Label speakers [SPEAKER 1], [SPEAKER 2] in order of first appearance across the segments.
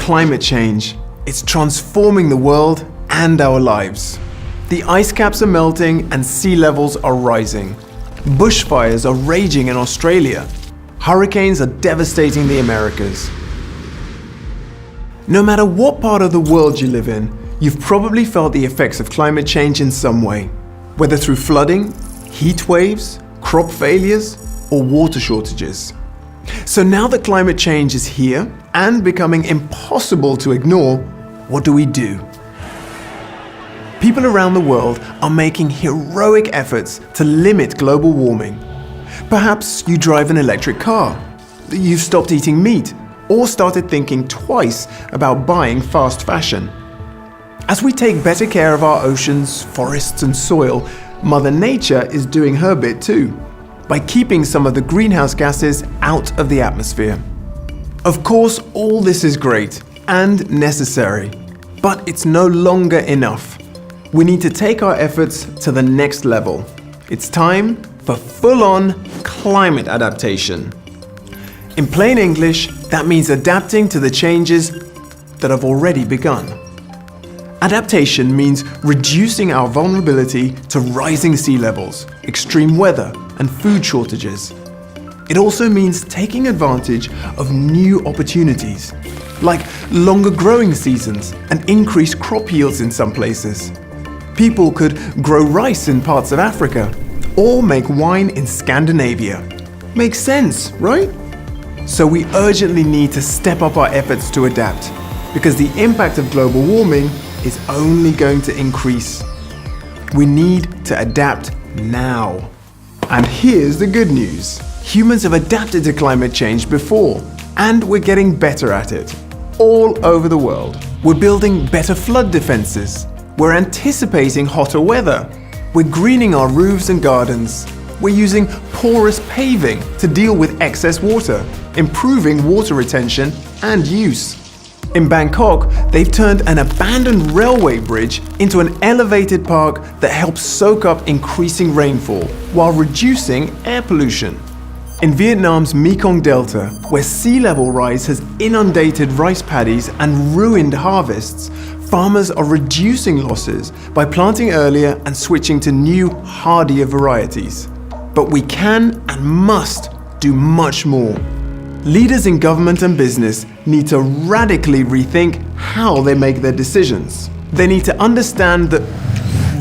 [SPEAKER 1] Climate change. It's transforming the world and our lives. The ice caps are melting and sea levels are rising. Bushfires are raging in Australia. Hurricanes are devastating the Americas. No matter what part of the world you live in, you've probably felt the effects of climate change in some way, whether through flooding, heat waves, crop failures, or water shortages. So now that climate change is here and becoming impossible to ignore, what do we do? People around the world are making heroic efforts to limit global warming. Perhaps you drive an electric car, you've stopped eating meat, or started thinking twice about buying fast fashion. As we take better care of our oceans, forests and soil, Mother Nature is doing her bit too, by keeping some of the greenhouse gases out of the atmosphere. Of course, all this is great and necessary, but it's no longer enough. We need to take our efforts to the next level. It's time for full-on climate adaptation. In plain English, that means adapting to the changes that have already begun. Adaptation means reducing our vulnerability to rising sea levels, extreme weather, and food shortages. It also means taking advantage of new opportunities, like longer growing seasons and increased crop yields in some places. People could grow rice in parts of Africa, or make wine in Scandinavia. Makes sense, right? So we urgently need to step up our efforts to adapt, because the impact of global warming is only going to increase. We need to adapt now. And here's the good news. Humans have adapted to climate change before, and we're getting better at it. All over the world. We're building better flood defenses. We're anticipating hotter weather. We're greening our roofs and gardens. We're using porous paving to deal with excess water, improving water retention and use. In Bangkok, they've turned an abandoned railway bridge into an elevated park that helps soak up increasing rainfall while reducing air pollution. In Vietnam's Mekong Delta, where sea level rise has inundated rice paddies and ruined harvests, farmers are reducing losses by planting earlier and switching to new, hardier varieties. But we can and must do much more. Leaders in government and business need to radically rethink how they make their decisions. They need to understand the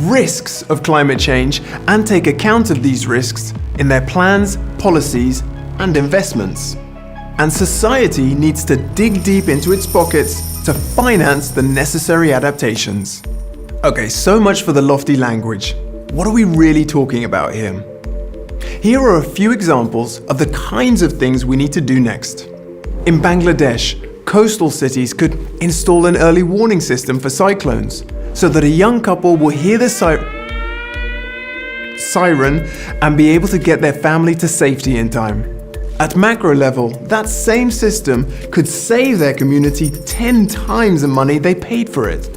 [SPEAKER 1] risks of climate change and take account of these risks in their plans, policies, and investments. And society needs to dig deep into its pockets to finance the necessary adaptations. Okay, so much for the lofty language. What are we really talking about here? Here are a few examples of the kinds of things we need to do next. In Bangladesh, coastal cities could install an early warning system for cyclones so that a young couple will hear the siren and be able to get their family to safety in time. At macro level, that same system could save their community 10 times the money they paid for it.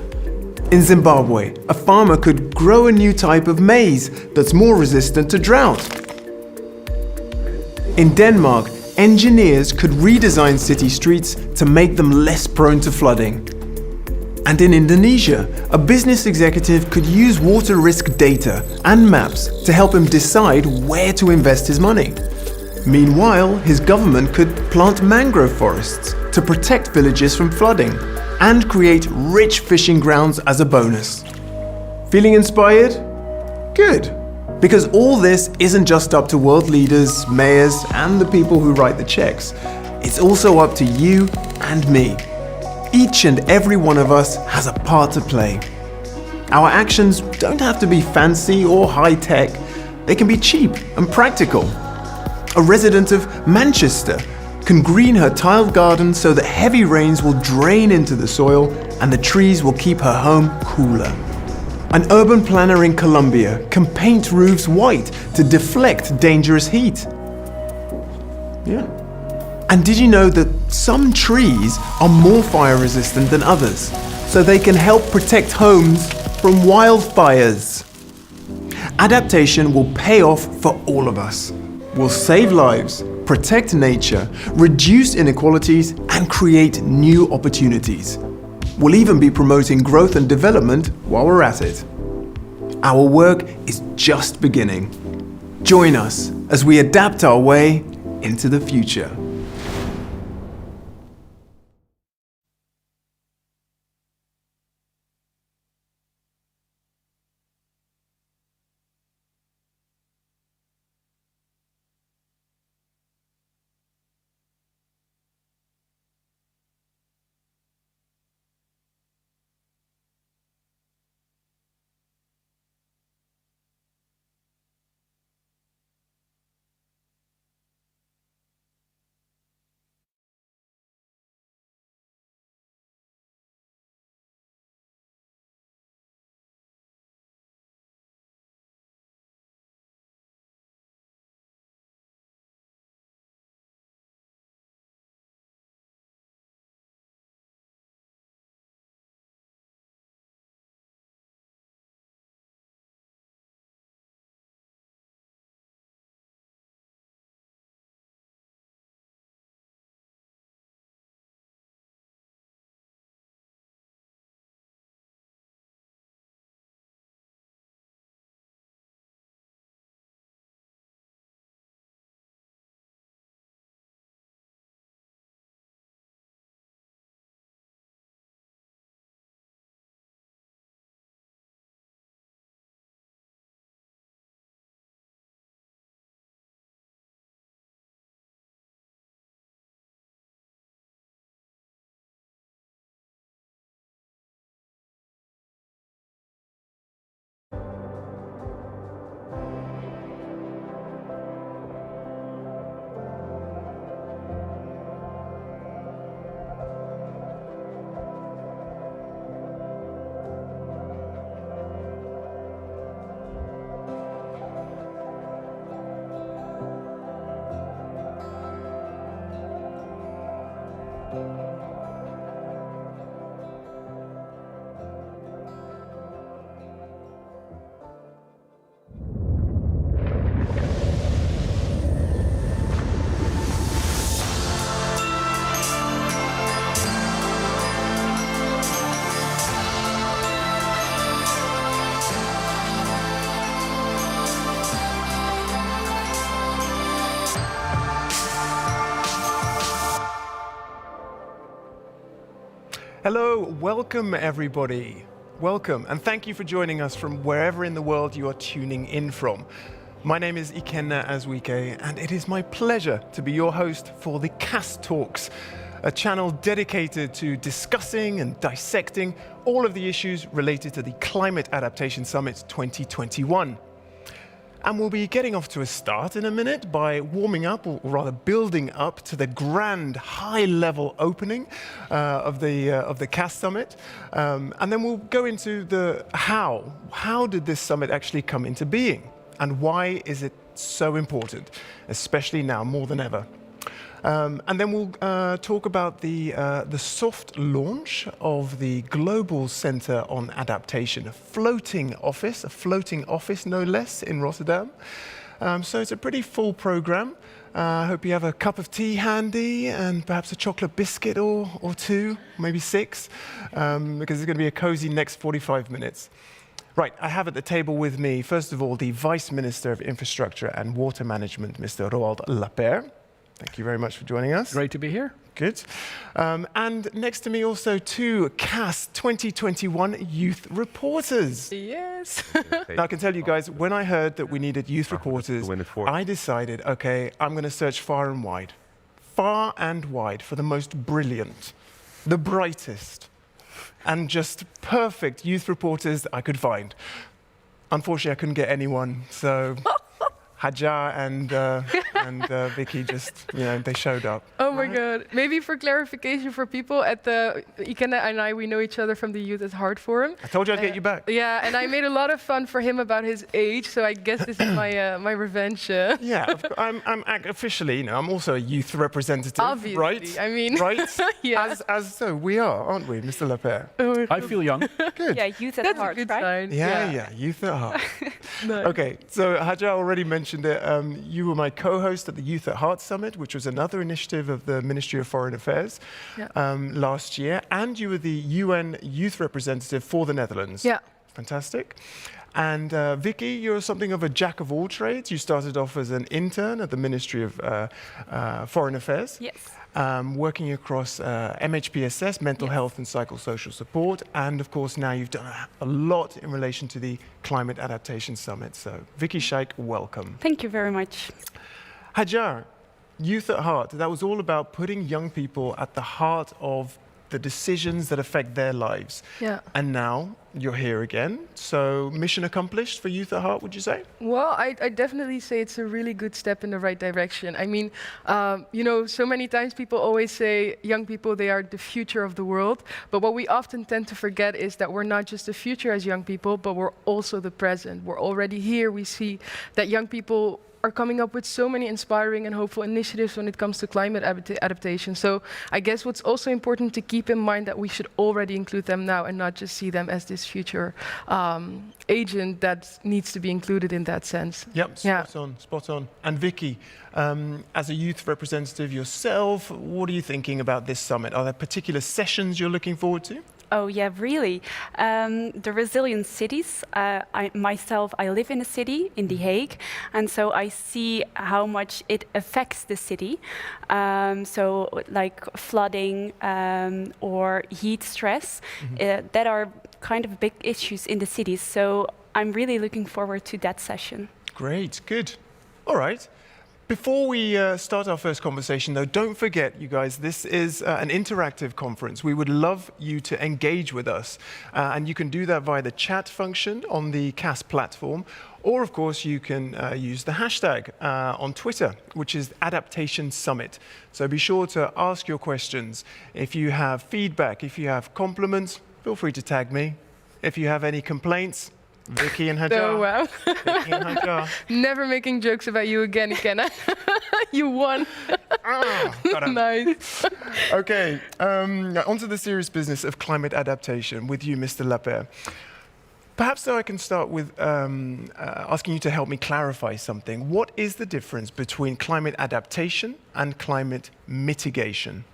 [SPEAKER 1] In Zimbabwe, a farmer could grow a new type of maize that's more resistant to drought. In Denmark, engineers could redesign city streets to make them less prone to flooding. And in Indonesia, a business executive could use water risk data and maps to help him decide where to invest his money. Meanwhile, his government could plant mangrove forests to protect villages from flooding and create rich fishing grounds as a bonus. Feeling inspired? Good. Because all this isn't just up to world leaders, mayors, and the people who write the checks. It's also up to you and me. Each and every one of us has a part to play. Our actions don't have to be fancy or high-tech. They can be cheap and practical. A resident of Manchester can green her tiled garden so that heavy rains will drain into the soil and the trees will keep her home cooler. An urban planner in Colombia can paint roofs white to deflect dangerous heat. Yeah. And did you know that some trees are more fire resistant than others, so they can help protect homes from wildfires? Adaptation will pay off for all of us. We'll save lives, protect nature, reduce inequalities, and create new opportunities. We'll even be promoting growth and development while we're at it. Our work is just beginning. Join us as we adapt our way into the future. Hello, welcome everybody. Welcome, and thank you for joining us from wherever in the world you are tuning in from. My name is Ikenna Azwike, and it is my pleasure to be your host for the CAS Talks, a channel dedicated to discussing and dissecting all of the issues related to the Climate Adaptation Summit 2021. And we'll be getting off to a start in a minute by warming up, or rather building up to the grand high-level opening of the CAS Summit. And then we'll go into the how. How did this summit actually come into being? And why is it so important, especially now more than ever? And then we'll talk about the soft launch of the Global Centre on Adaptation, a floating office no less, in Rotterdam. So it's a pretty full programme. I hope you have a cup of tea handy and perhaps a chocolate biscuit or two, maybe 6, because it's going to be a cosy next 45 minutes. Right, I have at the table with me, first of all, the Vice Minister of Infrastructure and Water Management, Mr. Roald Lapeyre. Thank you very much for joining us.
[SPEAKER 2] Great to be here.
[SPEAKER 1] Good. And next to me also 2 CAS 2021 youth reporters.
[SPEAKER 3] Yes.
[SPEAKER 1] Now I can tell you guys, when I heard that we needed youth reporters, I decided, okay, I'm going to search far and wide for the most brilliant, the brightest, and just perfect youth reporters I could find. Unfortunately, I couldn't get anyone, so Hajar and Vicky just, they showed up.
[SPEAKER 3] Oh my God. Maybe for clarification for people at the Ikenna and I, we know each other from the Youth at Heart Forum.
[SPEAKER 1] I told you I'd get you back.
[SPEAKER 3] Yeah, and I made a lot of fun for him about his age, so I guess this is my revenge.
[SPEAKER 1] Yeah, I'm officially, I'm also a youth representative,
[SPEAKER 3] Obviously,
[SPEAKER 1] right?
[SPEAKER 3] I mean,
[SPEAKER 1] right?
[SPEAKER 3] Yeah.
[SPEAKER 1] As so we are, aren't we, Mr. Lapeyre?
[SPEAKER 2] I feel young.
[SPEAKER 1] Good.
[SPEAKER 4] Yeah, Youth at
[SPEAKER 3] That's
[SPEAKER 4] Heart,
[SPEAKER 3] a good
[SPEAKER 4] right?
[SPEAKER 3] sign.
[SPEAKER 1] Yeah, youth at heart.
[SPEAKER 3] Nice.
[SPEAKER 1] Okay, so Hajar already mentioned it. You were my co-host at the Youth at Heart Summit, which was another initiative of the Ministry of Foreign Affairs last year, and you were the UN youth representative for the Netherlands.
[SPEAKER 3] Yeah.
[SPEAKER 1] Fantastic. And Vicky, you're something of a jack of all trades. You started off as an intern at the Ministry of Foreign Affairs.
[SPEAKER 4] Yes.
[SPEAKER 1] Working across MHPSS, mental health and psychosocial support, and of course now you've done a lot in relation to the Climate Adaptation Summit. So Vicky Shaikh, welcome.
[SPEAKER 4] Thank you very much.
[SPEAKER 1] Hajar, Youth at Heart, that was all about putting young people at the heart of the decisions that affect their lives.
[SPEAKER 3] Yeah.
[SPEAKER 1] And now you're here again. So mission accomplished for Youth at Heart, would you say?
[SPEAKER 3] Well, I definitely say it's a really good step in the right direction. I mean, so many times people always say young people, they are the future of the world. But what we often tend to forget is that we're not just the future as young people, but we're also the present. We're already here. We see that young people are coming up with so many inspiring and hopeful initiatives when it comes to climate adaptation. So I guess what's also important to keep in mind that we should already include them now and not just see them as this future agent that needs to be included in that sense.
[SPEAKER 1] Yep, spot on. And Vicky, as a youth representative yourself, what are you thinking about this summit? Are there particular sessions you're looking forward to?
[SPEAKER 4] Oh yeah, really. The resilient cities. I live in a city, in The Hague, and so I see how much it affects the city. So like flooding or heat stress, that are kind of big issues in the cities. So I'm really looking forward to that session.
[SPEAKER 1] Great, good. All right. Before we start our first conversation, though, don't forget, you guys, this is an interactive conference. We would love you to engage with us. And you can do that via the chat function on the CAS platform. Or, of course, you can use the hashtag on Twitter, which is Adaptation Summit. So be sure to ask your questions. If you have feedback, if you have compliments, feel free to tag me. If you have any complaints, Vicky and Hajar.
[SPEAKER 3] Oh, wow.
[SPEAKER 1] Vicky and Hajar.
[SPEAKER 3] Never making jokes about you again, Ikenna. You won. Nice.
[SPEAKER 1] Okay, on to the serious business of climate adaptation with you, Mr. Lapeyre. Perhaps though I can start with asking you to help me clarify something. What is the difference between climate adaptation and climate mitigation?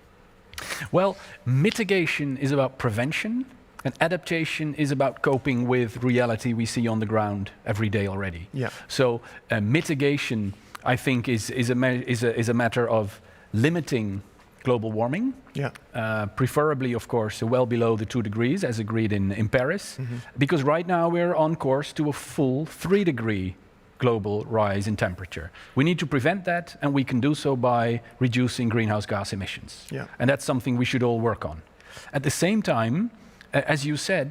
[SPEAKER 2] Well, mitigation is about prevention, and adaptation is about coping with reality we see on the ground every day already.
[SPEAKER 1] Yeah.
[SPEAKER 2] So mitigation, I think, is a matter of limiting global warming.
[SPEAKER 1] Yeah.
[SPEAKER 2] Preferably, of course, well below the 2 degrees as agreed in Paris. Because right now we're on course to a full 3-degree global rise in temperature. We need to prevent that, and we can do so by reducing greenhouse gas emissions.
[SPEAKER 1] Yeah.
[SPEAKER 2] And that's something we should all work on. At the same time, as you said,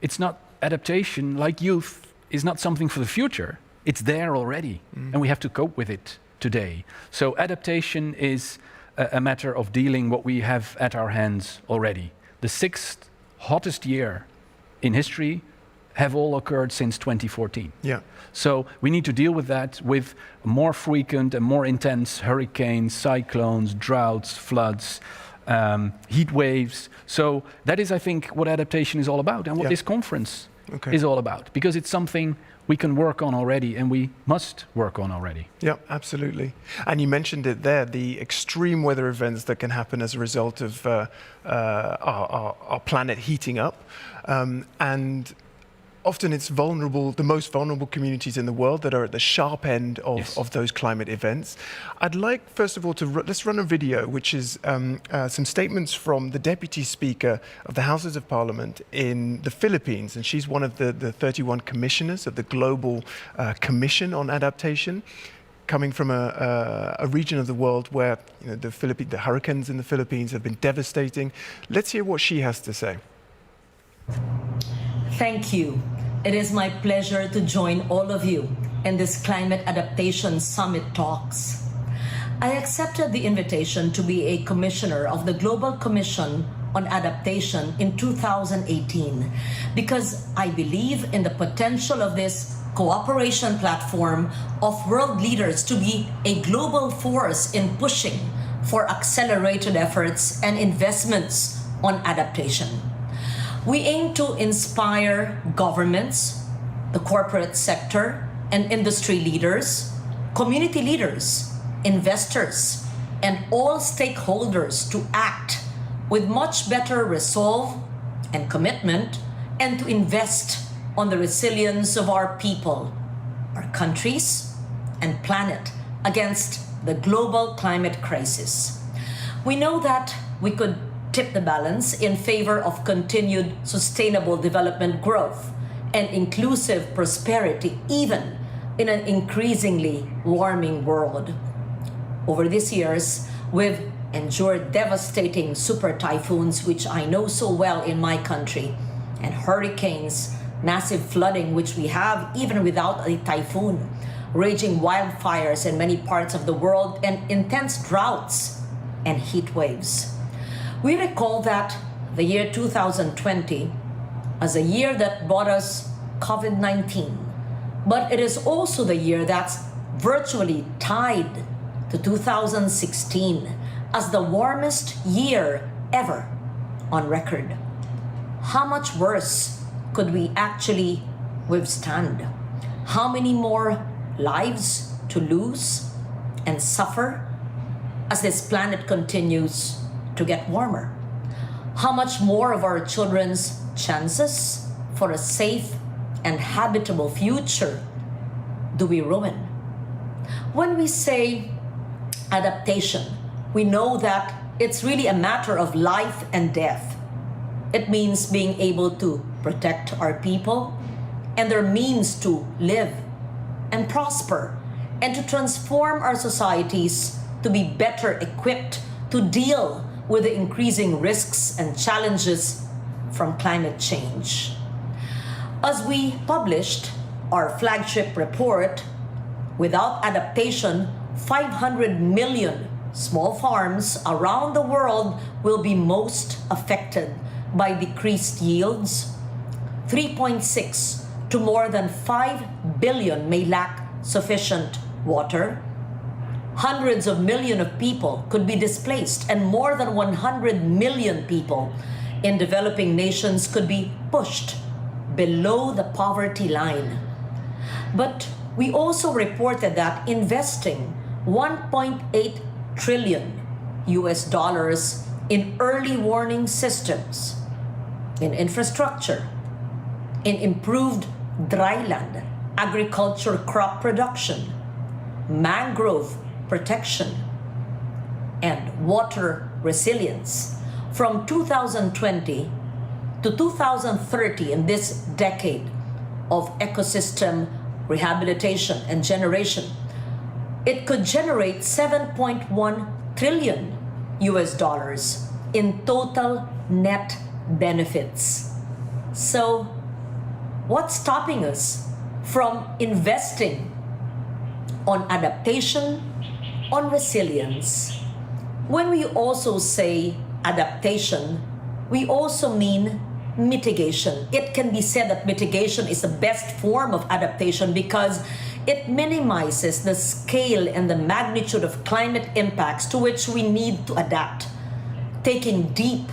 [SPEAKER 2] it's not adaptation, like youth, is not something for the future. It's there already, and we have to cope with it today. So adaptation is a matter of dealing what we have at our hands already. The 6th hottest year in history have all occurred since 2014.
[SPEAKER 1] Yeah.
[SPEAKER 2] So we need to deal with that with more frequent and more intense hurricanes, cyclones, droughts, floods, heat waves. So that is, I think, what adaptation is all about, and what this conference is all about, because it's something we can work on already, and we must work on already.
[SPEAKER 1] Yeah, absolutely. And you mentioned it there, the extreme weather events that can happen as a result of our planet heating up. And often it's vulnerable, the most vulnerable communities in the world that are at the sharp end of those climate events. I'd like, first of all, let's run a video, which is some statements from the Deputy Speaker of the Houses of Parliament in the Philippines. And she's one of the 31 commissioners of the Global Commission on Adaptation, coming from a region of the world where the hurricanes in the Philippines have been devastating. Let's hear what she has to say.
[SPEAKER 5] Thank you. It is my pleasure to join all of you in this Climate Adaptation Summit talks. I accepted the invitation to be a commissioner of the Global Commission on Adaptation in 2018 because I believe in the potential of this cooperation platform of world leaders to be a global force in pushing for accelerated efforts and investments on adaptation. We aim to inspire governments, the corporate sector, and industry leaders, community leaders, investors, and all stakeholders to act with much better resolve and commitment, and to invest on the resilience of our people, our countries, and planet against the global climate crisis. We know that we could tip the balance in favor of continued sustainable development growth and inclusive prosperity, even in an increasingly warming world. Over these years, we've endured devastating super typhoons, which I know so well in my country, and hurricanes, massive flooding, which we have even without a typhoon, raging wildfires in many parts of the world, and intense droughts and heat waves. We recall that the year 2020 as a year that brought us COVID-19, but it is also the year that's virtually tied to 2016 as the warmest year ever on record. How much worse could we actually withstand? How many more lives to lose and suffer as this planet continues to get warmer? How much more of our children's chances for a safe and habitable future do we ruin? When we say adaptation, we know that it's really a matter of life and death. It means being able to protect our people and their means to live and prosper, and to transform our societies to be better equipped to deal with the increasing risks and challenges from climate change. As we published our flagship report, without adaptation, 500 million small farms around the world will be most affected by decreased yields. 3.6 to more than 5 billion may lack sufficient water. Hundreds of millions of people could be displaced, and more than 100 million people in developing nations could be pushed below the poverty line. But we also reported that investing $1.8 trillion in early warning systems, in infrastructure, in improved dryland, agriculture crop production, mangrove protection, and water resilience. From 2020 to 2030, in this decade of ecosystem rehabilitation and generation, it could generate 7.1 trillion US dollars in total net benefits. So what's stopping us from investing on adaptation, on resilience? When we also say adaptation, we also mean mitigation. It can be said that mitigation is the best form of adaptation because it minimizes the scale and the magnitude of climate impacts to which we need to adapt. Taking deep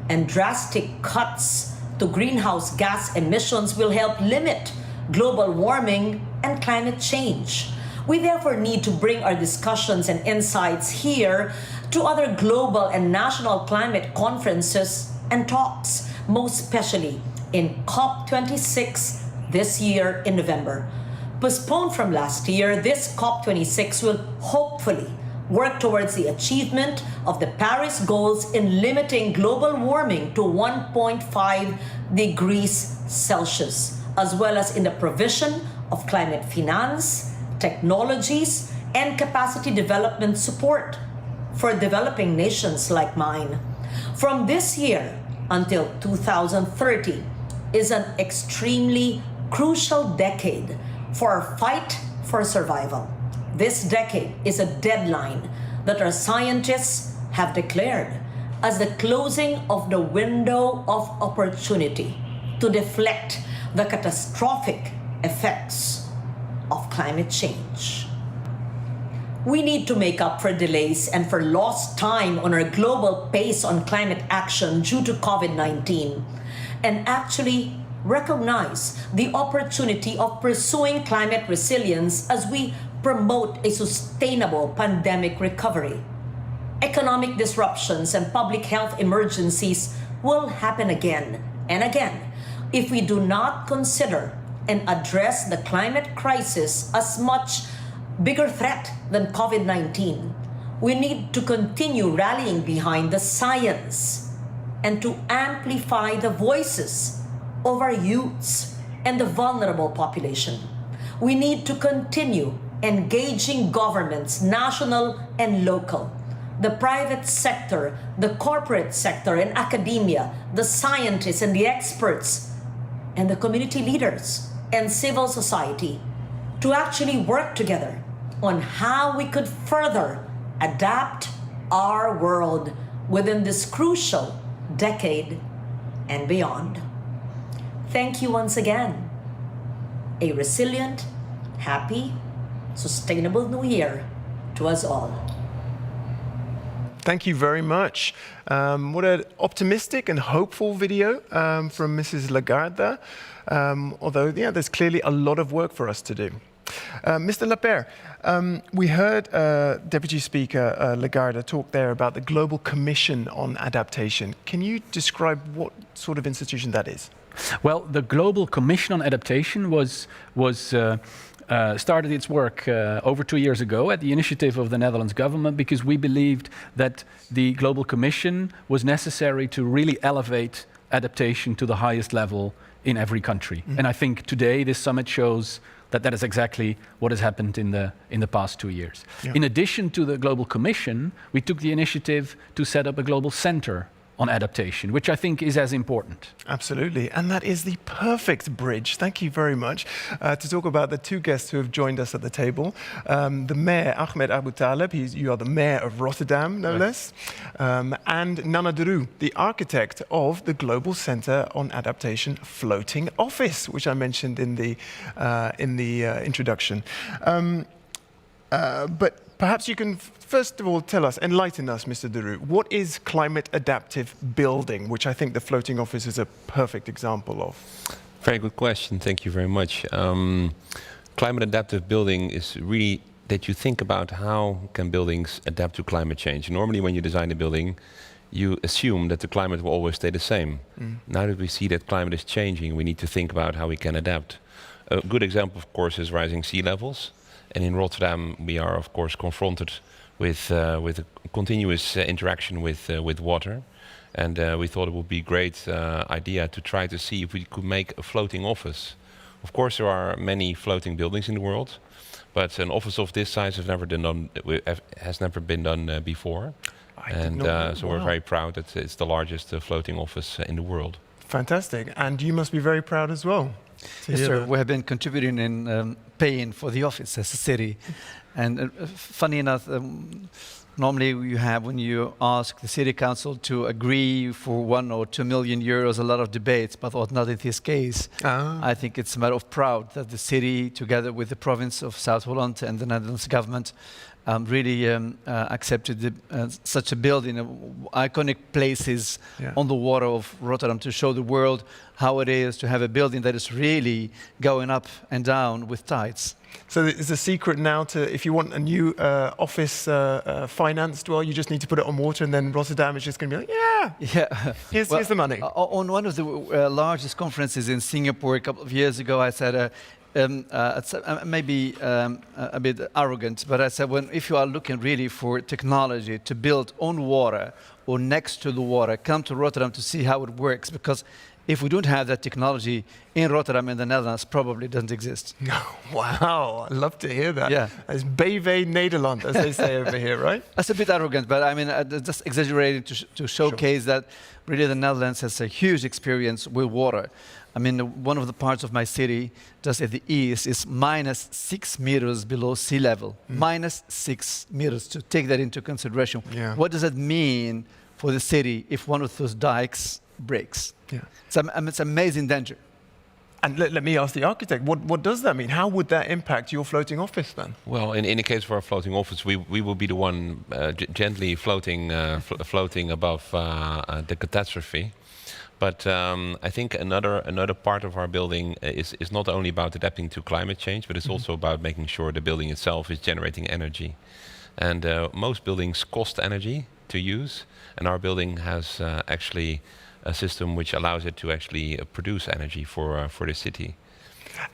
[SPEAKER 5] and drastic cuts to greenhouse gas emissions will help limit global warming and climate change. We therefore need to bring our discussions and insights here to other global and national climate conferences and talks, most especially in COP26 this year in November. Postponed from last year, this COP26 will hopefully work towards the achievement of the Paris goals in limiting global warming to 1.5 degrees Celsius, as well as in the provision of climate finance, technologies, and capacity development support for developing nations like mine. From this year until 2030 is an extremely crucial decade for our fight for survival. This decade is a deadline that our scientists have declared as the closing of the window of opportunity to deflect the catastrophic effects of climate change. We need to make up for delays and for lost time on our global pace on climate action due to COVID-19 and actually recognize the opportunity of pursuing climate resilience as we promote a sustainable pandemic recovery. Economic disruptions and public health emergencies will happen again and again if we do not consider and address the climate crisis as much bigger threat than COVID-19. We need to continue rallying behind the science and to amplify the voices of our youths and the vulnerable population. We need to continue engaging governments, national and local, the private sector, the corporate sector and academia, the scientists and the experts, and the community leaders and civil society to actually work together on how we could further adapt our world within this crucial decade and beyond. Thank you once again. A resilient, happy, sustainable New Year to us all.
[SPEAKER 1] Thank you very much. What an optimistic and hopeful video from Mrs. Lagarde. Although, yeah, there's clearly a lot of work for us to do. Mr. Lapierre, we heard Deputy Speaker Lagarde talk there about the Global Commission on Adaptation. Can you describe what sort of institution that is?
[SPEAKER 2] Well, the Global Commission on Adaptation started its work over 2 years ago at the initiative of the Netherlands government because we believed that the Global Commission was necessary to really elevate adaptation to the highest level in every country. Mm-hmm. And I think today this summit shows that that is exactly what has happened in the past 2 years. Yeah. In addition to the Global Commission, we took the initiative to set up a global center on adaptation, which I think is as important.
[SPEAKER 1] Absolutely, and that is the perfect bridge, thank you very much, to talk about the two guests who have joined us at the table. The Mayor, Ahmed Abu Taleb, you are the Mayor of Rotterdam, no less, and Nana de Roo, the architect of the Global Center on Adaptation Floating Office, which I mentioned in the introduction. But perhaps you can first of all tell us, enlighten us, Mr. de Roo, what is climate adaptive building, which I think the floating office is a perfect example of?
[SPEAKER 6] Very good question, thank you very much. Climate adaptive building is really that you think about how can buildings adapt to climate change. Normally when you design a building, you assume that the climate will always stay the same. Now that we see that climate is changing, we need to think about how we can adapt. A good example, of course, is rising sea levels. And in Rotterdam, we are, of course, confronted with a continuous interaction with water. And we thought it would be a great idea to try to see if we could make a floating office. Of course, there are many floating buildings in the world, but an office of this size has never been done before. So we're very proud that it's the largest floating office in the world.
[SPEAKER 1] Fantastic. And you must be very proud as well.
[SPEAKER 7] Yes, sir. We have been contributing in paying for the office as a city. And funny enough, normally you have, when you ask the city council to agree for 1 or 2 million euros, a lot of debates, but not in this case. I think it's a matter of pride that the city, together with the province of South Holland and the Netherlands government, really accepted such a building, iconic places on the water of Rotterdam, to show the world how it is to have a building that is really going up and down with tides.
[SPEAKER 1] So it's a secret now to, if you want a new office financed, well, you just need to put it on water, and then Rotterdam is just going to be like, here's the money.
[SPEAKER 7] On one of the largest conferences in Singapore a couple of years ago, I said, it's maybe a bit arrogant, but I said, if you are looking really for technology to build on water or next to the water, come to Rotterdam to see how it works, because if we don't have that technology in Rotterdam and the Netherlands, probably doesn't exist.
[SPEAKER 1] Wow, I love to hear that.
[SPEAKER 7] Yeah.
[SPEAKER 1] It's BV Nederland, as they say over here, right?
[SPEAKER 7] That's a bit arrogant, but I mean, just exaggerating to showcase that really the Netherlands has a huge experience with water. I mean, one of the parts of my city, just at the east, is -6 meters below sea level. -6 meters, to take that into consideration.
[SPEAKER 1] Yeah.
[SPEAKER 7] What does that mean for the city if one of those dikes breaks?
[SPEAKER 1] Yeah.
[SPEAKER 7] It's amazing danger.
[SPEAKER 1] And let me ask the architect, what does that mean? How would that impact your floating office then?
[SPEAKER 6] Well, in the case of our floating office, we will be the one gently floating above the catastrophe. But I think another part of our building is not only about adapting to climate change, but it's also about making sure the building itself is generating energy. And most buildings cost energy to use, and our building has actually a system which allows it to actually produce energy for the city.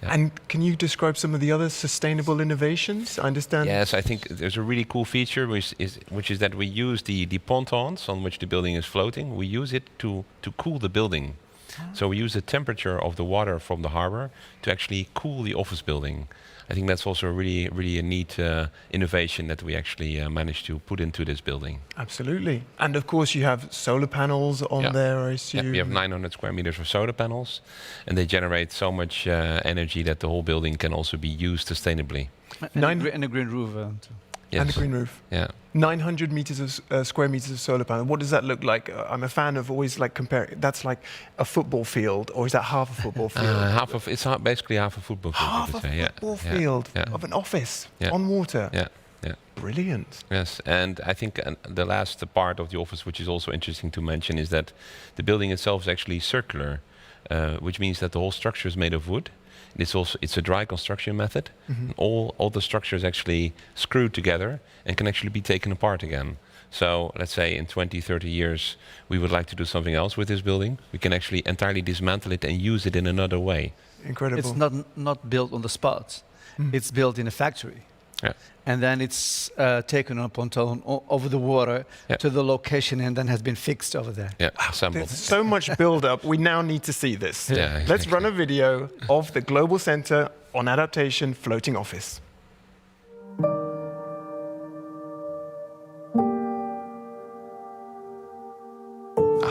[SPEAKER 6] Yeah.
[SPEAKER 1] And can you describe some of the other sustainable innovations? I understand.
[SPEAKER 6] Yes, I think there's a really cool feature which is that we use the pontons on which the building is floating. We use it to cool the building. So we use the temperature of the water from the harbor to actually cool the office building. I think that's also really a neat innovation that we actually managed to put into this building.
[SPEAKER 1] Absolutely. And of course you have solar panels on there, I assume.
[SPEAKER 6] Yeah, we have 900 square meters of solar panels, and they generate so much energy that the whole building can also be used sustainably.
[SPEAKER 7] And a green roof.
[SPEAKER 6] Yes.
[SPEAKER 1] And a green roof.
[SPEAKER 6] Yeah.
[SPEAKER 1] 900 meters of square meters of solar panel. What does that look like? I'm a fan of always like comparing. That's like a football field, or is that half a football field?
[SPEAKER 6] It's basically half a football field.
[SPEAKER 1] Half a football field of an office on water.
[SPEAKER 6] Yeah. Yeah.
[SPEAKER 1] Brilliant.
[SPEAKER 6] Yes, and I think the last part of the office, which is also interesting to mention, is that the building itself is actually circular, which means that the whole structure is made of wood. It's a dry construction method. All the structure is actually screwed together and can actually be taken apart again. So let's say in 20, 30 years, we would like to do something else with this building. We can actually entirely dismantle it and use it in another way.
[SPEAKER 1] Incredible.
[SPEAKER 7] It's not built on the spot. It's built in a factory.
[SPEAKER 6] Yeah.
[SPEAKER 7] And then it's taken on a pontoon over the water to the location, and then has been fixed over there.
[SPEAKER 6] Yeah, assembled.
[SPEAKER 1] There's so much build-up. We now need to see this.
[SPEAKER 6] Yeah, exactly.
[SPEAKER 1] Let's run a video of the Global Center on Adaptation floating office.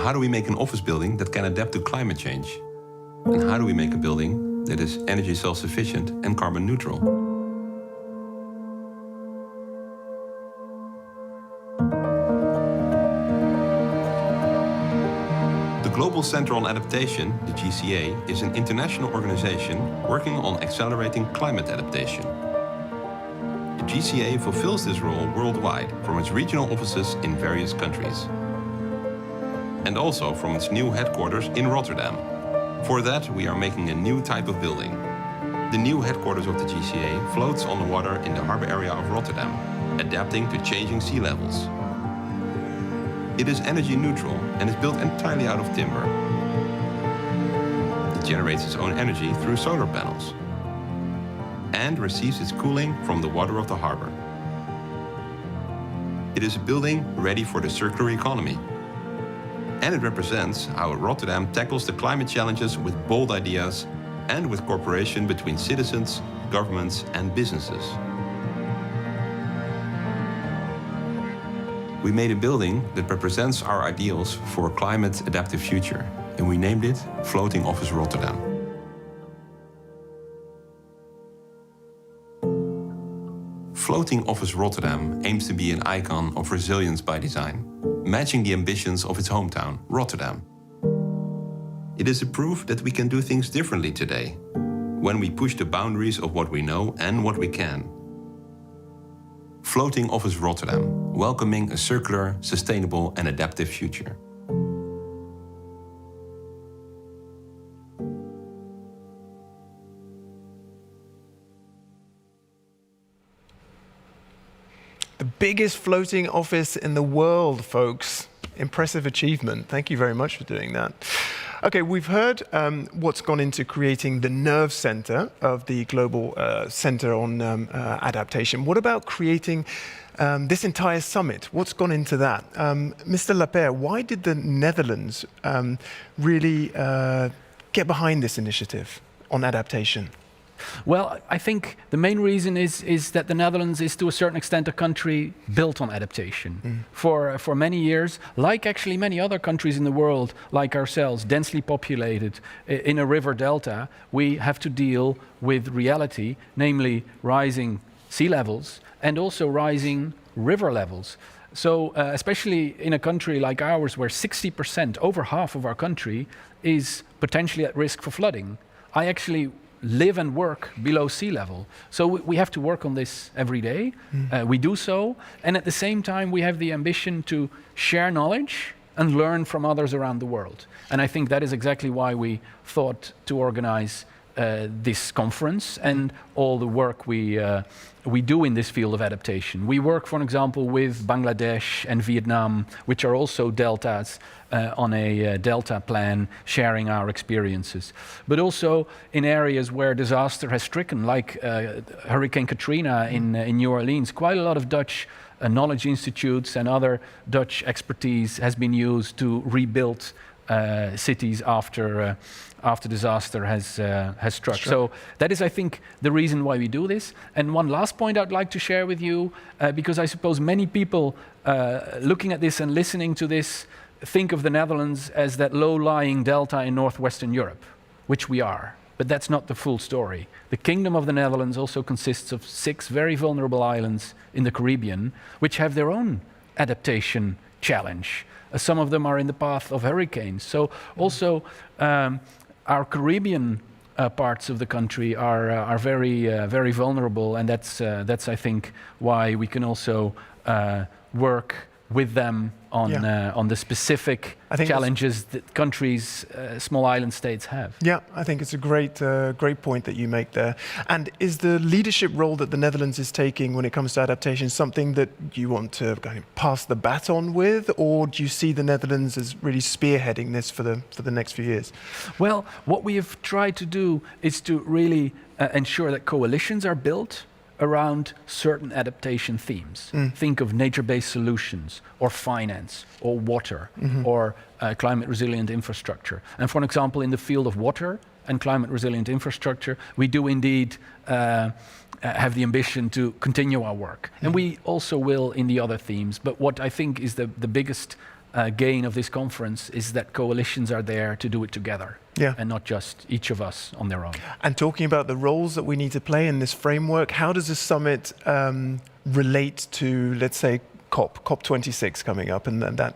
[SPEAKER 6] How do we make an office building that can adapt to climate change? And how do we make a building that is energy self-sufficient and carbon neutral? The Global Center on Adaptation, the GCA, is an international organization working on accelerating climate adaptation. The GCA fulfills this role worldwide from its regional offices in various countries, and also from its new headquarters in Rotterdam. For that, we are making a new type of building. The new headquarters of the GCA floats on the water in the harbor area of Rotterdam, adapting to changing sea levels. It is energy neutral and is built entirely out of timber. It generates its own energy through solar panels and receives its cooling from the water of the harbor. It is a building ready for the circular economy. And it represents how Rotterdam tackles the climate challenges with bold ideas and with cooperation between citizens, governments and businesses. We made a building that represents our ideals for a climate adaptive future, and we named it Floating Office Rotterdam. Floating Office Rotterdam aims to be an icon of resilience by design, matching the ambitions of its hometown, Rotterdam. It is a proof that we can do things differently today, when we push the boundaries of what we know and what we can. Floating Office Rotterdam, welcoming a circular, sustainable and adaptive future.
[SPEAKER 1] The biggest floating office in the world, folks. Impressive achievement. Thank you very much for doing that. Okay, we've heard what's gone into creating the nerve center of the Global Center on Adaptation. What about creating this entire summit? What's gone into that? Mr. Lapeyre, why did the Netherlands really get behind this initiative on adaptation?
[SPEAKER 2] Well, I think the main reason is that the Netherlands is to a certain extent a country built on adaptation. For many years, like actually many other countries in the world, like ourselves, densely populated in a river delta, we have to deal with reality, namely rising sea levels and also rising river levels. So especially in a country like ours where 60%, over half of our country, is potentially at risk for flooding. I actually live and work below sea level. So we have to work on this every day. We do so. And at the same time, we have the ambition to share knowledge and learn from others around the world. And I think that is exactly why we thought to organize this conference and all the work we do in this field of adaptation. We work, for example, with Bangladesh and Vietnam, which are also deltas, on a delta plan, sharing our experiences. But also in areas where disaster has stricken, like Hurricane Katrina in New Orleans, quite a lot of Dutch knowledge institutes and other Dutch expertise has been used to rebuild cities after disaster has struck. So that is, I think, the reason why we do this. And one last point I'd like to share with you, because I suppose many people looking at this and listening to this think of the Netherlands as that low-lying delta in northwestern Europe, which we are. But that's not the full story. The Kingdom of the Netherlands also consists of 6 very vulnerable islands in the Caribbean, which have their own adaptation challenge. Some of them are in the path of hurricanes. So also our Caribbean parts of the country are very vulnerable, and that's I think why we can also work with them on the specific challenges that countries, small island states have. Yeah, I think it's a great point that you make there. And is the leadership role that the Netherlands is taking when it comes to adaptation something that you want to kind of pass the baton with, or do you see the Netherlands as really spearheading this for the next few years? Well, what we have tried to do is to really ensure that coalitions are built around certain adaptation themes. Think of nature-based solutions, or finance, or water, or climate resilient infrastructure. And for example, in the field of water and climate resilient infrastructure, we do indeed have the ambition to continue our work. And we also will in the other themes. But what I think is the biggest gain of this conference is that coalitions are there to do it together. And not just each of us on their own. And talking about the roles that we need to play in this framework, how does the summit relate to, let's say, COP26 coming up and that?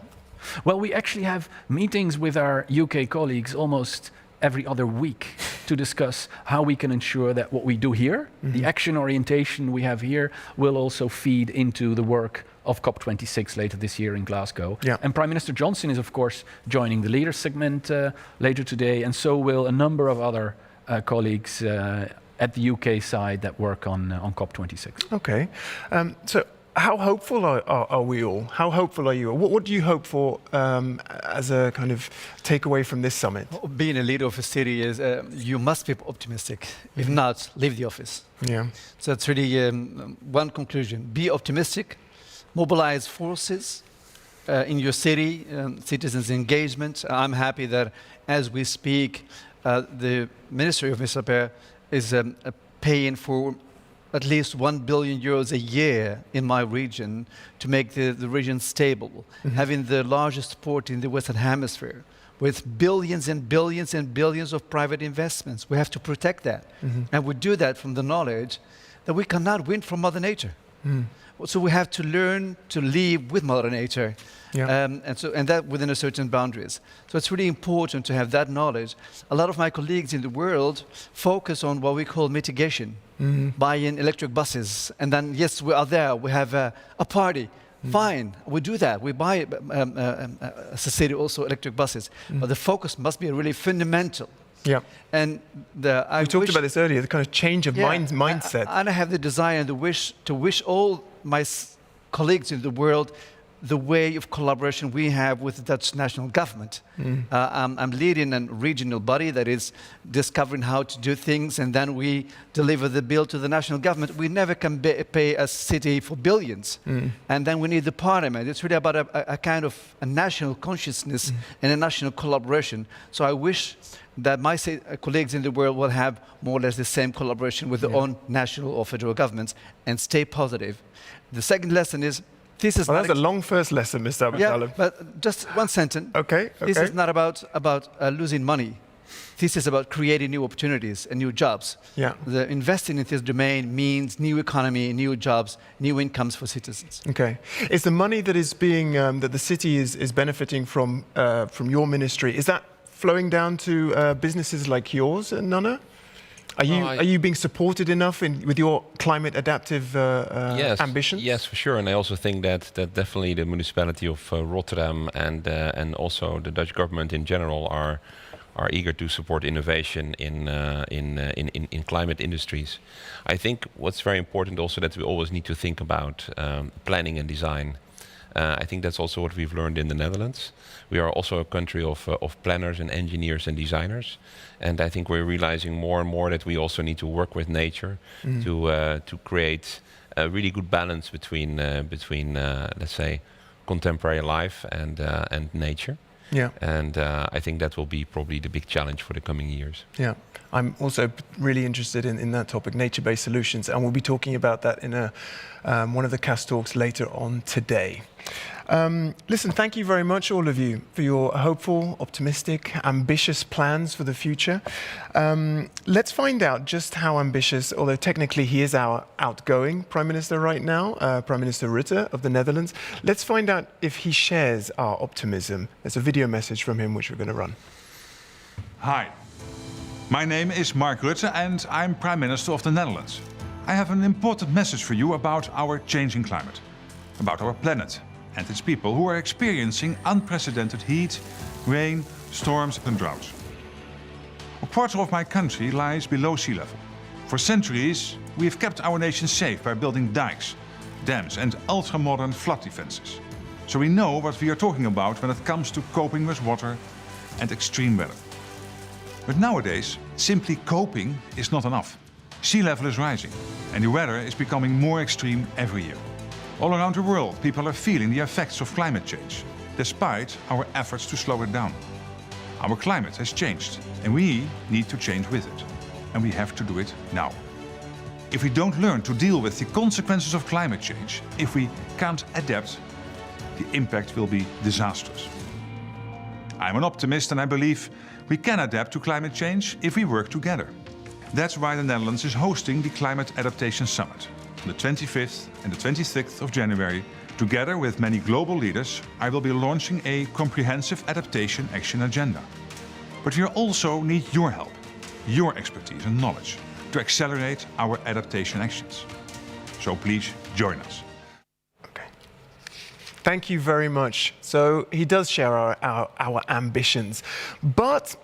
[SPEAKER 2] Well, we actually have meetings with our UK colleagues almost every other week to discuss how we can ensure that what we do here, the action orientation we have here, will also feed into the work of COP26 later this year in Glasgow. And Prime Minister Johnson is, of course, joining the leaders segment later today, and so will a number of other colleagues at the UK side that work on COP26. Okay. So how hopeful are we all? How hopeful are you? What do you hope for as a kind of takeaway from this summit?
[SPEAKER 7] Being a leader of a city is you must be optimistic. If not, leave the office. So that's really one conclusion. Be optimistic. mobilize forces in your city, citizens' engagement. I'm happy that as we speak, the Ministry of Disrepair is paying for at least 1 billion euros a year in my region to make the region stable, having the largest port in the Western Hemisphere, with billions and billions and billions of private investments. We have to protect that. And we do that from the knowledge that we cannot win from Mother Nature. So we have to learn to live with Mother Nature, and that within a certain boundaries. So it's really important to have that knowledge. A lot of my colleagues in the world focus on what we call mitigation, buying electric buses, and then yes, we are there. We have a party. Fine, we do that. We buy as a city also electric buses, but the focus must be really fundamental.
[SPEAKER 1] Yeah.
[SPEAKER 7] And
[SPEAKER 1] we talked about this earlier, the kind of change of mindset.
[SPEAKER 7] And I have the desire and the wish to wish all my colleagues in the world the way of collaboration we have with the Dutch national government. I'm leading a regional body that is discovering how to do things, and then we deliver the bill to the national government. We never can pay a city for billions. And then we need the parliament. It's really about a kind of a national consciousness and a national collaboration. So I wish that my colleagues in the world will have more or less the same collaboration with their own national or federal governments and stay positive. The second lesson is, this is
[SPEAKER 1] that's a long first lesson, Mr. Abdallah.
[SPEAKER 7] Yeah, but just one sentence.
[SPEAKER 1] Okay.
[SPEAKER 7] This is not about losing money. This is about creating new opportunities and new jobs.
[SPEAKER 1] Yeah.
[SPEAKER 7] The investing in this domain means new economy, new jobs, new incomes for citizens.
[SPEAKER 1] Okay. Is the money that is being that the city is benefiting from your ministry, is that flowing down to businesses like yours, Nana? Are you being supported enough with your climate adaptive ambitions?
[SPEAKER 6] Yes, for sure. And I also think that definitely the municipality of Rotterdam and also the Dutch government in general are eager to support innovation in climate industries. I think what's very important also that we always need to think about planning and design. I think that's also what we've learned in the Netherlands. We are also a country of planners and engineers and designers. And I think we're realizing more and more that we also need to work with nature to create a really good balance between let's say, contemporary life and nature.
[SPEAKER 1] Yeah.
[SPEAKER 6] And I think that will be probably the big challenge for the coming years.
[SPEAKER 1] Yeah. I'm also really interested in that topic, nature-based solutions, and we'll be talking about that in one of the CAS talks later on today. Listen, thank you very much, all of you, for your hopeful, optimistic, ambitious plans for the future. Let's find out just how ambitious, although technically he is our outgoing Prime Minister right now, Prime Minister Rutte of the Netherlands. Let's find out if he shares our optimism. There's a video message from him which we're going to run.
[SPEAKER 8] Hi, my name is Mark Rutte and I'm Prime Minister of the Netherlands. I have an important message for you about our changing climate, about our planet and its people who are experiencing unprecedented heat, rain, storms and droughts. A quarter of my country lies below sea level. For centuries, we have kept our nation safe by building dikes, dams and ultra-modern flood defenses. So we know what we are talking about when it comes to coping with water and extreme weather. But nowadays, simply coping is not enough. Sea level is rising and the weather is becoming more extreme every year. All around the world, people are feeling the effects of climate change, despite our efforts to slow it down. Our climate has changed and we need to change with it. And we have to do it now. If we don't learn to deal with the consequences of climate change, if we can't adapt, the impact will be disastrous. I'm an optimist and I believe we can adapt to climate change if we work together. That's why the Netherlands is hosting the Climate Adaptation Summit. On the 25th and the 26th of January, together with many global leaders, I will be launching a comprehensive adaptation action agenda. But we also need your help, your expertise and knowledge to accelerate our adaptation actions. So please join us.
[SPEAKER 1] Okay. Thank you very much. So he does share our ambitions, but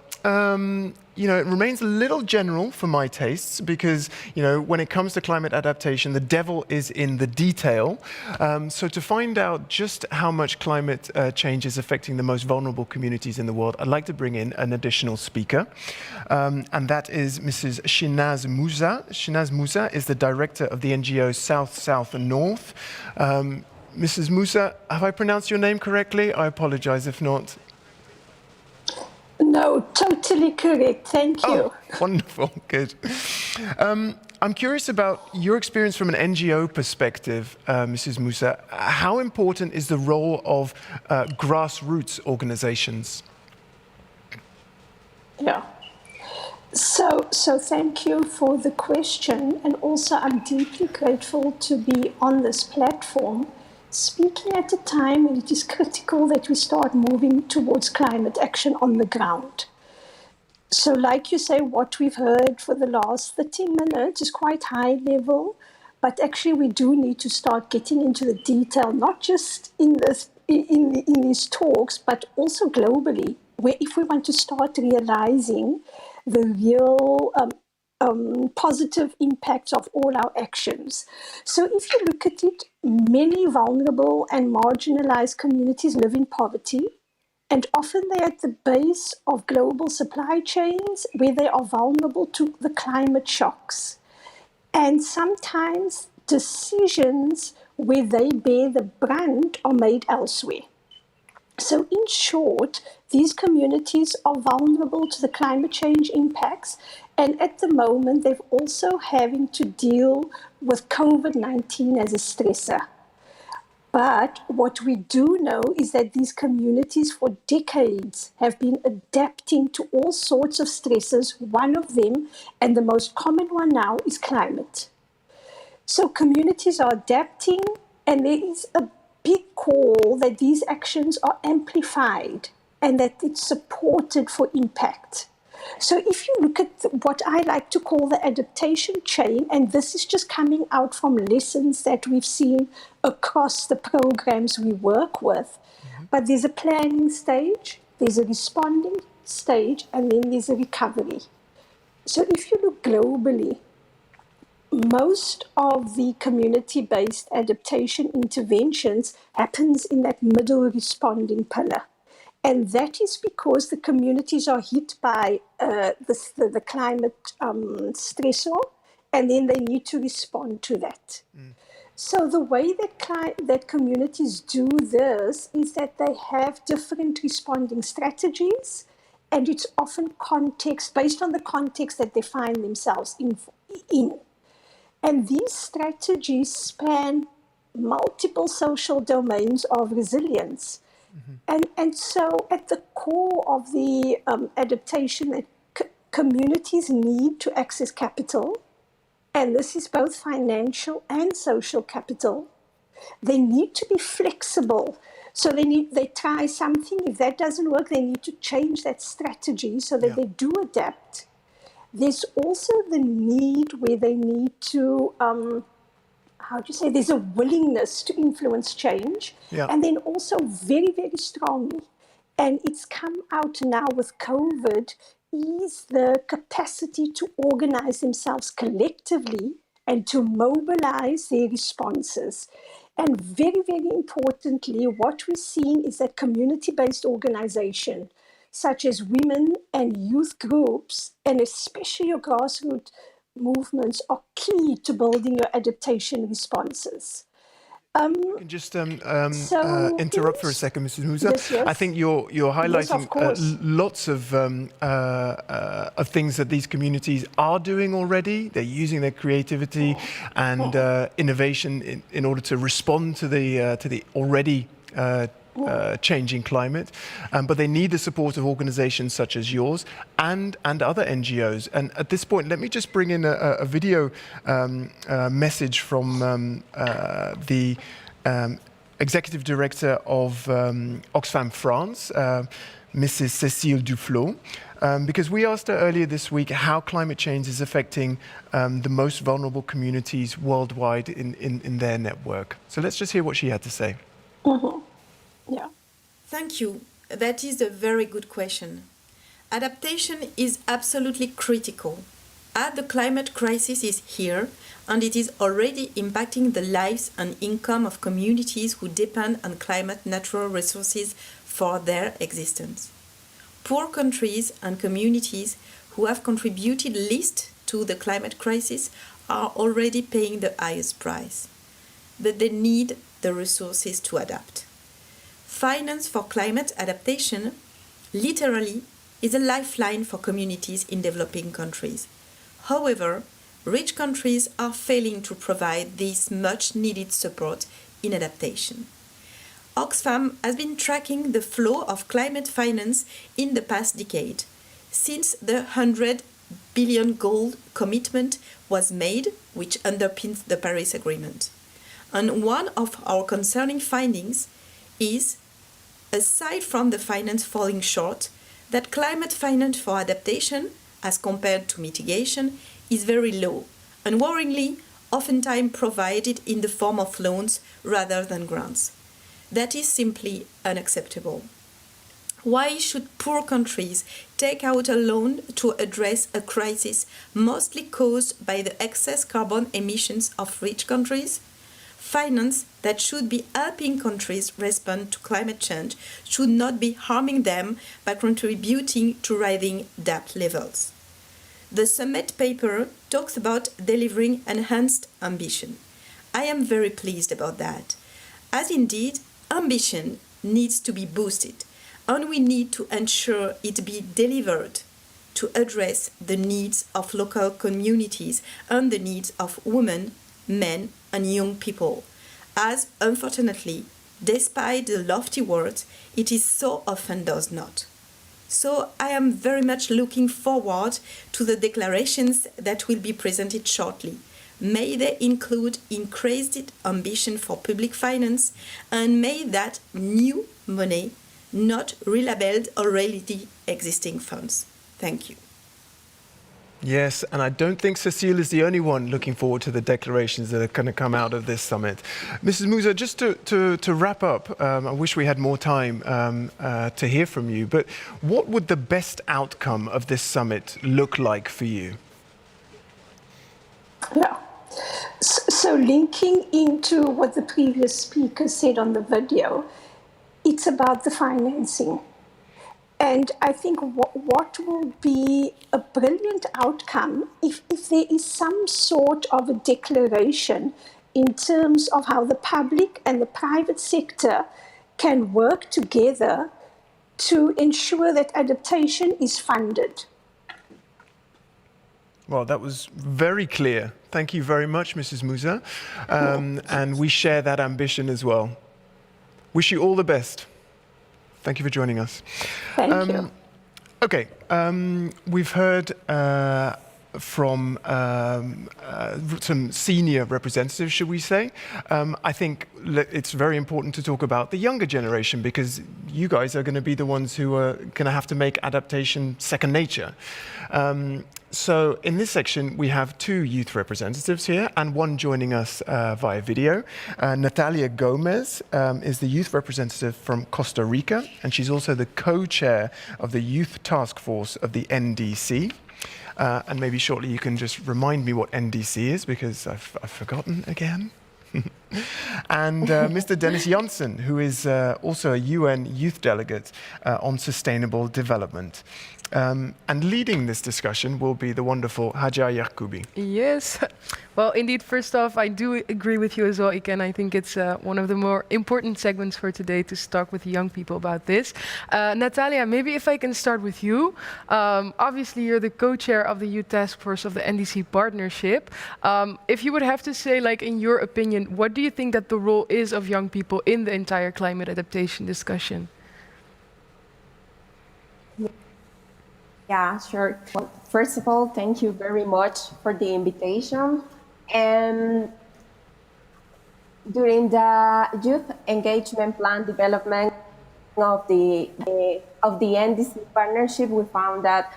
[SPEAKER 1] you know, it remains a little general for my tastes because, you know, when it comes to climate adaptation, the devil is in the detail. So to find out just how much climate change is affecting the most vulnerable communities in the world, I'd like to bring in an additional speaker, and that is Mrs. Shinaz Musa. Shinaz Musa is the director of the NGO South, South and North. Mrs. Musa, have I pronounced your name correctly? I apologize if not.
[SPEAKER 9] No, totally correct. Thank you.
[SPEAKER 1] Oh, wonderful. Good. I'm curious about your experience from an NGO perspective, Mrs. Musa. How important is the role of grassroots organizations?
[SPEAKER 9] Yeah. So thank you for the question. And also, I'm deeply grateful to be on this platform, speaking at a time when it is critical that we start moving towards climate action on the ground. So like you say, what we've heard for the last 30 minutes is quite high level, but actually we do need to start getting into the detail, not just in these talks, but also globally, where if we want to start realizing the real positive impacts of all our actions. So if you look at it, many vulnerable and marginalized communities live in poverty, and often they're at the base of global supply chains where they are vulnerable to the climate shocks. And sometimes decisions where they bear the brunt are made elsewhere. So in short, these communities are vulnerable to the climate change impacts, and at the moment they're also having to deal with COVID-19 as a stressor. But what we do know is that these communities for decades have been adapting to all sorts of stresses. One of them, and the most common one now, is climate. So communities are adapting, and there is a big call that these actions are amplified and that it's supported for impact. So if you look at what I like to call the adaptation chain, and this is just coming out from lessons that we've seen across the programs we work with, but there's a planning stage, there's a responding stage, and then there's a recovery. So if you look globally, most of the community-based adaptation interventions happens in that middle responding pillar. And that is because the communities are hit by the climate stressor, and then they need to respond to that. So the way that communities do this is that they have different responding strategies, and it's often based on the context that they find themselves in. And these strategies span multiple social domains of resilience. And so at the core of the adaptation, communities need to access capital, and this is both financial and social capital. They need to be flexible. So they try something. If that doesn't work, they need to change that strategy so that they do adapt. There's also the need where they need to there's a willingness to influence change, and then also very, very strongly, and it's come out now with COVID, is the capacity to organize themselves collectively and to mobilize their responses. And very, very importantly, what we're seeing is that community-based organization, such as women and youth groups, and especially your grassroots movements, are key to building your adaptation responses.
[SPEAKER 1] I can just interrupt for a second, Mrs. Musa.
[SPEAKER 9] Yes, yes.
[SPEAKER 1] I think you're highlighting lots of things that these communities are doing already. They're using their creativity and innovation in order to respond to the already changing climate, but they need the support of organizations such as yours and other NGOs. And at this point, let me just bring in a video message from the Executive Director of Oxfam France, Mrs. Cécile Duflot, because we asked her earlier this week how climate change is affecting the most vulnerable communities worldwide in their network. So let's just hear what she had to say.
[SPEAKER 9] Yeah.
[SPEAKER 10] Thank you. That is a very good question. Adaptation is absolutely critical. As the climate crisis is here, and it is already impacting the lives and income of communities who depend on climate natural resources for their existence. Poor countries and communities who have contributed least to the climate crisis are already paying the highest price. But they need the resources to adapt. Finance for climate adaptation literally is a lifeline for communities in developing countries. However, rich countries are failing to provide this much needed support in adaptation. Oxfam has been tracking the flow of climate finance in the past decade, since the 100 billion goal commitment was made, which underpins the Paris Agreement. And one of our concerning findings is, aside from the finance falling short, that climate finance for adaptation, as compared to mitigation, is very low, and worryingly, oftentimes provided in the form of loans rather than grants. That is simply unacceptable. Why should poor countries take out a loan to address a crisis mostly caused by the excess carbon emissions of rich countries? Finance that should be helping countries respond to climate change should not be harming them by contributing to rising debt levels. The summit paper talks about delivering enhanced ambition. I am very pleased about that, as indeed ambition needs to be boosted, and we need to ensure it be delivered to address the needs of local communities and the needs of women, men, and young people, as unfortunately, despite the lofty words, it is so often does not. So I am very much looking forward to the declarations that will be presented shortly. May they include increased ambition for public finance, and may that new money not relabeled already existing funds. Thank you.
[SPEAKER 1] Yes, and I don't think Cecile is the only one looking forward to the declarations that are going to come out of this summit. Mrs. Musa, just to wrap up, I wish we had more time to hear from you, but what would the best outcome of this summit look like for you?
[SPEAKER 9] Yeah. So linking into what the previous speaker said on the video, it's about the financing. And I think what will be a brilliant outcome if there is some sort of a declaration in terms of how the public and the private sector can work together to ensure that adaptation is funded.
[SPEAKER 1] Well, that was very clear. Thank you very much, Mrs. Musa. And we share that ambition as well. Wish you all the best. Thank you for joining us.
[SPEAKER 9] Thank you.
[SPEAKER 1] Okay, we've heard from some senior representatives, should we say. I think it's very important to talk about the younger generation, because you guys are going to be the ones who are going to have to make adaptation second nature. So in this section, we have two youth representatives here and one joining us via video. Natalia Gomez is the youth representative from Costa Rica, and she's also the co-chair of the Youth Task Force of the NDC. And maybe shortly you can just remind me what NDC is, because I've forgotten again. And Mr. Dennis Janssen, who is also a UN youth delegate on sustainable development. And leading this discussion will be the wonderful Hajar Yacoubi.
[SPEAKER 3] Yes. Well, indeed, first off, I do agree with you as well, Iken. I think it's one of the more important segments for today to talk with young people about this. Natalia, maybe if I can start with you. Obviously, you're the co-chair of the Youth Task Force of the NDC Partnership. If you would have to say, like, in your opinion, what do you think that the role is of young people in the entire climate adaptation discussion?
[SPEAKER 11] Yeah, sure. Well, first of all, thank you very much for the invitation. And during the youth engagement plan development of the NDC partnership, we found that,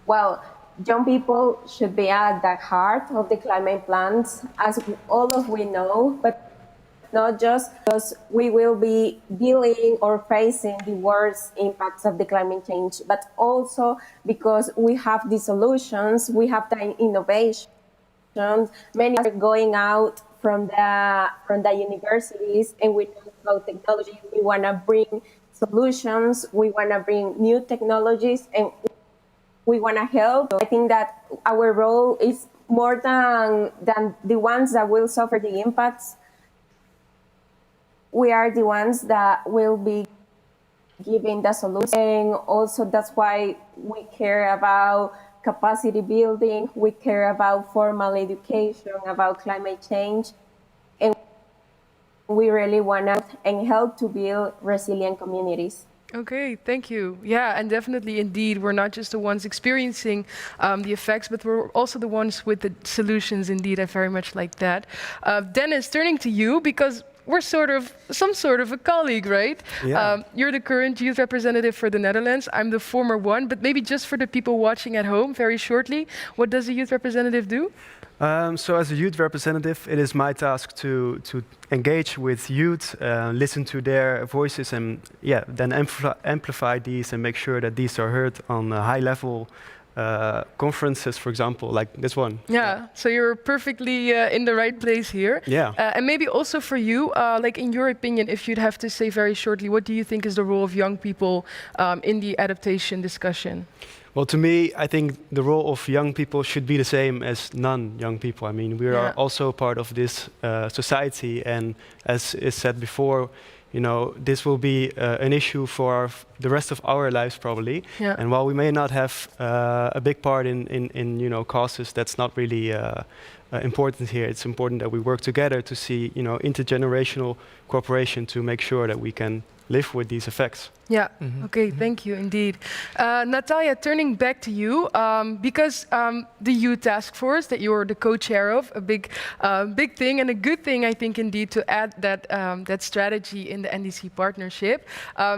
[SPEAKER 11] well, young people should be at the heart of the climate plans, as all of we know, but not just because we will be dealing or facing the worst impacts of the climate change, but also because we have the solutions, we have the innovations. Many are going out from the universities, and we know about technology. We want to bring solutions, we want to bring new technologies, and we want to help. I think that our role is more than the ones that will suffer the impacts. we are the ones that will be giving the solution. And also that's why we care about capacity building, we care about formal education, about climate change, and we really want to and help to build resilient communities.
[SPEAKER 3] Okay, thank you. Yeah, and definitely, indeed, we're not just the ones experiencing the effects, but we're also the ones with the solutions. Indeed, I very much like that. Dennis, turning to you, because we're some sort of a colleague, right?
[SPEAKER 12] Yeah.
[SPEAKER 3] You're the current youth representative for the Netherlands. I'm the former one, but maybe just for the people watching at home, very shortly, what does a youth representative do?
[SPEAKER 12] So as a youth representative, it is my task to engage with youth, listen to their voices, and then amplify these and make sure that these are heard on high-level conferences, for example, like this one.
[SPEAKER 3] Yeah, so you're perfectly in the right place here.
[SPEAKER 12] Yeah.
[SPEAKER 3] And maybe also for you, like in your opinion, if you'd have to say very shortly, what do you think is the role of young people in the adaptation discussion?
[SPEAKER 12] Well, to me, I think the role of young people should be the same as non-young people. I mean, we are also part of this society, and as is said before, you know, this will be an issue for the rest of our lives probably.
[SPEAKER 3] Yeah.
[SPEAKER 12] And while we may not have a big part in you know, causes, that's not really important here. It's important that we work together to see, you know, intergenerational cooperation to make sure that we can live with these effects.
[SPEAKER 3] Yeah, okay, thank you indeed. Natalia, turning back to you, because the Youth Task Force that you're the co-chair of, a big thing and a good thing, I think, indeed, to add that strategy in the NDC partnership.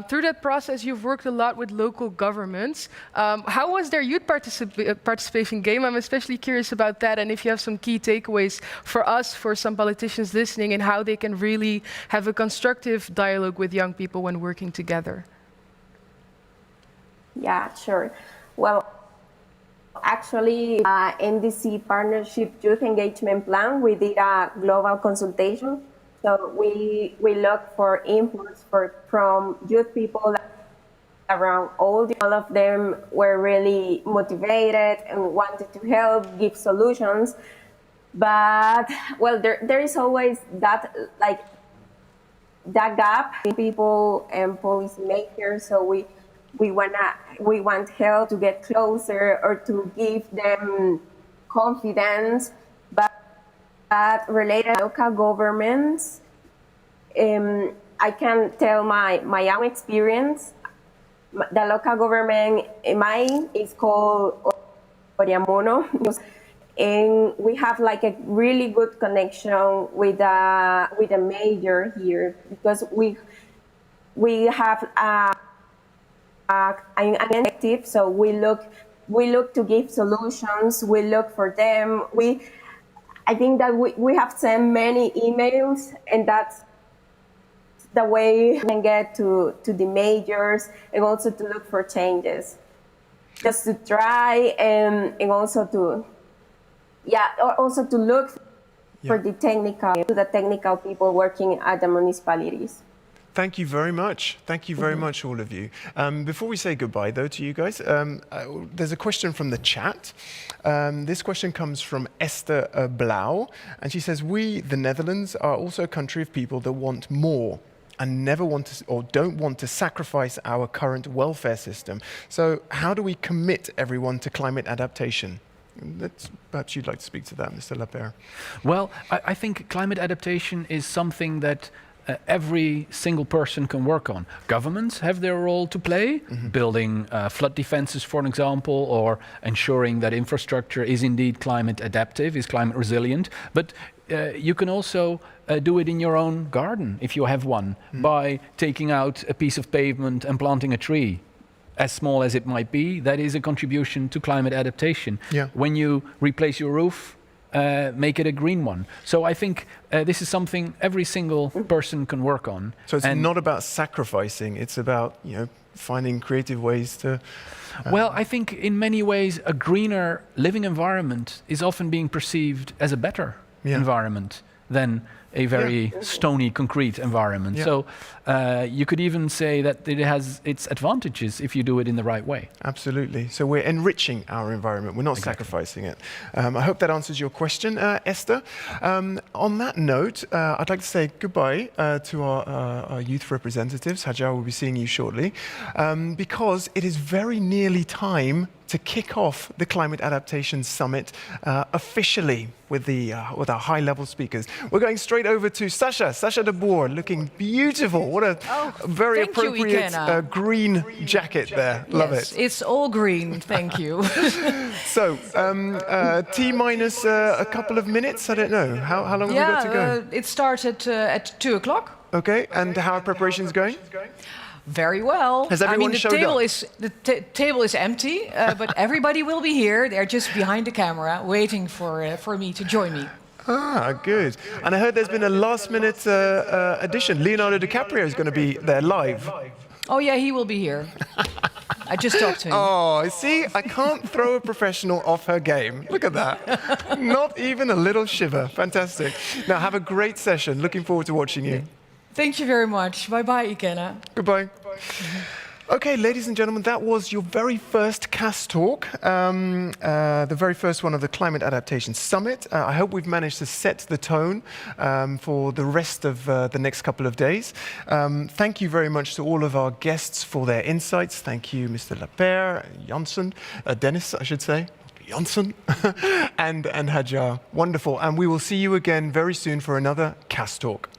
[SPEAKER 3] Through that process, you've worked a lot with local governments. How was their youth participation game? I'm especially curious about that, and if you have some key takeaways for us, for some politicians listening, and how they can really have a constructive dialogue with young people when working together.
[SPEAKER 11] Yeah, sure. Well, actually, NDC Partnership Youth Engagement Plan, we did a global consultation. So we looked for inputs from youth people around all of them were really motivated and wanted to help, give solutions. But, well, there is always that gap in people and policymakers. So we want help to get closer or to give them confidence, but related to local governments, I can tell my own experience. The local government mine is called Oriamono, and we have like a really good connection with a mayor here, because we have an active, so we look to give solutions, we look for them. I think that we have sent many emails, and that's the way we can get to the majors and also to look for changes. Just to try and also to look for the technical people working at the municipalities.
[SPEAKER 1] Thank you very much. Thank you very much, all of you. Before we say goodbye, though, to you guys, there's a question from the chat. This question comes from Esther Blau, and she says, we, the Netherlands, are also a country of people that want more and never want to, or don't want to sacrifice our current welfare system. So how do we commit everyone to climate adaptation? Perhaps you'd like to speak to that, Mr. Lapierre.
[SPEAKER 2] Well, I think climate adaptation is something that every single person can work on. Governments have their role to play, building flood defenses, for an example, or ensuring that infrastructure is indeed climate adaptive, is climate resilient. But you can also do it in your own garden, if you have one, by taking out a piece of pavement and planting a tree. As small as it might be, that is a contribution to climate adaptation.
[SPEAKER 1] Yeah.
[SPEAKER 2] When you replace your roof, make it a green one. So I think this is something every single person can work on.
[SPEAKER 1] So it's not about sacrificing, it's about, you know, finding creative ways to...
[SPEAKER 2] Well, I think in many ways a greener living environment is often being perceived as a better environment than a very stony concrete environment.
[SPEAKER 1] Yeah.
[SPEAKER 2] So you could even say that it has its advantages if you do it in the right way.
[SPEAKER 1] Absolutely. So we're enriching our environment. We're not sacrificing it. I hope that answers your question, Esther. On that note, I'd like to say goodbye to our youth representatives. Hajar will be seeing you shortly, because it is very nearly time to kick off the Climate Adaptation Summit officially with our high-level speakers. We're going straight over to Sasha de Boer, looking beautiful. What a very appropriate green jacket there. Love it.
[SPEAKER 13] It's all green, thank you.
[SPEAKER 1] So, T minus a couple of minutes, I don't know. How long have we got to go?
[SPEAKER 13] It starts at 2 o'clock.
[SPEAKER 1] Okay, and how are preparations going?
[SPEAKER 13] Very well.
[SPEAKER 1] Has everyone showed up?
[SPEAKER 13] The table is empty, but everybody will be here. They're just behind the camera, waiting for me to join me.
[SPEAKER 1] Ah, good. And I heard there's been a last-minute addition. Leonardo DiCaprio is going to be there live.
[SPEAKER 13] Oh yeah, he will be here. I just talked to him.
[SPEAKER 1] Oh, see, I can't throw a professional off her game. Look at that. Not even a little shiver. Fantastic. Now, have a great session. Looking forward to watching you.
[SPEAKER 13] Thank you very much. Bye-bye, Ikenna.
[SPEAKER 1] Goodbye. Okay, ladies and gentlemen, that was your very first CAS Talk, the very first one of the Climate Adaptation Summit. I hope we've managed to set the tone for the rest of the next couple of days. Thank you very much to all of our guests for their insights. Thank you, Mr. Lapierre, Janssen, Dennis, I should say. Janssen and Hajar. Wonderful. And we will see you again very soon for another CAS Talk.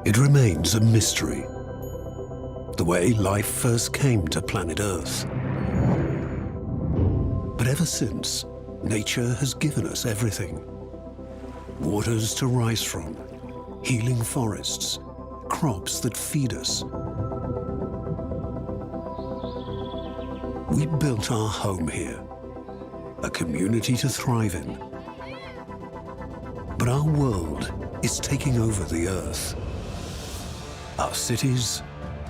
[SPEAKER 14] It remains a mystery, the way life first came to planet Earth. But ever since, nature has given us everything. Waters to rise from, healing forests, crops that feed us. We built our home here, a community to thrive in. But our world is taking over the Earth. Our cities,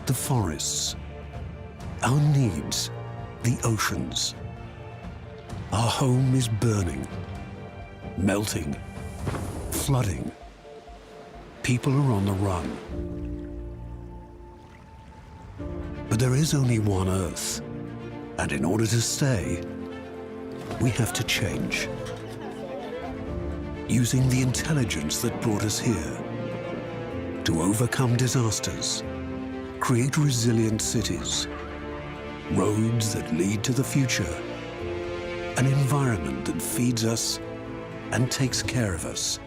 [SPEAKER 14] the forests, our needs, the oceans. Our home is burning, melting, flooding. People are on the run. But there is only one Earth, and in order to stay, we have to change. Using the intelligence that brought us here, to overcome disasters, create resilient cities, roads that lead to the future, an environment that feeds us and takes care of us,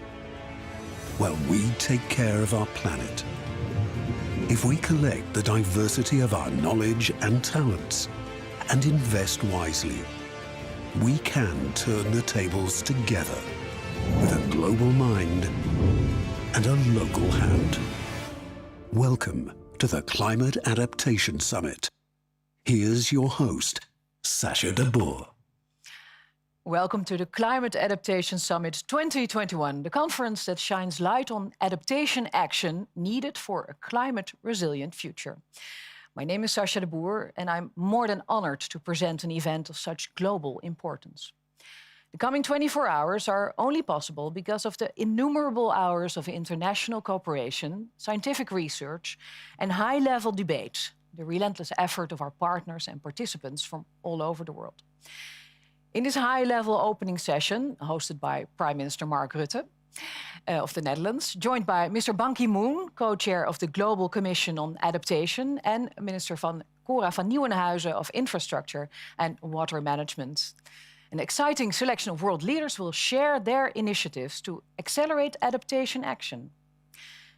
[SPEAKER 14] while we take care of our planet. If we collect the diversity of our knowledge and talents and invest wisely, we can turn the tables together with a global mind and a local hand. Welcome to the Climate Adaptation Summit. Here's your host, Sacha de Boer.
[SPEAKER 13] Welcome to the Climate Adaptation Summit 2021, the conference that shines light on adaptation action needed for a climate-resilient future. My name is Sacha de Boer, and I'm more than honored to present an event of such global importance. The coming 24 hours are only possible because of the innumerable hours of international cooperation, scientific research, and high-level debate, the relentless effort of our partners and participants from all over the world. In this high-level opening session, hosted by Prime Minister Mark Rutte of the Netherlands, joined by Mr. Ban Ki-moon, co-chair of the Global Commission on Adaptation, and Minister Cora van Nieuwenhuizen of Infrastructure and Water Management. An exciting selection of world leaders will share their initiatives to accelerate adaptation action.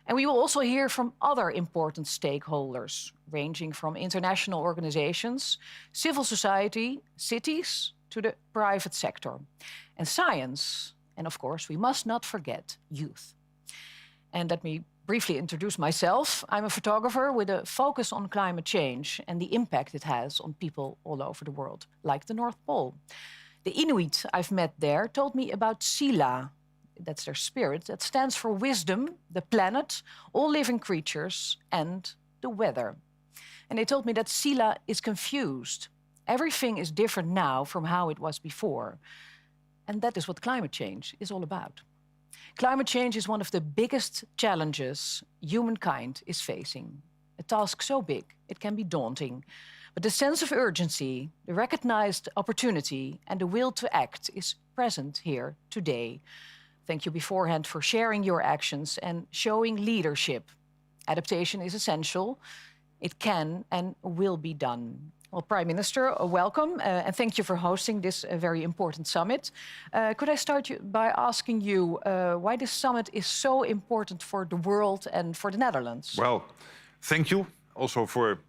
[SPEAKER 13] And we will also hear from other important stakeholders, ranging from international organizations, civil society, cities, to the private sector, and science, and of course, we must not forget youth. And let me briefly introduce myself. I'm a photographer with a focus on climate change and the impact it has on people all over the world, like the North Pole. The Inuit I've met there told me about Sila, that's their spirit, that stands for wisdom, the planet, all living creatures, and the weather. And they told me that Sila is confused. Everything is different now from how it was before. And that is what climate change is all about. Climate change is one of the biggest challenges humankind is facing. A task so big, it can be daunting. But the sense of urgency, the recognized opportunity, and the will to act is present here today. Thank you beforehand for sharing your actions and showing leadership. Adaptation is essential. It can and will be done. Well, Prime Minister, welcome, and thank you for hosting this very important summit. Could I start by asking you why this summit is so important for the world and for the Netherlands?
[SPEAKER 8] Well, thank you also for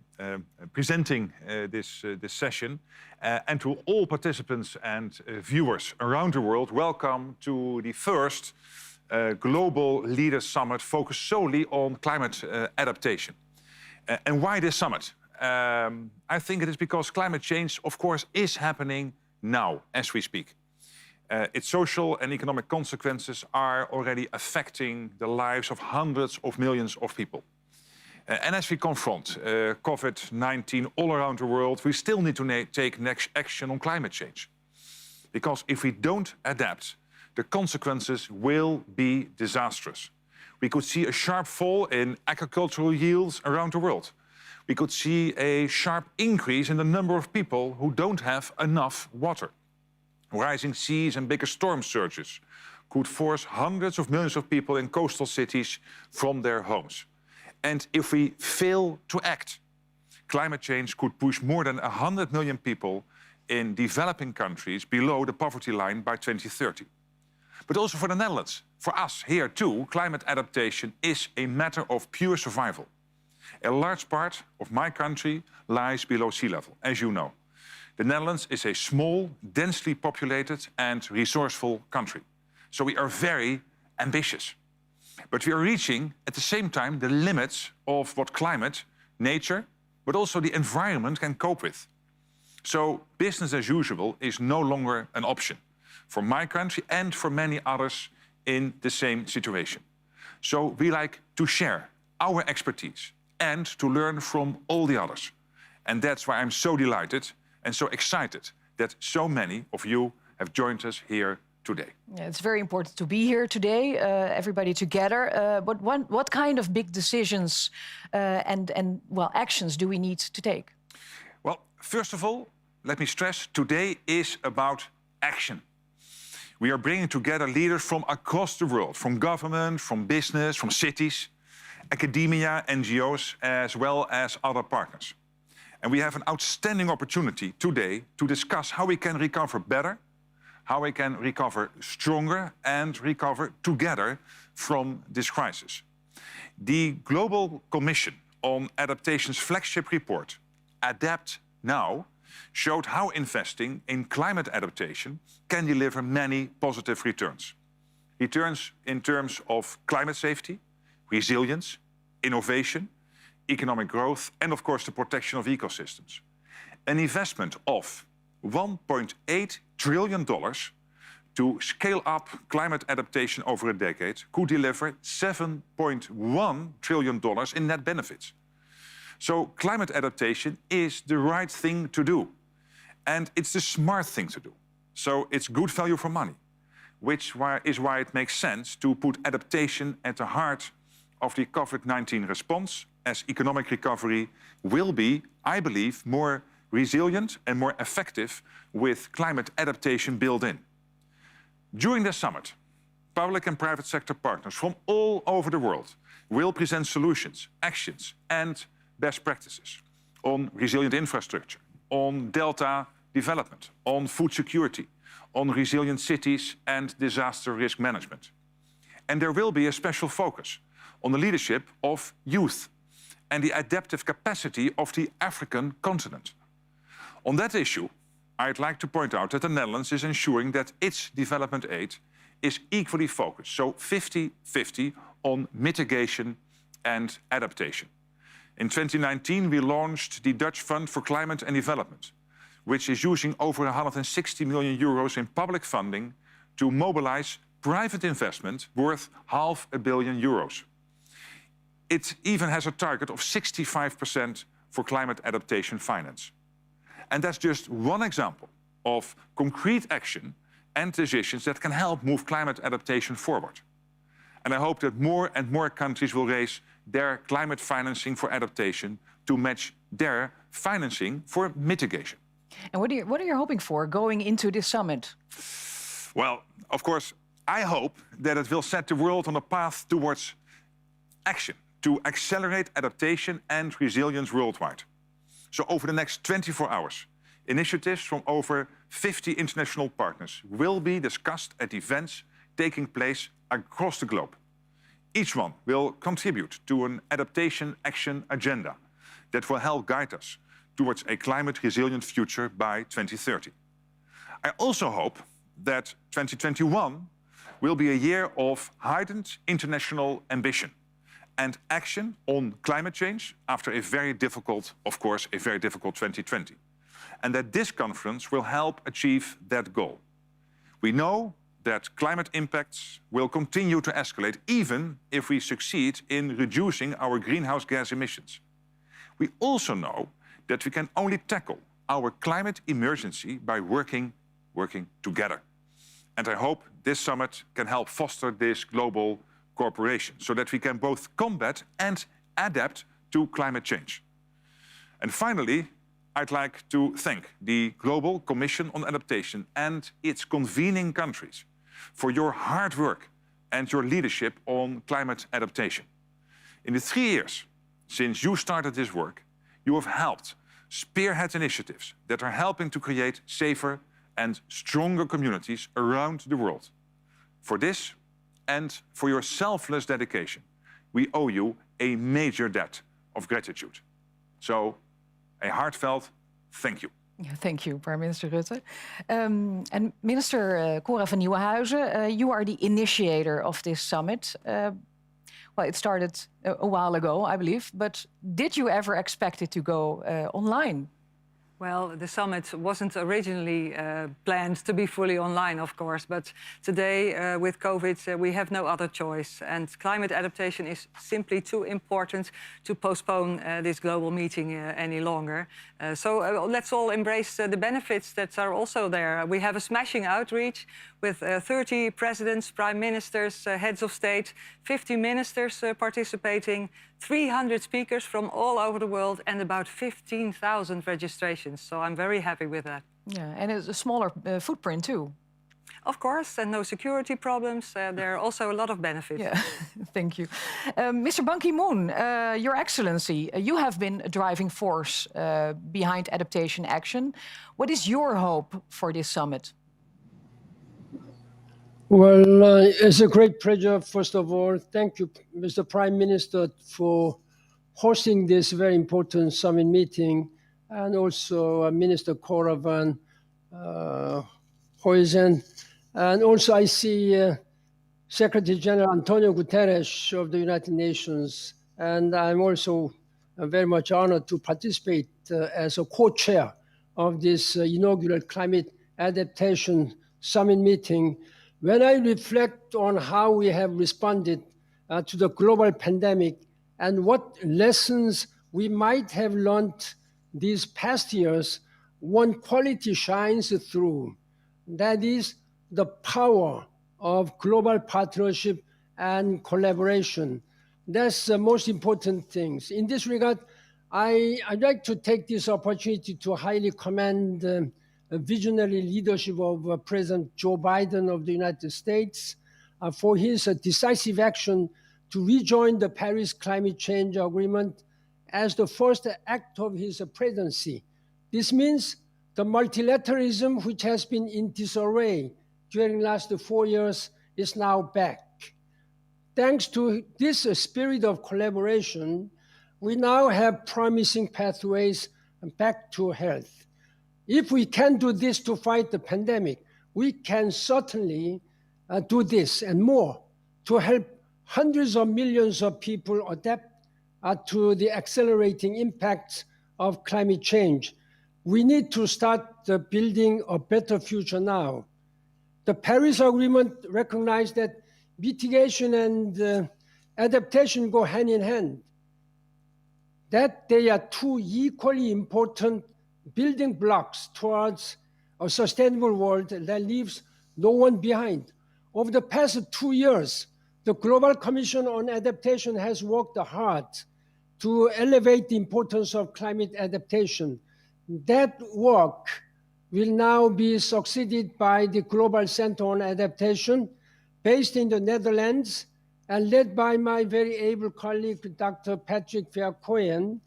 [SPEAKER 8] presenting this session. And to all participants and viewers around the world, welcome to the first Global Leaders Summit focused solely on climate adaptation. And why this summit? I think it is because climate change, of course, is happening now as we speak. Its social and economic consequences are already affecting the lives of hundreds of millions of people. And as we confront COVID-19 all around the world, we still need to take next action on climate change. Because if we don't adapt, the consequences will be disastrous. We could see a sharp fall in agricultural yields around the world. We could see a sharp increase in the number of people who don't have enough water. Rising seas and bigger storm surges could force hundreds of millions of people in coastal cities from their homes. And if we fail to act, climate change could push more than 100 million people in developing countries below the poverty line by 2030. But also for the Netherlands. For us here too, climate adaptation is a matter of pure survival. A large part of my country lies below sea level, as you know. The Netherlands is a small, densely populated and resourceful country. So we are very ambitious. But we are reaching, at the same time, the limits of what climate, nature, but also the environment can cope with. So business as usual is no longer an option for my country and for many others in the same situation. So we like to share our expertise and to learn from all the others. And that's why I'm so delighted and so excited that so many of you have joined us here today.
[SPEAKER 13] Yeah, it's very important to be here today, everybody together. But what kind of big decisions and actions do we need to take?
[SPEAKER 8] Well, first of all, let me stress, today is about action. We are bringing together leaders from across the world, from government, from business, from cities, academia, NGOs, as well as other partners. And we have an outstanding opportunity today to discuss how we can recover better, how we can recover stronger and recover together from this crisis. The Global Commission on Adaptation's flagship report, Adapt Now, showed how investing in climate adaptation can deliver many positive returns. Returns in terms of climate safety, resilience, innovation, economic growth, and of course the protection of ecosystems. An investment of $1.8 trillion to scale up climate adaptation over a decade could deliver $7.1 trillion in net benefits. So climate adaptation is the right thing to do. And it's the smart thing to do. So it's good value for money, which is why it makes sense to put adaptation at the heart of the COVID-19 response, as economic recovery will be, I believe, more resilient and more effective with climate adaptation built in. During the summit, public and private sector partners from all over the world will present solutions, actions and best practices on resilient infrastructure, on delta development, on food security, on resilient cities and disaster risk management. And there will be a special focus on the leadership of youth and the adaptive capacity of the African continent. On that issue, I'd like to point out that the Netherlands is ensuring that its development aid is equally focused, so 50-50 on mitigation and adaptation. In 2019, we launched the Dutch Fund for Climate and Development, which is using over 160 million euros in public funding to mobilize private investment worth €500 million. It even has a target of 65% for climate adaptation finance. And that's just one example of concrete action and decisions that can help move climate adaptation forward. And I hope that more and more countries will raise their climate financing for adaptation to match their financing for mitigation.
[SPEAKER 13] And what are you hoping for going into this summit?
[SPEAKER 8] Well, of course, I hope that it will set the world on a path towards action to accelerate adaptation and resilience worldwide. So over the next 24 hours, initiatives from over 50 international partners will be discussed at events taking place across the globe. Each one will contribute to an adaptation action agenda that will help guide us towards a climate-resilient future by 2030. I also hope that 2021 will be a year of heightened international ambition and action on climate change after a very difficult, of course, a very difficult 2020. And that this conference will help achieve that goal. We know that climate impacts will continue to escalate even if we succeed in reducing our greenhouse gas emissions. We also know that we can only tackle our climate emergency by working together. And I hope this summit can help foster this global cooperation so that we can both combat and adapt to climate change. And finally, I'd like to thank the Global Commission on Adaptation and its convening countries for your hard work and your leadership on climate adaptation. In the 3 years since you started this work, you have helped spearhead initiatives that are helping to create safer and stronger communities around the world. For this and for your selfless dedication, we owe you a major debt of gratitude. So, a heartfelt thank you.
[SPEAKER 13] Yeah, thank you, Prime Minister Rutte. And Minister Cora van Nieuwenhuizen, you are the initiator of this summit. Well, it started a while ago, I believe, but did you ever expect it to go online?
[SPEAKER 15] Well, the summit wasn't originally planned to be fully online, of course, but today with COVID, we have no other choice. And climate adaptation is simply too important to postpone this global meeting any longer. So let's all embrace the benefits that are also there. We have a smashing outreach with 30 presidents, prime ministers, heads of state, 50 ministers participating, 300 speakers from all over the world, and about 15,000 registrations. So I'm very happy with that.
[SPEAKER 13] Yeah, and it's a smaller footprint too.
[SPEAKER 15] Of course, and no security problems. There are also a lot of benefits.
[SPEAKER 13] Yeah, thank you. Mr. Ban Ki-moon, Your Excellency, you have been a driving force behind adaptation action. What is your hope for this summit?
[SPEAKER 16] Well, it's a great pleasure, first of all. Thank you, Mr. Prime Minister, for hosting this very important summit meeting, and also Minister Cora van Nieuwenhuizen. And also I see Secretary General Antonio Guterres of the United Nations, and I'm also very much honored to participate as a co-chair of this inaugural Climate Adaptation Summit meeting. When I reflect on how we have responded to the global pandemic and what lessons we might have learned these past years, one quality shines through. That is the power of global partnership and collaboration. That's the most important things. In this regard, I'd like to take this opportunity to highly commend the visionary leadership of President Joe Biden of the United States for his decisive action to rejoin the Paris Climate Change Agreement as the first act of his presidency. This means the multilateralism, which has been in disarray during the last 4 years, is now back. Thanks to this spirit of collaboration, we now have promising pathways back to health. If we can do this to fight the pandemic, we can certainly do this and more to help hundreds of millions of people adapt to the accelerating impacts of climate change. We need to start building a better future now. The Paris Agreement recognized that mitigation and adaptation go hand in hand, that they are two equally important building blocks towards a sustainable world that leaves no one behind. Over the past 2 years, the Global Commission on Adaptation has worked hard to elevate the importance of climate adaptation. That work will now be succeeded by the Global Center on Adaptation, based in the Netherlands and led by my very able colleague, Dr. Patrick Vercoyen.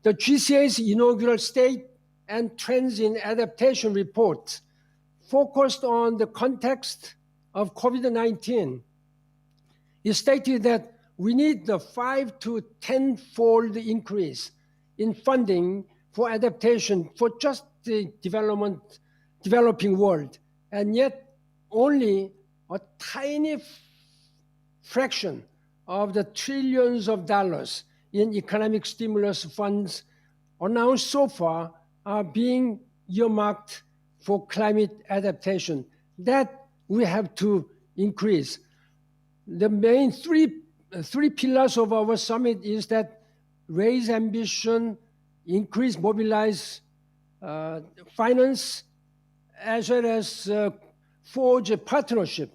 [SPEAKER 16] The GCA's inaugural State and Trends in Adaptation report focused on the context of COVID-19. It stated that we need the 5 to 10-fold increase in funding for adaptation for just the developing world, and yet only a tiny fraction of the trillions of dollars in economic stimulus funds announced so far are being earmarked for climate adaptation. That we have to increase. The main three pillars of our summit is that raise ambition, increase, mobilize finance, as well as forge a partnership.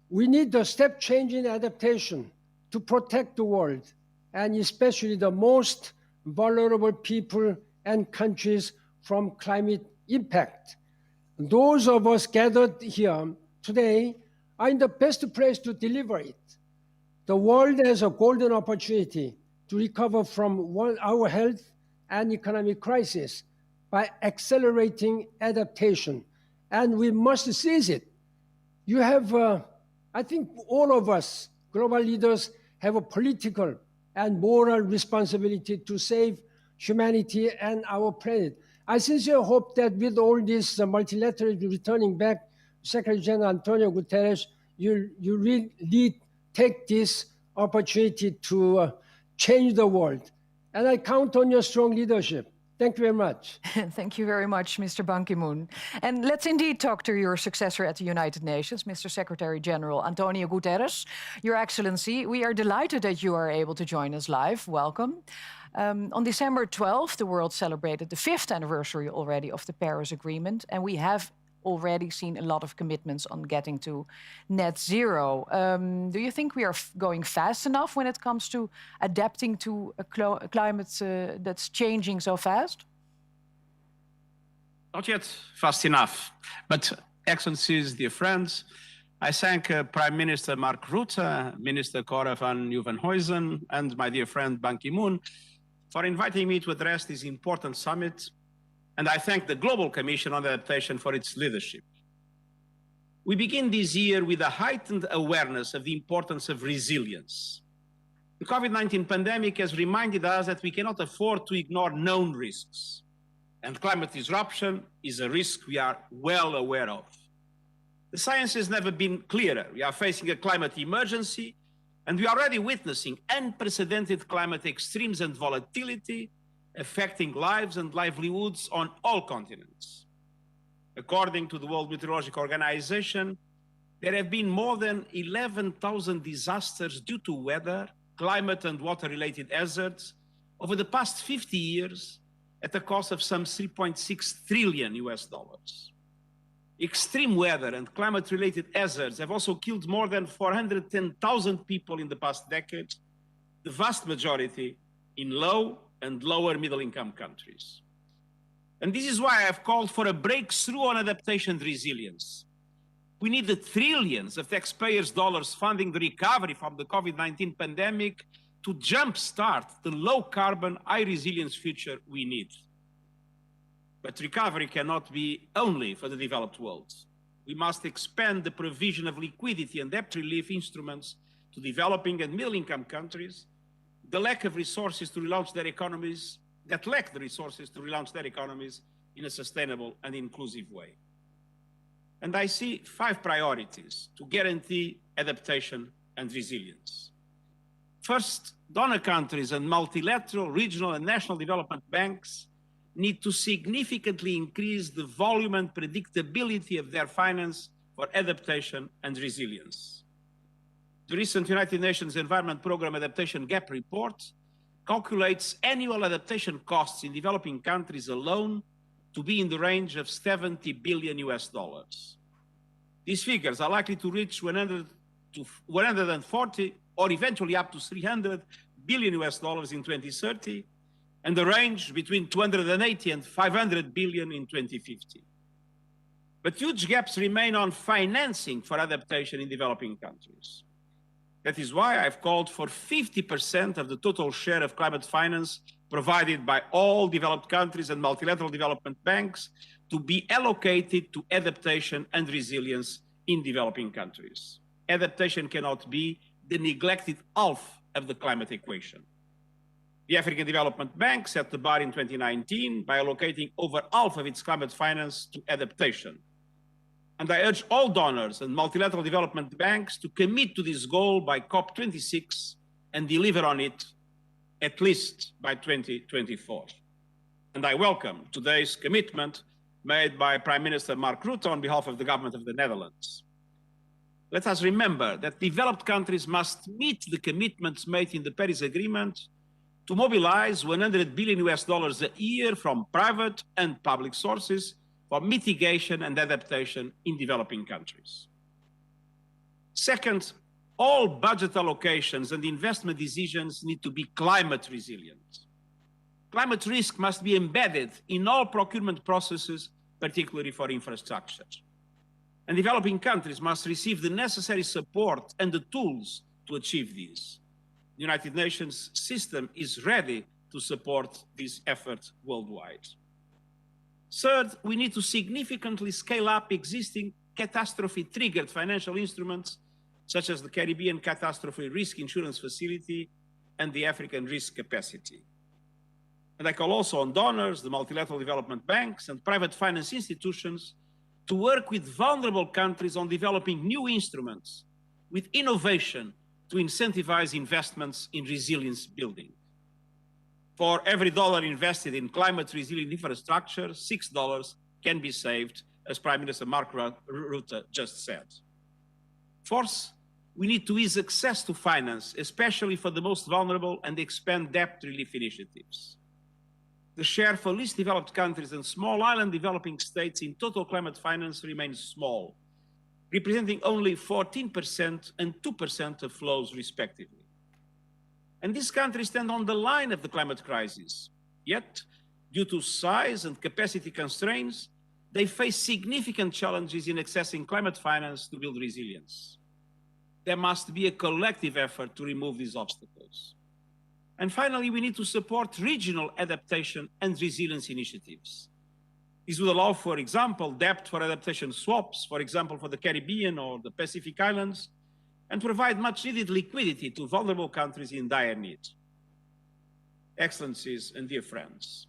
[SPEAKER 16] We need a step change in adaptation to protect the world, and especially the most vulnerable people and countries from climate impact. Those of us gathered here today are in the best place to deliver it. The world has a golden opportunity to recover from our health and economic crisis by accelerating adaptation, and we must seize it. you have, I think all of us, global leaders, have a political and moral responsibility to save humanity and our planet. I sincerely hope that with all this multilateralism returning back, Secretary General Antonio Guterres, you really take this opportunity to change the world. And I count on your strong leadership. Thank you very much.
[SPEAKER 13] Thank you very much, Mr. Ban Ki-moon. And let's indeed talk to your successor at the United Nations, Mr. Secretary General Antonio Guterres. Your Excellency, we are delighted that you are able to join us live. Welcome. On December 12th, the world celebrated the 5th anniversary already of the Paris Agreement, and we have already seen a lot of commitments on getting to net zero. Do you think we are going fast enough when it comes to adapting to a climate that's changing so fast?
[SPEAKER 17] Not yet fast enough, but Excellencies, dear friends, I thank Prime Minister Mark Rutte, Minister Cora van Nieuwenhuizen, and my dear friend Ban Ki-moon for inviting me to address this important summit. And I thank the Global Commission on Adaptation for its leadership. We begin this year with a heightened awareness of the importance of resilience. The COVID-19 pandemic has reminded us that we cannot afford to ignore known risks. And climate disruption is a risk we are well aware of. The science has never been clearer. We are facing a climate emergency, and we are already witnessing unprecedented climate extremes and volatility affecting lives and livelihoods on all continents. According to the World Meteorological Organization, there have been more than 11,000 disasters due to weather, climate and water-related hazards over the past 50 years at a cost of some $3.6 trillion. Extreme weather and climate-related hazards have also killed more than 410,000 people in the past decade, the vast majority in low and lower middle-income countries. And this is why I have called for a breakthrough on adaptation and resilience. We need the trillions of taxpayers' dollars funding the recovery from the COVID-19 pandemic to jumpstart the low-carbon, high-resilience future we need. But recovery cannot be only for the developed world. We must expand the provision of liquidity and debt relief instruments to developing and middle-income countries that lack the resources to relaunch their economies in a sustainable and inclusive way. And I see 5 priorities to guarantee adaptation and resilience. First, donor countries and multilateral, regional, and national development banks need to significantly increase the volume and predictability of their finance for adaptation and resilience. The recent United Nations Environment Programme Adaptation Gap Report calculates annual adaptation costs in developing countries alone to be in the range of $70 billion. These figures are likely to reach 100 to 140 or eventually up to $300 billion in 2030, and the range between 280 and 500 billion in 2050. But huge gaps remain on financing for adaptation in developing countries. That is why I've called for 50% of the total share of climate finance provided by all developed countries and multilateral development banks to be allocated to adaptation and resilience in developing countries. Adaptation cannot be the neglected half of the climate equation. The African Development Bank set the bar in 2019 by allocating over half of its climate finance to adaptation. And I urge all donors and multilateral development banks to commit to this goal by COP26 and deliver on it at least by 2024. And I welcome today's commitment made by Prime Minister Mark Rutte on behalf of the government of the Netherlands. Let us remember that developed countries must meet the commitments made in the Paris Agreement to mobilize $100 billion a year from private and public sources for mitigation and adaptation in developing countries. Second, all budget allocations and investment decisions need to be climate resilient. Climate risk must be embedded in all procurement processes, particularly for infrastructure. And developing countries must receive the necessary support and the tools to achieve this. The United Nations system is ready to support this effort worldwide. Third, we need to significantly scale up existing catastrophe-triggered financial instruments, such as the Caribbean Catastrophe Risk Insurance Facility and the African Risk Capacity. And I call also on donors, the multilateral development banks, and private finance institutions to work with vulnerable countries on developing new instruments with innovation to incentivize investments in resilience building. For every dollar invested in climate resilient infrastructure, $6 can be saved, as Prime Minister Mark Rutte just said. Fourth, we need to ease access to finance, especially for the most vulnerable, and expand debt relief initiatives. The share for least developed countries and small island developing states in total climate finance remains small, representing only 14% and 2% of flows respectively. And these countries stand on the line of the climate crisis. Yet, due to size and capacity constraints, they face significant challenges in accessing climate finance to build resilience. There must be a collective effort to remove these obstacles. And finally, we need to support regional adaptation and resilience initiatives. This would allow, for example, debt for adaptation swaps, for example, for the Caribbean or the Pacific Islands, and provide much needed liquidity to vulnerable countries in dire need. Excellencies and dear friends,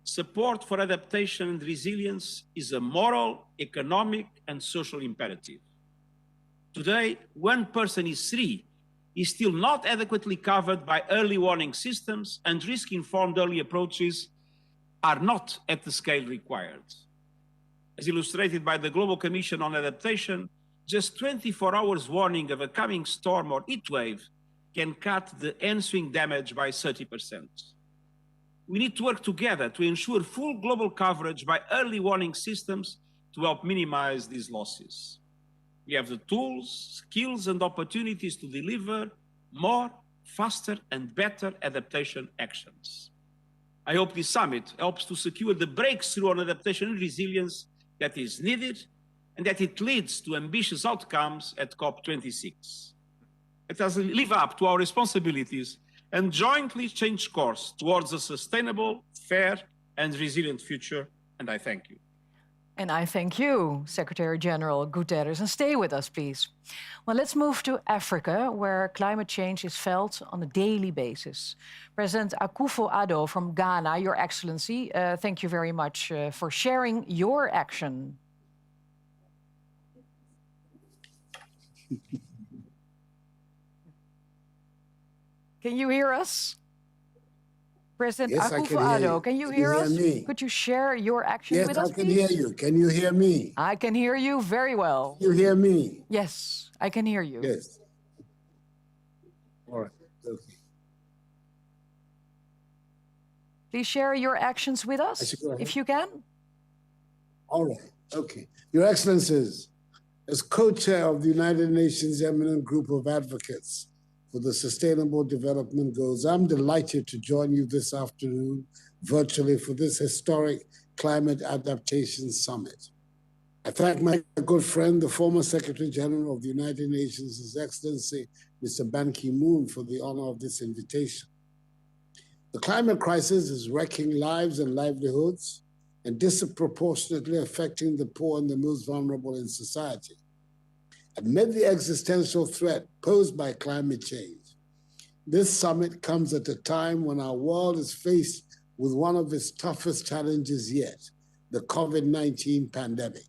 [SPEAKER 17] support for adaptation and resilience is a moral, economic, and social imperative. Today, 1 person in 3 is still not adequately covered by early warning systems, and risk-informed early approaches are not at the scale required. As illustrated by the Global Commission on Adaptation, just 24 hours warning of a coming storm or heat wave can cut the ensuing damage by 30%. We need to work together to ensure full global coverage by early warning systems to help minimize these losses. We have the tools, skills, and opportunities to deliver more, faster, and better adaptation actions. I hope this summit helps to secure the breakthrough on adaptation and resilience that is needed, and that it leads to ambitious outcomes at COP26. Let us live up to our responsibilities and jointly change course towards a sustainable, fair, and resilient future, and I thank you.
[SPEAKER 13] And I thank you, Secretary General Guterres. And stay with us, please. Well, let's move to Africa, where climate change is felt on a daily basis. President Akufo-Addo from Ghana, Your Excellency, thank you very much for sharing your action. Can you hear us? President Akufo-Addo, can you hear us? Could you share your action with us,
[SPEAKER 18] Yes, I can hear you. Can you hear me?
[SPEAKER 13] I can hear you very well.
[SPEAKER 18] You hear me?
[SPEAKER 13] Yes, I can hear you.
[SPEAKER 18] Yes. All right. Okay.
[SPEAKER 13] Please share your actions with us, if you can.
[SPEAKER 18] All right. Okay. Your Excellencies, as co-chair of the United Nations Eminent Group of Advocates for the Sustainable Development Goals, I'm delighted to join you this afternoon virtually for this historic Climate Adaptation Summit. I thank my good friend, the former Secretary General of the United Nations, His Excellency, Mr. Ban Ki-moon, for the honor of this invitation. The climate crisis is wrecking lives and livelihoods and disproportionately affecting the poor and the most vulnerable in society. Amid the existential threat posed by climate change, this summit comes at a time when our world is faced with one of its toughest challenges yet, the COVID-19 pandemic.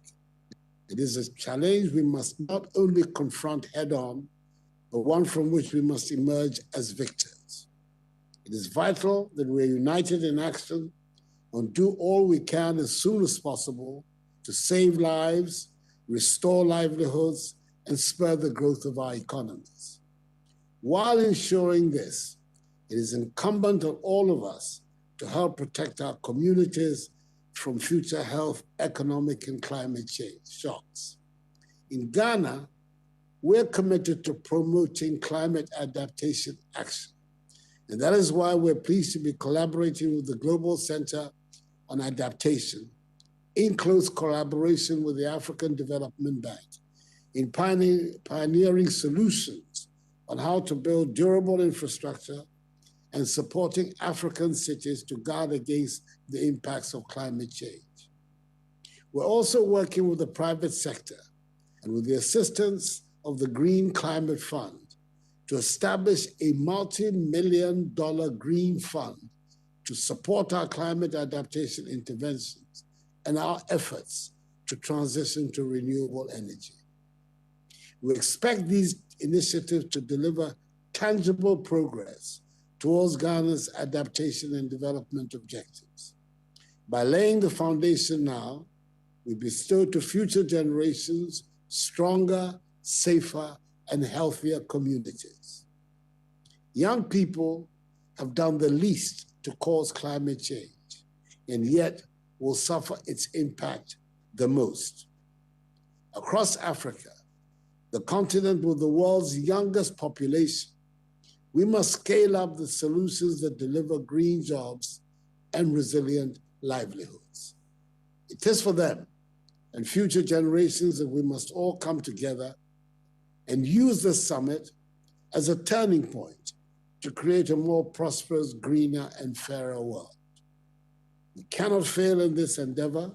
[SPEAKER 18] It is a challenge we must not only confront head-on, but one from which we must emerge as victors. It is vital that we are united in action and do all we can as soon as possible to save lives, restore livelihoods, and spur the growth of our economies. While ensuring this, it is incumbent on all of us to help protect our communities from future health, economic, and climate change shocks. In Ghana, we're committed to promoting climate adaptation action. And that is why we're pleased to be collaborating with the Global Center on Adaptation, in close collaboration with the African Development Bank, in pioneering solutions on how to build durable infrastructure and supporting African cities to guard against the impacts of climate change. We're also working with the private sector and with the assistance of the Green Climate Fund, to establish a multi-million-dollar green fund to support our climate adaptation interventions and our efforts to transition to renewable energy. We expect these initiatives to deliver tangible progress towards Ghana's adaptation and development objectives. By laying the foundation now, we bestow to future generations stronger, safer, and healthier communities. Young people have done the least to cause climate change, and yet will suffer its impact the most. Across Africa, the continent with the world's youngest population, we must scale up the solutions that deliver green jobs and resilient livelihoods. It is for them and future generations that we must all come together and use this summit as a turning point to create a more prosperous, greener, and fairer world. We cannot fail in this endeavor,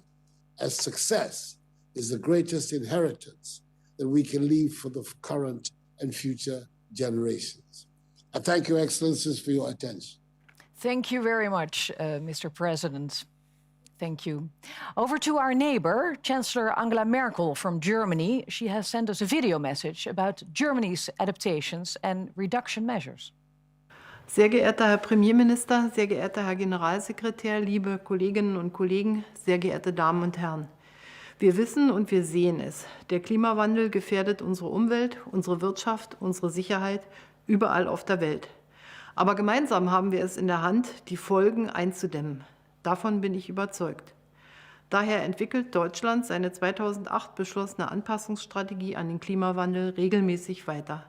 [SPEAKER 18] as success is the greatest inheritance that we can leave for the current and future generations. I thank Your Excellencies for your attention.
[SPEAKER 13] Thank you very much, Mr. President. Thank you. Over to our neighbor, Chancellor Angela Merkel from Germany. She has sent us a video message about Germany's adaptations and reduction measures.
[SPEAKER 19] Sehr geehrter Herr Premierminister, sehr geehrter Herr Generalsekretär, liebe Kolleginnen und Kollegen, sehr geehrte Damen und Herren. Wir wissen und wir sehen es. Der Klimawandel gefährdet unsere Umwelt, unsere Wirtschaft, unsere Sicherheit überall auf der Welt. Aber gemeinsam haben wir es in der Hand, die Folgen einzudämmen. Davon bin ich überzeugt. Daher entwickelt Deutschland seine 2008 beschlossene Anpassungsstrategie an den Klimawandel regelmäßig weiter.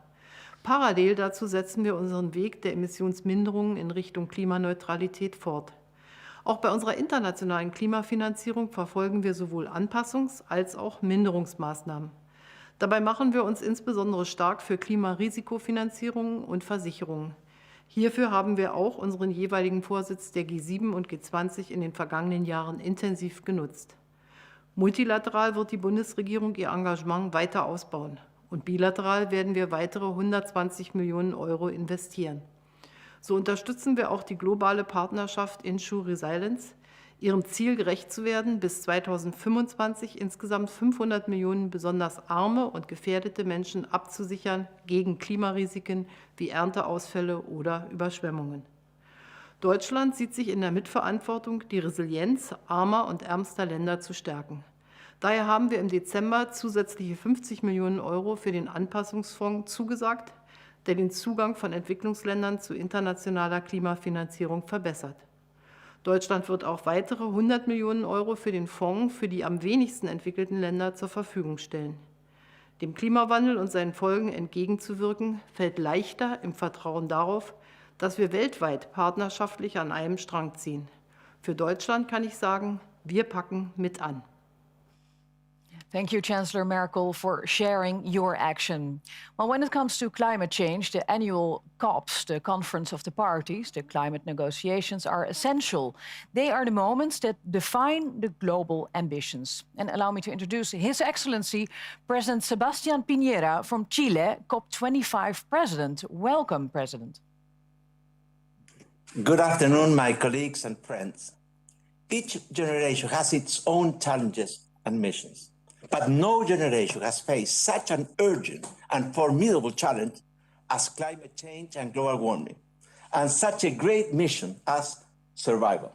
[SPEAKER 19] Parallel dazu setzen wir unseren Weg der Emissionsminderungen in Richtung Klimaneutralität fort. Auch bei unserer internationalen Klimafinanzierung verfolgen wir sowohl Anpassungs- als auch Minderungsmaßnahmen. Dabei machen wir uns insbesondere stark für Klimarisikofinanzierungen und Versicherungen. Hierfür haben wir auch unseren jeweiligen Vorsitz der G7 und G20 in den vergangenen Jahren intensiv genutzt. Multilateral wird die Bundesregierung ihr Engagement weiter ausbauen und bilateral werden wir weitere 120 Millionen Euro investieren. So unterstützen wir auch die globale Partnerschaft Insure Resilience, ihrem Ziel gerecht zu werden, bis 2025 insgesamt 500 Millionen besonders arme und gefährdete Menschen abzusichern gegen Klimarisiken wie Ernteausfälle oder Überschwemmungen. Deutschland sieht sich in der Mitverantwortung, die Resilienz armer und ärmster Länder zu stärken. Daher haben wir im Dezember zusätzliche 50 Millionen Euro für den Anpassungsfonds zugesagt, der den Zugang von Entwicklungsländern zu internationaler Klimafinanzierung verbessert. Deutschland wird auch weitere 100 Millionen Euro für den Fonds für die am wenigsten entwickelten Länder zur Verfügung stellen. Dem Klimawandel und seinen Folgen entgegenzuwirken, fällt leichter im Vertrauen darauf, dass wir weltweit partnerschaftlich an einem Strang ziehen. Für Deutschland kann ich sagen, wir packen mit an.
[SPEAKER 13] Thank you, Chancellor Merkel, for sharing your action. Well, when it comes to climate change, the annual COPs, the Conference of the Parties, the climate negotiations, are essential. They are the moments that define the global ambitions. And allow me to introduce His Excellency, President Sebastián Piñera from Chile, COP25 President. Welcome, President.
[SPEAKER 20] Good afternoon, my colleagues and friends. Each generation has its own challenges and missions. But no generation has faced such an urgent and formidable challenge as climate change and global warming, and such a great mission as survival.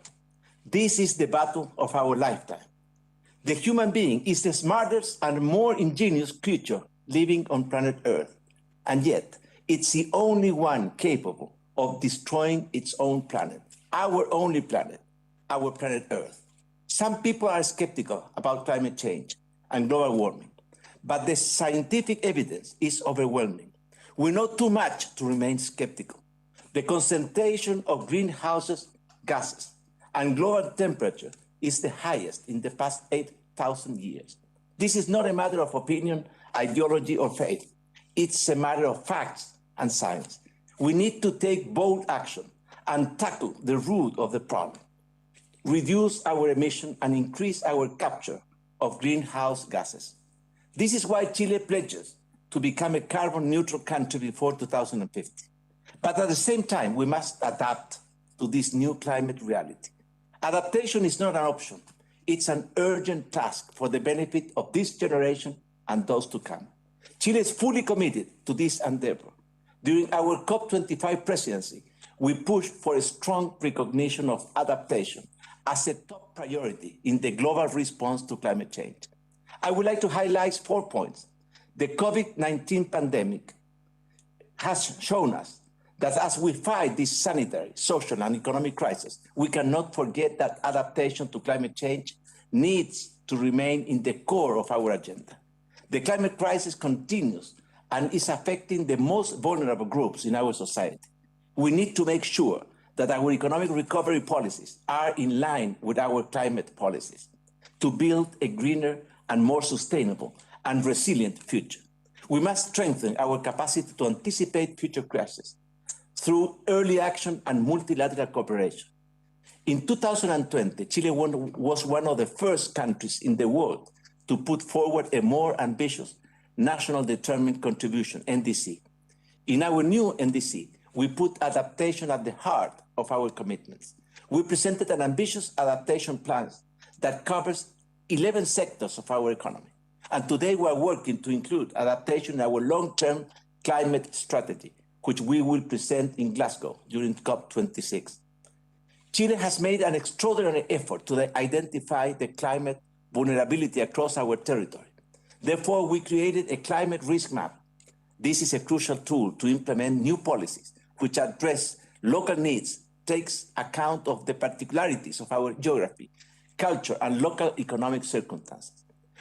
[SPEAKER 20] This is the battle of our lifetime. The human being is the smartest and more ingenious creature living on planet Earth, and yet it's the only one capable of destroying its own planet, our only planet, our planet Earth. Some people are skeptical about climate change and global warming, but the scientific evidence is overwhelming. We know too much to remain skeptical. The concentration of greenhouse gases and global temperature is the highest in the past 8,000 years. This is not a matter of opinion, ideology, or faith. It's a matter of facts and science. We need to take bold action and tackle the root of the problem. Reduce our emission and increase our capture of greenhouse gases. This is why Chile pledges to become a carbon neutral country before 2050. But at the same time, we must adapt to this new climate reality. Adaptation is not an option. It's an urgent task for the benefit of this generation and those to come. Chile is fully committed to this endeavor. During our COP25 presidency, we pushed for a strong recognition of adaptation as a top priority in the global response to climate change. I would like to highlight 4 points. The COVID-19 pandemic has shown us that as we fight this sanitary, social, and economic crisis, we cannot forget that adaptation to climate change needs to remain in the core of our agenda. The climate crisis continues and is affecting the most vulnerable groups in our society. We need to make sure that our economic recovery policies are in line with our climate policies to build a greener and more sustainable and resilient future. We must strengthen our capacity to anticipate future crises through early action and multilateral cooperation. In 2020, Chile was one of the first countries in the world to put forward a more ambitious National Determined Contribution, NDC. In our new NDC, we put adaptation at the heart of our commitments. We presented an ambitious adaptation plan that covers 11 sectors of our economy. And today we are working to include adaptation in our long-term climate strategy, which we will present in Glasgow during COP26. Chile has made an extraordinary effort to identify the climate vulnerability across our territory. Therefore, we created a climate risk map. This is a crucial tool to implement new policies which address local needs, takes account of the particularities of our geography, culture, and local economic circumstances.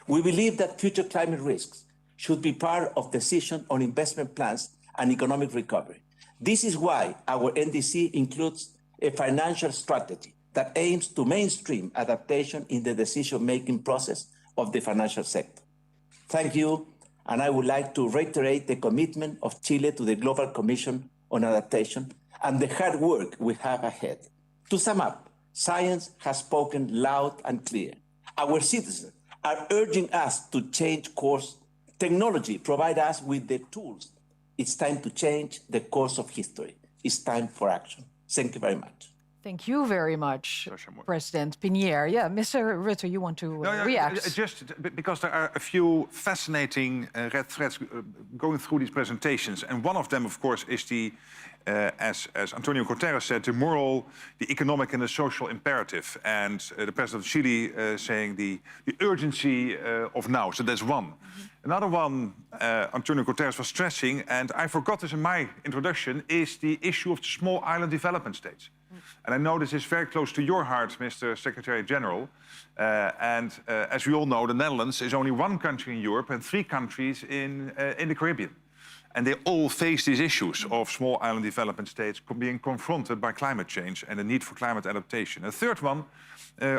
[SPEAKER 20] We believe that future climate risks should be part of decisions on investment plans and economic recovery. This is why our NDC includes a financial strategy that aims to mainstream adaptation in the decision-making process of the financial sector. Thank you, and I would like to reiterate the commitment of Chile to the Global Commission on Adaptation and the hard work we have ahead. To sum up, science has spoken loud and clear. Our citizens are urging us to change course. Technology provides us with the tools. It's time to change the course of history. It's time for action. Thank you very much.
[SPEAKER 13] Thank you very much, President Pinier. Yeah, Mr. Rutte, you want to react?
[SPEAKER 8] Just because there are a few fascinating red threads going through these presentations. And one of them, of course, is the, as Antonio Guterres said, the moral, the economic and the social imperative. And the President of Chile saying the urgency of now. So that's one. Another one Antonio Guterres was stressing, and I forgot this in my introduction, is the issue of the small island development states. And I know this is very close to your heart, Mr. Secretary General. As we all know, the Netherlands is only one country in Europe and 3 countries in the Caribbean. And they all face these issues of small island development states being confronted by climate change and the need for climate adaptation. A third one,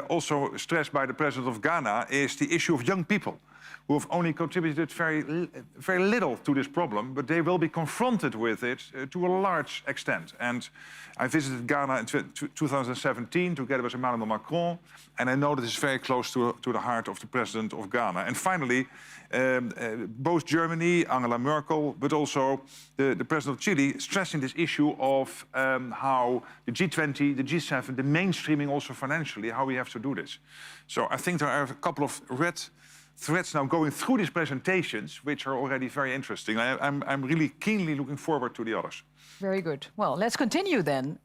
[SPEAKER 8] also stressed by the President of Ghana, is the issue of young people, who have only contributed very little to this problem, but they will be confronted with it to a large extent. And I visited Ghana in 2017 together with Emmanuel Macron, and I know that it's very close to the heart of the President of Ghana. And finally, both Germany, Angela Merkel, but also the President of Chile, stressing this issue of how the G20, the G7, the mainstreaming also financially, how we have to do this. So I think there are a couple of red threads now going through these presentations, which are already very interesting. I'm really keenly looking forward to the others.
[SPEAKER 13] Very good. Well, let's continue then.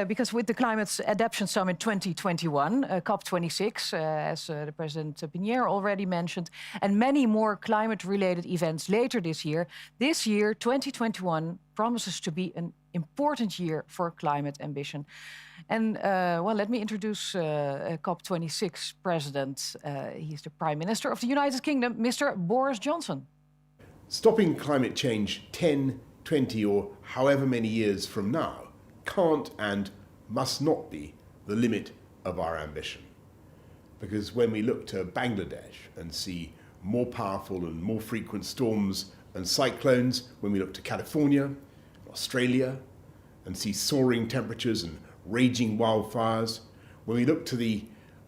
[SPEAKER 13] Because with the Climate Adaptation Summit 2021, COP26, as the President Pinier already mentioned, and many more climate-related events later this year, 2021, promises to be an important year for climate ambition. And well, let me introduce COP26 President. He's the Prime Minister of the United Kingdom, Mr. Boris Johnson.
[SPEAKER 21] Stopping climate change 10, 20 or however many years from now can't and must not be the limit of our ambition. Because when we look to Bangladesh and see more powerful and more frequent storms and cyclones, when we look to California, Australia, and see soaring temperatures and raging wildfires, when we look to the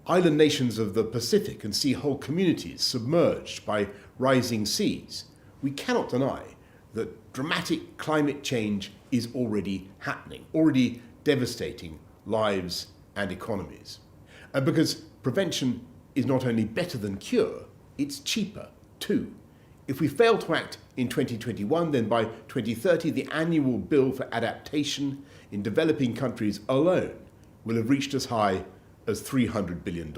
[SPEAKER 21] island nations of the Pacific and see whole communities submerged by rising seas, we cannot deny that dramatic climate change is already happening, already devastating lives and economies. And because prevention is not only better than cure, it's cheaper too. If we fail to act in 2021, then by 2030, the annual bill for adaptation in developing countries alone will have reached as high as $300 billion.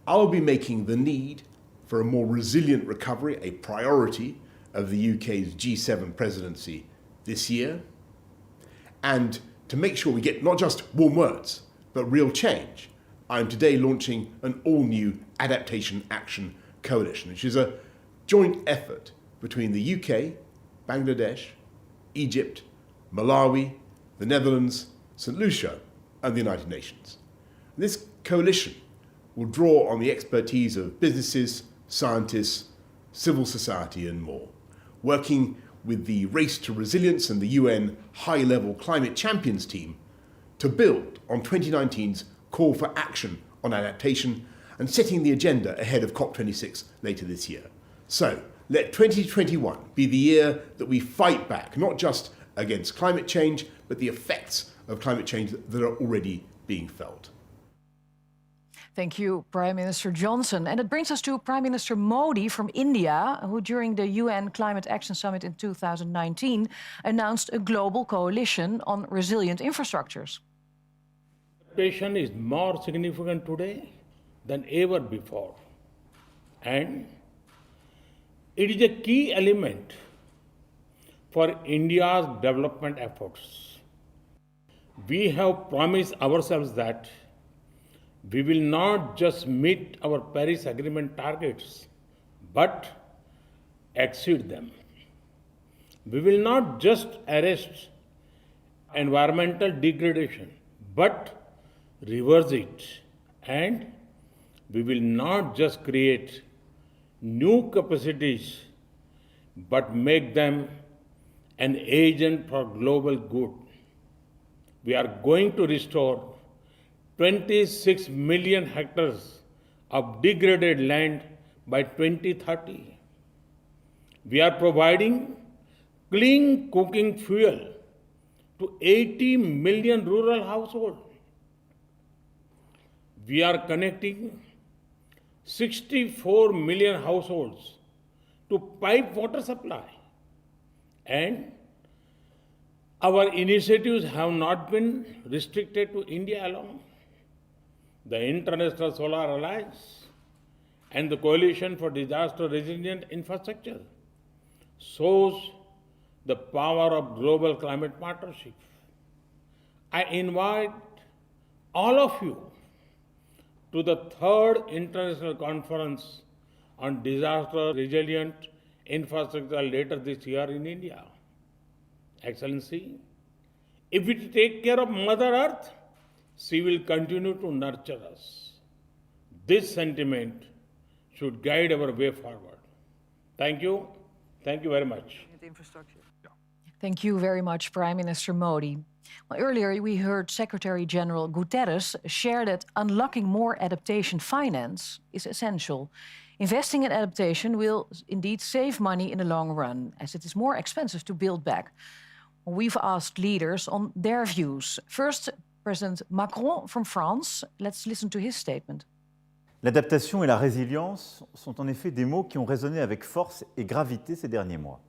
[SPEAKER 21] I'll be making the need for a more resilient recovery a priority of the UK's G7 presidency this year. And to make sure we get not just warm words, but real change, I'm today launching an all-new Adaptation Action Coalition, which is a joint effort between the UK, Bangladesh, Egypt, Malawi, the Netherlands, St. Lucia, and the United Nations. This coalition will draw on the expertise of businesses, scientists, civil society, and more, working with the Race to Resilience and the UN High-Level Climate Champions team to build on 2019's call for action on adaptation and setting the agenda ahead of COP26 later this year. So, let 2021 be the year that we fight back, not just against climate change, but the effects of climate change that are already being felt.
[SPEAKER 13] Thank you, Prime Minister Johnson. And it brings us to Prime Minister Modi from India, who during the UN Climate Action Summit in 2019 announced a global coalition on resilient infrastructures.
[SPEAKER 4] Adaptation is more significant today than ever before. And it is a key element for India's development efforts. We have promised ourselves that we will not just meet our Paris Agreement targets, but exceed them. We will not just arrest environmental degradation, but reverse it. And we will not just create new capacities, but make them an agent for global good. We are going to restore 26 million hectares of degraded land by 2030. We are providing clean cooking fuel to 80 million rural households. We are connecting 64 million households to pipe water supply. And our initiatives have not been restricted to India alone. The International Solar Alliance and the Coalition for Disaster Resilient Infrastructure shows the power of global climate partnership. I invite all of you to the 3rd International Conference on Disaster Resilient Infrastructure later this year in India. Excellency, if we take care of Mother Earth, she will continue to nurture us. This sentiment should guide our way forward. Thank you. Thank you very much.
[SPEAKER 13] Thank you very much, Prime Minister Modi. Well, earlier we heard Secretary General Guterres share that unlocking more adaptation finance is essential. Investing in adaptation will indeed save money in the long run, as it is more expensive to build back. We've asked leaders on their views. First, President Macron from France. Let's listen to his statement.
[SPEAKER 22] L'adaptation et la résilience sont en effet des mots qui ont résonné avec force et gravité ces derniers mois.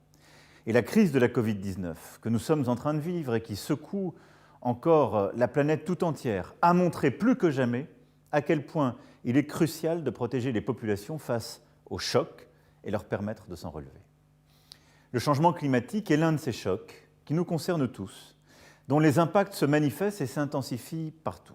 [SPEAKER 22] Et la crise de la Covid-19 que nous sommes en train de vivre et qui secoue encore la planète tout entière a montré plus que jamais à quel point il est crucial de protéger les populations face aux chocs et leur permettre de s'en relever. Le changement climatique est l'un de ces chocs qui nous concernent tous, dont les impacts se manifestent et s'intensifient partout.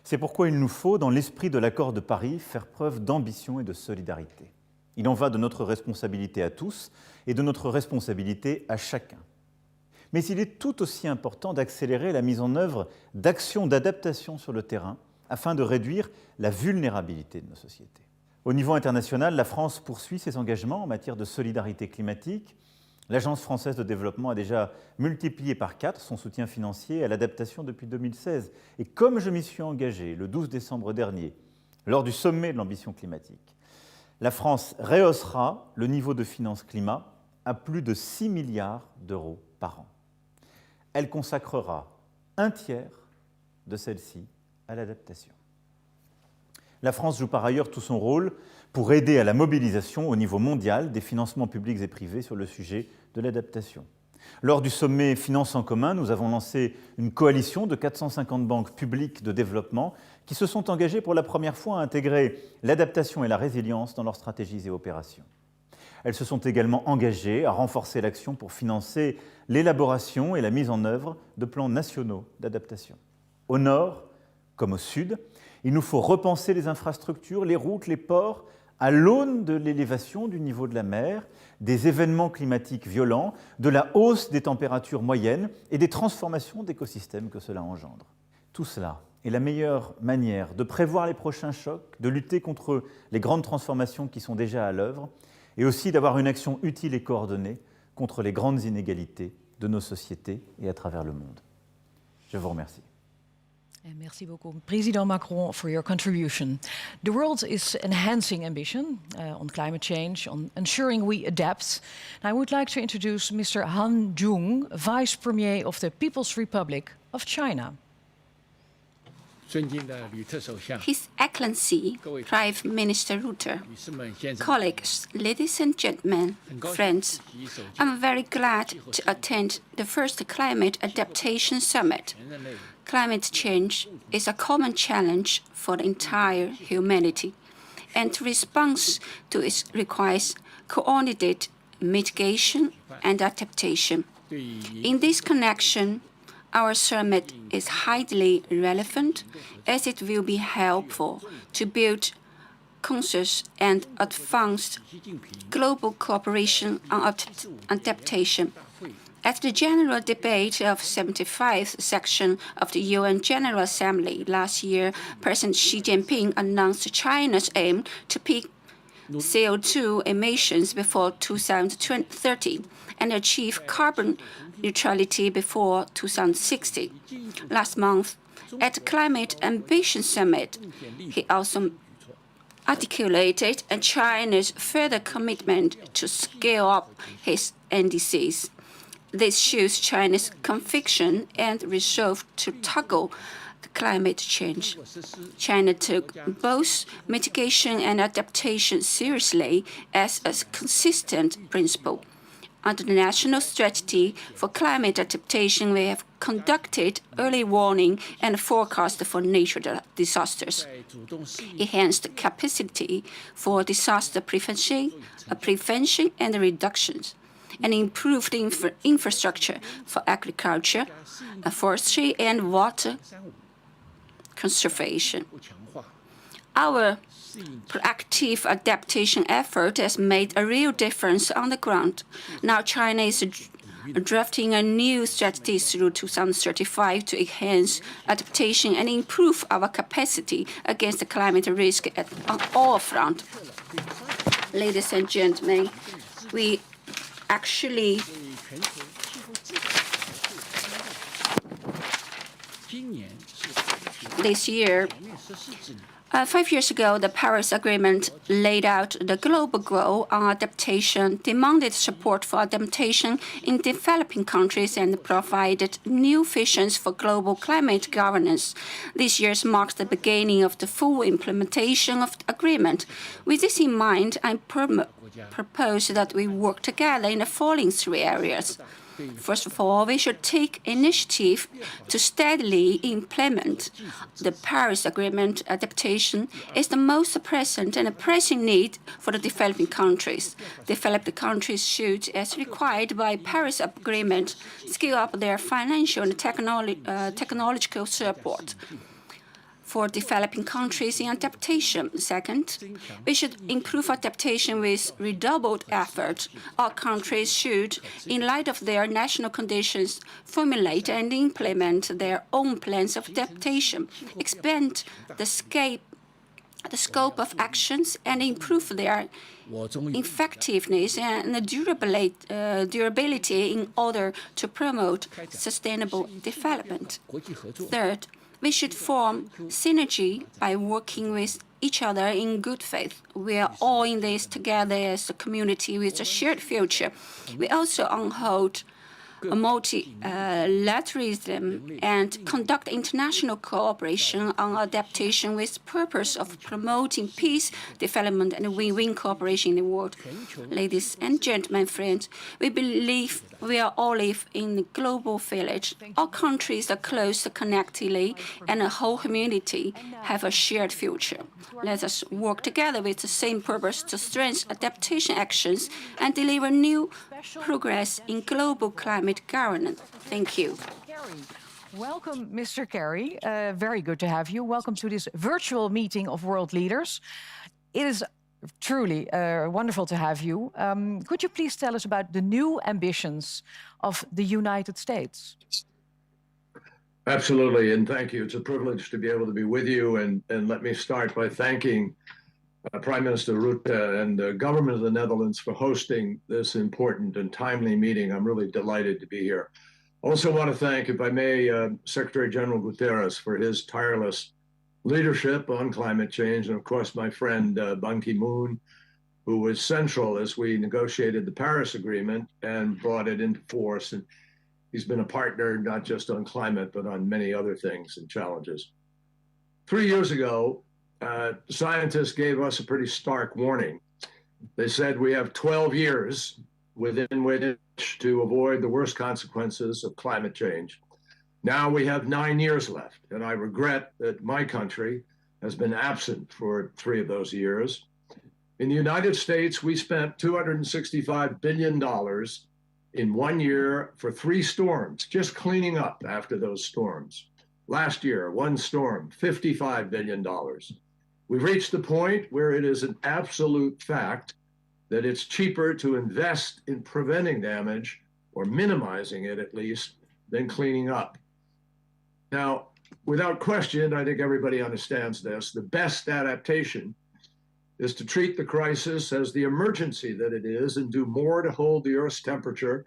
[SPEAKER 22] C'est pourquoi il nous faut, dans l'esprit de l'accord de Paris, faire preuve d'ambition et de solidarité. Il en va de notre responsabilité à tous et de notre responsabilité à chacun. Mais il est tout aussi important d'accélérer la mise en œuvre d'actions d'adaptation sur le terrain afin de réduire la vulnérabilité de nos sociétés. Au niveau international, la France poursuit ses engagements en matière de solidarité climatique. L'Agence française de développement a déjà multiplié par 4 son soutien financier à l'adaptation depuis 2016. Et comme je m'y suis engagé le 12 décembre dernier Lors du sommet de l'ambition climatique, la France rehaussera le niveau de finances climat à plus de 6 milliards d'euros par an. Elle consacrera un tiers de celle-ci à l'adaptation. La France joue par ailleurs tout son rôle pour aider à la mobilisation au niveau mondial des financements publics et privés sur le sujet de l'adaptation. Lors du sommet Finances en commun, nous avons lancé une coalition de 450 banques publiques de développement qui se sont engagées pour la première fois à intégrer l'adaptation et la résilience dans leurs stratégies et opérations. Elles se sont également engagées à renforcer l'action pour financer l'élaboration et la mise en œuvre de plans nationaux d'adaptation. Au nord comme au sud, il nous faut repenser les infrastructures, les routes, les ports, à l'aune de l'élévation du niveau de la mer, des événements climatiques violents, de la hausse des températures moyennes et des transformations d'écosystèmes que cela engendre. Tout cela est la meilleure manière de prévoir les prochains chocs, de lutter contre les grandes transformations qui sont déjà à l'œuvre et aussi d'avoir une action utile et coordonnée contre les grandes inégalités de nos sociétés et à travers le monde. Je vous remercie.
[SPEAKER 13] And merci beaucoup, President Macron, for your contribution. The world is enhancing ambition on climate change, on ensuring we adapt. And I would like to introduce Mr. Han Jung, Vice Premier of the People's Republic of China.
[SPEAKER 5] His Excellency, Prime Minister Rutte, colleagues, ladies and gentlemen, friends, I'm very glad to attend the first Climate Adaptation Summit. Climate change is a common challenge for the entire humanity, and response to it requires coordinated mitigation and adaptation. In this connection, our summit is highly relevant as it will be helpful to build conscious and advanced global cooperation on adaptation. At the general debate of the 75th section of the UN General Assembly last year, President Xi Jinping announced China's aim to peak CO2 emissions before 2030 and achieve carbon neutrality before 2060. Last month, at the Climate Adaptation Summit, he also articulated China's further commitment to scale up its NDCs. This shows China's conviction and resolve to tackle climate change. China took both mitigation and adaptation seriously as a consistent principle. Under the National Strategy for Climate Adaptation, we have conducted early warning and forecast for natural disasters, enhanced capacity for disaster prevention and reductions, and improved infrastructure for agriculture, forestry, and water conservation. Our proactive adaptation effort has made a real difference on the ground. Now China is drafting a new strategy through 2035 to enhance adaptation and improve our capacity against the climate risk on all fronts. Ladies and gentlemen, we actually this year, 5 years ago, the Paris Agreement laid out the global goal on adaptation, demanded support for adaptation in developing countries, and provided new visions for global climate governance. This year marks the beginning of the full implementation of the agreement. With this in mind, I propose that we work together in the following 3 areas. First of all, we should take initiative to steadily implement the Paris Agreement. Adaptation is the most present and pressing need for the developing countries. Developed countries should, as required by Paris Agreement, scale up their financial and technological support for developing countries in adaptation. Second, we should improve adaptation with redoubled effort. All countries should, in light of their national conditions, formulate and implement their own plans of adaptation, expand the scope of actions, and improve their effectiveness and durability in order to promote sustainable development. Third, we should form synergy by working with each other in good faith. We are all in this together as a community with a shared future. We also uphold multilateralism and conduct international cooperation on adaptation with purpose of promoting peace, development, and win-win cooperation in the world. Ladies and gentlemen, friends, we believe we all live in a global village. All countries are close connectedly, and a whole community have a shared future. Let us work together with the same purpose to strengthen adaptation actions and deliver new progress in global climate governance. Thank you.
[SPEAKER 13] Welcome, Mr. Kerry. Very good to have you. Welcome to this virtual meeting of world leaders. It is truly wonderful to have you. Could you please tell us about the new ambitions of the United States?
[SPEAKER 6] Absolutely, and thank you. It's a privilege to be able to be with you. And let me start by thanking Prime Minister Rutte and the government of the Netherlands for hosting this important and timely meeting. I'm really delighted to be here. Also want to thank, if I may, Secretary General Guterres for his tireless leadership on climate change, and of course my friend Ban Ki-moon, who was central as we negotiated the Paris Agreement and brought it into force. And he's been a partner not just on climate, but on many other things and challenges. 3 years ago, scientists gave us a pretty stark warning. They said we have 12 years within which to avoid the worst consequences of climate change. Now we have 9 years left, and I regret that my country has been absent for 3 of those years. In the United States, we spent $265 billion in 1 year for 3 storms, just cleaning up after those storms. Last year, 1 storm, $55 billion. We've reached the point where it is an absolute fact that it's cheaper to invest in preventing damage, or minimizing it at least, than cleaning up. Now, without question, I think everybody understands this, the best adaptation is to treat the crisis as the emergency that it is and do more to hold the Earth's temperature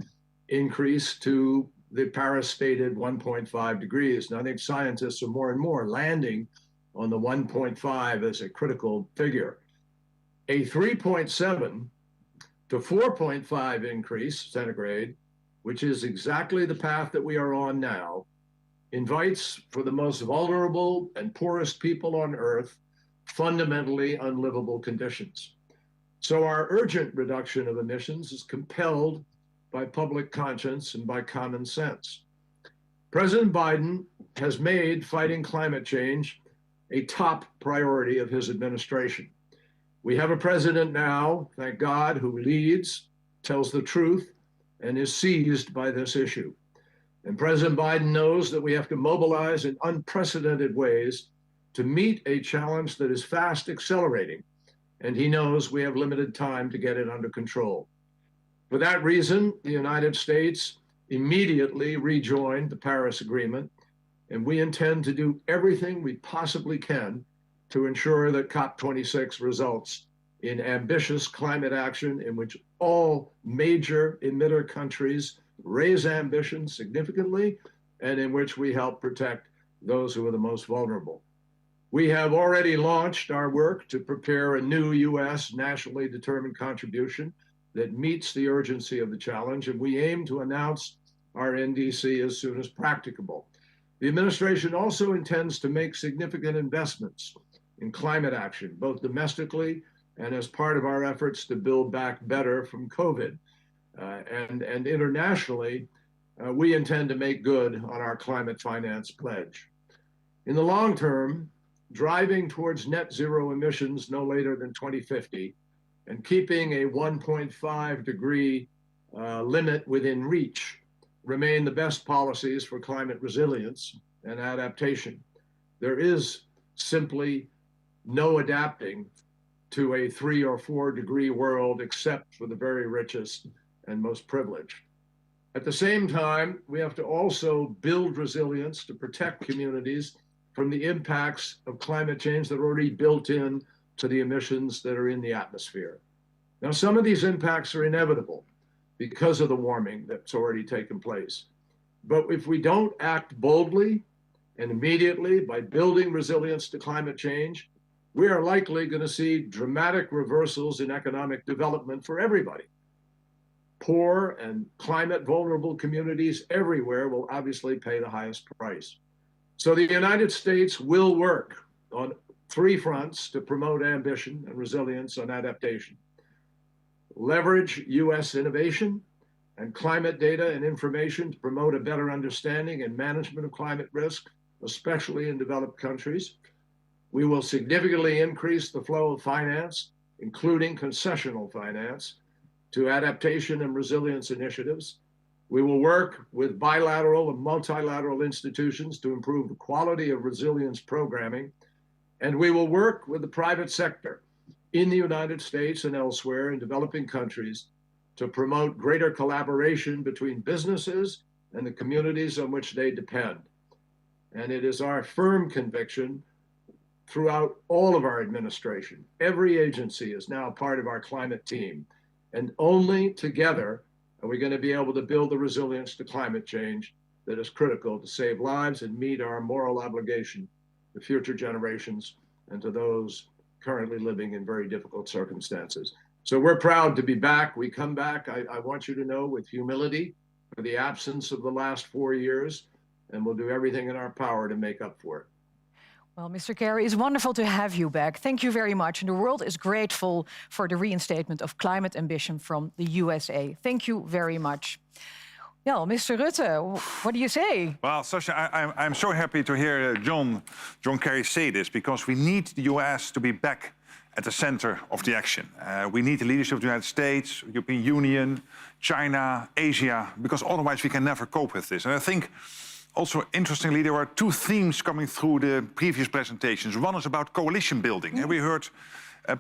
[SPEAKER 6] increase to the Paris stated 1.5 degrees. And I think scientists are more and more landing on the 1.5 as a critical figure. A 3.7 to 4.5 increase centigrade, which is exactly the path that we are on now, invites for the most vulnerable and poorest people on Earth fundamentally unlivable conditions. So our urgent reduction of emissions is compelled by public conscience and by common sense. President Biden has made fighting climate change a top priority of his administration. We have a president now, thank God, who leads, tells the truth, and is seized by this issue. And President Biden knows that we have to mobilize in unprecedented ways to meet a challenge that is fast accelerating. And he knows we have limited time to get it under control. For that reason, the United States immediately rejoined the Paris Agreement, and we intend to do everything we possibly can to ensure that COP26 results in ambitious climate action in which all major emitter countries raise ambition significantly, and in which we help protect those who are the most vulnerable. We have already launched our work to prepare a new U.S. nationally determined contribution that meets the urgency of the challenge, and we aim to announce our NDC as soon as practicable. The administration also intends to make significant investments in climate action, both domestically and as part of our efforts to build back better from COVID. And internationally, we intend to make good on our climate finance pledge. In the long term, driving towards net zero emissions no later than 2050 and keeping a 1.5 degree limit within reach remain the best policies for climate resilience and adaptation. There is simply no adapting to a 3 or 4 degree world except for the very richest and most privileged. At the same time, we have to also build resilience to protect communities from the impacts of climate change that are already built in to the emissions that are in the atmosphere. Now, some of these impacts are inevitable because of the warming that's already taken place. But if we don't act boldly and immediately by building resilience to climate change, we are likely going to see dramatic reversals in economic development for everybody. Poor and climate vulnerable communities everywhere will obviously pay the highest price. So the United States will work on 3 fronts to promote ambition and resilience and adaptation. Leverage US innovation and climate data and information to promote a better understanding and management of climate risk, especially in developed countries. We will significantly increase the flow of finance, including concessional finance, to adaptation and resilience initiatives. We will work with bilateral and multilateral institutions to improve the quality of resilience programming. And we will work with the private sector in the United States and elsewhere in developing countries to promote greater collaboration between businesses and the communities on which they depend. And it is our firm conviction throughout all of our administration, every agency is now part of our climate team. And only together are we going to be able to build the resilience to climate change that is critical to save lives and meet our moral obligation to future generations and to those currently living in very difficult circumstances. So we're proud to be back. We come back, I want you to know, with humility for the absence of the last 4 years, and we'll do everything in our power to make up for it.
[SPEAKER 13] Well, Mr. Kerry, it's wonderful to have you back. Thank you very much. And the world is grateful for the reinstatement of climate ambition from the USA. Thank you very much. Yeah, Mr. Rutte, what do you say?
[SPEAKER 8] Well, Sasha, I'm so happy to hear John Kerry say this, because we need the US to be back at the center of the action. We need the leadership of the United States, European Union, China, Asia, because otherwise we can never cope with this. And I think also, interestingly, there are 2 themes coming through the previous presentations. One is about coalition building. And we heard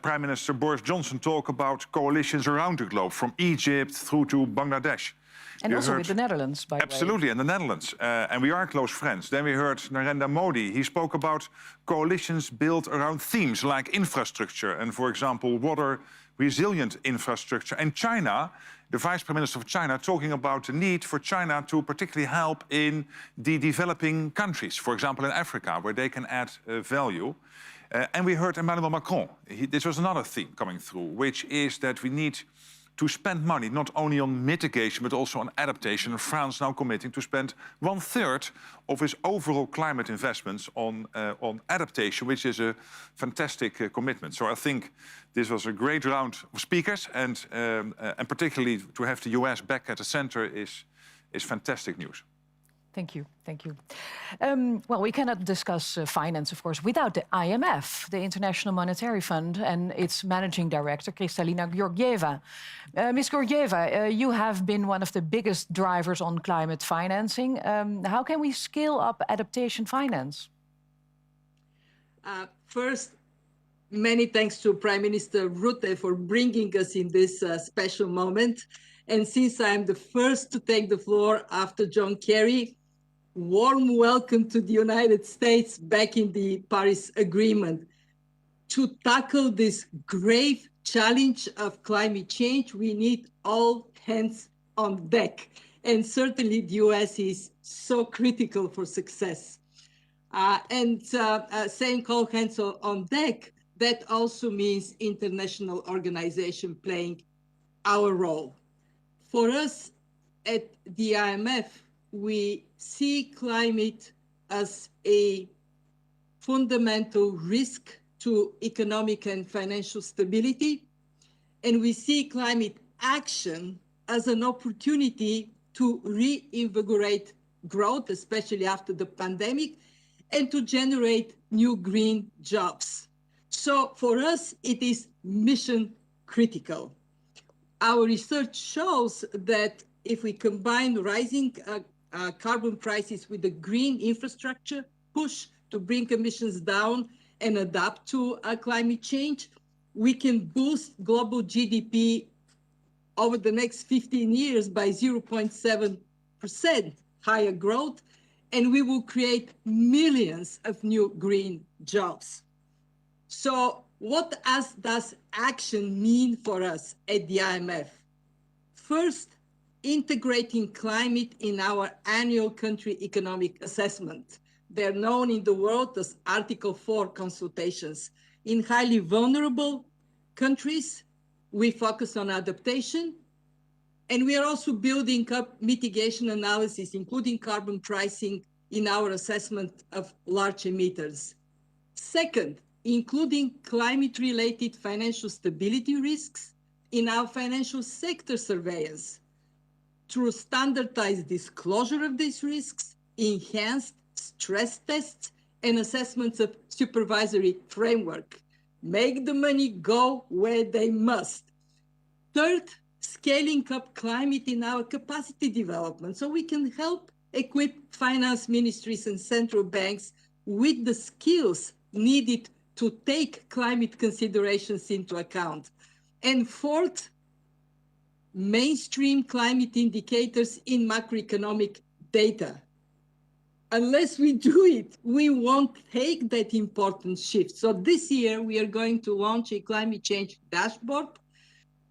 [SPEAKER 8] Prime Minister Boris Johnson talk about coalitions around the globe, from Egypt through to Bangladesh.
[SPEAKER 13] And also with the Netherlands, by the way.
[SPEAKER 8] Absolutely, and the Netherlands. And we are close friends. Then we heard Narendra Modi. He spoke about coalitions built around themes like infrastructure and, for example, water-resilient infrastructure. And China, the Vice Prime Minister of China, talking about the need for China to particularly help in the developing countries, for example, in Africa, where they can add value. And we heard Emmanuel Macron. This was another theme coming through, which is that we need to spend money not only on mitigation but also on adaptation. And France now committing to spend 1/3 of its overall climate investments on adaptation, which is a fantastic commitment. So I think this was a great round of speakers, and particularly to have the US back at the center is fantastic news.
[SPEAKER 13] Thank you, thank you. Well, we cannot discuss finance, of course, without the IMF, the International Monetary Fund, and its managing director, Kristalina Georgieva. Ms. Georgieva, you have been one of the biggest drivers on climate financing. How can we scale up adaptation finance?
[SPEAKER 7] First, many thanks to Prime Minister Rutte for bringing us in this special moment. And since I'm the first to take the floor after John Kerry, warm welcome to the United States back in the Paris Agreement. To tackle this grave challenge of climate change, we need all hands on deck. And certainly the US is so critical for success. Saying all hands on deck, that also means international organization playing our role. For us at the IMF, we see climate as a fundamental risk to economic and financial stability. And we see climate action as an opportunity to reinvigorate growth, especially after the pandemic, and to generate new green jobs. So for us, it is mission critical. Our research shows that if we combine rising carbon prices with the green infrastructure push to bring emissions down and adapt to climate change, we can boost global GDP over the next 15 years by 0.7% higher growth, and we will create millions of new green jobs. So what does action mean for us at the IMF? First, integrating climate in our annual country economic assessment. They're known in the world as Article 4 consultations. In highly vulnerable countries, we focus on adaptation. And we are also building up mitigation analysis, including carbon pricing in our assessment of large emitters. Second, including climate-related financial stability risks in our financial sector surveillance through standardized disclosure of these risks, enhanced stress tests, and assessments of supervisory framework. Make the money go where they must. Third, scaling up climate in our capacity development so we can help equip finance ministries and central banks with the skills needed to take climate considerations into account. And fourth, mainstream climate indicators in macroeconomic data. Unless we do it, we won't take that important shift. So this year, we are going to launch a climate change dashboard,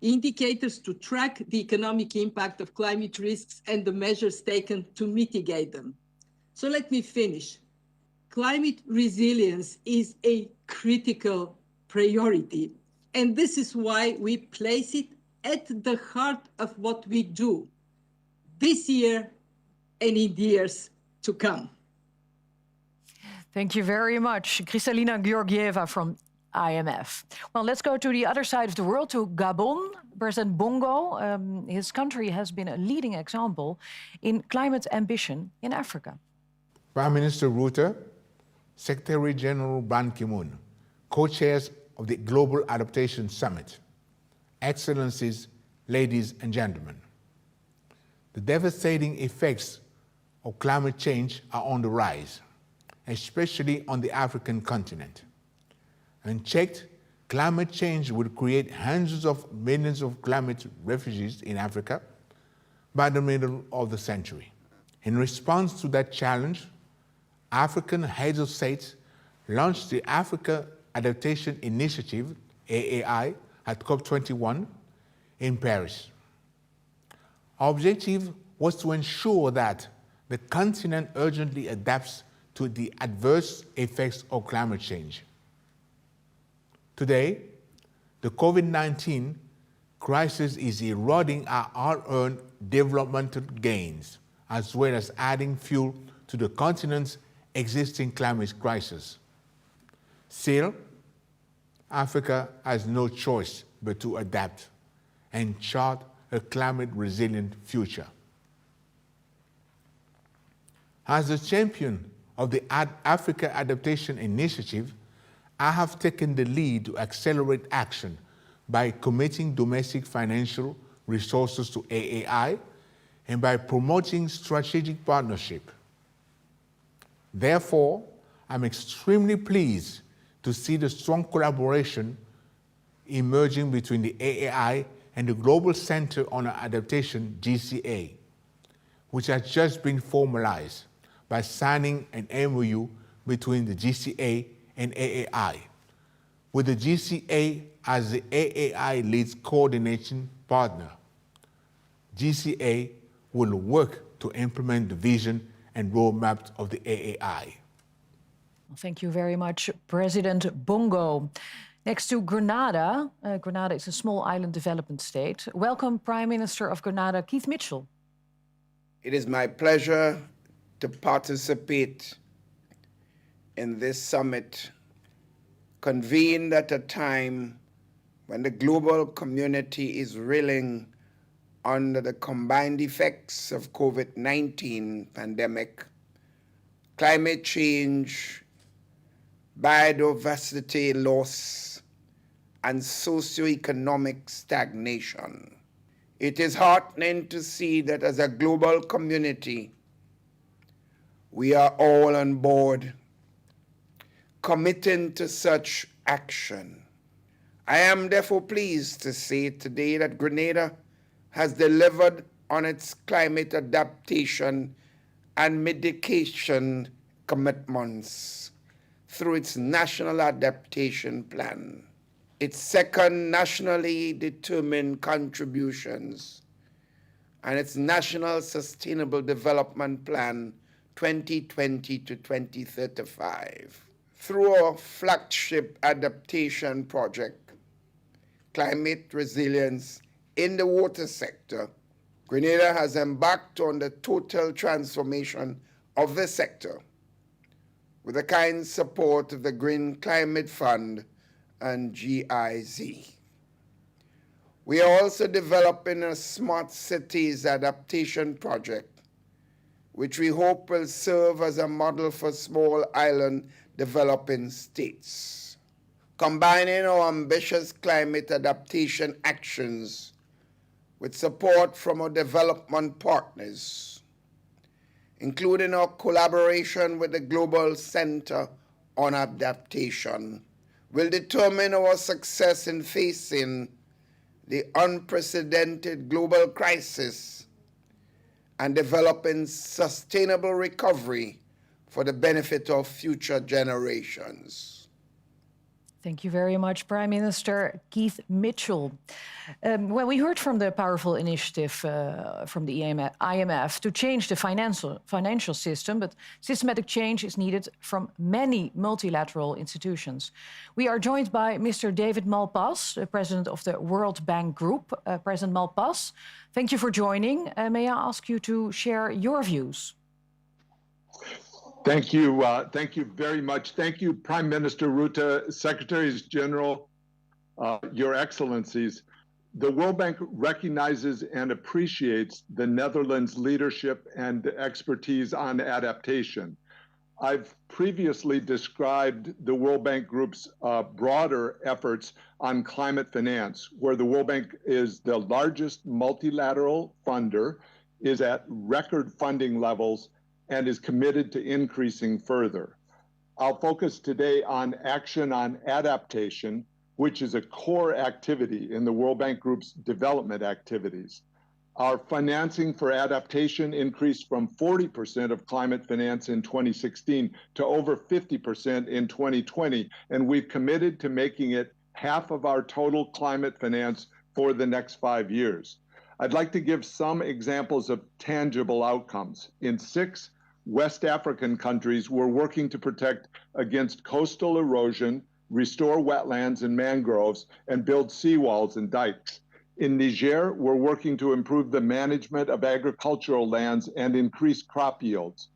[SPEAKER 7] indicators to track the economic impact of climate risks and the measures taken to mitigate them. So let me finish. Climate resilience is a critical priority, and this is why we place it at the heart of what we do this year and in the years to come.
[SPEAKER 13] Thank you very much, Kristalina Georgieva from IMF. Well, let's go to the other side of the world, to Gabon. President Bongo, his country has been a leading example in climate ambition in Africa.
[SPEAKER 9] Prime Minister Rutte, Secretary General Ban Ki-moon, co-chairs of the Global Adaptation Summit, Excellencies, ladies and gentlemen. The devastating effects of climate change are on the rise, especially on the African continent. Unchecked, climate change would create hundreds of millions of climate refugees in Africa by the middle of the century. In response to that challenge, African heads of state launched the Africa Adaptation Initiative, AAI, at COP21 in Paris. Our objective was to ensure that the continent urgently adapts to the adverse effects of climate change. Today, the COVID-19 crisis is eroding our hard-earned developmental gains, as well as adding fuel to the continent's existing climate crisis. Still, Africa has no choice but to adapt and chart a climate-resilient future. As the champion of the Africa Adaptation Initiative, I have taken the lead to accelerate action by committing domestic financial resources to AAI and by promoting strategic partnership. Therefore, I'm extremely pleased to see the strong collaboration emerging between the AAI and the Global Center on Adaptation, GCA, which has just been formalized by signing an MOU between the GCA and AAI, with the GCA as the AAI lead coordination partner. GCA will work to implement the vision and roadmap of the AAI.
[SPEAKER 13] Thank you very much, President Bongo. Next to Grenada, Grenada is a small island development state. Welcome, Prime Minister of Grenada, Keith Mitchell.
[SPEAKER 10] It is my pleasure to participate in this summit, convened at a time when the global community is reeling under the combined effects of COVID-19 pandemic, climate change, biodiversity loss, and socioeconomic stagnation. It is heartening to see that as a global community, we are all on board, committing to such action. I am therefore pleased to say today that Grenada has delivered on its climate adaptation and mitigation commitments through its National Adaptation Plan, its second nationally determined contributions, and its National Sustainable Development Plan 2020 to 2035. through our flagship adaptation project, Climate Resilience in the Water Sector, Grenada has embarked on the total transformation of the sector with the kind support of the Green Climate Fund and GIZ. We are also developing a Smart Cities Adaptation Project, which we hope will serve as a model for small island developing states. Combining our ambitious climate adaptation actions with support from our development partners, including our collaboration with the Global Center on Adaptation, will determine our success in facing the unprecedented global crisis and developing sustainable recovery for the benefit of future generations.
[SPEAKER 13] Thank you very much, Prime Minister Keith Mitchell. Well, we heard from the powerful initiative from the IMF to change the financial system, but systematic change is needed from many multilateral institutions. We are joined by Mr. David Malpass, the President of the World Bank Group. President Malpass, thank you for joining. May I ask you to share your views?
[SPEAKER 3] Thank you very much. Thank you, Prime Minister Rutte, Secretaries General, Your Excellencies. The World Bank recognizes and appreciates the Netherlands' leadership and expertise on adaptation. I've previously described the World Bank Group's broader efforts on climate finance, where the World Bank is the largest multilateral funder, is at record funding levels, and is committed to increasing further. I'll focus today on action on adaptation, which is a core activity in the World Bank Group's development activities. Our financing for adaptation increased from 40% of climate finance in 2016 to over 50% in 2020, and we've committed to making it half of our total climate finance for the next 5 years. I'd like to give some examples of tangible outcomes. In 6 West African countries, we're working to protect against coastal erosion, restore wetlands and mangroves, and build seawalls and dikes. In Niger, we're working to improve the management of agricultural lands and increase crop yields.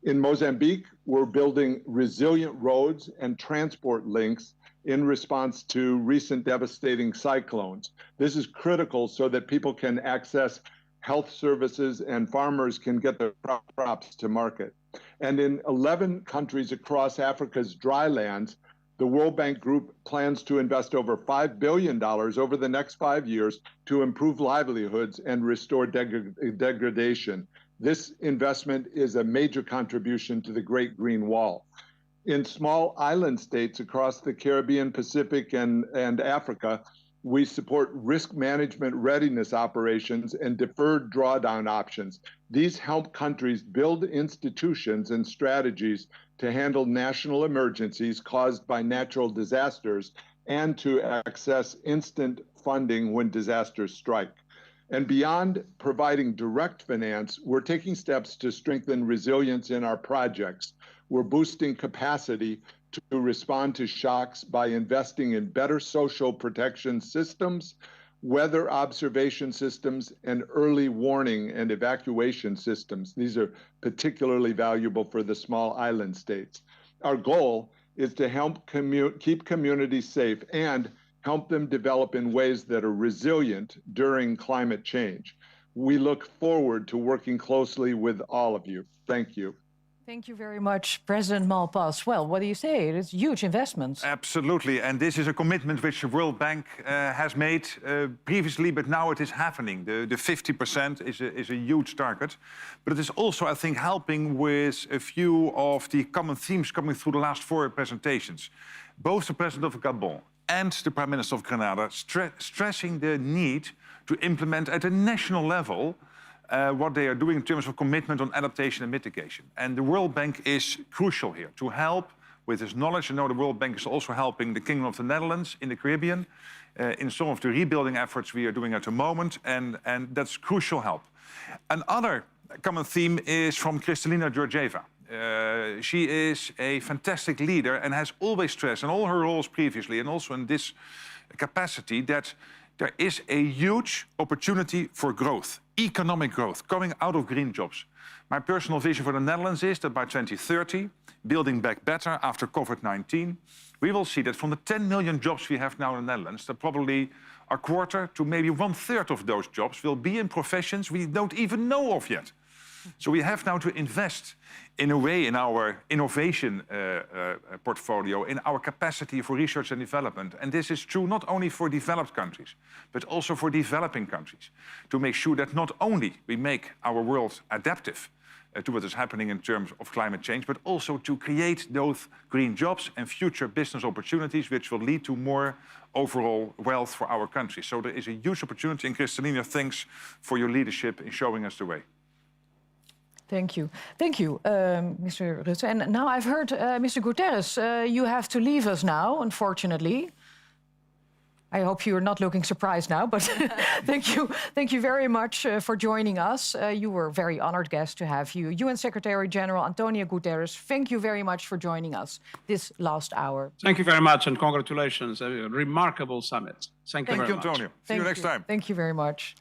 [SPEAKER 3] In Mozambique, we're building resilient roads and transport links in response to recent devastating cyclones. This is critical so that people can access health services and farmers can get their crops to market. And in 11 countries across Africa's dry lands, the World Bank Group plans to invest over $5 billion over the next 5 years to improve livelihoods and restore degradation. This investment is a major contribution to the Great Green Wall. In small island states across the Caribbean, Pacific, and Africa, we support risk management readiness operations and deferred drawdown options. These help countries build institutions and strategies to handle national emergencies caused by natural disasters and to access instant funding when disasters strike. And beyond providing direct finance, we're taking steps to strengthen resilience in our projects. We're boosting capacity to respond to shocks by investing in better social protection systems, weather observation systems, and early warning and evacuation systems. These are particularly valuable for the small island states. Our goal is to help keep communities safe and help them develop in ways that are resilient during climate change. We look forward to working closely with all of you. Thank you.
[SPEAKER 13] Thank you very much, President Malpass. Well, what do you say? It's huge investments.
[SPEAKER 8] Absolutely, and this is a commitment which the World Bank has made previously, but now it is happening. The 50% is a huge target, but it is also, I think, helping with a few of the common themes coming through the last 4 presentations. Both the President of Gabon and the Prime Minister of Grenada stressing the need to implement at a national level what they are doing in terms of commitment on adaptation and mitigation. And the World Bank is crucial here to help with this knowledge. I know the World Bank is also helping the Kingdom of the Netherlands in the Caribbean in some of the rebuilding efforts we are doing at the moment, and that's crucial help. Another A common theme is from Kristalina Georgieva. She is a fantastic leader and has always stressed in all her roles previously and also in this capacity that there is a huge opportunity for growth, economic growth, coming out of green jobs. My personal vision for the Netherlands is that by 2030, building back better after COVID-19, we will see that from the 10 million jobs we have now in the Netherlands, that probably a quarter to maybe 1/3 of those jobs will be in professions we don't even know of yet. So we have now to invest in a way in our innovation portfolio, in our capacity for research and development. And this is true not only for developed countries, but also for developing countries, to make sure that not only we make our world adaptive to what is happening in terms of climate change, but also to create those green jobs and future business opportunities which will lead to more overall wealth for our country. So there is a huge opportunity, and Kristalina, thanks for your leadership in showing us the way.
[SPEAKER 13] Thank you. Thank you, Mr. Rutte. And now I've heard, Mr. Guterres, you have to leave us now, unfortunately. I hope you're not looking surprised now, but thank you very much for joining us. You were a very honored guest to have you. UN Secretary General Antonio Guterres, thank you very much for joining us this last hour.
[SPEAKER 17] Thank you very much and congratulations. A remarkable summit. Thank you very much.
[SPEAKER 8] Antonio. See you next time.
[SPEAKER 13] Thank you very much.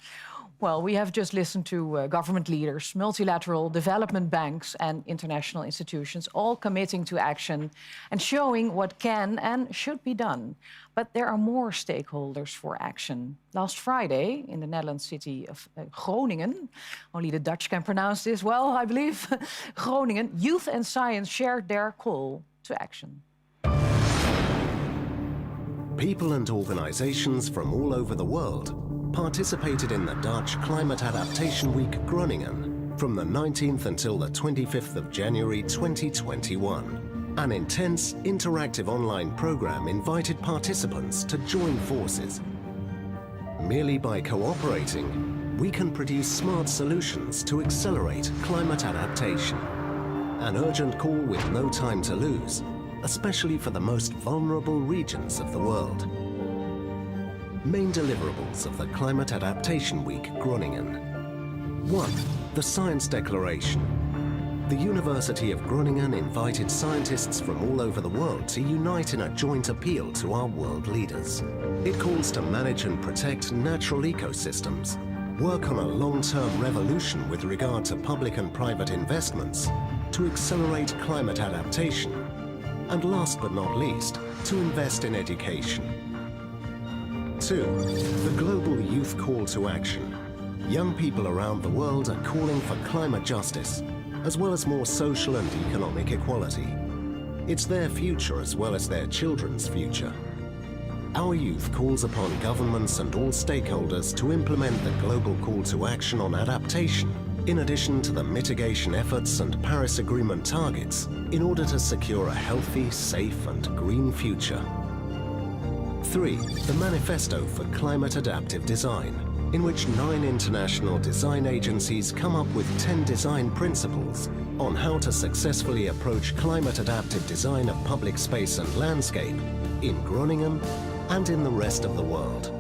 [SPEAKER 13] Well, we have just listened to government leaders, multilateral development banks and international institutions, all committing to action and showing what can and should be done. But there are more stakeholders for action. Last Friday, in the Netherlands city of Groningen, only the Dutch can pronounce this well, I believe, Groningen, youth and science shared their call to action.
[SPEAKER 11] People and organizations from all over the world participated in the Dutch Climate Adaptation Week Groningen from the 19th until the 25th of January 2021. An intense, interactive online program invited participants to join forces. Merely by cooperating, we can produce smart solutions to accelerate climate adaptation. An urgent call with no time to lose, especially for the most vulnerable regions of the world. Main deliverables of the Climate Adaptation Week Groningen. 1. The Science Declaration. The University of Groningen invited scientists from all over the world to unite in a joint appeal to our world leaders. It calls to manage and protect natural ecosystems, work on a long-term revolution with regard to public and private investments, to accelerate climate adaptation, and last but not least, to invest in education. 2. The Global Youth Call to Action. Young people around the world are calling for climate justice, as well as more social and economic equality. It's their future as well as their children's future. Our youth calls upon governments and all stakeholders to implement the Global Call to Action on adaptation, in addition to the mitigation efforts and Paris Agreement targets, in order to secure a healthy, safe and green future. 3. The Manifesto for Climate Adaptive Design, in which 9 international design agencies come up with 10 design principles on how to successfully approach climate adaptive design of public space and landscape in Groningen and in the rest of the world.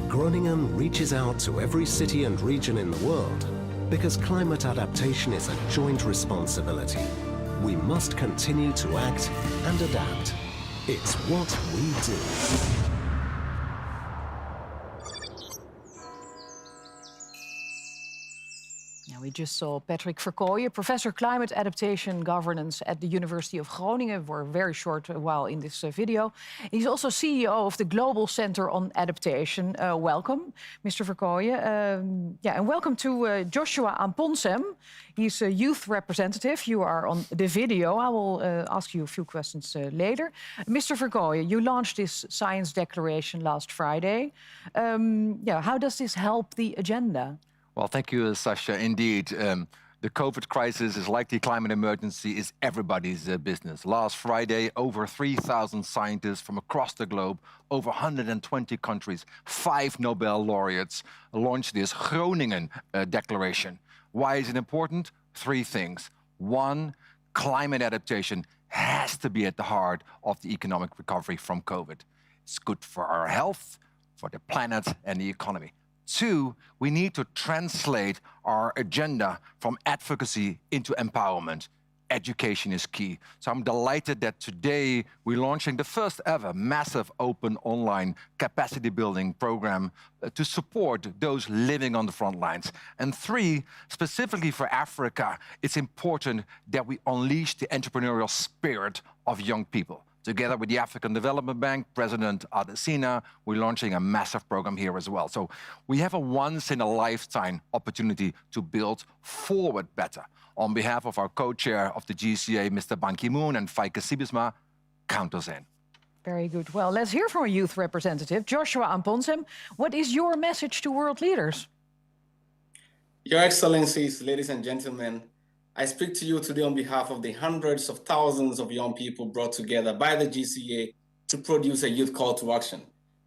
[SPEAKER 11] Groningen reaches out to every city and region in the world because climate adaptation is a joint responsibility. We must continue to act and adapt. It's what we do.
[SPEAKER 13] We just saw Patrick Verkooyen, Professor Climate Adaptation Governance at the University of Groningen for a very short while in this video. He's also CEO of the Global Center on Adaptation. Welcome, Mr. Verkooyen. And welcome to Joshua Amponsem. He's a youth representative. You are on the video. I will ask you a few questions later. Mr. Verkooyen, you launched this science declaration last Friday. How does this help the agenda?
[SPEAKER 12] Well, thank you, Sasha. Indeed, the COVID crisis is like the climate emergency, is everybody's business. Last Friday, over 3,000 scientists from across the globe, over 120 countries, 5 Nobel laureates launched this Groningen declaration. Why is it important? 3 things. 1, climate adaptation has to be at the heart of the economic recovery from COVID. It's good for our health, for the planet and the economy. 2, we need to translate our agenda from advocacy into empowerment. Education is key. So I'm delighted that today we're launching the first ever massive open online capacity building program to support those living on the front lines. And 3, specifically for Africa, it's important that we unleash the entrepreneurial spirit of young people. Together with the African Development Bank, President Adesina, we're launching a massive program here as well. So we have a once-in-a-lifetime opportunity to build forward better. On behalf of our co-chair of the GCA, Mr. Ban Ki-moon, and Feike Sibisma, count us in.
[SPEAKER 13] Very good. Well, let's hear from a youth representative, Joshua Amponsem. What is your message to world leaders?
[SPEAKER 1] Your Excellencies, ladies and gentlemen, I speak to you today on behalf of the hundreds of thousands of young people brought together by the GCA to produce a youth call to action.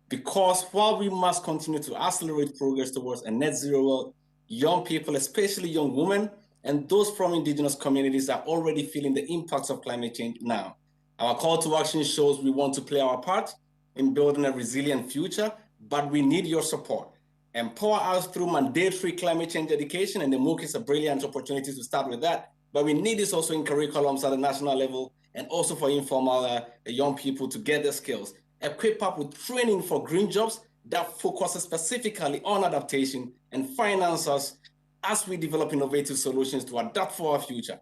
[SPEAKER 1] Because while we must continue to accelerate progress towards a net zero world, young people, especially young women, and those from indigenous communities are already feeling the impacts of climate change now. Our call to action shows we want to play our part in building a resilient future, but we need your support. Empower us through mandatory climate change education, and the MOOC is a brilliant opportunity to start with that. But we need this also in curriculums at the national level and also for informal young people to get their skills. Equip up with training for green jobs that focuses specifically on adaptation and finance us as we develop innovative solutions to adapt for our future.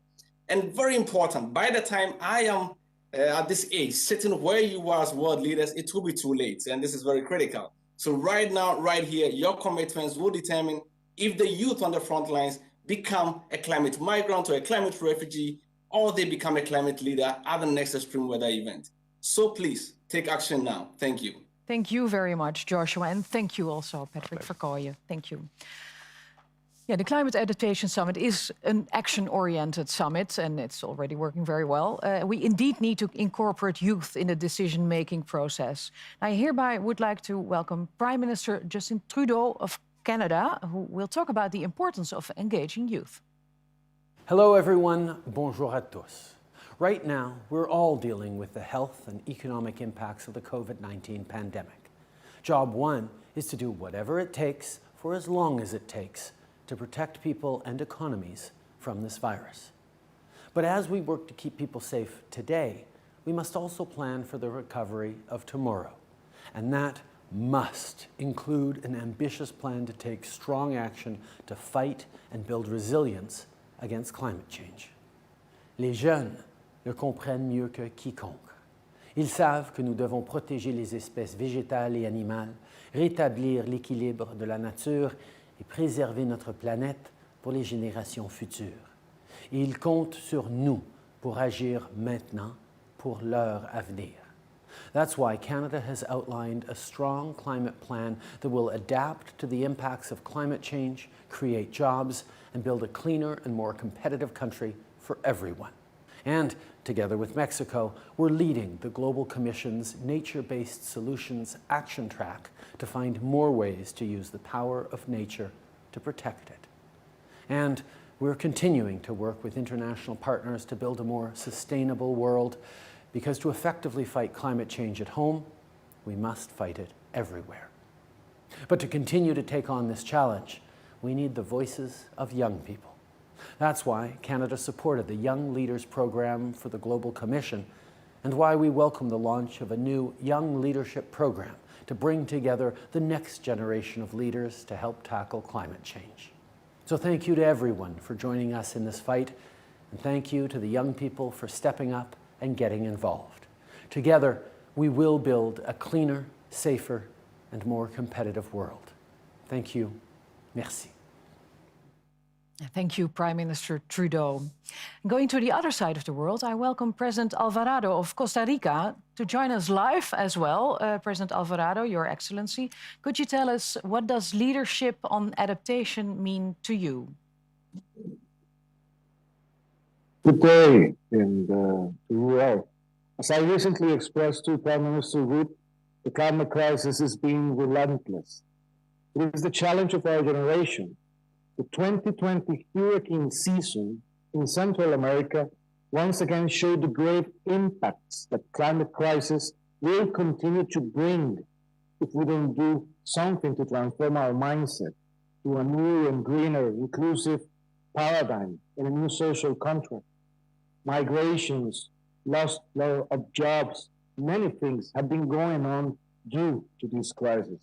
[SPEAKER 1] And very important, by the time I am at this age, sitting where you are as world leaders, it will be too late. And this is very critical. So right now, right here, your commitments will determine if the youth on the front lines become a climate migrant or a climate refugee, or they become a climate leader at the next extreme weather event. So please take action now. Thank you.
[SPEAKER 13] Thank you very much, Joshua. And thank you also, Patrick Verkooyen. Thank you. Yeah, the Climate Adaptation Summit is an action-oriented summit, and it's already working very well. We indeed need to incorporate youth in the decision-making process. I hereby would like to welcome Prime Minister Justin Trudeau of Canada, who will talk about the importance of engaging youth.
[SPEAKER 2] Hello, everyone. Bonjour à tous. Right now, we're all dealing with the health and economic impacts of the COVID-19 pandemic. Job one is to do whatever it takes for as long as it takes to protect people and economies from this virus. But as we work to keep people safe today, we must also plan for the recovery of tomorrow. And that must include an ambitious plan to take strong action to fight and build resilience against climate change. Les jeunes le comprennent mieux que quiconque. Ils savent que nous devons protéger les espèces végétales et animales, rétablir l'équilibre de la nature et préserver notre planète pour les générations futures. Et ils comptent sur nous pour agir maintenant pour leur avenir. That's why Canada has outlined a strong climate plan that will adapt to the impacts of climate change, create jobs, and build a cleaner and more competitive country for everyone. And together with Mexico, we're leading the Global Commission's Nature-Based Solutions Action Track to find more ways to use the power of nature to protect it. And we're continuing to work with international partners to build a more sustainable world, because to effectively fight climate change at home, we must fight it everywhere. But to continue to take on this challenge, we need the voices of young people. That's why Canada supported the Young Leaders Program for the Global Commission, and why we welcome the launch of a new Young Leadership Program to bring together the next generation of leaders to help tackle climate change. So thank you to everyone for joining us in this fight, and thank you to the young people for stepping up and getting involved. Together, we will build a cleaner, safer, and more competitive world. Thank you. Merci.
[SPEAKER 13] Thank you, Prime Minister Trudeau. Going to the other side of the world, I welcome President Alvarado of Costa Rica to join us live as well. President Alvarado, Your Excellency, could you tell us, what does leadership on adaptation mean to you?
[SPEAKER 23] Good day, and to you all. As I recently expressed to Prime Minister Rutte, the climate crisis is being relentless. It is the challenge of our generation. The 2020 hurricane season in Central America once again showed the grave impacts that climate crisis will continue to bring if we don't do something to transform our mindset to a new and greener, inclusive paradigm and a new social contract. Migrations, loss of jobs, many things have been going on due to this crisis.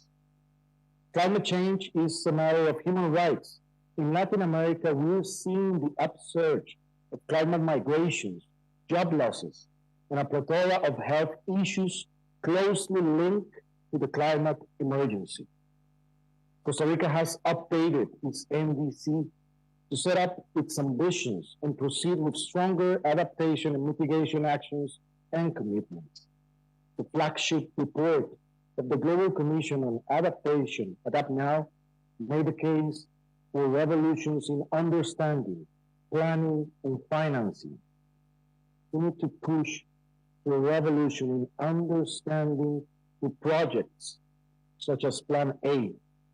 [SPEAKER 23] Climate change is a matter of human rights. In Latin America, we're seeing the upsurge of climate migrations, job losses, and a plethora of health issues closely linked to the climate emergency. Costa Rica has updated its NDC to set up its ambitions and proceed with stronger adaptation and mitigation actions and commitments. The flagship report of the Global Commission on Adaptation, Adapt Now, made the case for revolutions in understanding, planning, and financing. We need to push for a revolution in understanding the projects, such as Plan A,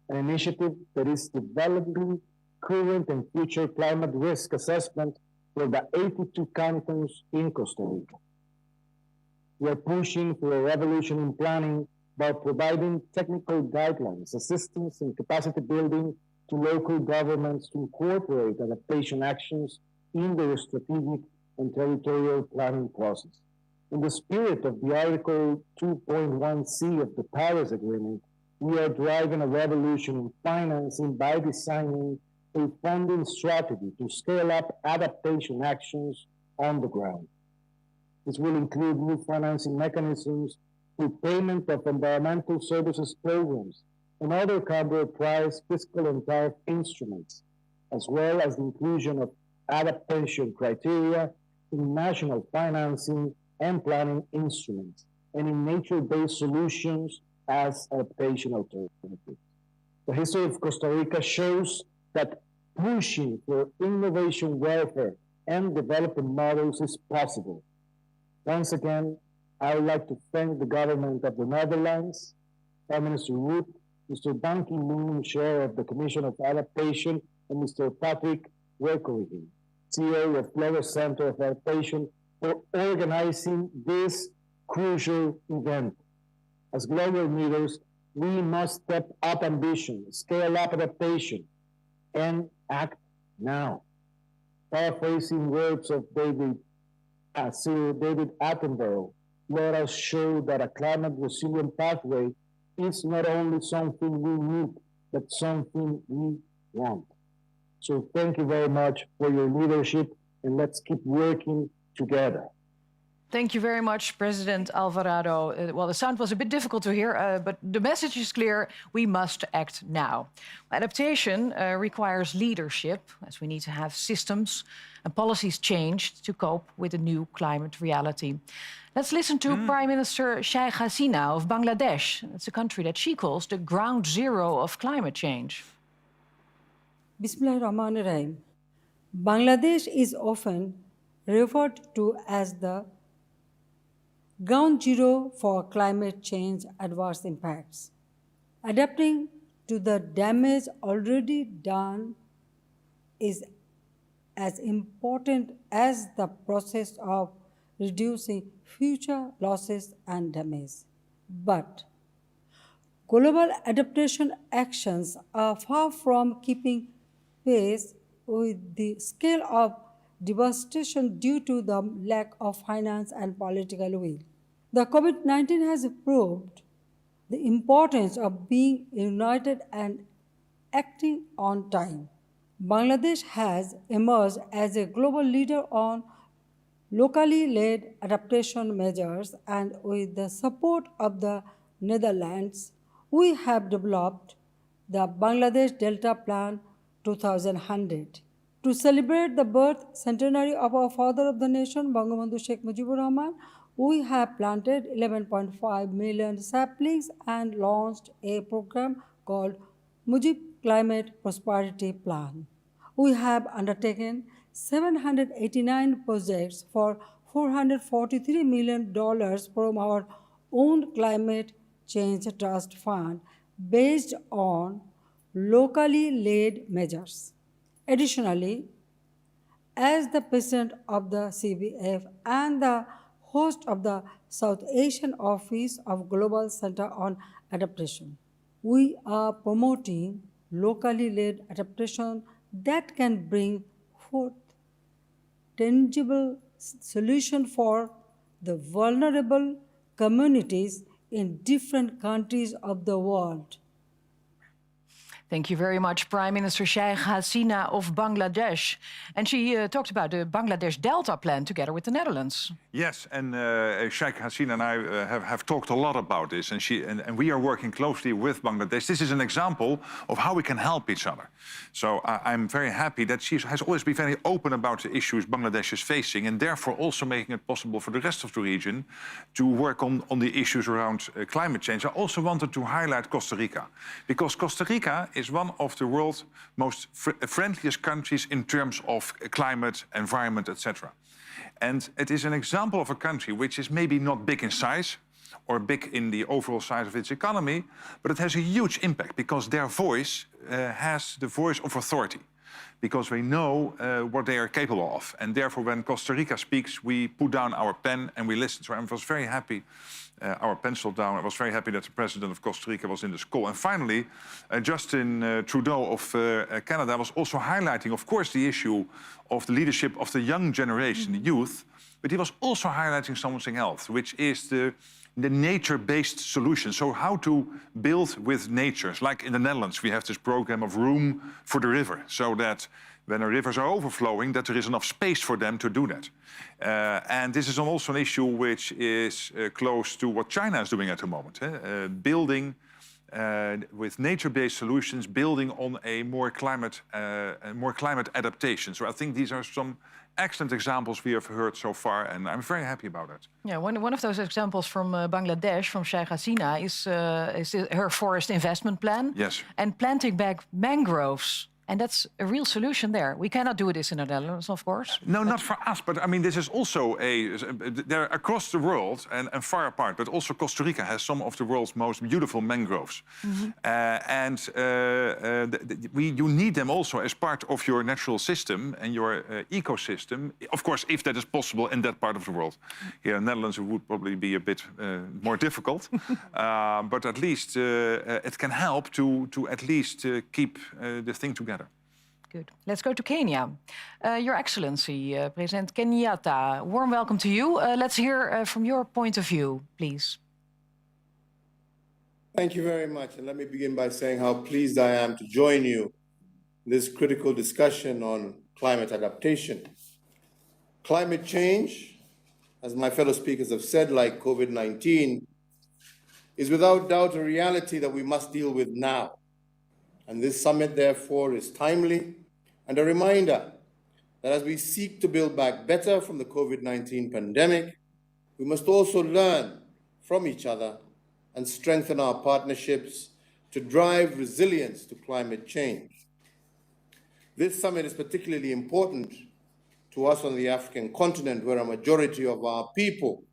[SPEAKER 23] an initiative that is developing current and future climate risk assessment for the 82 cantons in Costa Rica. We are pushing for a revolution in planning by providing technical guidelines, assistance, and capacity building to local governments to incorporate adaptation actions in their strategic and territorial planning process. In the spirit of the Article 2.1c of the Paris Agreement, we are driving a revolution in financing by designing a funding strategy to scale up adaptation actions on the ground. This will include new financing mechanisms, repayment of environmental services programs, and other counter-price fiscal and tariff instruments, as well as the inclusion of adaptation criteria in national financing and planning instruments, and in nature-based solutions as adaptation alternatives. The history of Costa Rica shows that pushing for innovation welfare and development models is possible. Once again, I would like to thank the government of the Netherlands, Prime Minister Rutte, Mr. Ban Ki-moon, Chair of the Commission of Adaptation, and Mr. Patrick Werkeligen, CEO of Global Center of Adaptation, for organizing this crucial event. As global leaders, we must step up ambition, scale up adaptation, and act now. Paraphrasing words of Sir David Attenborough, let us show that a climate resilient pathway is not only something we need, but something we want. So thank you very much for your leadership, and let's keep working together.
[SPEAKER 13] Thank you very much, President Alvarado. Well, the sound was a bit difficult to hear, but the message is clear. We must act now. Adaptation requires leadership, as we need to have systems and policies changed to cope with the new climate reality. Let's listen to Prime Minister Sheikh Hasina of Bangladesh. It's a country that she calls the ground zero of climate change.
[SPEAKER 14] Bismillahirrahmanirrahim. Bangladesh is often referred to as the ground zero for climate change adverse impacts. Adapting to the damage already done is as important as the process of reducing future losses and damage. But global adaptation actions are far from keeping pace with the scale of devastation due to the lack of finance and political will. The COVID-19 has proved the importance of being united and acting on time. Bangladesh has emerged as a global leader on locally led adaptation measures, and with the support of the Netherlands, we have developed the Bangladesh Delta Plan 2100. To celebrate the birth centenary of our father of the nation, Bangabandhu Sheikh Mujibur Rahman, we have planted 11.5 million saplings and launched a program called Mujib Climate Prosperity Plan. We have undertaken 789 projects for $443 million from our own Climate Change Trust Fund based on locally led measures. Additionally, as the President of the CBF and the host of the South Asian Office of Global Center on adaptation. We are promoting locally led adaptation that can bring forth tangible solution for the vulnerable communities in different countries of the world.
[SPEAKER 13] Thank you very much, Prime Minister Sheikh Hasina of Bangladesh. And she talked about the Bangladesh Delta Plan together with the Netherlands.
[SPEAKER 8] Yes, and Sheikh Hasina and I have talked a lot about this, and we are working closely with Bangladesh. This is an example of how we can help each other. So I'm very happy that she has always been very open about the issues Bangladesh is facing, and therefore also making it possible for the rest of the region to work on the issues around climate change. I also wanted to highlight Costa Rica, because Costa Rica is one of the world's most friendliest countries in terms of climate, environment, etc. And it is an example of a country which is maybe not big in size or big in the overall size of its economy, but it has a huge impact because their voice has the voice of authority, because we know what they are capable of. And therefore, when Costa Rica speaks, we put down our pen and we listen. So I was very happy, our pencil down. I was very happy that the president of Costa Rica was in this call. And finally, Justin Trudeau of Canada was also highlighting, of course, the issue of the leadership of the young generation, the youth, but he was also highlighting something else, which is the nature-based solution. So how to build with nature. Like in the Netherlands, we have this program of Room for the River, so that when the rivers are overflowing, that there is enough space for them to do that. And this is also an issue which is close to what China is doing at the moment. Building with nature-based solutions, building on a more climate adaptation. So I think these are some excellent examples we have heard so far, and I'm very happy about it.
[SPEAKER 13] Yeah, one of those examples from Bangladesh, from Sheikh Hasina, is her forest investment plan.
[SPEAKER 8] Yes.
[SPEAKER 13] And planting back mangroves. And that's a real solution there. We cannot do this in the Netherlands, of course.
[SPEAKER 8] No, not for us, but I mean, this is also they're across the world and far apart, but also Costa Rica has some of the world's most beautiful mangroves. Mm-hmm. You need them also as part of your natural system and your ecosystem. Of course, if that is possible in that part of the world. Here in the Netherlands, it would probably be a bit more difficult. But at least it can help to at least keep the thing together.
[SPEAKER 13] Good. Let's go to Kenya. Your Excellency, President Kenyatta, warm welcome to you. Let's hear from your point of view, please.
[SPEAKER 15] Thank you very much. And let me begin by saying how pleased I am to join you in this critical discussion on climate adaptation. Climate change, as my fellow speakers have said, like COVID-19, is without doubt a reality that we must deal with now. And this summit, therefore, is timely and a reminder that as we seek to build back better from the COVID-19 pandemic, we must also learn from each other and strengthen our partnerships to drive resilience to climate change. This summit is particularly important to us on the African continent, where a majority of our people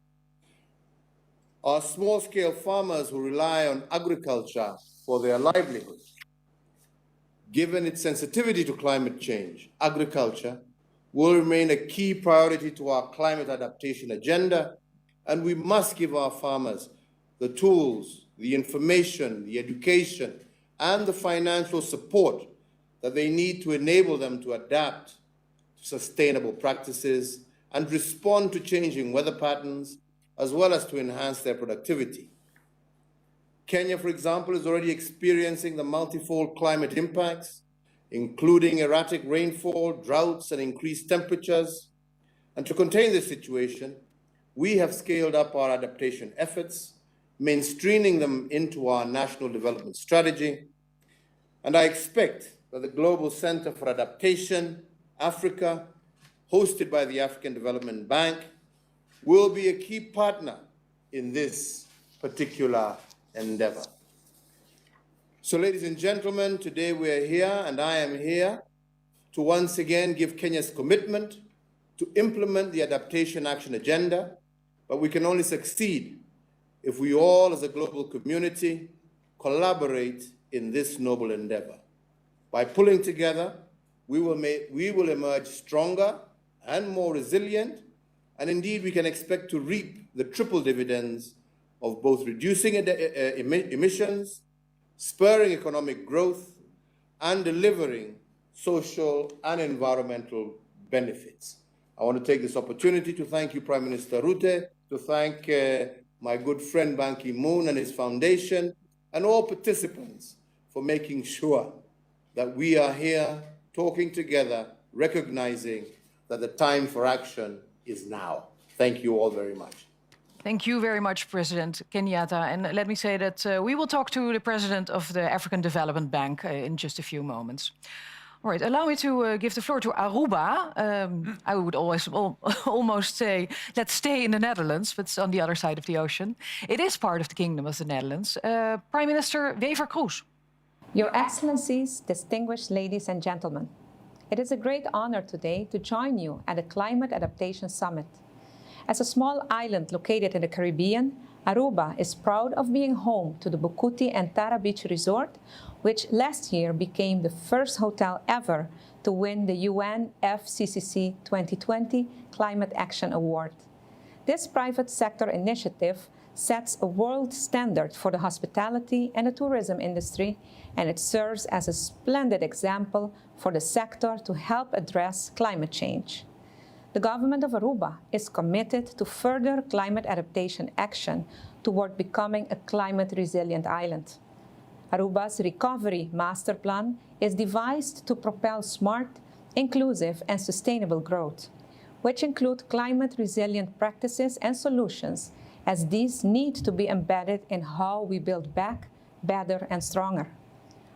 [SPEAKER 15] are small-scale farmers who rely on agriculture for their livelihood. Given its sensitivity to climate change, agriculture will remain a key priority to our climate adaptation agenda, and we must give our farmers the tools, the information, the education, and the financial support that they need to enable them to adapt to sustainable practices and respond to changing weather patterns, as well as to enhance their productivity. Kenya, for example, is already experiencing the multifold climate impacts, including erratic rainfall, droughts, and increased temperatures. And to contain this situation, we have scaled up our adaptation efforts, mainstreaming them into our national development strategy. And I expect that the Global Center for Adaptation, Africa, hosted by the African Development Bank, will be a key partner in this particular endeavor. So, ladies and gentlemen, today we are here, and I am here to once again give Kenya's commitment to implement the Adaptation Action Agenda, but we can only succeed if we all as a global community collaborate in this noble endeavor. By pulling together, we will emerge stronger and more resilient, and indeed we can expect to reap the triple dividends of both reducing emissions, spurring economic growth, and delivering social and environmental benefits. I want to take this opportunity to thank you, Prime Minister Rutte, to thank my good friend Ban Ki-moon and his foundation, and all participants for making sure that we are here talking together, recognizing that the time for action is now. Thank you all very much.
[SPEAKER 13] Thank you very much, President Kenyatta. And let me say that we will talk to the President of the African Development Bank in just a few moments. All right, allow me to give the floor to Aruba. I would almost say, let's stay in the Netherlands, but it's on the other side of the ocean. It is part of the Kingdom of the Netherlands. Prime Minister Wever-Kroes.
[SPEAKER 16] Your Excellencies, distinguished ladies and gentlemen, it is a great honor today to join you at the Climate Adaptation Summit. As a small island located in the Caribbean, Aruba is proud of being home to the Bukuti and Tara Beach Resort, which last year became the first hotel ever to win the UN FCCC 2020 Climate Action Award. This private sector initiative sets a world standard for the hospitality and the tourism industry, and it serves as a splendid example for the sector to help address climate change. The government of Aruba is committed to further climate adaptation action toward becoming a climate-resilient island. Aruba's Recovery Master Plan is devised to propel smart, inclusive, and sustainable growth, which include climate-resilient practices and solutions, as these need to be embedded in how we build back better and stronger.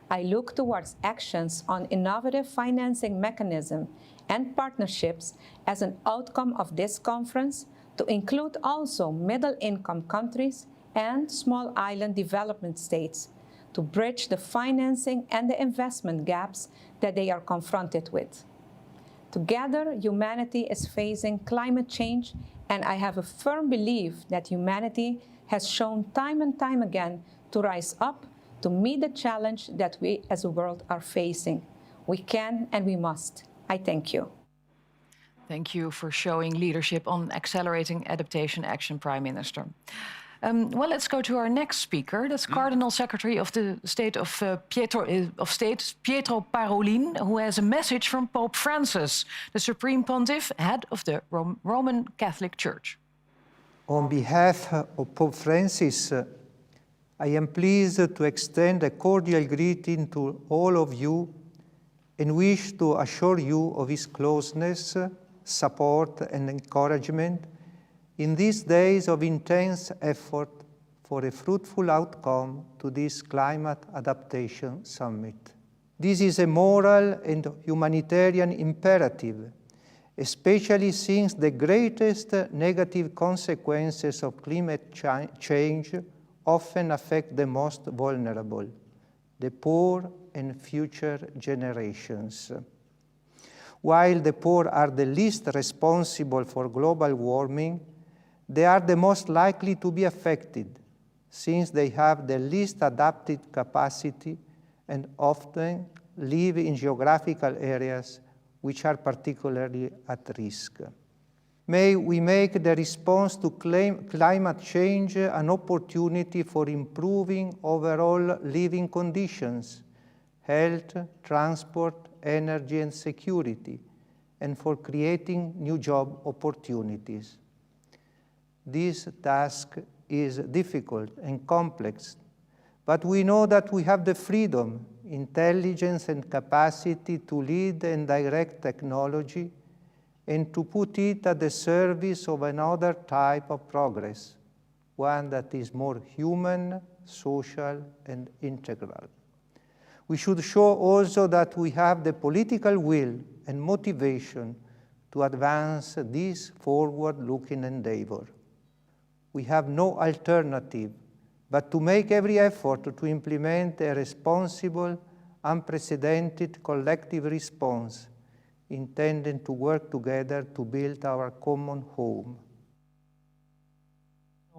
[SPEAKER 16] I look towards actions on innovative financing mechanisms and partnerships as an outcome of this conference to include also middle-income countries and small island development states to bridge the financing and the investment gaps that they are confronted with. Together, humanity is facing climate change, and I have a firm belief that humanity has shown time and time again to rise up to meet the challenge that we as a world are facing. We can and we must. I thank you.
[SPEAKER 13] Thank you for showing leadership on accelerating adaptation action, Prime Minister. Well, let's go to our next speaker. That's Cardinal Secretary of the State of Pietro Parolin, who has a message from Pope Francis, the Supreme Pontiff, head of the Roman Catholic Church.
[SPEAKER 18] On behalf of Pope Francis, I am pleased to extend a cordial greeting to all of you and wish to assure you of his closeness, support, and encouragement in these days of intense effort for a fruitful outcome to this Climate Adaptation Summit. This is a moral and humanitarian imperative, especially since the greatest negative consequences of climate change often affect the most vulnerable, the poor and future generations. While the poor are the least responsible for global warming, they are the most likely to be affected, since they have the least adapted capacity and often live in geographical areas which are particularly at risk. May we make the response to climate change an opportunity for improving overall living conditions, health, transport, energy, and security, and for creating new job opportunities. This task is difficult and complex, but we know that we have the freedom, intelligence, and capacity to lead and direct technology and to put it at the service of another type of progress, one that is more human, social, and integral. We should show also that we have the political will and motivation to advance this forward-looking endeavor. We have no alternative but to make every effort to implement a responsible, unprecedented collective response intended to work together to build our common home.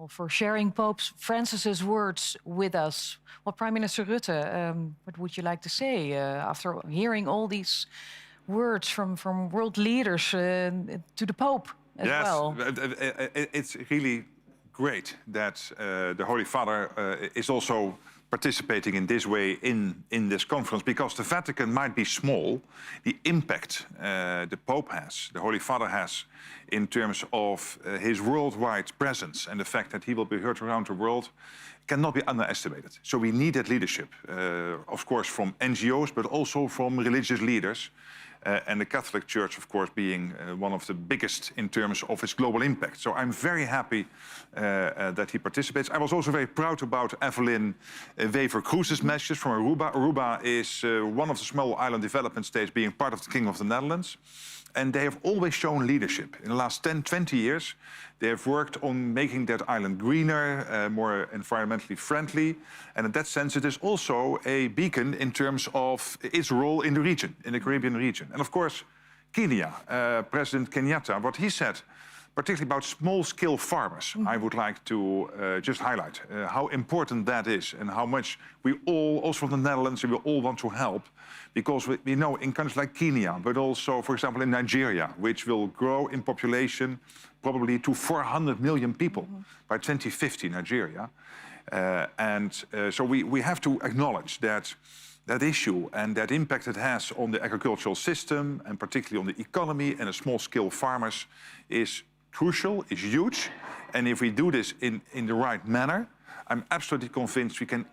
[SPEAKER 13] For sharing Pope Francis's words with us. Well, Prime Minister Rutte, what would you like to say after hearing all these words from world leaders to the Pope as well?
[SPEAKER 8] Yes, it's really great that the Holy Father is also participating in this way in this conference, because the Vatican might be small. The impact the Pope has, the Holy Father has, in terms of his worldwide presence and the fact that he will be heard around the world cannot be underestimated. So we need that leadership, of course, from NGOs, but also from religious leaders. And the Catholic Church, of course, being one of the biggest in terms of its global impact. So I'm very happy that he participates. I was also very proud about Evelyn Wever-Kroes's message from Aruba. Aruba is one of the small island development states being part of the Kingdom of the Netherlands. And they have always shown leadership. In the last 10, 20 years, they have worked on making that island greener, more environmentally friendly. And in that sense, it is also a beacon in terms of its role in the region, in the Caribbean region. And of course, Kenya, President Kenyatta, what he said, particularly about small-scale farmers, I would like to just highlight how important that is and how much we all, also from the Netherlands, we all want to help. Because we know in countries like Kenya, but also, for example, in Nigeria, which will grow in population probably to 400 million people by 2050, Nigeria. So we have to acknowledge that issue and that impact it has on the agricultural system, and particularly on the economy and the small-scale farmers, is crucial, is huge. And if we do this in the right manner, I'm absolutely convinced we can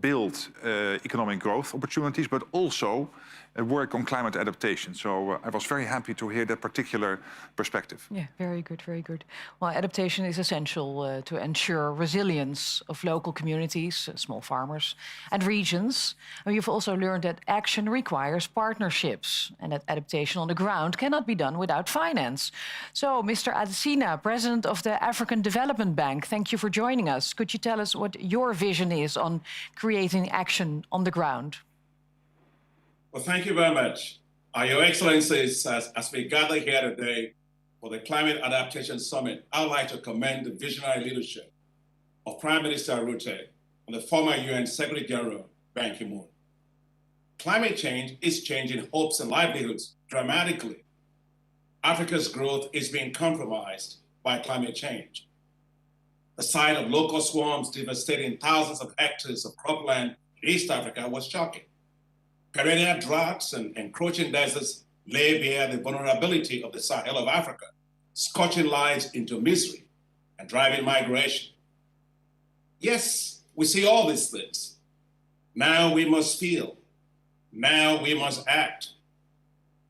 [SPEAKER 8] build economic growth opportunities, but also work on climate adaptation. So I was very happy to hear that particular perspective.
[SPEAKER 13] Yeah, very good, very good. Well, adaptation is essential to ensure resilience of local communities, small farmers, and regions. And you've also learned that action requires partnerships, and that adaptation on the ground cannot be done without finance. So, Mr. Adesina, President of the African Development Bank, thank you for joining us. Could you tell us what your vision is on creating action on the ground?
[SPEAKER 19] Well, thank you very much. Your Excellencies, as we gather here today for the Climate Adaptation Summit, I would like to commend the visionary leadership of Prime Minister Rutte and the former UN Secretary General, Ban Ki-moon. Climate change is changing hopes and livelihoods dramatically. Africa's growth is being compromised by climate change. The sight of locust swarms devastating thousands of hectares of cropland in East Africa was shocking. Perennial droughts and encroaching deserts lay bare the vulnerability of the Sahel of Africa, scorching lives into misery and driving migration. Yes, we see all these things. Now we must feel. Now we must act.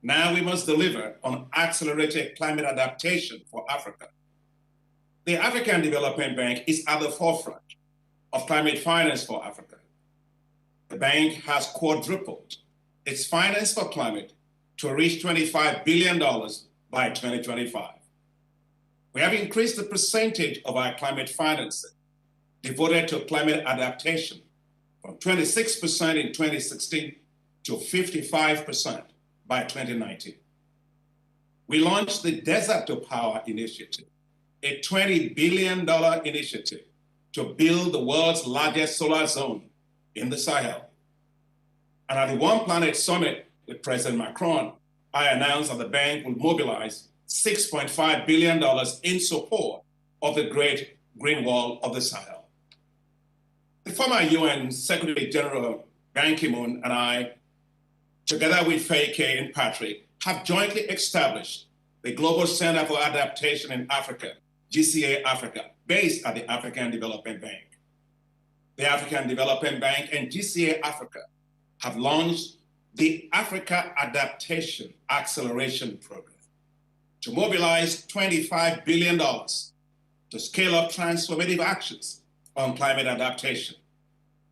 [SPEAKER 19] Now we must deliver on accelerated climate adaptation for Africa. The African Development Bank is at the forefront of climate finance for Africa. The bank has quadrupled its finance for climate to reach $25 billion by 2025. We have increased the percentage of our climate financing devoted to climate adaptation from 26% in 2016 to 55% by 2019. We launched the Desert to Power Initiative, a $20 billion initiative to build the world's largest solar zone in the Sahel. And at the One Planet Summit with President Macron, I announced that the bank will mobilize $6.5 billion in support of the Great Green Wall of the Sahel. The former UN Secretary General Ban Ki-moon and I, together with Faye Kay and Patrick, have jointly established the Global Center for Adaptation in Africa, GCA Africa, based at the African Development Bank. The African Development Bank and GCA Africa have launched the Africa Adaptation Acceleration Program to mobilize $25 billion to scale up transformative actions on climate adaptation.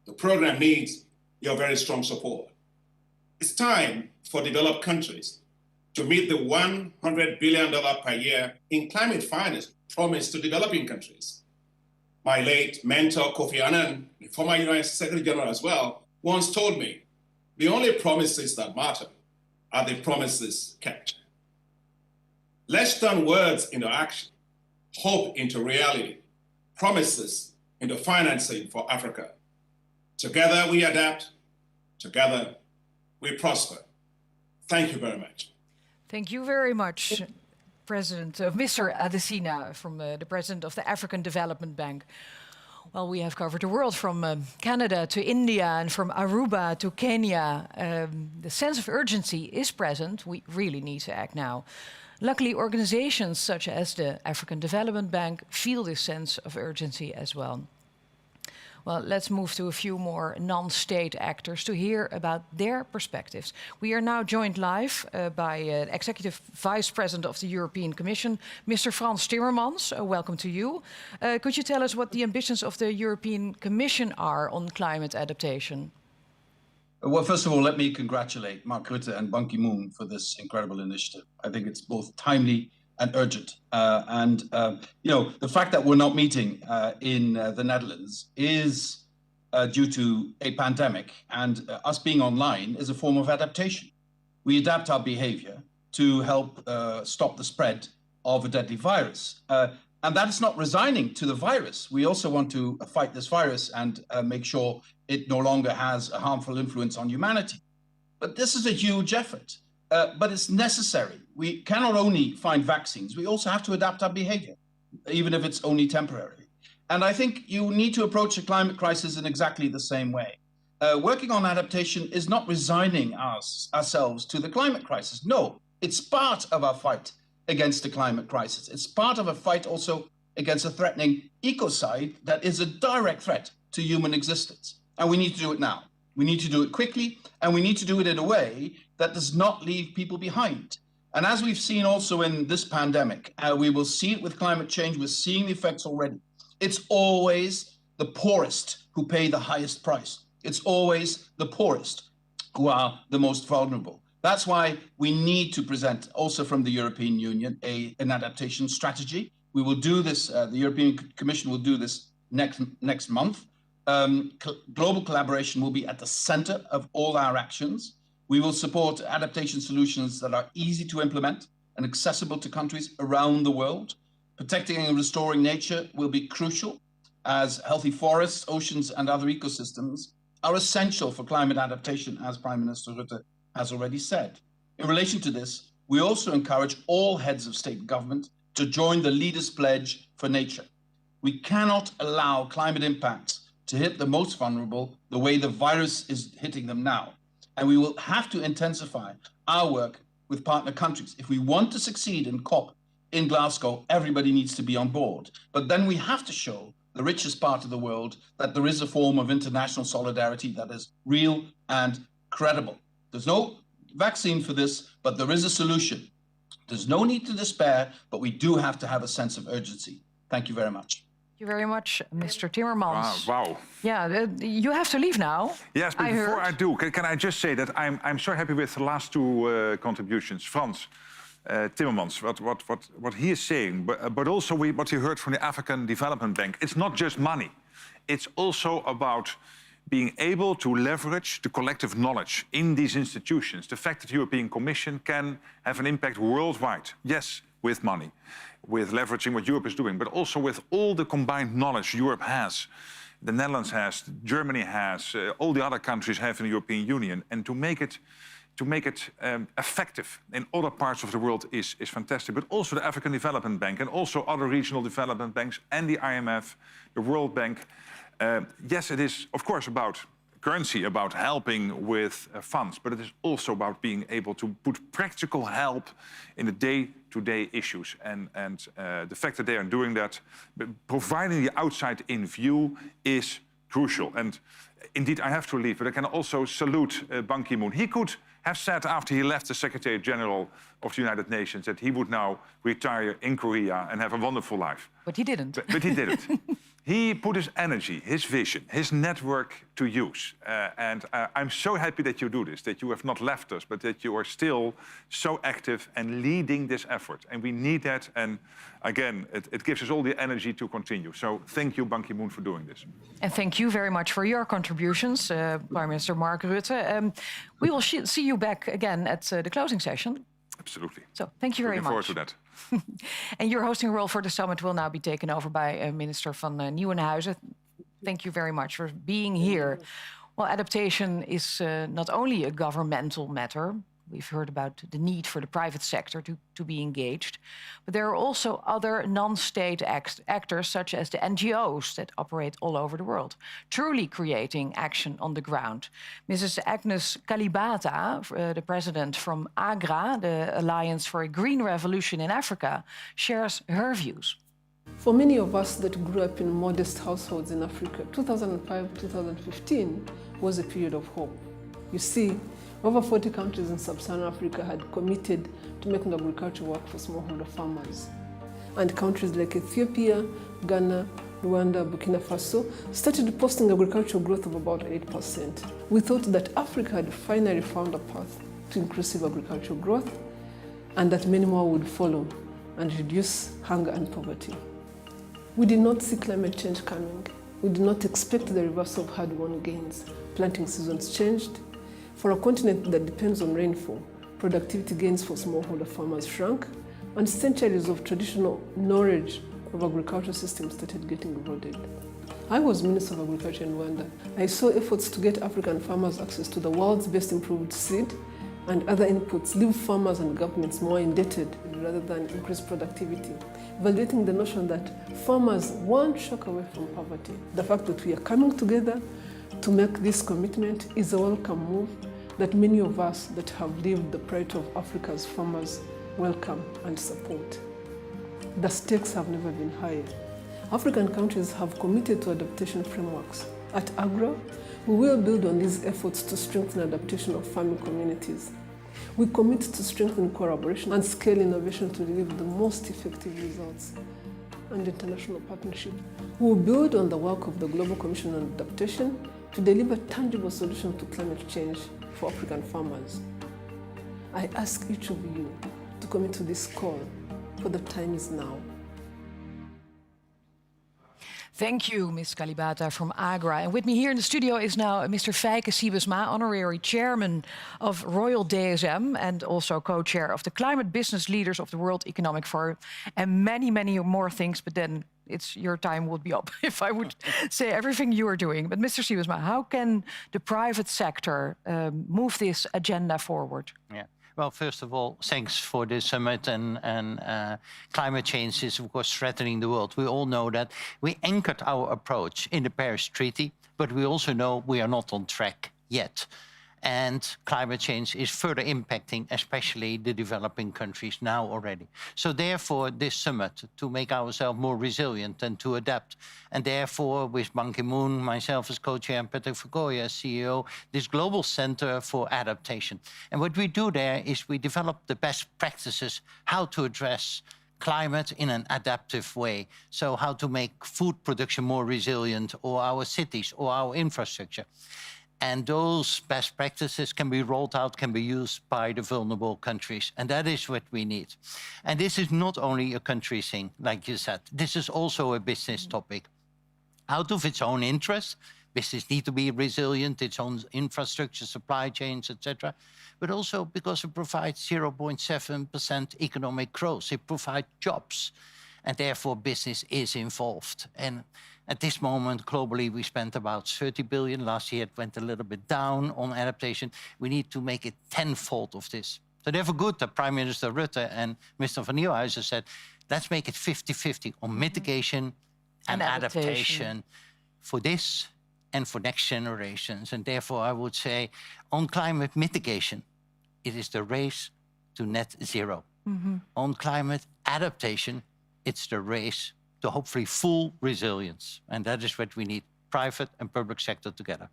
[SPEAKER 19] The program needs your very strong support. It's time for developed countries to meet the $100 billion per year in climate finance promised to developing countries. My late mentor, Kofi Annan, the former UN Secretary General as well, once told me, the only promises that matter are the promises kept. Let's turn words into action, hope into reality, promises into financing for Africa. Together we adapt, together we prosper. Thank you very much.
[SPEAKER 13] Thank you very much. Mr. Adesina, from the President of the African Development Bank. Well, we have covered the world from Canada to India and from Aruba to Kenya. The sense of urgency is present. We really need to act now. Luckily, organizations such as the African Development Bank feel this sense of urgency as well. Well, let's move to a few more non-state actors to hear about their perspectives. We are now joined live by Executive Vice President of the European Commission, Mr. Frans Timmermans. Welcome to you. Could you tell us what the ambitions of the European Commission are on climate adaptation?
[SPEAKER 4] Well, first of all, let me congratulate Mark Rutte and Ban Ki-moon for this incredible initiative. I think it's both timely and urgent. You know, the fact that we're not meeting in the Netherlands is due to a pandemic, and us being online is a form of adaptation. We adapt our behavior to help stop the spread of a deadly virus. And that is not resigning to the virus. We also want to fight this virus and make sure it no longer has a harmful influence on humanity. But this is a huge effort. But it's necessary. We cannot only find vaccines, we also have to adapt our behavior, even if it's only temporary. And I think you need to approach the climate crisis in exactly the same way. Working on adaptation is not resigning ourselves to the climate crisis. No, it's part of our fight against the climate crisis. It's part of a fight also against a threatening ecocide that is a direct threat to human existence. And we need to do it now. We need to do it quickly, and we need to do it in a way that does not leave people behind. And as we've seen also in this pandemic, we will see it with climate change, we're seeing the effects already. It's always the poorest who pay the highest price. It's always the poorest who are the most vulnerable. That's why we need to present, also from the European Union, an adaptation strategy. We will do this, the European Commission will do this next month. Global collaboration will be at the center of all our actions. We will support adaptation solutions that are easy to implement and accessible to countries around the world. Protecting and restoring nature will be crucial, as healthy forests, oceans, and other ecosystems are essential for climate adaptation, as Prime Minister Rutte has already said. In relation to this, we also encourage all heads of state and government to join the Leaders' Pledge for Nature. We cannot allow climate impacts to hit the most vulnerable the way the virus is hitting them now. And we will have to intensify our work with partner countries. If we want to succeed in COP in Glasgow, everybody needs to be on board. But then we have to show the richest part of the world that there is a form of international solidarity that is real and credible. There's no vaccine for this, but there is a solution. There's no need to despair, but we do have to have a sense of urgency. Thank you very much.
[SPEAKER 13] Thank you very much, Mr. Timmermans.
[SPEAKER 8] Wow.
[SPEAKER 13] Yeah, you have to leave now.
[SPEAKER 8] Yes, but before I do, can I just say that I'm so happy with the last two contributions. Frans Timmermans, what he is saying, but also what you heard from the African Development Bank. It's not just money. It's also about being able to leverage the collective knowledge in these institutions. The fact that the European Commission can have an impact worldwide. Yes, with money, with leveraging what Europe is doing, but also with all the combined knowledge Europe has, the Netherlands has, Germany has, all the other countries have in the European Union, and to make it effective in other parts of the world is fantastic. But also the African Development Bank and also other regional development banks and the IMF, the World Bank. Yes, it is, of course, about currency, about helping with funds, but it is also about being able to put practical help in the day-to-day issues. And the fact that they are doing that, providing the outside-in view, is crucial. And indeed, I have to leave, but I can also salute Ban Ki-moon. He could have said after he left the Secretary General of the United Nations that he would now retire in Korea and have a wonderful life.
[SPEAKER 13] But he didn't.
[SPEAKER 8] But he didn't. He put his energy, his vision, his network to use. And I'm so happy that you do this, that you have not left us, but that you are still so active and leading this effort. And we need that. And again, it gives us all the energy to continue. So thank you, Ban Ki-moon, for doing this.
[SPEAKER 13] And thank you very much for your contributions, Prime Minister Mark Rutte. We will see you back again at the closing session.
[SPEAKER 8] Absolutely.
[SPEAKER 13] So thank you very much.
[SPEAKER 8] Looking forward to that.
[SPEAKER 13] And your hosting role for the summit will now be taken over by Minister van Nieuwenhuizen. Thank you very much for being here. Well, adaptation is not only a governmental matter, We've heard about the need for the private sector to be engaged. But there are also other non-state actors, such as the NGOs that operate all over the world, truly creating action on the ground. Mrs. Agnes Kalibata, the president from AGRA, the Alliance for a Green Revolution in Africa, shares her views.
[SPEAKER 20] For many of us that grew up in modest households in Africa, 2005-2015 was a period of hope. You see, over 40 countries in sub-Saharan Africa had committed to making agriculture work for smallholder farmers. And countries like Ethiopia, Ghana, Rwanda, Burkina Faso started posting agricultural growth of about 8%. We thought that Africa had finally found a path to inclusive agricultural growth and that many more would follow and reduce hunger and poverty. We did not see climate change coming. We did not expect the reversal of hard-won gains. Planting seasons changed. For a continent that depends on rainfall, productivity gains for smallholder farmers shrank, and centuries of traditional knowledge of agricultural systems started getting eroded. I was Minister of Agriculture in Rwanda. I saw efforts to get African farmers access to the world's best improved seed and other inputs leave farmers and governments more indebted rather than increase productivity, validating the notion that farmers one shock away from poverty. The fact that we are coming together to make this commitment is a welcome move that many of us that have lived the plight of Africa's farmers welcome and support. The stakes have never been higher. African countries have committed to adaptation frameworks. At AGRA, we will build on these efforts to strengthen adaptation of farming communities. We commit to strengthen collaboration and scale innovation to deliver the most effective results. And international partnership. We will build on the work of the Global Commission on Adaptation to deliver tangible solutions to climate change for African farmers. I ask each of you to commit to this call, for the time is now.
[SPEAKER 13] Thank you, Ms. Kalibata from AGRA. And with me here in the studio is now Mr. Feike Siebesma, Honorary Chairman of Royal DSM and also co-chair of the Climate Business Leaders of the World Economic Forum, and many, many more things, but then your time would be up if I would say everything you are doing. But Mr. Siebesma, how can the private sector move this agenda forward?
[SPEAKER 21] Yeah. Well, first of all, thanks for this summit, and climate change is, of course, threatening the world. We all know that. We anchored our approach in the Paris Treaty, but we also know we are not on track yet. And climate change is further impacting, especially the developing countries now already. So therefore, this summit, to make ourselves more resilient and to adapt. And therefore, with Ban Ki-moon, myself as co-chair, and Patrick Verkooyen as CEO, this Global Center for Adaptation. And what we do there is we develop the best practices, how to address climate in an adaptive way. So how to make food production more resilient, or our cities, or our infrastructure. And those best practices can be rolled out, can be used by the vulnerable countries. And that is what we need. And this is not only a country thing, like you said. This is also a business topic. Out of its own interest, business needs to be resilient, its own infrastructure, supply chains, etc. But also because it provides 0.7% economic growth. It provides jobs. And therefore, business is involved. And at this moment, globally, we spent about 30 billion. Last year, it went a little bit down on adaptation. We need to make it tenfold of this. So therefore, good that Prime Minister Rutte and Mr. Van Nieuwenhuizen said, let's make it 50-50 on mitigation and adaptation for this and for next generations. And therefore, I would say, on climate mitigation, it is the race to net zero. On climate adaptation, it's the race to hopefully full resilience. And that is what we need, private and public sector together.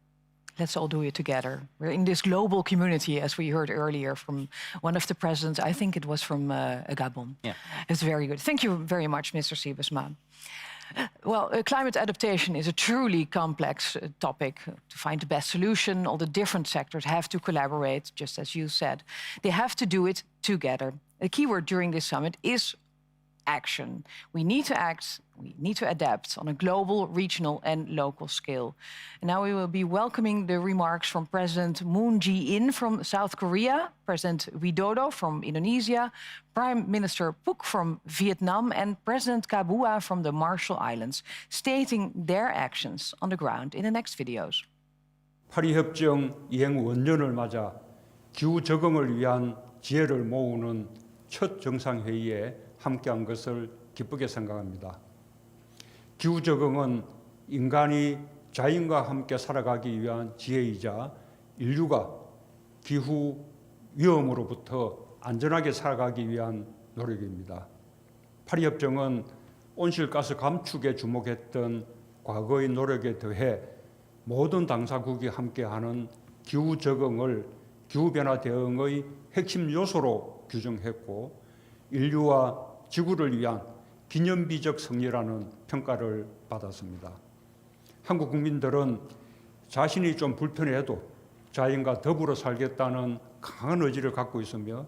[SPEAKER 13] Let's all do it together. We're in this global community, as we heard earlier from one of the presidents. I think it was from Gabon.
[SPEAKER 21] Yeah.
[SPEAKER 13] It's very good. Thank you very much, Mr. Siebesma. Well, climate adaptation is a truly complex topic. To find the best solution, all the different sectors have to collaborate, just as you said. They have to do it together. A keyword during this summit is action. We need to act, we need to adapt on a global, regional and local scale. And now we will be welcoming the remarks from President Moon Jae-in from South Korea, President Widodo from Indonesia, Prime Minister Phuc from Vietnam and President Kabua from the Marshall Islands, stating their actions on the ground in the next videos.
[SPEAKER 22] 파리협정 이행 원년을 맞아
[SPEAKER 5] 기후 적응을 위한 지혜를 모으는 첫 정상회의에 함께한 것을 기쁘게 생각합니다. 기후 적응은 인간이 자연과 함께 살아가기 위한 지혜이자 인류가 기후 위험으로부터 안전하게 살아가기 위한 노력입니다. 파리협정은 온실가스 감축에 주목했던 과거의 노력에 더해 모든 당사국이 함께하는 기후 적응을 기후변화 대응의 핵심 요소로 규정했고 인류와 지구를 위한 기념비적 승리라는 평가를 받았습니다. 한국 국민들은 자신이 좀 불편해도 자연과 더불어 살겠다는 강한 의지를 갖고 있으며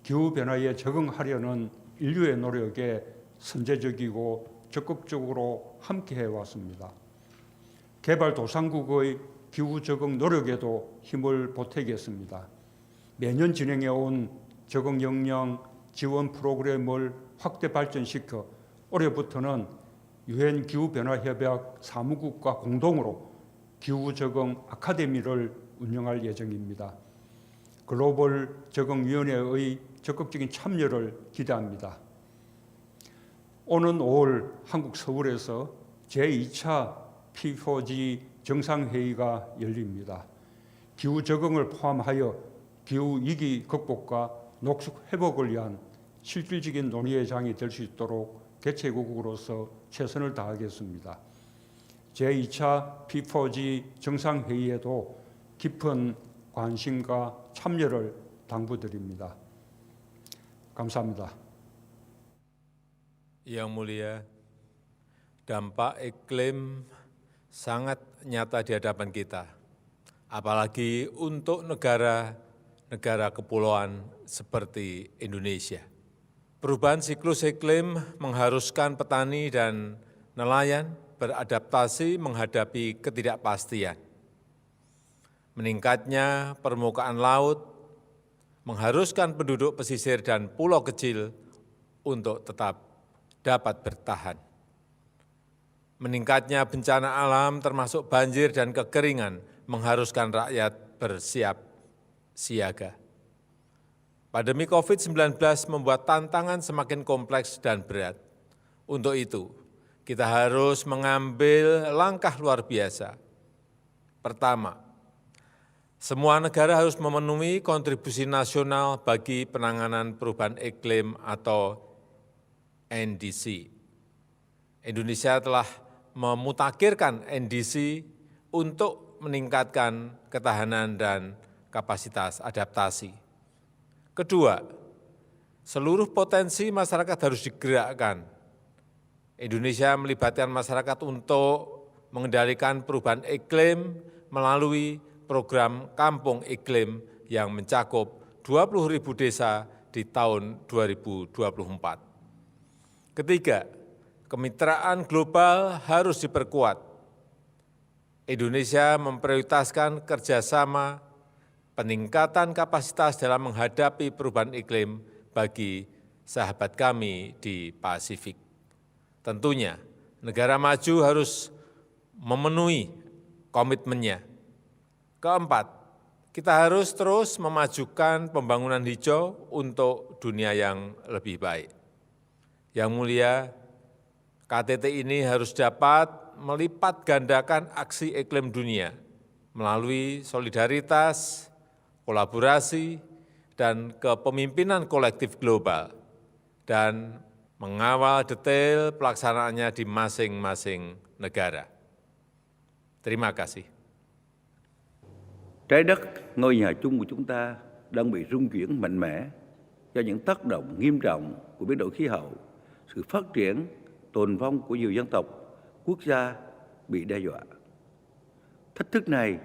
[SPEAKER 5] 기후변화에 적응하려는 인류의 노력에 선제적이고 적극적으로 함께해 왔습니다. 개발도상국의 기후 적응 노력에도 힘을 보태겠습니다. 매년 진행해온 적응 역량 지원 프로그램을 확대 발전시켜 올해부터는 유엔 기후변화협약 사무국과 공동으로 기후 적응 아카데미를 운영할 예정입니다. 글로벌 적응위원회의 적극적인 참여를 기대합니다. 오는 5월 한국 서울에서 제2차 P4G 정상회의가 열립니다. 기후 적응을 포함하여 기후 위기 극복과 녹색 회복을 위한 실질적인 논의의 장이 될 수 있도록 개최국으로서 최선을 다하겠습니다. 제2차 P4G 정상회의에도 깊은 관심과 참여를 당부드립니다. 감사합니다.
[SPEAKER 6] Yang mulia, dampak iklim sangat nyata di hadapan kita, apalagi untuk negara-negara kepulauan seperti Indonesia. Perubahan siklus iklim mengharuskan petani dan nelayan beradaptasi menghadapi ketidakpastian. Meningkatnya permukaan laut mengharuskan penduduk pesisir dan pulau kecil untuk tetap dapat bertahan. Meningkatnya bencana alam termasuk banjir dan kekeringan mengharuskan rakyat bersiap siaga. Pandemi COVID-19 membuat tantangan semakin kompleks dan berat. Untuk itu, kita harus mengambil langkah luar biasa. Pertama, semua negara harus memenuhi kontribusi nasional bagi penanganan perubahan iklim atau NDC. Indonesia telah memutakhirkan NDC untuk meningkatkan ketahanan dan kapasitas adaptasi. Kedua, seluruh potensi masyarakat harus digerakkan. Indonesia melibatkan masyarakat untuk mengendalikan perubahan iklim melalui program Kampung Iklim yang mencakup 20.000 desa di tahun 2024. Ketiga, kemitraan global harus diperkuat. Indonesia memprioritaskan kerjasama peningkatan kapasitas dalam menghadapi perubahan iklim bagi sahabat kami di Pasifik. Tentunya, negara maju harus memenuhi komitmennya. Keempat, kita harus terus memajukan pembangunan hijau untuk dunia yang lebih baik. Yang mulia, KTT ini harus dapat melipat gandakan aksi iklim dunia melalui solidaritas, kolaborasi, dan kepemimpinan kolektif global, dan mengawal detail pelaksanaannya di masing-masing negara. Terima kasih.
[SPEAKER 22] Trái đất, ngôi nhà chung của chúng ta đang bị rung chuyển mạnh mẽ do những tác động nghiêm trọng của biến đổi khí hậu, sự phát triển, tồn vong của nhiều dân tộc, quốc gia bị đe dọa. Thách thức này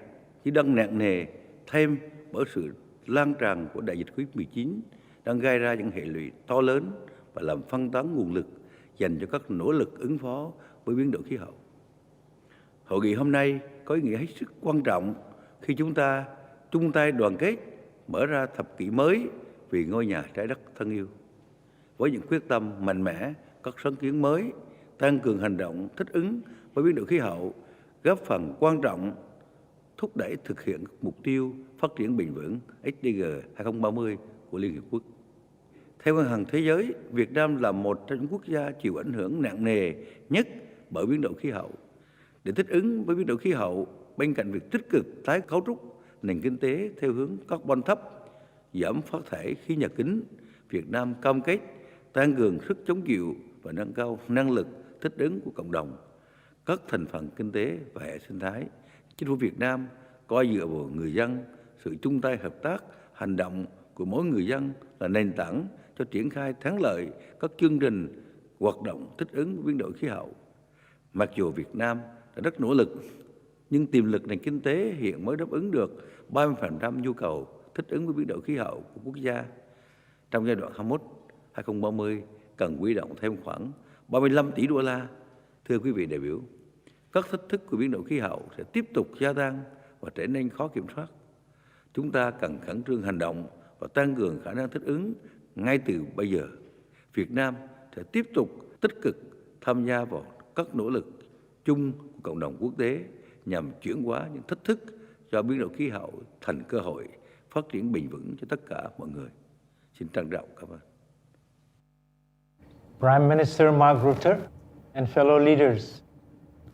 [SPEAKER 22] chỉ đang nặng nề thêm bởi sự lan tràn của đại dịch COVID-19 đang gây ra những hệ lụy to lớn và làm phân tán nguồn lực dành cho các nỗ lực ứng phó với biến đổi khí hậu. Hội nghị hôm nay có ý nghĩa hết sức quan trọng khi chúng ta chung tay đoàn kết mở ra thập kỷ mới vì ngôi nhà trái đất thân yêu. Với những quyết tâm mạnh mẽ, các sáng kiến mới, tăng cường hành động thích ứng với biến đổi khí hậu, góp phần quan trọng thúc đẩy thực hiện mục tiêu phát triển bền vững SDG 2030 của Liên Hiệp Quốc. Theo Ngân hàng Thế giới, Việt Nam là một trong những quốc gia chịu ảnh hưởng nặng nề nhất bởi biến đổi khí hậu. Để thích ứng với biến đổi khí hậu, bên cạnh việc tích cực tái cấu trúc nền kinh tế theo hướng carbon thấp, giảm phát thải khí nhà kính, Việt Nam cam kết tăng cường sức chống chịu và nâng cao năng lực thích ứng của cộng đồng, các thành phần kinh tế và hệ sinh thái. Chính phủ Việt Nam coi dựa vào người dân, sự chung tay hợp tác, hành động của mỗi người dân là nền tảng cho triển khai thắng lợi các chương trình hoạt động thích ứng với biến đổi khí hậu. Mặc dù Việt Nam đã rất nỗ lực, nhưng tiềm lực nền kinh tế hiện mới đáp ứng được 30% nhu cầu thích ứng với biến đổi khí hậu của quốc gia. Trong giai đoạn 2021-2030 cần huy động thêm khoảng 35 tỷ đô la. Thưa quý vị đại biểu, các thách thức của biến đổi khí hậu sẽ tiếp tục gia tăng và trở nên khó kiểm soát. Chúng ta cần khẩn trương hành động và tăng cường khả năng thích ứng ngay từ bây giờ. Việt Nam sẽ tiếp tục tích cực tham gia vào các nỗ lực chung của cộng đồng quốc tế nhằm chuyển hóa những thách thức do biến đổi khí hậu thành cơ hội phát triển bền vững cho tất cả mọi người. Xin trân trọng cảm ơn.
[SPEAKER 7] Prime Minister Mark Rutte and fellow leaders,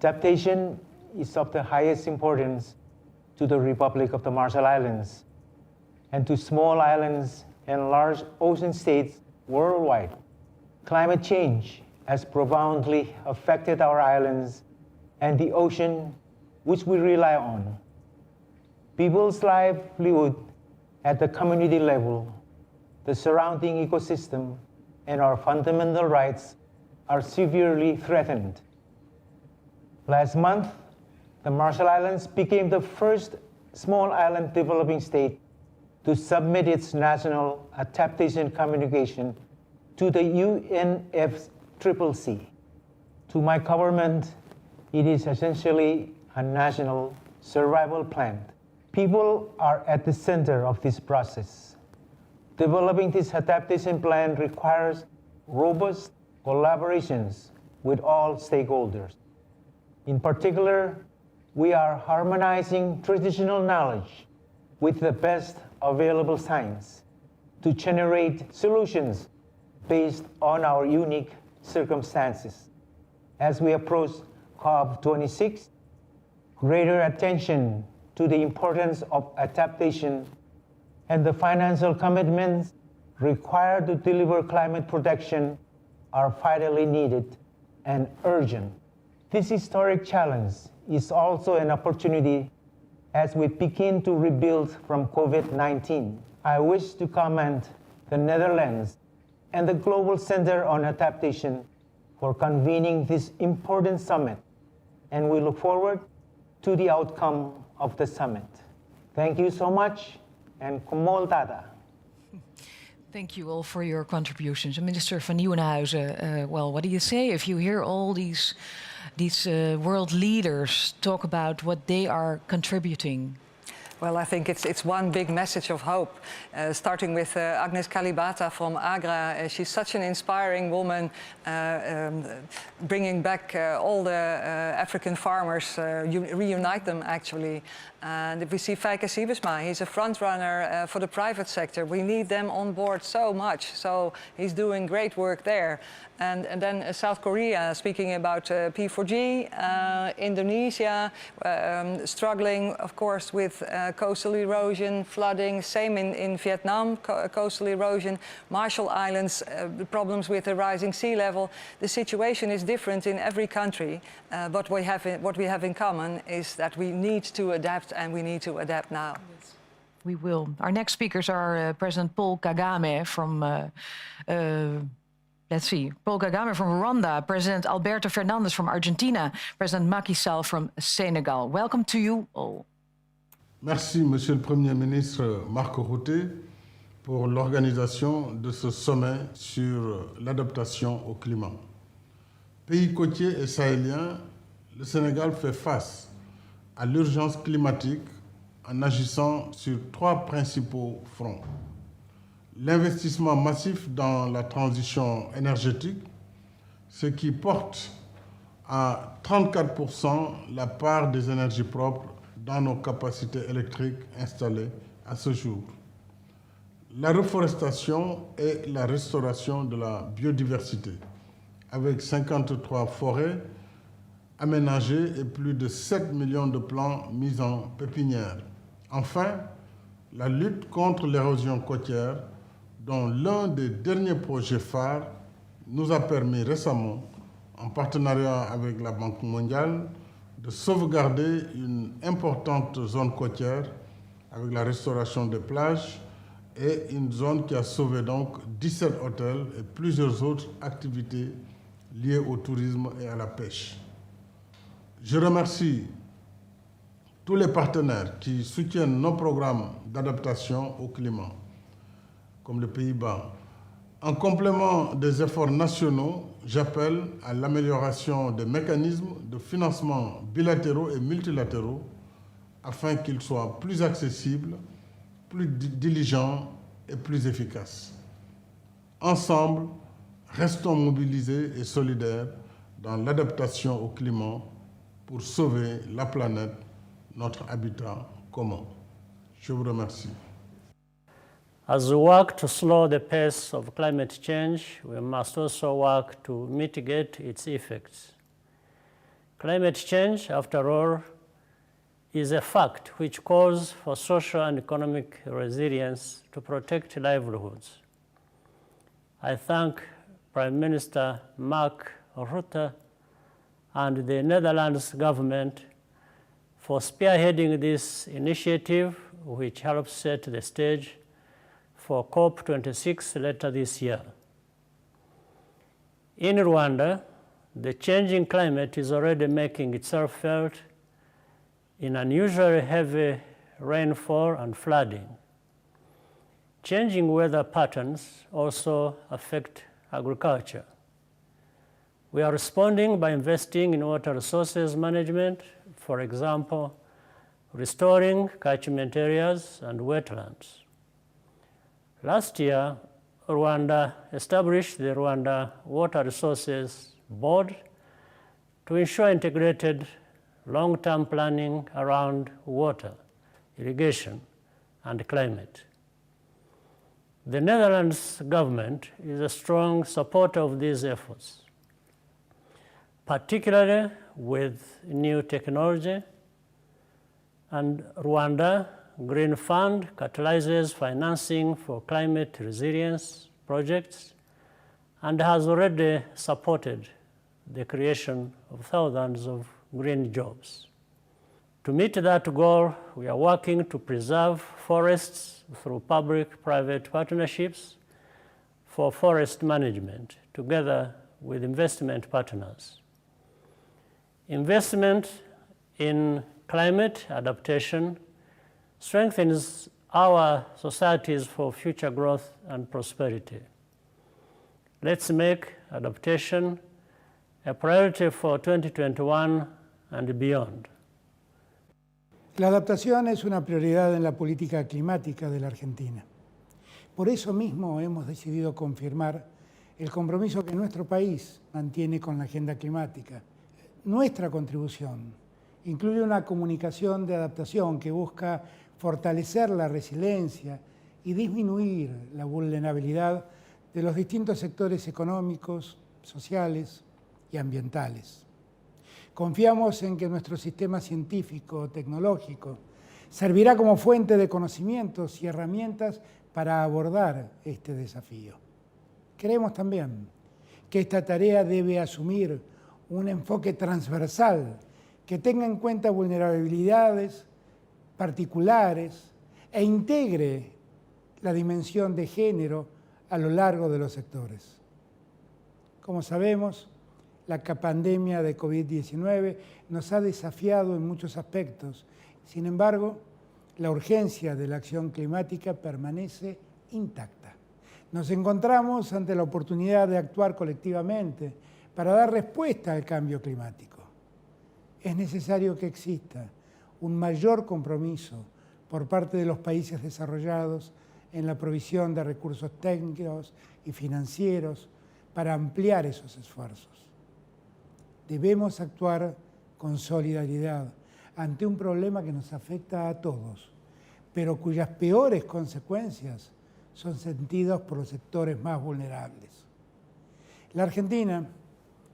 [SPEAKER 7] adaptation is of the highest importance to the Republic of the Marshall Islands and to small islands and large ocean states worldwide. Climate change has profoundly affected our islands and the ocean which we rely on. People's livelihood at the community level, the surrounding ecosystem, and our fundamental rights are severely threatened. Last month, the Marshall Islands became the first small island developing state to submit its national adaptation communication to the UNFCCC. To my government, it is essentially a national survival plan. People are at the center of this process. Developing this adaptation plan requires robust collaborations with all stakeholders. In particular, we are harmonizing traditional knowledge with the best available science to generate solutions based on our unique circumstances. As we approach COP26, greater attention to the importance of adaptation and the financial commitments required to deliver climate protection are vitally needed and urgent. This historic challenge is also an opportunity as we begin to rebuild from COVID-19. I wish to commend the Netherlands and the Global Center on Adaptation for convening this important summit, and we look forward to the outcome of the summit. Thank you so much, and komol tata.
[SPEAKER 13] Thank you all for your contributions. Minister van Nieuwenhuizen, well, what do you say if you hear all these world leaders talk about what they are contributing?
[SPEAKER 9] Well, I think it's one big message of hope, starting with Agnes Kalibata from AGRA. She's such an inspiring woman, bringing back all the African farmers, reunite them actually. And if we see Feike Siebersma, he's a front runner for the private sector. We need them on board so much, so he's doing great work there. And then South Korea, speaking about P4G, Indonesia, struggling, of course, with coastal erosion, flooding, same in Vietnam, coastal erosion, Marshall Islands, problems with the rising sea level. The situation is different in every country, but what we have in common is that we need to adapt, and we need to adapt now.
[SPEAKER 13] Yes, we will. Our next speakers are President Paul Kagame from let's see, Paul Kagame from Rwanda, President Alberto Fernandez from Argentina, President Macky Sall from Senegal. Welcome to you all.
[SPEAKER 10] Merci, Monsieur le Premier ministre Mark Rutte, pour l'organisation de ce sommet sur l'adaptation au climat. Pays côtier et sahélien, le Sénégal fait face à l'urgence climatique en agissant sur 3 principaux fronts. L'investissement massif dans la transition énergétique, ce qui porte à 34% la part des énergies propres dans nos capacités électriques installées à ce jour. La reforestation et la restauration de la biodiversité, avec 53 forêts aménagées et plus de 7 millions de plants mis en pépinière. Enfin, la lutte contre l'érosion côtière, dont l'un des derniers projets phares nous a permis récemment, en partenariat avec la Banque mondiale, de sauvegarder une importante zone côtière avec la restauration des plages et une zone qui a sauvé donc 17 hôtels et plusieurs autres activités liées au tourisme et à la pêche. Je remercie tous les partenaires qui soutiennent nos programmes d'adaptation au climat, comme les Pays-Bas. En complément des efforts nationaux, j'appelle à l'amélioration des mécanismes de financement bilatéraux et multilatéraux afin qu'ils soient plus accessibles, plus diligents et plus efficaces. Ensemble, restons mobilisés et solidaires dans l'adaptation au climat pour sauver la planète, notre habitat commun. Je vous remercie.
[SPEAKER 3] As we work to slow the pace of climate change, we must also work to mitigate its effects. Climate change, after all, is a fact which calls for social and economic resilience to protect livelihoods. I thank Prime Minister Mark Rutte and the Netherlands government for spearheading this initiative, which helps set the stage for COP26 later this year. In Rwanda, the changing climate is already making itself felt in unusually heavy rainfall and flooding. Changing weather patterns also affect agriculture. We are responding by investing in water resources management, for example, restoring catchment areas and wetlands. Last year, Rwanda established the Rwanda Water Resources Board to ensure integrated long-term planning around water, irrigation, and climate. The Netherlands government is a strong supporter of these efforts, particularly with new technology, and Rwanda Green Fund catalyzes financing for climate resilience projects and has already supported the creation of thousands of green jobs. To meet that goal, we are working to preserve forests through public-private partnerships for forest management, together with investment partners. Investment in climate adaptation strengthens our societies for future growth and prosperity. Let's make adaptation a priority for 2021 and beyond.
[SPEAKER 11] La adaptación es una prioridad en la política climática de la Argentina. Por eso mismo hemos decidido confirmar el compromiso que nuestro país mantiene con la agenda climática. Nuestra contribución incluye una comunicación de adaptación que busca fortalecer la resiliencia y disminuir la vulnerabilidad de los distintos sectores económicos, sociales y ambientales. Confiamos en que nuestro sistema científico, tecnológico, servirá como fuente de conocimientos y herramientas para abordar este desafío. Creemos también que esta tarea debe asumir un enfoque transversal que tenga en cuenta vulnerabilidades particulares e integre la dimensión de género a lo largo de los sectores. Como sabemos, la pandemia de COVID-19 nos ha desafiado en muchos aspectos. Sin embargo, la urgencia de la acción climática permanece intacta. Nos encontramos ante la oportunidad de actuar colectivamente para dar respuesta al cambio climático. Es necesario que exista un mayor compromiso por parte de los países desarrollados en la provisión de recursos técnicos y financieros para ampliar esos esfuerzos. Debemos actuar con solidaridad, ante un problema que nos afecta a todos, pero cuyas peores consecuencias son sentidas por los sectores más vulnerables. La Argentina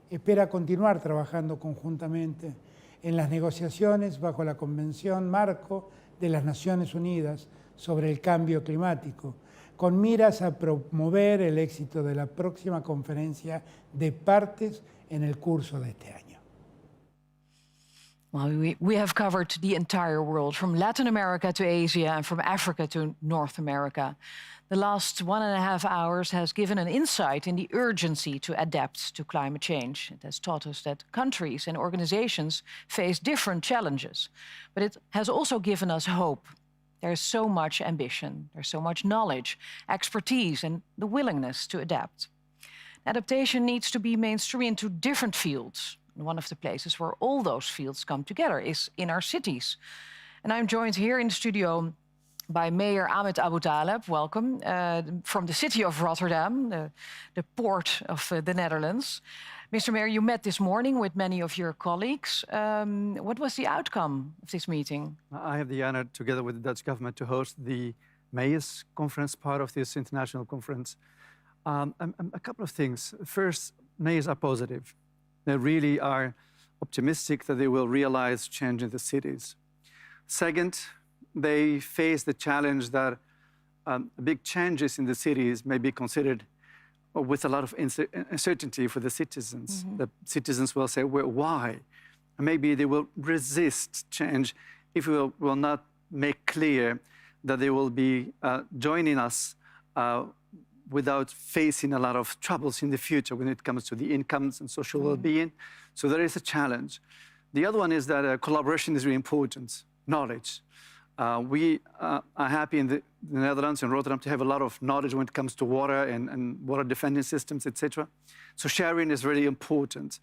[SPEAKER 11] espera continuar trabajando conjuntamente en las negociaciones bajo la Convención Marco de las Naciones Unidas sobre el Cambio Climático, con miras a promover el éxito de la próxima conferencia de partes en el curso de este año.
[SPEAKER 13] Well, we have covered the entire world, from Latin America to Asia and from Africa to North America. The last 1.5 hours has given an insight in the urgency to adapt to climate change. It has taught us that countries and organizations face different challenges, but it has also given us hope. There's so much ambition, there's so much knowledge, expertise, and the willingness to adapt. Adaptation needs to be mainstream into different fields. And one of the places where all those fields come together is in our cities. And I'm joined here in the studio by Mayor Ahmed Abu Taleb, welcome, from the city of Rotterdam, the port of the Netherlands. Mr. Mayor, you met this morning with many of your colleagues. What was the outcome of this meeting?
[SPEAKER 1] I have the honor, together with the Dutch government, to host the Mayors Conference, part of this international conference. A couple of things. First, mayors are positive. They really are optimistic that they will realize change in the cities. Second, they face the challenge that big changes in the cities may be considered with a lot of uncertainty for the citizens.
[SPEAKER 13] Mm-hmm.
[SPEAKER 1] The citizens will say, well, why? And maybe they will resist change if we will not make clear that they will be joining us without facing a lot of troubles in the future when it comes to the incomes and social well-being. So there is a challenge. The other one is that collaboration is really important, knowledge. We are happy in the Netherlands and Rotterdam to have a lot of knowledge when it comes to water and water defending systems, etc. So sharing is really important.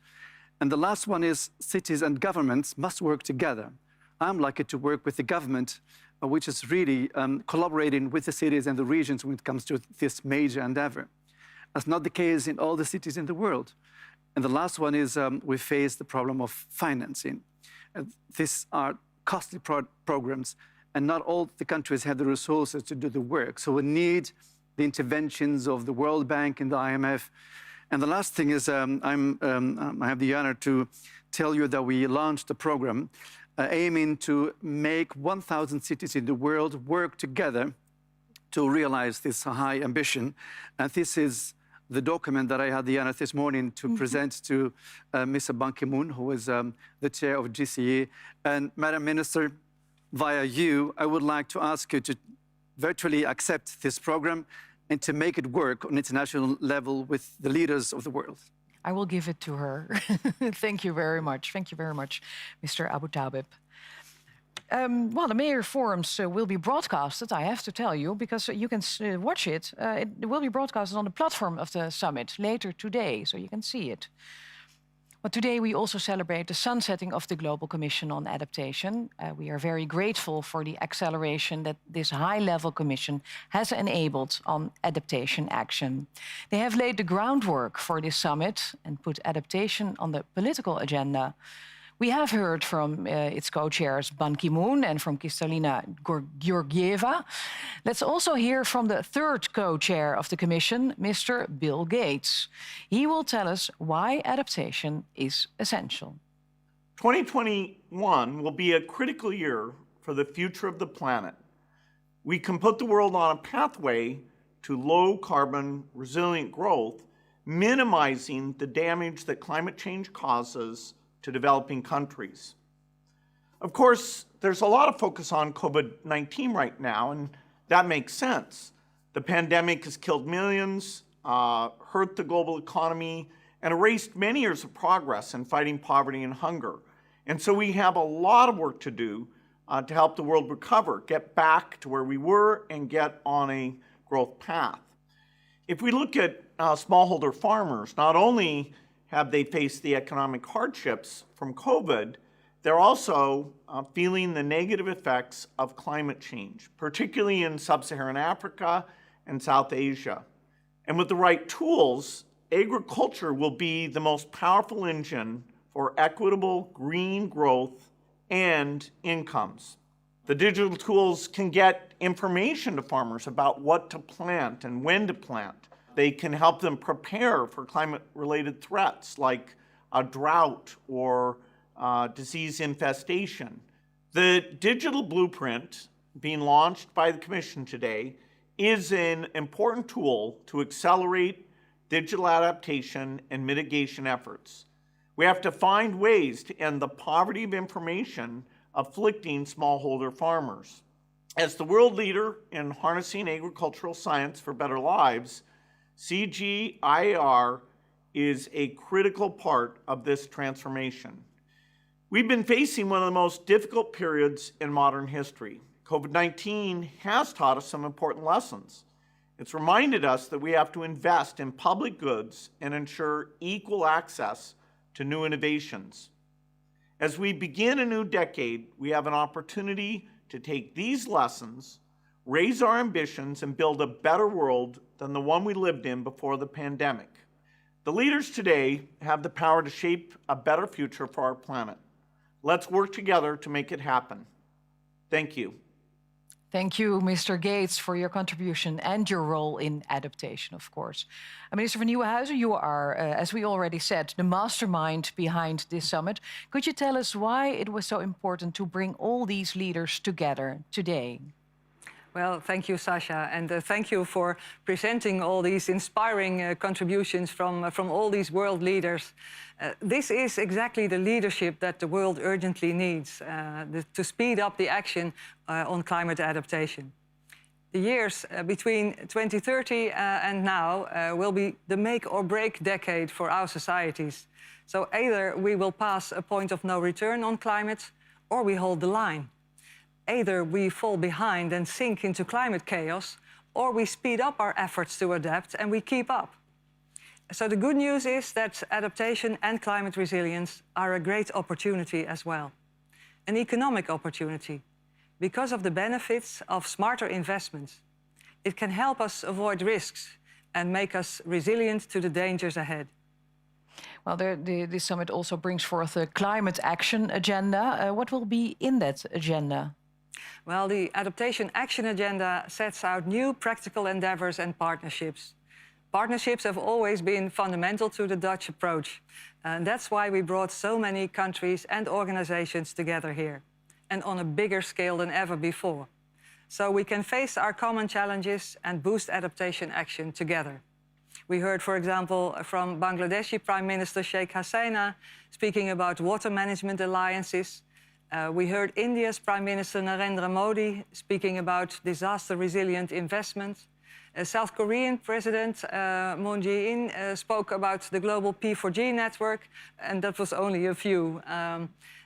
[SPEAKER 1] And the last one is cities and governments must work together. I'm lucky to work with the government, which is really collaborating with the cities and the regions when it comes to this major endeavor. That's not the case in all the cities in the world. And the last one is we face the problem of financing. These are costly programs, and not all the countries have the resources to do the work. So we need the interventions of the World Bank and the IMF. And the last thing is I have the honor to tell you that we launched a program aiming to make 1,000 cities in the world work together to realize this high ambition. And this is the document that I had the honor this morning to present to Mr. Ban Ki-moon, who is the chair of GCE. And Madam Minister, via you, I would like to ask you to virtually accept this program and to make it work on international level with the leaders of the world.
[SPEAKER 13] I will give it to her. Thank you very much. Thank you very much, Mr. Abu Taleb. Well, the mayor forums will be broadcasted, I have to tell you, because you can watch it. It will be broadcasted on the platform of the summit later today, so you can see it. But today we also celebrate the sunsetting of the Global Commission on Adaptation. We are very grateful for the acceleration that this high-level commission has enabled on adaptation action. They have laid the groundwork for this summit and put adaptation on the political agenda. We have heard from its co-chairs Ban Ki-moon and from Kristalina Georgieva. Let's also hear from the third co-chair of the Commission, Mr. Bill Gates. He will tell us why adaptation is essential.
[SPEAKER 12] 2021 will be a critical year for the future of the planet. We can put the world on a pathway to low-carbon, resilient growth, minimizing the damage that climate change causes to developing countries. Of course, there's a lot of focus on COVID-19 right now, and that makes sense. The pandemic has killed millions, hurt the global economy, and erased many years of progress in fighting poverty and hunger. And so we have a lot of work to do to help the world recover, get back to where we were, and get on a growth path. If we look at smallholder farmers, not only have they faced the economic hardships from COVID, they're also feeling the negative effects of climate change, particularly in sub-Saharan Africa and South Asia. And with the right tools, agriculture will be the most powerful engine for equitable green growth and incomes. The digital tools can get information to farmers about what to plant and when to plant. They can help them prepare for climate-related threats like a drought or disease infestation. The digital blueprint being launched by the Commission today is an important tool to accelerate digital adaptation and mitigation efforts. We have to find ways to end the poverty of information afflicting smallholder farmers. As the world leader in harnessing agricultural science for better lives, CGIAR is a critical part of this transformation. We've been facing one of the most difficult periods in modern history. COVID-19 has taught us some important lessons. It's reminded us that we have to invest in public goods and ensure equal access to new innovations. As we begin a new decade, we have an opportunity to take these lessons, raise our ambitions, and build a better world than the one we lived in before the pandemic. The leaders today have the power to shape a better future for our planet. Let's work together to make it happen. Thank you.
[SPEAKER 13] Thank you, Mr. Gates, for your contribution and your role in adaptation, of course. Minister van Nieuwenhuizen, you are, as we already said, the mastermind behind this summit. Could you tell us why it was so important to bring all these leaders together today?
[SPEAKER 9] Well, thank you, Sasha, and thank you for presenting all these inspiring contributions from all these world leaders. This is exactly the leadership that the world urgently needs to speed up the action on climate adaptation. The years between 2030 and now will be the make or break decade for our societies. So either we will pass a point of no return on climate, or we hold the line. Either we fall behind and sink into climate chaos, or we speed up our efforts to adapt and we keep up. So the good news is that adaptation and climate resilience are a great opportunity as well. An economic opportunity, because of the benefits of smarter investments. It can help us avoid risks and make us resilient to the dangers ahead.
[SPEAKER 13] Well, this summit also brings forth a climate action agenda. What will be in that agenda?
[SPEAKER 9] Well, the Adaptation Action Agenda sets out new practical endeavors and partnerships. Partnerships have always been fundamental to the Dutch approach. And that's why we brought so many countries and organizations together here, and on a bigger scale than ever before. So we can face our common challenges and boost adaptation action together. We heard, for example, from Bangladeshi Prime Minister Sheikh Hasina speaking about water management alliances. We heard India's Prime Minister Narendra Modi speaking about disaster-resilient investment. South Korean President Moon Jae-in spoke about the global P4G network, and that was only a few.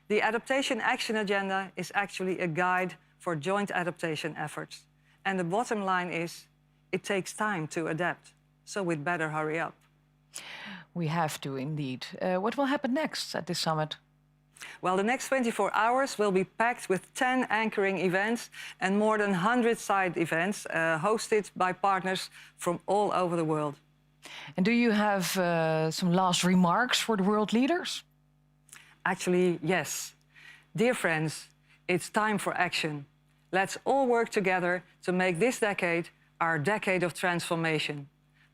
[SPEAKER 9] The Adaptation Action Agenda is actually a guide for joint adaptation efforts. And the bottom line is, it takes time to adapt, so we'd better hurry up.
[SPEAKER 13] We have to, indeed. What will happen next at this summit?
[SPEAKER 9] Well, the next 24 hours will be packed with 10 anchoring events and more than 100 side events hosted by partners from all over the world.
[SPEAKER 13] And do you have some last remarks for the world leaders?
[SPEAKER 9] Actually, yes. Dear friends, it's time for action. Let's all work together to make this decade our decade of transformation.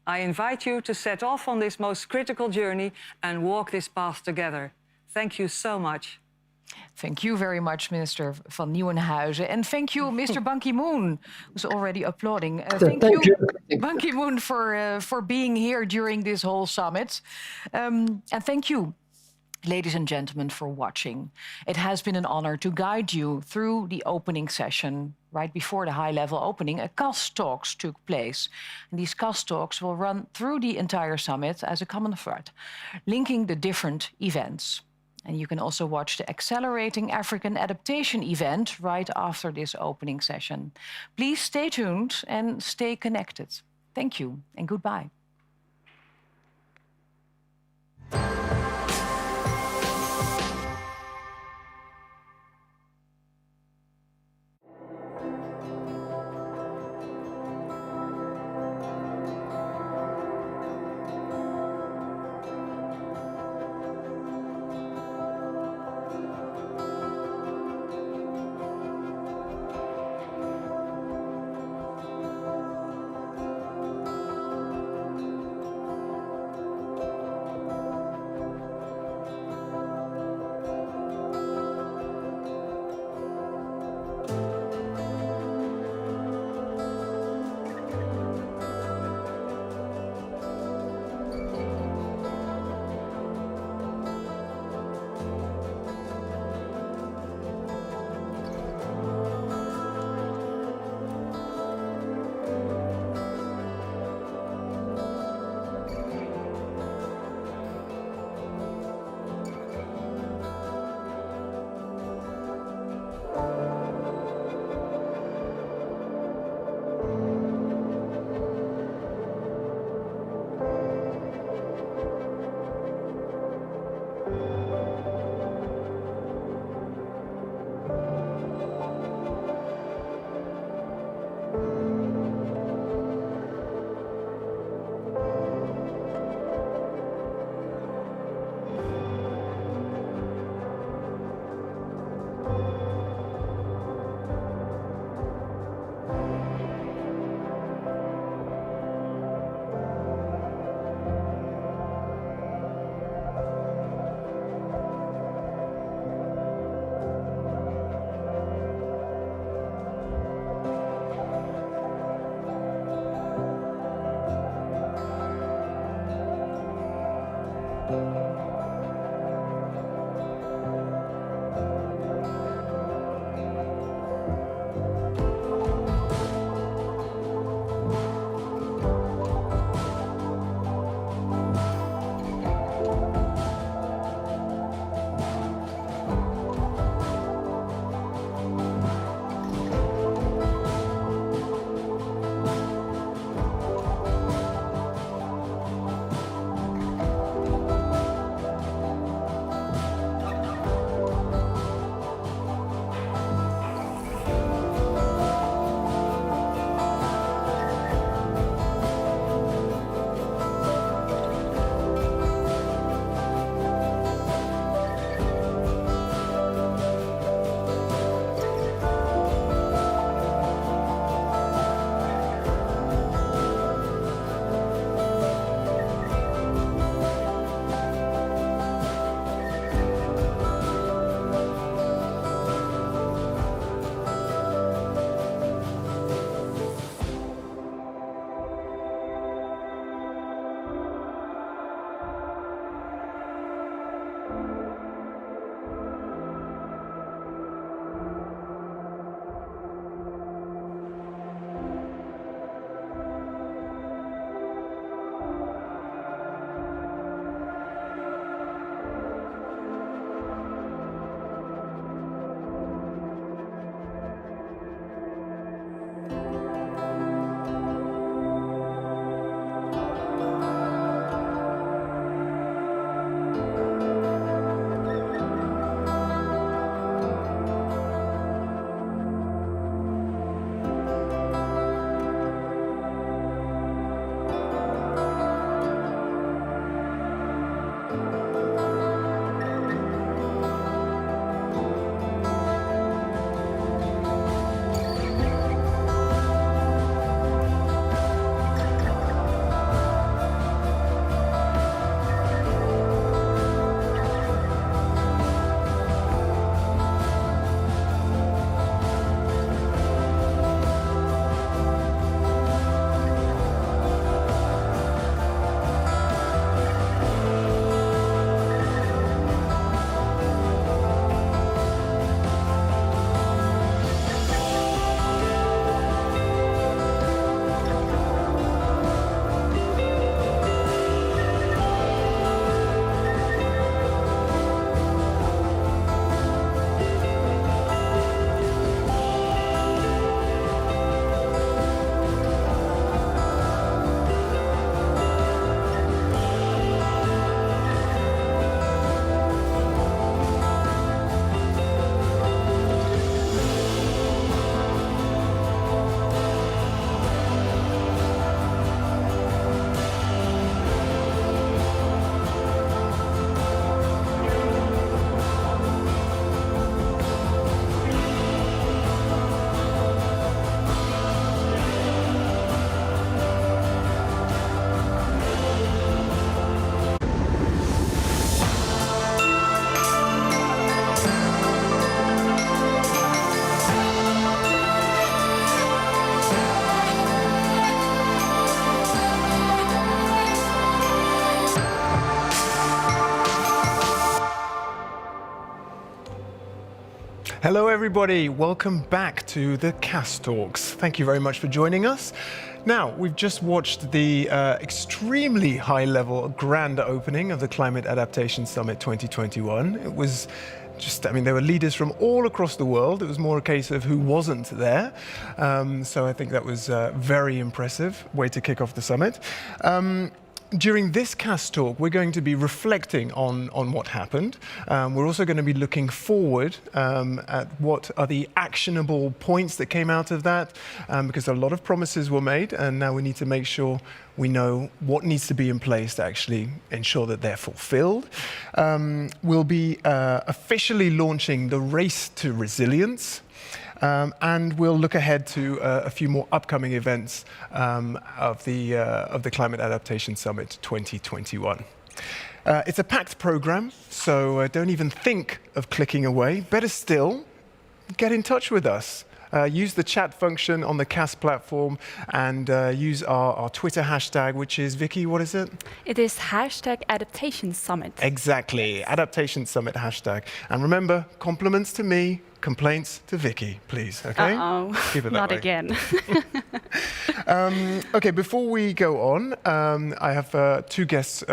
[SPEAKER 9] I invite you to set off on this most critical journey and walk this path together. Thank you so much.
[SPEAKER 13] Thank you very much, Minister van Nieuwenhuizen. And thank you, Mr. Ban Ki-moon, who's already applauding. Thank you, Ban Ki-moon, for being here during this whole summit. And thank you, ladies and gentlemen, for watching. It has been an honor to guide you through the opening session. Right before the high-level opening, a CAS Talks took place. And these CAS Talks will run through the entire summit as a common thread, linking the different events. And you can also watch the Accelerating African Adaptation event right after this opening session. Please stay tuned and stay connected. Thank you and goodbye.
[SPEAKER 2] Hello everybody, welcome back to the CAS Talks. Thank you very much for joining us. Now, we've just watched the extremely high-level grand opening of the Climate Adaptation Summit 2021. It was just, there were leaders from all across the world. It was more a case of who wasn't there. So I think that was a very impressive way to kick off the summit. During this CAS talk, we're going to be reflecting on what happened. We're also going to be looking forward at what are the actionable points that came out of that, because a lot of promises were made, and now we need to make sure we know what needs to be in place to actually ensure that they're fulfilled. We'll be officially launching the Race to Resilience. And we'll look ahead to a few more upcoming events of the Climate Adaptation Summit 2021. It's a packed program, so don't even think of clicking away. Better still, get in touch with us. Use the chat function on the CAS platform and use our Twitter hashtag, which is, Vicky, what is it?
[SPEAKER 17] It is #Adaptation Summit.
[SPEAKER 2] Exactly, Adaptation Summit hashtag. And remember, compliments to me, complaints to Vicky, please, okay?
[SPEAKER 17] Uh-oh,
[SPEAKER 2] keep it that
[SPEAKER 17] not
[SPEAKER 2] way.
[SPEAKER 17] again.
[SPEAKER 2] Okay, before we go on, I have two guests,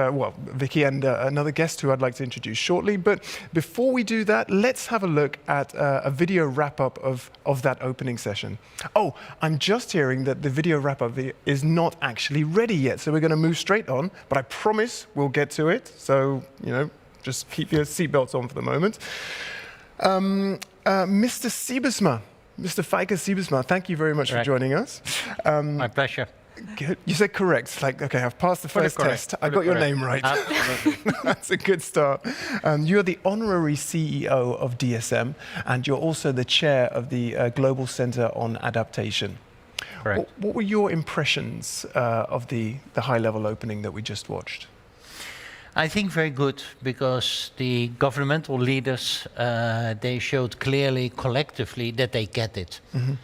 [SPEAKER 2] Vicky and another guest who I'd like to introduce shortly. But before we do that, let's have a look at a video wrap-up of that opening session. Oh, I'm just hearing that the video wrap-up is not actually ready yet, so we're going to move straight on, but I promise we'll get to it. So, just keep your seatbelts on for the moment. Mr. Siebesma, Mr. Feike Siebesma, thank you very much for joining us.
[SPEAKER 21] My pleasure.
[SPEAKER 2] Good. You said correct. Okay, I've passed the first test. I got your name right.
[SPEAKER 21] Absolutely.
[SPEAKER 2] That's a good start. You're the honorary CEO of DSM, and you're also the chair of the Global Center on Adaptation.
[SPEAKER 21] Correct.
[SPEAKER 2] What were your impressions of the high-level opening that we just watched?
[SPEAKER 21] I think very good, because the governmental leaders, they showed clearly, collectively, that they get it.
[SPEAKER 2] Mm-hmm.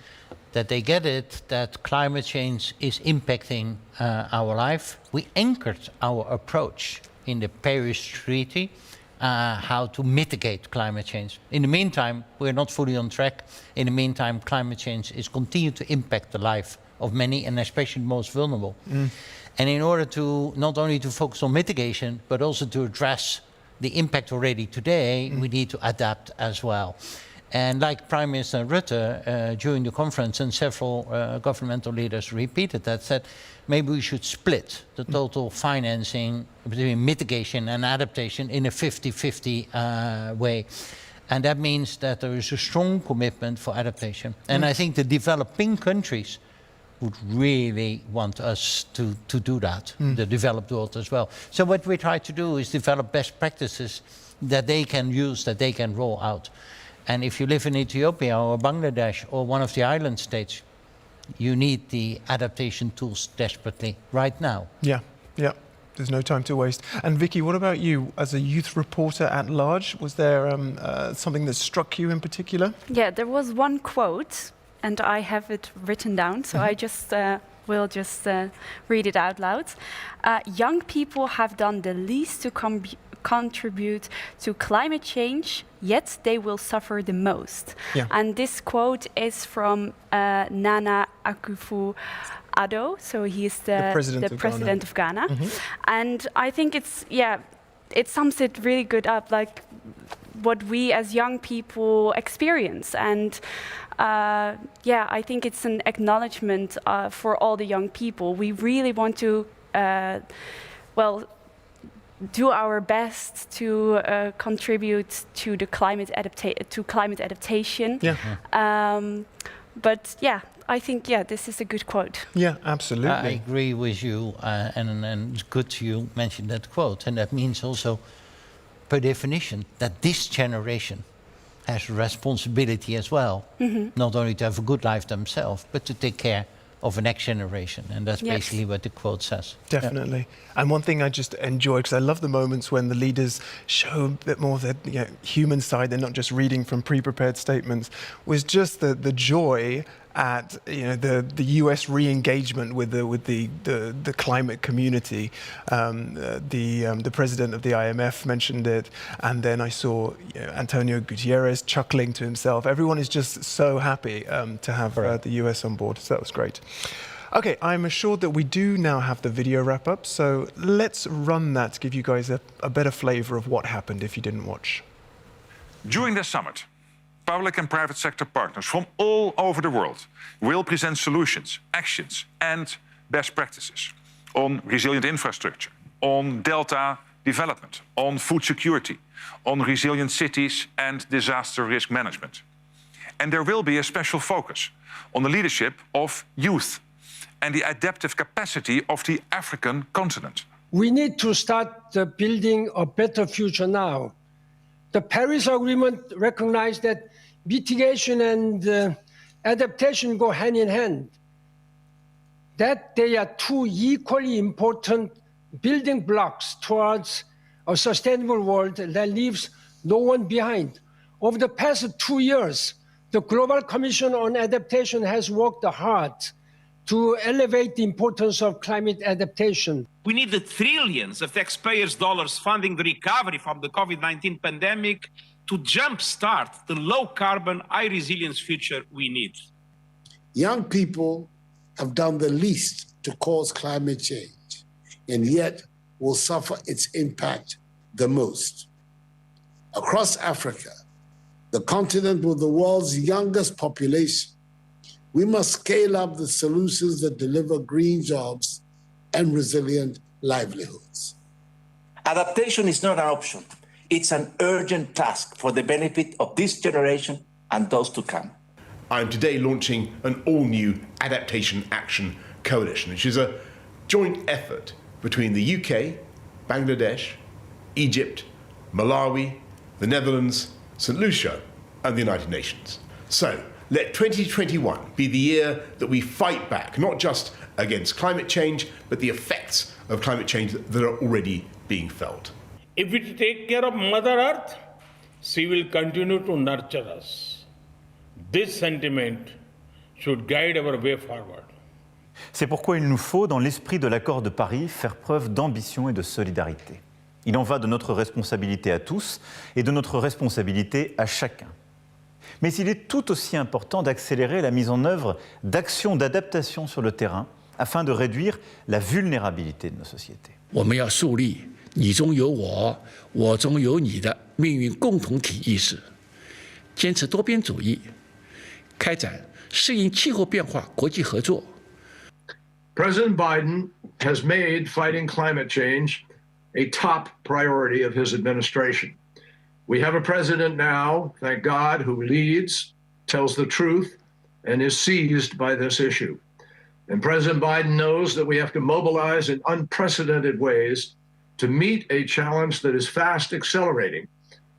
[SPEAKER 21] That they get it, that climate change is impacting our life. We anchored our approach in the Paris Treaty, how to mitigate climate change. In the meantime, we're not fully on track. In the meantime, climate change is continuing to impact the life of many, and especially the most vulnerable.
[SPEAKER 2] Mm.
[SPEAKER 21] And in order to not only to focus on mitigation, but also to address the impact already today, we need to adapt as well. And like Prime Minister Rutte during the conference, and several governmental leaders repeated that, said maybe we should split the total financing between mitigation and adaptation in a 50-50 way. And that means that there is a strong commitment for adaptation. And I think the developing countries would really want us to do that, the developed world as well. So what we try to do is develop best practices that they can use, that they can roll out. And if you live in Ethiopia or Bangladesh or one of the island states, you need the adaptation tools desperately right now.
[SPEAKER 2] Yeah. There's no time to waste. And Vicky, what about you as a youth reporter at large? Was there something that struck you in particular?
[SPEAKER 17] Yeah, there was one quote, and I have it written down, so I just will just read it out loud. Young people have done the least to contribute to climate change, yet they will suffer the most.
[SPEAKER 2] Yeah.
[SPEAKER 17] And this quote is from Nana Akufo-Addo, so he's the president of Ghana. And I think it sums it really good up, like what we as young people experience. And I think it's an acknowledgement for all the young people. We really want to, do our best to contribute to the climate adaptation.
[SPEAKER 2] Yeah.
[SPEAKER 17] But I think this is a good quote.
[SPEAKER 2] Yeah, absolutely.
[SPEAKER 21] I agree with you, and it's good you mentioned that quote. And that means also, per definition, that this generation has a responsibility as well, not only to have a good life themselves, but to take care of the next generation. And that's basically what the quote says.
[SPEAKER 2] Definitely. Yeah. And one thing I just enjoy, because I love the moments when the leaders show a bit more of their human side, they're not just reading from pre-prepared statements, was just the joy at the US re-engagement with the climate community. The president of the IMF mentioned it, and then I saw Antonio Gutierrez chuckling to himself. Everyone is just so happy to have the US on board, so that was great. Okay, I'm assured that we do now have the video wrap-up, so let's run that to give you guys a better flavor of what happened if you didn't watch.
[SPEAKER 8] During this summit, public and private sector partners from all over the world will present solutions, actions and best practices on resilient infrastructure, on delta development, on food security, on resilient cities and disaster risk management. And there will be a special focus on the leadership of youth and the adaptive capacity of the African continent.
[SPEAKER 14] We need to start building a better future now. The Paris Agreement recognized that mitigation and adaptation go hand in hand, that they are two equally important building blocks towards a sustainable world that leaves no one behind. Over the past 2 years, the Global Commission on Adaptation has worked hard to elevate the importance of climate adaptation.
[SPEAKER 15] We need the trillions of taxpayers' dollars funding the recovery from the COVID-19 pandemic to jumpstart the low-carbon, high-resilience future we need.
[SPEAKER 23] Young people have done the least to cause climate change, and yet will suffer its impact the most. Across Africa, the continent with the world's youngest population, we must scale up the solutions that deliver green jobs and resilient livelihoods.
[SPEAKER 24] Adaptation is not an option. It's an urgent task for the benefit of this generation and those to come.
[SPEAKER 25] I am today launching an all-new Adaptation Action Coalition, which is a joint effort between the UK, Bangladesh, Egypt, Malawi, the Netherlands, St. Lucia, and the United Nations. So, let 2021 be the year that we fight back, not just against climate change, but the effects of climate change that are already being felt.
[SPEAKER 26] If we take care of Mother Earth, she will continue to nurture us. This sentiment should guide our way forward.
[SPEAKER 27] C'est pourquoi il nous faut, dans l'esprit de l'accord de Paris, faire preuve d'ambition et de solidarité. Il en va de notre responsabilité à tous et de notre responsabilité à chacun. Mais il est tout aussi important d'accélérer la mise en œuvre d'actions d'adaptation sur le terrain afin de réduire la vulnérabilité de nos sociétés.
[SPEAKER 28] 我们要树立你中有我，我中有你的命运共同体意识，坚持多边主义，开展适应气候变化国际合作。
[SPEAKER 29] President Biden has made fighting climate change a top priority of his administration. We have a president now, thank God, who leads, tells the truth, and is seized by this issue. And President Biden knows that we have to mobilize in unprecedented ways to meet a challenge that is fast accelerating.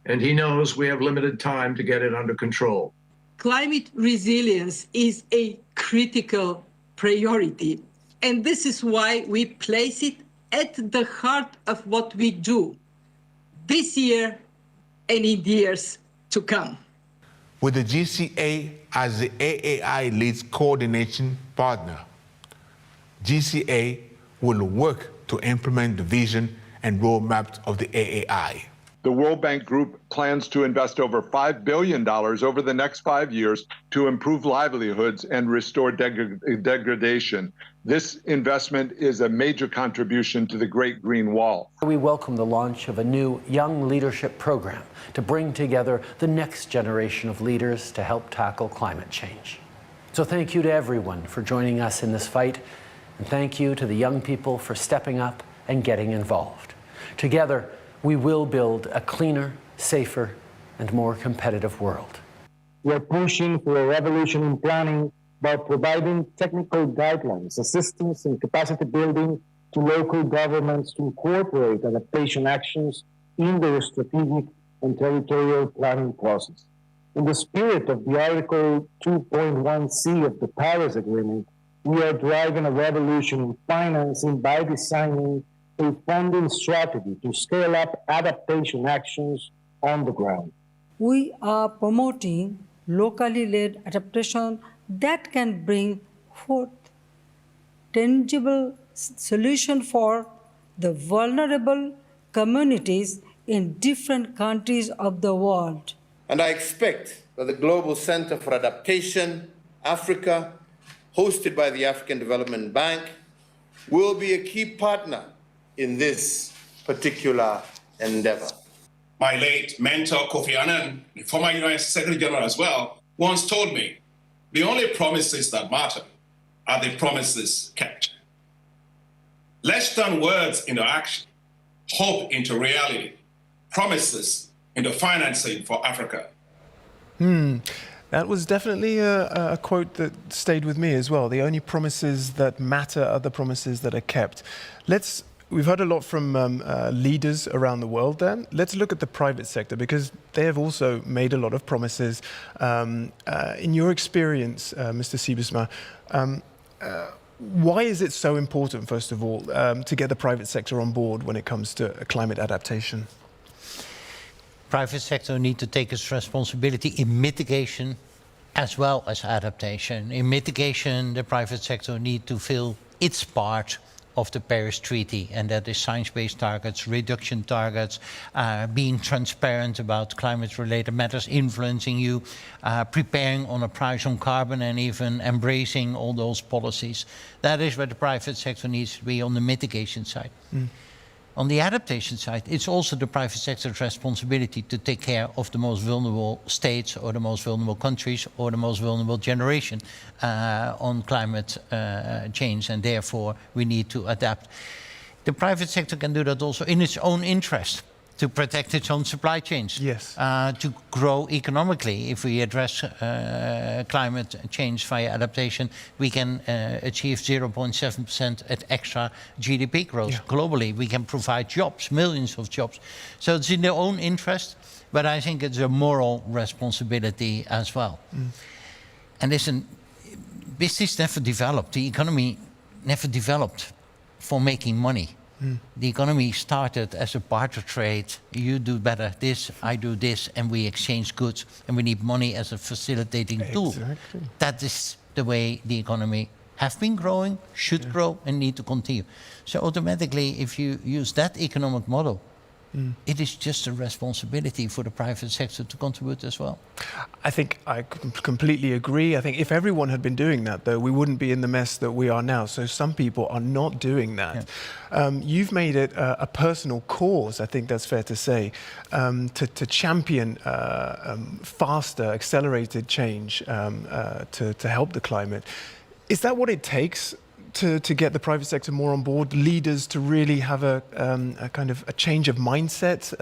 [SPEAKER 29] And he knows we have limited time to get it under control.
[SPEAKER 30] Climate resilience is a critical priority. And this is why we place it at the heart of what we do this year and in the years to come.
[SPEAKER 31] With the GCA as the AAI leads coordination partner, GCA will work to implement the vision and roadmaps of the AAI.
[SPEAKER 32] The World Bank Group plans to invest over $5 billion over the next 5 years to improve livelihoods and restore degradation. This investment is a major contribution to the Great Green Wall.
[SPEAKER 33] We welcome the launch of a new Young Leadership Program to bring together the next generation of leaders to help tackle climate change. So thank you to everyone for joining us in this fight, and thank you to the young people for stepping up and getting involved. Together, we will build a cleaner, safer, and more competitive world.
[SPEAKER 34] We're pushing for a revolution in planning by providing technical guidelines, assistance, and capacity building to local governments to incorporate adaptation actions in their strategic and territorial planning process. In the spirit of the Article 2.1c of the Paris Agreement, we are driving a revolution in financing by designing a funding strategy to scale up adaptation actions on the ground.
[SPEAKER 35] We are promoting locally led adaptation
[SPEAKER 30] that can bring forth tangible solution for the vulnerable communities in different countries of the world.
[SPEAKER 1] And I expect that the Global Center for Adaptation, Africa, hosted by the African Development Bank, will be a key partner in this particular endeavor.
[SPEAKER 3] My late mentor, Kofi Annan, the former United Secretary General as well, once told me, the only promises that matter are the promises kept. Let's turn words into action, hope into reality, promises into financing for Africa.
[SPEAKER 2] That was definitely a quote that stayed with me as well. The only promises that matter are the promises that are kept. We've heard a lot from leaders around the world then. Let's look at the private sector because they have also made a lot of promises. In your experience, Mr. Siebesma, why is it so important, first of all, to get the private sector on board when it comes to climate adaptation?
[SPEAKER 21] Private sector need to take its responsibility in mitigation as well as adaptation. In mitigation, the private sector need to fill its part of the Paris Treaty, and that is science-based targets, reduction targets, being transparent about climate-related matters, influencing you, preparing on a price on carbon, and even embracing all those policies. That is where the private sector needs to be on the mitigation side. On the adaptation side, it's also the private sector's responsibility to take care of the most vulnerable states or the most vulnerable countries or the most vulnerable generation on climate change, and therefore we need to adapt. The private sector can do that also in its own interest, to protect its own supply chains,
[SPEAKER 2] yes.
[SPEAKER 21] To grow economically. If we address climate change via adaptation, we can achieve 0.7% at extra GDP growth globally. We can provide jobs, millions of jobs. So it's in their own interest, but I think it's a moral responsibility as well. And listen, business never developed, the economy never developed for making money. The economy started as a barter trade. You do better this, I do this, and we exchange goods. And we need money as a facilitating tool. That is the way the economy has been growing, should grow, and need to continue. So automatically, if you use that economic model, it is just a responsibility for the private sector to contribute as well.
[SPEAKER 2] I think I completely agree. I think if everyone had been doing that, though, we wouldn't be in the mess that we are now. So some people are not doing that. You've made it a personal cause, I think that's fair to say, to champion faster, accelerated change to help the climate. Is that what it takes to get the private sector more on board, leaders to really have a kind of a change of mindset?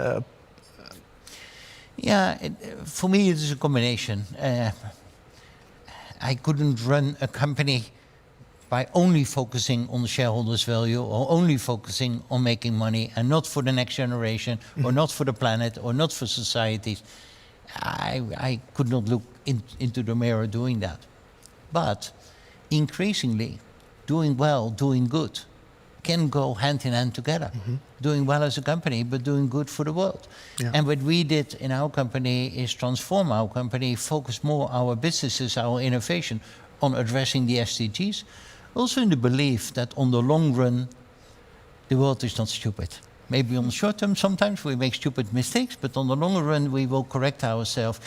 [SPEAKER 21] For me it is a combination. I couldn't run a company by only focusing on the shareholders' value or only focusing on making money and not for the next generation or not for the planet or not for societies. I could not look into the mirror doing that. But increasingly, doing well, doing good, can go hand in hand together. Doing well as a company, but doing good for the world. And what we did in our company is transform our company, focus more our businesses, our innovation on addressing the SDGs. Also in the belief that on the long run, the world is not stupid. Maybe on the short term, sometimes we make stupid mistakes, but on the longer run, we will correct ourselves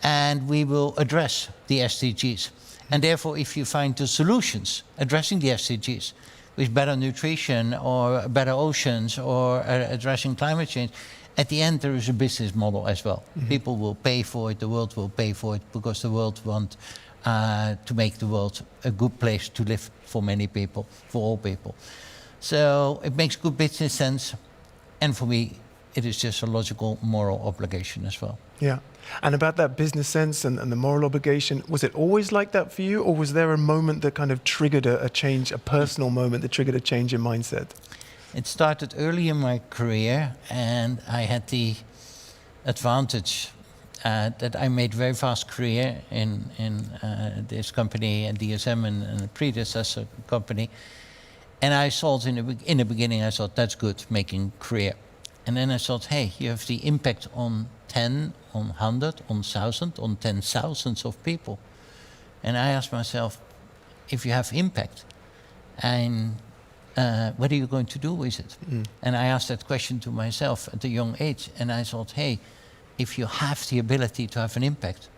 [SPEAKER 21] and we will address the SDGs. And therefore, if you find the solutions addressing the SDGs with better nutrition or better oceans or addressing climate change, at the end there is a business model as well. People will pay for it, the world will pay for it, because the world wants to make the world a good place to live for many people, for all people. So it makes good business sense, and for me, it is just a logical moral obligation as well.
[SPEAKER 2] Yeah. And about that business sense and the moral obligation, was it always like that for you, or was there a moment that kind of triggered a change, a personal moment that triggered a change in mindset?
[SPEAKER 21] It started early in my career, and I had the advantage that I made very fast career in this company and DSM and the predecessor company. And I thought in the beginning, I thought that's good, making career. And then I thought, hey, you have the impact on 10, on 100, on 1,000, on 10,000s of people. And I asked myself, if you have impact, and what are you going to do with it? And I asked that question to myself at a young age, and I thought, hey, if you have the ability to have an impact,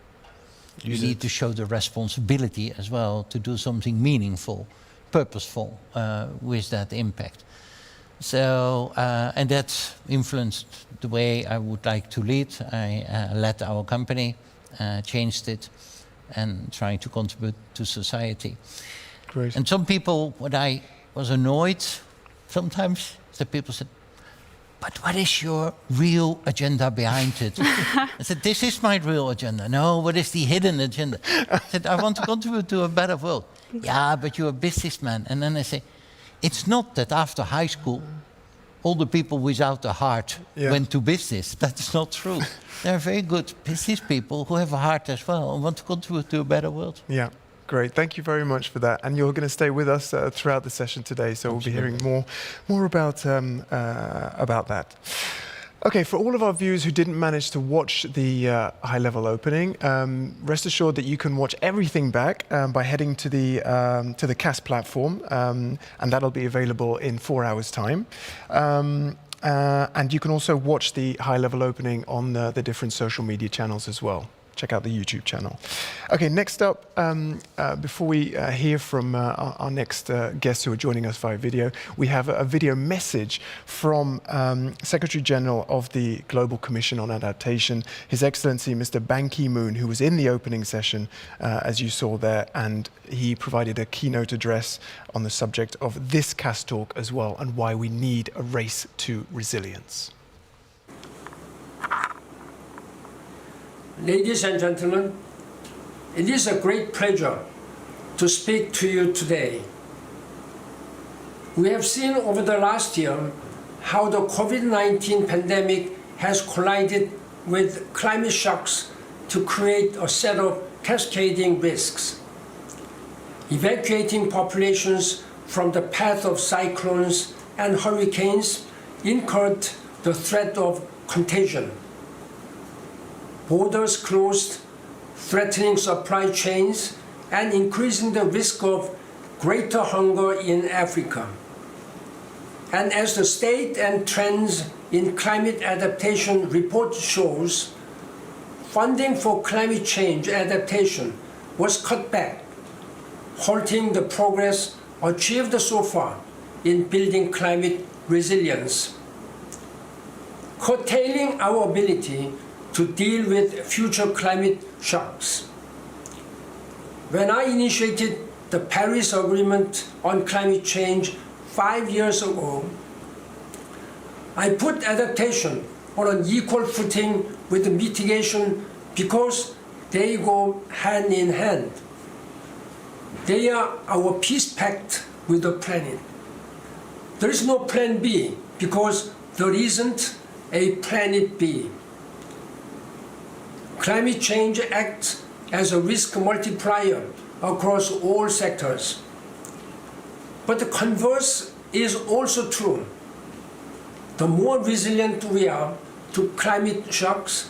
[SPEAKER 21] you need to show the responsibility as well to do something meaningful, purposeful with that impact. So, and that influenced the way I would like to lead. I led our company, changed it, and trying to contribute to society.
[SPEAKER 2] Great.
[SPEAKER 21] And some people, what I was annoyed sometimes, that people said, but what is your real agenda behind it? I said, this is my real agenda. No, what is the hidden agenda? I said, I want to contribute to a better world. Yeah, but you're a businessman. And then I say, it's not that after high school, all the people without a heart went to business. That's not true. There are very good business people who have a heart as well and want to contribute to a better world.
[SPEAKER 2] Yeah. Great, thank you very much for that. And you're going to stay with us throughout the session today, so we'll be hearing more about that. Okay, for all of our viewers who didn't manage to watch the high-level opening, rest assured that you can watch everything back by heading to the CAS platform, and that'll be available in 4 hours' time. And you can also watch the high-level opening on the different social media channels as well. Check out the YouTube channel. Okay, next up, before we hear from our next guests who are joining us via video, we have a video message from Secretary General of the Global Commission on Adaptation, His Excellency Mr. Ban Ki-moon, who was in the opening session, as you saw there, and he provided a keynote address on the subject of this CAS talk as well, and why we need a race to resilience.
[SPEAKER 14] Ladies and gentlemen, it is a great pleasure to speak to you today. We have seen over the last year how the COVID-19 pandemic has collided with climate shocks to create a set of cascading risks. Evacuating populations from the path of cyclones and hurricanes incurred the threat of contagion. Borders closed, threatening supply chains and increasing the risk of greater hunger in Africa. And as the state and trends in climate adaptation report shows, funding for climate change adaptation was cut back, halting the progress achieved so far in building climate resilience, curtailing our ability to deal with future climate shocks. When I initiated the Paris Agreement on climate change 5 years ago, I put adaptation on an equal footing with mitigation because they go hand in hand. They are our peace pact with the planet. There is no plan B because there isn't a planet B. Climate change acts as a risk multiplier across all sectors. But the converse is also true. The more resilient we are to climate shocks,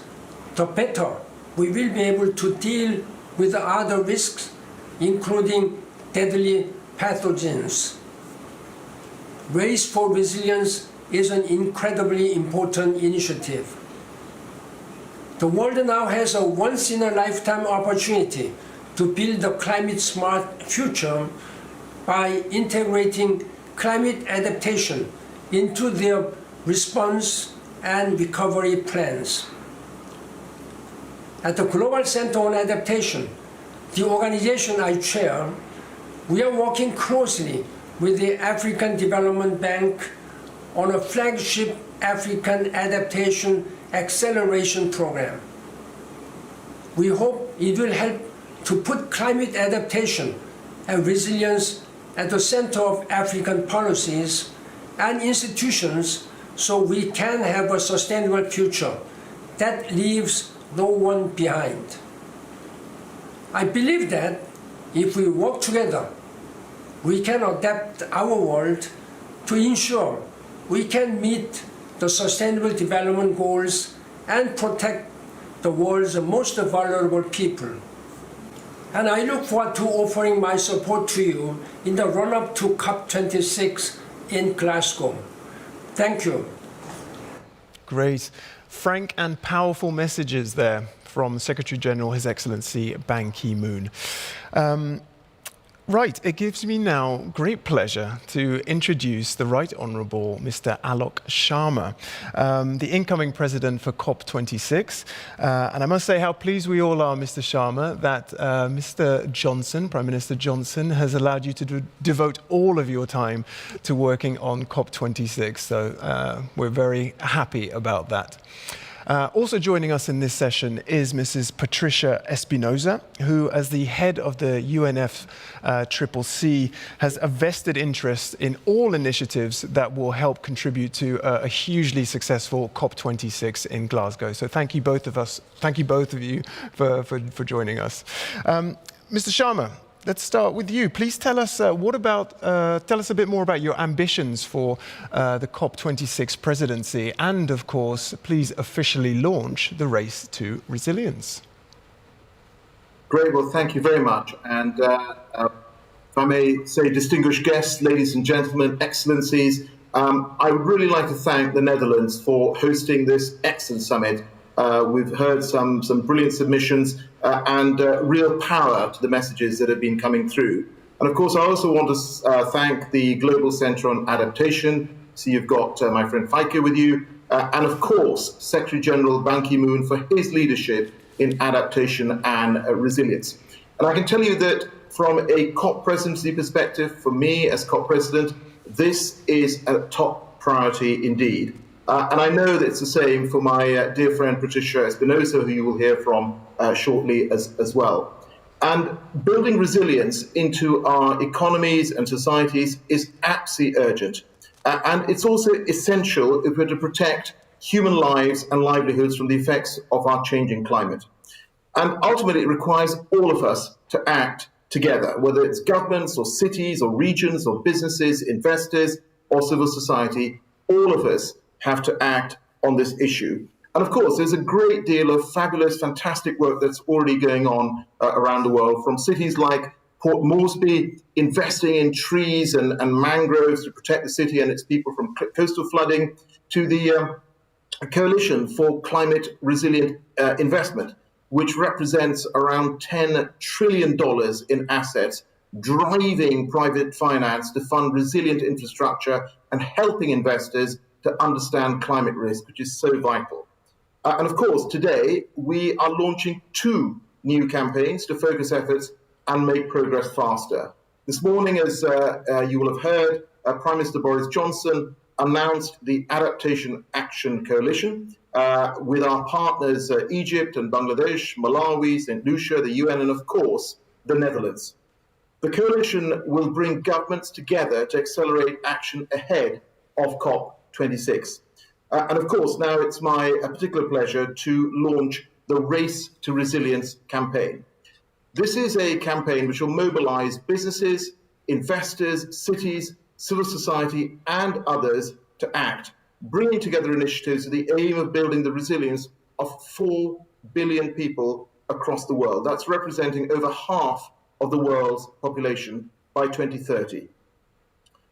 [SPEAKER 14] the better we will be able to deal with the other risks, including deadly pathogens. Race for Resilience is an incredibly important initiative. The world now has a once-in-a-lifetime opportunity to build a climate-smart future by integrating climate adaptation into their response and recovery plans. At the Global Center on Adaptation, the organization I chair, we are working closely with the African Development Bank on a flagship African Adaptation Acceleration Program. We hope it will help to put climate adaptation and resilience at the center of African policies and institutions so we can have a sustainable future that leaves no one behind. I believe that if we work together, we can adapt our world to ensure we can meet the Sustainable Development Goals and protect the world's most vulnerable people. and I look forward to offering my support to you in the run-up to COP26 in Glasgow. Thank you.
[SPEAKER 2] Great. Frank and powerful messages there from Secretary General His Excellency Ban Ki-moon. Right, it gives me now great pleasure to introduce the Right Honourable Mr. Alok Sharma, the incoming president for COP26. And I must say how pleased we all are, Mr. Sharma, that Mr. Johnson, Prime Minister Johnson, has allowed you to devote all of your time to working on COP26. So we're very happy about that. Also joining us in this session is Mrs. Patricia Espinosa, who, as the head of the UNFCCC, has a vested interest in all initiatives that will help contribute to a hugely successful COP26 in Glasgow. So thank you both of you for joining us. Mr. Sharma, let's start with you. Please tell us tell us a bit more about your ambitions for the COP26 presidency, and of course, please officially launch the race to resilience.
[SPEAKER 4] Great. Well, thank you very much. And if I may say, distinguished guests, ladies and gentlemen, excellencies, I would really like to thank the Netherlands for hosting this excellent summit. We've heard some brilliant submissions and real power to the messages that have been coming through. And of course, I also want to thank the Global Centre on Adaptation. So you've got my friend Feike with you. And of course, Secretary General Ban Ki-moon for his leadership in adaptation and resilience. And I can tell you that from a COP presidency perspective, for me as COP president, this is a top priority indeed. And I know that it's the same for my dear friend Patricia Espinosa, who you will hear from shortly as well. And building resilience into our economies and societies is absolutely urgent. And it's also essential if we're to protect human lives and livelihoods from the effects of our changing climate. And ultimately, it requires all of us to act together, whether it's governments or cities or regions or businesses, investors or civil society. All of us have to act on this issue. And of course, there's a great deal of fabulous, fantastic work that's already going on around the world, from cities like Port Moresby investing in trees and mangroves to protect the city and its people from coastal flooding, to the Coalition for Climate Resilient Investment, which represents around $10 trillion in assets, driving private finance to fund resilient infrastructure and helping investors to understand climate risk, which is so vital. And of course, today, we are launching 2 new campaigns to focus efforts and make progress faster. This morning, as you will have heard, Prime Minister Boris Johnson announced the Adaptation Action Coalition with our partners Egypt and Bangladesh, Malawi, St. Lucia, the UN, and of course, the Netherlands. The coalition will bring governments together to accelerate action ahead of COP26. And of course, now it's my particular pleasure to launch the Race to Resilience campaign. This is a campaign which will mobilize businesses, investors, cities, civil society, and others to act, bringing together initiatives with the aim of building the resilience of 4 billion people across the world. That's representing over half of the world's population by 2030.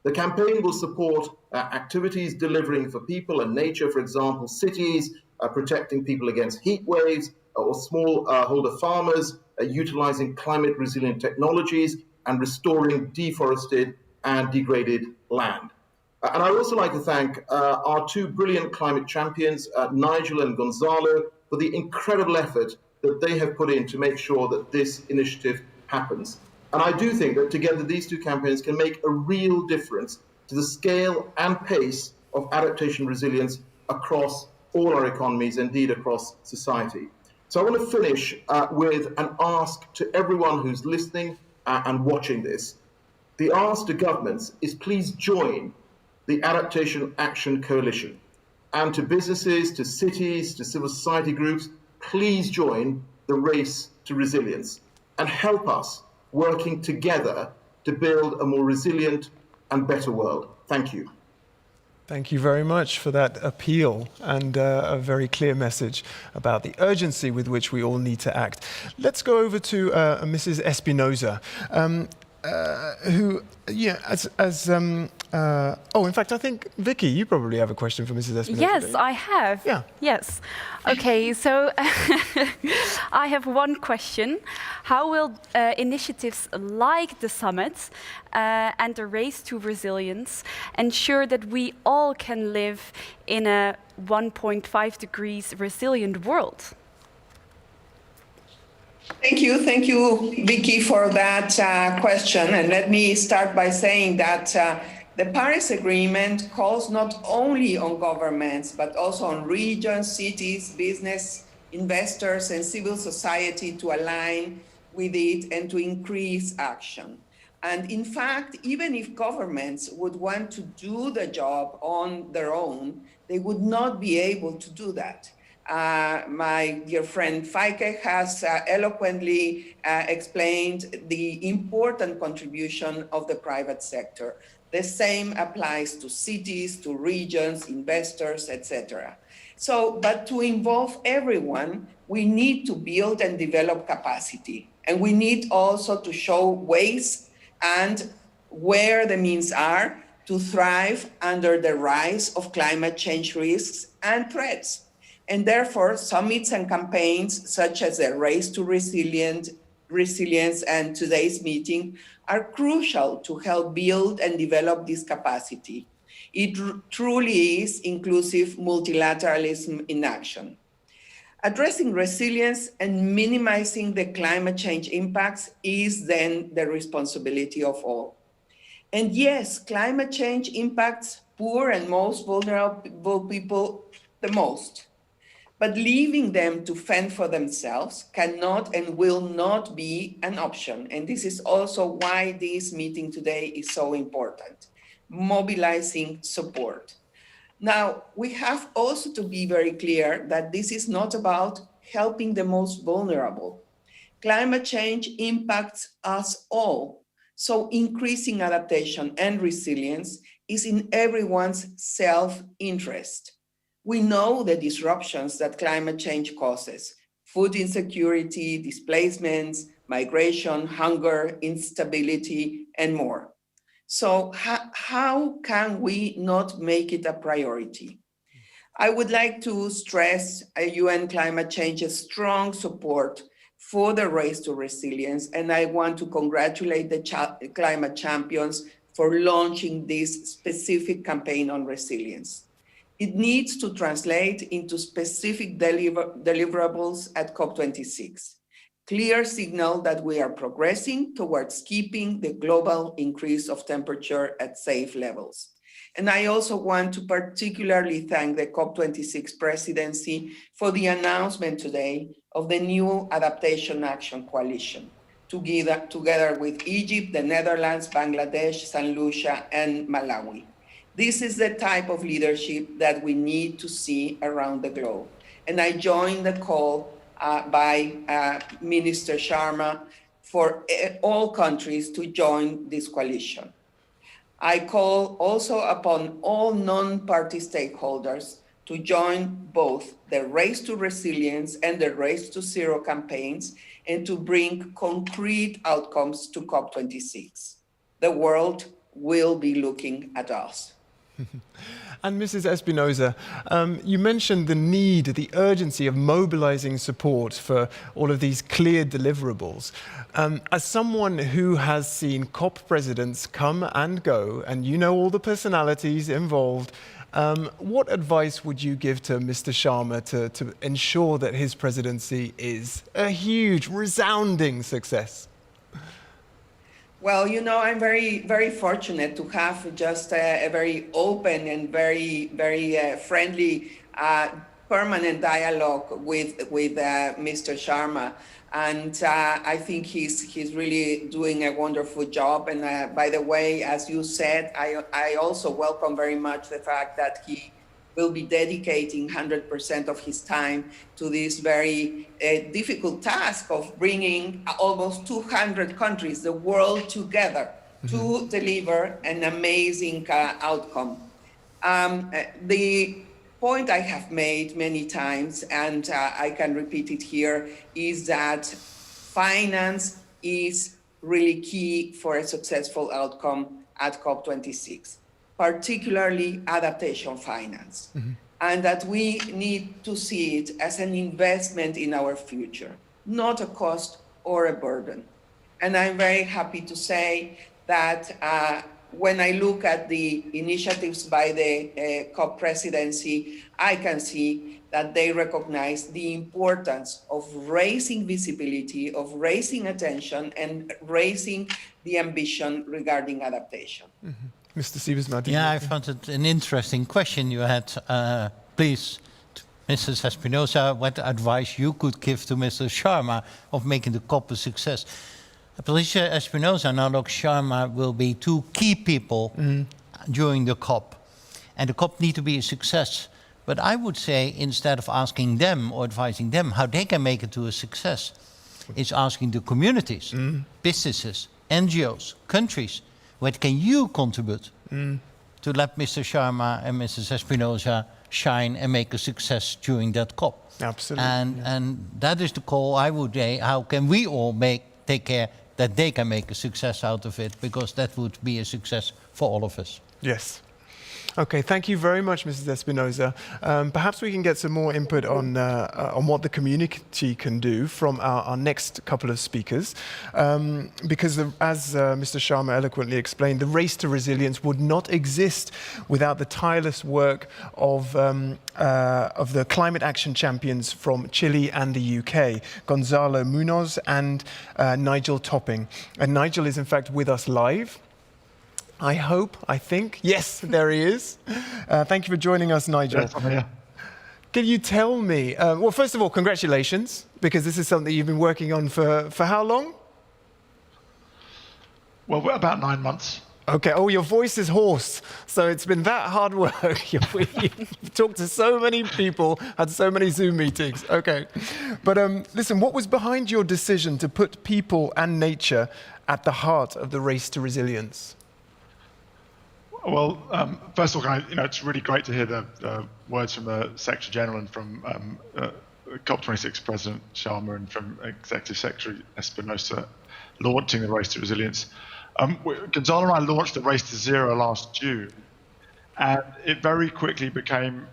[SPEAKER 4] The campaign will support activities delivering for people and nature, for example, cities protecting people against heat waves, or smallholder farmers utilizing climate resilient technologies and restoring deforested and degraded land. And I'd also like to thank our 2 brilliant climate champions, Nigel and Gonzalo, for the incredible effort that they have put in to make sure that this initiative happens. And I do think that together these 2 campaigns can make a real difference to the scale and pace of adaptation resilience across all our economies, indeed across society. So I want to finish with an ask to everyone who's listening and watching this. The ask to governments is please join the Adaptation Action Coalition. And to businesses, to cities, to civil society groups, please join the race to resilience and help us working together to build a more resilient and better world. Thank you.
[SPEAKER 2] Thank you very much for that appeal and a very clear message about the urgency with which we all need to act. Let's go over to Mrs. Espinosa, who, in fact, I think, Vicky, you probably have a question for Mrs. Espinosa.
[SPEAKER 5] Yes, I have.
[SPEAKER 2] Yeah.
[SPEAKER 5] Yes. Okay, so I have one question. How will initiatives like the summit and the race to resilience ensure that we all can live in a 1.5 degrees resilient world?
[SPEAKER 6] Thank you, Vicky, for that question. And let me start by saying that the Paris Agreement calls not only on governments, but also on regions, cities, business, investors, and civil society to align with it and to increase action. And in fact, even if governments would want to do the job on their own, they would not be able to do that. My dear friend Feike has eloquently explained the important contribution of the private sector. The same applies to cities, to regions, investors, etc. But to involve everyone, we need to build and develop capacity. And we need also to show ways and where the means are to thrive under the rise of climate change risks and threats. And therefore, summits and campaigns such as the Race to Resilience and today's meeting are crucial to help build and develop this capacity. It truly is inclusive multilateralism in action. Addressing resilience and minimizing the climate change impacts is then the responsibility of all. And yes, climate change impacts poor and most vulnerable people the most. But leaving them to fend for themselves cannot and will not be an option. And this is also why this meeting today is so important, mobilizing support. Now, we have also to be very clear that this is not about helping the most vulnerable. Climate change impacts us all. So increasing adaptation and resilience is in everyone's self-interest. We know the disruptions that climate change causes: food insecurity, displacements, migration, hunger, instability, and more. So how can we not make it a priority? I would like to stress UN climate change's strong support for the race to resilience, and I want to congratulate the climate champions for launching this specific campaign on resilience. It needs to translate into specific deliverables at COP26. Clear signal that we are progressing towards keeping the global increase of temperature at safe levels. And I also want to particularly thank the COP26 presidency for the announcement today of the new Adaptation Action Coalition, together with Egypt, the Netherlands, Bangladesh, St. Lucia, and Malawi. This is the type of leadership that we need to see around the globe. And I join the call by Minister Sharma for all countries to join this coalition. I call also upon all non-party stakeholders to join both the Race to Resilience and the Race to Zero campaigns and to bring concrete outcomes to COP26. The world will be looking at us.
[SPEAKER 2] And Mrs. Espinosa, you mentioned the need, the urgency of mobilizing support for all of these clear deliverables. As someone who has seen COP presidents come and go, and you know all the personalities involved, what advice would you give to Mr. Sharma to ensure that his presidency is a huge, resounding success?
[SPEAKER 6] Well, you know, I'm very, very fortunate to have just a very open and very, very friendly, permanent dialogue with Mr. Sharma. And I think he's really doing a wonderful job. And by the way, as you said, I also welcome very much the fact that he will be dedicating 100% of his time to this very difficult task of bringing almost 200 countries, the world together, to deliver an amazing outcome. The point I have made many times, and I can repeat it here, is that finance is really key for a successful outcome at COP26, particularly adaptation finance, and that we need to see it as an investment in our future, not a cost or a burden. And I'm very happy to say that when I look at the initiatives by the COP presidency, I can see that they recognize the importance of raising visibility, of raising attention, and raising the ambition regarding adaptation.
[SPEAKER 2] Mr. Siebesma.
[SPEAKER 21] Yeah, I found it an interesting question you had. Please, Mrs. Espinosa, what advice you could give to Mr. Sharma of making the COP a success? Patricia Espinosa and Alok Sharma will be two key people during the COP. And the COP need to be a success. But I would say, instead of asking them or advising them how they can make it to a success, it's asking the communities, businesses, NGOs, countries, what can you contribute to let Mr. Sharma and Mrs. Espinosa shine and make a success during that COP?
[SPEAKER 2] Absolutely.
[SPEAKER 21] And that is the call I would say. How can we all take care that they can make a success out of it, because that would be a success for all of us.
[SPEAKER 2] Yes. Okay, thank you very much, Mrs. Espinosa. Perhaps we can get some more input on what the community can do from our next couple of speakers, because as Mr. Sharma eloquently explained, the race to resilience would not exist without the tireless work of the climate action champions from Chile and the UK, Gonzalo Munoz and Nigel Topping. And Nigel is in fact with us live. I think. Yes, there he is. Thank you for joining us, Nigel.
[SPEAKER 7] Yes, I'm here.
[SPEAKER 2] Can you tell me, well, first of all, congratulations, because this is something you've been working on for how long?
[SPEAKER 7] Well, we're about 9 months.
[SPEAKER 2] Okay, oh, your voice is hoarse, so it's been that hard work. You've talked to so many people, had so many Zoom meetings. Okay, but listen, what was behind your decision to put people and nature at the heart of the race to resilience?
[SPEAKER 7] Well, first of all, it's really great to hear the words from the Secretary General and from COP26 President Sharma and from Executive Secretary Espinosa launching the Race to Resilience. Gonzalo and I launched the Race to Zero last June, and it very quickly became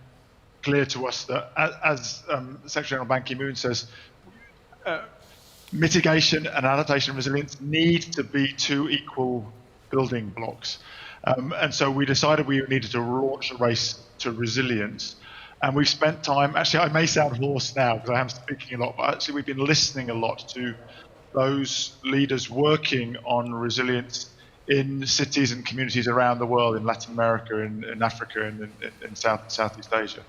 [SPEAKER 7] clear to us that, as Secretary General Ban Ki-moon says, mitigation and adaptation and resilience need to be two equal building blocks. And so we decided we needed to launch a race to resilience. And we've spent time, actually I may sound hoarse now because I am speaking a lot, but actually we've been listening a lot to those leaders working on resilience in cities and communities around the world, in Latin America, in Africa, and in Southeast Asia.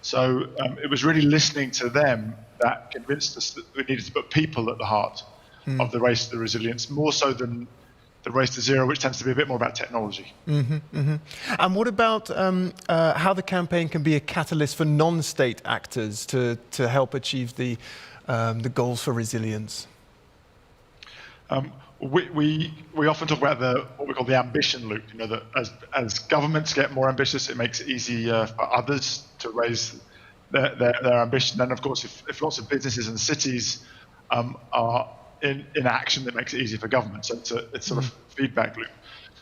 [SPEAKER 7] So it was really listening to them that convinced us that we needed to put people at the heart of the race to resilience, more so than the Race to Zero, which tends to be a bit more about technology.
[SPEAKER 2] And what about how the campaign can be a catalyst for non-state actors to help achieve the goals for resilience?
[SPEAKER 7] We often talk about what we call the ambition loop. You know, that as governments get more ambitious, it makes it easier for others to raise their ambition. And of course, if lots of businesses and cities are in action, that makes it easier for government. So it's sort of feedback loop.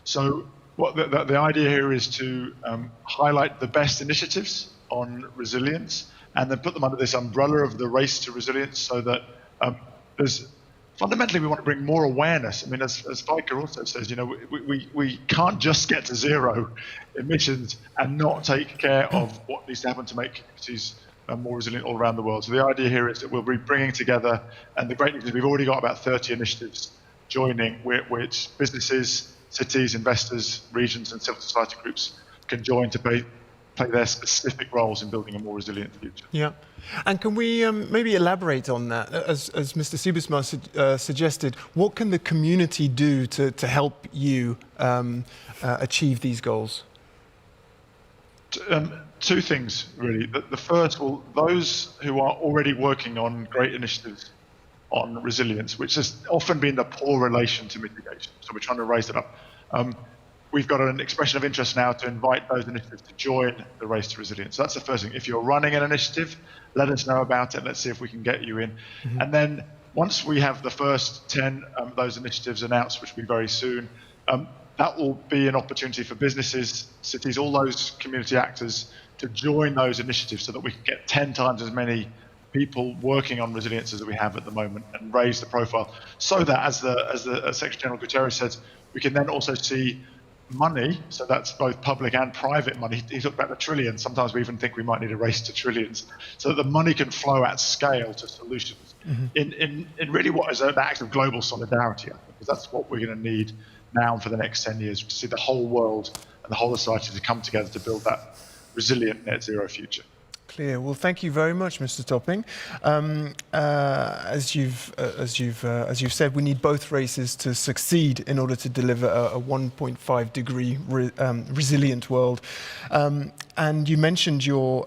[SPEAKER 7] So what the idea here is to highlight the best initiatives on resilience and then put them under this umbrella of the race to resilience, so that fundamentally we want to bring more awareness. I mean, as Viker also says, you know, we can't just get to zero emissions and not take care of what needs to happen to make communities more resilient all around the world. So the idea here is that we'll be bringing together, and the great news is we've already got about 30 initiatives joining, which businesses, cities, investors, regions, and civil society groups can join to play their specific roles in building a more resilient future.
[SPEAKER 2] Yeah, and can we maybe elaborate on that? As Mr. Siebesma suggested, what can the community do to help you achieve these goals?
[SPEAKER 7] Two things, really. The first, well, those who are already working on great initiatives on resilience, which has often been the poor relation to mitigation, so we're trying to raise it up. we've got an expression of interest now to invite those initiatives to join the Race to Resilience. So that's the first thing. If you're running an initiative, let us know about it. Let's see if we can get you in. And then once we have the first 10 of those initiatives announced, which will be very soon, that will be an opportunity for businesses, cities, all those community actors to join those initiatives so that we can get 10 times as many people working on resilience as we have at the moment and raise the profile so that, as Secretary General Guterres says, we can then also see money, so that's both public and private money. He talked about the trillions. Sometimes we even think we might need a race to trillions, so that the money can flow at scale to solutions in really what is an act of global solidarity, I think, because that's what we're going to need now for the next 10 years, to see the whole world and the whole of society to come together to build that resilient net zero future.
[SPEAKER 2] Clear. Well, thank you very much, Mr. Topping. As you've said, we need both races to succeed in order to deliver a 1.5 degree resilient world. And you mentioned your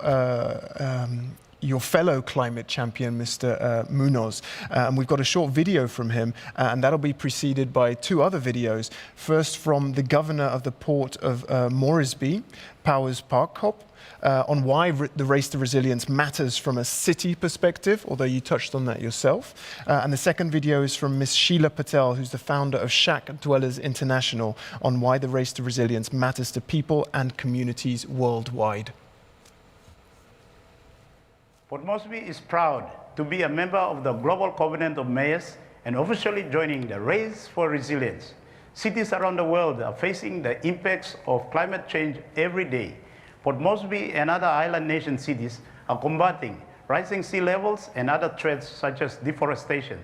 [SPEAKER 2] fellow climate champion, Mr. Munoz, and we've got a short video from him, and that'll be preceded by two other videos. First, from the governor of the port of Moresby, Powers Parkop, on why the race to resilience matters from a city perspective, although you touched on that yourself. And the second video is from Ms. Sheila Patel, who's the founder of Shack Dwellers International, on why the race to resilience matters to people and communities worldwide.
[SPEAKER 8] Port Moresby is proud to be a member of the Global Covenant of Mayors and officially joining the Race for Resilience. Cities around the world are facing the impacts of climate change every day. Port Moresby and other island nation cities are combating rising sea levels and other threats such as deforestation.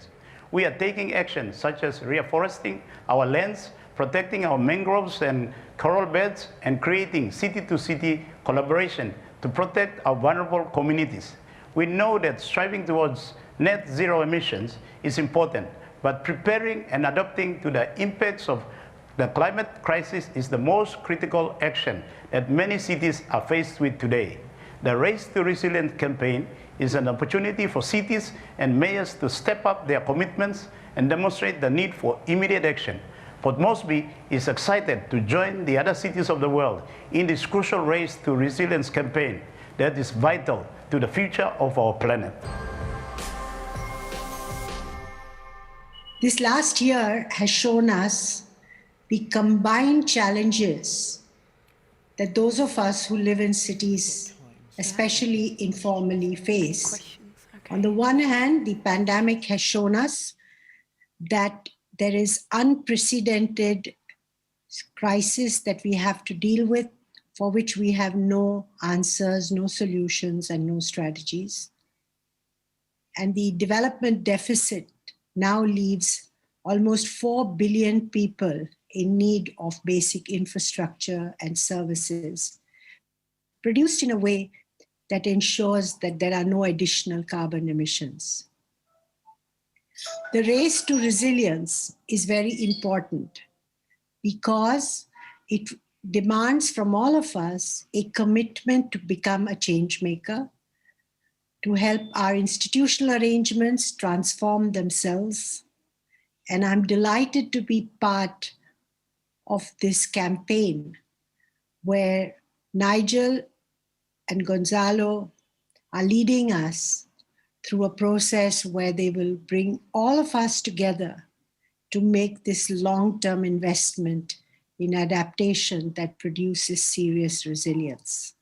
[SPEAKER 8] We are taking action such as reforesting our lands, protecting our mangroves and coral beds, and creating city-to-city collaboration to protect our vulnerable communities. We know that striving towards net zero emissions is important, but preparing and adapting to the impacts of the climate crisis is the most critical action that many cities are faced with today. The Race to Resilience campaign is an opportunity for cities and mayors to step up their commitments and demonstrate the need for immediate action. Port Moresby is excited to join the other cities of the world in this crucial Race to Resilience campaign that is vital to the future of our planet.
[SPEAKER 9] This last year has shown us the combined challenges that those of us who live in cities, especially informally, face. On the one hand, the pandemic has shown us that there is unprecedented crisis that we have to deal with, for which we have no answers, no solutions, and no strategies. And the development deficit now leaves almost 4 billion people in need of basic infrastructure and services, produced in a way that ensures that there are no additional carbon emissions. The race to resilience is very important because it demands from all of us a commitment to become a change maker, to help our institutional arrangements transform themselves. And I'm delighted to be part of this campaign where Nigel and Gonzalo are leading us through a process where they will bring all of us together to make this long-term investment in adaptation that produces serious resilience.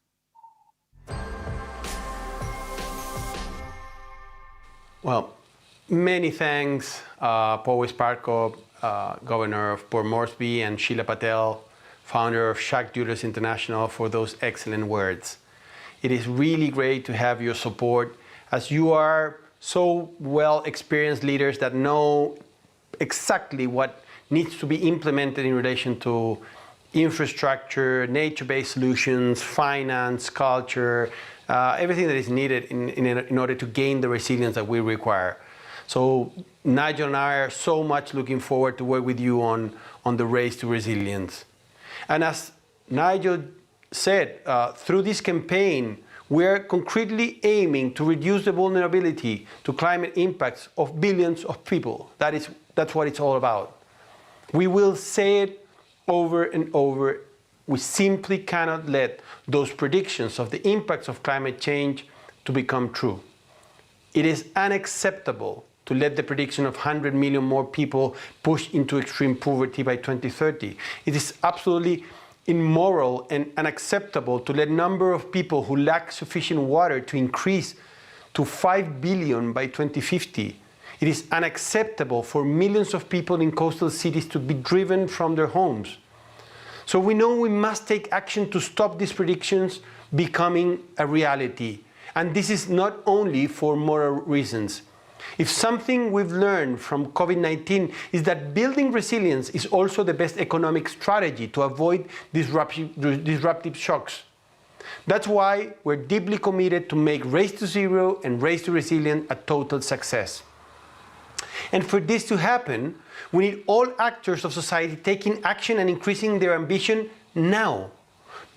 [SPEAKER 10] Well, many thanks, Powers Parkop, Governor of Port Moresby, and Sheila Patel, founder of Shack Dwellers International, for those excellent words. It is really great to have your support, as you are so well experienced leaders that know exactly what needs to be implemented in relation to infrastructure, nature-based solutions, finance, culture, everything that is needed in order to gain the resilience that we require. So Nigel and I are so much looking forward to work with you on the race to resilience. And as Nigel said, through this campaign, we're concretely aiming to reduce the vulnerability to climate impacts of billions of people. That's what it's all about. We will say it over and over, we simply cannot let those predictions of the impacts of climate change to become true. It is unacceptable to let the prediction of 100 million more people push into extreme poverty by 2030. It is absolutely immoral and unacceptable to let the number of people who lack sufficient water to increase to 5 billion by 2050. It is unacceptable for millions of people in coastal cities to be driven from their homes. So we know we must take action to stop these predictions becoming a reality. And this is not only for moral reasons. If something we've learned from COVID-19 is that building resilience is also the best economic strategy to avoid disruptive shocks. That's why we're deeply committed to make Race to Zero and Race to Resilience a total success. And for this to happen, we need all actors of society taking action and increasing their ambition now.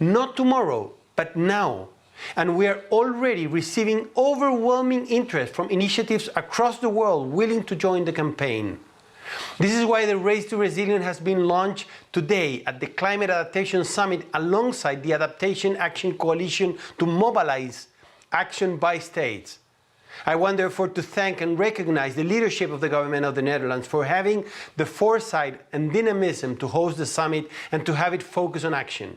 [SPEAKER 10] Not tomorrow, but now. And we are already receiving overwhelming interest from initiatives across the world willing to join the campaign. This is why the Race to Resilience has been launched today at the Climate Adaptation Summit alongside the Adaptation Action Coalition to mobilize action by states. I want therefore to thank and recognize the leadership of the government of the Netherlands for having the foresight and dynamism to host the summit and to have it focus on action.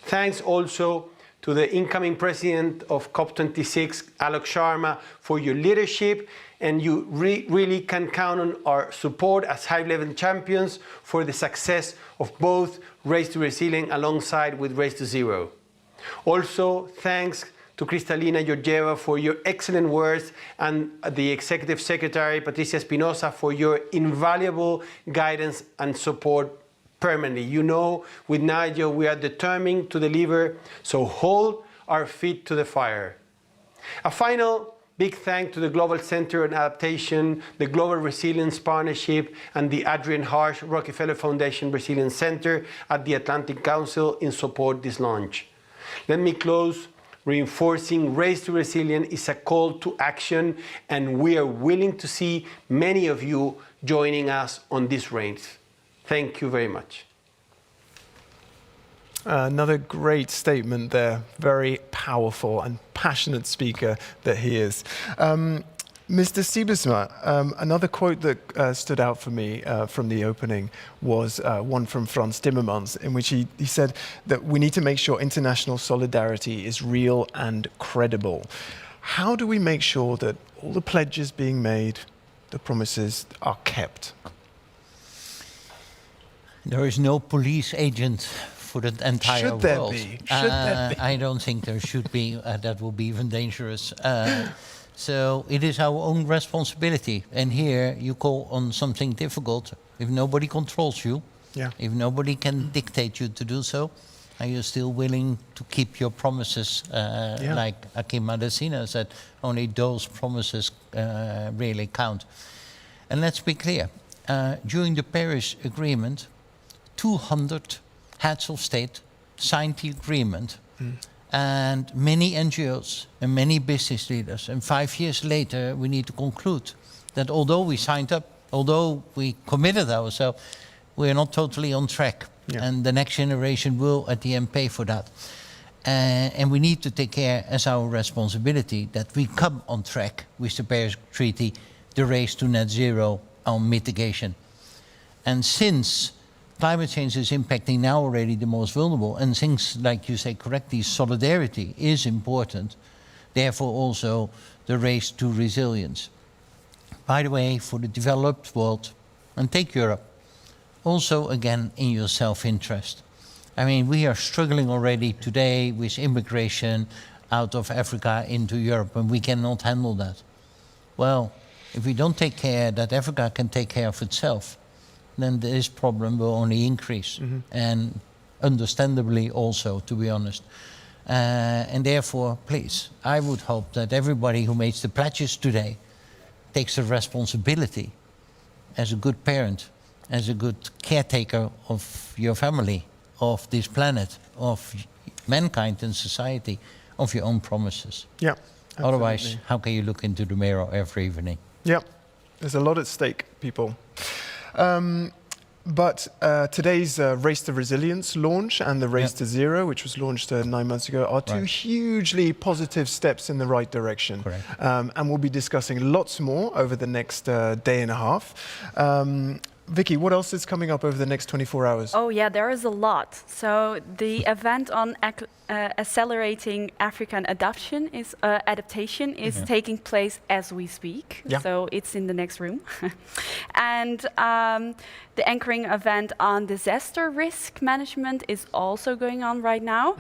[SPEAKER 10] Thanks also to the incoming president of COP26, Alok Sharma, for your leadership, and you really can count on our support as high-level champions for the success of both Race to Resilience alongside with Race to Zero. Also, thanks to Kristalina Georgieva for your excellent words and the Executive Secretary, Patricia Espinosa, for your invaluable guidance and support permanently. You know, with Nigel, we are determined to deliver, so hold our feet to the fire. A final big thank to the Global Center on Adaptation, the Global Resilience Partnership, and the Adrian Harsh Rockefeller Foundation Resilience Center at the Atlantic Council in support of this launch. Let me close reinforcing Race to Resilience is a call to action, and we are willing to see many of you joining us on this race. Thank you very much.
[SPEAKER 2] Another great statement there, very powerful and passionate speaker that he is. Mr. Siebesma, another quote that stood out for me from the opening was one from Frans Timmermans, in which he said that we need to make sure international solidarity is real and credible. How do we make sure that all the pledges being made, the promises, are kept?
[SPEAKER 21] There is no police agent for the entire world.
[SPEAKER 2] Should there be? Should there be?
[SPEAKER 21] I don't think there should be. That would be even dangerous. So it is our own responsibility. And here you call on something difficult. If nobody controls you, if nobody can dictate you to do so, are you still willing to keep your promises? Like Akim Madasina said, only those promises really count. And let's be clear. During the Paris Agreement, 200 heads of state signed the agreement, and many NGOs and many business leaders. And 5 years later, we need to conclude that although we signed up, although we committed ourselves, we're not totally on track. And the next generation will, at the end, pay for that. And we need to take care as our responsibility that we come on track with the Paris Treaty, the race to net zero on mitigation. And since climate change is impacting now already the most vulnerable, and things, like you say correctly, solidarity is important, therefore also the race to resilience. By the way, for the developed world, and take Europe, also again in your self-interest. I mean, we are struggling already today with immigration out of Africa into Europe, and we cannot handle that. Well, if we don't take care that Africa can take care of itself, then this problem will only increase. And understandably also, to be honest. And therefore, please, I would hope that everybody who makes the pledges today takes the responsibility as a good parent, as a good caretaker of your family, of this planet, of mankind and society, of your own promises.
[SPEAKER 2] Yeah.
[SPEAKER 21] Otherwise, how can you look into the mirror every evening?
[SPEAKER 2] Yeah, there's a lot at stake, people. But today's Race to Resilience launch and the Race to Zero, which was launched 9 months ago, are two hugely positive steps in the right direction. And we'll be discussing lots more over the next day and a half. Vicky, what else is coming up over the next 24 hours?
[SPEAKER 5] Oh yeah, there is a lot. So the event on accelerating African adaptation is taking place as we speak. So it's in the next room. And the anchoring event on disaster risk management is also going on right now.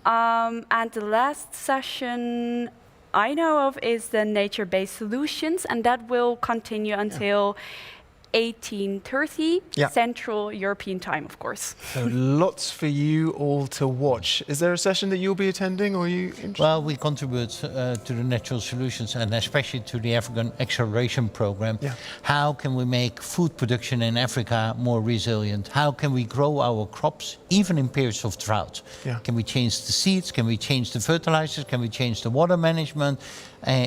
[SPEAKER 5] And the last session I know of is the nature-based solutions, and that will continue until 18:30 Central European time, of course.
[SPEAKER 2] So lots for you all to watch. Is there a session that you'll be attending, or are you interested?
[SPEAKER 21] Well, we contribute to the natural solutions and especially to the African Acceleration Program. How can we make food production in Africa more resilient? How can we grow our crops even in periods of drought? Can we change the seeds? Can we change the fertilizers? Can we change the water management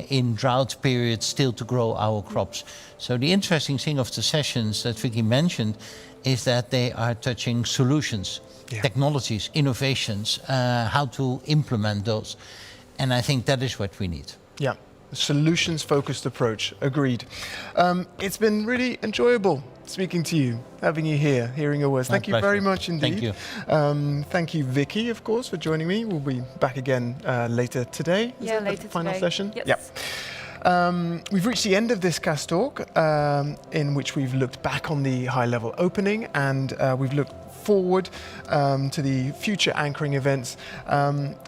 [SPEAKER 21] in drought periods still to grow our crops? So the interesting thing of the sessions that Vicky mentioned is that they are touching solutions, technologies, innovations, how to implement those. And I think that is what we need.
[SPEAKER 2] Yeah, solutions-focused approach, agreed. It's been really enjoyable speaking to you, having you here, hearing your words. Thank you very much indeed.
[SPEAKER 21] Thank you.
[SPEAKER 2] Thank you, Vicky, of course, for joining me. We'll be back again later today.
[SPEAKER 5] Is that
[SPEAKER 2] later
[SPEAKER 5] the
[SPEAKER 2] final
[SPEAKER 5] today.
[SPEAKER 2] session?
[SPEAKER 5] Yes.
[SPEAKER 2] We've reached the end of this CAS Talk, in which we've looked back on the high-level opening, and we've looked forward to the future anchoring events.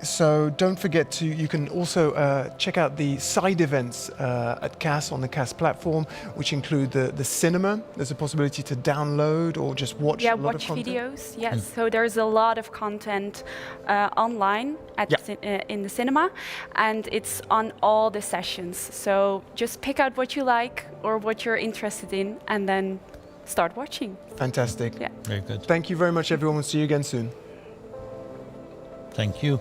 [SPEAKER 2] So don't forget to, you can also check out the side events at CAS on the CAS platform, which include the cinema. There's a possibility to download or just watch a lot of content.
[SPEAKER 5] Videos, yes. So there's a lot of content online at in the cinema, and it's on all the sessions. So just pick out what you like or what you're interested in, and then start watching.
[SPEAKER 2] Fantastic.
[SPEAKER 5] Yeah.
[SPEAKER 21] Very good.
[SPEAKER 2] Thank you very much, everyone. We'll see you again soon.
[SPEAKER 21] Thank you.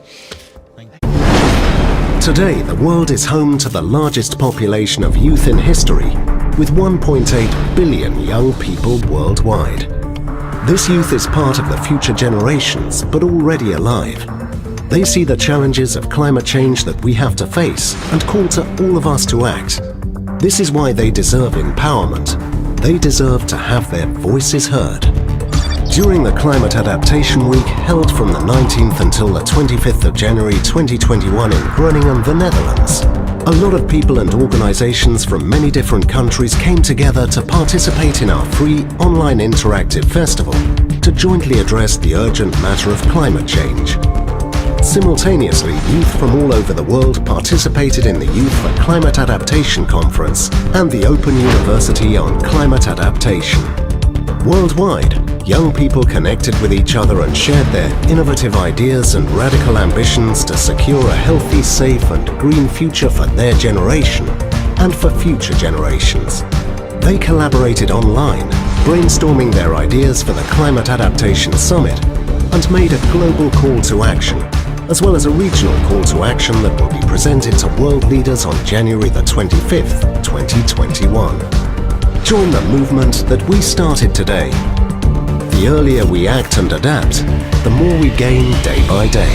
[SPEAKER 11] Today, the world is home to the largest population of youth in history, with 1.8 billion young people worldwide. This youth is part of the future generations, but already alive. They see the challenges of climate change that we have to face and call to all of us to act. This is why they deserve empowerment. They deserve to have their voices heard. During the Climate Adaptation Week, held from the 19th until the 25th of January 2021 in Groningen, the Netherlands, a lot of people and organizations from many different countries came together to participate in our free online interactive festival to jointly address the urgent matter of climate change. Simultaneously, youth from all over the world participated in the Youth for Climate Adaptation Conference and the Open University on Climate Adaptation. Worldwide, young people connected with each other and shared their innovative ideas and radical ambitions to secure a healthy, safe and green future for their generation and for future generations. They collaborated online, brainstorming their ideas for the Climate Adaptation Summit, and made a global call to action, as well as a regional call to action that will be presented to world leaders on January the 25th, 2021. Join the movement that we started today. The earlier we act and adapt, the more we gain day by day.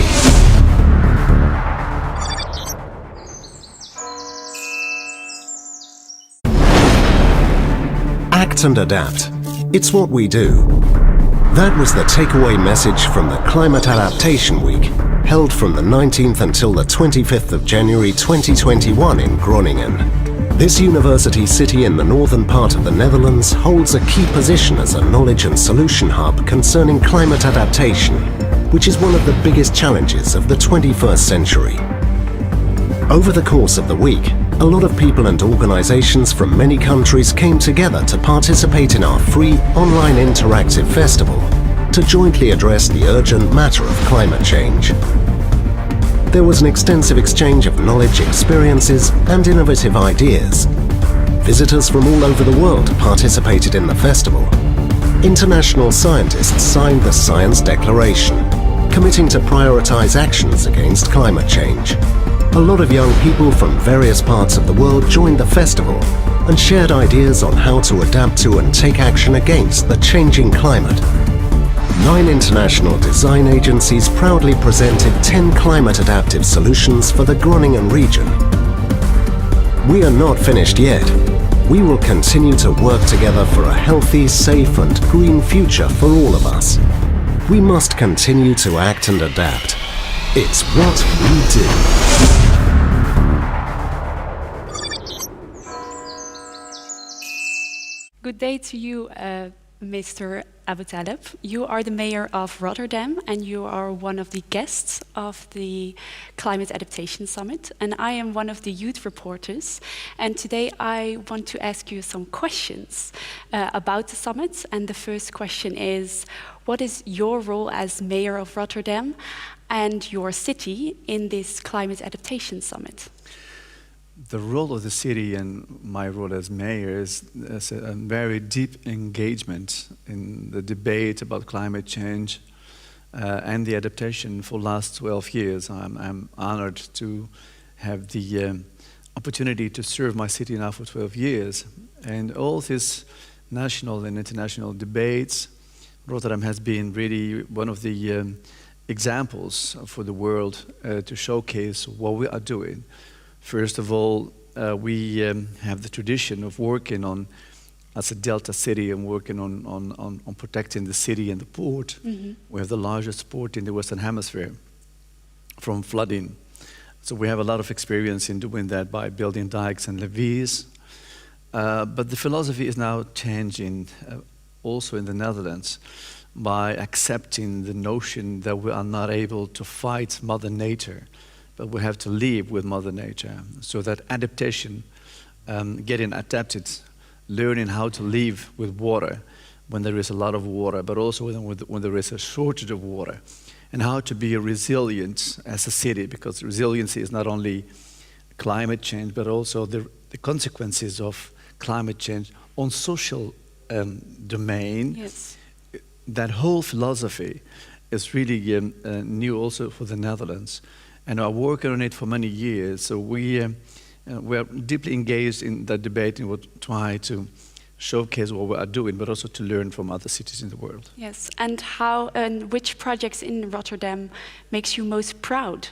[SPEAKER 11] Act and adapt. It's what we do. That was the takeaway message from the Climate Adaptation Week, held from the 19th until the 25th of January 2021 in Groningen. This university city in the northern part of the Netherlands holds a key position as a knowledge and solution hub concerning climate adaptation, which is one of the biggest challenges of the 21st century. Over the course of the week, a lot of people and organizations from many countries came together to participate in our free online interactive festival to jointly address the urgent matter of climate change. There was an extensive exchange of knowledge, experiences, and innovative ideas. Visitors from all over the world participated in the festival. International scientists signed the Science Declaration, committing to prioritize actions against climate change. A lot of young people from various parts of the world joined the festival and shared ideas on how to adapt to and take action against the changing climate. 9 international design agencies proudly presented 10 climate adaptive solutions for the Groningen region. We are not finished yet. We will continue to work together for a healthy, safe and green future for all of us. We must continue to act and adapt. It's what we do.
[SPEAKER 5] Good day to you, Mr. Aboutaleb. You are the mayor of Rotterdam and you are one of the guests of the Climate Adaptation Summit, and I am one of the youth reporters, and today I want to ask you some questions about the summit. And the first question is, what is your role as mayor of Rotterdam and your city in this Climate Adaptation Summit?
[SPEAKER 12] The role of the city and my role as mayor is a very deep engagement in the debate about climate change and the adaptation for the last 12 years. I'm honored to have the opportunity to serve my city now for 12 years. And all these national and international debates, Rotterdam has been really one of the examples for the world to showcase what we are doing. First of all, we have the tradition of working on, as a delta city, and working on protecting the city and the port. Mm-hmm. We have the largest port in the Western Hemisphere from flooding. So we have a lot of experience in doing that by building dikes and levees. But the philosophy is now changing also in the Netherlands by accepting the notion that we are not able to fight Mother Nature, but we have to live with Mother Nature. So that adaptation, getting adapted, learning how to live with water when there is a lot of water, but also when there is a shortage of water, and how to be resilient as a city, because resiliency is not only climate change, but also the consequences of climate change on social domain.
[SPEAKER 5] Yes.
[SPEAKER 12] That whole philosophy is really new also for the Netherlands. And are working on it for many years. So we are deeply engaged in that debate and will try to showcase what we are doing, but also to learn from other cities in the world.
[SPEAKER 5] Yes, and how and which projects in Rotterdam makes you most proud?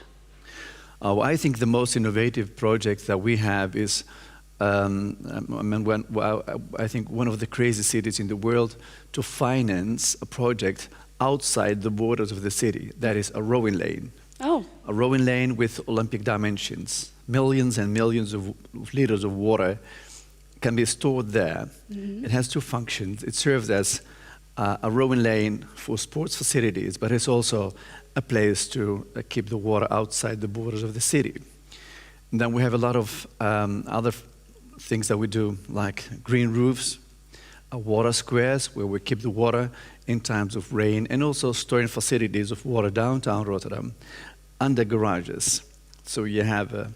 [SPEAKER 12] I think the most innovative project that we have is, I think one of the crazy cities in the world to finance a project outside the borders of the city. That is a rowing lane.
[SPEAKER 5] Oh.
[SPEAKER 12] A rowing lane with Olympic dimensions. Millions and millions of liters of water can be stored there. Mm-hmm. It has two functions. It serves as a rowing lane for sports facilities, but it's also a place to keep the water outside the borders of the city. And then we have a lot of other things that we do, like green roofs, water squares, where we keep the water in times of rain, and also storing facilities of water downtown Rotterdam under garages. So you have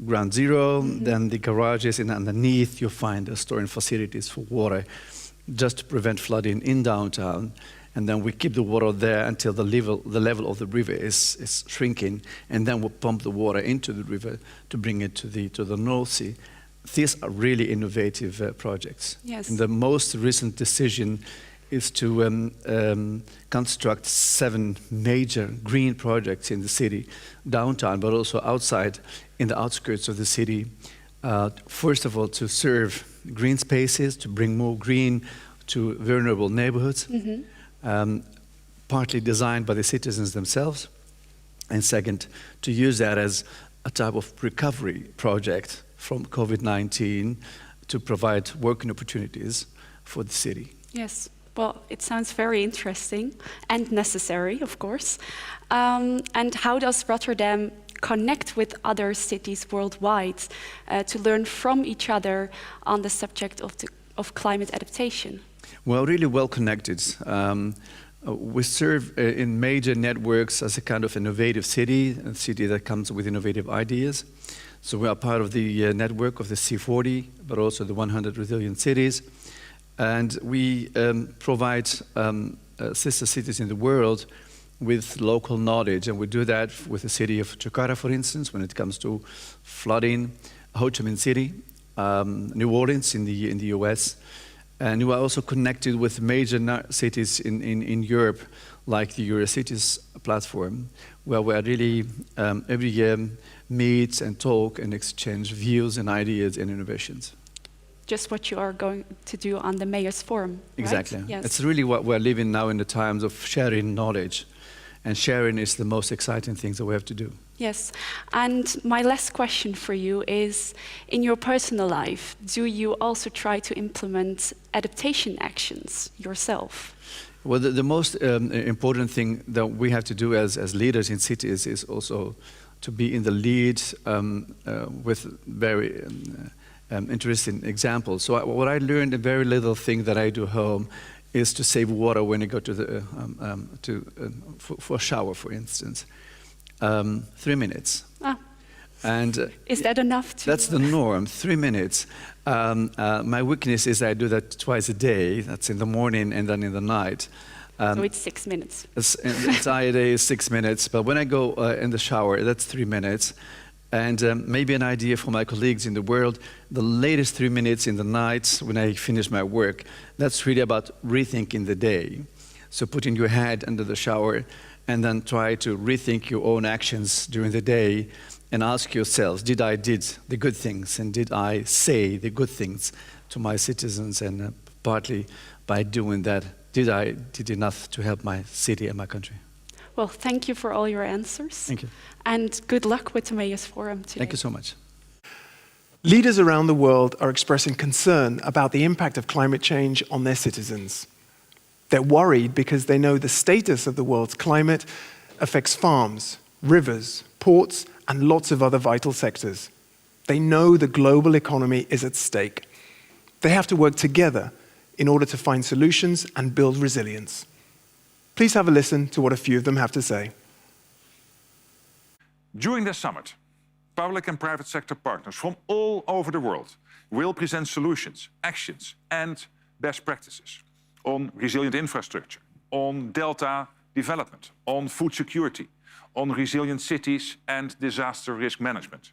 [SPEAKER 12] ground zero, mm-hmm. then the garages, and underneath you find storing facilities for water, just to prevent flooding in downtown. And then we keep the water there until the level of the river is shrinking, and then we pump the water into the river to bring it to the North Sea. These are really innovative projects.
[SPEAKER 5] Yes.
[SPEAKER 12] And the most recent decision is to construct 7 major green projects in the city, downtown, but also outside in the outskirts of the city. First of all, to serve green spaces, to bring more green to vulnerable neighborhoods, mm-hmm. Partly designed by the citizens themselves. And second, to use that as a type of recovery project from COVID-19 to provide working opportunities for the city.
[SPEAKER 5] Yes. Well, it sounds very interesting and necessary, of course. And how does Rotterdam connect with other cities worldwide to learn from each other on the subject of climate adaptation?
[SPEAKER 12] Well, really well connected. We serve in major networks as a kind of innovative city, a city that comes with innovative ideas. So we are part of the network of the C40, but also the 100 resilient cities. And we provide sister cities in the world with local knowledge. And we do that with the city of Jakarta, for instance, when it comes to flooding. Ho Chi Minh City, New Orleans in the US. And we are also connected with major cities in Europe, like the Eurocities platform, where we are really every year meet and talk and exchange views and ideas and innovations.
[SPEAKER 5] Just what you are going to do on the Mayor's Forum,
[SPEAKER 12] Exactly.
[SPEAKER 5] right? Yes.
[SPEAKER 12] It's really what we're living now in the times of sharing knowledge. And sharing is the most exciting thing that we have to do.
[SPEAKER 5] Yes, and my last question for you is, in your personal life, do you also try to implement adaptation actions yourself?
[SPEAKER 12] Well, the most important thing that we have to do as leaders in cities is also to be in the lead with very interesting examples. So what I learned, a very little thing that I do home, is to save water when you go to the for a shower, for instance. 3 minutes.
[SPEAKER 5] Ah.
[SPEAKER 12] And
[SPEAKER 5] is that enough?
[SPEAKER 12] That's the norm. 3 minutes. My weakness is I do that twice a day. That's in the morning and then in the night.
[SPEAKER 5] So it's 6 minutes.
[SPEAKER 12] The entire day is 6 minutes. But when I go in the shower, that's 3 minutes. And maybe an idea for my colleagues in the world, the latest 3 minutes in the night when I finish my work, that's really about rethinking the day. So putting your head under the shower and then try to rethink your own actions during the day and ask yourselves, did I did the good things and did I say the good things to my citizens, and partly by doing that, did I did enough to help my city and my country?
[SPEAKER 5] Well, thank you for all your answers.
[SPEAKER 12] Thank you.
[SPEAKER 5] And good luck with the Mayor's Forum today.
[SPEAKER 12] Thank you so much.
[SPEAKER 2] Leaders around the world are expressing concern about the impact of climate change on their citizens. They're worried because they know the status of the world's climate affects farms, rivers, ports, and lots of other vital sectors. They know the global economy is at stake. They have to work together in order to find solutions and build resilience. Please have a listen to what a few of them have to say.
[SPEAKER 13] During this summit, public and private sector partners from all over the world will present solutions, actions, and best practices on resilient infrastructure, on delta development, on food security, on resilient cities and disaster risk management.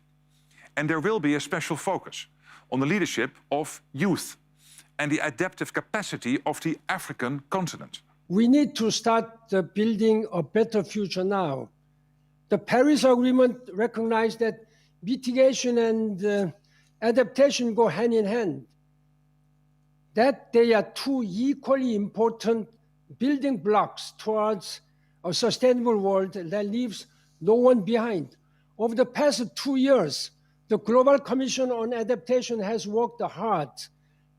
[SPEAKER 13] And there will be a special focus on the leadership of youth and the adaptive capacity of the African continent.
[SPEAKER 14] We need to start building a better future now. The Paris Agreement recognized that mitigation and adaptation go hand in hand, that they are two equally important building blocks towards a sustainable world that leaves no one behind. Over the past 2 years, the Global Commission on Adaptation has worked hard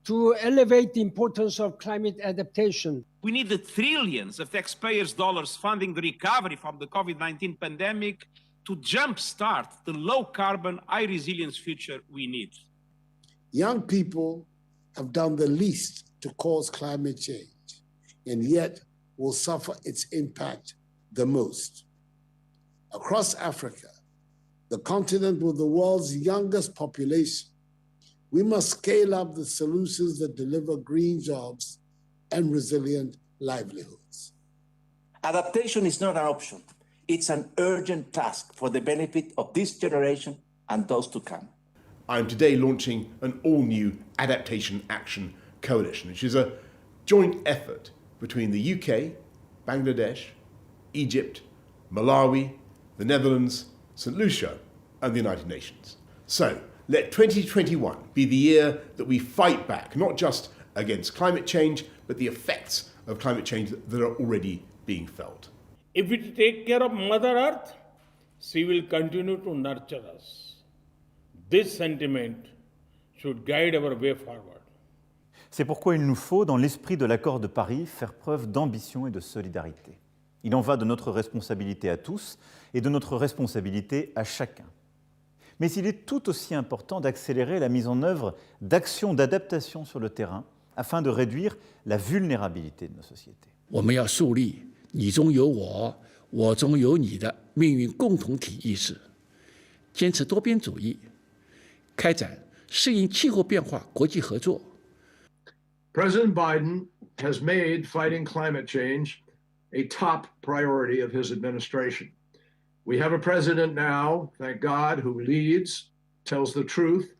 [SPEAKER 14] to elevate the importance of climate adaptation.
[SPEAKER 15] We need the trillions of taxpayers' dollars funding the recovery from the COVID-19 pandemic to jumpstart the low-carbon, high-resilience future we need.
[SPEAKER 16] Young people have done the least to cause climate change, and yet will suffer its impact the most. Across Africa, the continent with the world's youngest population, we must scale up the solutions that deliver green jobs and resilient livelihoods.
[SPEAKER 17] Adaptation is not an option. It's an urgent task for the benefit of this generation and those to come.
[SPEAKER 18] I am today launching an all-new Adaptation Action Coalition, which is a joint effort between the UK, Bangladesh, Egypt, Malawi, the Netherlands, St. Lucia, and the United Nations. So, let 2021 be the year that we fight back, not just against climate change, but the effects of climate change that are already being felt.
[SPEAKER 19] If we take care of Mother Earth, she will continue to nurture us. This sentiment should guide our way forward.
[SPEAKER 20] C'est pourquoi il nous faut, dans l'esprit de l'accord de Paris, faire preuve d'ambition et de solidarité. Il en va de notre responsabilité à tous et de notre responsabilité à chacun. Mais il est tout aussi important d'accélérer la mise en œuvre d'actions d'adaptation sur le terrain afin de réduire la vulnérabilité de nos sociétés.
[SPEAKER 22] 我们要树立你中有我，我中有你的命运共同体意识，坚持多边主义，开展适应气候变化国际合作。
[SPEAKER 29] President Biden has made fighting climate change a top priority of his administration. We have a president now, thank God, who leads, tells the truth,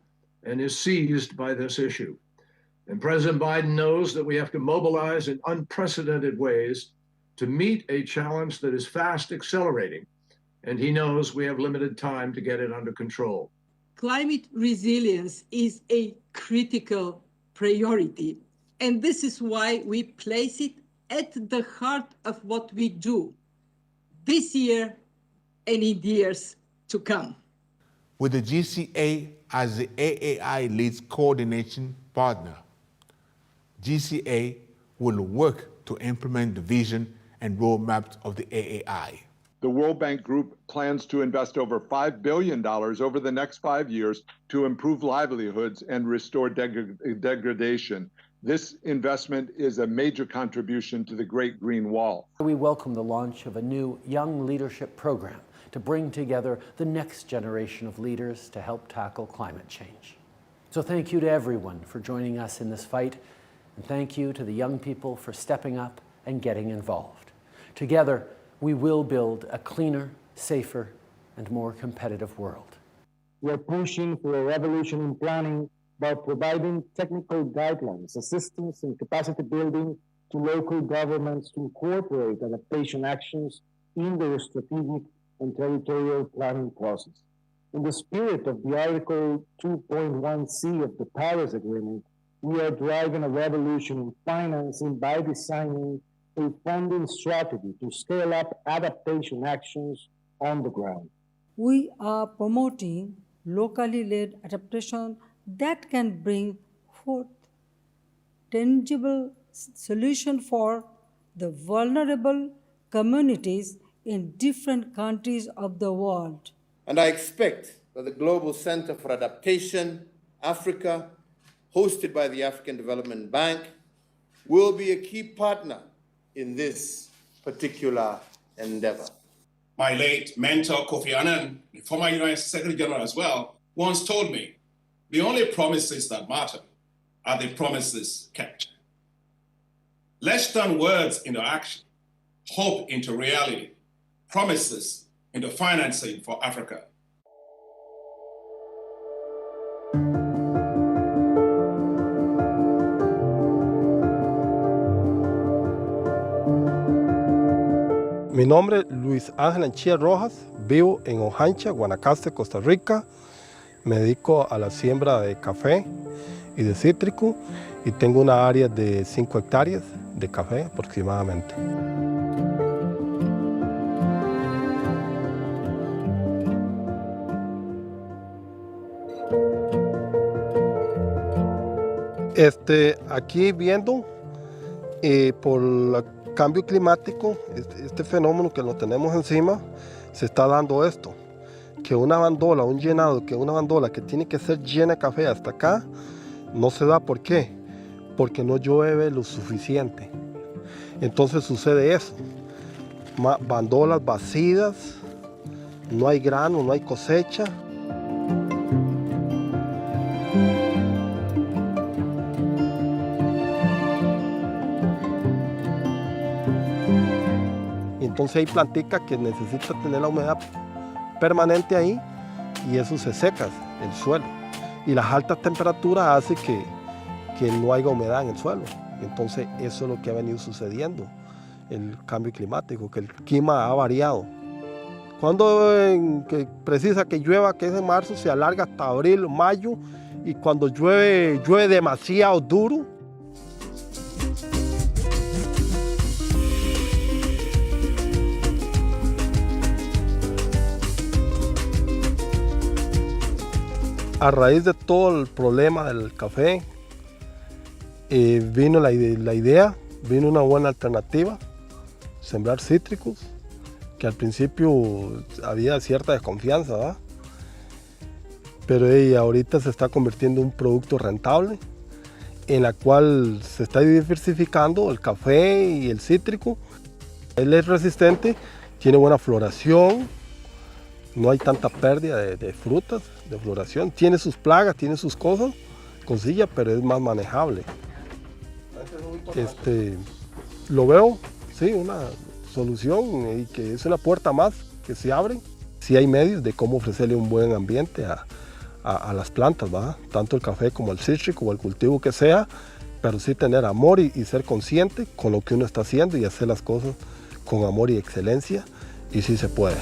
[SPEAKER 29] and is seized by this issue. And President Biden knows that we have to mobilize in unprecedented ways to meet a challenge that is fast accelerating. And he knows we have limited time to get it under control.
[SPEAKER 1] Climate resilience is a critical priority. And this is why we place it at the heart of what we do this year and in the years to come.
[SPEAKER 3] With the GCA as the AAI leads coordination partner, GCA will work to implement the vision and roadmaps of the AAI.
[SPEAKER 4] The World Bank Group plans to invest over $5 billion over the next 5 years to improve livelihoods and restore degradation. This investment is a major contribution to the Great Green Wall.
[SPEAKER 23] We welcome the launch of a new Young Leadership Program to bring together the next generation of leaders to help tackle climate change. So thank you to everyone for joining us in this fight, and thank you to the young people for stepping up and getting involved. Together, we will build a cleaner, safer, and more competitive world.
[SPEAKER 24] We're pushing for a revolution in planning by providing technical guidelines, assistance, and capacity building to local governments to incorporate adaptation actions in their strategic and territorial planning process. In the spirit of the Article 2.1c of the Paris Agreement, we are driving a revolution in financing by designing a funding strategy to scale up adaptation actions on the ground.
[SPEAKER 25] We are promoting locally led adaptation that can bring forth tangible solutions for the vulnerable communities in different countries of the world.
[SPEAKER 26] And I expect that the Global Center for Adaptation, Africa, hosted by the African Development Bank, will be a key partner in this particular endeavor.
[SPEAKER 15] My late mentor, Kofi Annan, the former United Secretary General as well, once told me, the only promises that matter are the promises kept. Let's turn words into action, hope into reality, promises into financing for Africa.
[SPEAKER 27] Mi nombre es Luis Ángel Anchía Rojas, vivo en Ojancha, Guanacaste, Costa Rica. Me dedico a la siembra de café y de cítrico y tengo una área de 5 hectáreas de café aproximadamente. Aquí viendo por el cambio climático, este fenómeno que lo tenemos encima, se está dando esto, que una bandola, un llenado, que una bandola que tiene que ser llena de café hasta acá, no se da. ¿Por qué? Porque no llueve lo suficiente. Entonces sucede eso, bandolas vacías, no hay grano, no hay cosecha. Entonces hay plantica que necesita tener la humedad permanente ahí y eso se seca el suelo. Y las altas temperaturas hacen que no haya humedad en el suelo. Entonces eso es lo que ha venido sucediendo, el cambio climático, que el clima ha variado. Cuando que precisa que llueva, que es en marzo, se alarga hasta abril, mayo, y cuando llueve demasiado duro. A raíz de todo el problema del café, vino la idea, vino una buena alternativa, sembrar cítricos, que al principio había cierta desconfianza, ¿verdad? Pero ahorita se está convirtiendo en un producto rentable, en la cual se está diversificando el café y el cítrico. Él es resistente, tiene buena floración, no hay tanta pérdida de frutas, de floración. Tiene sus plagas, tiene sus cosas, cosillas, pero es más manejable. Lo veo, sí, una solución y que es una puerta más que se abre. Sí hay medios de cómo ofrecerle un buen ambiente a las plantas, ¿verdad? Tanto el café como el cítrico o el cultivo que sea, pero sí tener amor y ser consciente con lo que uno está haciendo y hacer las cosas con amor y excelencia, y sí se puede.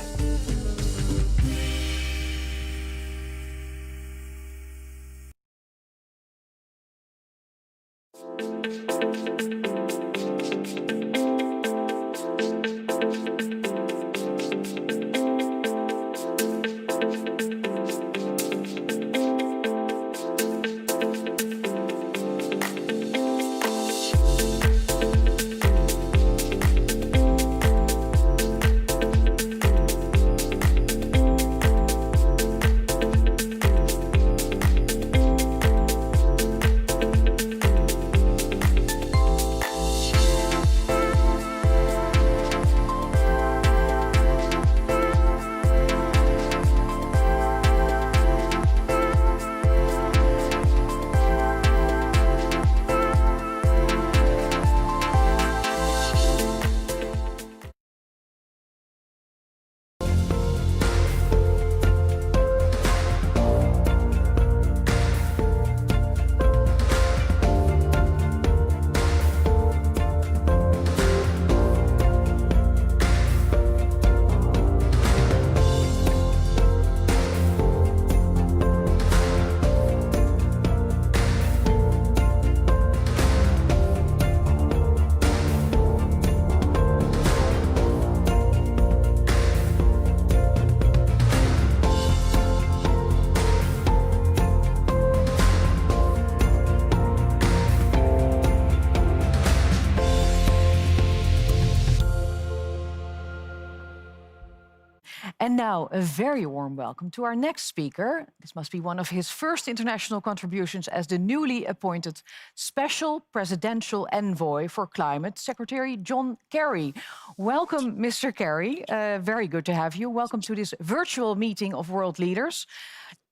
[SPEAKER 5] And now, a very warm welcome to our next speaker. This must be one of his first international contributions as the newly appointed Special Presidential Envoy for Climate, Secretary John Kerry. Welcome, Mr. Kerry. Very good to have you. Welcome to this virtual meeting of world leaders.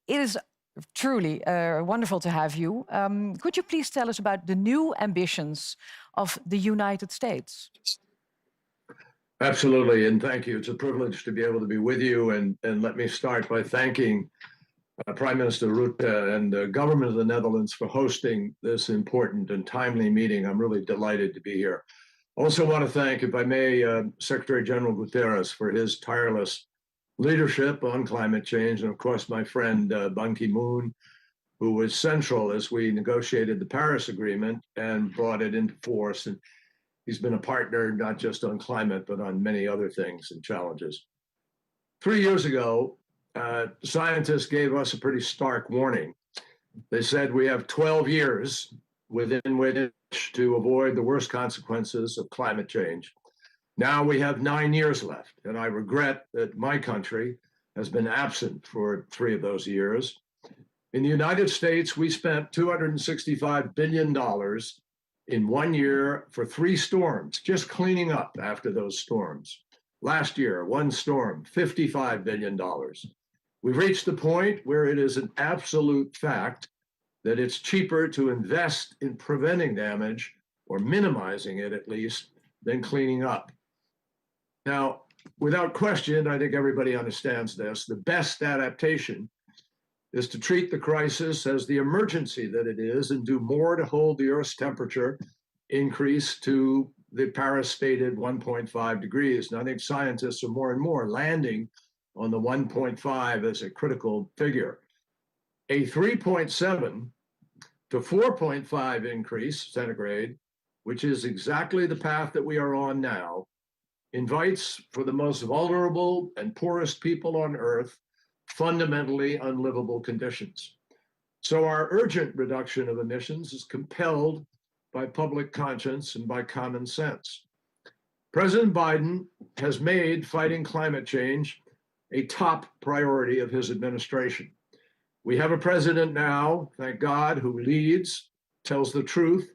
[SPEAKER 5] It is truly wonderful to have you. Could you please tell us about the new ambitions of the United States?
[SPEAKER 29] Absolutely, and thank you. It's a privilege to be able to be with you. And let me start by thanking Prime Minister Rutte and the government of the Netherlands for hosting this important and timely meeting. I'm really delighted to be here. Also want to thank, if I may, Secretary General Guterres for his tireless leadership on climate change, and of course my friend Ban Ki-moon, who was central as we negotiated the Paris Agreement and brought it into force. And he's been a partner not just on climate, but on many other things and challenges. 3 years ago, scientists gave us a pretty stark warning. They said we have 12 years within which to avoid the worst consequences of climate change. Now we have 9 years left, and I regret that my country has been absent for 3 of those years. In the United States, we spent $265 billion in 1 year for 3 storms, just cleaning up after those storms. Last year, 1 storm, $55 billion. We've reached the point where it is an absolute fact that it's cheaper to invest in preventing damage, or minimizing it at least, than cleaning up. Now, without question, I think everybody understands this, the best adaptation is to treat the crisis as the emergency that it is and do more to hold the Earth's temperature increase to the Paris stated 1.5 degrees. And I think scientists are more and more landing on the 1.5 as a critical figure. A 3.7 to 4.5 increase centigrade, which is exactly the path that we are on now, invites for the most vulnerable and poorest people on Earth fundamentally unlivable conditions. So our urgent reduction of emissions is compelled by public conscience and by common sense. President Biden has made fighting climate change a top priority of his administration. We have a president now, thank God, who leads, tells the truth,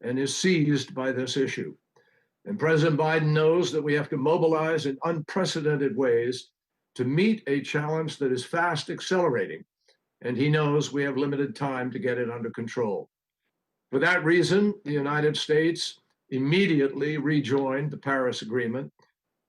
[SPEAKER 29] and is seized by this issue. And President Biden knows that we have to mobilize in unprecedented ways to meet a challenge that is fast accelerating, and he knows we have limited time to get it under control. For that reason, the United States immediately rejoined the Paris Agreement,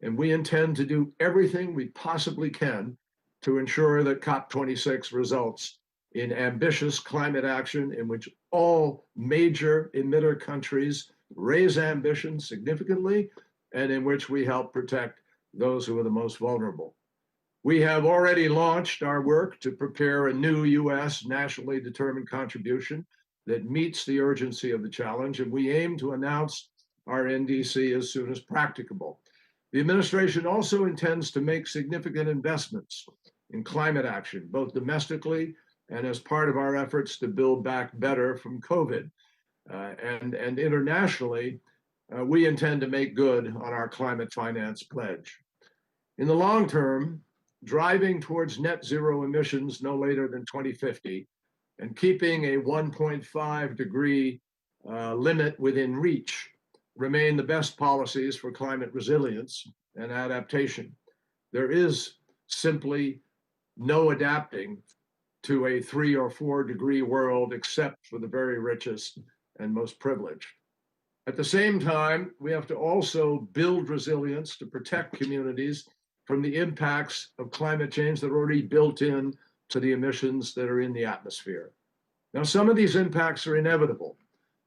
[SPEAKER 29] and we intend to do everything we possibly can to ensure that COP26 results in ambitious climate action in which all major emitter countries raise ambition significantly and in which we help protect those who are the most vulnerable. We have already launched our work to prepare a new U.S. nationally determined contribution that meets the urgency of the challenge, and we aim to announce our NDC as soon as practicable. The administration also intends to make significant investments in climate action, both domestically and as part of our efforts to build back better from COVID. And internationally, we intend to make good on our climate finance pledge. In the long term, driving towards net zero emissions no later than 2050 and keeping a 1.5 degree limit within reach remain the best policies for climate resilience and adaptation. There is simply no adapting to a 3 or 4 degree world except for the very richest and most privileged. At the same time, we have to also build resilience to protect communities from the impacts of climate change that are already built in to the emissions that are in the atmosphere. Now, some of these impacts are inevitable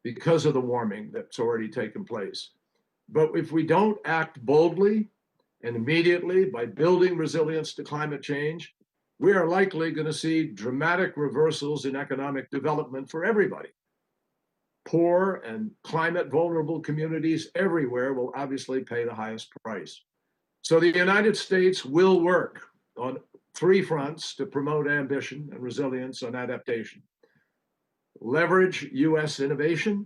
[SPEAKER 29] because of the warming that's already taken place. But if we don't act boldly and immediately by building resilience to climate change, we are likely going to see dramatic reversals in economic development for everybody. Poor and climate vulnerable communities everywhere will obviously pay the highest price. So the United States will work on 3 fronts to promote ambition and resilience on adaptation. Leverage US innovation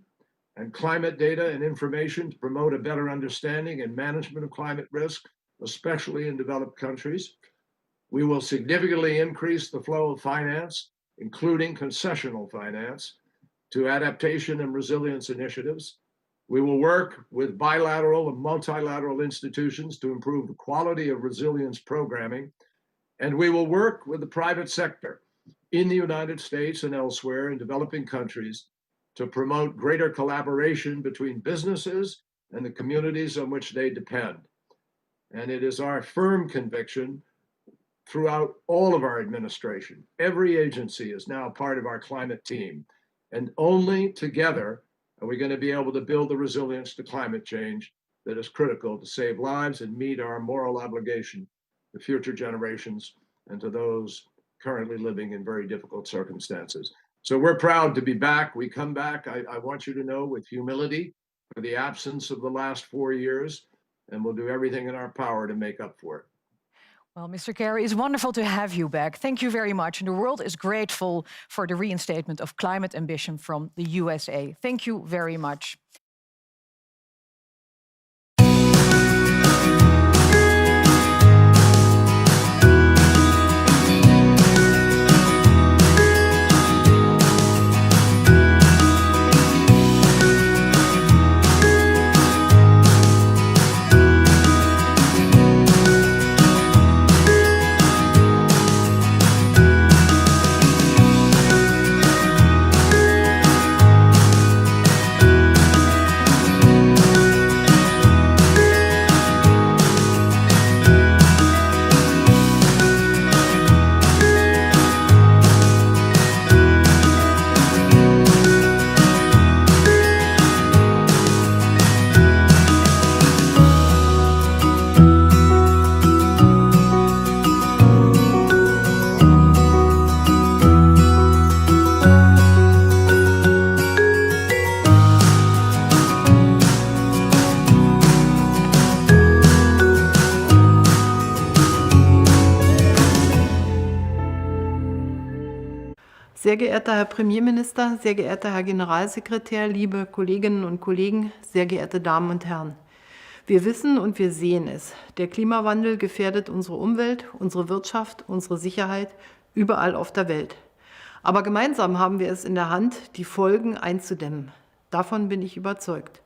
[SPEAKER 29] and climate data and information to promote a better understanding and management of climate risk, especially in developed countries. We will significantly increase the flow of finance, including concessional finance, to adaptation and resilience initiatives. We will work with bilateral and multilateral institutions to improve the quality of resilience programming. And we will work with the private sector in the United States and elsewhere in developing countries to promote greater collaboration between businesses and the communities on which they depend. And it is our firm conviction throughout all of our administration, every agency is now part of our climate team. And only together are we going to be able to build the resilience to climate change that is critical to save lives and meet our moral obligation to future generations and to those currently living in very difficult circumstances. So we're proud to be back. We come back, I want you to know, with humility for the absence of the last 4 years, and we'll do everything in our power to make up for it.
[SPEAKER 5] Well, Mr. Kerry, it's wonderful to have you back. Thank you very much. And the world is grateful for the reinstatement of climate ambition from the USA. Thank you very much.
[SPEAKER 6] Sehr geehrter Herr Premierminister, sehr geehrter Herr Generalsekretär, liebe Kolleginnen und Kollegen, sehr geehrte Damen und Herren. Wir wissen und wir sehen es. Der Klimawandel gefährdet unsere Umwelt, unsere Wirtschaft, unsere Sicherheit überall auf der Welt. Aber gemeinsam haben wir es in der Hand, die Folgen einzudämmen. Davon bin ich überzeugt.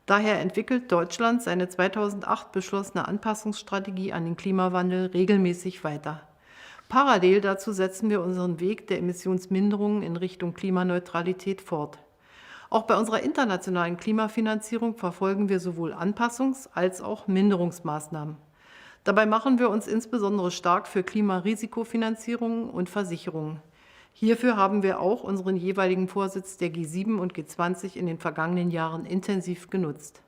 [SPEAKER 6] Daher entwickelt Deutschland seine 2008 beschlossene Anpassungsstrategie an den Klimawandel regelmäßig weiter. Parallel dazu setzen wir unseren Weg der Emissionsminderungen in Richtung Klimaneutralität fort. Auch bei unserer internationalen Klimafinanzierung verfolgen wir sowohl Anpassungs- als auch Minderungsmaßnahmen. Dabei machen wir uns insbesondere stark für Klimarisikofinanzierungen und Versicherungen. Hierfür haben wir auch unseren jeweiligen Vorsitz der G7 und G20 in den vergangenen Jahren intensiv genutzt.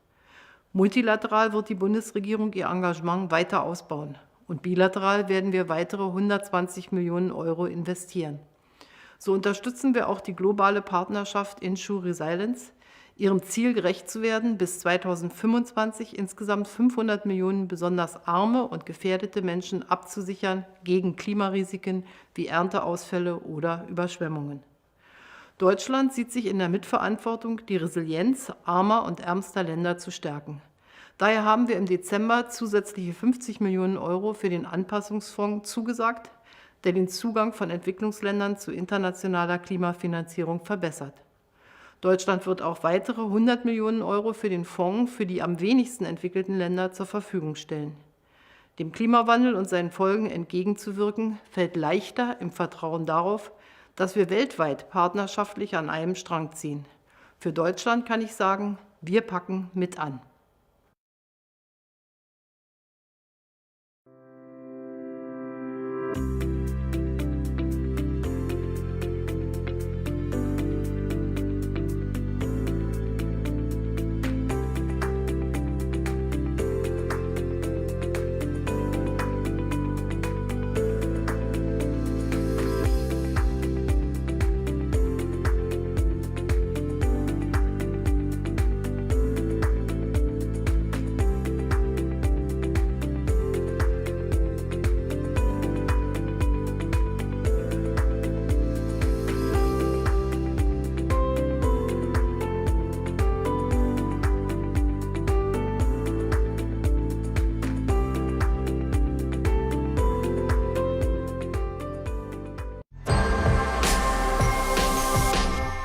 [SPEAKER 6] Multilateral wird die Bundesregierung ihr Engagement weiter ausbauen und bilateral werden wir weitere 120 Millionen Euro investieren. So unterstützen wir auch die globale Partnerschaft Ensure Resilience, ihrem Ziel gerecht zu werden, bis 2025 insgesamt 500 Millionen besonders arme und gefährdete Menschen abzusichern gegen Klimarisiken wie Ernteausfälle oder Überschwemmungen. Deutschland sieht sich in der Mitverantwortung, die Resilienz armer und ärmster Länder zu stärken. Daher haben wir im Dezember zusätzliche 50 Millionen Euro für den Anpassungsfonds zugesagt, der den Zugang von Entwicklungsländern zu internationaler Klimafinanzierung verbessert. Deutschland wird auch weitere 100 Millionen Euro für den Fonds für die am wenigsten entwickelten Länder zur Verfügung stellen. Dem Klimawandel und seinen Folgen entgegenzuwirken, fällt leichter im Vertrauen darauf, dass wir weltweit partnerschaftlich an einem Strang ziehen. Für Deutschland kann ich sagen, wir packen mit an.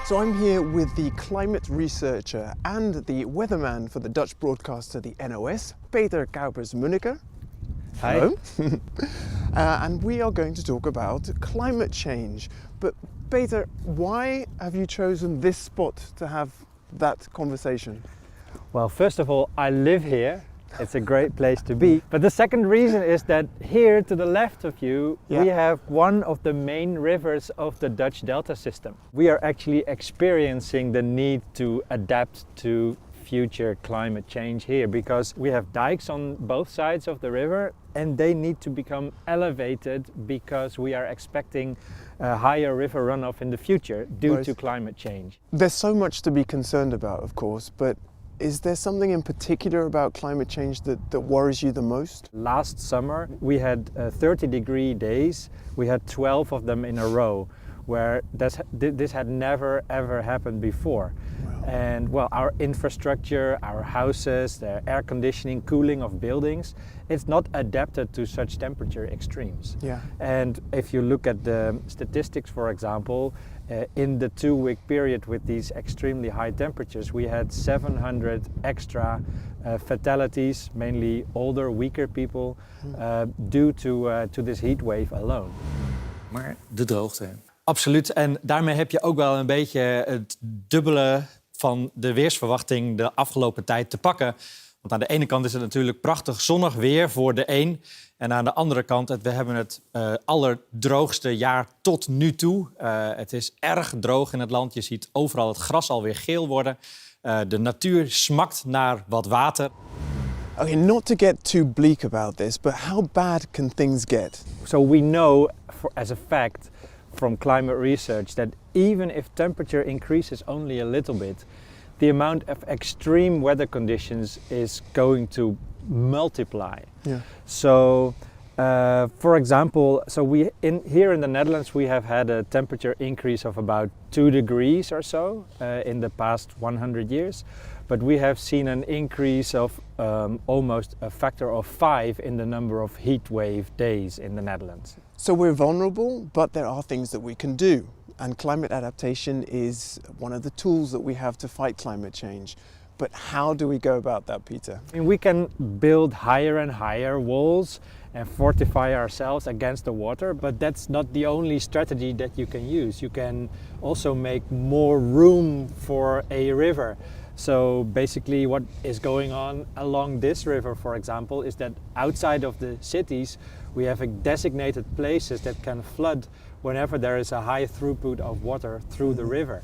[SPEAKER 2] So I'm here with the climate researcher and the weatherman for the Dutch broadcaster, the NOS, Peter Kuipers-Munneker.
[SPEAKER 7] Hi.
[SPEAKER 2] Hello. And we are going to talk about climate change. But Peter, why have you chosen this spot to have that conversation?
[SPEAKER 7] Well, first of all, I live here. It's a great place to be. But the second reason is that here to the left of you, we have one of the main rivers of the Dutch Delta system. We are actually experiencing the need to adapt to future climate change here because we have dikes on both sides of the river and they need to become elevated because we are expecting a higher river runoff in the future due to climate change.
[SPEAKER 2] There's so much to be concerned about, of course, but is there something in particular about climate change that worries you the most?
[SPEAKER 7] Last summer we had 30-degree days. We had 12 of them in a row, where this had never ever happened before. Wow. And well, our infrastructure, our houses, the air conditioning, cooling of buildings, it's not adapted to such temperature extremes.
[SPEAKER 2] Yeah.
[SPEAKER 7] And if you look at the statistics, for example, in the 2-week period with these extremely high temperatures, we had 700 extra fatalities, mainly older, weaker people, due to this heat wave alone.
[SPEAKER 8] Maar de droogte.
[SPEAKER 7] Absoluut. En daarmee heb je ook wel een beetje het dubbele van de weersverwachting de afgelopen tijd te pakken. Want aan de ene kant is het natuurlijk prachtig zonnig weer voor de een. En aan de andere kant, we hebben het allerdroogste jaar tot nu toe. Het is erg droog in het land. Je ziet overal het gras alweer geel worden. De natuur smakt naar wat water.
[SPEAKER 2] Okay, not to get too bleak about this, but how bad can things get?
[SPEAKER 7] So we know as a fact from climate research that even if temperature increases only a little bit, the amount of extreme weather conditions is going to multiply.
[SPEAKER 2] Yeah.
[SPEAKER 7] So, for example, here in the Netherlands we have had a temperature increase of about 2 degrees or so in the past 100 years. But we have seen an increase of almost a factor of 5 in the number of heat wave days in the Netherlands.
[SPEAKER 2] So we're vulnerable, but there are things that we can do. And climate adaptation is one of the tools that we have to fight climate change. But how do we go about that, Peter?
[SPEAKER 7] I mean, we can build higher and higher walls and fortify ourselves against the water, but that's not the only strategy that you can use. You can also make more room for a river. So basically what is going on along this river, for example, is that outside of the cities we have designated places that can flood whenever there is a high throughput of water through the river.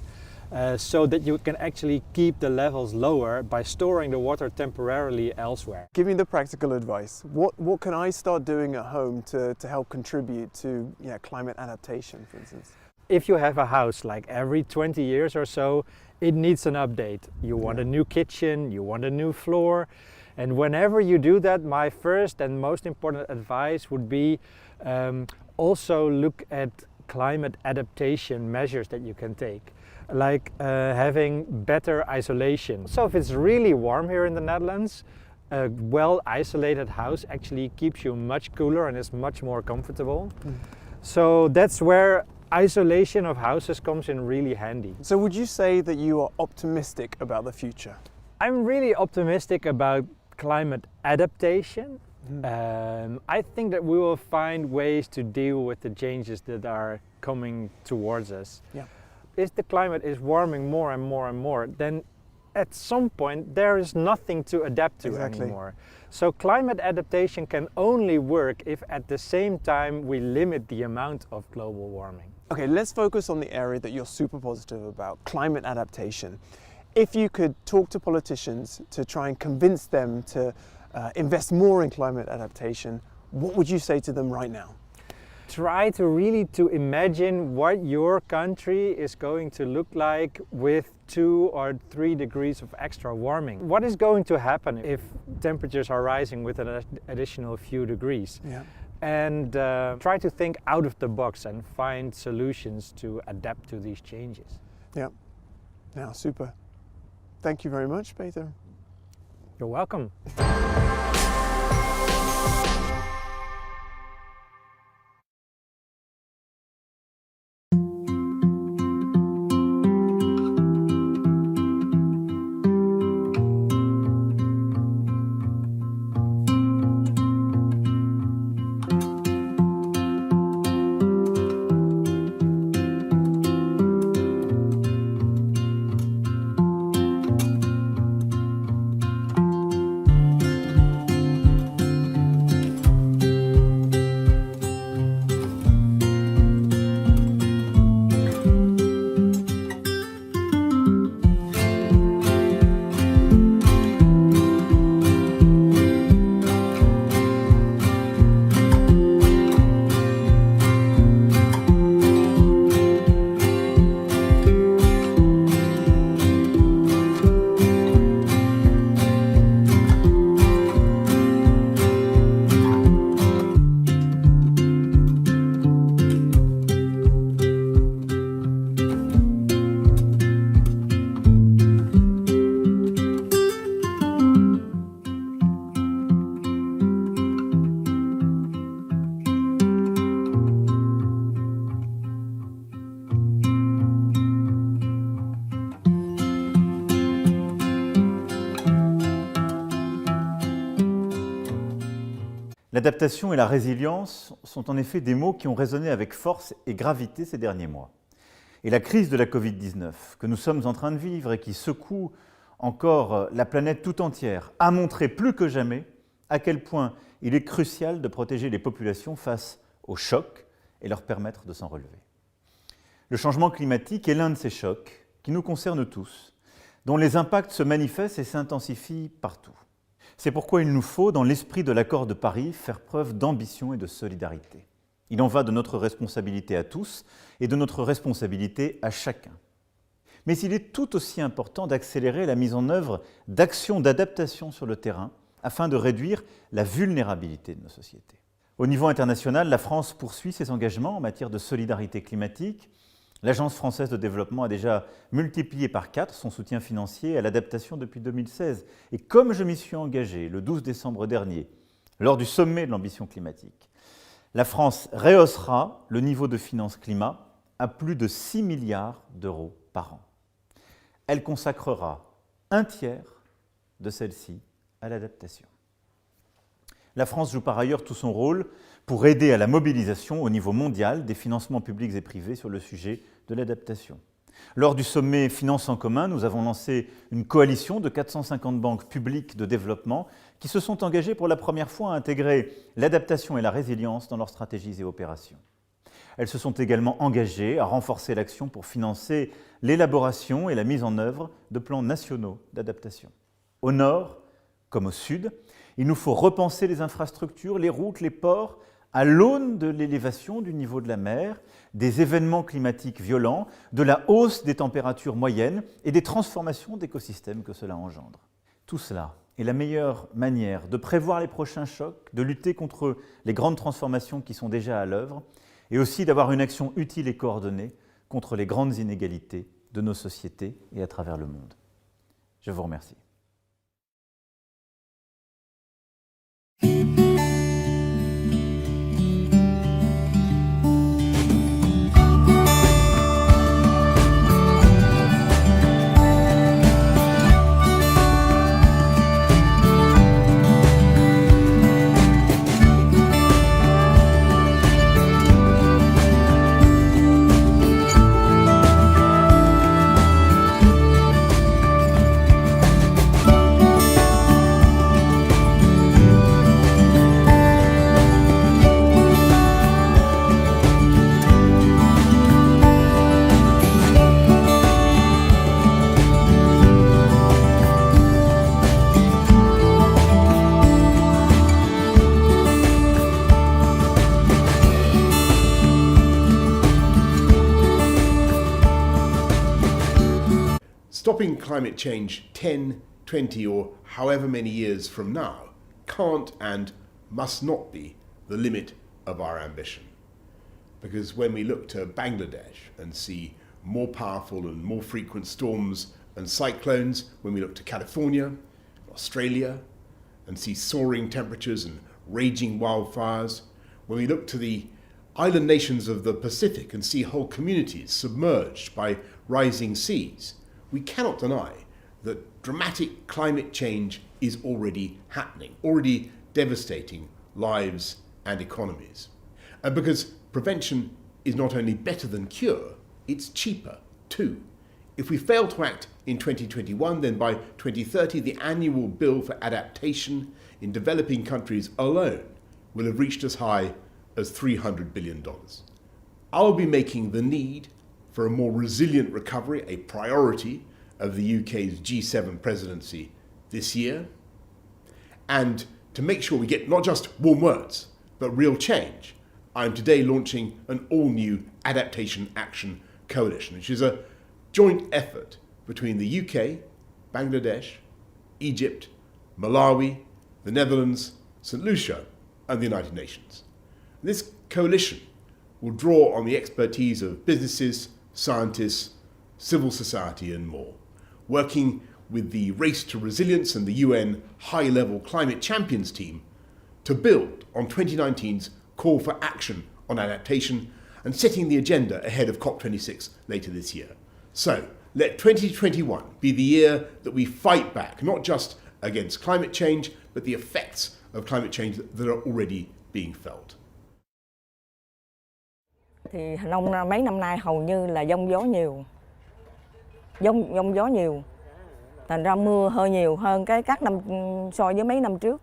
[SPEAKER 7] So that you can actually keep the levels lower by storing the water temporarily elsewhere.
[SPEAKER 2] Give me the practical advice. What can I start doing at home to help contribute to climate adaptation, for instance?
[SPEAKER 7] If you have a house, like every 20 years or so, it needs an update. You want a new kitchen, you want a new floor. And whenever you do that, my first and most important advice would be also look at climate adaptation measures that you can take, like having better isolation. So if it's really warm here in the Netherlands, a well-isolated house actually keeps you much cooler and is much more comfortable. So that's where isolation of houses comes in really handy.
[SPEAKER 2] So would you say that you are optimistic about the future?
[SPEAKER 7] I'm really optimistic about climate adaptation. I think that we will find ways to deal with the changes that are coming towards us. If the climate is warming more and more and more, then at some point there is nothing to adapt to anymore. So climate adaptation can only work if at the same time we limit the amount of global warming.
[SPEAKER 2] Okay, let's focus on the area that you're super positive about, climate adaptation. If you could talk to politicians to try and convince them to invest more in climate adaptation, what would you say to them right now?
[SPEAKER 7] Try to really imagine what your country is going to look like with 2 or 3 degrees of extra warming. What is going to happen if temperatures are rising with an additional few degrees? And try to think out of the box and find solutions to adapt to these changes.
[SPEAKER 2] Now, super. Thank you very much, Peter.
[SPEAKER 7] You're welcome.
[SPEAKER 20] L'adaptation et la résilience sont en effet des mots qui ont résonné avec force et gravité ces derniers mois. Et la crise de la Covid-19 que nous sommes en train de vivre et qui secoue encore la planète tout entière a montré plus que jamais à quel point il est crucial de protéger les populations face aux chocs et leur permettre de s'en relever. Le changement climatique est l'un de ces chocs qui nous concernent tous, dont les impacts se manifestent et s'intensifient partout. C'est pourquoi il nous faut, dans l'esprit de l'accord de Paris, faire preuve d'ambition et de solidarité. Il en va de notre responsabilité à tous et de notre responsabilité à chacun. Mais il est tout aussi important d'accélérer la mise en œuvre d'actions d'adaptation sur le terrain afin de réduire la vulnérabilité de nos sociétés. Au niveau international, la France poursuit ses engagements en matière de solidarité climatique. L'Agence française de développement a déjà multiplié par 4 son soutien financier à l'adaptation depuis 2016. Et comme je m'y suis engagé le 12 décembre dernier, lors du sommet de l'ambition climatique, la France rehaussera le niveau de finances climat à plus de 6 milliards d'euros par an. Elle consacrera un tiers de celle-ci à l'adaptation. La France joue par ailleurs tout son rôle pour aider à la mobilisation au niveau mondial des financements publics et privés sur le sujet de l'adaptation. Lors du sommet Finances en commun, nous avons lancé une coalition de 450 banques publiques de développement qui se sont engagées pour la première fois à intégrer l'adaptation et la résilience dans leurs stratégies et opérations. Elles se sont également engagées à renforcer l'action pour financer l'élaboration et la mise en œuvre de plans nationaux d'adaptation. Au nord comme au sud, il nous faut repenser les infrastructures, les routes, les ports, à l'aune de l'élévation du niveau de la mer, des événements climatiques violents, de la hausse des températures moyennes et des transformations d'écosystèmes que cela engendre. Tout cela est la meilleure manière de prévoir les prochains chocs, de lutter contre les grandes transformations qui sont déjà à l'œuvre et aussi d'avoir une action utile et coordonnée contre les grandes inégalités de nos sociétés et à travers le monde. Je vous remercie.
[SPEAKER 18] Stopping climate change 10, 20 or however many years from now can't and must not be the limit of our ambition. Because when we look to Bangladesh and see more powerful and more frequent storms and cyclones, when we look to California, Australia, and see soaring temperatures and raging wildfires, when we look to the island nations of the Pacific and see whole communities submerged by rising seas, we cannot deny that dramatic climate change is already happening, already devastating lives and economies. And because prevention is not only better than cure, it's cheaper too. If we fail to act in 2021, then by 2030, the annual bill for adaptation in developing countries alone will have reached as high as $300 billion. I'll be making the need for a more resilient recovery a priority of the UK's G7 presidency this year. And to make sure we get not just warm words, but real change, I'm today launching an all-new Adaptation Action Coalition, which is a joint effort between the UK, Bangladesh, Egypt, Malawi, the Netherlands, St. Lucia, and the United Nations. This coalition will draw on the expertise of businesses, scientists, civil society, and more, working with the Race to Resilience and the UN High-Level Climate Champions team to build on 2019's call for action on adaptation and setting the agenda ahead of COP26 later this year. So, let 2021 be the year that we fight back, not just against climate change, but the effects of climate change that are already being felt.
[SPEAKER 9] Thì mấy năm nay hầu như là giông gió nhiều, thành ra mưa hơi nhiều hơn các năm so với mấy năm trước.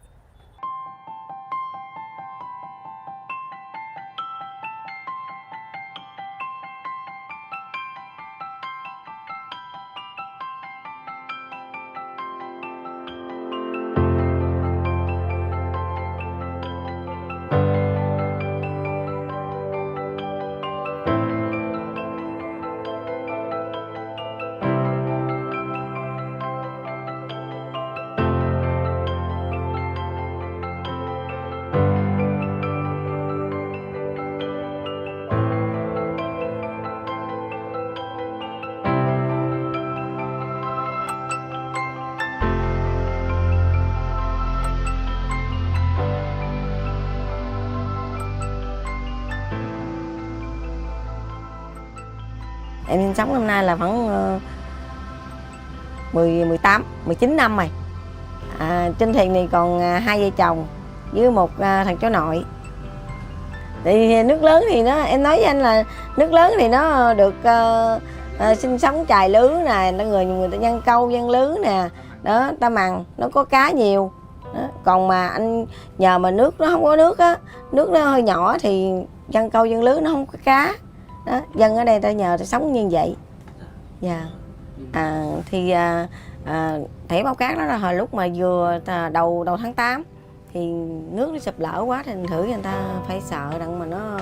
[SPEAKER 9] Em sinh sống năm nay là khoảng 19 năm rồi. Trên thuyền này còn 2 vợ chồng với một thằng cháu nội. Thì nước lớn thì em nói với anh là nước lớn thì nó được sinh sống chài lưới nè, người ta nhân câu nhân lưới nè, đó ta mằng nó có cá nhiều. Đó. Còn mà anh nhờ mà nước nó không có nước á, nước nó hơi nhỏ thì dân câu dân lưới nó không có cá đó, dân ở đây ta nhờ ta sống như vậy. Dạ. Thẻ bao cát đó là hồi lúc mà vừa đầu tháng 8 thì nước nó sụp lở quá thì thử người ta phải sợ đặng mà nó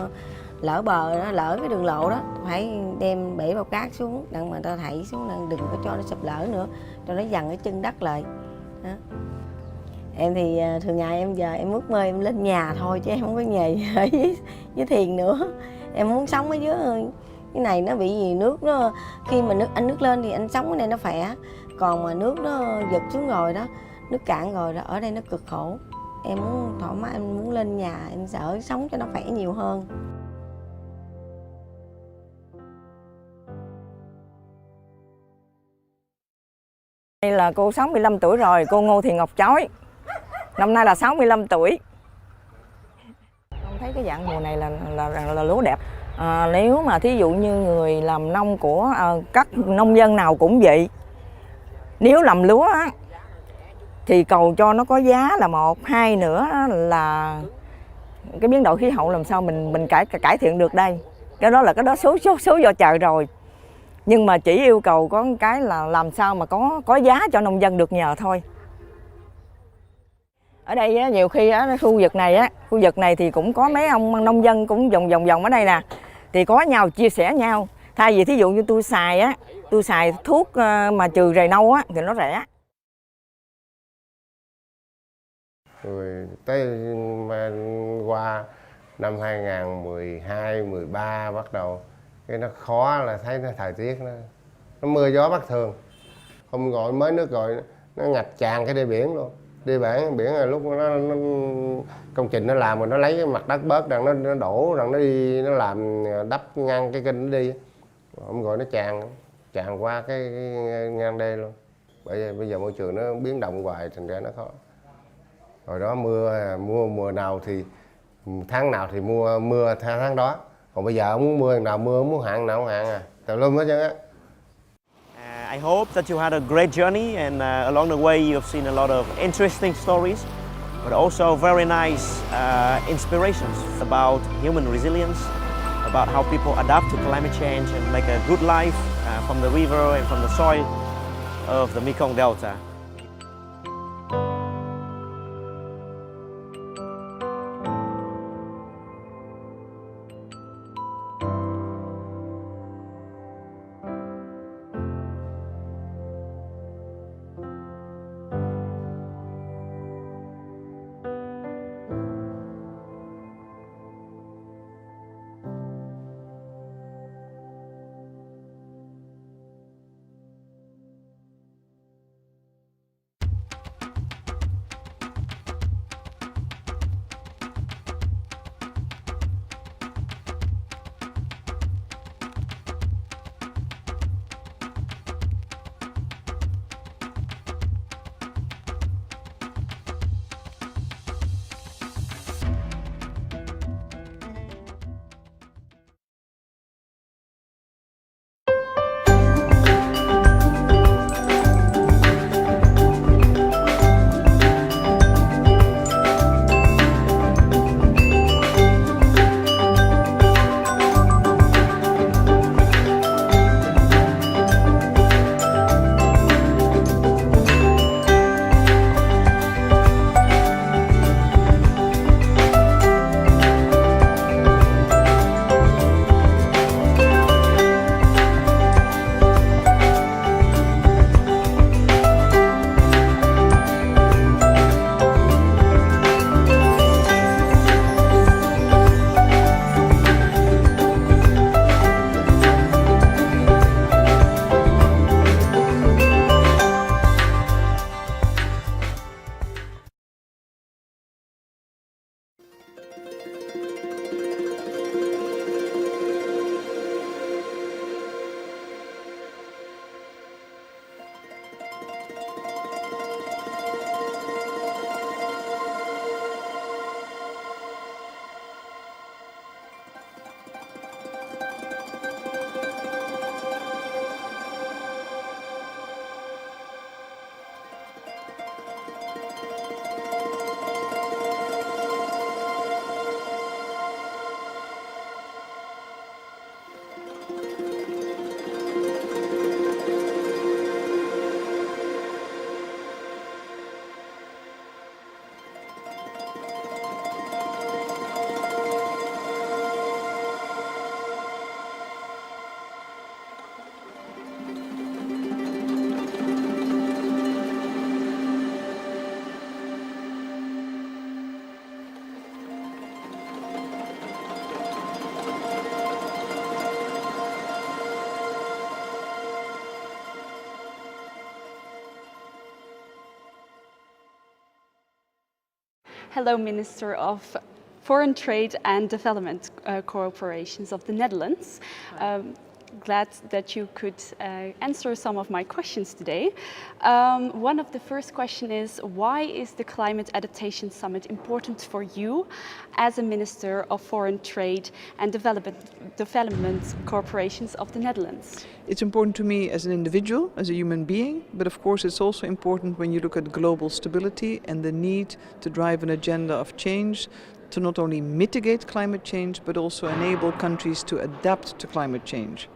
[SPEAKER 9] lỡ bờ đó, lỡ cái đường lộ đó phải đem bể bao cát xuống đặng mà ta thảy xuống đừng có cho nó sụp lở nữa, cho nó dằn cái chân đất lại đó. Em thì thường ngày em giờ em ước mơ em lên nhà thôi chứ em không có nghề ở với Thiền nữa. Em muốn sống ở dưới cái này, nó bị gì nước nó khi mà anh nước lên thì anh sống ở đây nó khỏe, còn mà nước nó giật xuống rồi đó, nước cạn rồi đó, ở đây nó cực khổ. Em muốn thoải mái, em muốn lên nhà, em sợ sống cho nó khỏe nhiều hơn.
[SPEAKER 10] Đây là cô 65 tuổi rồi, cô Ngô Thị Ngọc Chói. Năm nay là 65 tuổi. Con thấy cái dạng mùa này là lúa đẹp. Nếu mà thí dụ như người làm nông của các nông dân nào cũng vậy. Nếu làm lúa á, thì cầu cho nó có giá là một, hai nữa là cái biến đổi khí hậu làm sao mình cải thiện được đây. Cái đó số do trời rồi. Nhưng mà chỉ yêu cầu có cái là làm sao mà có giá cho nông dân được nhờ thôi. Ở đây á, nhiều khi á, khu vực này thì cũng có mấy ông nông dân cũng vòng ở đây nè, thì có nhau chia sẻ nhau. Thay vì thí dụ như tôi xài thuốc mà trừ rầy nâu á thì nó rẻ.
[SPEAKER 11] Rồi tới qua năm 2012, 13 bắt đầu cái nó khó là thấy nó thời tiết nó mưa gió bất thường, không gọi mới nước rồi nó ngập tràn cái đê biển luôn. Đê biển là lúc nó công trình nó làm rồi nó lấy cái mặt đất bớt rằng nó đổ rằng nó đi nó làm đắp ngăn cái kênh nó đi, không gọi nó tràn qua cái ngang đê luôn. Bây giờ môi trường nó biến động hoài thành ra nó khó. Hồi đó mùa nào thì tháng nào thì mưa theo tháng đó, còn bây giờ muốn mưa nào mưa, muốn hạn nào hạn tùm lum hết trơn á.
[SPEAKER 12] I hope that you had a great journey and along the way you have seen a lot of interesting stories, but also very nice inspirations about human resilience, about how people adapt to climate change and make a good life from the river and from the soil of the Mekong Delta.
[SPEAKER 1] Hello, Minister of Foreign Trade and Development Corporations of the Netherlands. Glad that you could answer some of my questions today. One of the first questions is, why is the Climate Adaptation Summit important for you as a Minister of Foreign Trade and Development Corporations of the Netherlands?
[SPEAKER 13] It's important to me as an individual, as a human being, but of course it's also important when you look at global stability and the need to drive an agenda of change to not only mitigate climate change, but also enable countries to adapt to climate change.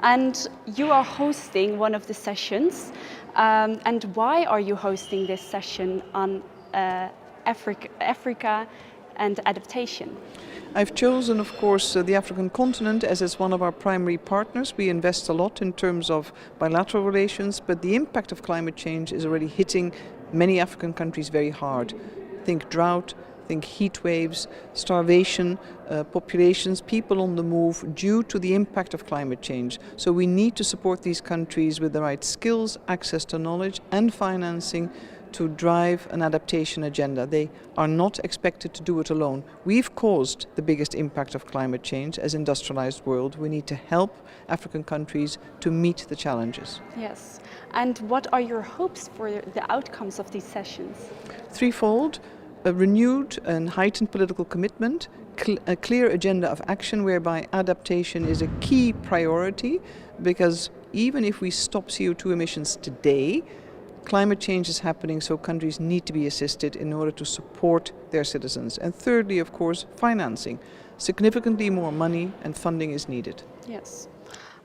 [SPEAKER 1] And you are hosting one of the sessions. And why are you hosting this session on Africa and adaptation?
[SPEAKER 13] I've chosen, of course, the African continent as it's one of our primary partners. We invest a lot in terms of bilateral relations, but the impact of climate change is already hitting many African countries very hard. Think drought, think heat waves, starvation, populations, people on the move due to the impact of climate change. So we need to support these countries with the right skills, access to knowledge and financing to drive an adaptation agenda. They are not expected to do it alone. We've caused the biggest impact of climate change as industrialized world. We need to help African countries to meet the challenges.
[SPEAKER 1] Yes. And what are your hopes for the outcomes of these sessions?
[SPEAKER 13] Threefold: a renewed and heightened political commitment, a clear agenda of action whereby adaptation is a key priority, because even if we stop CO2 emissions today, climate change is happening, so countries need to be assisted in order to support their citizens. And thirdly, of course, financing. Significantly more money and funding is needed.
[SPEAKER 1] Yes.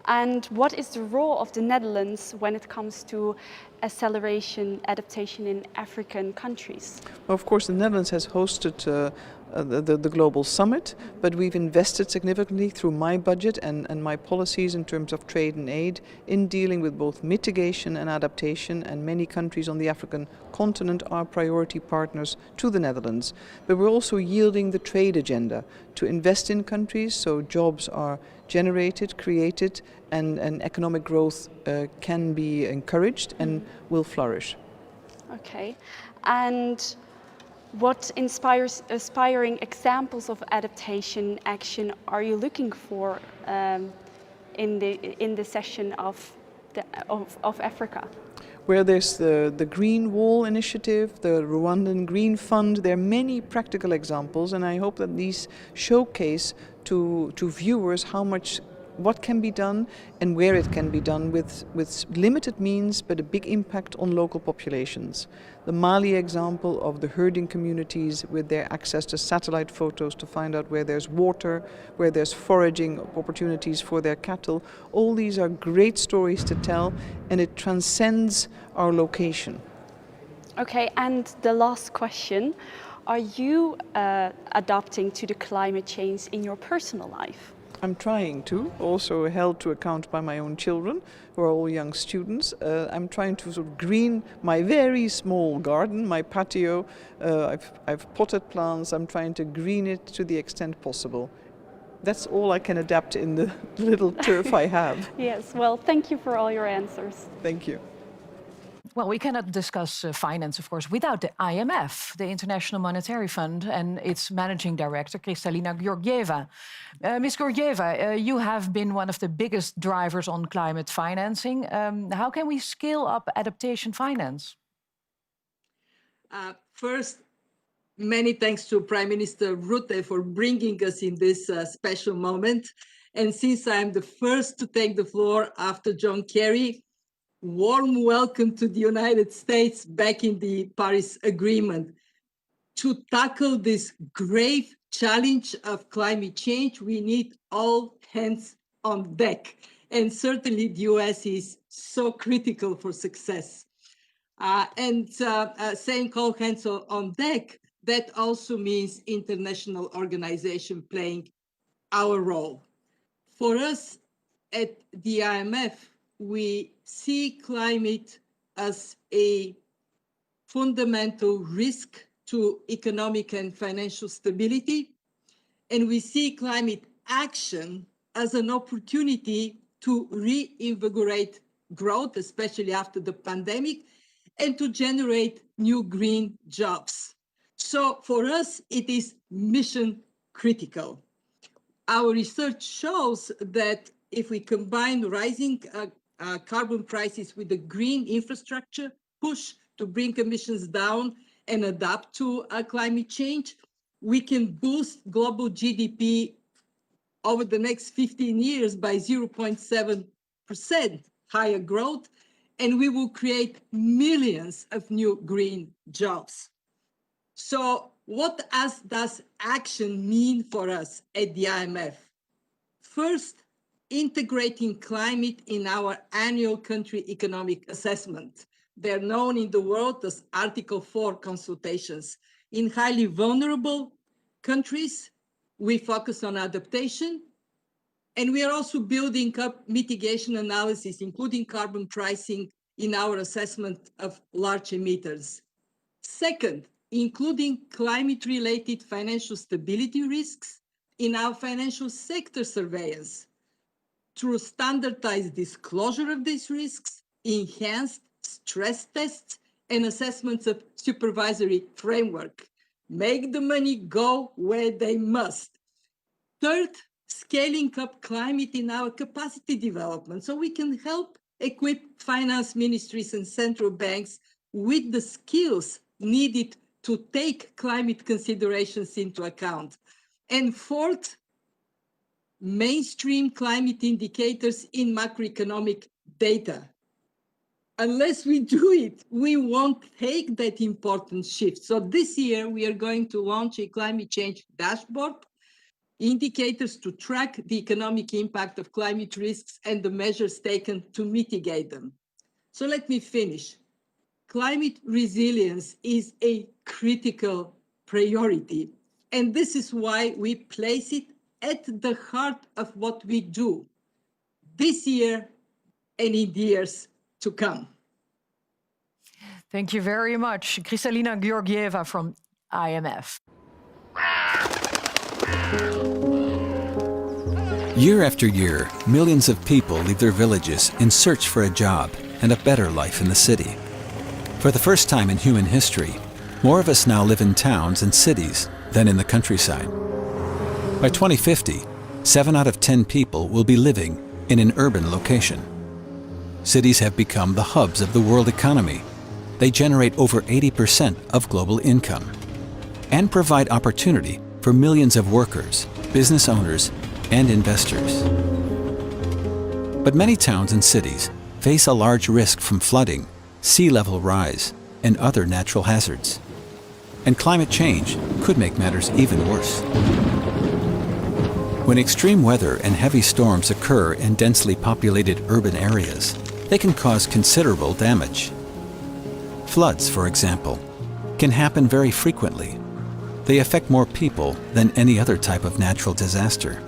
[SPEAKER 1] And what is the role of the Netherlands when it comes to acceleration, adaptation in African countries?
[SPEAKER 13] Well, of course, the Netherlands has hosted the Global Summit, but we've invested significantly through my budget and my policies in terms of trade and aid in dealing with both mitigation and adaptation, and many countries on the African continent are priority partners to the Netherlands. But we're also yielding the trade agenda to invest in countries so jobs are generated, created, and economic growth can be encouraged and will flourish.
[SPEAKER 1] Okay. And what inspiring examples of adaptation action are you looking for in the session of Africa?
[SPEAKER 13] Where there's the Green Wall initiative, the Rwandan Green Fund, there are many practical examples, and I hope that these showcase to viewers what can be done and where it can be done with limited means but a big impact on local populations. The Mali example of the herding communities with their access to satellite photos to find out where there's water, where there's foraging opportunities for their cattle, all these are great stories to tell, and it transcends our location.
[SPEAKER 1] Okay, and the last question, are you adapting to the climate change in your personal life?
[SPEAKER 13] I'm trying to, also held to account by my own children, who are all young students. I'm trying to sort of green my very small garden, my patio. I've potted plants. I'm trying to green it to the extent possible. That's all I can adapt in the little turf I have.
[SPEAKER 1] Yes, well, thank you for all your answers.
[SPEAKER 13] Thank you.
[SPEAKER 5] Well, we cannot discuss finance, of course, without the IMF, the International Monetary Fund, and its managing director, Kristalina Georgieva. Ms. Georgieva, you have been one of the biggest drivers on climate financing. How can we scale up adaptation finance?
[SPEAKER 14] First, many thanks to Prime Minister Rutte for bringing us in this special moment. And since I'm the first to take the floor after John Kerry, warm welcome to the United States back in the Paris Agreement. To tackle this grave challenge of climate change, we need all hands on deck. And certainly the US is so critical for success. Saying all hands on deck, that also means international organization playing our role. For us at the IMF, we see climate as a fundamental risk to economic and financial stability, and we see climate action as an opportunity to reinvigorate growth, especially after the pandemic, and to generate new green jobs. So for us, it is mission critical. Our research shows that if we combine rising carbon prices with the green infrastructure push to bring emissions down and adapt to climate change, we can boost global GDP over the next 15 years by 0.7% higher growth, and we will create millions of new green jobs. So what does action mean for us at the IMF? First, integrating climate in our annual country economic assessment. They're known in the world as Article 4 consultations. In highly vulnerable countries, we focus on adaptation, and we are also building up mitigation analysis, including carbon pricing in our assessment of large emitters. Second, including climate-related financial stability risks in our financial sector surveillance through standardized disclosure of these risks, enhanced stress tests, and assessments of supervisory framework. Make the money go where they must. Third, scaling up climate in our capacity development so we can help equip finance ministries and central banks with the skills needed to take climate considerations into account. And fourth, mainstream climate indicators in macroeconomic data. Unless we do it, we won't take that important shift. So this year, we are going to launch a climate change dashboard, indicators to track the economic impact of climate risks and the measures taken to mitigate them. So let me finish. Climate resilience is a critical priority, and this is why we place it at the heart of what we do this year and in the years to come.
[SPEAKER 5] Thank you very much, Kristalina Georgieva from IMF.
[SPEAKER 3] Year after year, millions of people leave their villages in search for a job and a better life in the city. For the first time in human history, more of us now live in towns and cities than in the countryside. By 2050, 7 out of 10 people will be living in an urban location. Cities have become the hubs of the world economy. They generate over 80% of global income and provide opportunity for millions of workers, business owners, and investors. But many towns and cities face a large risk from flooding, sea level rise, and other natural hazards. And climate change could make matters even worse. When extreme weather and heavy storms occur in densely populated urban areas, they can cause considerable damage. Floods, for example, can happen very frequently. They affect more people than any other type of natural disaster.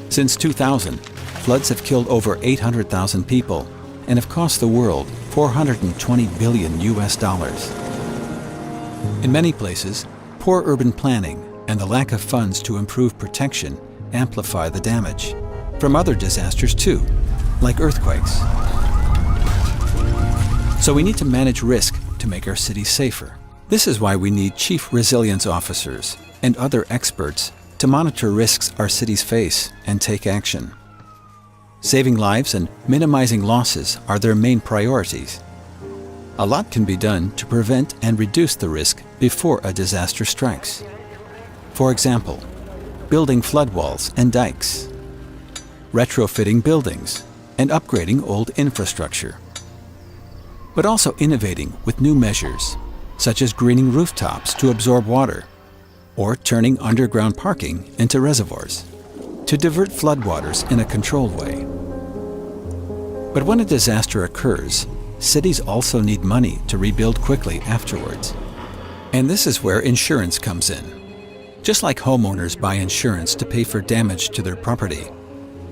[SPEAKER 3] Since 2000, floods have killed over 800,000 people and have cost the world $420 billion. In many places, poor urban planning and the lack of funds to improve protection amplify the damage. From other disasters too, like earthquakes. So we need to manage risk to make our cities safer. This is why we need chief resilience officers and other experts to monitor risks our cities face and take action. Saving lives and minimizing losses are their main priorities. A lot can be done to prevent and reduce the risk before a disaster strikes. For example, building flood walls and dikes, retrofitting buildings, and upgrading old infrastructure. But also innovating with new measures, such as greening rooftops to absorb water, or turning underground parking into reservoirs, to divert floodwaters in a controlled way. But when a disaster occurs, cities also need money to rebuild quickly afterwards. And this is where insurance comes in. Just like homeowners buy insurance to pay for damage to their property,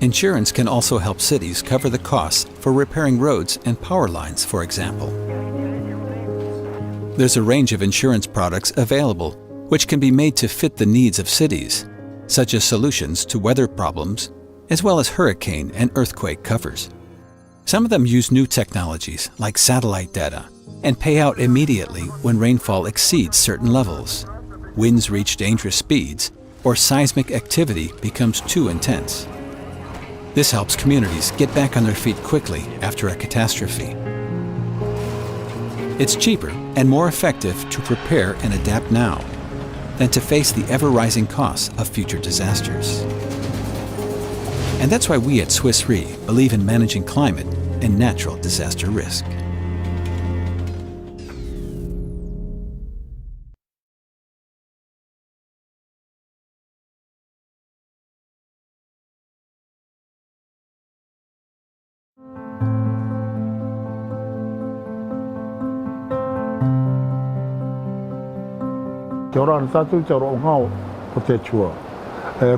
[SPEAKER 3] insurance can also help cities cover the costs for repairing roads and power lines, for example. There's a range of insurance products available which can be made to fit the needs of cities, such as solutions to weather problems, as well as hurricane and earthquake covers. Some of them use new technologies like satellite data and pay out immediately when rainfall exceeds certain levels, winds reach dangerous speeds, or seismic activity becomes too intense. This helps communities get back on their feet quickly after a catastrophe. It's cheaper and more effective to prepare and adapt now than to face the ever-rising costs of future disasters. And that's why we at Swiss Re believe in managing climate and natural disaster risk.
[SPEAKER 4] Kia ora ana tātou te aro o ngao ko te atua.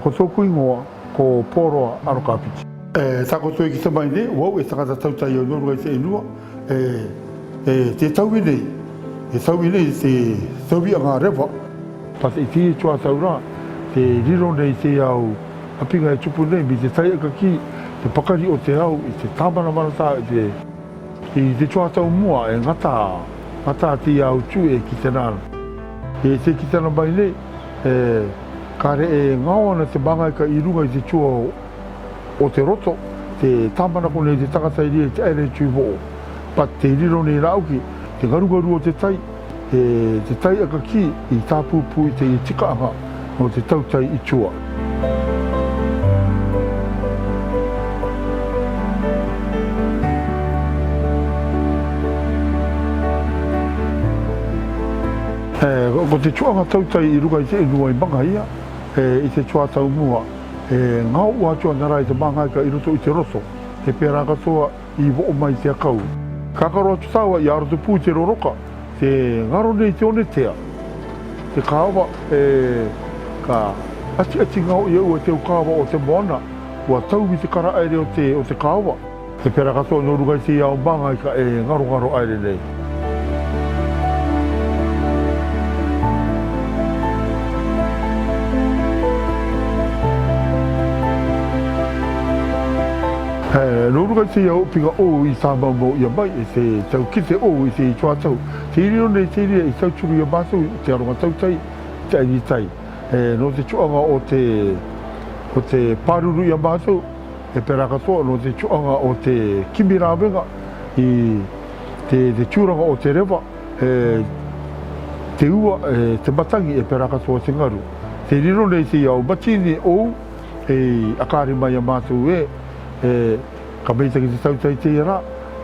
[SPEAKER 4] Ko tōku ingoa ko pōroa aro ka piti. Tā koto e ki te mai ne, wau e tangata tautai au noru te enua. Te tauwi nei, te tauwi a ngā rewa. Pata i te tua taura, te riro nei te au apinga e tupu nei, mi te tai aka ki, te pakari o te au, i te tāmana manata, i te tua tau mua e ngata te au tū e ki te nāna. E te ki tana mai nei, kare e ngāo ana te mangai ka i runga i te tua o te roto, te tāmana kone te tangata i ria te aere tū ho. Pat te riro nei rauki, te ngarugaru o te tai aka ki i tāpūpū i te tikaanga o te tautai i tua. Ko te tuanga tautai i ruga i te enua i manga ia, i te tua tau mua, ngau ua tua nara i te mangaika i roto i te roto, te pēra katoa i wo mai te akau. Kakaro atu taua i aro te pū te roroka, te ngaro nei te onetea, te kāwa, ka ati ngau i au e te ukawa o te moana, ua tau i te kara aere o te kāwa. Te pēra katoa no ruga i te iau mangaika e ngaro aere nei. No ruga te iau pinga o i tā mau ia mai, e te tau ki te o i te tua tau. Te irino nei te iria i tau turu ia mātou, te aronga tautai, te aini tai. No te tuanga o te pāruru ia mātou, e pēra katoa, no te tuanga o te kimi rāwenga, i te tūranga o te rewa, te ua, te matangi e pēra katoa te ngaru. Te irino nei te iau matini o, akari mai ia mātou ka meita ki te tautai te ira,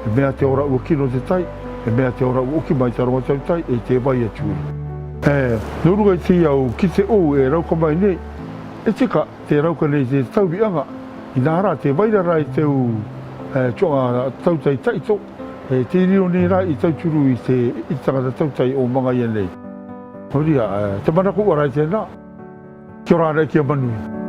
[SPEAKER 4] e mea te ora ua kino te tai, e mea te ora ua uki mai te aronga tautai, e te vai aturi. No ruga i te iau ki te o e rauka mai nei, e tika te rauka nei te taubianga, i nāra te vairara i teu tuanga tautai taito, te riro nei rai i tauturu i te tangata tautai o manga ia nei. Horia, te manako ora i tēnā, kia ora ana kia manui.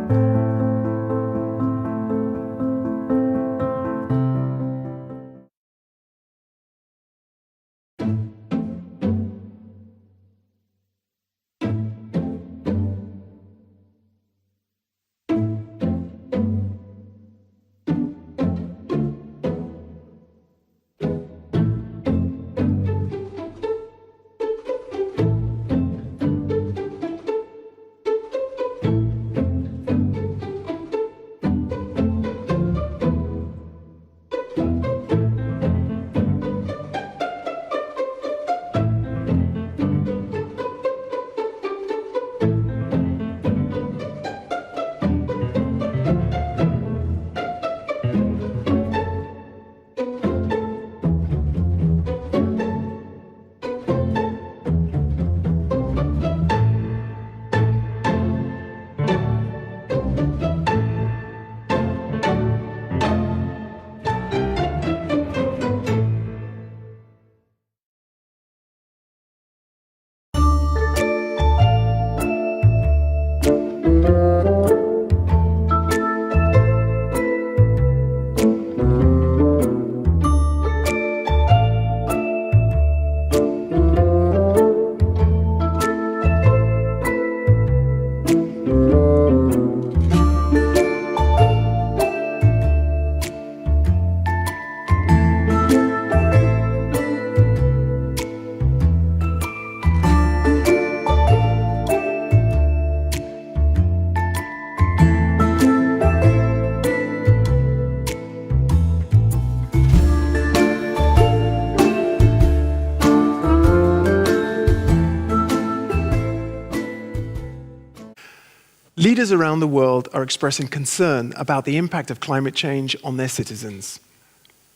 [SPEAKER 2] Leaders around the world are expressing concern about the impact of climate change on their citizens.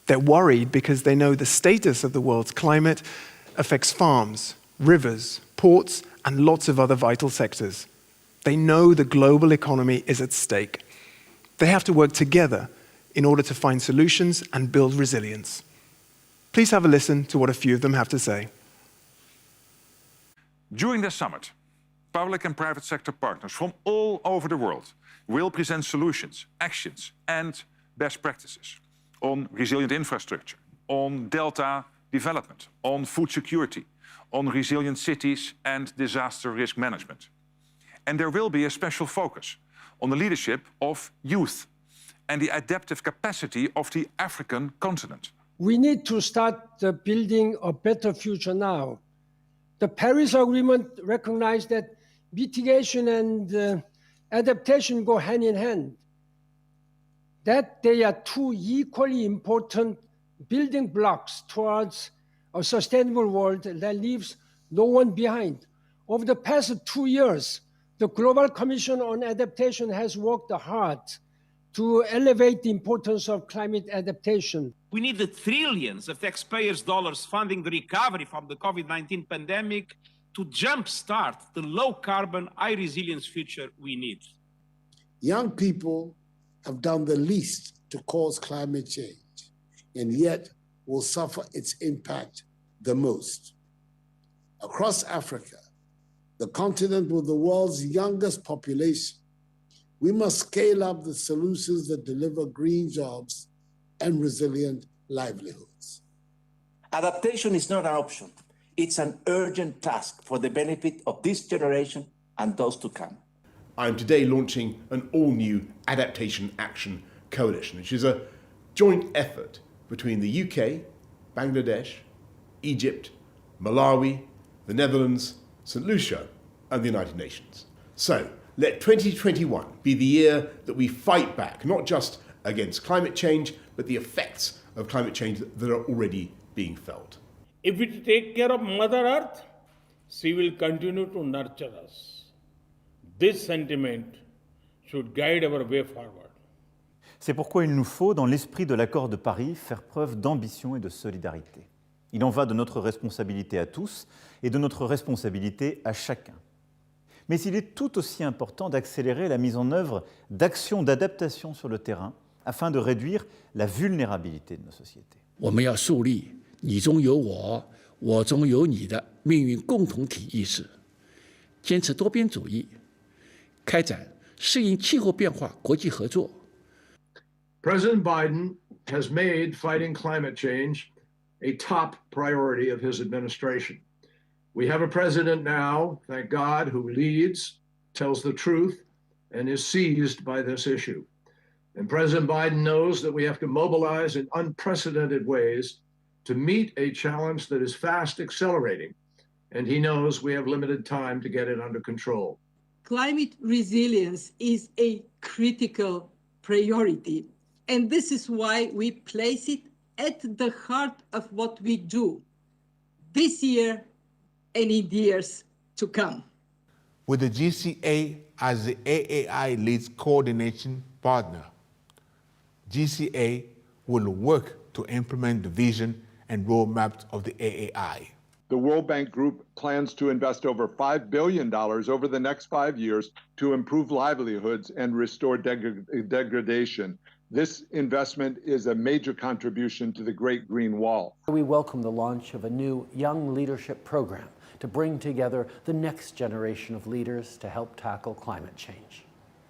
[SPEAKER 2] They're worried because they know the status of the world's climate affects farms, rivers, ports, and lots of other vital sectors. They know the global economy is at stake. They have to work together in order to find solutions and build resilience. Please have a listen to what a few of them have to say.
[SPEAKER 16] During this summit, public and private sector partners from all over the world will present solutions, actions, and best practices on resilient infrastructure, on delta development, on food security, on resilient cities and disaster risk management. And there will be a special focus on the leadership of youth and the adaptive capacity of the African continent.
[SPEAKER 17] We need to start building a better future now. The Paris Agreement recognized that mitigation and adaptation go hand in hand, that they are two equally important building blocks towards a sustainable world that leaves no one behind. Over the past 2 years, the Global Commission on Adaptation has worked hard to elevate the importance of climate adaptation.
[SPEAKER 19] We need the trillions of taxpayers' dollars funding the recovery from the COVID-19 pandemic to jumpstart the low-carbon, high-resilience future we need.
[SPEAKER 21] Young people have done the least to cause climate change, and yet will suffer its impact the most. Across Africa, the continent with the world's youngest population, we must scale up the solutions that deliver green jobs and resilient livelihoods.
[SPEAKER 22] Adaptation is not an option. It's an urgent task for the benefit of this generation and those to come.
[SPEAKER 18] I am today launching an all-new Adaptation Action Coalition, which is a joint effort between the UK, Bangladesh, Egypt, Malawi, the Netherlands, St. Lucia, and the United Nations. So, let 2021 be the year that we fight back, not just against climate change, but the effects of climate change that are already being felt.
[SPEAKER 23] If we take care of Mother Earth, she will continue to nurture us. This sentiment should guide our way forward.
[SPEAKER 20] C'est pourquoi il nous faut, dans l'esprit de l'accord de Paris, faire preuve d'ambition et de solidarité. Il en va de notre responsabilité à tous et de notre responsabilité à chacun. Mais il est tout aussi important d'accélérer la mise en œuvre d'actions d'adaptation sur le terrain afin de réduire la vulnérabilité de nos sociétés.
[SPEAKER 24] 我们要树立你中有我，我中有你的命运共同体意识，坚持多边主义，开展适应气候变化国际合作。
[SPEAKER 29] President Biden has made fighting climate change a top priority of his administration. We have a president now, thank God, who leads, tells the truth, and is seized by this issue. And President Biden knows that we have to mobilize in unprecedented ways to meet a challenge that is fast accelerating. And he knows we have limited time to get it under control.
[SPEAKER 14] Climate resilience is a critical priority. And this is why we place it at the heart of what we do this year and in the years to come.
[SPEAKER 25] With the GCA as the AAI leads coordination partner, GCA will work to implement the vision and roadmaps of the AAI.
[SPEAKER 28] The World Bank Group plans to invest over $5 billion over the next 5 years to improve livelihoods and restore degradation. This investment is a major contribution to the Great Green Wall.
[SPEAKER 30] We welcome the launch of a new Young Leadership Program to bring together the next generation of leaders to help tackle climate change.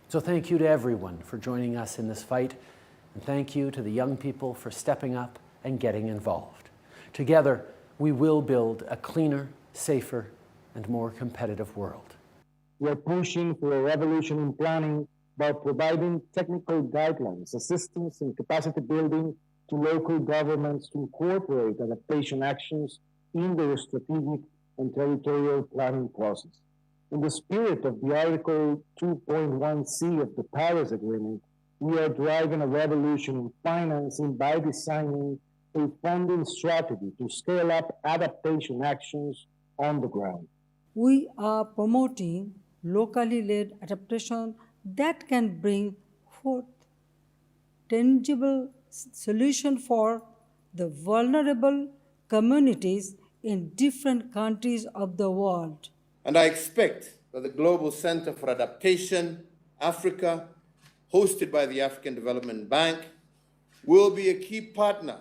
[SPEAKER 30] So thank you to everyone for joining us in this fight, and thank you to the young people for stepping up and getting involved. Together, we will build a cleaner, safer, and more competitive world.
[SPEAKER 31] We're pushing for a revolution in planning by providing technical guidelines, assistance, and capacity building to local governments to incorporate adaptation actions in their strategic and territorial planning process. In the spirit of the Article 2.1c of the Paris Agreement, we are driving a revolution in financing by designing a funding strategy to scale up adaptation actions on the ground.
[SPEAKER 32] We are promoting locally led adaptation
[SPEAKER 1] that can bring forth tangible solution for the vulnerable communities in different countries of the world.
[SPEAKER 6] And I expect that the Global Center for Adaptation, Africa, hosted by the African Development Bank, will be a key partner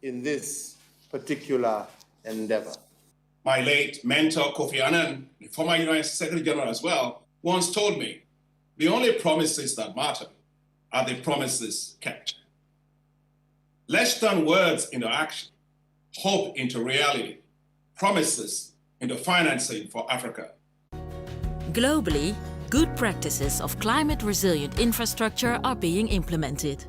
[SPEAKER 6] in this particular endeavor.
[SPEAKER 19] My late mentor, Kofi Annan, the former UN Secretary General as well, once told me, the only promises that matter are the promises kept. Let's turn words into action, hope into reality, promises into financing for Africa.
[SPEAKER 7] Globally, good practices of climate-resilient infrastructure are being implemented.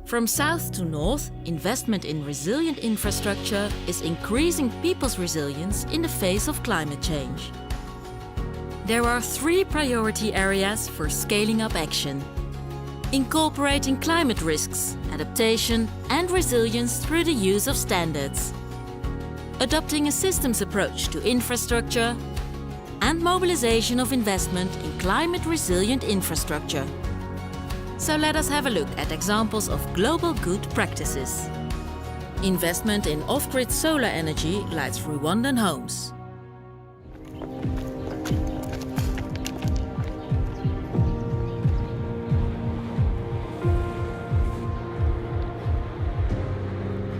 [SPEAKER 7] From south to north, investment in resilient infrastructure is increasing people's resilience in the face of climate change. There are 3 priority areas for scaling up action: incorporating climate risks, adaptation and resilience through the use of standards, adopting a systems approach to infrastructure, and mobilization of investment in climate-resilient infrastructure. So let us have a look at examples of global good practices. Investment in off-grid solar energy lights Rwandan homes.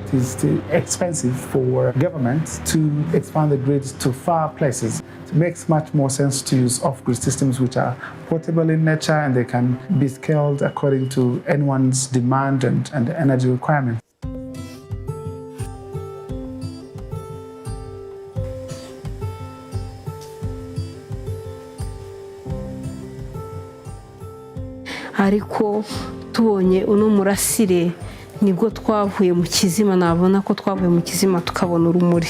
[SPEAKER 8] It is too expensive for governments to expand the grid to far places. It makes much more sense to use off-grid systems which are portable in nature and they can be scaled according to anyone's demand and energy requirements.
[SPEAKER 9] ariko tubonye uno murasire nibwo twavuye mu kizima, nabona ko twavuye mu kizima tukabona urumuri,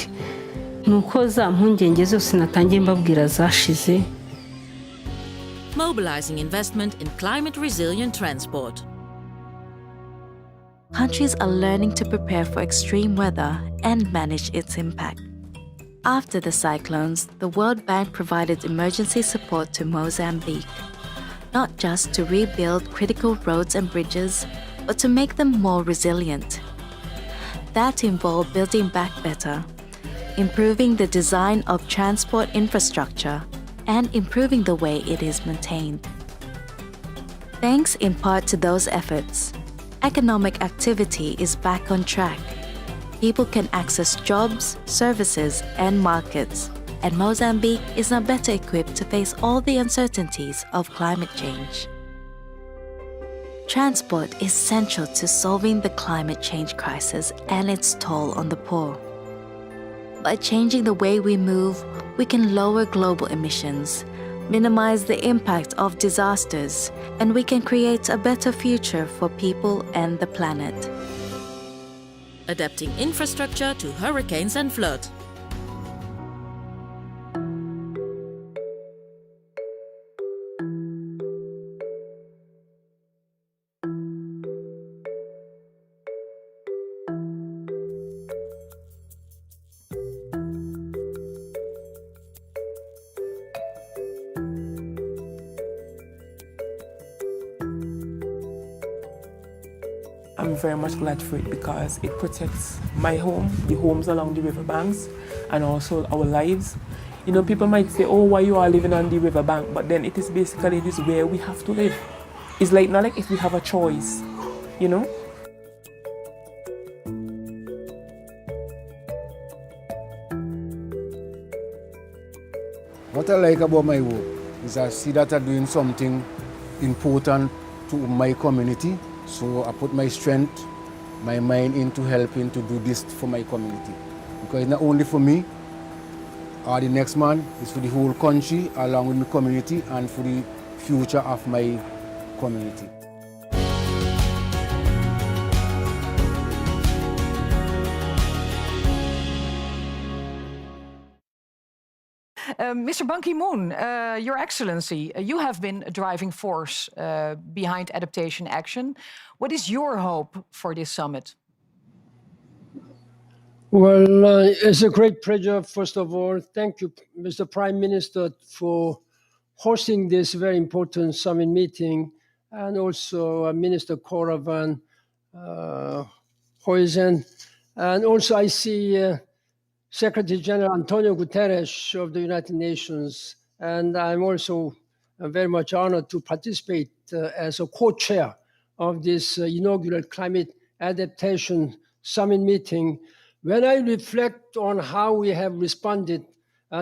[SPEAKER 9] nuko za mpungenge zose natangiye mbabwira zashize.
[SPEAKER 7] Mobilizing investment in climate-resilient transport.
[SPEAKER 10] Countries are learning to prepare for extreme weather and manage its impact. After the cyclones, the World Bank provided emergency support to Mozambique, not just to rebuild critical roads and bridges, but to make them more resilient. That involved building back better, improving the design of transport infrastructure, and improving the way it is maintained. Thanks in part to those efforts, economic activity is back on track. People can access jobs, services, and markets, and Mozambique is now better equipped to face all the uncertainties of climate change. Transport is central to solving the climate change crisis and its toll on the poor. By changing the way we move, we can lower global emissions, minimize the impact of disasters, and we can create a better future for people and the planet.
[SPEAKER 7] Adapting infrastructure to hurricanes and flood.
[SPEAKER 11] I'm very much glad for it because it protects my home, the homes along the riverbanks, and also our lives. You know, people might say, oh, why you are living on the riverbank? But then it is basically this where we have to live. It's like not like if we have a choice, you know?
[SPEAKER 12] What I like about my work is I see that I'm doing something important to my community. So I put my strength, my mind into helping to do this for my community. Because it's not only for me or the next man, it's for the whole country along with the community and for the future of my community.
[SPEAKER 5] Mr. Ban Ki-moon, Your Excellency, you have been a driving force behind adaptation action. What is your hope for this summit?
[SPEAKER 17] Well, it's a great pleasure, first of all. Thank you, Mr. Prime Minister, for hosting this very important summit meeting, and also Minister Koravan, Hoyzen, and also I see Secretary General Antonio Guterres of the United Nations, and I'm also very much honored to participate as a co-chair of this inaugural Climate Adaptation Summit meeting. When I reflect on how we have responded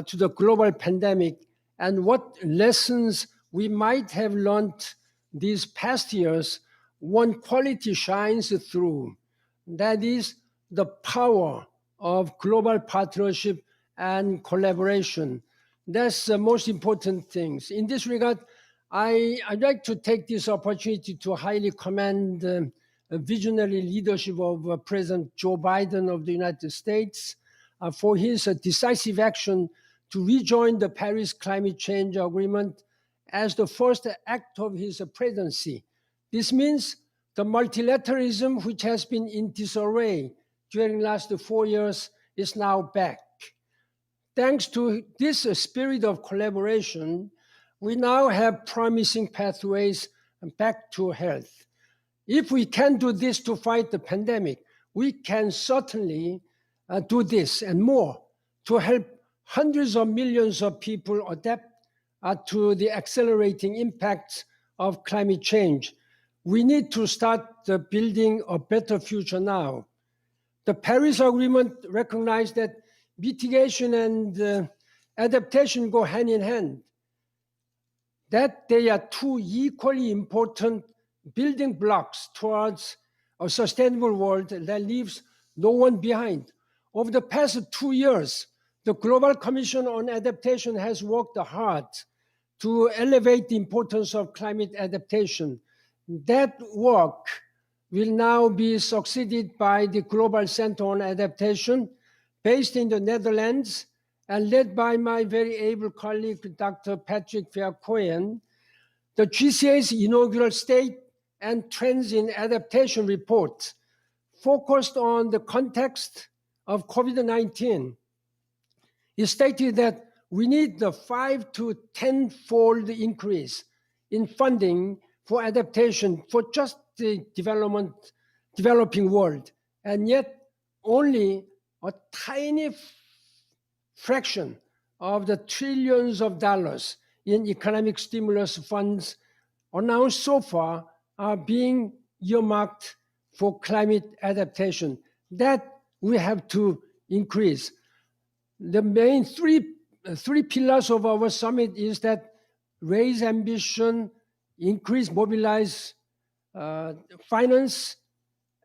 [SPEAKER 17] to the global pandemic and what lessons we might have learned these past years, one quality shines through. That is the power of global partnership and collaboration. That's the most important things. In this regard, I'd like to take this opportunity to highly commend the visionary leadership of President Joe Biden of the United States for his decisive action to rejoin the Paris Climate Change Agreement as the first act of his presidency. This means the multilateralism which has been in disarray during the last 4 years is now back. Thanks to this spirit of collaboration, we now have promising pathways back to health. If we can do this to fight the pandemic, we can certainly do this and more to help hundreds of millions of people adapt to the accelerating impacts of climate change. We need to start building a better future now. The Paris Agreement recognized that mitigation and adaptation go hand in hand, that they are two equally important building blocks towards a sustainable world that leaves no one behind. Over the past 2 years, the Global Commission on Adaptation has worked hard to elevate the importance of climate adaptation. That work will now be succeeded by the Global Center on Adaptation, based in the Netherlands and led by my very able colleague, Dr. Patrick Vercoyen. The GCA's inaugural State and Trends in Adaptation report focused on the context of COVID-19. It stated that we need a 5 to 10-fold increase in funding for adaptation for just the developing world, and yet only a tiny fraction of the trillions of dollars in economic stimulus funds announced so far are being earmarked for climate adaptation. That we have to increase. The main three pillars of our summit is that raise ambition, increase, mobilize finance,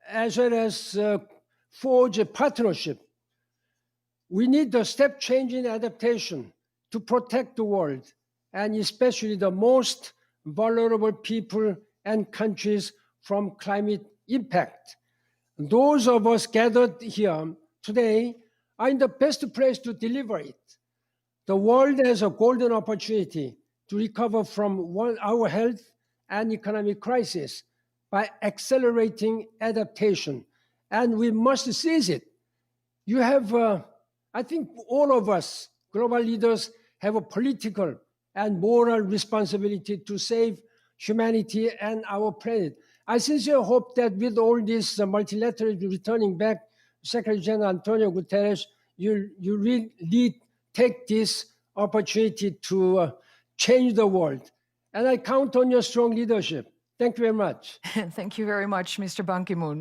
[SPEAKER 17] as well as forge a partnership. We need a step change in adaptation to protect the world, and especially the most vulnerable people and countries from climate impact. Those of us gathered here today are in the best place to deliver it. The world has a golden opportunity to recover from our health and economic crisis by accelerating adaptation, and we must seize it. You have, I think all of us, global leaders, have a political and moral responsibility to save humanity and our planet. I sincerely hope that with all this multilateralism returning back, Secretary General Antonio Guterres, you really take this opportunity to change the world. And I count on your strong leadership. Thank you very much.
[SPEAKER 5] Thank you very much, Mr. Ban Ki-moon.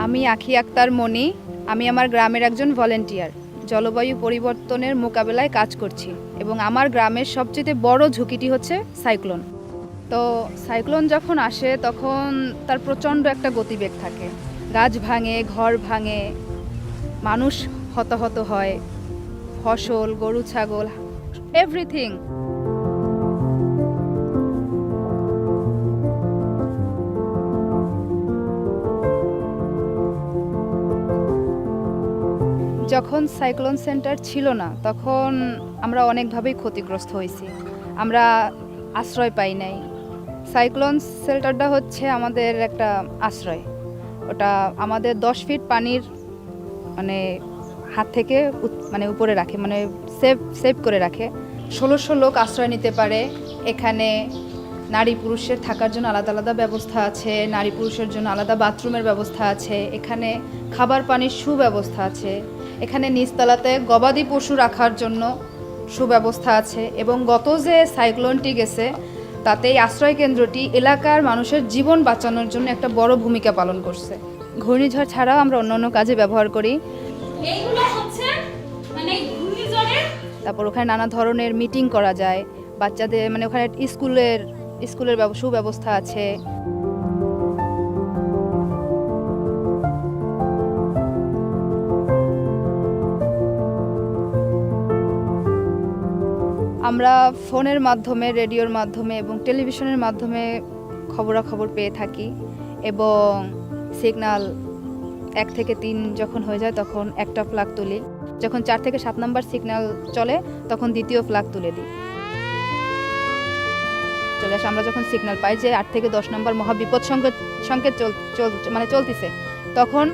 [SPEAKER 2] আমি আখি আক্তার মনি, আমি আমার গ্রামের একজন volunteer. জলবায়ু পরিবর্তনের মোকাবেলায় কাজ করছি এবং আমার গ্রামের সবচেয়ে বড় ঝুঁকিটি হচ্ছে সাইক্লোন। তো সাইক্লোন যখন আসে তখন তার প্রচণ্ড একটা গতিবেগ থাকে, গাছ ভাঙে, ঘর ভাঙে, মানুষ হতাহত হয়, ফসল, গরু ছাগল, এভরিথিং। যখন সাইক্লোন সেন্টার ছিল না তখন আমরা অনেকভাবেই ক্ষতিগ্রস্ত হয়েছি, আমরা আশ্রয় পাই নাই। সাইক্লোন শেল্টারটা হচ্ছে আমাদের একটা আশ্রয়, ওটা আমাদের 10 ফিট পানির মানে হাত থেকে মানে উপরে রাখে, মানে সেভ করে রাখে। 1600 লোক আশ্রয় নিতে পারে। এখানে নারী পুরুষের থাকার জন্য আলাদা আলাদা ব্যবস্থা আছে, নারী পুরুষের জন্য আলাদা বাথরুমের ব্যবস্থা আছে, এখানে খাবার পানির সুব্যবস্থা আছে, এখানে নিচতলাতে গবাদি পশু রাখার জন্য সুব্যবস্থা আছে। এবং গত যে সাইক্লোনটি গেছে তাতে এই আশ্রয় কেন্দ্রটি এলাকার মানুষের জীবন বাঁচানোর জন্য একটা বড় ভূমিকা পালন করছে। ঘূর্ণিঝড় ছাড়াও আমরা অন্যান্য কাজে ব্যবহার করি।
[SPEAKER 3] এইগুলো হচ্ছে মানে ঘূর্ণিঝড়ের,
[SPEAKER 2] তারপর ওখানে নানা ধরনের মিটিং করা যায়, বাচ্চাদের মানে ওখানে স্কুলের সুব্যবস্থা আছে। আমরা ফোনের মাধ্যমে, রেডিওর মাধ্যমে এবং টেলিভিশনের মাধ্যমে খবরাখবর পেয়ে থাকি এবং সিগন্যাল 1 থেকে 3 যখন হয়ে যায় তখন একটা ফ্ল্যাগ তুলি, যখন 4 থেকে 7 নম্বর সিগন্যাল চলে তখন দ্বিতীয় ফ্ল্যাগ তুলে দিই। চলে আসে আমরা যখন সিগন্যাল পাই যে 8 থেকে 10 নম্বর মহাবিপদ সংকেত চলতেছে, তখন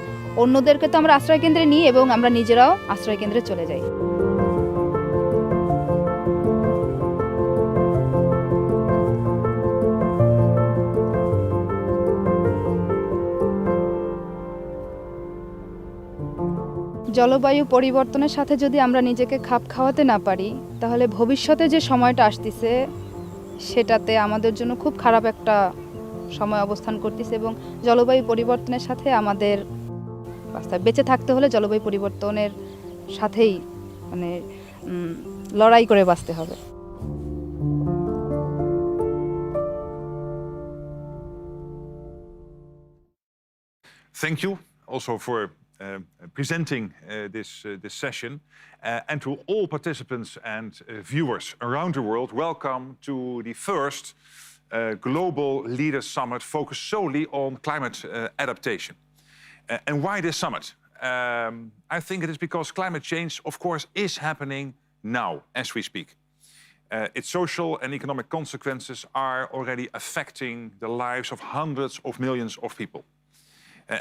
[SPEAKER 2] অন্যদেরকে তো আমরা আশ্রয় কেন্দ্রে নিই এবং আমরা নিজেরাও আশ্রয় কেন্দ্রে চলে যাই। জলবায়ু পরিবর্তনের সাথে যদি আমরা নিজেকে খাপ খাওয়াতে না পারি তাহলে ভবিষ্যতে যে সময়টা আসতেছে সেটাতে আমাদের জন্য খুব খারাপ একটা সময় অবস্থান করতেছে। এবং জলবায়ু পরিবর্তনের সাথে আমাদের বেঁচে থাকতে হলে জলবায়ু পরিবর্তনের সাথেই মানে লড়াই করে বাঁচতে হবে।
[SPEAKER 4] Thank you also for presenting this session. And to all participants and viewers around the world, welcome to the first Global Leaders Summit focused solely on climate adaptation. And why this summit? I think it is because climate change, of course, is happening now as we speak. Its social and economic consequences are already affecting the lives of hundreds of millions of people.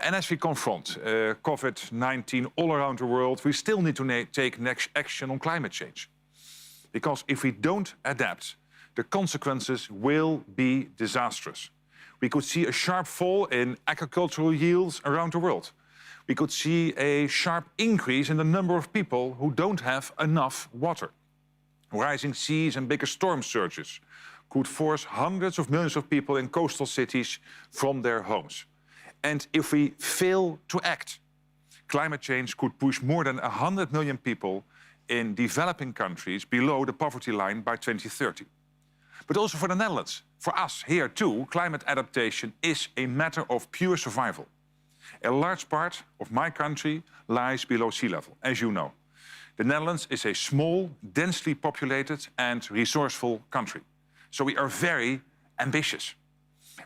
[SPEAKER 4] And as we confront COVID-19 all around the world, we still need to take next action on climate change. Because if we don't adapt, the consequences will be disastrous. We could see a sharp fall in agricultural yields around the world. We could see a sharp increase in the number of people who don't have enough water. Rising seas and bigger storm surges could force hundreds of millions of people in coastal cities from their homes. And if we fail to act, climate change could push more than 100 million people in developing countries below the poverty line by 2030. But also for the Netherlands, for us here too, climate adaptation is a matter of pure survival. A large part of my country lies below sea level, as you know. The Netherlands is a small, densely populated and resourceful country. So we are very ambitious.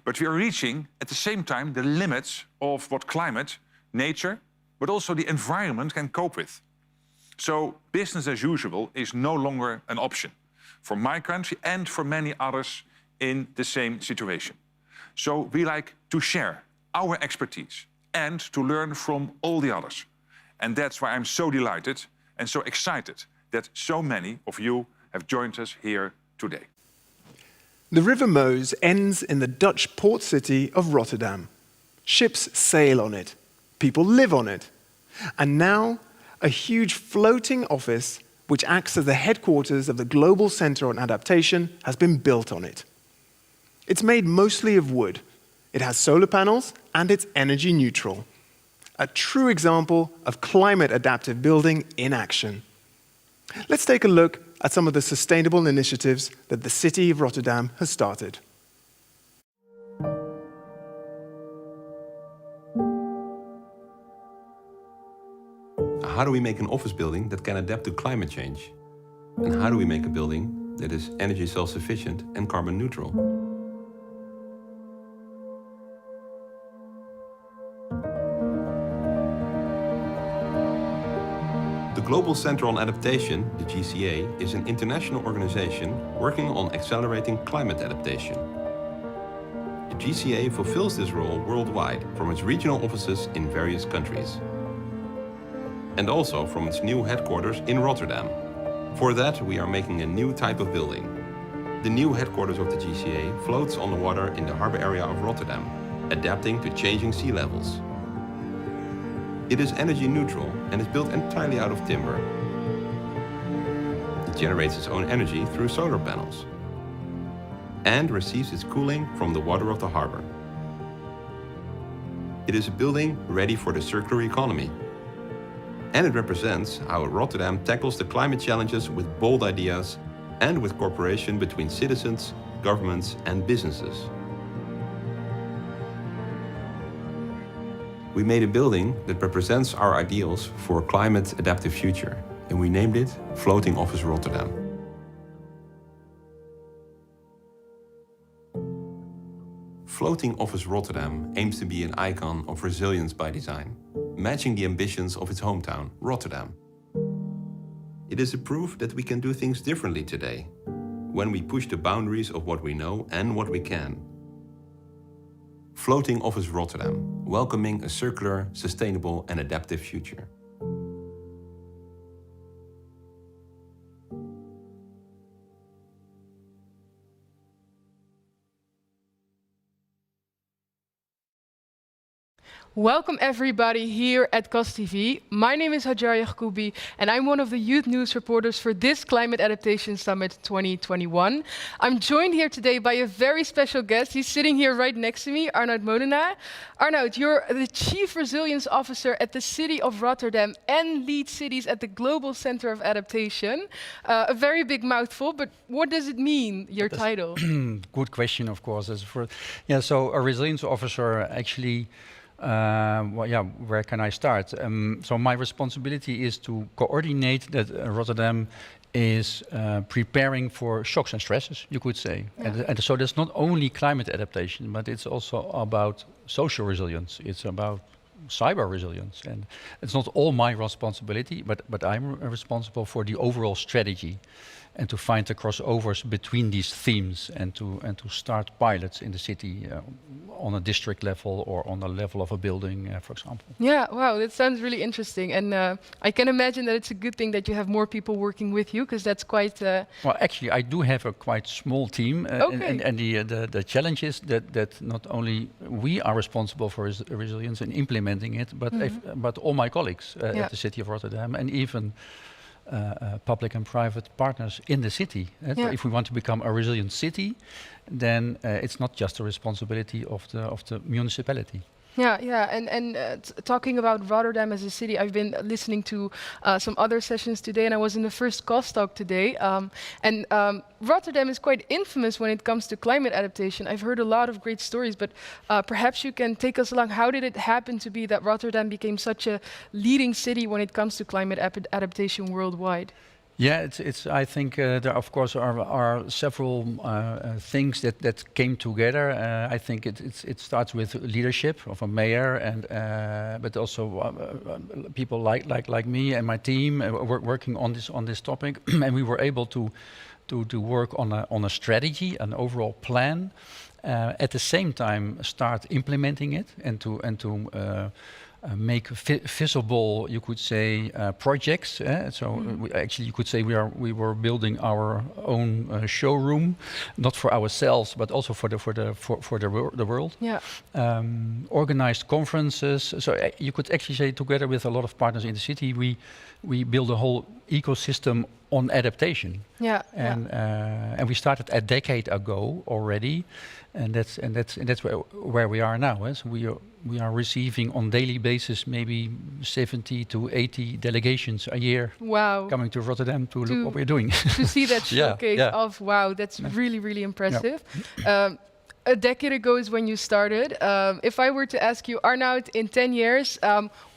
[SPEAKER 4] But we are reaching, at the same time, the limits of what climate, nature, but also the environment can cope with. So business as usual is no longer an option for my country and for many others in the same situation. So we like to share our expertise and to learn from all the others. And that's why I'm so delighted and so excited that so many of you have joined us here today.
[SPEAKER 13] The River Meuse ends in the Dutch port city of Rotterdam. Ships sail on it, people live on it, and now a huge floating office which acts as the headquarters of the Global Center on Adaptation has been built on it. It's made mostly of wood. It has solar panels and it's energy neutral. A true example of climate adaptive building in action. Let's take a look at some of the sustainable initiatives that the city of Rotterdam has started.
[SPEAKER 15] How do we make an office building that can adapt to climate change? And how do we make a building that is energy self-sufficient and carbon neutral? The Global Center on Adaptation, the GCA, is an international organization working on accelerating climate adaptation. The GCA fulfills this role worldwide from its regional offices in various countries. and also from its new headquarters in Rotterdam. For that, we are making a new type of building. The new headquarters of the GCA floats on the water in the harbor area of Rotterdam, adapting to changing sea levels. It is energy neutral and is built entirely out of timber. It generates its own energy through solar panels and receives its cooling from the water of the harbor. It is a building ready for the circular economy. And it represents how Rotterdam tackles the climate challenges with bold ideas and with cooperation between citizens, governments and businesses. We made a building that represents our ideals for a climate adaptive future, and we named it Floating Office Rotterdam. Floating Office Rotterdam aims to be an icon of resilience by design, matching the ambitions of its hometown, Rotterdam. It is a proof that we can do things differently today, when we push the boundaries of what we know and what we can. Floating Office Rotterdam, welcoming a circular, sustainable and adaptive future.
[SPEAKER 11] Welcome everybody here at CAS TV. My name is Hajar Yacoubi and I'm one of the youth news reporters for this Climate Adaptation Summit 2021. I'm joined here today by a very special guest. He's sitting here right next to me, Arnoud Molenaar. Arnoud, you're the Chief Resilience Officer at the City of Rotterdam and lead cities at the Global Center of Adaptation. A very big mouthful, but what does it mean, your title?
[SPEAKER 14] Good question, of course. So a resilience officer actually, where can I start? So my responsibility is to coordinate that Rotterdam is preparing for shocks and stresses, you could say. Yeah. And so that's not only climate adaptation, but it's also about social resilience. It's about cyber resilience. And it's not all my responsibility, but I'm responsible for the overall strategy and to find the crossovers between these themes and to start pilots in the city on a district level or on the level of a building, for example.
[SPEAKER 11] Yeah, wow, that sounds really interesting. And I can imagine that it's a good thing that you have more people working with you, because that's quite...
[SPEAKER 14] Well, actually, I do have a quite small team.
[SPEAKER 11] Okay.
[SPEAKER 14] And the challenge is that not only we are responsible for resilience and implementing it, but all my colleagues at the City of Rotterdam and even public and private partners in the city. If we want to become a resilient city, then it's not just the responsibility of the municipality.
[SPEAKER 11] Talking about Rotterdam as a city, I've been listening to some other sessions today, and I was in the first CAS Talk today. Rotterdam is quite infamous when it comes to climate adaptation. I've heard a lot of great stories, but perhaps you can take us along. How did it happen to be that Rotterdam became such a leading city when it comes to climate adaptation worldwide?
[SPEAKER 14] Yeah, I think there, of course, are several things that came together. I think it starts with leadership of a mayor, and but also people like me and my team working on this topic, and we were able to work on a strategy, an overall plan. At the same time, start implementing it and to make visible, you could say, projects. Actually, you could say we were building our own showroom, not for ourselves, but also for the world.
[SPEAKER 11] Yeah.
[SPEAKER 14] Organized conferences. So you could actually say, together with a lot of partners in the city, we build a whole ecosystem on adaptation.
[SPEAKER 11] Yeah.
[SPEAKER 14] And we started a decade ago already, and that's where we are now. So we are receiving on daily basis maybe 70 to 80 delegations a year.
[SPEAKER 11] Wow.
[SPEAKER 14] Coming to Rotterdam to look what we're doing.
[SPEAKER 11] To see that showcase of, wow, that's really, really impressive. Yeah. A decade ago is when you started. If I were to ask you, Arnoud, in 10 years,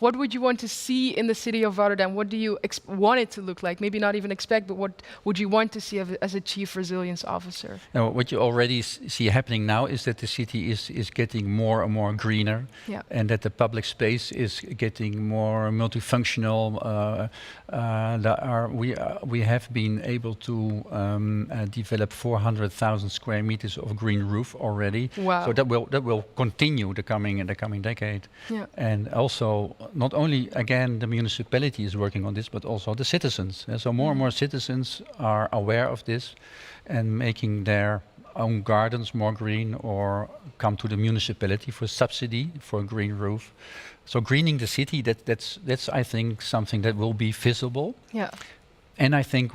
[SPEAKER 11] what would you want to see in the city of Rotterdam? What do you want it to look like? Maybe not even expect, but what would you want to see as a Chief Resilience Officer?
[SPEAKER 14] Now, what you already see happening now is that the city is getting more and more greener, and that the public space is getting more multifunctional. We have been able to develop 400,000 square meters of green roof already.
[SPEAKER 11] Wow.
[SPEAKER 14] So that will continue the coming decade.
[SPEAKER 11] Yeah.
[SPEAKER 14] And also not only, again, the municipality is working on this, but also the citizens. So more and more citizens are aware of this and making their own gardens more green, or come to the municipality for subsidy for a green roof. So greening the city, that's I think something that will be visible.
[SPEAKER 16] Yeah.
[SPEAKER 14] And I think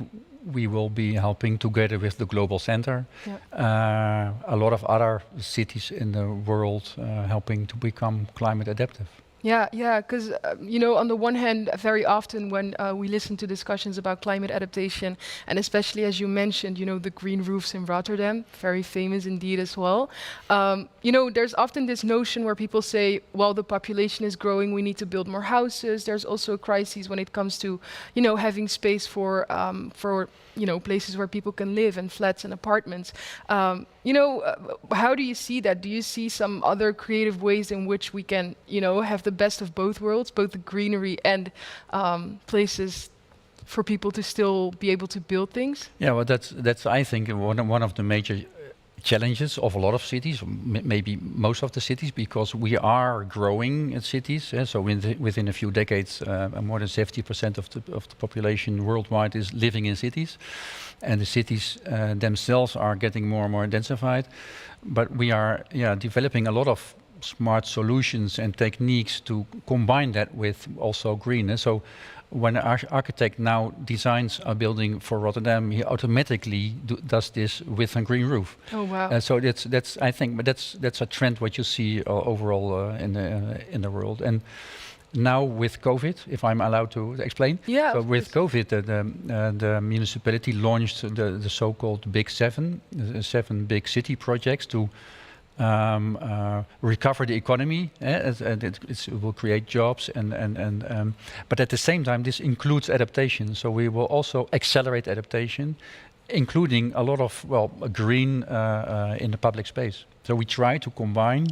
[SPEAKER 14] we will be helping together with the Global Center, a lot of other cities in the world helping to become climate adaptive.
[SPEAKER 16] Yeah, because on the one hand, very often when we listen to discussions about climate adaptation, and especially as you mentioned, the green roofs in Rotterdam, very famous indeed as well. There's often this notion where people say, well, the population is growing, we need to build more houses. There's also a crisis when it comes to, having space for places where people can live, and flats and apartments. How do you see that? Do you see some other creative ways in which we can, have the best of both worlds, both the greenery and places for people to still be able to build things?
[SPEAKER 14] Yeah, well, that's I think one of the major challenges of a lot of cities, maybe most of the cities, because we are growing in cities. So within a few decades, more than 70% of the population worldwide is living in cities, and the cities themselves are getting more and more densified. But we are developing a lot of smart solutions and techniques to combine that with also green. So when an architect now designs a building for Rotterdam, he automatically does this with a green roof.
[SPEAKER 16] Oh wow!
[SPEAKER 14] So that's I think, but that's a trend what you see overall in the world. And now with COVID, if I'm allowed to explain.
[SPEAKER 16] Yeah.
[SPEAKER 14] So with COVID, the municipality launched the so-called Big Seven, 7 big city projects to recover the economy, and it will create jobs, but at the same time this includes adaptation. So we will also accelerate adaptation, including a lot of green in the public space. So we try to combine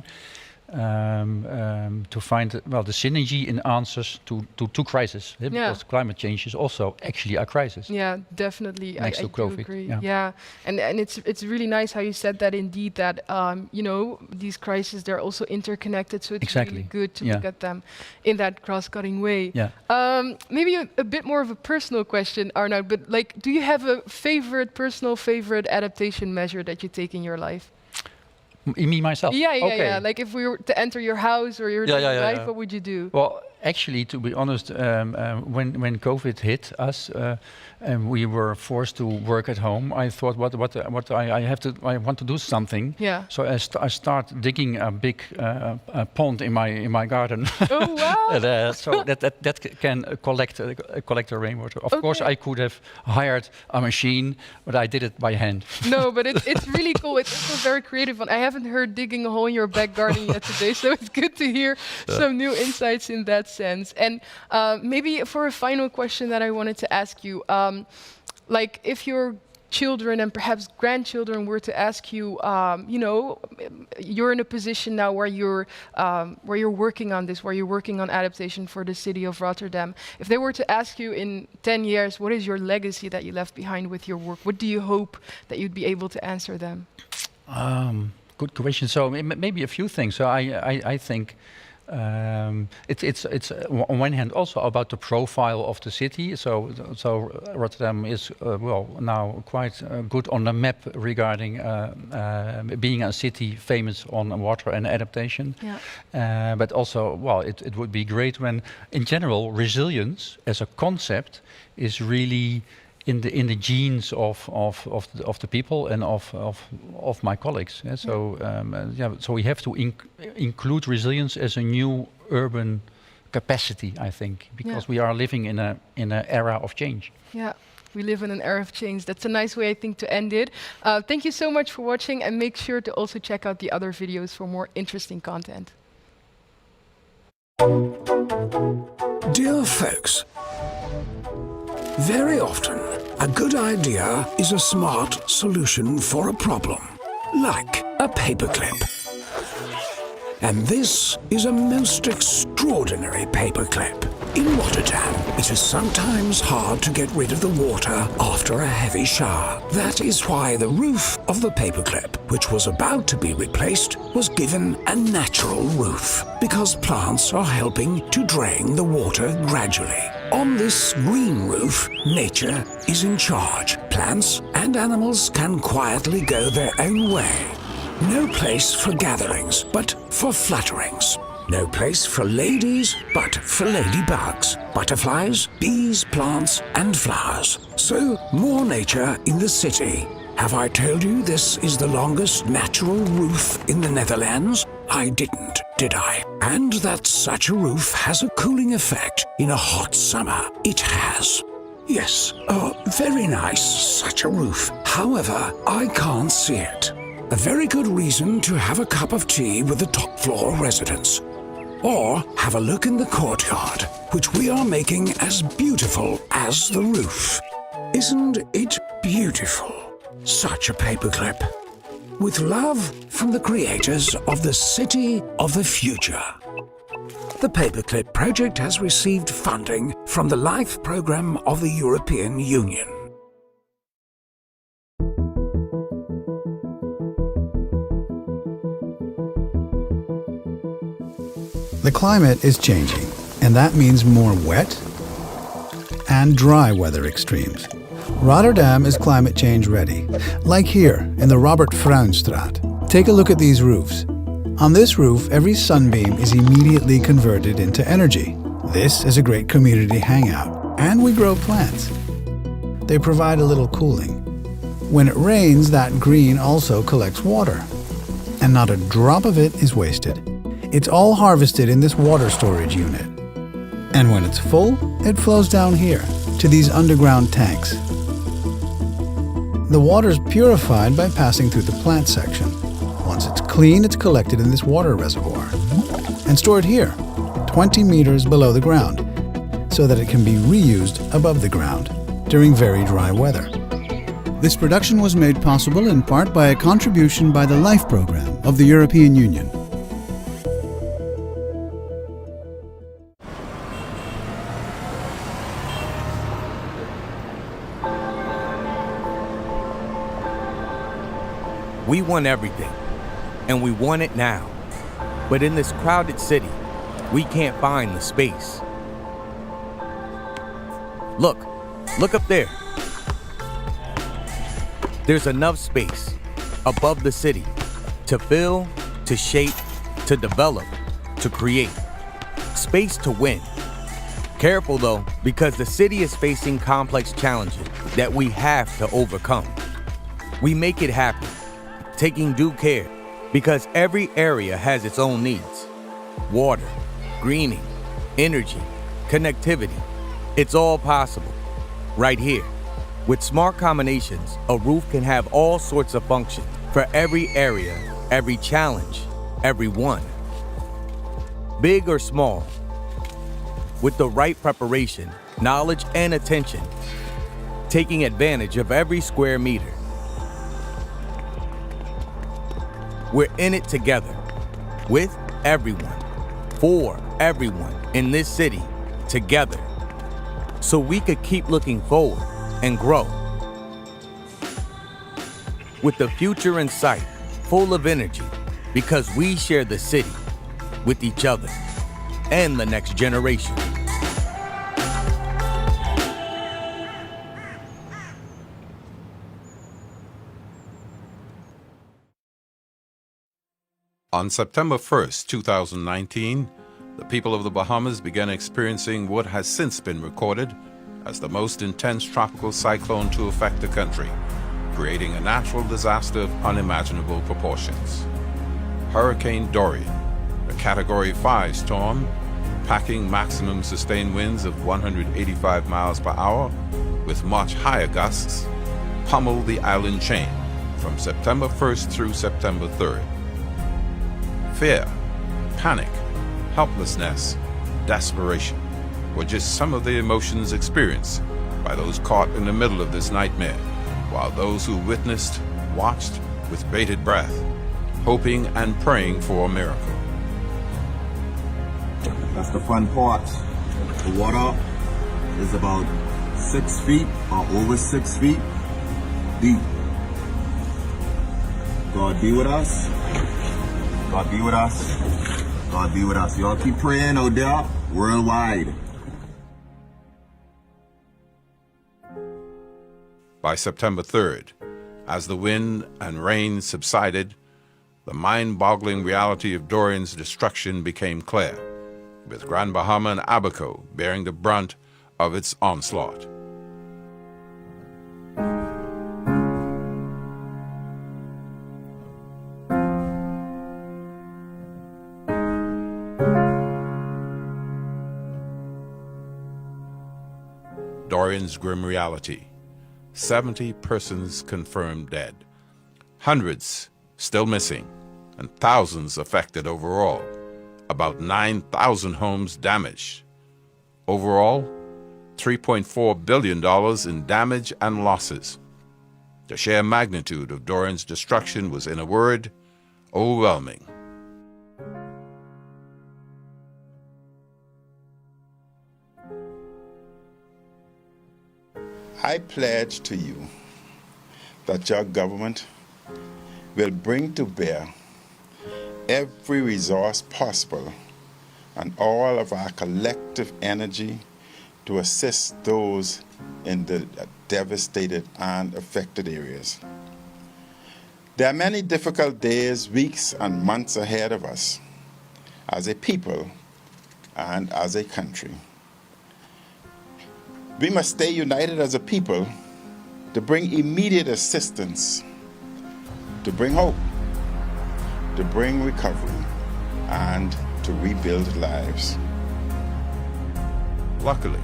[SPEAKER 14] to find the synergy in answers to crisis, because climate change is also actually a crisis.
[SPEAKER 16] Yeah, definitely.
[SPEAKER 14] Next to COVID.
[SPEAKER 16] Do agree. Yeah, and it's really nice how you said that indeed, that these crises, they're also interconnected, so it's really good to look at them in that cross-cutting way.
[SPEAKER 14] Yeah.
[SPEAKER 16] Maybe a bit more of a personal question, Arnoud, but do you have a personal favorite adaptation measure that you take in your life?
[SPEAKER 14] Me myself?
[SPEAKER 16] Yeah. Like if we were to enter your house or your life, what would you do?
[SPEAKER 14] Well, actually, to be honest, when COVID hit us and we were forced to work at home, I thought, I want to do something.
[SPEAKER 16] Yeah.
[SPEAKER 14] So I start digging a big pond in my garden.
[SPEAKER 16] Oh wow!
[SPEAKER 14] And, so that can collect the rainwater. Of course, I could have hired a machine, but I did it by hand.
[SPEAKER 16] No, but it's really cool. It's also very creative. And I haven't heard digging a hole in your back garden yet today, so it's good to hear some new insights in that sense. And maybe for a final question that I wanted to ask you, if your children and perhaps grandchildren were to ask you, you're in a position now where you're working on this, where you're working on adaptation for the city of Rotterdam. If they were to ask you in 10 years, what is your legacy that you left behind with your work? What do you hope that you'd be able to answer them?
[SPEAKER 14] Good question. So maybe a few things. So I think it's on one hand also about the profile of the city. So Rotterdam is now quite good on the map regarding being a city famous on water and adaptation.
[SPEAKER 16] Yeah.
[SPEAKER 14] But also, it would be great when, in general, resilience as a concept is really in the genes of the people and of my colleagues. Yeah? So we have to include resilience as a new urban capacity, I think, because we are living in an era of change.
[SPEAKER 16] Yeah. We live in an era of change. That's a nice way, I think, to end it. Thank you so much for watching, and make sure to also check out the other videos for more interesting content.
[SPEAKER 18] Dear folks, very often, a good idea is a smart solution for a problem, like a paperclip. And this is a most extraordinary paperclip. In Rotterdam, it is sometimes hard to get rid of the water after a heavy shower. That is why the roof of the paperclip, which was about to be replaced, was given a natural roof, because plants are helping to drain the water gradually. On this green roof, nature is in charge. Plants and animals can quietly go their own way. No place for gatherings, but for flutterings. No place for ladies, but for ladybugs, butterflies, bees, plants, and flowers. So, more nature in the city. Have I told you this is the longest natural roof in the Netherlands? I didn't, did I? And that such a roof has a cooling effect in a hot summer. It has. Yes, very nice, such a roof. However, I can't see it. A very good reason to have a cup of tea with the top floor residents. Or have a look in the courtyard, which we are making as beautiful as the roof. Isn't it beautiful? Such a paperclip. With love from the creators of the City of the Future. The Paperclip project has received funding from the LIFE program of the European Union.
[SPEAKER 20] The climate is changing, and that means more wet and dry weather extremes. Rotterdam is climate change ready, like here in the Robert Fruinstraat. Take a look at these roofs. On this roof, every sunbeam is immediately converted into energy. This is a great community hangout, and we grow plants. They provide a little cooling. When it rains, that green also collects water, and not a drop of it is wasted. It's all harvested in this water storage unit. And when it's full, it flows down here to these underground tanks. The water is purified by passing through the plant section. Once it's clean, it's collected in this water reservoir and stored here, 20 meters below the ground, so that it can be reused above the ground during very dry weather. This production was made possible in part by a contribution by the LIFE program of the European Union.
[SPEAKER 21] We want everything, and we want it now. But in this crowded city, we can't find the space. Look up there. There's enough space above the city to fill, to shape, to develop, to create. Space to win. Careful though, because the city is facing complex challenges that we have to overcome. We make it happen, taking due care, because every area has its own needs. Water, greening, energy, connectivity. It's all possible, right here. With smart combinations, a roof can have all sorts of functions for every area, every challenge, every one. Big or small, with the right preparation, knowledge, and attention, taking advantage of every square meter. We're in it together, with everyone, for everyone in this city, together, so we could keep looking forward and grow. With the future in sight, full of energy, because we share the city with each other and the next generation.
[SPEAKER 15] On September 1st, 2019, the people of the Bahamas began experiencing what has since been recorded as the most intense tropical cyclone to affect the country, creating a natural disaster of unimaginable proportions. Hurricane Dorian, a Category 5 storm, packing maximum sustained winds of 185 miles per hour with much higher gusts, pummeled the island chain from September 1st through September 3rd. Fear, panic, helplessness, desperation were just some of the emotions experienced by those caught in the middle of this nightmare, while those who witnessed watched with bated breath, hoping and praying for a miracle.
[SPEAKER 22] That's the fun part.
[SPEAKER 1] The water is about 6 feet or over 6 feet deep. God be with us. God be with us. God be with us. Y'all keep praying out there worldwide.
[SPEAKER 15] By September 3rd, as the wind and rain subsided, the mind-boggling reality of Dorian's destruction became clear, with Grand Bahama and Abaco bearing the brunt of its onslaught. Dorian's grim reality: 70 persons confirmed dead, hundreds still missing, and thousands affected overall, about 9,000 homes damaged. Overall, $3.4 billion in damage and losses. The sheer magnitude of Dorian's destruction was, in a word, overwhelming.
[SPEAKER 22] I pledge to you that your government will bring to bear every resource possible and all of our collective energy to assist those in the devastated and affected areas. There are many difficult days, weeks, and months ahead of us as a people and as a country. We must stay united as a people to bring immediate assistance, to bring hope, to bring recovery, and to rebuild lives.
[SPEAKER 15] Luckily,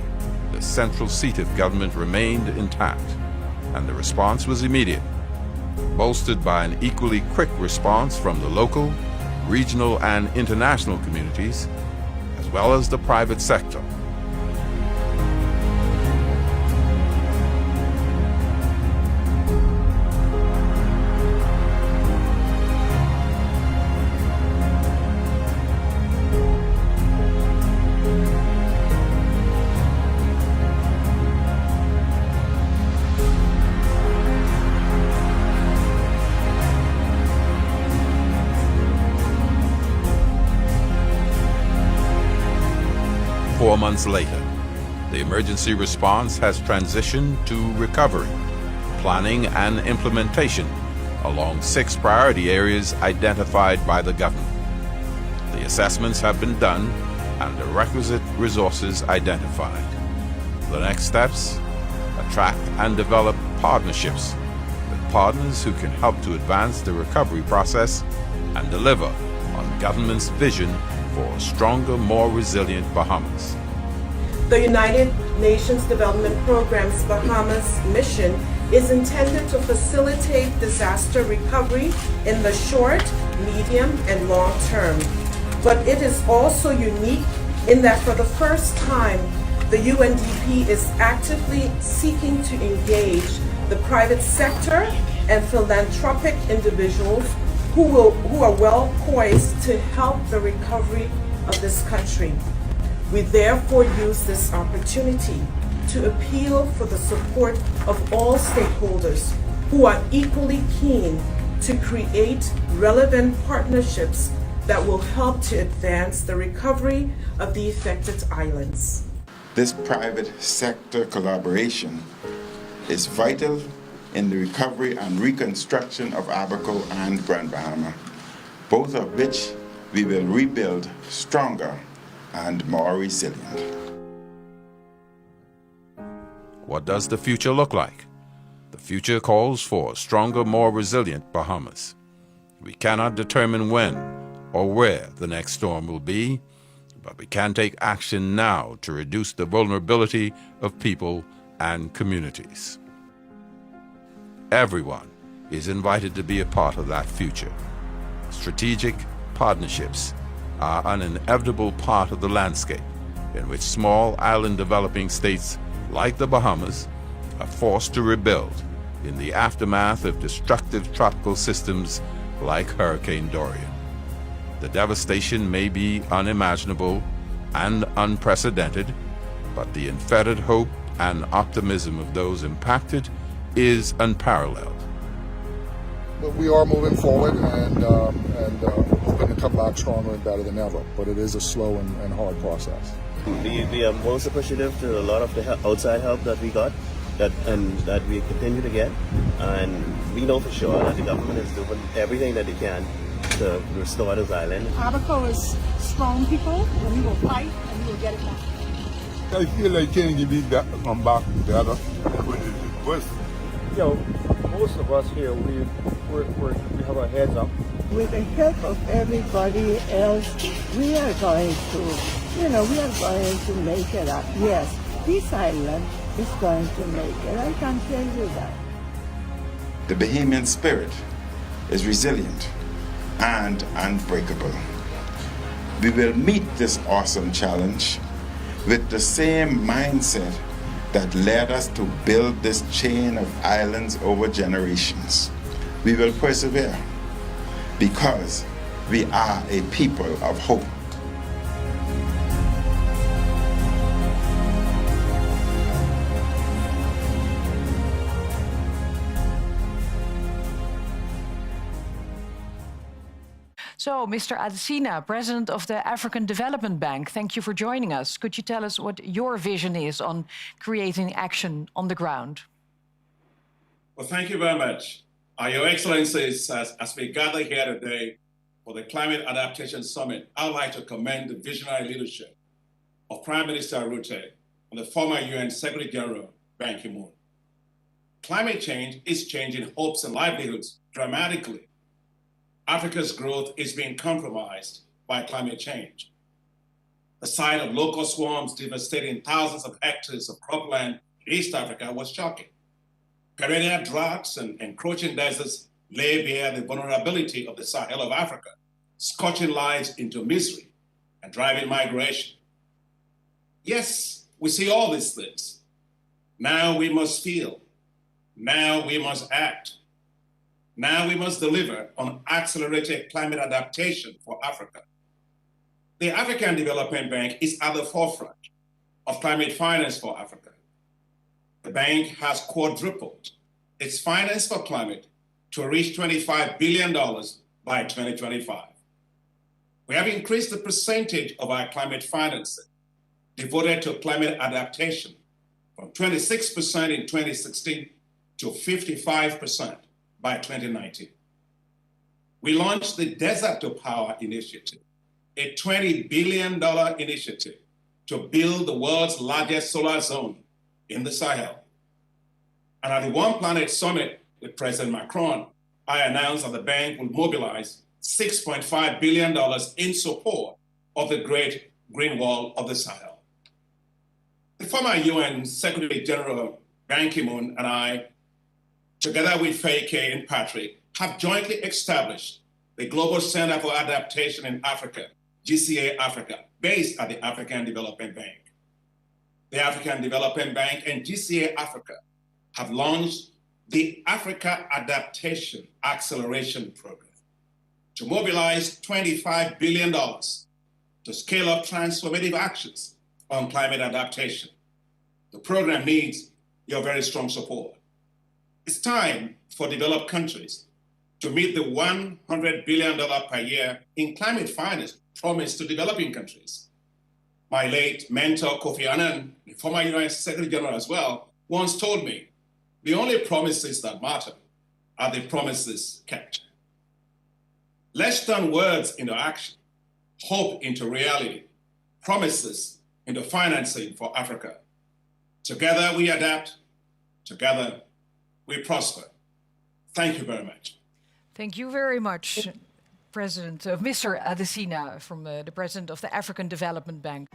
[SPEAKER 15] the central seat of government remained intact, and the response was immediate, bolstered by an equally quick response from the local, regional, and international communities, as well as the private sector. Four months later, the emergency response has transitioned to recovery, planning, and implementation along 6 priority areas identified by the government. The assessments have been done and the requisite resources identified. The next steps: attract and develop partnerships with partners who can help to advance the recovery process and deliver on government's vision for a stronger, more resilient Bahamas.
[SPEAKER 23] The United Nations Development Program's Bahamas mission is intended to facilitate disaster recovery in the short, medium, and long term. But it is also unique in that for the first time, the UNDP is actively seeking to engage the private sector and philanthropic individuals who are well poised to help the recovery of this country. We therefore use this opportunity to appeal for the support of all stakeholders who are equally keen to create relevant partnerships that will help to advance the recovery of the affected islands.
[SPEAKER 22] This private sector collaboration is vital in the recovery and reconstruction of Abaco and Grand Bahama, both of which we will rebuild stronger and more resilient.
[SPEAKER 15] What does the future look like? The future calls for a stronger, more resilient Bahamas. We cannot determine when or where the next storm will be, but we can take action now to reduce the vulnerability of people and communities. Everyone is invited to be a part of that future. Strategic partnerships are an inevitable part of the landscape in which small island developing states like the Bahamas are forced to rebuild in the aftermath of destructive tropical systems like Hurricane Dorian. The devastation may be unimaginable and unprecedented,
[SPEAKER 6] but the unfettered hope and optimism of those impacted is unparalleled.
[SPEAKER 8] But we are moving forward and hoping to come back stronger and better than ever. But it is a slow and hard process.
[SPEAKER 19] We are most appreciative to a lot of the outside help that we got and that we continue to get. And we know for sure that the government is doing everything that they can to restore this island.
[SPEAKER 24] Abaco is strong people, and we will fight and we will get it back.
[SPEAKER 8] I feel like can give it back, come back together.
[SPEAKER 25] Most of us here, we have our heads up.
[SPEAKER 24] With the help of everybody else, we are going to make it up. Yes, this island is going to make it. I can tell you that.
[SPEAKER 22] The Bahamian spirit is resilient and unbreakable. We will meet this awesome challenge with the same mindset that led us to build this chain of islands over generations. We will persevere because we are a people of hope.
[SPEAKER 5] So, Mr. Adesina, President of the African Development Bank, thank you for joining us. Could you tell us what your vision is on creating action on the ground?
[SPEAKER 26] Well, thank you very much. Your Excellencies, as we gather here today for the Climate Adaptation Summit, I would like to commend the visionary leadership of Prime Minister Rutte and the former UN Secretary General, Ban Ki-moon. Climate change is changing hopes and livelihoods dramatically. Africa's growth is being compromised by climate change. The sight of locust swarms devastating thousands of hectares of cropland in East Africa was shocking. Perennial droughts and encroaching deserts lay bare the vulnerability of the Sahel of Africa, scorching lives into misery and driving migration. Yes, we see all these things. Now we must feel. Now we must act. Now we must deliver on accelerated climate adaptation for Africa. The African Development Bank is at the forefront of climate finance for Africa. The bank has quadrupled its finance for climate to reach $25 billion by 2025. We have increased the percentage of our climate financing devoted to climate adaptation from 26% in 2016 to 55% by 2019. We launched the Desert to Power Initiative, a $20 billion initiative to build the world's largest solar zone in the Sahel. And at the One Planet Summit with President Macron, I announced that the bank will mobilize $6.5 billion in support of the Great Green Wall of the Sahel. The former UN Secretary General Ban Ki-moon and I, together with Faye Kay and Patrick, have jointly established the Global Center for Adaptation in Africa, GCA Africa, based at the African Development Bank. The African Development Bank and GCA Africa have launched the Africa Adaptation Acceleration Program to mobilize $25 billion to scale up transformative actions on climate adaptation. The program needs your very strong support. It's time for developed countries to meet the $100 billion per year in climate finance promised to developing countries. My late mentor, Kofi Annan, the former UN Secretary General as well, once told me, the only promises that matter are the promises kept. Let's turn words into action, hope into reality, promises into financing for Africa. Together we adapt, together we prosper. Thank you very much.
[SPEAKER 5] Thank you very much, President, Mr. Adesina, from the President of the African Development Bank.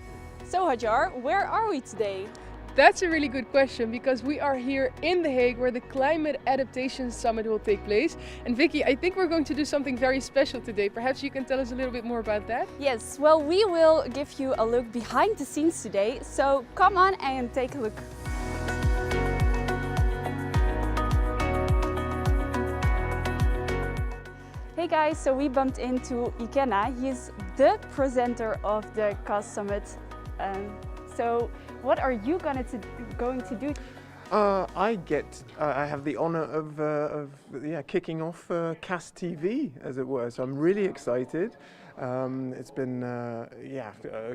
[SPEAKER 27] So Hajar, where are we today?
[SPEAKER 16] That's a really good question, because we are here in The Hague where the Climate Adaptation Summit will take place. And Vicky, I think we're going to do something very special today. Perhaps you can tell us a little bit more about that?
[SPEAKER 27] Yes, well, we will give you a look behind the scenes today. So come on and take a look. Hey guys, so we bumped into Ikenna. He's the presenter of the CAS Summit. So What are you going to do?
[SPEAKER 13] I have the honor of kicking off CAS TV, as it were. So I'm really excited. It's been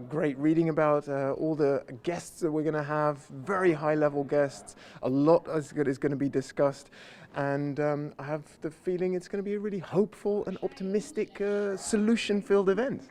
[SPEAKER 13] great reading about all the guests that we're going to have, very high-level guests. A lot is going to be discussed, and I have the feeling it's going to be a really hopeful and optimistic, solution-filled event.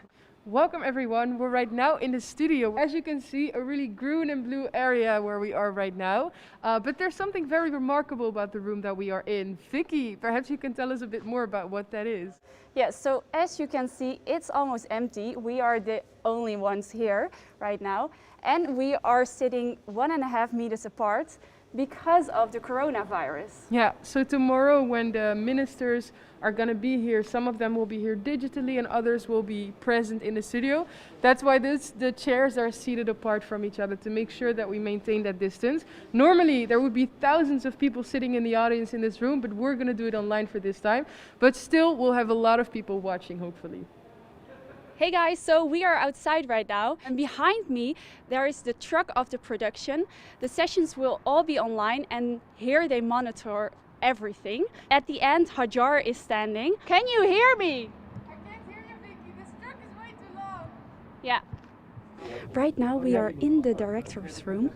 [SPEAKER 16] Welcome everyone, we're right now in the studio. As you can see, a really green and blue area where we are right now. But there's something very remarkable about the room that we are in. Vicky, perhaps you can tell us a bit more about what that is.
[SPEAKER 27] Yeah, so as you can see, it's almost empty. We are the only ones here right now. And we are sitting 1.5 meters apart because of the coronavirus.
[SPEAKER 16] Yeah, so tomorrow when the ministers are going to be here, some of them will be here digitally and others will be present in the studio. That's why the chairs are seated apart from each other to make sure that we maintain that distance. Normally there would be thousands of people sitting in the audience in this room, but we're going to do it online for this time. But still we'll have a lot of people watching, hopefully.
[SPEAKER 27] Hey guys, so we are outside right now, and behind me there is the truck of the production. The sessions will all be online, and here they monitor everything. At the end, Hajar is standing. Can you hear me?
[SPEAKER 16] I can't hear you, Vicky. This truck is way too loud.
[SPEAKER 27] Yeah. Right now we are in the director's room,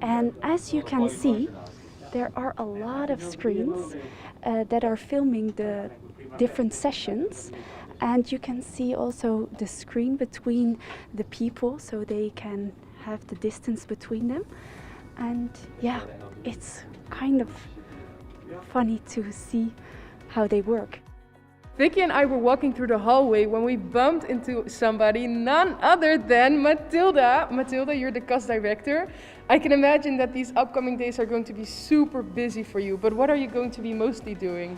[SPEAKER 27] and as you can see, there are a lot of screens that are filming the different sessions. And you can see also the screen between the people, so they can have the distance between them. And yeah, it's kind of funny to see how they work.
[SPEAKER 16] Vicky and I were walking through the hallway when we bumped into somebody, none other than Matilda. Matilda, you're the CAS director. I can imagine that these upcoming days are going to be super busy for you, but what are you going to be mostly doing?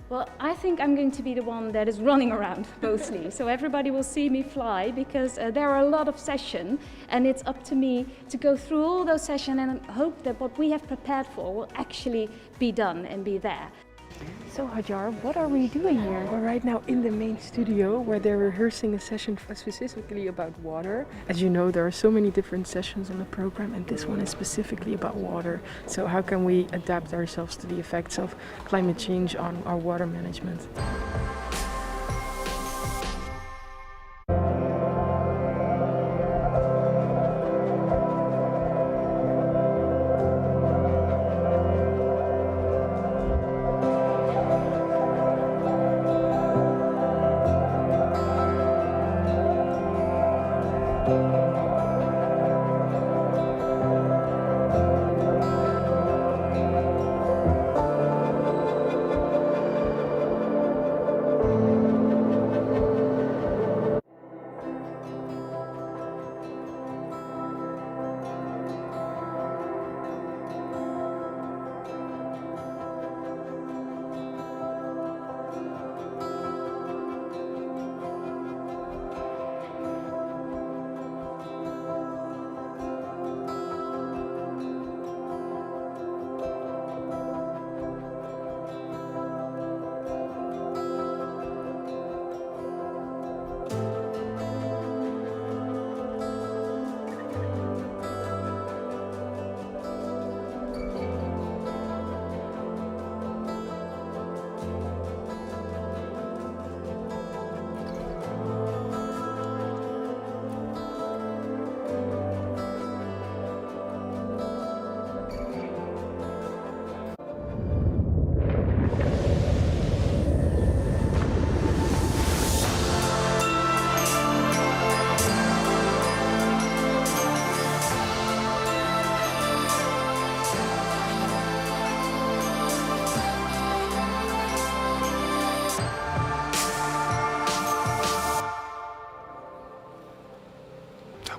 [SPEAKER 2] Well, I think I'm going to be the one that is running around mostly. So everybody will see me fly because there are a lot of sessions, and it's up to me to go through all those sessions and hope that what we have prepared for will actually be done and be there.
[SPEAKER 16] So Hajar, what are we doing here? We're right now in the main studio where they're rehearsing a session specifically about water. As you know, there are so many different sessions on the program, and this one is specifically about water. So how can we adapt ourselves to the effects of climate change on our water management?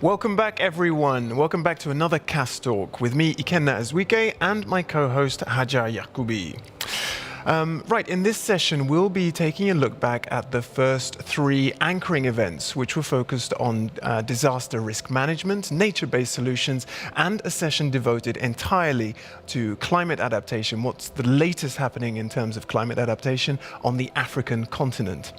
[SPEAKER 13] Welcome back, everyone. Welcome back to another CAS Talk with me, Ikenna Azwike, and my co-host, Hajar Yacoubi. Right, in this session, we'll be taking a look back at the first 3 anchoring events, which were focused on disaster risk management, nature-based solutions, and a session devoted entirely to climate adaptation. What's the latest happening in terms of climate adaptation on the African continent?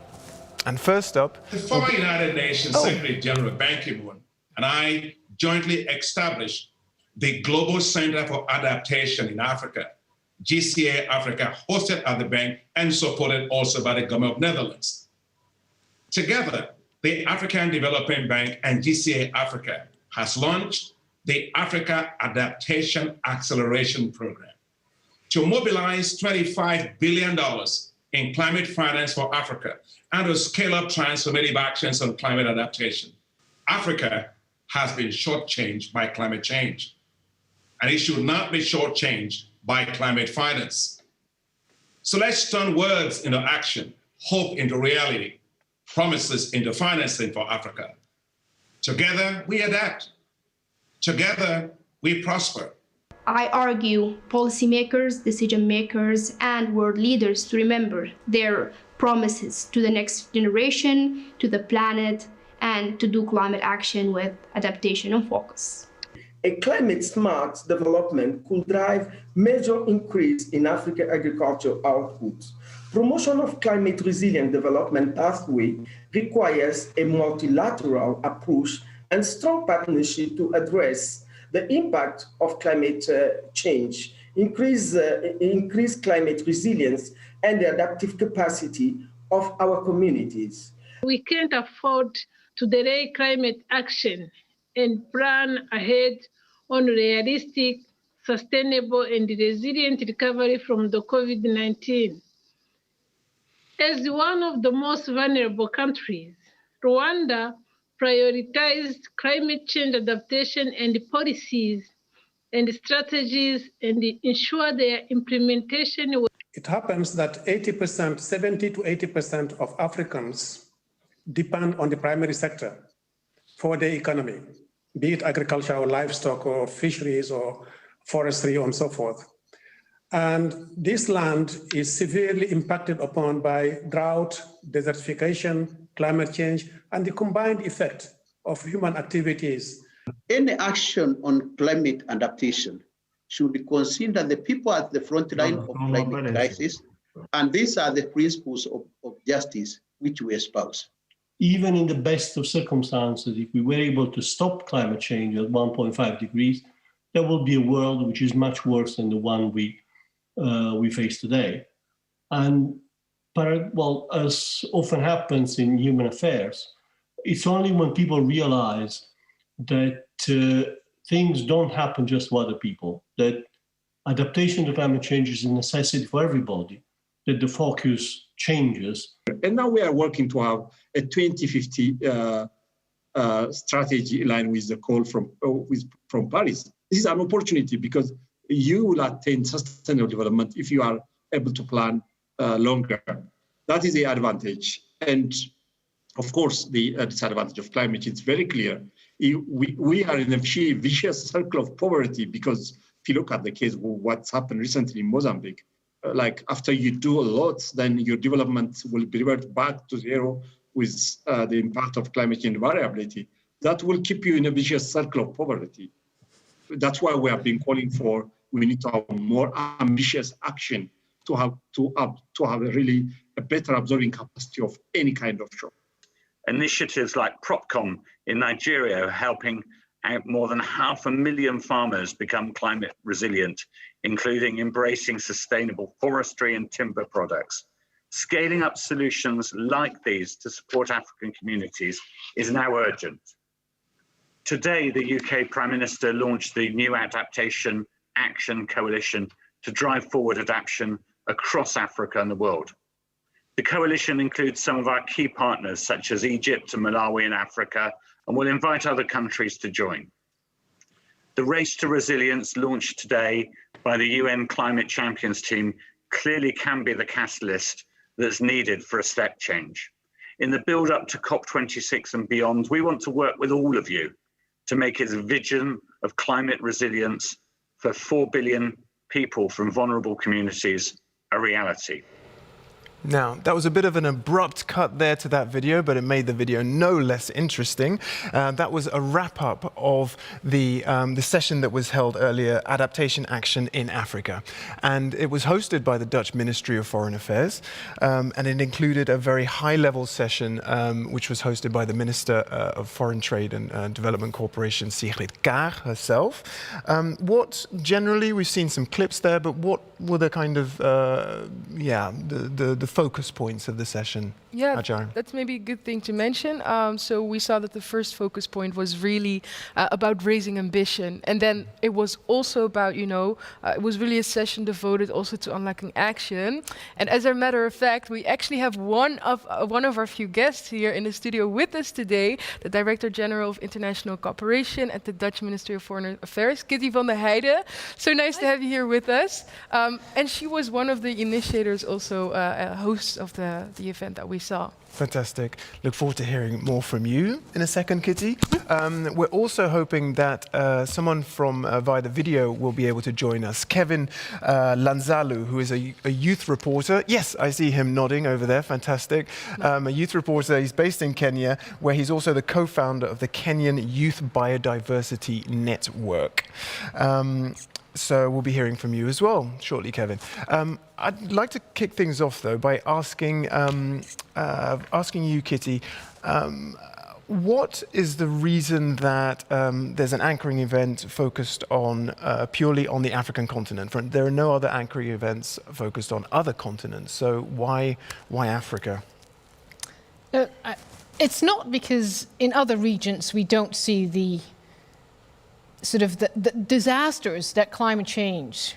[SPEAKER 13] And first up...
[SPEAKER 3] The former United Nations Secretary General Ban Ki-moon and I
[SPEAKER 26] jointly established the Global Center for Adaptation in Africa, GCA Africa, hosted at the bank and supported also by the government of Netherlands. Together, the African Development Bank and GCA Africa has launched the Africa Adaptation Acceleration Program to mobilize $25 billion in climate finance for Africa and to scale up transformative actions on climate adaptation. Africa has been shortchanged by climate change, and it should not be shortchanged by climate finance. So let's turn words into action, hope into reality, promises into financing for Africa. Together, we adapt. Together, we prosper.
[SPEAKER 3] I argue policymakers, decision makers, and world leaders to remember their promises to the next generation, to the planet, and to do climate action with adaptation and focus.
[SPEAKER 23] A climate-smart development could drive major increase in African agricultural output. Promotion of climate-resilient development pathway requires a multilateral approach and strong partnership to address the impact of climate change, increase climate resilience, and the adaptive capacity of our communities.
[SPEAKER 4] We can't afford to delay climate action and plan ahead on realistic, sustainable, and resilient recovery from the COVID-19. As one of the most vulnerable countries, Rwanda prioritized climate change adaptation and policies and strategies and ensure their implementation.
[SPEAKER 7] It happens that 80%, 70 to 80% of Africans depend on the primary sector for their economy, be it agriculture or livestock or fisheries or forestry and so forth. And this land is severely impacted upon by drought, desertification, climate change, and the combined effect of human activities.
[SPEAKER 9] Any action on climate adaptation should consider the people at the front line of climate crisis, and these are the principles of justice which we espouse.
[SPEAKER 10] Even in the best of circumstances, if we were able to stop climate change at 1.5 degrees, there will be a world which is much worse than the one we face today. And well, as often happens in human affairs, it's only when people realize that things don't happen just for other people, that adaptation to climate change is a necessity for everybody, that the focus changes.
[SPEAKER 12] And now we are working to have a 2050 strategy in line with the call from Paris. This is an opportunity because you will attain sustainable development if you are able to plan longer. That is the advantage. And of course, the disadvantage of climate change is very clear. We are in a vicious circle of poverty because if you look at the case of what's happened recently in Mozambique, like after you do a lot, then your development will be reverted back to zero with the impact of climate change variability. That will keep you in a vicious circle of poverty. That's why we have been calling for, we need to have more ambitious action to have a better absorbing capacity of any kind of shock.
[SPEAKER 17] Initiatives like PropCom in Nigeria are helping out more than 500,000 farmers become climate resilient, including embracing sustainable forestry and timber products. Scaling up solutions like these to support African communities is now urgent. Today, the UK Prime Minister launched the new Adaptation Action Coalition to drive forward adaptation across Africa and the world. The coalition includes some of our key partners, such as Egypt and Malawi in Africa, and will invite other countries to join. The Race to Resilience, launched today by the UN Climate Champions team, clearly can be the catalyst that's needed for a step change. In the build-up to COP26 and beyond, we want to work with all of you to make its vision of climate resilience for 4 billion people from vulnerable communities a reality.
[SPEAKER 13] Now, that was a bit of an abrupt cut there to that video, but it made the video no less interesting. That was a wrap-up of the session that was held earlier, Adaptation Action in Africa. And it was hosted by the Dutch Ministry of Foreign Affairs, and it included a very high-level session, which was hosted by the Minister of Foreign Trade and Development Cooperation, Sigrid Kaag herself. What generally, we've seen some clips there, but what were the kind of, the focus points of the session?
[SPEAKER 16] Yeah,
[SPEAKER 13] Ajar?
[SPEAKER 16] that's maybe a good thing to mention. So we saw that the first focus point was really about raising ambition. And then it was also about, it was really a session devoted also to unlocking action. And as a matter of fact, we actually have one of our few guests here in the studio with us today, the Director General of International Cooperation at the Dutch Ministry of Foreign Affairs, Kitty van der Heijden. So nice to have you here with us. And she was one of the initiators, also hosts of the event that we saw.
[SPEAKER 13] Fantastic. Look forward to hearing more from you in a second, Kitty. We're also hoping that someone from via the video will be able to join us. Kevin Lanzalu, who is a youth reporter. Yes, I see him nodding over there. Fantastic. A youth reporter. He's based in Kenya, where he's also the co-founder of the Kenyan Youth Biodiversity Network. So we'll be hearing from you as well shortly, Kevin. I'd like to kick things off, though, by asking you, Kitty, what is the reason that there's an anchoring event focused on purely on the African continent? There are no other anchoring events focused on other continents. So why Africa?
[SPEAKER 1] It's not because in other regions we don't see the the disasters that climate change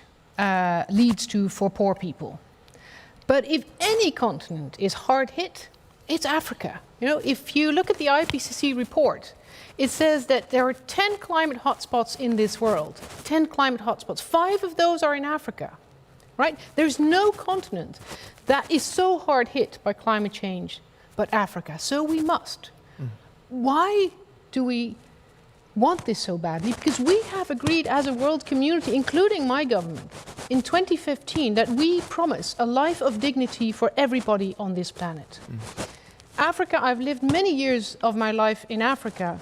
[SPEAKER 1] leads to for poor people. But if any continent is hard hit, it's Africa. If you look at the IPCC report, it says that there are 10 climate hotspots in this world. 10 climate hotspots. 5 of those are in Africa, right? There's no continent that is so hard hit by climate change but Africa. So we must. Why do we want this so badly? Because we have agreed as a world community, including my government, in 2015 that we promise a life of dignity for everybody on this planet. Africa, I've lived many years of my life in Africa.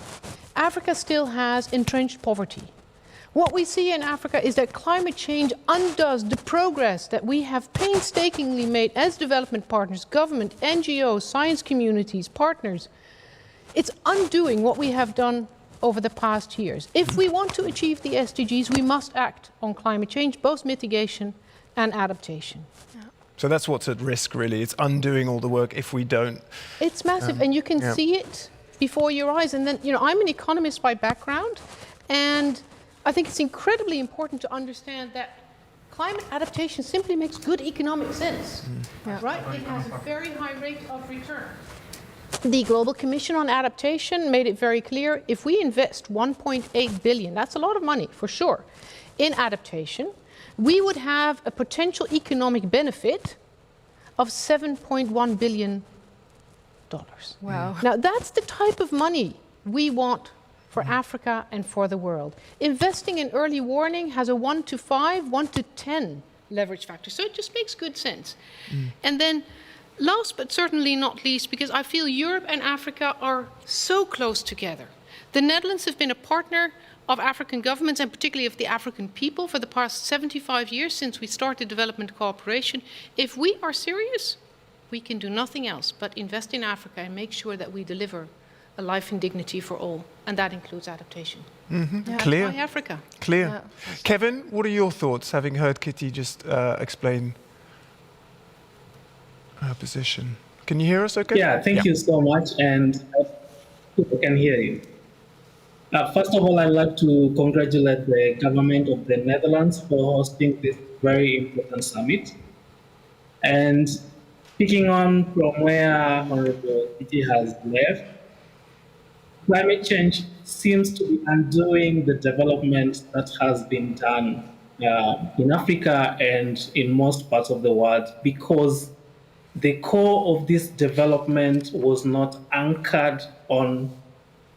[SPEAKER 1] Africa still has entrenched poverty. What we see in Africa is that climate change undoes the progress that we have painstakingly made as development partners, government, NGOs, science communities, partners. It's undoing what we have done over the past years. If we want to achieve the SDGs, we must act on climate change, both mitigation and adaptation.
[SPEAKER 13] So that's what's at risk, really. It's undoing all the work if we don't.
[SPEAKER 1] It's massive, and you can see it before your eyes. And then, I'm an economist by background, and I think it's incredibly important to understand that climate adaptation simply makes good economic sense, right? It has a very high rate of return. The Global Commission on Adaptation made it very clear, if we invest 1.8 billion, that's a lot of money for sure, in adaptation, we would have a potential economic benefit of $7.1 billion.
[SPEAKER 16] Wow.
[SPEAKER 1] Now that's the type of money we want for Africa and for the world. Investing in early warning has a 1 to 5, 1 to 10 leverage factor, so it just makes good sense. And then last but certainly not least, because I feel Europe and Africa are so close together. The Netherlands have been a partner of African governments and particularly of the African people for the past 75 years since we started development cooperation. If we are serious, we can do nothing else but invest in Africa and make sure that we deliver a life in dignity for all, and that includes adaptation.
[SPEAKER 13] Clear.
[SPEAKER 1] Why Africa?
[SPEAKER 13] Clear. Kevin, what are your thoughts, having heard Kitty just explain her position? Can you hear us okay?
[SPEAKER 11] Yeah, thank you so much, and I hope I can hear you. First of all, I'd like to congratulate the government of the Netherlands for hosting this very important summit. And picking on from where Honorable Kitty has left, climate change seems to be undoing the development that has been done in Africa and in most parts of the world, because the core of this development was not anchored on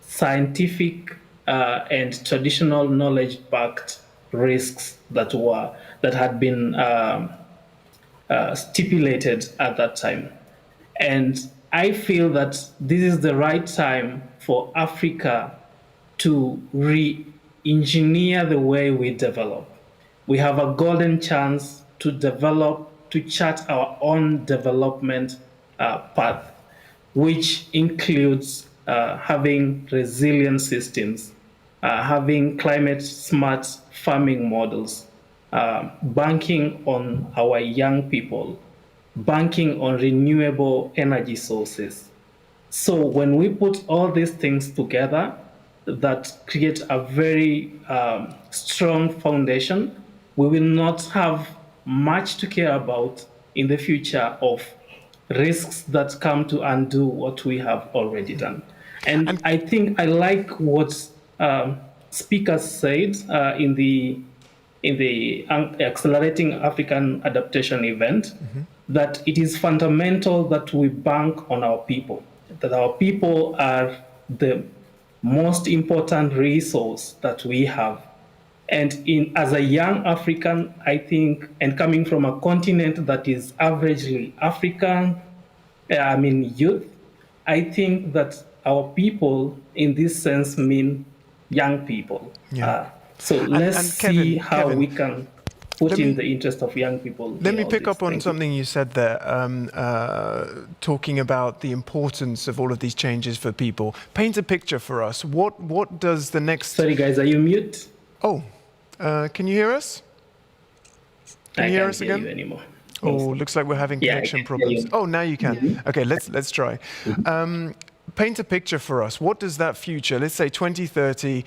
[SPEAKER 11] scientific and traditional knowledge-backed risks that had been stipulated at that time. And I feel that this is the right time for Africa to re-engineer the way we develop. We have a golden chance to develop, to chart our own development path, which includes having resilient systems, having climate smart farming models, banking on our young people, banking on renewable energy sources. So when we put all these things together, that create a very strong foundation, we will not have much to care about in the future of risks that come to undo what we have already done. And I think I like what speakers said in the Accelerating African Adaptation event, that it is fundamental that we bank on our people, that our people are the most important resource that we have. And as a young African, I think, and coming from a continent that is averagely African, youth, I think that our people in this sense mean young people.
[SPEAKER 13] Yeah.
[SPEAKER 11] So let's see how we can put in the interest of young people.
[SPEAKER 13] Let me pick up on something you said there, talking about the importance of all of these changes for people. Paint a picture for us. What does the next...
[SPEAKER 11] Sorry guys, are you mute?
[SPEAKER 13] Oh, can you hear us? Can you hear us again?
[SPEAKER 11] I can't hear you anymore.
[SPEAKER 13] Oh, looks like we're having connection problems. Oh, now you can. Okay, let's try. Paint a picture for us. What does that future, let's say 2030,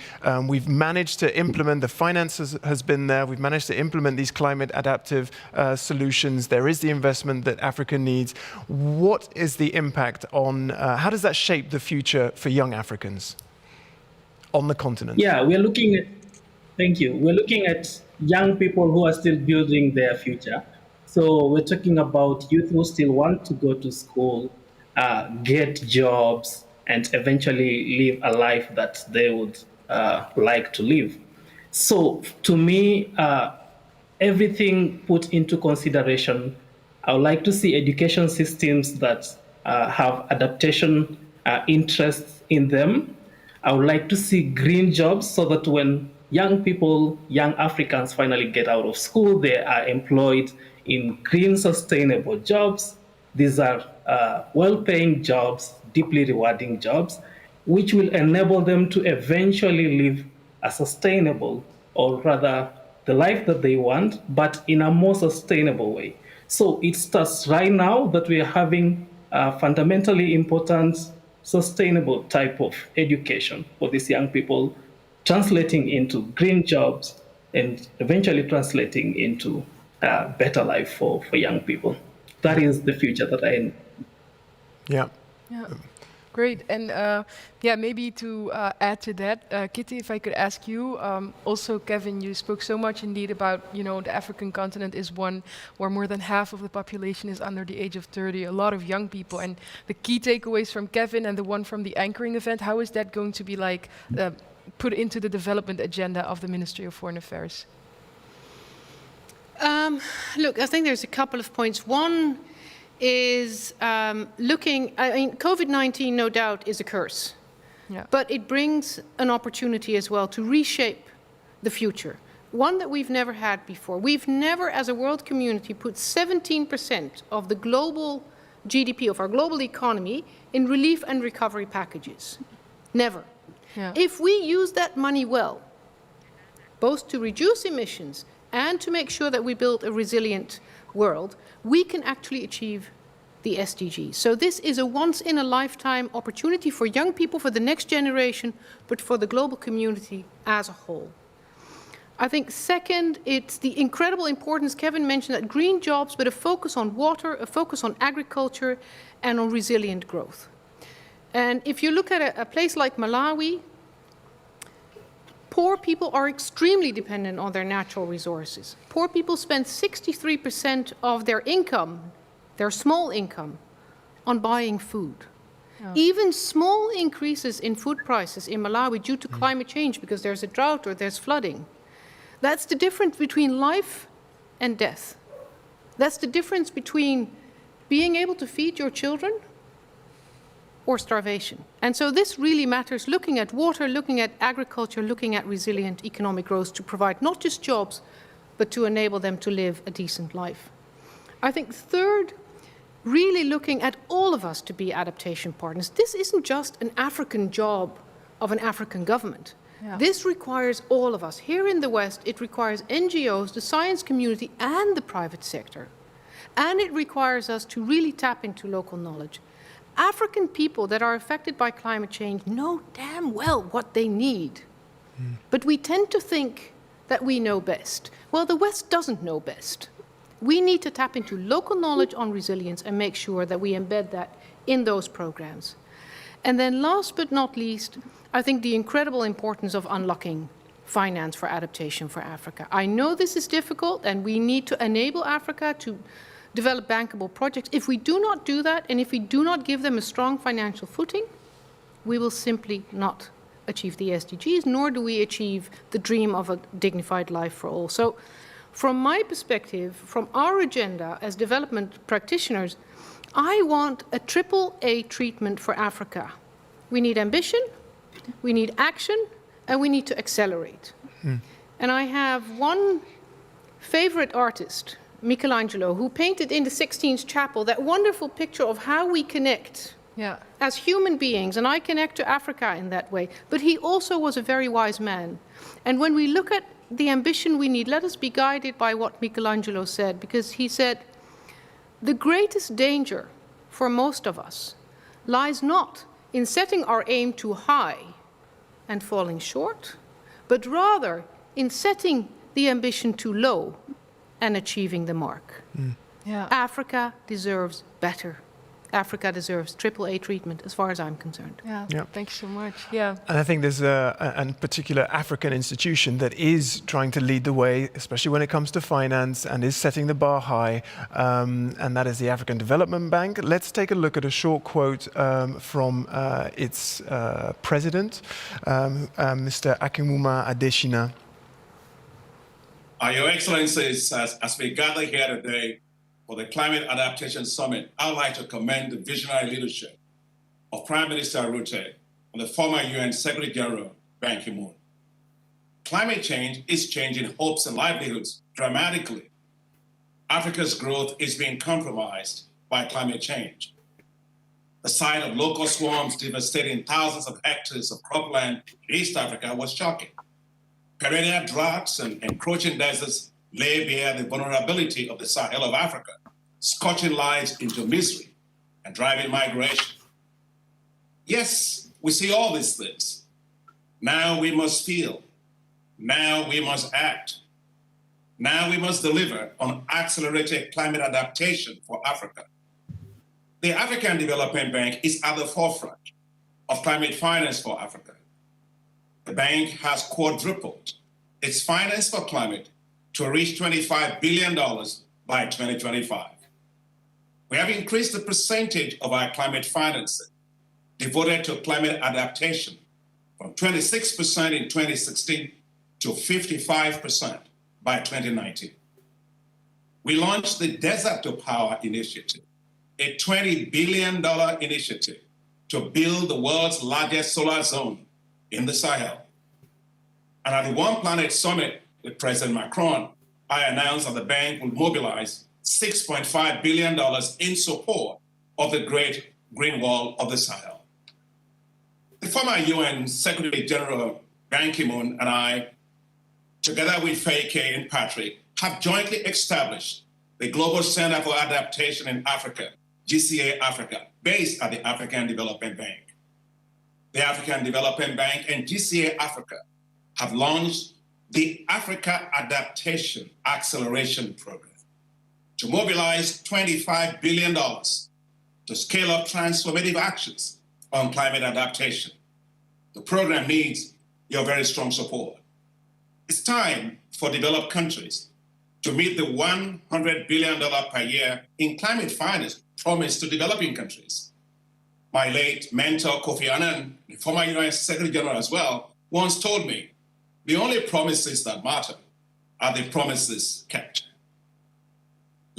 [SPEAKER 13] we've managed to implement, the finance has been there, we've managed to implement these climate adaptive solutions, there is the investment that Africa needs. What is the impact on, how does that shape the future for young Africans on the continent?
[SPEAKER 11] Yeah, we're looking at, thank you, we're looking at young people who are still building their future. So we're talking about youth who still want to go to school, get jobs, and eventually live a life that they would like to live. So to me, everything put into consideration, I would like to see education systems that have adaptation interests in them. I would like to see green jobs so that when young people, young Africans finally get out of school, they are employed in green, sustainable jobs. These are well-paying jobs, deeply rewarding jobs, which will enable them to eventually live a sustainable, or rather the life that they want, but in a more sustainable way. So it starts right now that we are having a fundamentally important, sustainable type of education for these young people, translating into green jobs and eventually translating into a better life for young people. That is the future that I...
[SPEAKER 13] Yeah.
[SPEAKER 16] Yeah. Great. And yeah, maybe to add to that, Kitty, if I could ask you, also Kevin, you spoke so much indeed about, you know, the African continent is one where more than half of the population is under the age of 30, a lot of young people. And the key takeaways from Kevin and the one from the anchoring event, how is that going to be like put into the development agenda of the Ministry of Foreign Affairs?
[SPEAKER 1] Look, I think there's a couple of points. One is looking, I mean, COVID-19 no doubt is a curse, but it brings an opportunity as well to reshape the future, one that we've never had before. We've never, as a world community, put 17% of the global GDP, of our global economy, in relief and recovery packages. Never. Yeah. If we use that money well, both to reduce emissions and to make sure that we build a resilient world, we can actually achieve the SDGs. So this is a once-in-a-lifetime opportunity for young people, for the next generation, but for the global community as a whole. I think second, it's the incredible importance, Kevin mentioned that green jobs, but a focus on water, a focus on agriculture, and on resilient growth. And if you look at a place like Malawi, poor people are extremely dependent on their natural resources. Poor people spend 63% of their income, their small income, on buying food. Oh. Even small increases in food prices in Malawi due to climate change, because there's a drought or there's flooding, that's the difference between life and death. That's the difference between being able to feed your children or starvation. And so this really matters, looking at water, looking at agriculture, looking at resilient economic growth to provide not just jobs, but to enable them to live a decent life. I think third, really looking at all of us to be adaptation partners. This isn't just an African job of an African government. Yeah. This requires all of us. Here in the West, it requires NGOs, the science community, and the private sector. And it requires us to really tap into local knowledge. African people that are affected by climate change know damn well what they need. But we tend to think that we know best. Well, the West doesn't know best. We need to tap into local knowledge on resilience and make sure that we embed that in those programs. And then last but not least, I think the incredible importance of unlocking finance for adaptation for Africa. I know this is difficult, and we need to enable Africa to develop bankable projects. If we do not do that, and if we do not give them a strong financial footing, we will simply not achieve the SDGs, nor do we achieve the dream of a dignified life for all. So from my perspective, from our agenda as development practitioners, I want a AAA treatment for Africa. We need ambition, we need action, and we need to accelerate. And I have one favorite artist, Michelangelo, who painted in the Sixtine Chapel that wonderful picture of how we connect as human beings, and I connect to Africa in that way. But he also was a very wise man. And when we look at the ambition we need, let us be guided by what Michelangelo said, because he said, the greatest danger for most of us lies not in setting our aim too high and falling short, but rather in setting the ambition too low and achieving the mark. Africa deserves better. Africa deserves AAA treatment, as far as I'm concerned.
[SPEAKER 16] Thanks so much. And
[SPEAKER 13] I think there's a particular African institution that is trying to lead the way, especially when it comes to finance, and is setting the bar high, and that is the African Development Bank. Let's take a look at a short quote from its president, Mr. Akinwumi Adesina.
[SPEAKER 26] Your Excellencies, as we gather here today for the Climate Adaptation Summit, I would like to commend the visionary leadership of Prime Minister Rutte and the former UN Secretary General Ban Ki-moon. Climate change is changing hopes and livelihoods dramatically. Africa's growth is being compromised by climate change. The sight of locust swarms devastating thousands of hectares of cropland in East Africa was shocking. Perennial droughts and encroaching deserts lay bare the vulnerability of the Sahel of Africa, scorching lives into misery and driving migration. Yes, we see all these things. Now we must feel. Now we must act. Now we must deliver on accelerated climate adaptation for Africa. The African Development Bank is at the forefront of climate finance for Africa. The bank has quadrupled its finance for climate to reach $25 billion by 2025. We have increased the percentage of our climate financing devoted to climate adaptation from 26% in 2016 to 55% by 2019. We launched the Desert to Power Initiative, a $20 billion initiative to build the world's largest solar zone in the Sahel. And at the One Planet Summit with President Macron, I announced that the bank will mobilize $6.5 billion in support of the Great Green Wall of the Sahel. The former UN Secretary General Ban Ki-moon and I, together with Faye Kay and Patrick, have jointly established the Global Center for Adaptation in Africa, GCA Africa, based at the African Development Bank. The African Development Bank and GCA Africa have launched the Africa Adaptation Acceleration Program to mobilize $25 billion to scale up transformative actions on climate adaptation. The program needs your very strong support. It's time for developed countries to meet the $100 billion per year in climate finance promised to developing countries. My late mentor, Kofi Annan, the former UN Secretary General as well, once told me, the only promises that matter are the promises kept.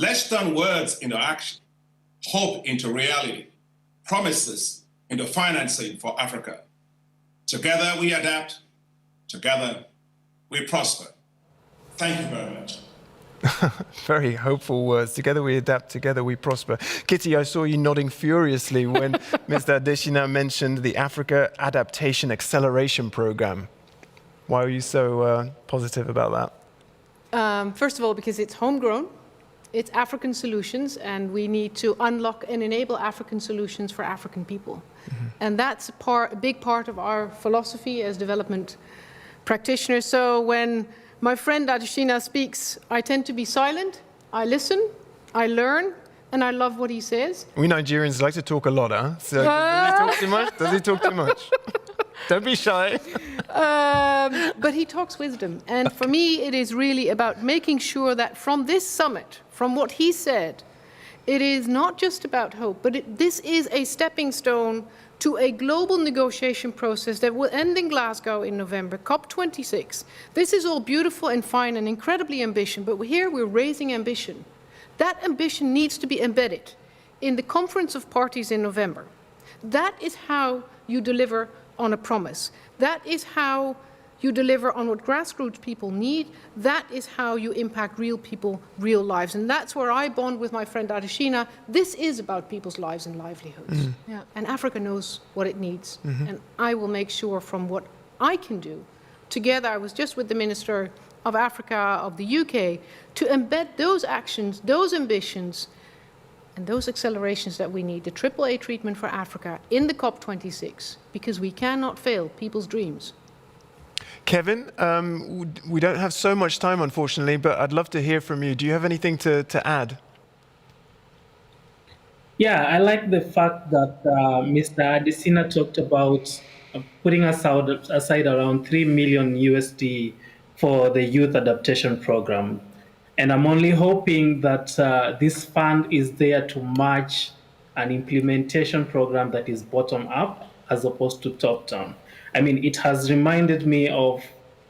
[SPEAKER 26] Let's turn words into action, hope into reality, promises into financing for Africa. Together we adapt, together we prosper. Thank you very much.
[SPEAKER 13] Very hopeful words. Together we adapt, together we prosper. Kitty, I saw you nodding furiously when Mr. Adesina mentioned the Africa Adaptation Acceleration Program. Why are you so positive about that?
[SPEAKER 1] First of all, because it's homegrown, it's African solutions, and we need to unlock and enable African solutions for African people. And that's a big part of our philosophy as development practitioners. So when my friend Adesina speaks, I tend to be silent, I listen, I learn, and I love what he says.
[SPEAKER 13] We Nigerians like to talk a lot, huh? So does he talk too much? Does he talk too much? Don't be shy.
[SPEAKER 1] But he talks wisdom. And for me, it is really about making sure that from this summit, from what he said, it is not just about hope, but this is a stepping stone to a global negotiation process that will end in Glasgow in November, COP26. This is all beautiful and fine and incredibly ambitious, but here we're raising ambition. That ambition needs to be embedded in the Conference of Parties in November. That is how you deliver on a promise. That is how you deliver on what grassroots people need. That is how you impact real people, real lives. And that's where I bond with my friend Adesina. This is about people's lives and livelihoods. Yeah. And Africa knows what it needs. And I will make sure from what I can do, together, I was just with the Minister of Africa of the UK, to embed those actions, those ambitions, and those accelerations that we need, the AAA treatment for Africa in the COP26, because we cannot fail people's dreams.
[SPEAKER 13] Kevin, we don't have so much time, unfortunately, but I'd love to hear from you. Do you have anything to add?
[SPEAKER 11] Yeah, I like the fact that Mr. Adesina talked about putting aside around $3 million USD for the Youth Adaptation Program. And I'm only hoping that this fund is there to match an implementation program that is bottom-up as opposed to top-down. I mean, it has reminded me of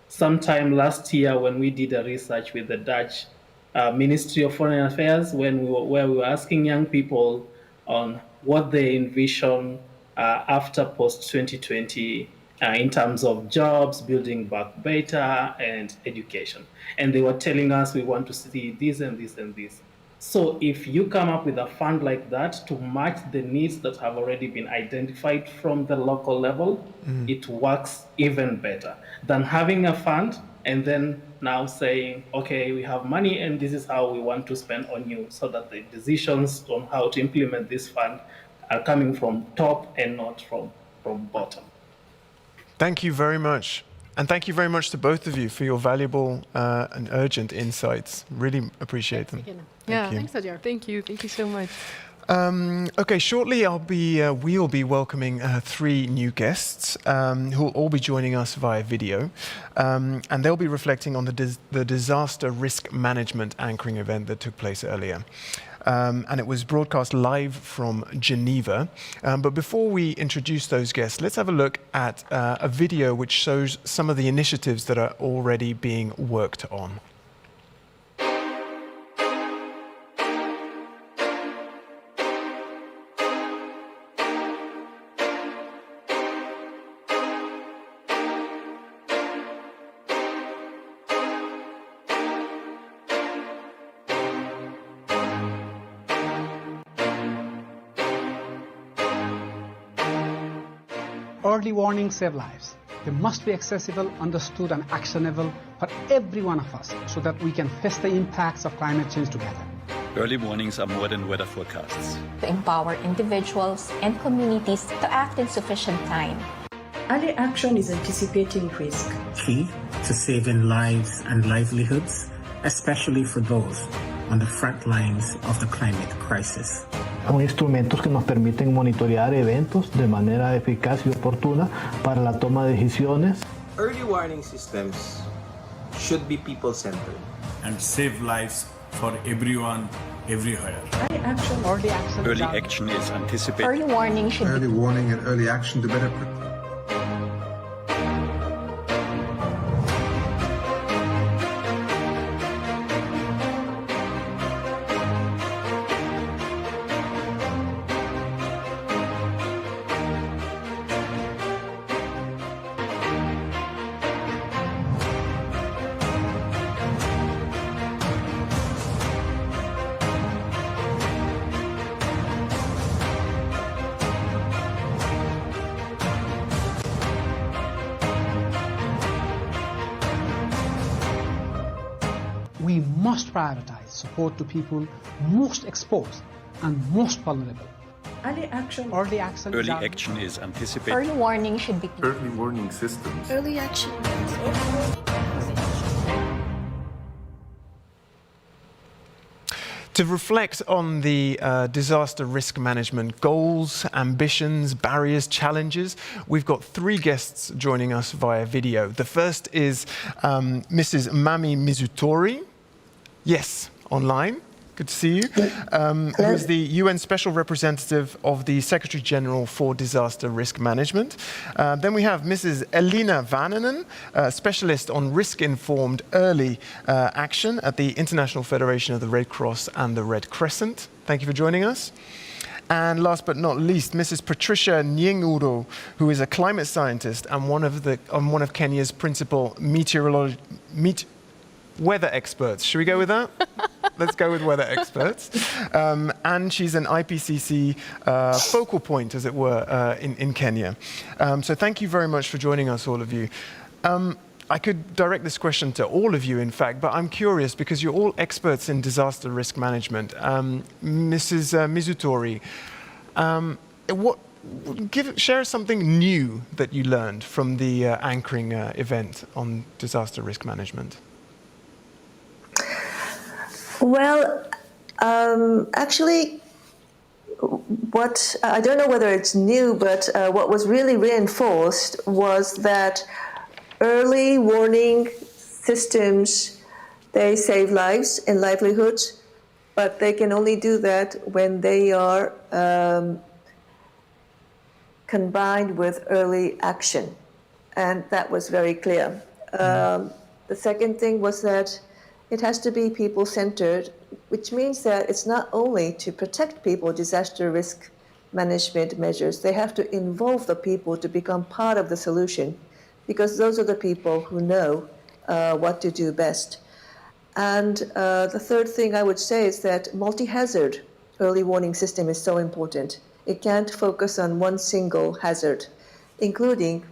[SPEAKER 11] sometime last year when we did a research with the Dutch Ministry of Foreign Affairs, where we were asking young people on what they envision after post-2020 in terms of jobs, building back better, and education. And they were telling us, we want to see this and this and this. So if you come up with a fund like that to match the needs that have already been identified from the local level, it works even better than having a fund and then now saying, okay, we have money and this is how we want to spend on you, so that the decisions on how to implement this fund are coming from top and not from bottom.
[SPEAKER 13] Thank you very much. And thank you very much to both of you for your valuable and urgent insights. Really appreciate them.
[SPEAKER 1] Thanks, Adjar.
[SPEAKER 16] Thank you so much.
[SPEAKER 13] Okay, shortly we'll be welcoming 3 new guests who will all be joining us via video. And they'll be reflecting on the disaster risk management anchoring event that took place earlier. And it was broadcast live from Geneva. But before we introduce those guests, let's have a look at a video which shows some of the initiatives that are already being worked on.
[SPEAKER 6] Early warnings save lives. They must be accessible, understood, and actionable for every one of us so that we can face the impacts of climate change together.
[SPEAKER 14] Early warnings are more than weather forecasts.
[SPEAKER 15] To empower individuals and communities to act in sufficient time.
[SPEAKER 18] Early action is anticipating risk.
[SPEAKER 19] Key to saving lives and livelihoods, especially for those on the front lines of the climate crisis.
[SPEAKER 20] Son instrumentos que nos permiten monitorear eventos de manera eficaz y oportuna para la toma de decisiones.
[SPEAKER 21] Early warning systems should be people-centered
[SPEAKER 28] and save lives for everyone, everywhere.
[SPEAKER 18] Early action
[SPEAKER 14] is anticipated.
[SPEAKER 15] Early warning should
[SPEAKER 29] Early warning and early action to better protect.
[SPEAKER 6] we must prioritize support to people most exposed and most vulnerable.
[SPEAKER 18] Early action.
[SPEAKER 6] Early action.
[SPEAKER 14] Early action is anticipated.
[SPEAKER 15] Early warning should be
[SPEAKER 29] Early warning systems.
[SPEAKER 18] Early action.
[SPEAKER 13] To reflect on the disaster risk management goals, ambitions, barriers, challenges, we've got three guests joining us via video. The first is Mrs. Mami Mizutori. Yes, online. Good to see you. Who is the UN Special Representative of the Secretary General for Disaster Risk Management. Then we have Mrs. Elina Vannanen, Specialist on Risk-Informed Early Action at the International Federation of the Red Cross and the Red Crescent. Thank you for joining us. And last but not least, Mrs. Patricia Nyeng'uro, who is a climate scientist and one of Kenya's principal weather experts. Should we go with that? Let's go with weather experts. And she's an IPCC focal point, as it were, in Kenya. So thank you very much for joining us, all of you. I could direct this question to all of you, in fact, but I'm curious because you're all experts in disaster risk management. Mrs. Mizutori, share something new that you learned from the anchoring event on disaster risk management.
[SPEAKER 2] Well, actually, I don't know whether it's new, but what was really reinforced was that early warning systems, they save lives and livelihoods, but they can only do that when they are combined with early action. And that was very clear. The second thing was that it has to be people-centered, which means that it's not only to protect people, disaster risk management measures, they have to involve the people to become part of the solution, because those are the people who know what to do best. And the third thing I would say is that multi-hazard early warning system is so important. It can't focus on one single hazard, including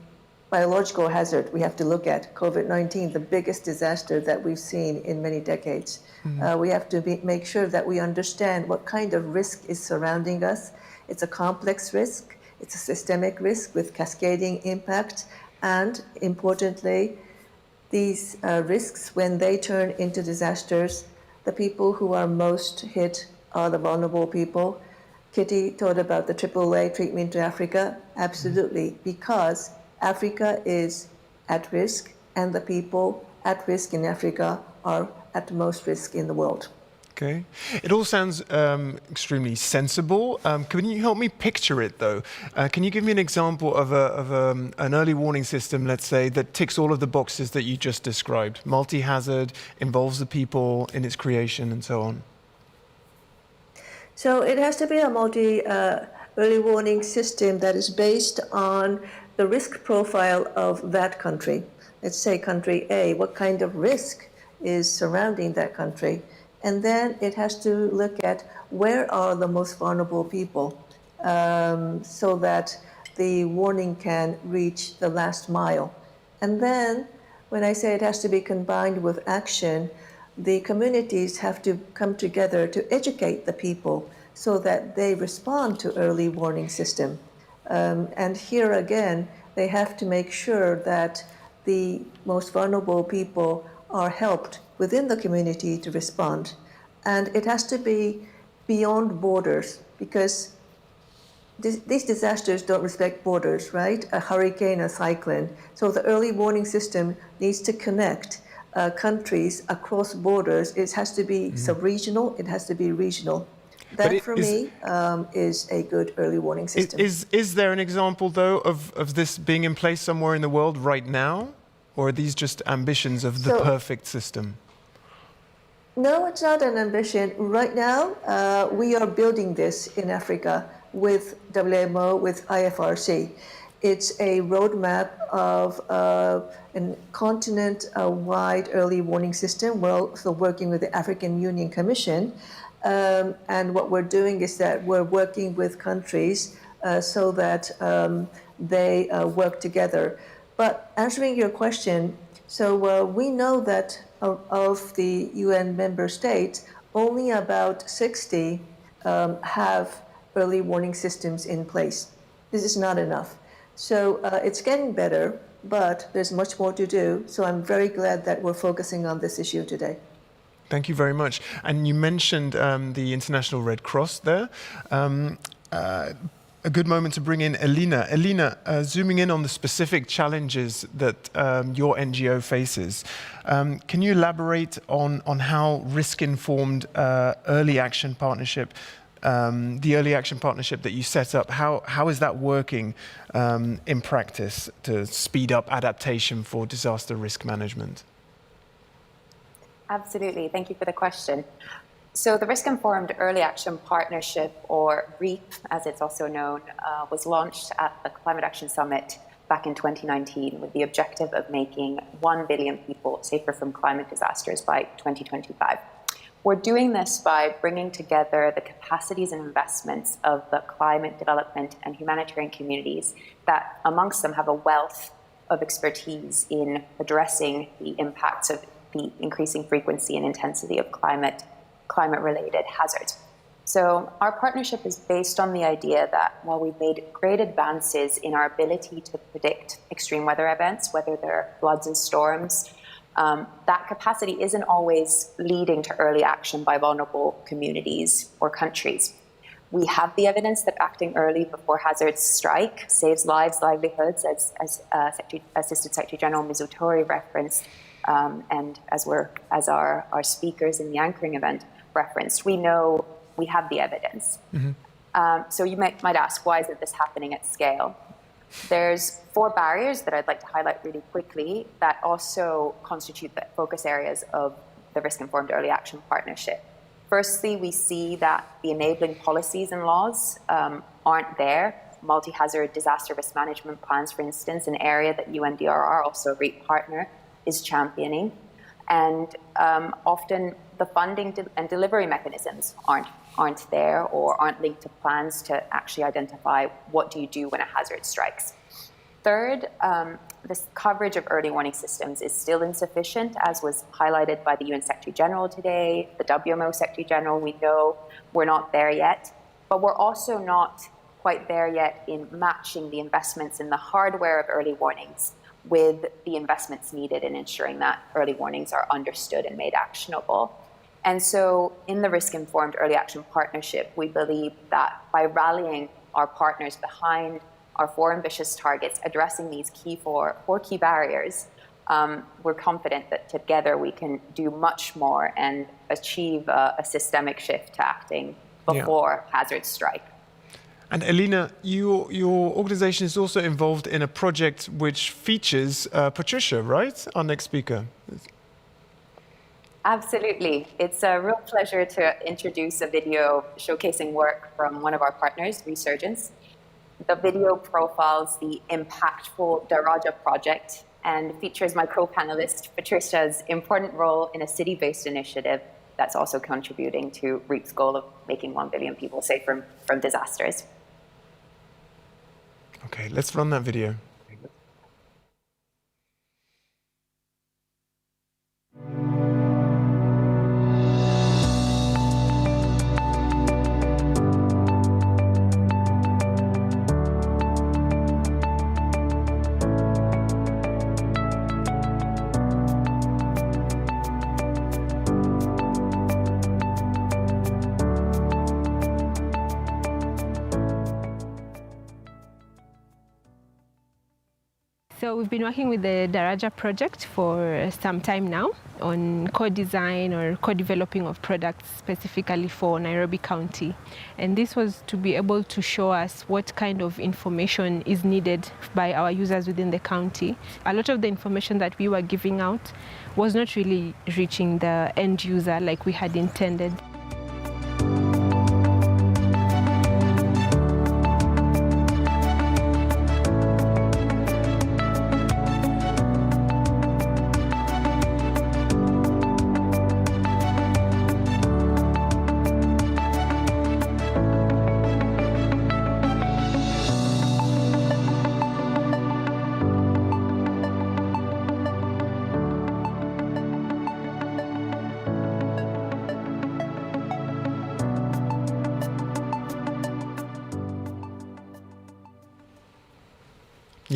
[SPEAKER 2] biological hazard. We have to look at COVID-19, the biggest disaster that we've seen in many decades. We have to make sure that we understand what kind of risk is surrounding us. It's a complex risk. It's a systemic risk with cascading impact. And importantly, these risks, when they turn into disasters, the people who are most hit are the vulnerable people. Kitty told about the AAA treatment to Africa. Absolutely, because Africa is at risk, and the people at risk in Africa are at most risk in the world.
[SPEAKER 13] Okay. It all sounds extremely sensible. Can you help me picture it, though? Can you give me an example of an early warning system, let's say, that ticks all of the boxes that you just described? Multi-hazard, involves the people in its creation, and so on.
[SPEAKER 2] So it has to be a early warning system that is based on the risk profile of that country. Let's say country A, what kind of risk is surrounding that country? And then it has to look at where are the most vulnerable people so that the warning can reach the last mile. And then when I say it has to be combined with action, the communities have to come together to educate the people so that they respond to early warning system. And here again, they have to make sure that the most vulnerable people are helped within the community to respond. And it has to be beyond borders, because these disasters don't respect borders, right? A hurricane, a cyclone. So the early warning system needs to connect countries across borders. It has to be sub-regional, it has to be regional. That, for me, is a good early warning system.
[SPEAKER 13] Is there an example, though, of this being in place somewhere in the world right now? Or are these just ambitions of the perfect system?
[SPEAKER 2] No, it's not an ambition. Right now, we are building this in Africa with WMO, with IFRC. It's a roadmap of a continent-wide early warning system. We're also working with the African Union Commission. And what we're doing is that we're working with countries so that they work together. But answering your question, so we know that of the UN member states, only about 60 have early warning systems in place. This is not enough. So it's getting better, but there's much more to do. So I'm very glad that we're focusing on this issue today.
[SPEAKER 13] Thank you very much. And you mentioned the International Red Cross there. A good moment to bring in Elina. Elina, zooming in on the specific challenges that your NGO faces, can you elaborate on how risk-informed early action partnership, the early action partnership that you set up, how is that working in practice to speed up adaptation for disaster risk management?
[SPEAKER 3] Absolutely. Thank you for the question. So the Risk-Informed Early Action Partnership, or REAP, as it's also known, was launched at the Climate Action Summit back in 2019 with the objective of making 1 billion people safer from climate disasters by 2025. We're doing this by bringing together the capacities and investments of the climate development and humanitarian communities that amongst them have a wealth of expertise in addressing the impacts of the increasing frequency and intensity of climate-related hazards. So our partnership is based on the idea that while we've made great advances in our ability to predict extreme weather events, whether they're floods and storms, that capacity isn't always leading to early action by vulnerable communities or countries. We have the evidence that acting early before hazards strike saves lives, livelihoods, as Assistant Secretary General Mizutori referenced, and as our speakers in the anchoring event referenced. We know we have the evidence. Mm-hmm. So you might ask, why isn't this happening at scale? There's 4 barriers that I'd like to highlight really quickly that also constitute the focus areas of the Risk-Informed Early Action Partnership. Firstly, we see that the enabling policies and laws aren't there. Multi-hazard disaster risk management plans, for instance, an area that UNDRR, also a REAP partner, is championing. And often the funding and delivery mechanisms aren't there or aren't linked to plans to actually identify what do you do when a hazard strikes. Third, this coverage of early warning systems is still insufficient, as was highlighted by the UN Secretary General today, the WMO Secretary General. We know we're not there yet, but we're also not quite there yet in matching the investments in the hardware of early warnings with the investments needed in ensuring that early warnings are understood and made actionable. And so in the Risk-Informed Early Action Partnership, we believe that by rallying our partners behind our 4 ambitious targets, addressing these four key barriers, we're confident that together we can do much more and achieve a systemic shift to acting before hazards strike.
[SPEAKER 13] And Elina, your organization is also involved in a project which features Patricia, right? Our next speaker.
[SPEAKER 3] Absolutely. It's a real pleasure to introduce a video showcasing work from one of our partners, Resurgence. The video profiles the impactful Daraja project and features my co-panelist, Patricia's important role in a city-based initiative that's also contributing to REAP's goal of making 1 billion people safe from disasters.
[SPEAKER 13] Okay, let's run that video.
[SPEAKER 4] So we've been working with the Daraja project for some time now on co-design or co-developing of products specifically for Nairobi County. And this was to be able to show us what kind of information is needed by our users within the county. A lot of the information that we were giving out was not really reaching the end user like we had intended.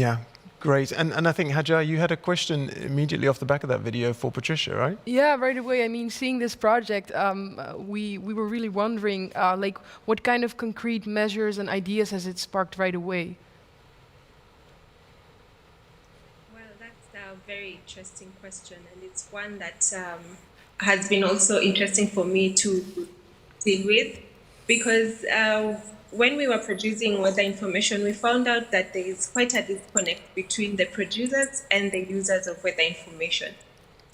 [SPEAKER 13] Yeah, great. And I think, Hajar, you had a question immediately off the back of that video for Patricia, right?
[SPEAKER 16] Yeah, right away. I mean, seeing this project, we were really wondering, like, what kind of concrete measures and ideas has it sparked right away?
[SPEAKER 5] Well, that's a very interesting question, and it's one that has been also interesting for me to deal with, because when we were producing weather information, we found out that there is quite a disconnect between the producers and the users of weather information.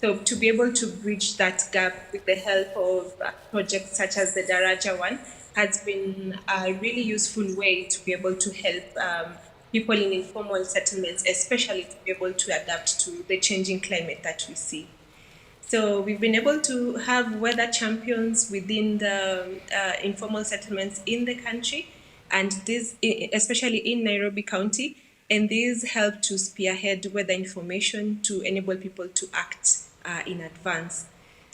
[SPEAKER 5] So to be able to bridge that gap with the help of projects such as the Daraja one has been a really useful way to be able to help people in informal settlements, especially to be able to adapt to the changing climate that we see. So we've been able to have weather champions within the informal settlements in the country, and this, especially in Nairobi County, and these help to spearhead weather information to enable people to act in advance.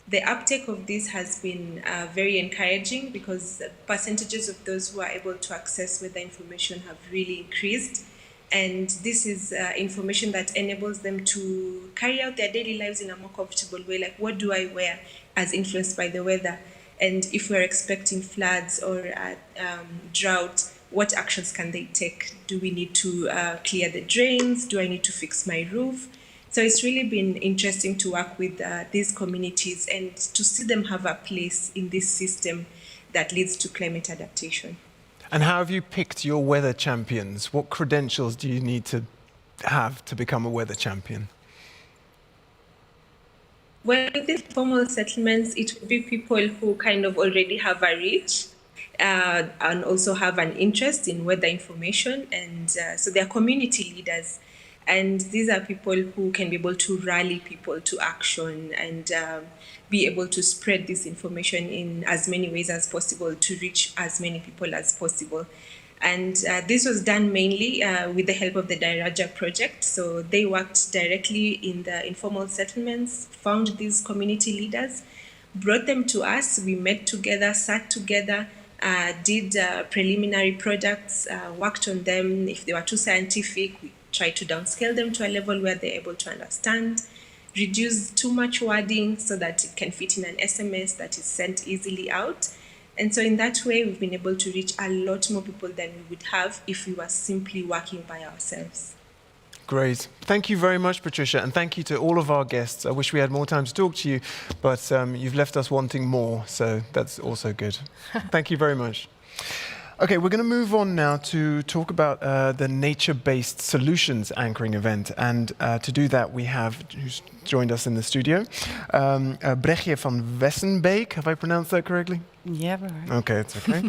[SPEAKER 5] The uptake of this has been very encouraging, because percentages of those who are able to access weather information have really increased. And this is information that enables them to carry out their daily lives in a more comfortable way. Like, what do I wear as influenced by the weather? And if we're expecting floods or drought, what actions can they take? Do we need to clear the drains? Do I need to fix my roof? So it's really been interesting to work with these communities and to see them have a place in this system that leads to climate adaptation.
[SPEAKER 13] And how have you picked your weather champions? What credentials do you need to have to become a weather champion?
[SPEAKER 5] Well, with these formal settlements, it would be people who kind of already have a reach and also have an interest in weather information. And so they're community leaders. And these are people who can be able to rally people to action and be able to spread this information in as many ways as possible to reach as many people as possible. And this was done mainly with the help of the Daraja project. So they worked directly in the informal settlements, found these community leaders, brought them to us. We met together, sat together, did preliminary products, worked on them. If they were too scientific, we tried to downscale them to a level where they're able to understand, reduce too much wording so that it can fit in an SMS that is sent easily out. And so in that way, we've been able to reach a lot more people than we would have if we were simply working by ourselves.
[SPEAKER 13] Great. Thank you very much, Patricia, and thank you to all of our guests. I wish we had more time to talk to you, but you've left us wanting more, so that's also good. Thank you very much. Okay, we're going to move on now to talk about the nature-based solutions anchoring event. And to do that, we have, who's joined us in the studio, Brechtje van Wessenbeek. Have I pronounced that correctly?
[SPEAKER 7] Yeah, right.
[SPEAKER 13] Okay, it's okay.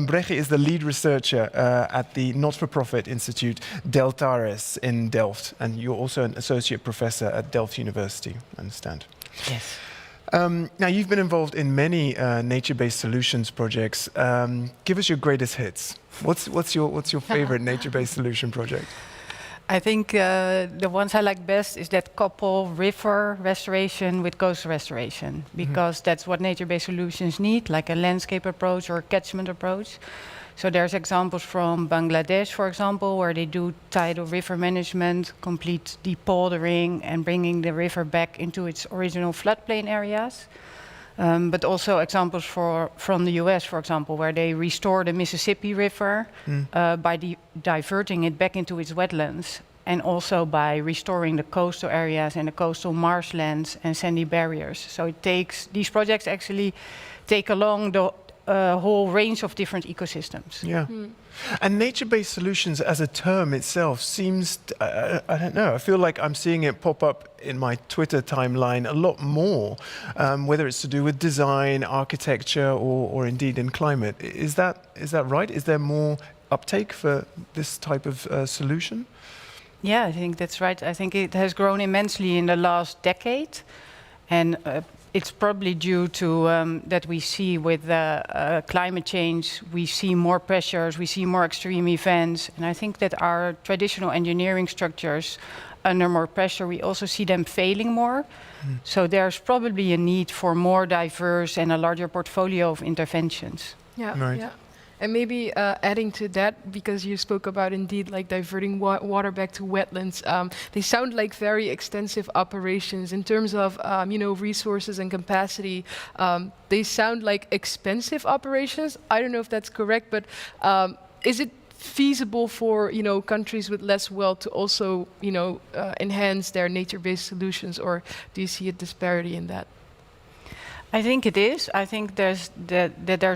[SPEAKER 13] Brechtje is the lead researcher at the not-for-profit institute Deltares in Delft. And you're also an associate professor at Delft University, I understand.
[SPEAKER 7] Yes.
[SPEAKER 13] Now, you've been involved in many nature-based solutions projects. Give us your greatest hits. What's your favorite nature-based solution project?
[SPEAKER 7] I think the ones I like best is that couple river restoration with coastal restoration, because that's what nature-based solutions need, like a landscape approach or a catchment approach. So there's examples from Bangladesh, for example, where they do tidal river management, complete depoldering and bringing the river back into its original floodplain areas. But also examples from the US, for example, where they restore the Mississippi River by diverting it back into its wetlands, and also by restoring the coastal areas and the coastal marshlands and sandy barriers. So these projects actually take along the whole range of different ecosystems.
[SPEAKER 13] Yeah. And nature-based solutions as a term itself seems, I don't know, I feel like I'm seeing it pop up in my Twitter timeline a lot more, whether it's to do with design, architecture, or indeed in climate. Is that right? Is there more uptake for this type of solution?
[SPEAKER 7] Yeah, I think that's right. I think it has grown immensely in the last decade. And it's probably due to that we see with climate change, we see more pressures, we see more extreme events. And I think that our traditional engineering structures, under more pressure, we also see them failing more. So there's probably a need for more diverse and a larger portfolio of interventions.
[SPEAKER 16] Yeah,
[SPEAKER 13] right.
[SPEAKER 16] Yeah. And maybe adding to that, because you spoke about indeed like diverting water back to wetlands, they sound like very extensive operations in terms of resources and capacity. They sound like expensive operations. I don't know if that's correct, but is it feasible for countries with less wealth to also enhance their nature-based solutions, or do you see a disparity in that?
[SPEAKER 7] I think it is. I think there's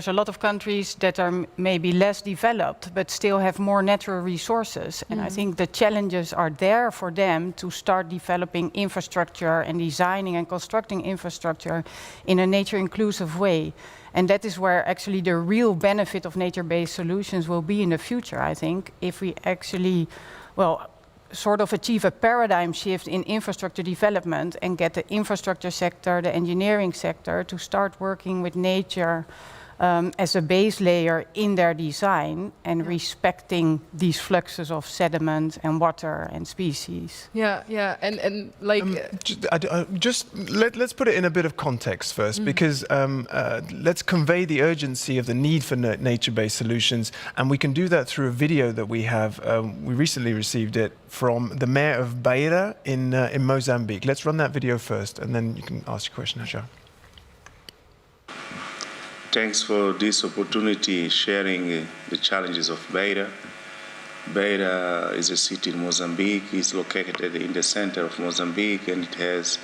[SPEAKER 7] a lot of countries that are maybe less developed, but still have more natural resources. And I think the challenges are there for them to start developing infrastructure and designing and constructing infrastructure in a nature-inclusive way. And that is where actually the real benefit of nature-based solutions will be in the future, I think, if we actually, sort of achieve a paradigm shift in infrastructure development and get the infrastructure sector, the engineering sector, to start working with nature as a base layer in their design and respecting these fluxes of sediment and water and species.
[SPEAKER 16] Yeah, and like...
[SPEAKER 13] let's put it in a bit of context first, because let's convey the urgency of the need for nature-based solutions, and we can do that through a video that we have. We recently received it from the mayor of Beira in Mozambique. Let's run that video first, and then you can ask your question, Hajar.
[SPEAKER 8] Thanks for this opportunity, sharing the challenges of Beira. Beira is a city in Mozambique. It's located in the center of Mozambique, and it has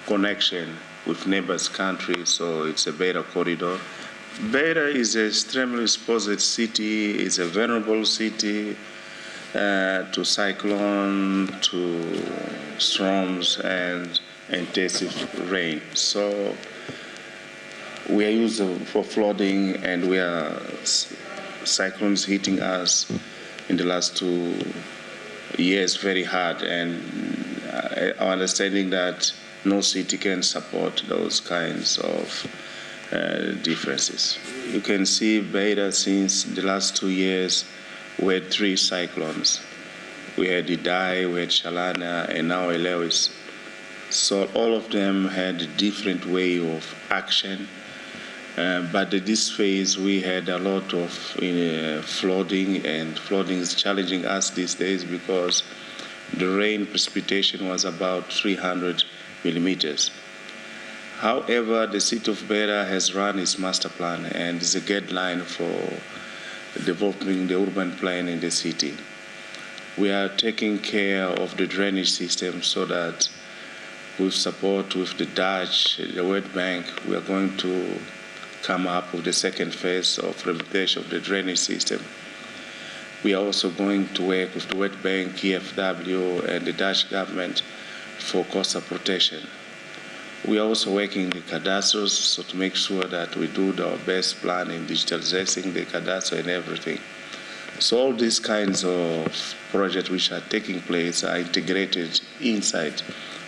[SPEAKER 8] connection with neighbors countries, so it's a Beira corridor. Beira is an extremely exposed city. It's a vulnerable city to cyclone, to storms, and intensive rain. So we are used for flooding, and we are cyclones hitting us in the last 2 years very hard, and our understanding that no city can support those kinds of differences. You can see Beira since the last 2 years, we had 3 cyclones. We had Idai, we had Shalana, and now Elewis. So all of them had a different way of action. But at this phase, we had a lot of flooding, and flooding is challenging us these days because the rain precipitation was about 300 millimeters. However, the city of Beira has run its master plan, and is a guideline for developing the urban plan in the city. We are taking care of the drainage system so that with support with the Dutch, the World Bank, we are going to come up with the second phase of rehabilitation of the drainage system. We are also going to work with the World Bank, KfW, and the Dutch government for coastal protection. We are also working in the cadastres, so to make sure that we do our best plan in digitalizing the cadastre and everything. So all these kinds of projects which are taking place are integrated inside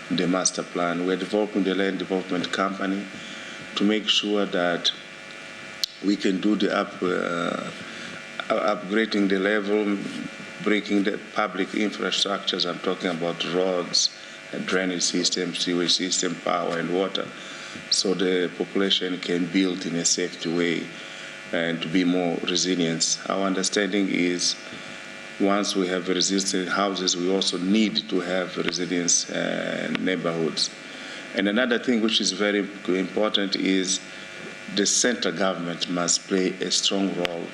[SPEAKER 8] the master plan. We're developing the land development company to make sure that we can do the upgrading the level, breaking the public infrastructures. I'm talking about roads, drainage system, sewage system, power and water, so the population can build in a safety way and to be more resilient. Our understanding is once we have resilient houses, we also need to have resilient neighborhoods. And another thing which is very important is the central government must play a strong role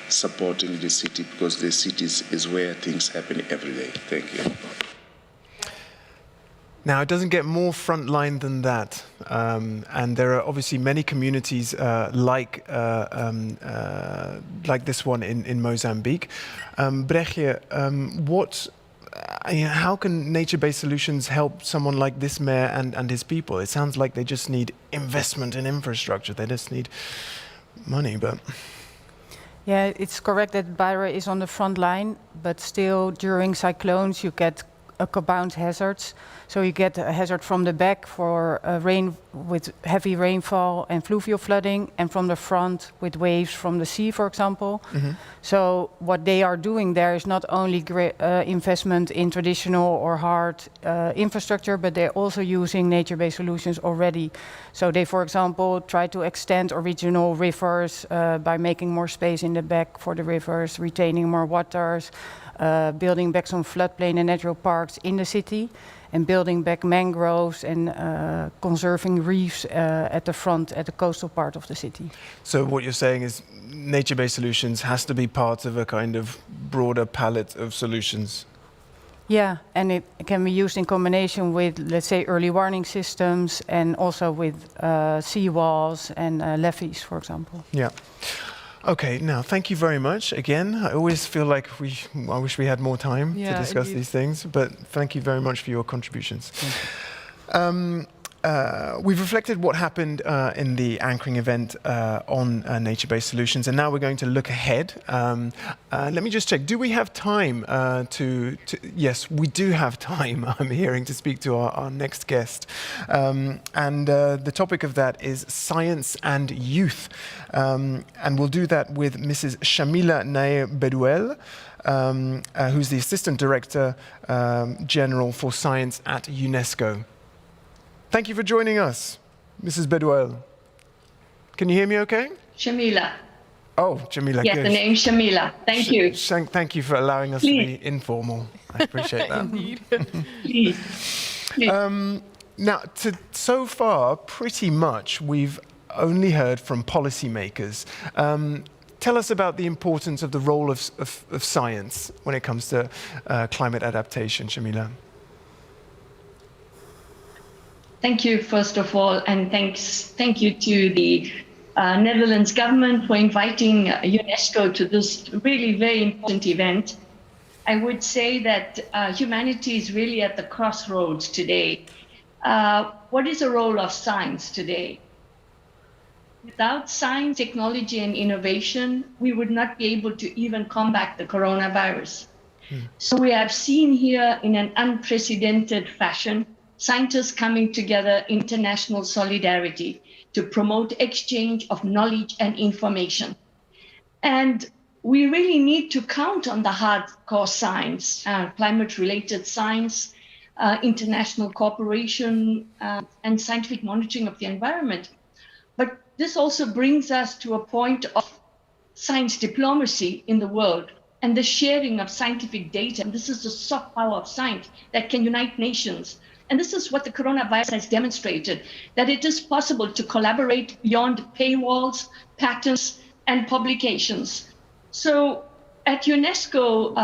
[SPEAKER 8] supporting the city, because the cities is where things happen every day. Thank you.
[SPEAKER 13] Now, it doesn't get more frontline than that, and there are obviously many communities like this one in Mozambique. Brechtje, how can nature-based solutions help someone like this mayor and his people? It sounds like they just need investment in infrastructure. They just need money, but... Yeah,
[SPEAKER 7] it's correct that Beira is on the front line, but still during cyclones you get compound hazards. So you get a hazard from the back for rain with heavy rainfall and fluvial flooding, and from the front with waves from the sea, for example. So what they are doing there is not only investment in traditional or hard infrastructure, but they're also using nature-based solutions already. So they, for example, try to extend original rivers by making more space in the back for the rivers, retaining more waters, building back some floodplain and natural parks in the city, and building back mangroves and conserving reefs at the front, at the coastal part of the city.
[SPEAKER 13] So what you're saying is nature-based solutions has to be part of a kind of broader palette of solutions.
[SPEAKER 7] Yeah, and it can be used in combination with, let's say, early warning systems, and also with seawalls and levees, for example.
[SPEAKER 13] Yeah. Okay, now thank you very much again. I always feel like I wish we had more time to discuss these things, but thank you very much for your contributions. We've reflected what happened in the anchoring event on nature-based solutions, and now we're going to look ahead. Let me just check. Do we have time yes, we do have time, I'm hearing, to speak to our next guest. And the topic of that is science and youth. And we'll do that with Mrs. Shamila Nair Bedouel, who's the Assistant Director General for Science at UNESCO. Thank you for joining us, Mrs. Bedouel. Can you hear me okay?
[SPEAKER 9] Shamila.
[SPEAKER 13] Oh, Jamila.
[SPEAKER 9] Yes,
[SPEAKER 13] good.
[SPEAKER 9] the name Shamila. Thank you.
[SPEAKER 13] Thank you for allowing us to be informal. I appreciate that.
[SPEAKER 9] Indeed. Please.
[SPEAKER 13] Now, so far, pretty much, we've only heard from policymakers. Tell us about the importance of the role of science when it comes to climate adaptation, Shamila.
[SPEAKER 9] Thank you, first of all, and thank you to the Netherlands government for inviting UNESCO to this really very important event. I would say that humanity is really at the crossroads today. What is the role of science today? Without science, technology, and innovation, we would not be able to even combat the coronavirus. So we have seen here in an unprecedented fashion scientists coming together, international solidarity to promote exchange of knowledge and information. And we really need to count on the hardcore science, climate-related science, international cooperation, and scientific monitoring of the environment. But this also brings us to a point of science diplomacy in the world and the sharing of scientific data. And this is the soft power of science that can unite nations. And this is what the coronavirus has demonstrated, that it is possible to collaborate beyond paywalls, patents, and publications. So at UNESCO,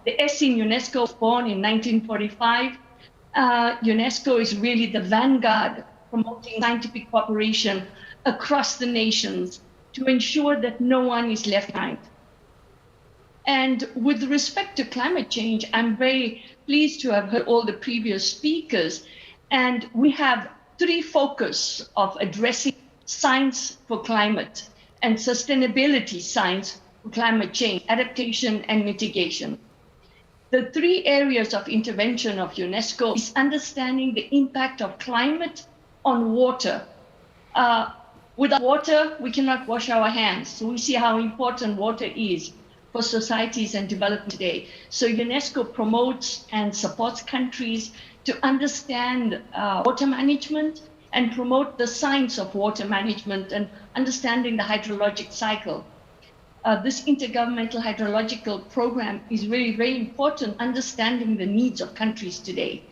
[SPEAKER 9] the S in UNESCO was born in 1945. UNESCO is really the vanguard promoting scientific cooperation across the nations to ensure that no one is left behind. And with respect to climate change, I'm very pleased to have heard all the previous speakers. And we have three focuses of addressing science for climate and sustainability science for climate change, adaptation and mitigation. The three areas of intervention of UNESCO is understanding the impact of climate on water. Without water, we cannot wash our hands. So we see how important water is for societies and development today. So UNESCO promotes and supports countries to understand water management and promote the science of water management and understanding the hydrologic cycle. This intergovernmental hydrological program is really very important, understanding the needs of countries today.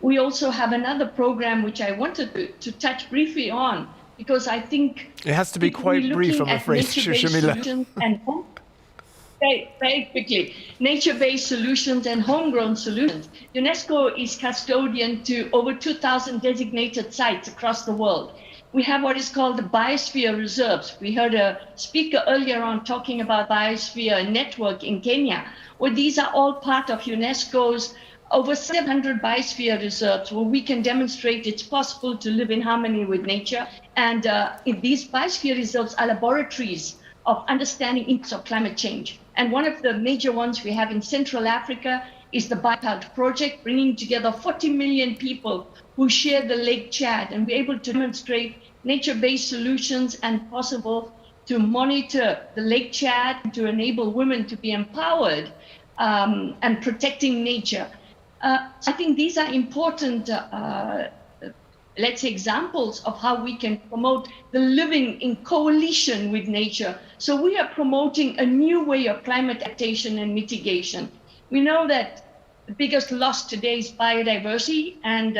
[SPEAKER 9] We also have another program which I wanted to touch briefly on, because I think
[SPEAKER 13] it has to be quite brief, I'm afraid, Shamila.
[SPEAKER 9] Very quickly, nature-based solutions and homegrown solutions. UNESCO is custodian to over 2,000 designated sites across the world. We have what is called the biosphere reserves. We heard a speaker earlier on talking about biosphere network in Kenya, where these are all part of UNESCO's over 700 biosphere reserves, where we can demonstrate it's possible to live in harmony with nature. And in these biosphere reserves are laboratories of understanding impacts of climate change. And one of the major ones we have in Central Africa is the Biotalt project, bringing together 40 million people who share the Lake Chad, and we're able to demonstrate nature-based solutions and possible to monitor the Lake Chad to enable women to be empowered and protecting nature. I think these are important, let's say, examples of how we can promote the living in coalition with nature. So we are promoting a new way of climate adaptation and mitigation. We know that the biggest loss today is biodiversity, and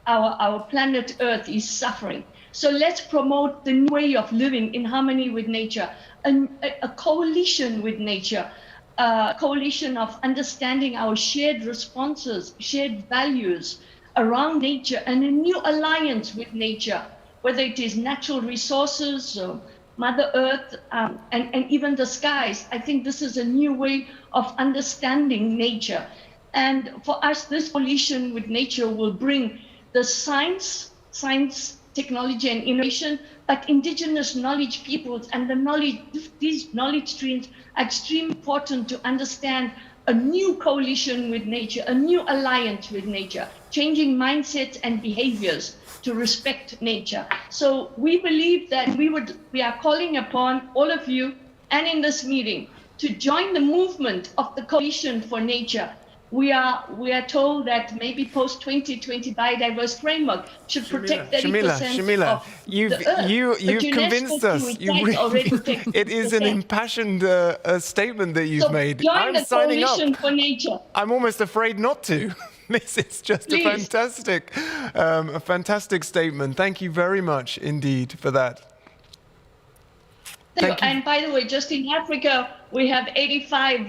[SPEAKER 9] our planet Earth is suffering. So let's promote the new way of living in harmony with nature, a coalition with nature, a coalition of understanding our shared responses, shared values around nature, and a new alliance with nature, whether it is natural resources, Mother Earth, and even the skies. I think this is a new way of understanding nature. And for us, this coalition with nature will bring the science, technology, and innovation, but indigenous knowledge peoples and the knowledge, these knowledge streams are extremely important to understand a new coalition with nature, a new alliance with nature, changing mindsets and behaviors to respect nature. So we believe that we are calling upon all of you and in this meeting to join the movement of the Coalition for Nature. We are told that maybe post-2020 biodiverse framework should protect 30% of
[SPEAKER 13] you've
[SPEAKER 9] the Earth.
[SPEAKER 13] you've convinced us. It is an impassioned statement that you've made.
[SPEAKER 9] Join
[SPEAKER 13] I'm
[SPEAKER 9] the
[SPEAKER 13] signing
[SPEAKER 9] Coalition
[SPEAKER 13] up.
[SPEAKER 9] for Nature.
[SPEAKER 13] I'm almost afraid not to. This is just
[SPEAKER 9] Please.
[SPEAKER 13] a fantastic statement. Thank you very much indeed for that. Thank you.
[SPEAKER 9] And by the way, just in Africa, we have 85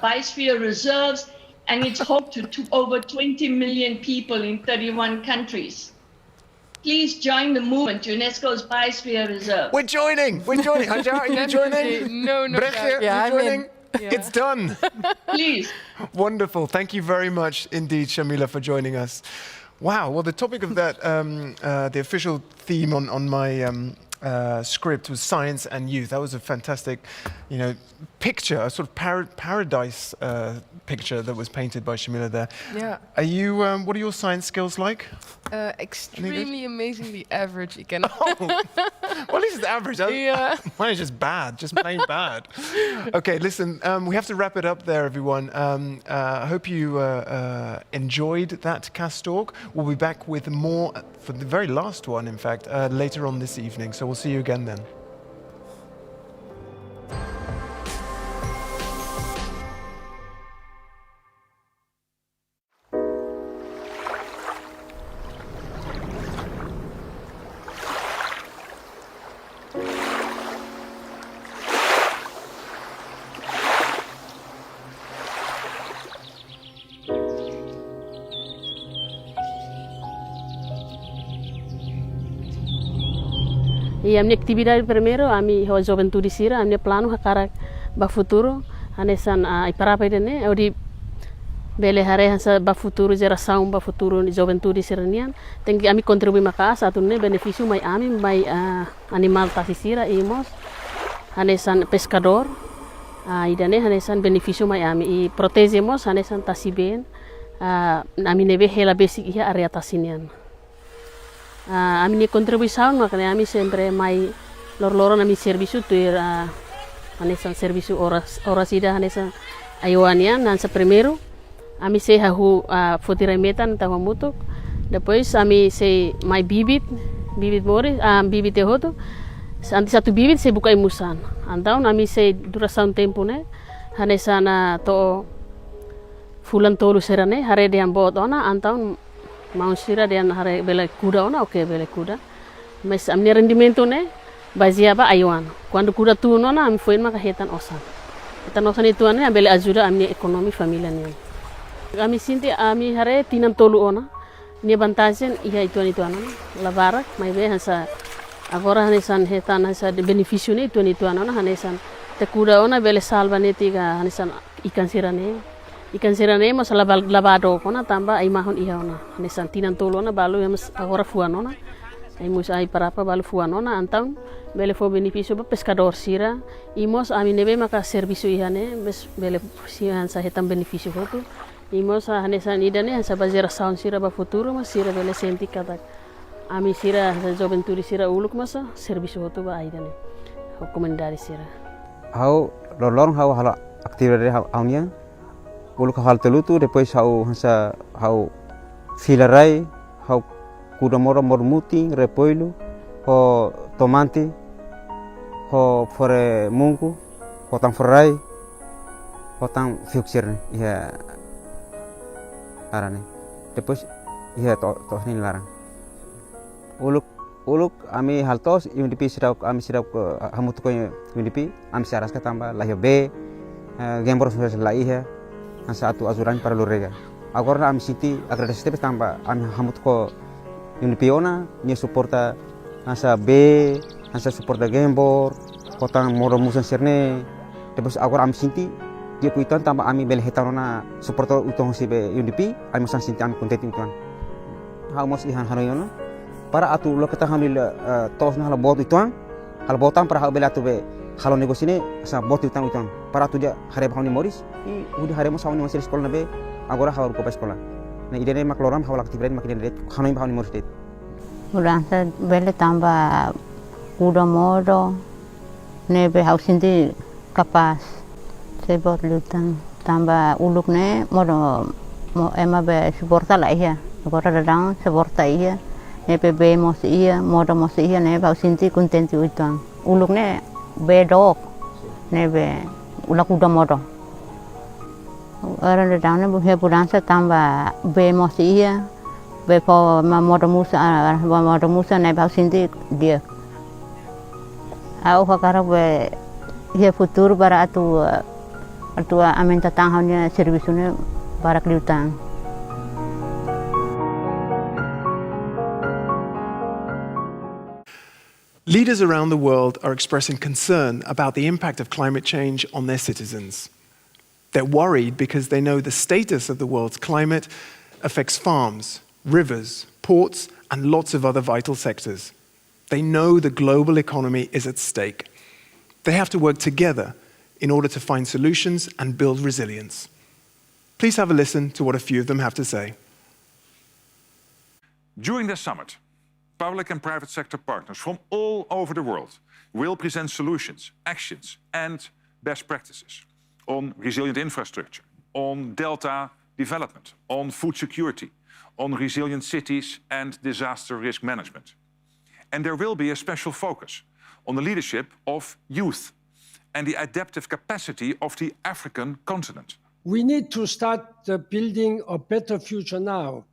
[SPEAKER 9] biosphere reserves, and it's home to over 20 million people in 31 countries. Please join the movement, UNESCO's Biosphere Reserve.
[SPEAKER 13] We're joining. Are you joining?
[SPEAKER 16] No.
[SPEAKER 13] Brechtje,
[SPEAKER 16] Yeah,
[SPEAKER 13] you joining?
[SPEAKER 16] Yeah.
[SPEAKER 13] It's done.
[SPEAKER 9] Please.
[SPEAKER 13] Wonderful. Thank you very much indeed, Shamila, for joining us. Wow. Well, the topic of that, the official theme on my script was science and youth. That was a fantastic, picture, a sort of paradise picture that was painted by Shamila there.
[SPEAKER 16] Yeah.
[SPEAKER 13] Are you? What are your science skills like?
[SPEAKER 16] Extremely amazingly average again.
[SPEAKER 13] Oh, well, at least it's average.
[SPEAKER 16] Yeah.
[SPEAKER 13] Mine is just bad, just plain bad. Okay, listen, we have to wrap it up there, everyone. I hope you enjoyed that CAS Talk. We'll be back with more for the very last one, in fact, later on this evening. So we'll see you again then.
[SPEAKER 10] E a minha atividade primeiro, a minha juventude sira, a minha plano hakara ba futuro, anesan ai para né, eu di bele hare hansa ba futuro geração ba futuro ni juventude siranian, tem que a mi contribuir maka satu né benefício mai ami mai animal tasisira imos, anesan pescador, idane anesan benefício mai ami e protegemos anesan tasiben, ami neve hela basic ia area tasinian. A minha contribuição, makanya kami sempre mai lor-loro nami serviço tuir anesan serviço horas ida anesan ayuanian nan sa primeiro ami se hahu fotiremetan tahu mutuk depois ami se mai bibit mori bibit hoto anti satu bibit se buka imusan antaun ami se duração tempo ne anesan to fulan tolu serane hare diam bot ona antaun mau sira dan hare bela kuda ona oke bela kuda mas amni rendimento ne bazia ba ayuan quando kuda tu nona am foi maka hetan osan itu ane bela ajuda amni ekonomi familia ne ami sinti ami hare tinan tolu ona ni vantagen iya itu ana lavara mai be hansa agora hanesan hetan hansa de beneficio ne itu ana hanesan te kuda ona bela salva ne tiga hanesan ikan sirane mas lavado kona tamba ai mahon iya ona hanesan tinan tolu ona balu mas agora fuanona ai ai parapa balu fuanona antam bele fo beneficio ba pescador sira imos ami nebe maka serviço ihane mes bele sian sa hetam beneficio hotu Imo sa hanesan idane sa bazira sound sira ba futuro mas sira bele senti katak. Ami sira sa juventude sira uluk masa serviço hoto ba idane. Rekomendasi sira.
[SPEAKER 11] Hau lorong hau hala aktivare haunia. Uluk hal telutu depois hau hansa hau filarai hau kuda mora mormuti repoilu ho tomate ho fore mungku potang forai potang fuksir ya arane depois ya to ni larang uluk ami haltos UNDP sidau ami sidau hamut ko UNDP ami saras ka tamba lahir be gembor sudah selai ya satu azuran para lorega agora ami siti agra step tamba ami hamut ko UNDP ona ni suporta asa be asa suporta gembor potang moro musan serne depois agora ami siti dia kuitan tambah ami bel hetarona suporto utong si be UNDP ami sang sinti ami konten tuan hal mos ihan hanoyono para atu lo kita hamil tos na hal bot tuan hal botan para hal bel atu be halo negosine sa bot tuan para atu dia hare bahoni moris I udah hare mos hawni masih sekolah nabe agora hawar ko sekolah na idene makloram hawal aktifren makin det hanoi bahoni moris det
[SPEAKER 12] udah sa bel tambah udah modo nebe hausinti kapas sebot lutang tambah uluk ne modo mo ema be suporta la iya agora dadang suporta iya ne be mos iya modo mos iya ne bau sinti kontenti uitang uluk ne be dok ne be ulak udah modo ara dadang ne buhe budansa tambah be mos iya be po modo musa ne bau sinti dia au hakara be ia futuro para atua amen tatang hanya servisune barak liutang.
[SPEAKER 13] Leaders around the world are expressing concern about the impact of climate change on their citizens. They're worried because they know the status of the world's climate affects farms, rivers, ports, and lots of other vital sectors. They know the global economy is at stake. They have to work together in order to find solutions and build resilience. Please have a listen to what a few of them have to say.
[SPEAKER 17] During this summit, public and private sector partners from all over the world will present solutions, actions, and best practices on resilient infrastructure, on delta development, on food security, on resilient cities and disaster risk management. And there will be a special focus on the leadership of youth and the adaptive capacity of the African continent.
[SPEAKER 22] We need to start building a better future now.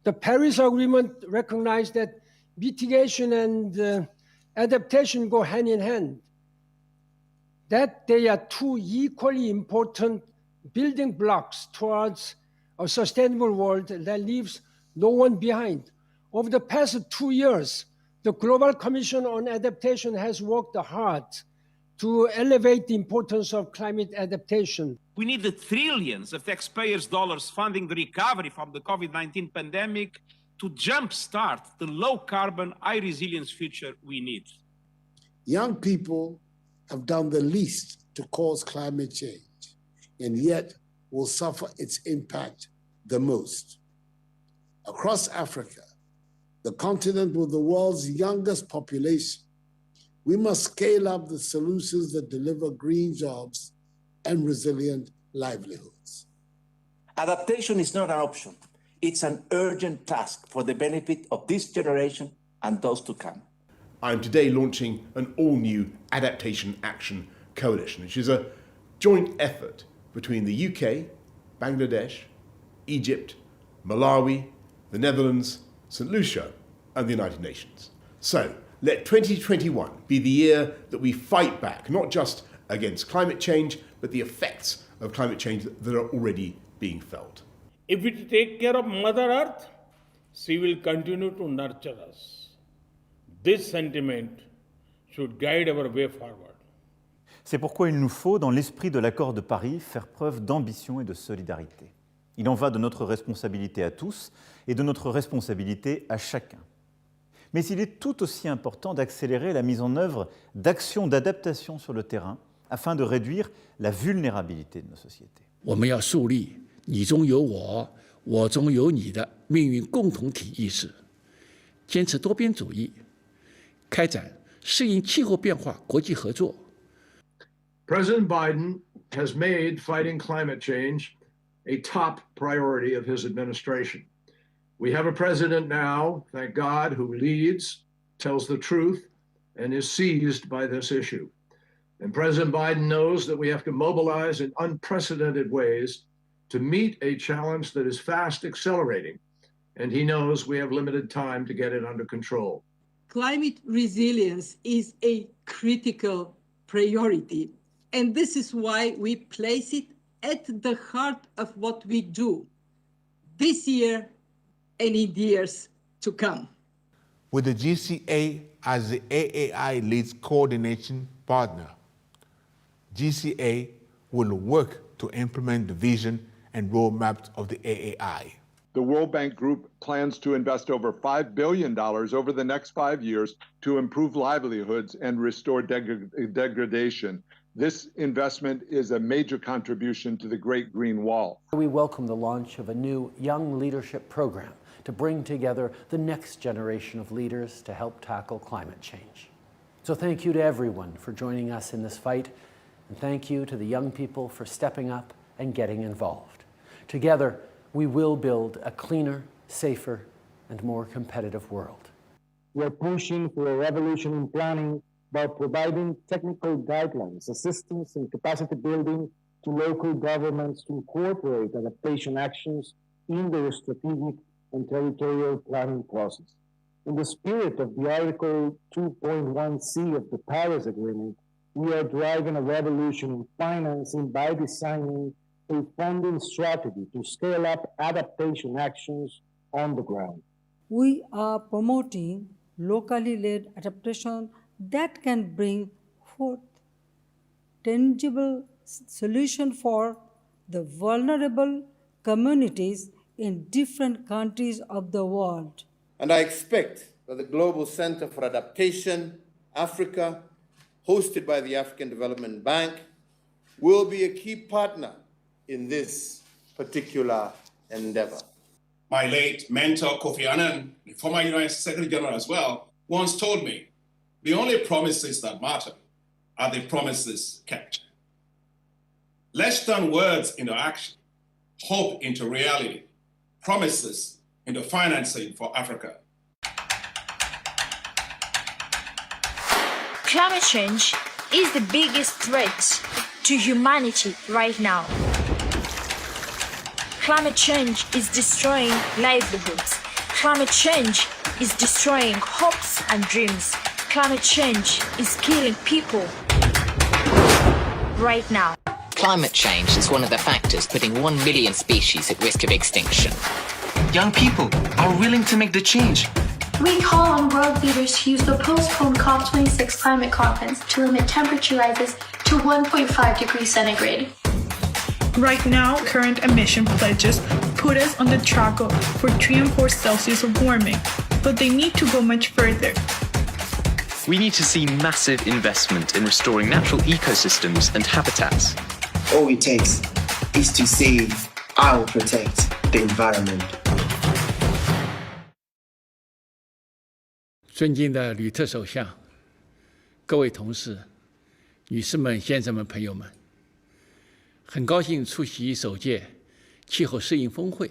[SPEAKER 22] The Paris Agreement recognized that mitigation and adaptation go hand in hand, that they are two equally important building blocks towards a sustainable world that leaves no one behind. Over the past 2 years, the Global Commission on Adaptation has worked hard to elevate the importance of climate adaptation.
[SPEAKER 23] We need the trillions of taxpayers' dollars funding the recovery from the COVID-19 pandemic to jumpstart the low-carbon, high-resilience future we need.
[SPEAKER 24] Young people have done the least to cause climate change, and yet will suffer its impact the most. Across Africa, the continent with the world's youngest population, we must scale up the solutions that deliver green jobs and resilient livelihoods.
[SPEAKER 25] Adaptation is not an option. It's an urgent task for the benefit of this generation and those to come.
[SPEAKER 26] I'm today launching an all-new Adaptation Action Coalition, which is a joint effort between the UK, Bangladesh, Egypt, Malawi, the Netherlands, St. Lucia, and the United Nations. So, let 2021 be the year that we fight back, not just against climate change, but the effects of climate change that are already being felt.
[SPEAKER 27] If we take care of Mother Earth, she will continue to nurture us. This sentiment should guide our way forward.
[SPEAKER 30] C'est pourquoi il nous faut, dans l'esprit de l'accord de Paris, faire preuve d'ambition et de solidarité. Il en va de notre responsabilité à tous et de notre responsabilité à chacun. Mais il est tout aussi important d'accélérer la mise en œuvre d'actions d'adaptation sur le terrain afin de réduire la vulnérabilité de nos sociétés.
[SPEAKER 31] 我们要树立
[SPEAKER 1] 你中有我，我中有你的命运共同体意识，坚持多边主义，开展适应气候变化国际合作。
[SPEAKER 6] President Biden has made fighting climate change a top priority of his administration. We have a president now, thank God, who leads, tells the truth, and is seized by this issue. And President Biden knows that we have to mobilize in unprecedented ways to meet a challenge that is fast accelerating. And he knows we have limited time to get it under control.
[SPEAKER 14] Climate resilience is a critical priority. And this is why we place it at the heart of what we do this year and in the years to come.
[SPEAKER 15] With the GCA as the AAI leads coordination partner, GCA will work to implement the vision and roadmaps of the AAI.
[SPEAKER 18] The World Bank Group plans to invest over $5 billion over the next 5 years to improve livelihoods and restore degradation. This investment is a major contribution to the Great Green Wall.
[SPEAKER 19] We welcome the launch of a new Young Leadership Program to bring together the next generation of leaders to help tackle climate change. So thank you to everyone for joining us in this fight, and thank you to the young people for stepping up and getting involved. Together, we will build a cleaner, safer, and more competitive world.
[SPEAKER 20] We're pushing for a revolution in planning by providing technical guidelines, assistance, and capacity building to local governments to incorporate adaptation actions in their strategic and territorial planning process. In the spirit of the Article 2.1c of the Paris Agreement, we are driving a revolution in financing by designing a funding strategy to scale up adaptation actions on the ground.
[SPEAKER 21] We are promoting locally led adaptation that can bring forth tangible solutions for the vulnerable communities in different countries of the world.
[SPEAKER 28] And I expect that the Global Center for Adaptation, Africa, hosted by the African Development Bank, will be a key partner in this particular endeavor.
[SPEAKER 23] My late mentor, Kofi Annan, the former United States Secretary General as well, once told me, the only promises that matter are the promises kept. Let's turn words into action, hope into reality, promises into financing for Africa.
[SPEAKER 29] Climate change is the biggest threat to humanity right now. Climate change is destroying livelihoods. Climate change is destroying hopes and dreams. Climate change is killing people right now.
[SPEAKER 31] Climate change is one of the factors putting 1 million species at risk of extinction.
[SPEAKER 32] Young people are willing to make the change.
[SPEAKER 33] We call on world leaders to use the postponed COP26 climate conference to limit temperature rises to 1.5 degrees centigrade.
[SPEAKER 34] Right now, current emission pledges put us on the track for 3 and 4 Celsius of warming, but they need to go much further.
[SPEAKER 32] We need to see massive investment in restoring natural ecosystems and habitats.
[SPEAKER 35] All it takes is to say, I will protect the environment.
[SPEAKER 1] 尊敬的吕特首相，各位同事、女士们、先生们、朋友们，很高兴出席首届气候适应峰会。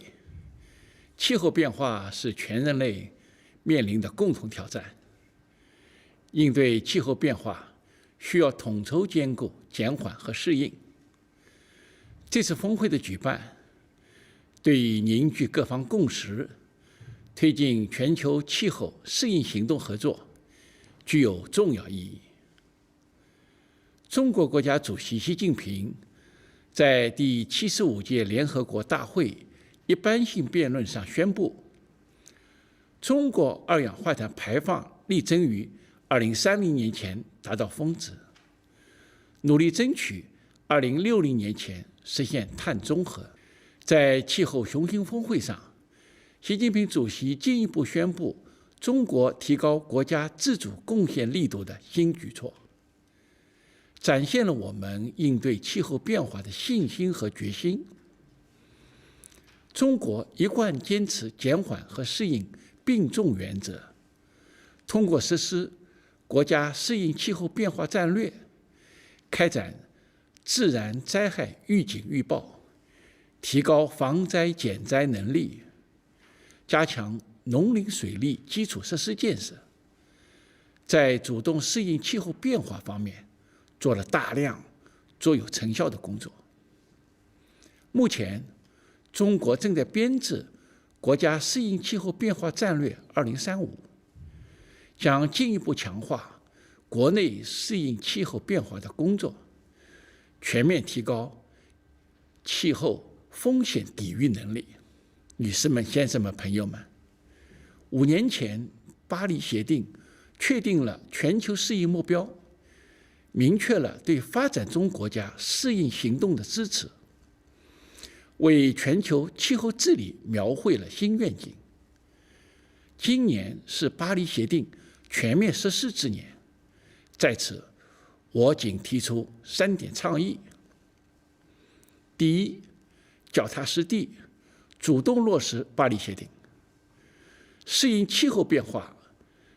[SPEAKER 1] 气候变化是全人类面临的共同挑战。应对气候变化需要统筹兼顾、减缓和适应。这次峰会的举办，对于凝聚各方共识、推进全球气候适应行动合作具有重要意义。中国国家主席习近平在第75届联合国大会一般性辩论上宣布，中国二氧化碳排放力争于2030年前达到峰值，努力争取2060年前实现碳中和。在气候雄心峰会上，习近平主席进一步宣布中国提高国家自主贡献力度的新举措，展现了我们应对气候变化的信心和决心。中国一贯坚持减缓和适应并重原则，通过实施国家适应气候变化战略，开展自然灾害预警预报，提高防灾减灾能力，加强农林水利基础设施建设，在主动适应气候变化方面做了大量卓有成效的工作。目前，中国正在编制国家适应气候变化战略2035，将进一步强化国内适应气候变化的工作，全面提高气候风险抵御能力。女士们、先生们、朋友们，5年前，巴黎协定确定了全球适应目标，明确了对发展中国家适应行动的支持，为全球气候治理描绘了新愿景。今年是巴黎协定全面实施之年，在此，我仅提出3点倡议：第一，脚踏实地，主动落实巴黎协定。适应气候变化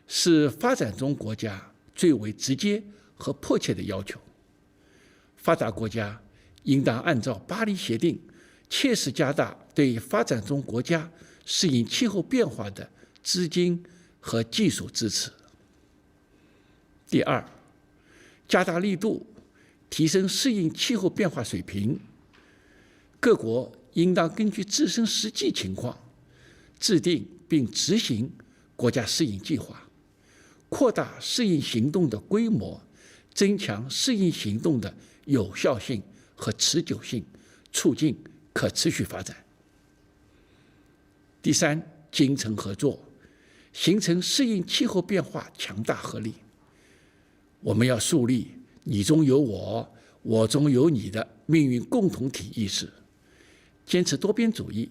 [SPEAKER 1] 是发展中国家最为直接和迫切的要求。发达国家应当按照巴黎协定，切实加大对发展中国家适应气候变化的资金和技术支持。第二，加大力度，提升适应气候变化水平。各国应当根据自身实际情况，制定并执行国家适应计划，扩大适应行动的规模，增强适应行动的有效性和持久性，促进可持续发展。第三，精诚合作，形成适应气候变化强大合力。我们要树立你中有我，我中有你的命运共同体意识，坚持多边主义，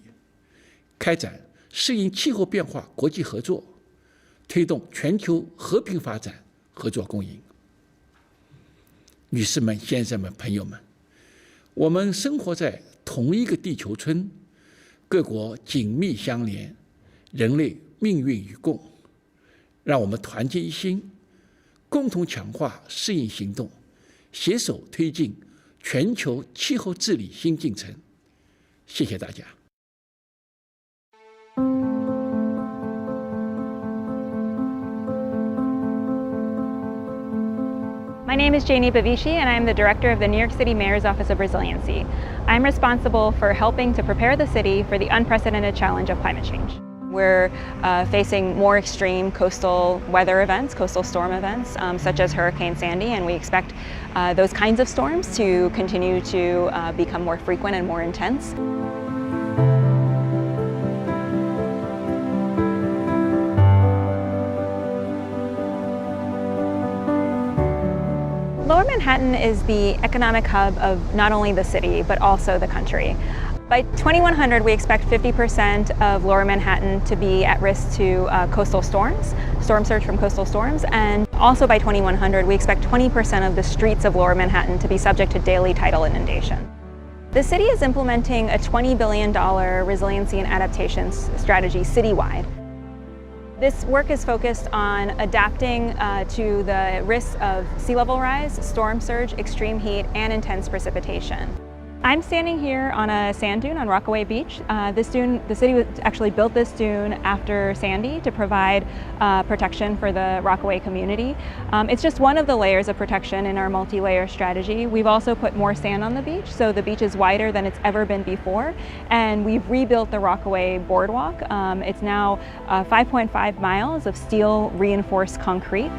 [SPEAKER 1] 开展适应气候变化国际合作，推动全球和平发展合作共赢。女士们、先生们、朋友们，我们生活在同一个地球村，各国紧密相连，人类命运与共。让我们团结一心，共同强化适应行动，携手推进全球气候治理新进程。谢谢大家。
[SPEAKER 2] My name is Janie Bavici, and I'm the director of the New York City Mayor's Office of Resiliency. I'm responsible for helping to prepare the city for the unprecedented challenge of climate change. We're facing more extreme coastal weather events, coastal storm events, such as Hurricane Sandy, and we expect those kinds of storms to continue to become more frequent and more intense. Lower Manhattan is the economic hub of not only the city, but also the country. By 2100, we expect 50% of Lower Manhattan to be at risk to coastal storms, storm surge from coastal storms, and also by 2100, we expect 20% of the streets of Lower Manhattan to be subject to daily tidal inundation. The city is implementing a $20 billion resiliency and adaptation strategy citywide. This work is focused on adapting to the risks of sea level rise, storm surge, extreme heat, and intense precipitation. I'm standing here on a sand dune on Rockaway Beach. This dune, the city actually built this dune after Sandy to provide protection for the Rockaway community. It's just one of the layers of protection in our multi-layer strategy. We've also put more sand on the beach, so the beach is wider than it's ever been before, and we've rebuilt the Rockaway boardwalk. It's now 5.5 miles of steel reinforced concrete.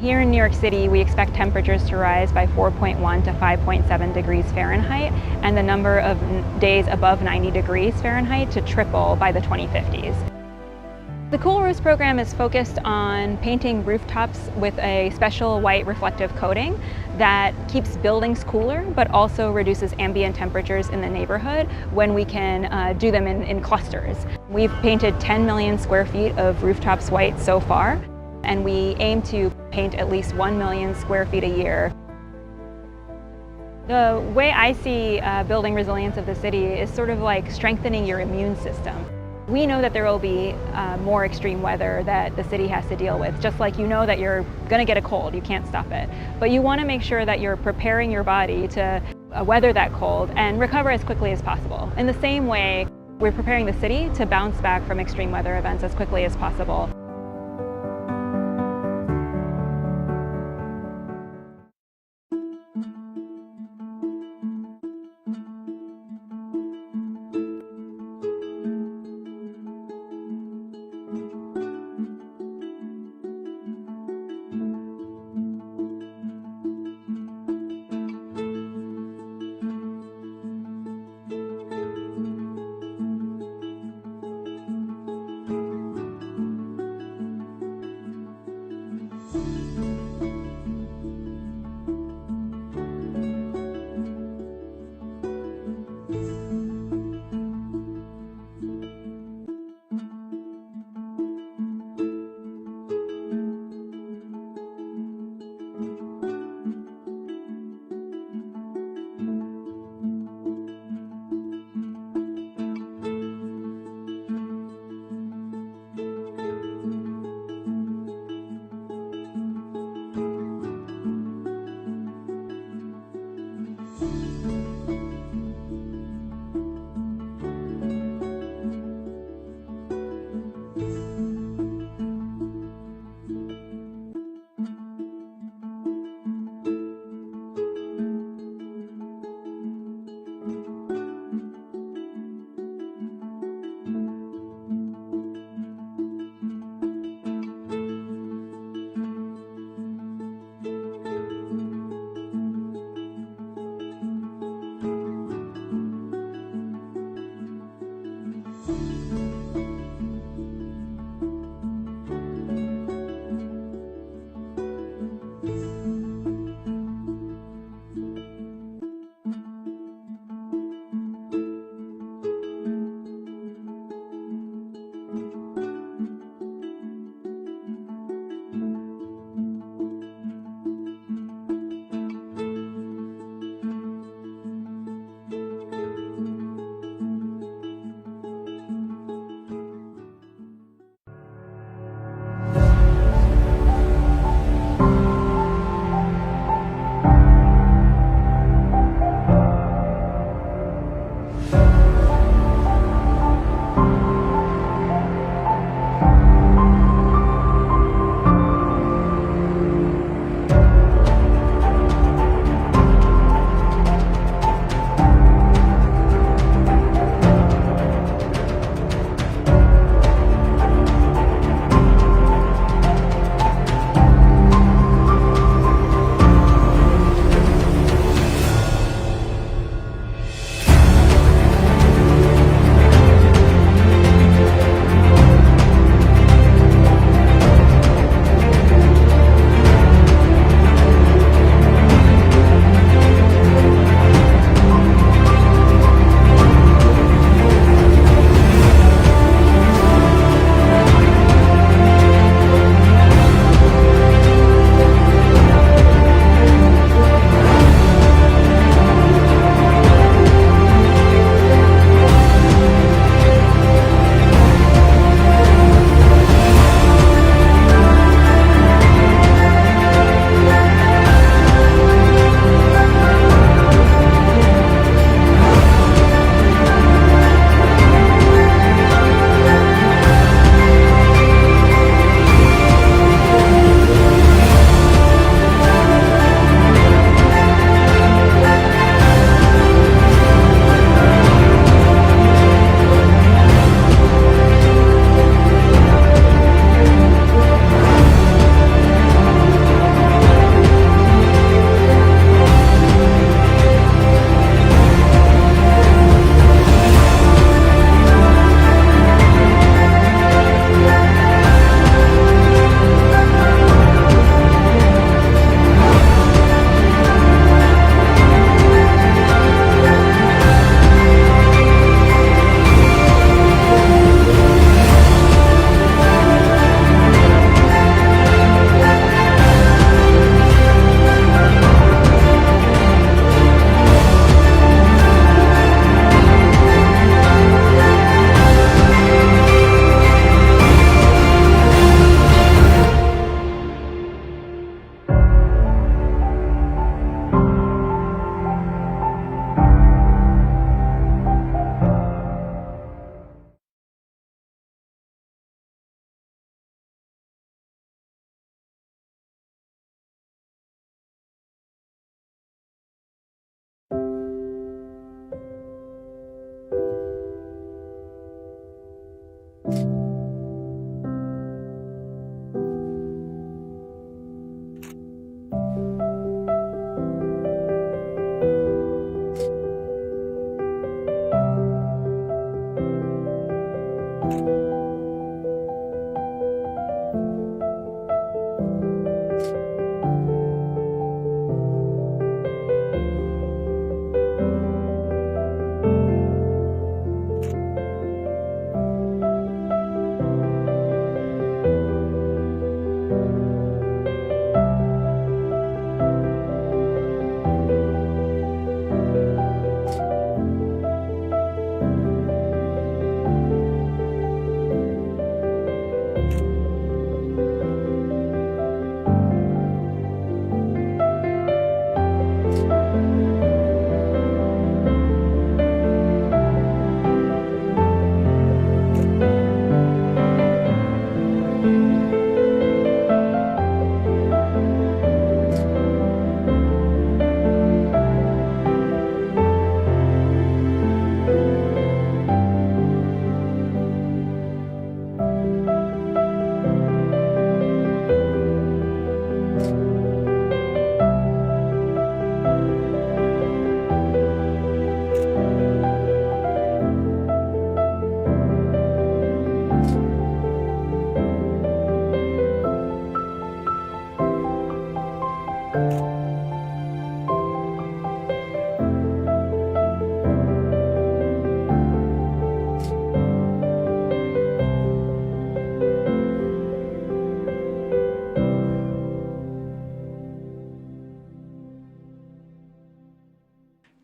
[SPEAKER 2] Here in New York City, we expect temperatures to rise by 4.1 to 5.7 degrees Fahrenheit, and the number of days above 90 degrees Fahrenheit to triple by the 2050s. The Cool Roofs program is focused on painting rooftops with a special white reflective coating that keeps buildings cooler, but also reduces ambient temperatures in the neighborhood when we can do them in clusters. We've painted 10 million square feet of rooftops white so far. and we aim to paint at least 1 million square feet a year. The way I see building resilience of the city is sort of like strengthening your immune system. We know that there will be more extreme weather that the city has to deal with, just like you know that you're going to get a cold, you can't stop it. But you want to make sure that you're preparing your body to weather that cold and recover as quickly as possible. In the same way, we're preparing the city to bounce back from extreme weather events as quickly as possible.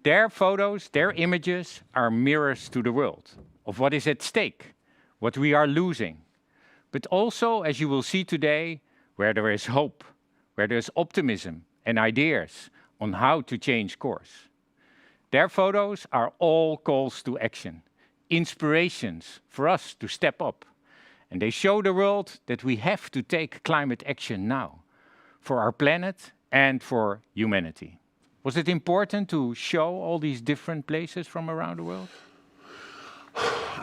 [SPEAKER 3] Their photos, their images are mirrors to the world of what is at stake, what we are losing. But also, as you will see today, where there is hope, where there is optimism and ideas on how to change course. Their photos are all calls to action, inspirations for us to step up. And they show the world that we have to take climate action now for our planet and for humanity. Was it important to show all these different places from around the world?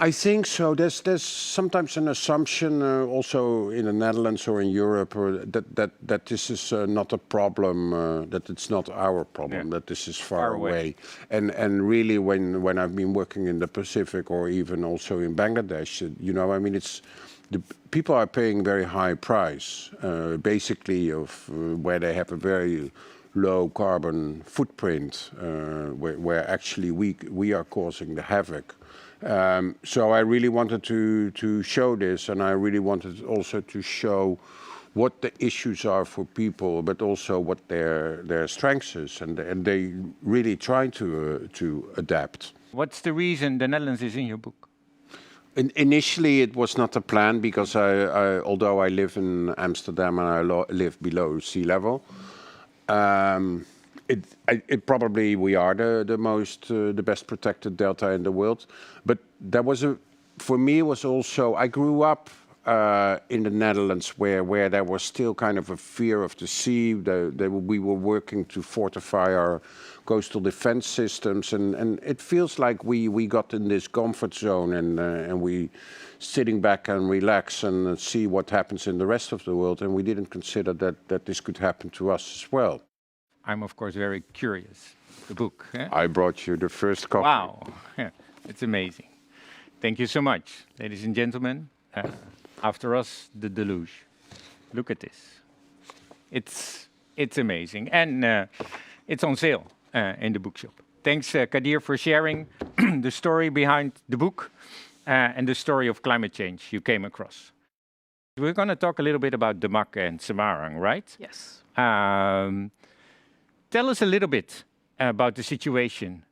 [SPEAKER 4] I think so. There's sometimes an assumption also in the Netherlands or in Europe that this is not a problem, that it's not our problem, that this is far away. And really, when I've been working in the Pacific or even also in Bangladesh, you know, I mean, it's the people are paying very high price, basically of where they have a very low carbon footprint, where actually we are causing the havoc. So I really wanted to show this, and I really wanted also to show what the issues are for people, but also what their strengths is, and they really try to adapt.
[SPEAKER 3] What's the reason the Netherlands is in your book?
[SPEAKER 4] Initially, it was not a plan because although I live in Amsterdam and I live below sea level. It probably we are the best protected delta in the world, but that was for me it was also I grew up in the Netherlands where there was still kind of a fear of the sea. We were working to fortify our coastal defense systems, and it feels like we got in this comfort zone and we sitting back and relax and see what happens in the rest of the world, and we didn't consider that this could happen to us as well.
[SPEAKER 3] I'm, of course, very curious. The book. Eh?
[SPEAKER 4] I brought you the first copy.
[SPEAKER 3] Wow, it's amazing. Thank you so much, ladies and gentlemen. After us, the deluge. Look at this. It's amazing, and it's on sale in the bookshop. Thanks, Kadir, for sharing the story behind the book and the story of climate change you came across. We're going to talk a little bit about Damak and Semarang, right?
[SPEAKER 5] Yes.
[SPEAKER 3] Tell us a little bit about the situation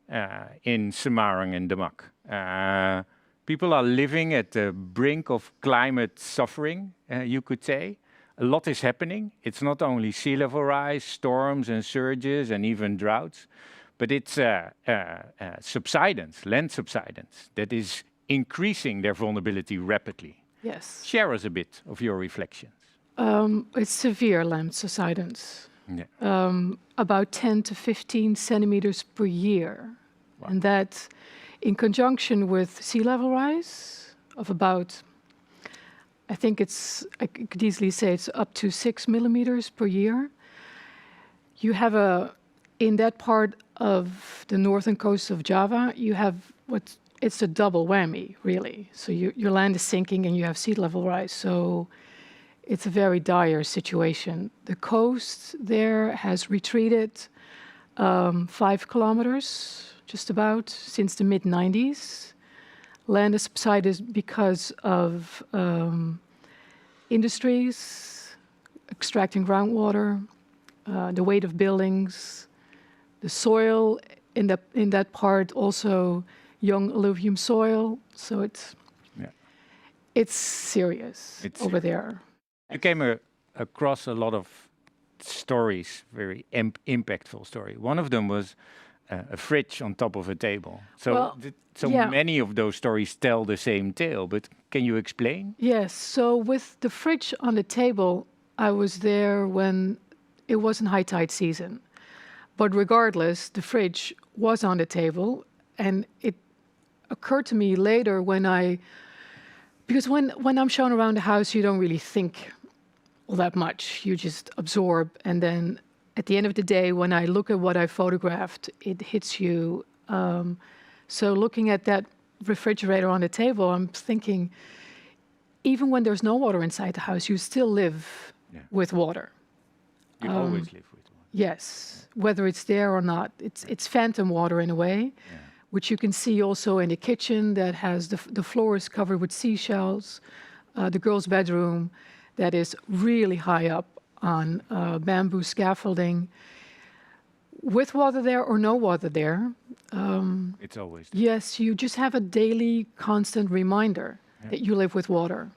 [SPEAKER 3] in Semarang and Damak. People are living at the brink of climate suffering, you could say. A lot is happening. It's not only sea level rise, storms and surges and even droughts, but it's subsidence, land subsidence, that is increasing their vulnerability rapidly.
[SPEAKER 5] Yes.
[SPEAKER 3] Share us a bit of your reflections.
[SPEAKER 5] It's severe land subsidence.
[SPEAKER 3] Yeah.
[SPEAKER 5] About 10 to 15 centimeters per year. Wow. And that in conjunction with sea level rise of about, I could easily say it's up to 6 millimeters per year. You have in that part of the northern coast of Java, you have it's a double whammy, really. So your land is sinking and you have sea level rise. So it's a very dire situation. The coast there has retreated 5 kilometers, just about, since the mid-90s. Land has subsided because of industries, extracting groundwater, the weight of buildings, the soil in that part, also young alluvium soil. So it's serious over there.
[SPEAKER 3] You came across a lot of stories, very impactful story. One of them was a fridge on top of a table. So, many of those stories tell the same tale, but can you explain?
[SPEAKER 5] Yes, so with the fridge on the table, I was there when it wasn't high tide season. But regardless, the fridge was on the table, and it occurred to me later because when I'm shown around the house, you don't really think all that much. You just absorb, and then at the end of the day, when I look at what I photographed, it hits you. So looking at that refrigerator on the table, I'm thinking, even when there's no water inside the house, you still live with water.
[SPEAKER 3] You always live with water.
[SPEAKER 5] Yes, whether it's there or not. It's phantom water in a way, which you can see also in the kitchen that has the floor is covered with seashells. The girls' bedroom that is really high up on bamboo scaffolding. with water there or no water there,
[SPEAKER 3] it's always
[SPEAKER 5] there. Yes, you just have a daily, constant reminder that you live with water.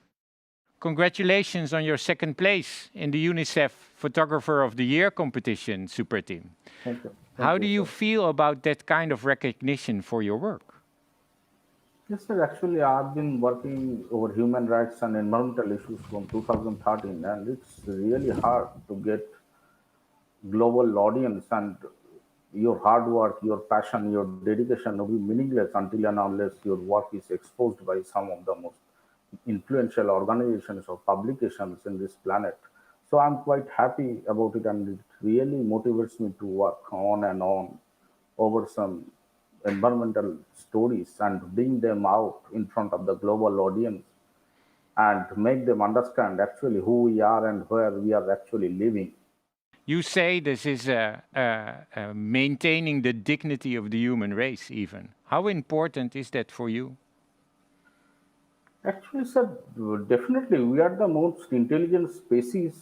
[SPEAKER 3] Congratulations on your second place in the UNICEF Photographer of the Year competition, Super Team.
[SPEAKER 7] Thank you.
[SPEAKER 3] How do you feel about that kind of recognition for your work?
[SPEAKER 7] Yes, sir. Actually, I've been working over human rights and environmental issues from 2013, and it's really hard to get global audience, and your hard work, your passion, your dedication will be meaningless until and unless your work is exposed by some of the most influential organizations or publications in this planet. So I'm quite happy about it, and it really motivates me to work on and on over some environmental stories and bring them out in front of the global audience and make them understand actually who we are and where we are actually living.
[SPEAKER 3] You say this is maintaining the dignity of the human race even. How important is that for you?
[SPEAKER 7] Actually, sir, definitely we are the most intelligent species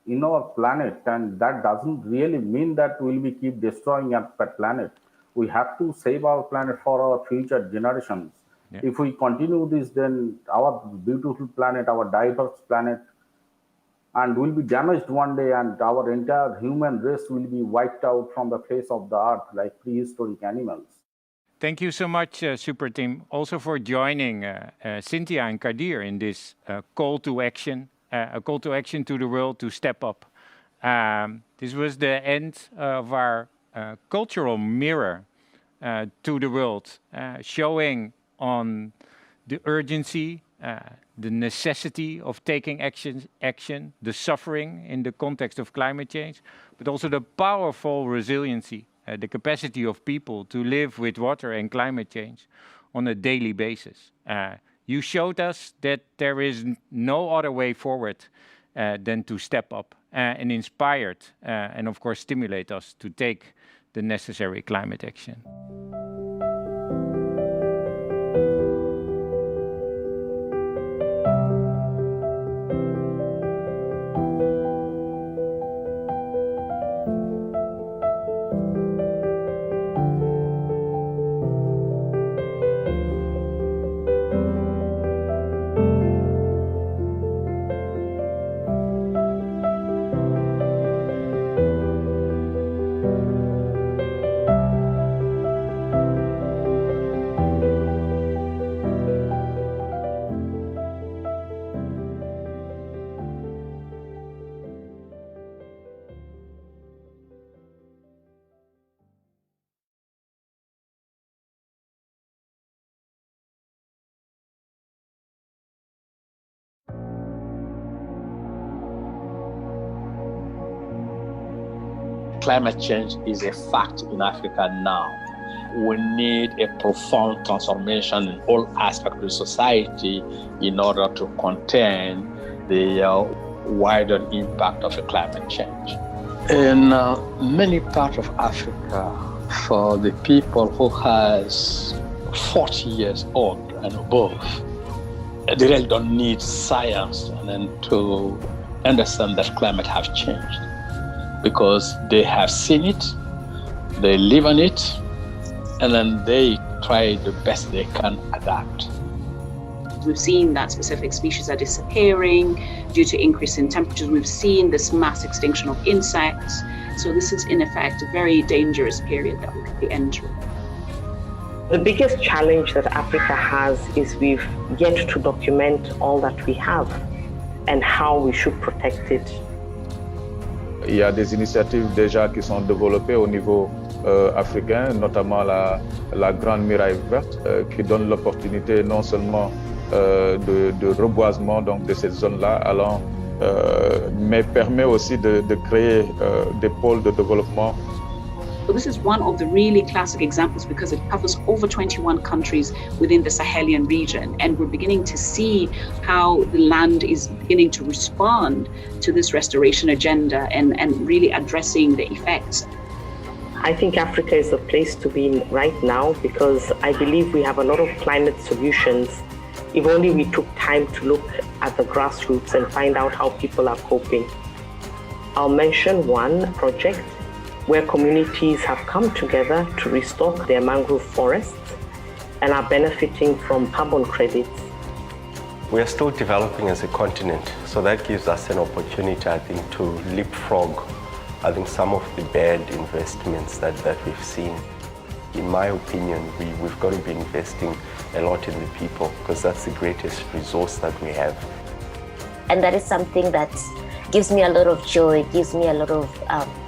[SPEAKER 7] in our planet, and that doesn't really mean that we'll be keep destroying our planet. We have to save our planet for our future generations. Yeah. If we continue this, then our beautiful planet, our diverse planet, and will be damaged one day, and our entire human race will be wiped out from the face of the earth like prehistoric animals.
[SPEAKER 3] Thank you so much, Super Team, also for joining Cynthia and Kadir in this call to action, a call to action to the world to step up. This was the end of our cultural mirror to the world, showing on the urgency, the necessity of taking action, the suffering in the context of climate change, but also the powerful resiliency, the capacity of people to live with water and climate change on a daily basis. You showed us that there is no other way forward than to step up and inspired and of course stimulate us to take the necessary climate action.
[SPEAKER 8] Climate change is a fact in Africa now. We need a profound transformation in all aspects of society in order to contain the wider impact of climate change. In many parts of Africa, for the people who has 40 years old and above, they really don't need science and then to understand that climate has changed, because they have seen it, they live on it, and then they try the best they can adapt.
[SPEAKER 9] We've seen that specific species are disappearing due to increase in temperatures. We've seen this mass extinction of insects. So this is in effect a very dangerous period that we could be entering.
[SPEAKER 10] The biggest challenge that Africa has is we've yet to document all that we have and how we should protect it.
[SPEAKER 11] Il y a des initiatives déjà qui sont développées au niveau africain, notamment la Grande Muraille Verte, qui donne l'opportunité non seulement de reboisement donc, de cette zone-là, mais permet aussi de créer des pôles de développement.
[SPEAKER 9] So this is one of the really classic examples because it covers over 21 countries within the Sahelian region, and we're beginning to see how the land is beginning to respond to this restoration agenda and really addressing the effects.
[SPEAKER 10] I think Africa is the place to be in right now because I believe we have a lot of climate solutions if only we took time to look at the grassroots and find out how people are coping. I'll mention one project where communities have come together to restock their mangrove forests and are benefiting from carbon credits.
[SPEAKER 6] We are still developing as a continent, so that gives us an opportunity, I think, to leapfrog, I think, some of the bad investments that we've seen. In my opinion, we've got to be investing a lot in the people, because that's the greatest resource that we have.
[SPEAKER 12] And that is something that gives me a lot of joy, gives me a lot of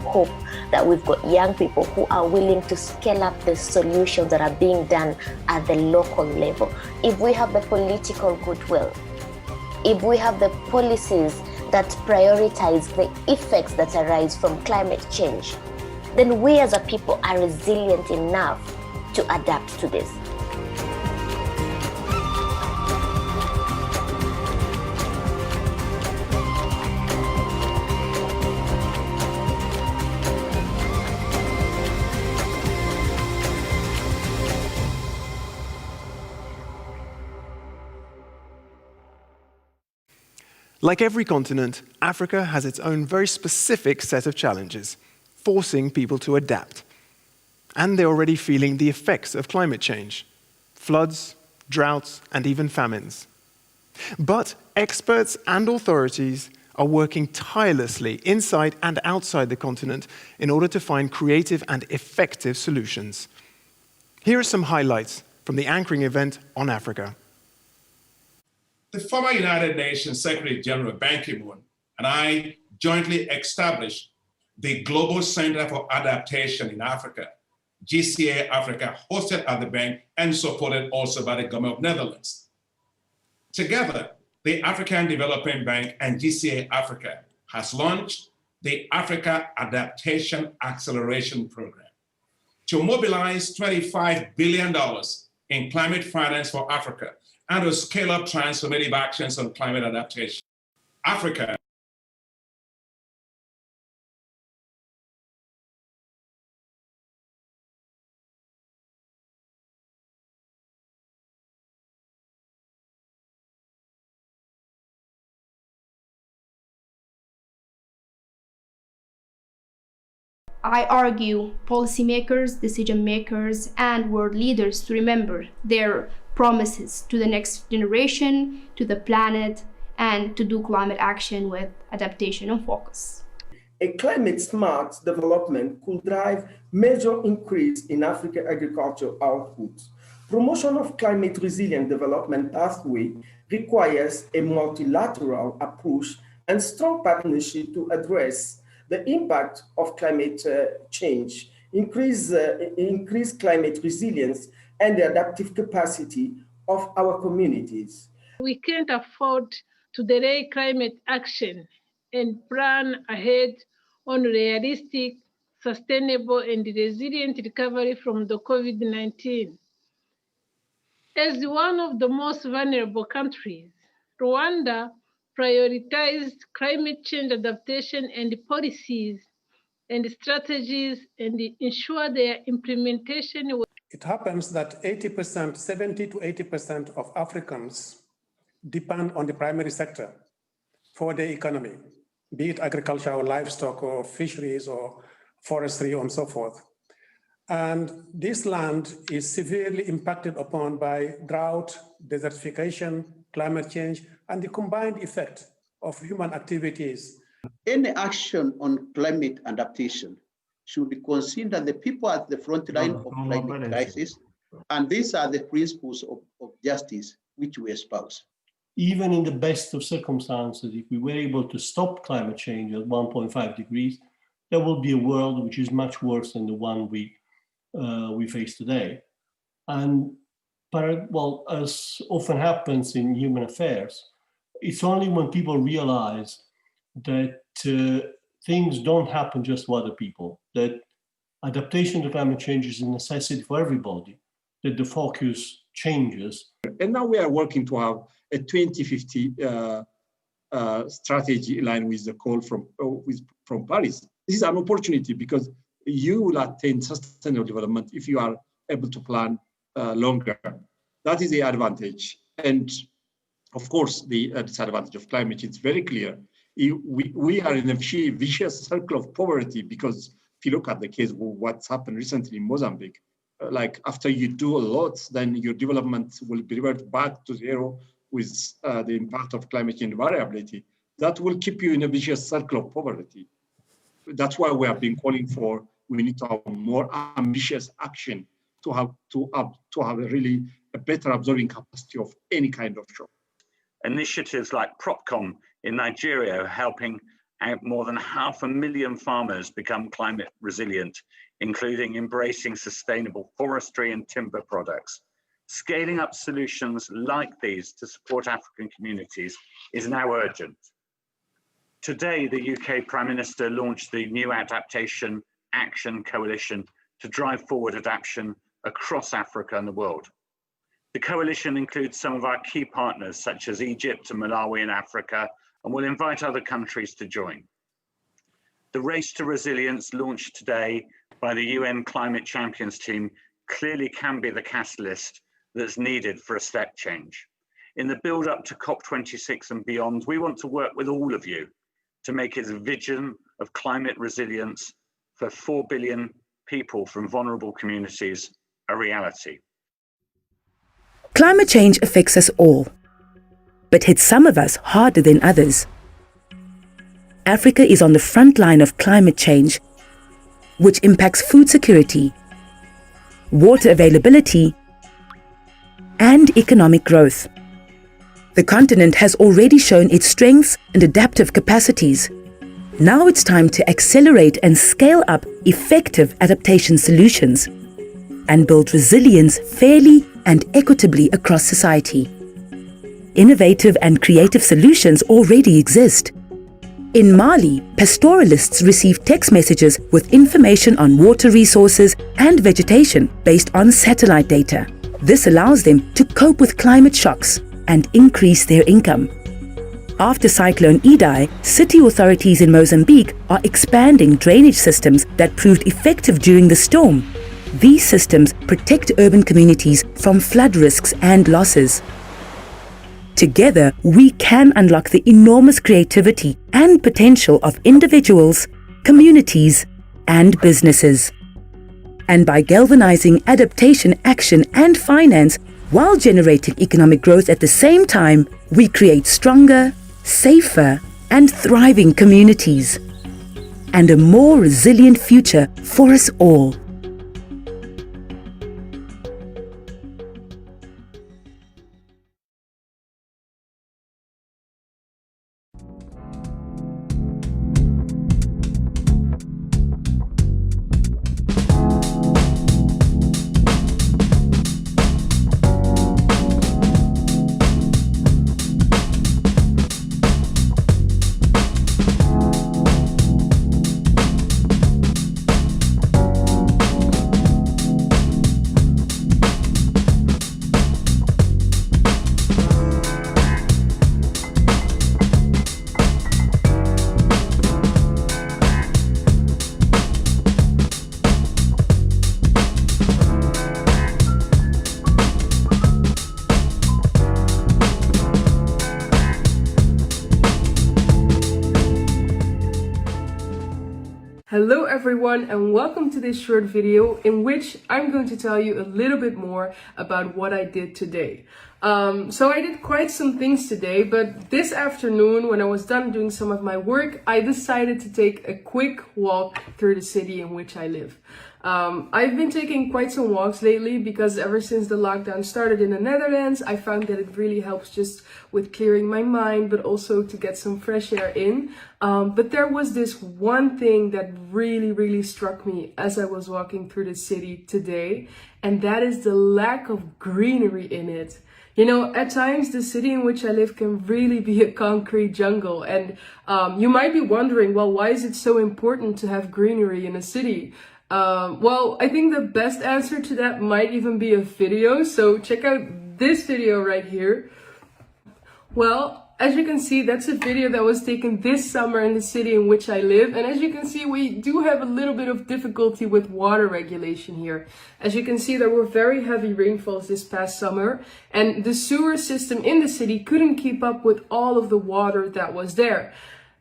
[SPEAKER 12] hope that we've got young people who are willing to scale up the solutions that are being done at the local level. If we have the political goodwill, if we have the policies that prioritize the effects that arise from climate change, then we as a people are resilient enough to adapt to this.
[SPEAKER 13] Like every continent, Africa has its own very specific set of challenges, forcing people to adapt. And they're already feeling the effects of climate change: floods, droughts, and even famines. But experts and authorities are working tirelessly inside and outside the continent in order to find creative and effective solutions. Here are some highlights from the anchoring event on Africa.
[SPEAKER 23] The former United Nations Secretary General Ban Ki-moon and I jointly established the Global Center for Adaptation in Africa, GCA Africa, hosted at the bank and supported also by the government of Netherlands. Together, the African Development Bank and GCA Africa has launched the Africa Adaptation Acceleration Program to mobilize $25 billion in climate finance for Africa and to scale up transformative actions on climate adaptation. Africa
[SPEAKER 14] I argue policymakers, decision makers, and world leaders to remember their promises to the next generation, to the planet, and to do climate action with adaptation and focus.
[SPEAKER 20] A climate-smart development could drive major increase in African agricultural output. Promotion of climate-resilient development pathway requires a multilateral approach and strong partnership to address the impact of climate change, increase climate resilience, and the adaptive capacity of our communities.
[SPEAKER 15] We can't afford to delay climate action and plan ahead on realistic, sustainable, and resilient recovery from the COVID-19. As one of the most vulnerable countries, Rwanda prioritized climate change adaptation and policies and strategies and ensure their implementation.
[SPEAKER 16] It happens that 80%, 70 to 80% of Africans depend on the primary sector for their economy, be it agriculture or livestock or fisheries or forestry and so forth. And this land is severely impacted upon by drought, desertification, climate change, and the combined effect of human activities.
[SPEAKER 17] Any action on climate adaptation should consider the people at the front line of climate crisis, and these are the principles of justice which we espouse.
[SPEAKER 18] Even in the best of circumstances, if we were able to stop climate change at 1.5 degrees, there will be a world which is much worse than the one we face today. And well, as often happens in human affairs, it's only when people realize that things don't happen just for other people, that adaptation to climate change is a necessity for everybody, that the focus changes.
[SPEAKER 16] And now we are working to have a 2050 strategy in line with the call from Paris. This is an opportunity because you will attain sustainable development if you are able to plan longer. That is the advantage. And of course, the disadvantage of climate change is very clear. We are in a vicious circle of poverty because
[SPEAKER 19] if you look at the case of what's happened recently in Mozambique, like after you do a lot, then your development will be revert back to zero with the impact of climate change variability. That will keep you in a vicious circle of poverty. That's why we have been calling for, we need to have more ambitious action to have a better absorbing capacity of any kind of shock.
[SPEAKER 21] Initiatives like PropCom in Nigeria are helping out more than 500,000 farmers become climate resilient, including embracing sustainable forestry and timber products. Scaling up solutions like these to support African communities is now urgent. Today, the UK Prime Minister launched the new Adaptation Action Coalition to drive forward adaptation across Africa and the world. The coalition includes some of our key partners, such as Egypt and Malawi in Africa, and will invite other countries to join. The Race to Resilience, launched today by the UN Climate Champions team, clearly can be the catalyst that's needed for a step change. In the build-up to COP26 and beyond, we want to work with all of you to make its vision of climate resilience for 4 billion people from vulnerable communities a reality.
[SPEAKER 22] Climate change affects us all, but hits some of us harder than others. Africa is on the front line of climate change, which impacts food security, water availability, and economic growth. The continent has already shown its strengths and adaptive capacities. Now it's time to accelerate and scale up effective adaptation solutions and build resilience fairly and equitably across society. Innovative and creative solutions already exist. In Mali, pastoralists receive text messages with information on water resources and vegetation based on satellite data. This allows them to cope with climate shocks and increase their income. After Cyclone Idai, city authorities in Mozambique are expanding drainage systems that proved effective during the storm. These systems protect urban communities from flood risks and losses. Together, we can unlock the enormous creativity and potential of individuals, communities, and businesses. And by galvanizing adaptation, action, and finance while generating economic growth at the same time, we create stronger, safer, and thriving communities, and a more resilient future for us all.
[SPEAKER 24] Hello everyone and welcome to this short video in which I'm going to tell you a little bit more about what I did today. So I did quite some things today, but this afternoon when I was done doing some of my work, I decided to take a quick walk through the city in which I live. I've been taking quite some walks lately because ever since the lockdown started in the Netherlands, I found that it really helps just with clearing my mind, but also to get some fresh air in. But there was this one thing that really struck me as I was walking through the city today, and that is the lack of greenery in it. You know, at times the city in which I live can really be a concrete jungle, and you might be wondering, well, why is it so important to have greenery in a city? Well, I think the best answer to that might even be a video, so check out this video right here. Well, as you can see, that's a video that was taken this summer in the city in which I live, and as you can see, we do have a little bit of difficulty with water regulation here. As you can see, there were very heavy rainfalls this past summer, and the sewer system in the city couldn't keep up with all of the water that was there.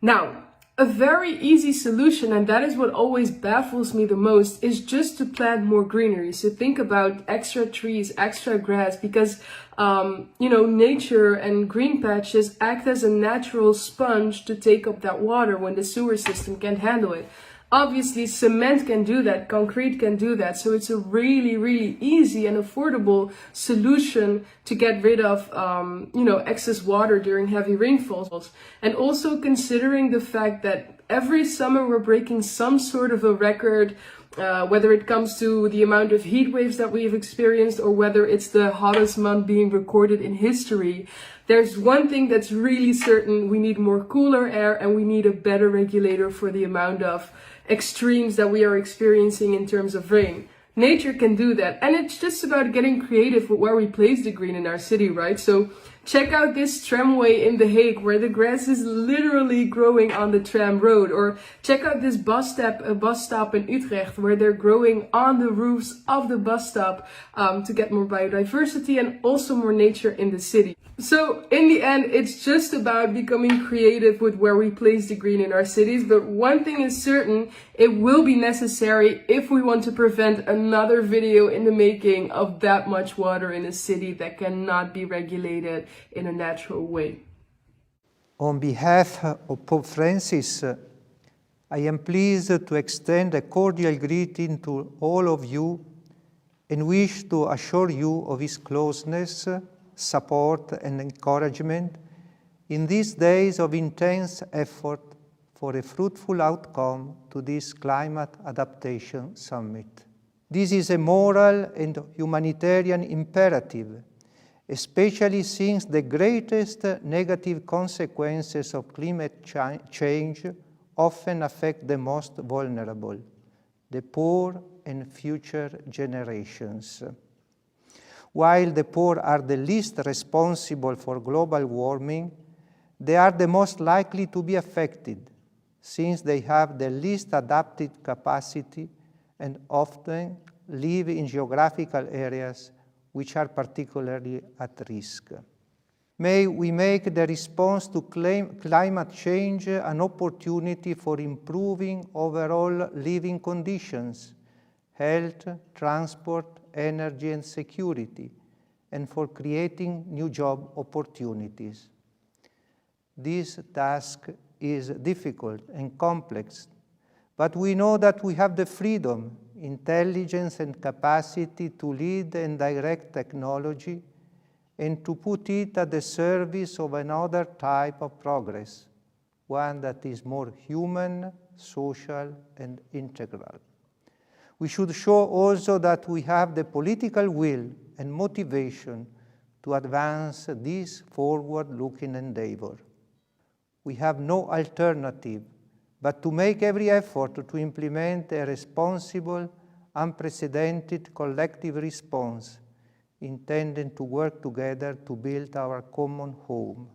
[SPEAKER 24] Now, A very easy solution, and that is what always baffles me the most, is just to plant more greenery. So think about extra trees, extra grass, because nature and green patches act as a natural sponge to take up that water when the sewer system can't handle it. Obviously, cement can do that, concrete can do that, so it's a really, really easy and affordable solution to get rid of, excess water during heavy rainfalls. And also considering the fact that every summer we're breaking some sort of a record, whether it comes to the amount of heat waves that we've experienced or whether it's the hottest month being recorded in history. There's one thing that's really certain: we need more cooler air and we need a better regulator for the amount of extremes that we are experiencing in terms of rain. Nature can do that, and it's just about getting creative with where we place the green in our city, right? So check out this tramway in The Hague where the grass is literally growing on the tram road, or check out this bus stop in Utrecht where they're growing on the roofs of the bus stop to get more biodiversity and also more nature in the city. So in the end, it's just about becoming creative with where we place the green in our cities. But one thing is certain: it will be necessary if we want to prevent another video in the making of that much water in a city that cannot be regulated in a natural way.
[SPEAKER 1] On behalf of Pope Francis, I am pleased to extend a cordial greeting to all of you and wish to assure you of his closeness, support and encouragement in these days of intense effort for a fruitful outcome to this Climate Adaptation Summit. This is a moral and humanitarian imperative, especially since the greatest negative consequences of climate change often affect the most vulnerable, the poor and future generations. While the poor are the least responsible for global warming, they are the most likely to be affected, since they have the least adapted capacity and often live in geographical areas which are particularly at risk. May we make the response to climate change an opportunity for improving overall living conditions, health, transport, energy and security, and for creating new job opportunities. This task is difficult and complex, but we know that we have the freedom, intelligence and capacity to lead and direct technology and to put it at the service of another type of progress, one that is more human, social and integral. We should show also that we have the political will and motivation to advance this forward-looking endeavor. We have no alternative but to make every effort to implement a responsible, unprecedented collective response intended to work together to build our common home.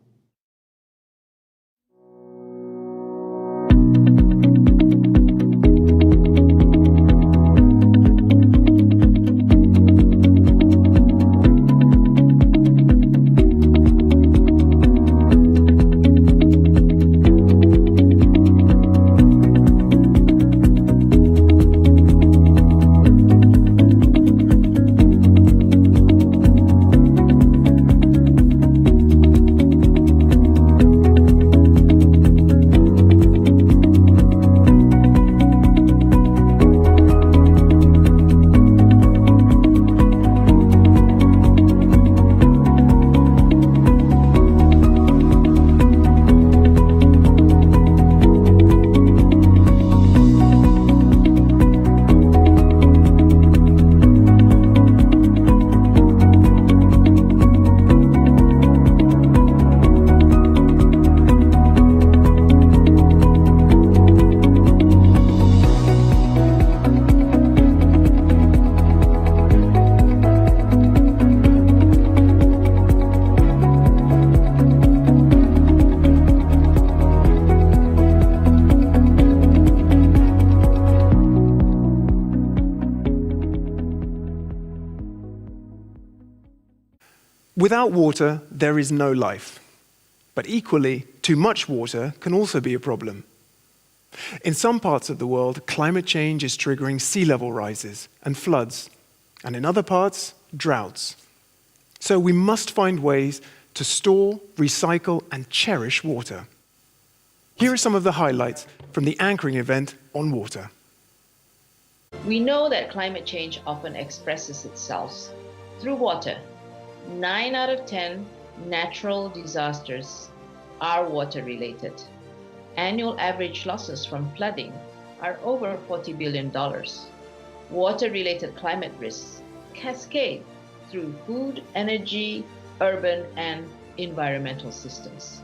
[SPEAKER 13] Without water, there is no life. But equally, too much water can also be a problem. In some parts of the world, climate change is triggering sea level rises and floods, and in other parts, droughts. So we must find ways to store, recycle, and cherish water. Here are some of the highlights from the anchoring event on water.
[SPEAKER 2] We know that climate change often expresses itself through water. 9 out of 10 natural disasters are water-related. Annual average losses from flooding are over $40 billion. Water-related climate risks cascade through food, energy, urban, and environmental systems.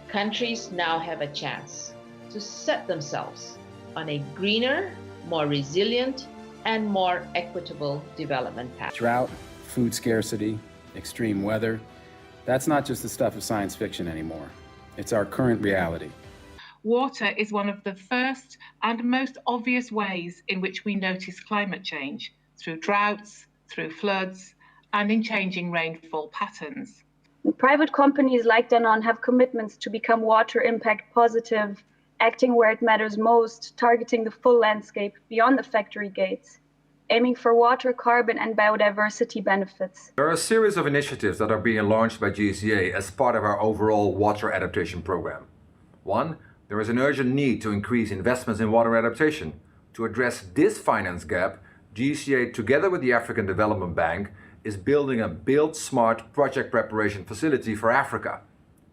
[SPEAKER 2] Countries now have a chance to set themselves on a greener, more resilient, and more equitable development path.
[SPEAKER 4] Drought, food scarcity, extreme weather, that's not just the stuff of science fiction anymore. It's our current reality.
[SPEAKER 5] Water is one of the first and most obvious ways in which we notice climate change, through droughts, through floods, and in changing rainfall patterns.
[SPEAKER 7] Private companies like Danone have commitments to become water impact positive, acting where it matters most, targeting the full landscape beyond the factory gates, aiming for water, carbon, and biodiversity benefits.
[SPEAKER 25] There are a series of initiatives that are being launched by GCA as part of our overall water adaptation program. One, there is an urgent need to increase investments in water adaptation. To address this finance gap, GCA, together with the African Development Bank, is building a Build Smart project preparation facility for Africa.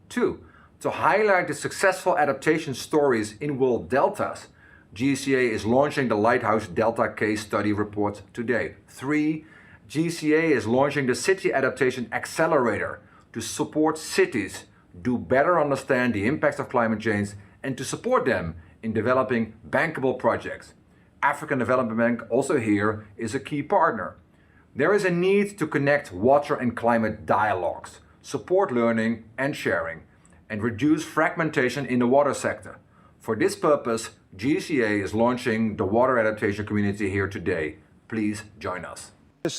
[SPEAKER 25] Two, to highlight the successful adaptation stories in world deltas, GCA is launching the Lighthouse Delta Case Study report today. Three, GCA is launching the City Adaptation Accelerator to support cities do better understand the impacts of climate change and to support them in developing bankable projects. African Development Bank also here is a key partner. There is a need to connect water and climate dialogues, support learning and sharing, and reduce fragmentation in the water sector. For this purpose, GCA is launching the Water Adaptation Community here today. Please join us.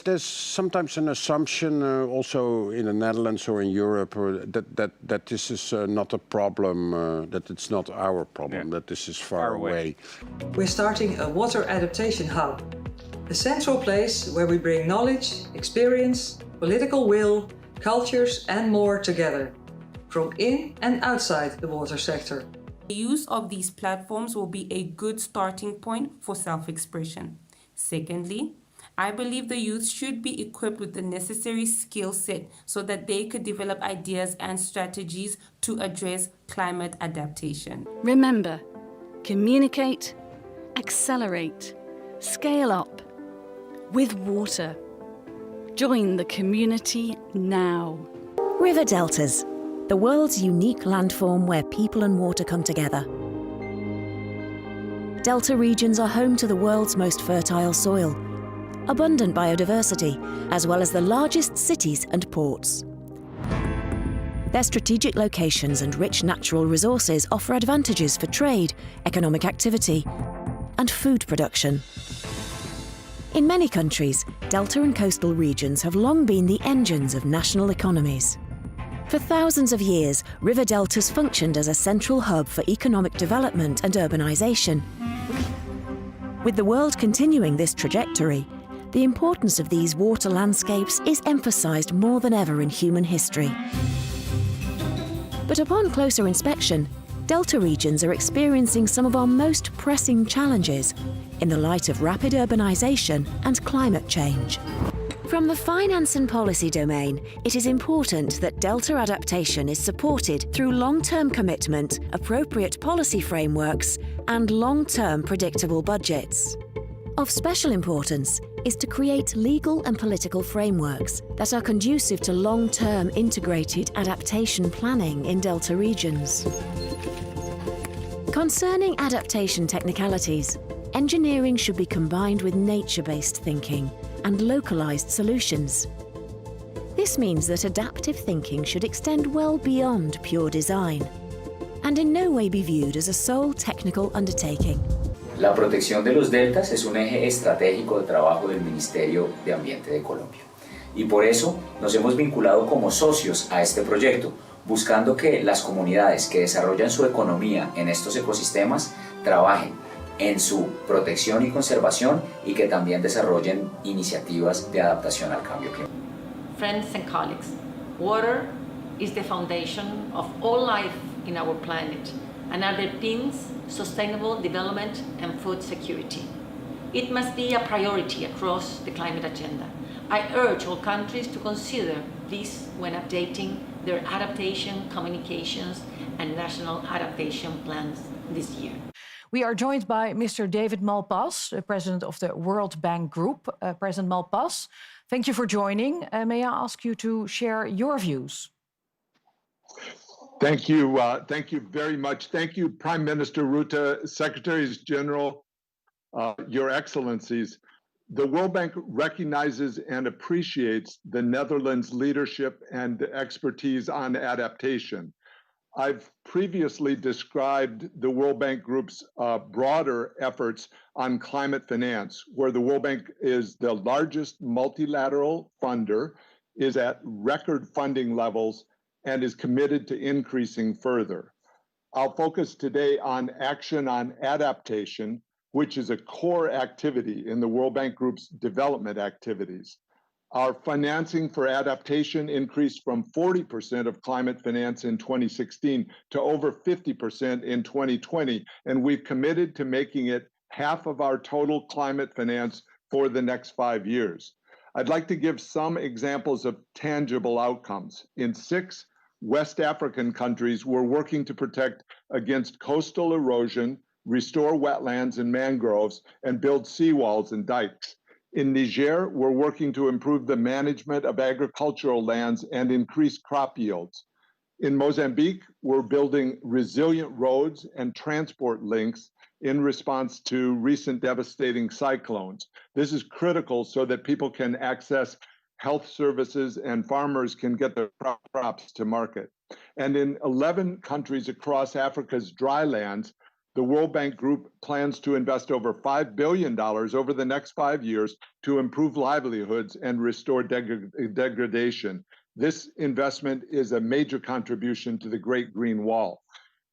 [SPEAKER 26] There's sometimes an assumption also in the Netherlands or in Europe that this is not a problem, that it's not our problem, that this is far away.
[SPEAKER 27] We're starting a water adaptation hub, a central place where we bring knowledge, experience, political will, cultures and more together, from in and outside the water sector.
[SPEAKER 28] The use of these platforms will be a good starting point for self-expression. Secondly, I believe the youth should be equipped with the necessary skill set so that they could develop ideas and strategies to address climate adaptation.
[SPEAKER 29] Remember, communicate, accelerate, scale up with water. Join the community now.
[SPEAKER 30] River deltas, the world's unique landform where people and water come together. Delta regions are home to the world's most fertile soil, abundant biodiversity, as well as the largest cities and ports. Their strategic locations and rich natural resources offer advantages for trade, economic activity, and food production. In many countries, delta and coastal regions have long been the engines of national economies. For thousands of years, river deltas functioned as a central hub for economic development and urbanization. With the world continuing this trajectory, the importance of these water landscapes is emphasized more than ever in human history. But upon closer inspection, delta regions are experiencing some of our most pressing challenges in the light of rapid urbanization and climate change. From the finance and policy domain, it is important that delta adaptation is supported through long-term commitment, appropriate policy frameworks, and long-term predictable budgets. Of special importance is to create legal and political frameworks that are conducive to long-term integrated adaptation planning in delta regions. Concerning adaptation technicalities, engineering should be combined with nature-based thinking and localized solutions. This means that adaptive thinking should extend well beyond pure design and in no way be viewed as a sole technical undertaking.
[SPEAKER 31] La protección de los deltas es un eje estratégico de trabajo del Ministerio de Ambiente de Colombia. Y por eso nos hemos vinculado como socios a este proyecto, buscando que las comunidades que desarrollan su economía en estos ecosistemas trabajen en su protección y conservación y que también desarrollen iniciativas de adaptación al cambio climático.
[SPEAKER 3] Friends and colleagues, water is the foundation of all life in our planet and underpins sustainable development and food security. It must be a priority across the climate agenda. I urge all countries to consider this when updating their adaptation communications and national adaptation plans this year.
[SPEAKER 6] We are joined by Mr. David Malpass, President of the World Bank Group. President Malpass, thank you for joining. May I ask you to share your views?
[SPEAKER 8] Thank you. Thank you very much. Thank you, Prime Minister Rutte, Secretaries General, Your Excellencies. The World Bank recognizes and appreciates the Netherlands' leadership and expertise on adaptation. I've previously described the World Bank Group's broader efforts on climate finance, where the World Bank is the largest multilateral funder, is at record funding levels, and is committed to increasing further. I'll focus today on action on adaptation, which is a core activity in the World Bank Group's development activities. Our financing for adaptation increased from 40% of climate finance in 2016 to over 50% in 2020, and we've committed to making it half of our total climate finance for the next 5 years. I'd like to give some examples of tangible outcomes. In 6 West African countries, we're working to protect against coastal erosion, restore wetlands and mangroves, and build seawalls and dikes. In Niger, we're working to improve the management of agricultural lands and increase crop yields. In Mozambique, we're building resilient roads and transport links in response to recent devastating cyclones. This is critical so that people can access health services and farmers can get their crops to market. And in 11 countries across Africa's dry lands, the World Bank Group plans to invest over $5 billion over the next 5 years to improve livelihoods and restore degradation. This investment is a major contribution to the Great Green Wall.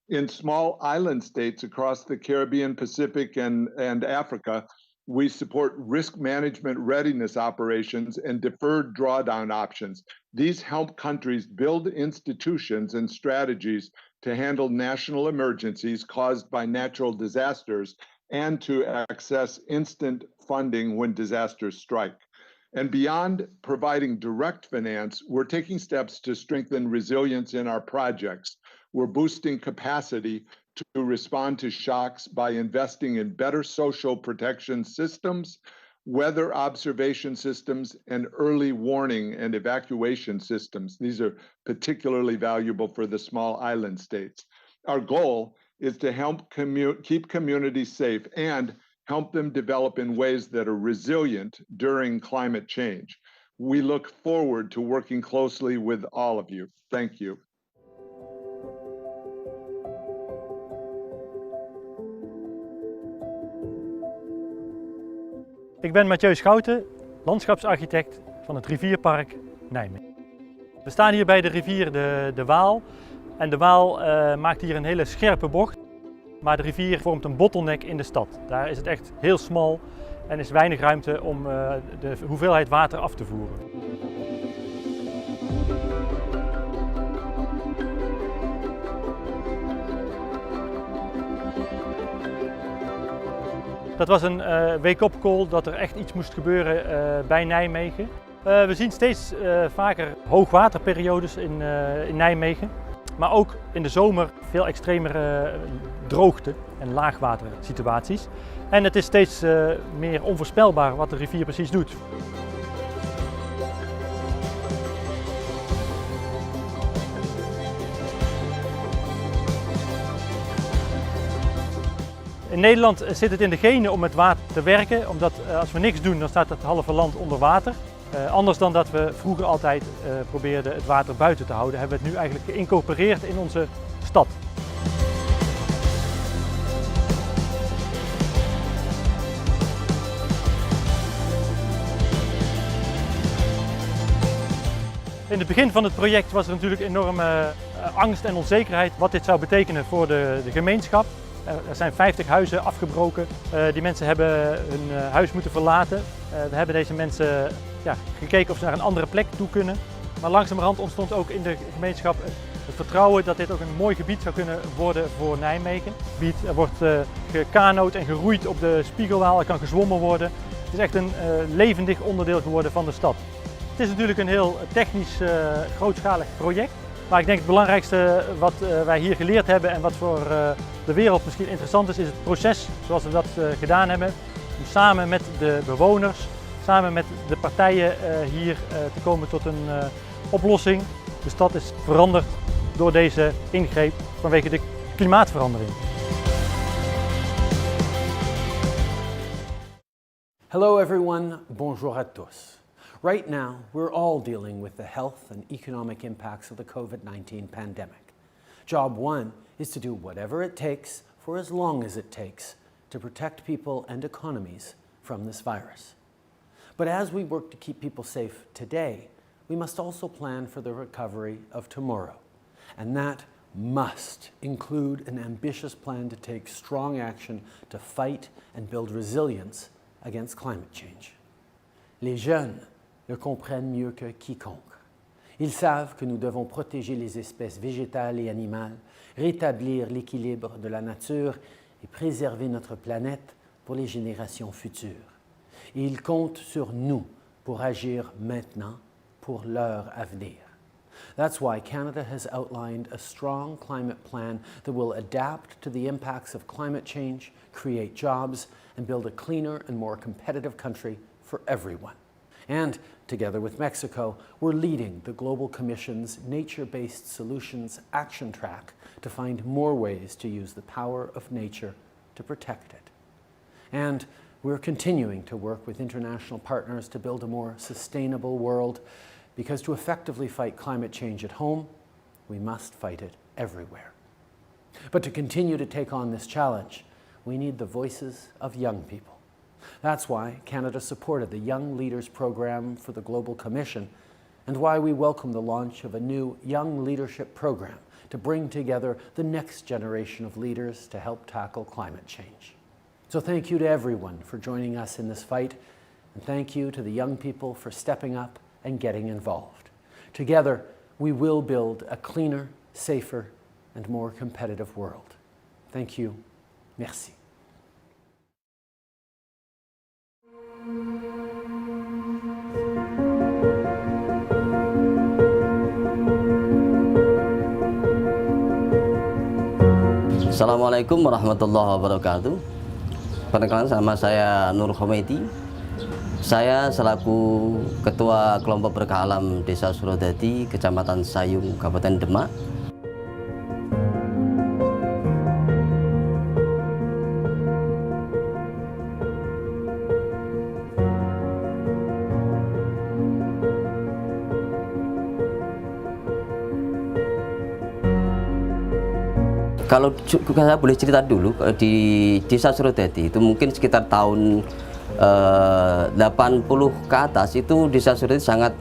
[SPEAKER 8] In small island states across the Caribbean, Pacific, and Africa, we support risk management readiness operations and deferred drawdown options. These help countries build institutions and strategies to handle national emergencies caused by natural disasters and to access instant funding when disasters strike. And beyond providing direct finance, we're taking steps to strengthen resilience in our projects. We're boosting capacity to respond to shocks by investing in better social protection systems, weather observation systems, and early warning and evacuation systems. These are particularly valuable for the small island states. Our goal is to help keep communities safe and help them develop in ways that are resilient during climate change. We look forward to working closely with all of you. Thank you.
[SPEAKER 9] Ik ben Mathieu Schouten, landschapsarchitect van het rivierpark Nijmegen. We staan hier bij de rivier de Waal en de Waal maakt hier een hele scherpe bocht. Maar de rivier vormt een bottleneck in de stad. Daar is het echt heel smal en is weinig ruimte om de hoeveelheid water af te voeren. Dat was een wake-up call dat er echt iets moest gebeuren bij Nijmegen. We zien steeds vaker hoogwaterperiodes in Nijmegen. Maar ook in de zomer veel extremere droogte- en laagwatersituaties. En het is steeds meer onvoorspelbaar wat de rivier precies doet. In Nederland zit het in de genen om met water te werken, omdat als we niks doen dan staat het halve land onder water. Anders dan dat we vroeger altijd probeerden het water buiten te houden, hebben we het nu eigenlijk geïncorporeerd in onze stad. In het begin van het project was er natuurlijk enorme angst en onzekerheid wat dit zou betekenen voor de gemeenschap. Er zijn 50 huizen afgebroken. Die mensen hebben hun huis moeten verlaten. We hebben deze mensen gekeken of ze naar een andere plek toe kunnen. Maar langzamerhand ontstond ook in de gemeenschap het vertrouwen dat dit ook een mooi gebied zou kunnen worden voor Nijmegen. Er wordt gekanoot en geroeid op de Spiegelwaal, er kan gezwommen worden. Het is echt een levendig onderdeel geworden van de stad. Het is natuurlijk een heel technisch grootschalig project. Maar ik denk het belangrijkste wat wij hier geleerd hebben en wat voor de wereld misschien interessant is het proces zoals we dat gedaan hebben. Om samen met de bewoners, samen met de partijen hier te komen tot een oplossing. De stad is veranderd door deze ingreep vanwege de klimaatverandering.
[SPEAKER 10] Hello everyone, bonjour à tous. Right now, we're all dealing with the health and economic impacts of the COVID-19 pandemic. Job one is to do whatever it takes for as long as it takes to protect people and economies from this virus. But as we work to keep people safe today, we must also plan for the recovery of tomorrow. And that must include an ambitious plan to take strong action to fight and build resilience against climate change. Les jeunes le comprennent mieux que quiconque. Ils savent que nous devons protéger les espèces végétales et animales, rétablir l'équilibre de la nature et préserver notre planète pour les générations futures. Et ils comptent sur nous pour agir maintenant pour leur avenir. That's why Canada has outlined a strong climate plan that will adapt to the impacts of climate change, create jobs, and build a cleaner and more competitive country for everyone. And together with Mexico, we're leading the Global Commission's Nature-Based Solutions Action Track to find more ways to use the power of nature to protect it. And we're continuing to work with international partners to build a more sustainable world, because to effectively fight climate change at home, we must fight it everywhere. But to continue to take on this challenge, we need the voices of young people. That's why Canada supported the Young Leaders Program for the Global Commission, and why we welcome the launch of a new Young Leadership Program to bring together the next generation of leaders to help tackle climate change. So thank you to everyone for joining us in this fight, and thank you to the young people for stepping up and getting involved. Together, we will build a cleaner, safer, and more competitive world. Thank you. Merci.
[SPEAKER 11] Assalamualaikum warahmatullahi wabarakatuh. Perkenalkan, nama saya Nur Khomeiti. Saya selaku Ketua Kelompok Berkah Alam Desa Surodadi, Kecamatan Sayung, Kabupaten Demak. Kalau saya boleh cerita dulu, di Desa Surodadi itu mungkin sekitar tahun 80 ke atas itu Desa Surodadi sangat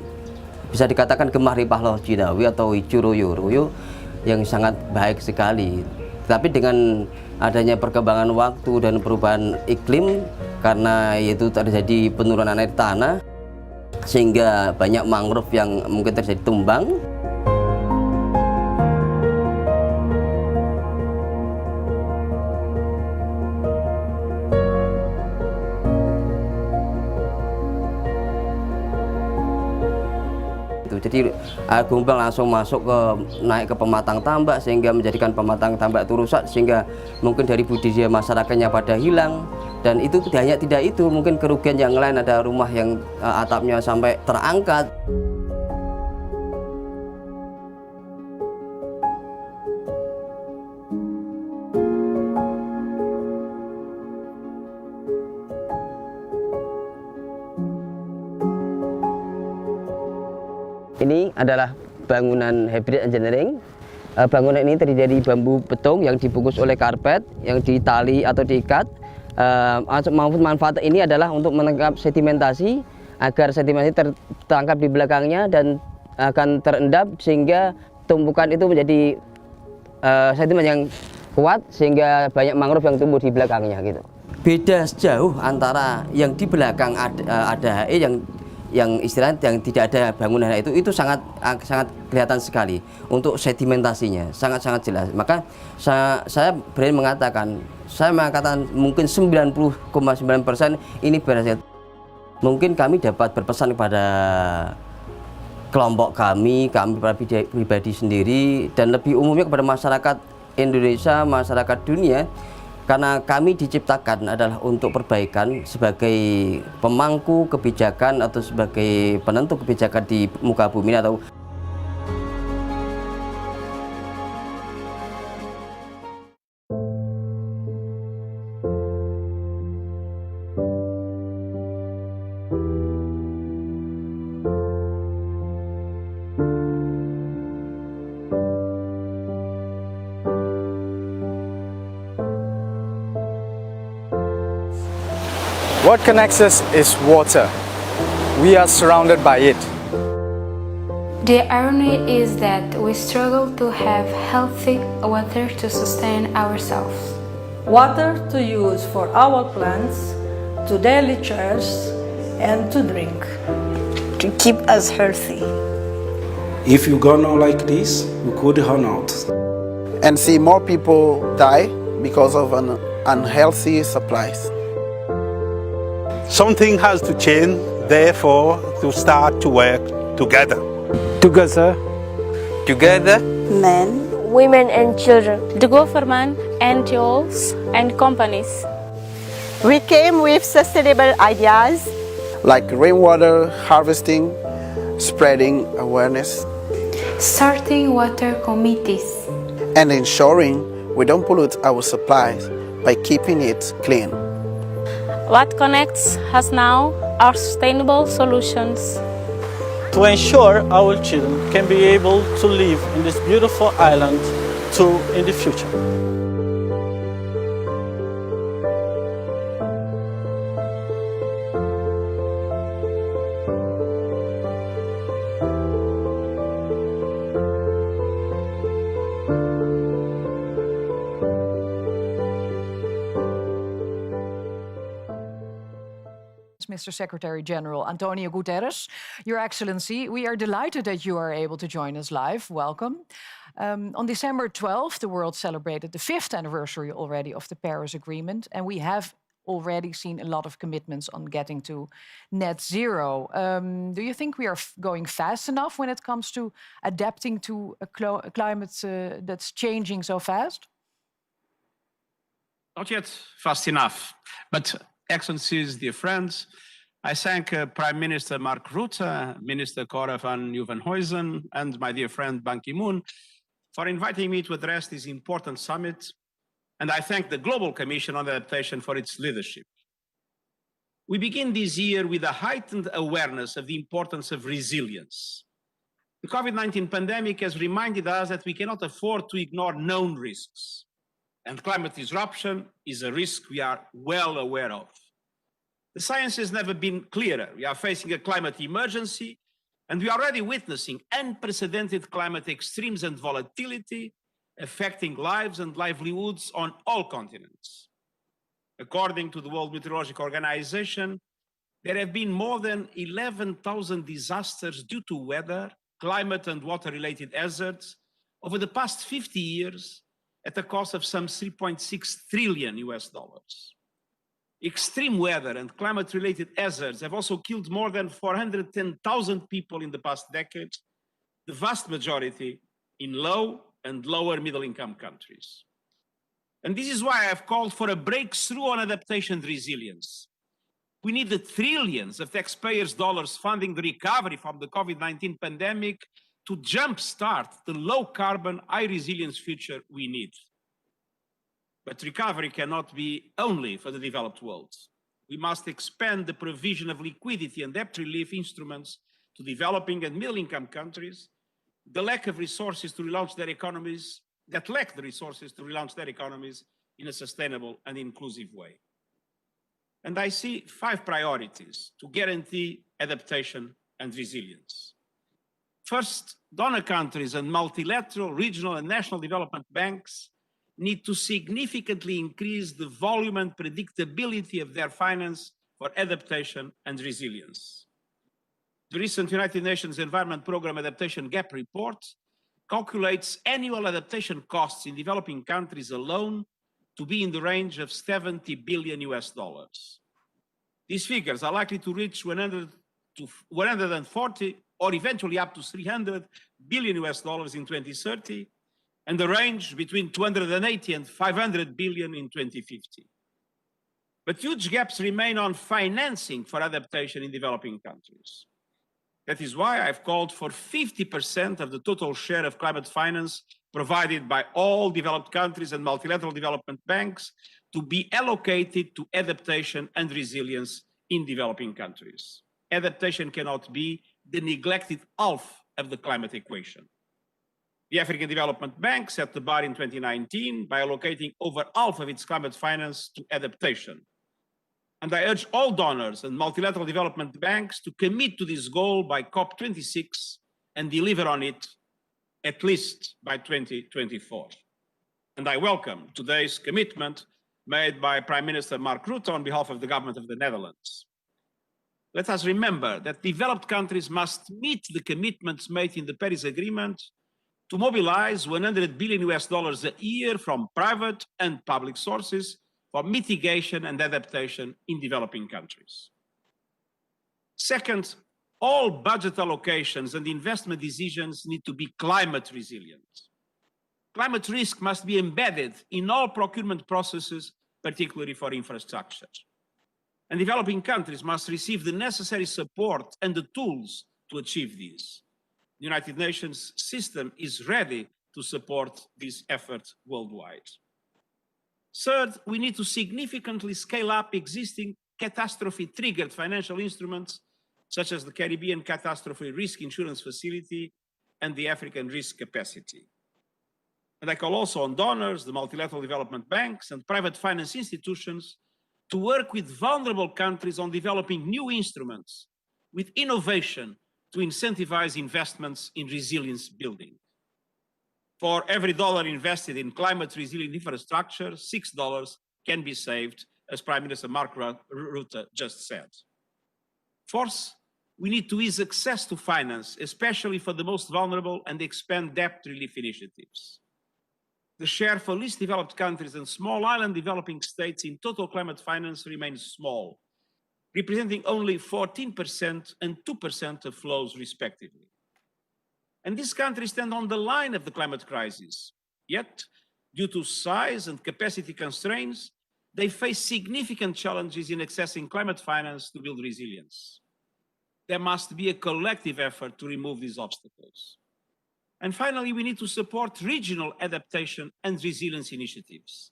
[SPEAKER 11] bisa dikatakan gemah ripah loh Jinawi atau Ijuroyo yang sangat baik sekali. Tapi dengan adanya perkembangan waktu dan perubahan iklim, karena itu terjadi penurunan air tanah sehingga banyak mangrove yang mungkin terjadi tumbang. Jadi air gumpal langsung naik ke pematang tambak, sehingga menjadikan pematang tambak itu rusak, sehingga mungkin dari budidaya masyarakatnya pada hilang. Dan itu hanya tidak itu, mungkin kerugian yang lain, ada rumah yang atapnya sampai terangkat. Ini adalah bangunan hybrid engineering. Bangunan ini terdiri dari bambu betung yang dibungkus oleh karpet, yang ditali atau diikat. Manfaat ini adalah untuk menangkap sedimentasi, agar sedimentasi tertangkap di belakangnya dan akan terendap sehingga tumpukan itu menjadi sedimen yang kuat sehingga banyak mangrove yang tumbuh di belakangnya gitu. Beda jauh antara yang di belakang ada HE yang istilahnya yang tidak ada bangunan itu sangat kelihatan sekali untuk sedimentasinya sangat jelas. Maka saya berani mengatakan mungkin 90,9% ini berhasil. Mungkin kami dapat berpesan kepada kelompok kami pribadi sendiri dan lebih umumnya kepada masyarakat Indonesia, masyarakat dunia, karena kami diciptakan adalah untuk perbaikan sebagai pemangku kebijakan atau sebagai penentu kebijakan di muka bumi atau
[SPEAKER 12] What connects us is water. We are surrounded by it.
[SPEAKER 14] The irony is that we struggle to have healthy water to sustain ourselves.
[SPEAKER 15] Water to use for our plants, to daily chores, and to drink.
[SPEAKER 16] To keep us healthy.
[SPEAKER 17] If you go on like this, we could run out.
[SPEAKER 18] And see more people die because of unhealthy supplies.
[SPEAKER 19] Something has to change, therefore, to start to work together.
[SPEAKER 12] Together.
[SPEAKER 16] Together.
[SPEAKER 14] Men, women and children. The government, NGOs and companies.
[SPEAKER 16] We came with sustainable ideas.
[SPEAKER 18] Like rainwater harvesting, spreading awareness.
[SPEAKER 14] Starting water committees.
[SPEAKER 18] And ensuring we don't pollute our supplies by keeping it clean.
[SPEAKER 14] What connects us now are sustainable solutions.
[SPEAKER 12] To ensure our children can be able to live in this beautiful island too in the future.
[SPEAKER 6] Mr. Secretary General Antonio Guterres. Your Excellency, we are delighted that you are able to join us live. Welcome. On December 12th, the world celebrated the 5th anniversary already of the Paris Agreement, and we have already seen a lot of commitments on getting to net zero. Do you think we are going fast enough when it comes to adapting to a climate that's changing so fast?
[SPEAKER 20] Not yet fast enough, but Excellencies, dear friends, I thank Prime Minister Mark Rutte, Minister Cora van Nieuwenhuizen, and my dear friend Ban Ki-moon for inviting me to address this important summit, and I thank the Global Commission on Adaptation for its leadership. We begin this year with a heightened awareness of the importance of resilience. The COVID-19 pandemic has reminded us that we cannot afford to ignore known risks. And climate disruption is a risk we are well aware of. The science has never been clearer. We are facing a climate emergency, and we are already witnessing unprecedented climate extremes and volatility affecting lives and livelihoods on all continents. According to the World Meteorological Organization, there have been more than 11,000 disasters due to weather, climate, and water-related hazards over the past 50 years, at a cost of some $3.6 trillion. Extreme weather and climate-related hazards have also killed more than 410,000 people in the past decade, the vast majority in low and lower middle-income countries. And this is why I have called for a breakthrough on adaptation and resilience. We need the trillions of taxpayers' dollars funding the recovery from the COVID-19 pandemic to jumpstart the low-carbon, high-resilience future we need. But recovery cannot be only for the developed world. We must expand the provision of liquidity and debt relief instruments to developing and middle-income countries that lack the resources to relaunch their economies in a sustainable and inclusive way. And I see 5 priorities to guarantee adaptation and resilience. First, donor countries and multilateral, regional, and national development banks need to significantly increase the volume and predictability of their finance for adaptation and resilience. The recent United Nations Environment Programme Adaptation Gap Report calculates annual adaptation costs in developing countries alone to be in the range of $70 billion. These figures are likely to reach 100 to 140 or eventually up to $300 billion in 2030, and the range between 280 and 500 billion in 2050. But huge gaps remain on financing for adaptation in developing countries. That is why I've called for 50% of the total share of climate finance provided by all developed countries and multilateral development banks to be allocated to adaptation and resilience in developing countries. Adaptation cannot be the neglected half of the climate equation. The African Development Bank set the bar in 2019 by allocating over half of its climate finance to adaptation. And I urge all donors and multilateral development banks to commit to this goal by COP26 and deliver on it at least by 2024. And I welcome today's commitment made by Prime Minister Mark Rutte on behalf of the government of the Netherlands. Let us remember that developed countries must meet the commitments made in the Paris Agreement to mobilize $100 billion a year from private and public sources for mitigation and adaptation in developing countries. Second, all budget allocations and investment decisions need to be climate resilient. Climate risk must be embedded in all procurement processes, particularly for infrastructure. And developing countries must receive the necessary support and the tools to achieve this. The United Nations system is ready to support this effort worldwide. Third, we need to significantly scale up existing catastrophe-triggered financial instruments, such as the Caribbean Catastrophe Risk Insurance Facility and the African Risk Capacity. And I call also on donors, the multilateral development banks, and private finance institutions to work with vulnerable countries on developing new instruments with innovation to incentivize investments in resilience building. For every dollar invested in climate resilient infrastructure, $6 can be saved, as Prime Minister Mark Rutte just said. Fourth, we need to ease access to finance, especially for the most vulnerable, and expand debt relief initiatives. The share for least developed countries and small island developing states in total climate finance remains small, representing only 14% and 2% of flows respectively. And these countries stand on the line of the climate crisis. Yet, due to size and capacity constraints, they face significant challenges in accessing climate finance to build resilience. There must be a collective effort to remove these obstacles. And finally, we need to support regional adaptation and resilience initiatives.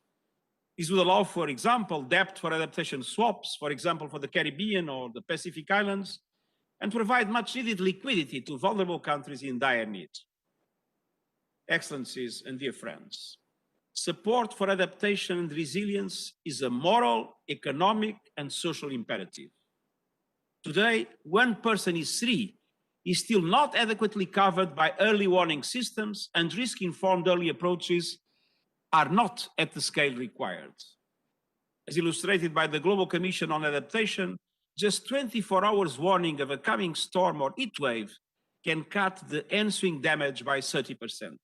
[SPEAKER 20] This would allow, for example, debt for adaptation swaps, for example, for the Caribbean or the Pacific Islands, and provide much needed liquidity to vulnerable countries in dire need. Excellencies and dear friends, support for adaptation and resilience is a moral, economic, and social imperative. Today, 1 person in 3 is still not adequately covered by early warning systems, and risk-informed early approaches are not at the scale required. As illustrated by the Global Commission on Adaptation, just 24 hours warning of a coming storm or heat wave can cut the ensuing damage by 30%.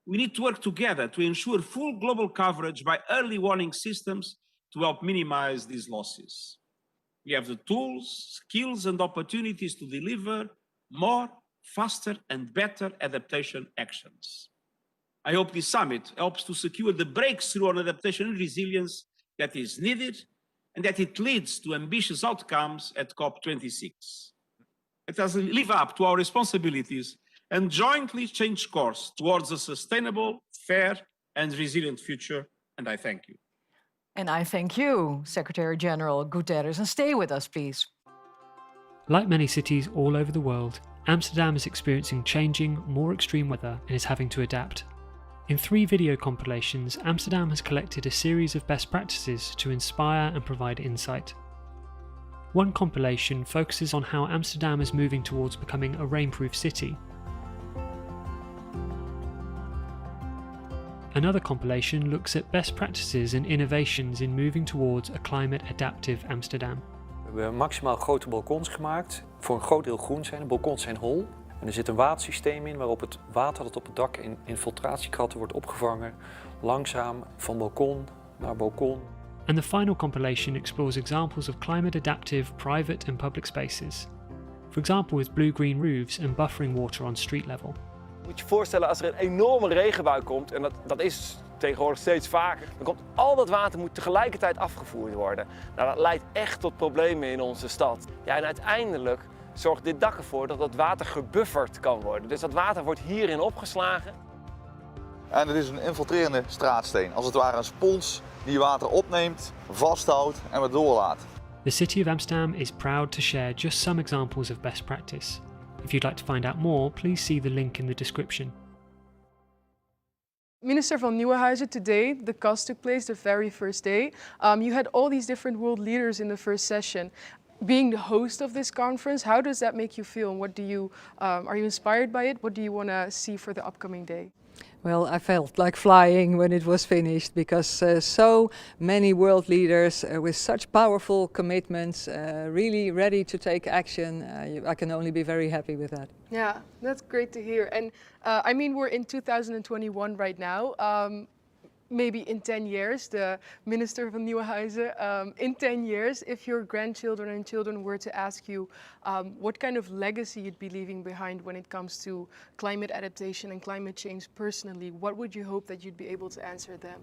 [SPEAKER 20] We need to work together to ensure full global coverage by early warning systems to help minimize these losses. We have the tools, skills, and opportunities to deliver more, faster, and better adaptation actions. I hope this summit helps to secure the breakthrough on adaptation and resilience that is needed, and that it leads to ambitious outcomes at COP26. Let us live up to our responsibilities and jointly change course towards a sustainable, fair, and resilient future, and I thank you.
[SPEAKER 6] And I thank you, Secretary General Guterres, and stay with us, please.
[SPEAKER 1] Like many cities all over the world, Amsterdam is experiencing changing, more extreme weather and is having to adapt. In 3 video compilations, Amsterdam has collected a series of best practices to inspire and provide insight. One compilation focuses on how Amsterdam is moving towards becoming a rainproof city. Another compilation looks at best practices and innovations in moving towards a climate adaptive Amsterdam.
[SPEAKER 2] We hebben maximaal grote balkons gemaakt, voor een groot deel groen zijn. De balkons zijn hol en er zit een watersysteem in waarop het water dat op het dak in infiltratiekratten wordt opgevangen, langzaam van balkon naar balkon.
[SPEAKER 1] And the final compilation explores examples of climate adaptive private and public spaces. For example with blue-green roofs and buffering water on street level.
[SPEAKER 4] Je moet je voorstellen als er een enorme regenbui komt, en dat is tegenwoordig steeds vaker, dan komt al dat water moet tegelijkertijd afgevoerd worden. Nou, dat leidt echt tot problemen in onze stad. Ja, en uiteindelijk zorgt dit dak ervoor dat dat water gebufferd kan worden. Dus dat water wordt hierin opgeslagen.
[SPEAKER 5] En het is een infiltrerende straatsteen, als het ware een spons die water opneemt, vasthoudt en weer doorlaat.
[SPEAKER 1] The City of Amsterdam is proud to share just some examples of best practice. If you'd like to find out more, please see the link in the description.
[SPEAKER 7] Minister van Nieuwenhuizen, today the CAS took place the very first day. You had all these different world leaders in the first session. Being the host of this conference, how does that make you feel? And what do you, are you inspired by it? What do you want to see for the upcoming day?
[SPEAKER 13] Well, I felt like flying when it was finished because so many world leaders with such powerful commitments, really ready to take action. I can only be very happy with that.
[SPEAKER 7] Yeah, that's great to hear. And I mean, we're in 2021 right now. Maybe in 10 years, the Minister van Nieuwenhuizen, in 10 years, if your grandchildren and children were to ask you what kind of legacy you'd be leaving behind when it comes to climate adaptation and climate change personally, what would you hope that you'd be able to answer them?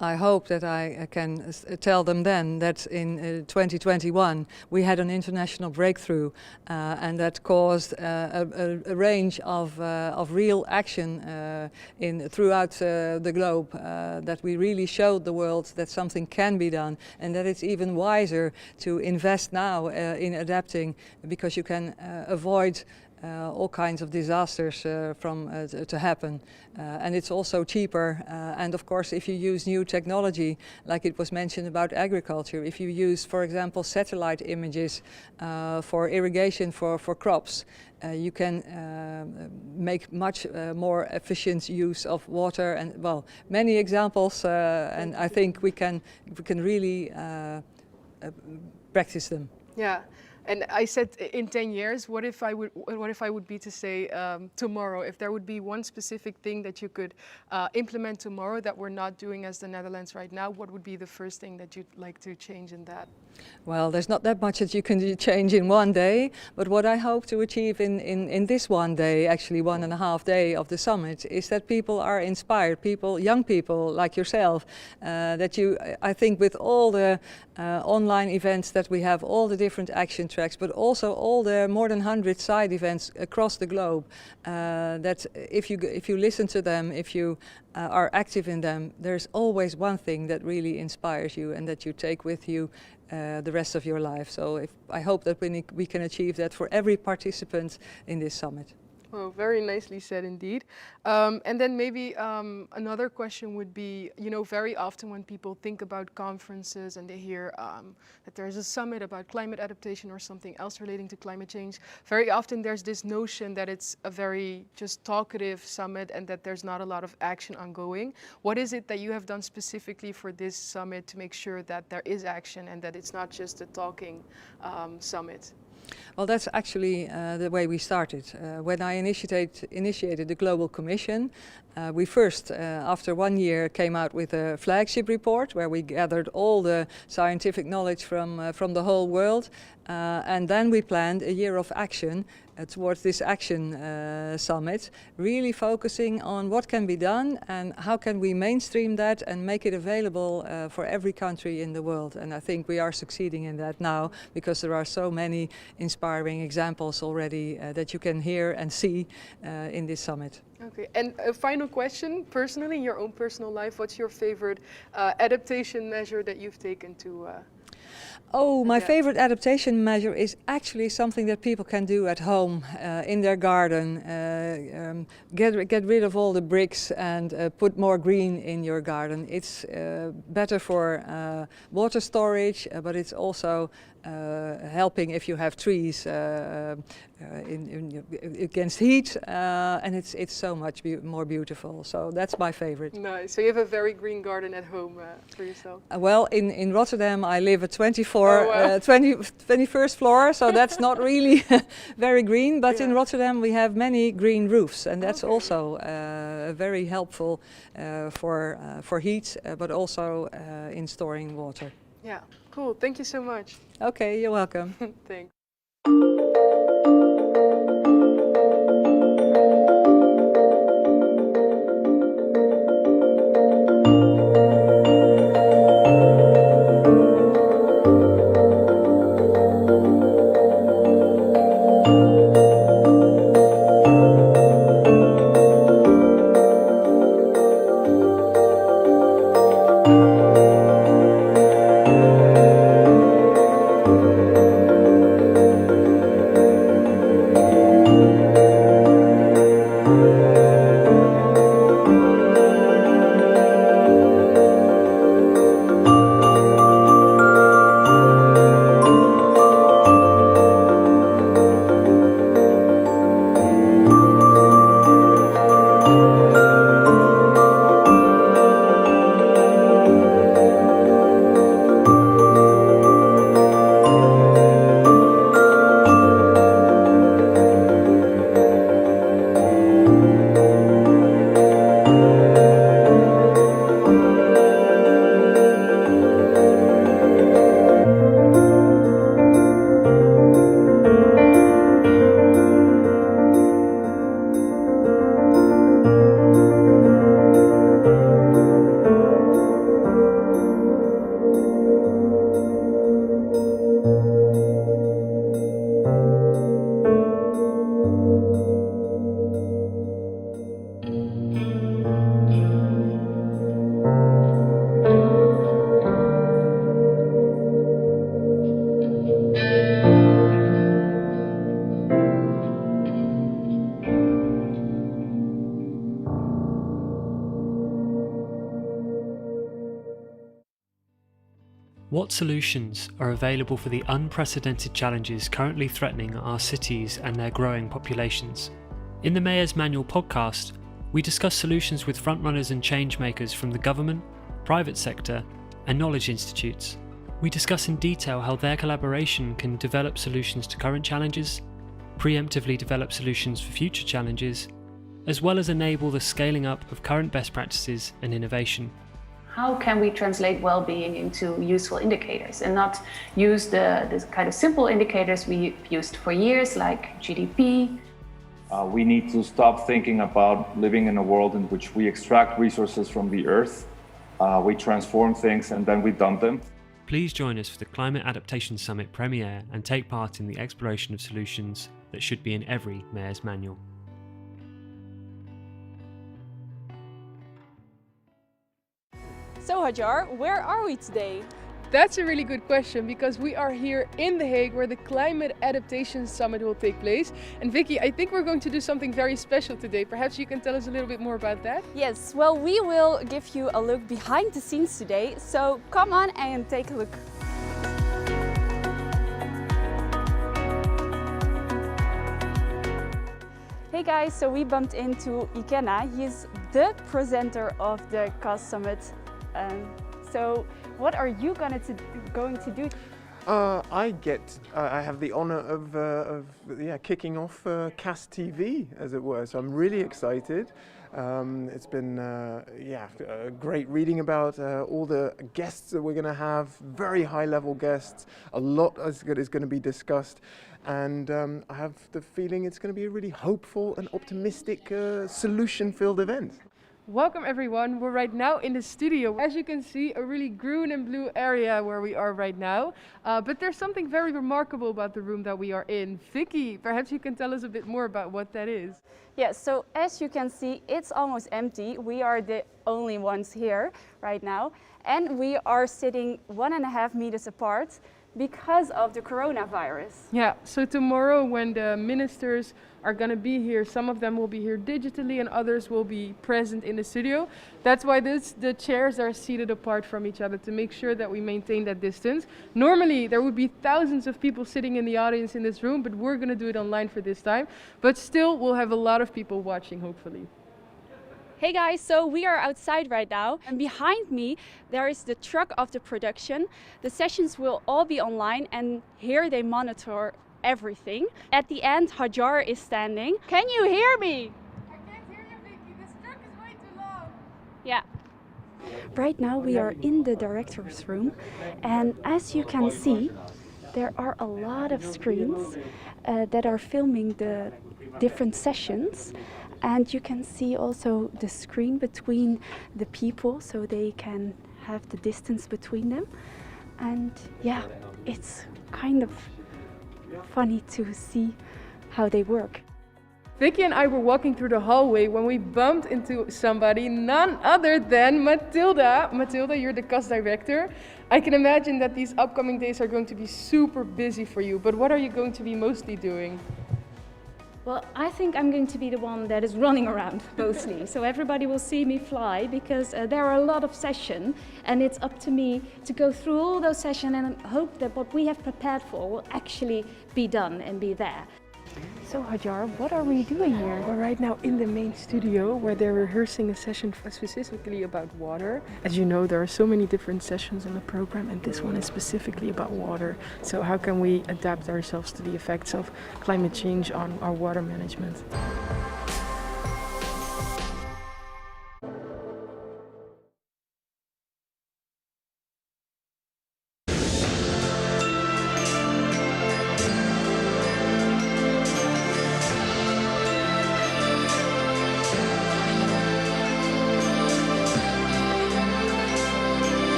[SPEAKER 13] I hope that I can tell them then that in 2021 we had an international breakthrough and that caused a range of real action throughout the globe, that we really showed the world that something can be done and that it's even wiser to invest now in adapting because you can avoid all kinds of disasters to happen. And it's also cheaper. And of course, if you use new technology, like it was mentioned about agriculture, if you use, for example, satellite images for irrigation for crops, you can make much more efficient use of water and, well, many examples. And I think we can really practice them.
[SPEAKER 7] Yeah. And I said in 10 years, what if I would be to say tomorrow, if there would be one specific thing that you could implement tomorrow that we're not doing as the Netherlands right now, what would be the first thing that you'd like to change in that?
[SPEAKER 13] Well, there's not that much that you can change in one day, but what I hope to achieve in this one day, actually 1.5 days of the summit, is that people are inspired, young people like yourself, that you, I think with all the online events that we have, all the different action tracks, but also all the more than 100 side events across the globe, that if you listen to them, if you are active in them, there's always one thing that really inspires you and that you take with you the rest of your life. So I hope that we can achieve that for every participant in this summit.
[SPEAKER 7] Oh, very nicely said indeed. And then maybe another question would be, you know, very often when people think about conferences and they hear that there's a summit about climate adaptation or something else relating to climate change, very often there's this notion that it's a very just talkative summit and that there's not a lot of action ongoing. What is it that you have done specifically for this summit to make sure that there is action and that it's not just a talking summit?
[SPEAKER 13] Well, that's actually the way we started. When I initiated the Global Commission, we first, after 1 year, came out with a flagship report where we gathered all the scientific knowledge from the whole world. And then we planned a year of action towards this action summit, really focusing on what can be done and how can we mainstream that and make it available for every country in the world. And I think we are succeeding in that now because there are so many inspiring examples already that you can hear and see in this summit.
[SPEAKER 7] Okay, and a final question, personally, in your own personal life, what's your favorite adaptation measure that you've taken to
[SPEAKER 13] Oh, my favorite adaptation measure is actually something that people can do at home, in their garden. Get rid of all the bricks and put more green in your garden. It's better for water storage, but it's also helping if you have trees against heat, and it's so much more beautiful. So that's my favorite.
[SPEAKER 7] Nice. So you have a very green garden at home for yourself?
[SPEAKER 13] Well, in Rotterdam I live at 21st floor, so that's not really very green, but in Rotterdam we have many green roofs, and that's also very helpful for heat, but also in storing water.
[SPEAKER 7] Yeah, cool. Thank you so much.
[SPEAKER 13] Okay, you're welcome.
[SPEAKER 7] Thanks.
[SPEAKER 1] What solutions are available for the unprecedented challenges currently threatening our cities and their growing populations? In the Mayor's Manual podcast, we discuss solutions with frontrunners and changemakers from the government, private sector, and knowledge institutes. We discuss in detail how their collaboration can develop solutions to current challenges, preemptively develop solutions for future challenges, as well as enable the scaling up of current best practices and innovation.
[SPEAKER 21] How can we translate well-being into useful indicators and not use the kind of simple indicators we've used for years, like GDP?
[SPEAKER 22] We need to stop thinking about living in a world in which we extract resources from the earth, we transform things and then we dump them.
[SPEAKER 1] Please join us for the Climate Adaptation Summit premiere and take part in the exploration of solutions that should be in every Mayor's Manual.
[SPEAKER 23] So Hajar, where are we today?
[SPEAKER 7] That's a really good question, because we are here in The Hague where the Climate Adaptation Summit will take place. And Vicky, I think we're going to do something very special today. Perhaps you can tell us a little bit more about that?
[SPEAKER 23] Yes, well, we will give you a look behind the scenes today. So come on and take a look. Hey guys, so we bumped into Ikenna. He's the presenter of the CAS Summit. So what are you going to do?
[SPEAKER 24] I have the honor of kicking off CAS TV, as it were. So I'm really excited. It's been great reading about all the guests that we're going to have. Very high-level guests. A lot is going to be discussed, and I have the feeling it's going to be a really hopeful and optimistic, solution-filled event.
[SPEAKER 7] Welcome everyone, we're right now in the studio. As you can see, a really green and blue area where we are right now. But there's something very remarkable about the room that we are in. Vicky, perhaps you can tell us a bit more about what that is.
[SPEAKER 23] Yes, so as you can see, it's almost empty. We are the only ones here right now. And we are sitting 1.5 meters apart. because of the coronavirus.
[SPEAKER 7] Yeah, so tomorrow when the ministers are going to be here, some of them will be here digitally and others will be present in the studio. That's why the chairs are seated apart from each other to make sure that we maintain that distance. Normally there would be thousands of people sitting in the audience in this room, but we're going to do it online for this time. But still, we'll have a lot of people watching, hopefully.
[SPEAKER 23] Hey guys, so we are outside right now, and behind me there is the truck of the production. The sessions will all be online, and here they monitor everything. At the end, Hajar is standing. Can you hear me?
[SPEAKER 7] I can't hear you, Vicky. This truck is way too loud.
[SPEAKER 23] Yeah. Right now we are in the director's room, and as you can see, there are a lot of screens that are filming the different sessions. And you can see also the screen between the people, so they can have the distance between them. And yeah, it's kind of funny to see how they work.
[SPEAKER 7] Vicky and I were walking through the hallway when we bumped into somebody, none other than Matilda. Matilda, you're the CAS director. I can imagine that these upcoming days are going to be super busy for you, but what are you going to be mostly doing?
[SPEAKER 3] Well, I think I'm going to be the one that is running around mostly. So everybody will see me fly because there are a lot of sessions, and it's up to me to go through all those sessions and hope that what we have prepared for will actually be done and be there.
[SPEAKER 7] So Hajar, what are we doing here? We're right now in the main studio where they're rehearsing a session specifically about water. As you know, there are so many different sessions in the program, and this one is specifically about water. So how can we adapt ourselves to the effects of climate change on our water management?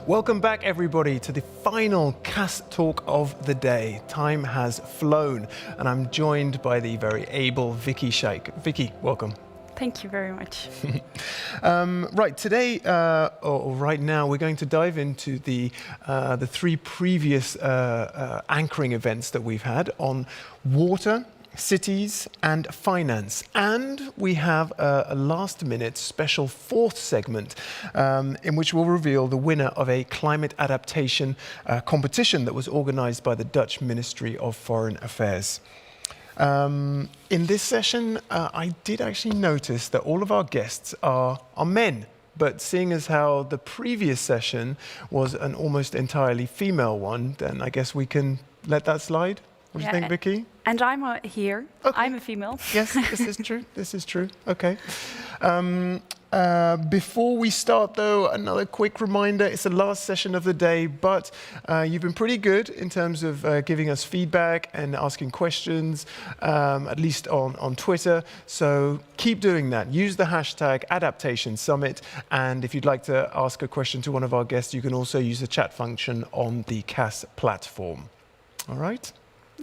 [SPEAKER 24] Welcome back, everybody, to the final CAS Talk of the day. Time has flown, and I'm joined by the very able Vicky Sheikh. Vicky, welcome.
[SPEAKER 23] Thank you very much.
[SPEAKER 24] Right, today, or right now, we're going to dive into the three previous anchoring events that we've had on water, cities and finance. And we have a last-minute special fourth segment in which we'll reveal the winner of a climate adaptation competition that was organized by the Dutch Ministry of Foreign Affairs. In this session, I did actually notice that all of our guests are men. But seeing as how the previous session was an almost entirely female one, then I guess we can let that slide. What do you think, Vicky?
[SPEAKER 23] And I'm here. Okay. I'm a female.
[SPEAKER 24] Yes, this is true. This is true. Okay. Before we start, though, another quick reminder. It's the last session of the day, but you've been pretty good in terms of giving us feedback and asking questions, at least on Twitter. So keep doing that. Use the hashtag Adaptation Summit. And if you'd like to ask a question to one of our guests, you can also use the chat function on the CAS platform. All right?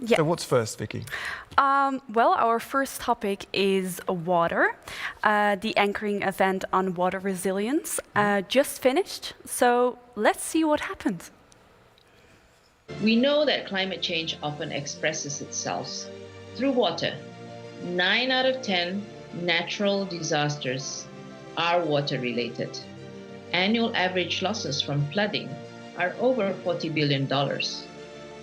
[SPEAKER 23] Yeah.
[SPEAKER 24] So what's first, Vicky?
[SPEAKER 23] Well, our first topic is water, the anchoring event on water resilience just finished. So let's see what happened.
[SPEAKER 8] We know that climate change often expresses itself through water. 9 out of 10 natural disasters are water related. Annual average losses from flooding are over $40 billion.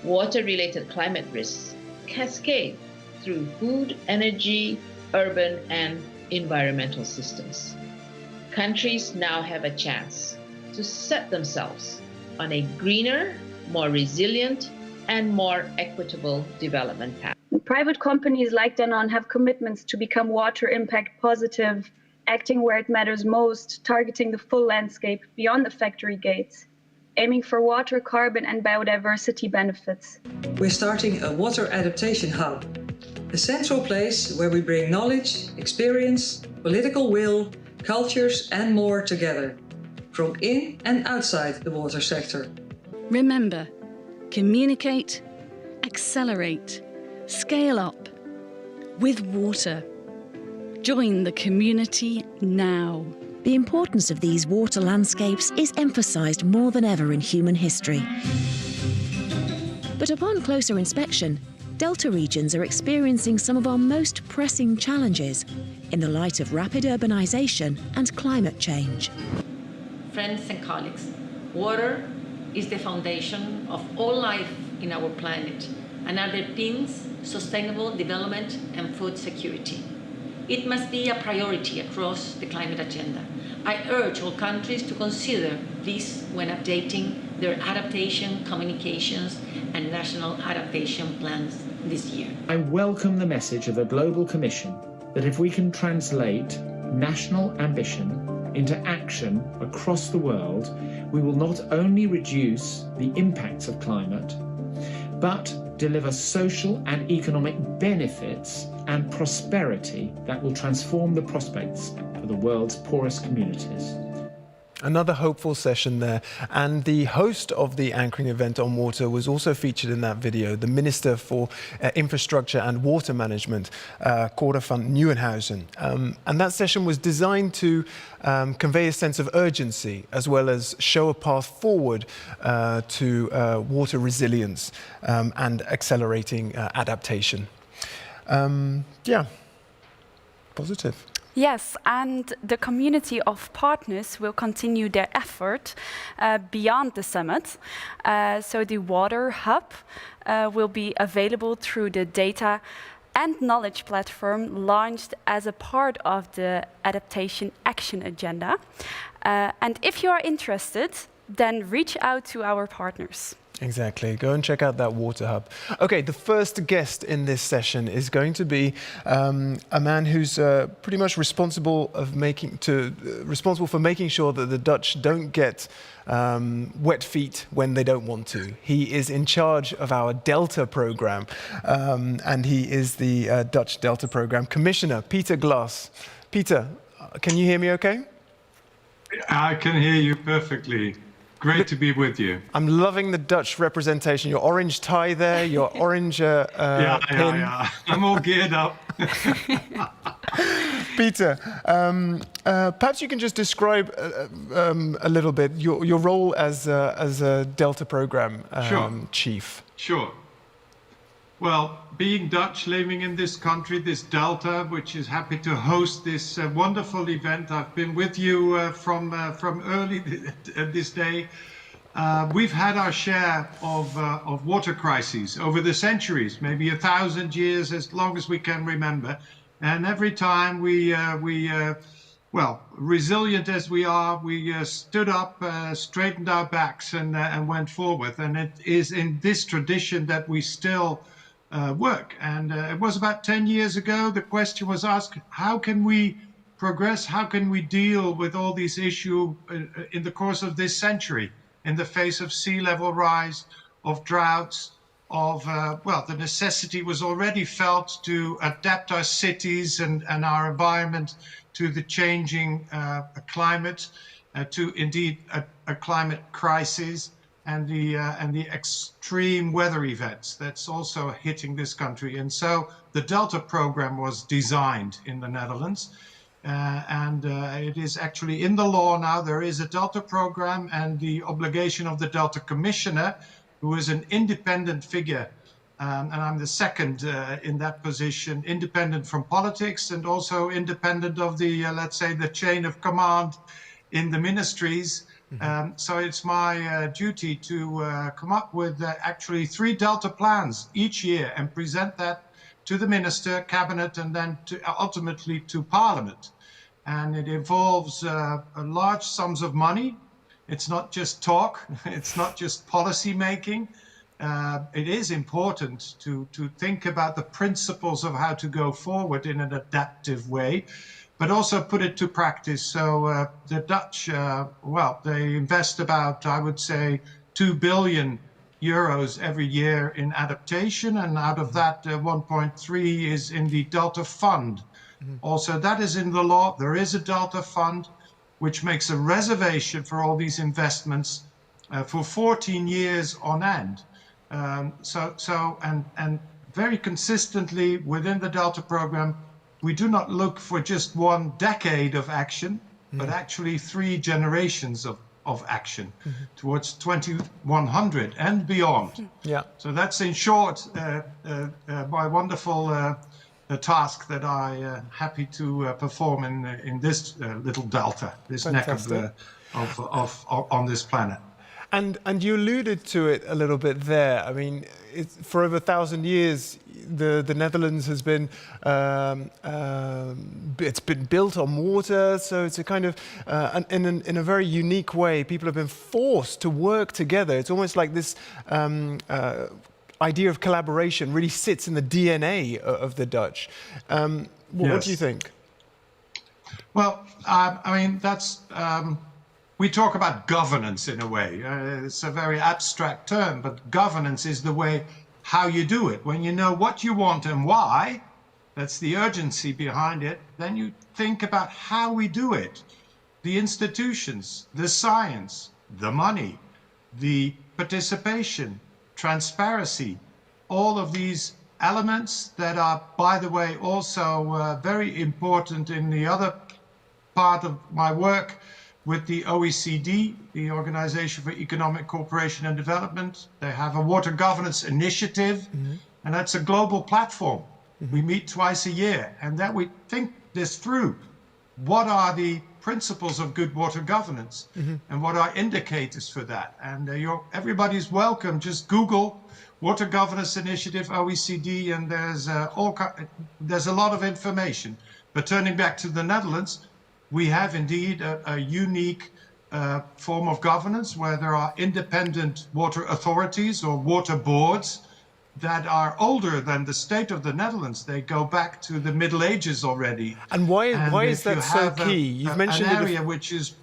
[SPEAKER 8] Water-related climate risks cascade through food, energy, urban, and environmental systems. Countries now have a chance to set themselves on a greener, more resilient, and more equitable development path.
[SPEAKER 9] Private companies like Danone have commitments to become water impact positive, acting where it matters most, targeting the full landscape beyond the factory gates, aiming for water, carbon and biodiversity benefits.
[SPEAKER 10] We're starting a water adaptation hub, a central place where we bring knowledge, experience, political will, cultures and more together, from in and outside the water sector.
[SPEAKER 25] Remember, communicate, accelerate, scale up with water. Join the community now.
[SPEAKER 11] the importance of these water landscapes is emphasised more than ever in human history. But upon closer inspection, delta regions are experiencing some of our most pressing challenges in the light of rapid urbanisation and climate change.
[SPEAKER 15] Friends and colleagues, water is the foundation of all life in our planet and underpins sustainable development and food security. It must be a priority across the climate agenda. I urge all countries to consider this when updating their adaptation communications and national adaptation plans this year.
[SPEAKER 16] I welcome the message of the Global Commission that if we can translate national ambition into action across the world, we will not only reduce the impacts of climate, but deliver social and economic benefits and prosperity that will transform the prospects for the world's poorest communities.
[SPEAKER 17] Another hopeful session there, and the host of the anchoring event on water was also featured in that video, the Minister for Infrastructure and Water Management, Cora van Nieuwenhuizen. And that session was designed to convey a sense of urgency as well as show a path forward to water resilience and accelerating adaptation. Yeah, positive.
[SPEAKER 19] Yes, and the community of partners will continue their effort beyond the summit. So the Water Hub will be available through the data and knowledge platform launched as a part of the Adaptation Action Agenda. And if you are interested, then reach out to our partners.
[SPEAKER 17] Exactly. Go and check out that Water Hub. Okay, the first guest in this session is going to be a man who's pretty much responsible for making sure that the Dutch don't get wet feet when they don't want to. He is in charge of our Delta program, and he is the Dutch Delta program commissioner, Peter Glas. Peter, can you hear me okay?
[SPEAKER 26] I can hear you perfectly. Great to be with you.
[SPEAKER 17] I'm loving the Dutch representation. Your orange tie there, your orange pin.
[SPEAKER 26] Yeah. I'm all geared up.
[SPEAKER 17] Peter, perhaps you can just describe a little bit your role as a Delta program chief.
[SPEAKER 26] Sure. Well, being Dutch, living in this country, this Delta, which is happy to host this wonderful event. I've been with you from early this day. We've had our share of water crises over the centuries, maybe 1,000 years, as long as we can remember. And every time well, resilient as we are, we stood up, straightened our backs and went forward. And it is in this tradition that we still work. And it was about 10 years ago, the question was asked, how can we progress? How can we deal with all these issues in the course of this century, in the face of sea level rise, of droughts, of, well, the necessity was already felt to adapt our cities and our environment to the changing climate, to indeed a climate crisis. And the extreme weather events that's also hitting this country. And so the Delta program was designed in the Netherlands. It is actually in the law now. There is a Delta program, and the obligation of the Delta Commissioner, who is an independent figure, and I'm the second in that position, independent from politics and also independent of the, let's say, the chain of command in the ministries. So it's my duty to come up with actually 3 Delta plans each year and present that to the Minister, Cabinet, and then ultimately to Parliament. And it involves large sums of money. It's not just talk, it's not just policy making. It is important to think about the principles of how to go forward in an adaptive way, but also put it to practice. So the Dutch, well, they invest about, I would say, 2 billion euros every year in adaptation, and out of that 1.3 is in the Delta Fund. Also, that is in the law. There is a Delta Fund which makes a reservation for all these investments for 14 years on end. And very consistently within the Delta program, we do not look for just 1 decade of action. but actually 3 generations of action towards 2100 and beyond.
[SPEAKER 17] Yeah.
[SPEAKER 26] So that's in short my wonderful task that I happy to perform in this little delta, this neck of on this planet.
[SPEAKER 17] And you alluded to it a little bit there. I mean, for over 1,000 years, the Netherlands has been it's been built on water, so it's a kind of in a very unique way. People have been forced to work together. It's almost like this idea of collaboration really sits in the DNA of the Dutch. What do you think?
[SPEAKER 26] Well, I mean, that's. We talk about governance in a way. It's a very abstract term, but governance is the way how you do it. When you know what you want and why, that's the urgency behind it, then you think about how we do it. The institutions, the science, the money, the participation, transparency, all of these elements that are, by the way, also very important in the other part of my work with the OECD, the Organization for Economic Cooperation and Development. They have a water governance initiative, and that's a global platform. We meet twice a year, and that we think this through. What are the principles of good water governance, and what are indicators for that? And everybody's welcome. Just Google Water Governance Initiative, OECD, and there's a lot of information. But turning back to the Netherlands, we have indeed a unique form of governance where there are independent water authorities or water boards that are older than the state of the Netherlands. They go back to the Middle Ages already.
[SPEAKER 17] And why is that so key? You've mentioned
[SPEAKER 26] an area which is...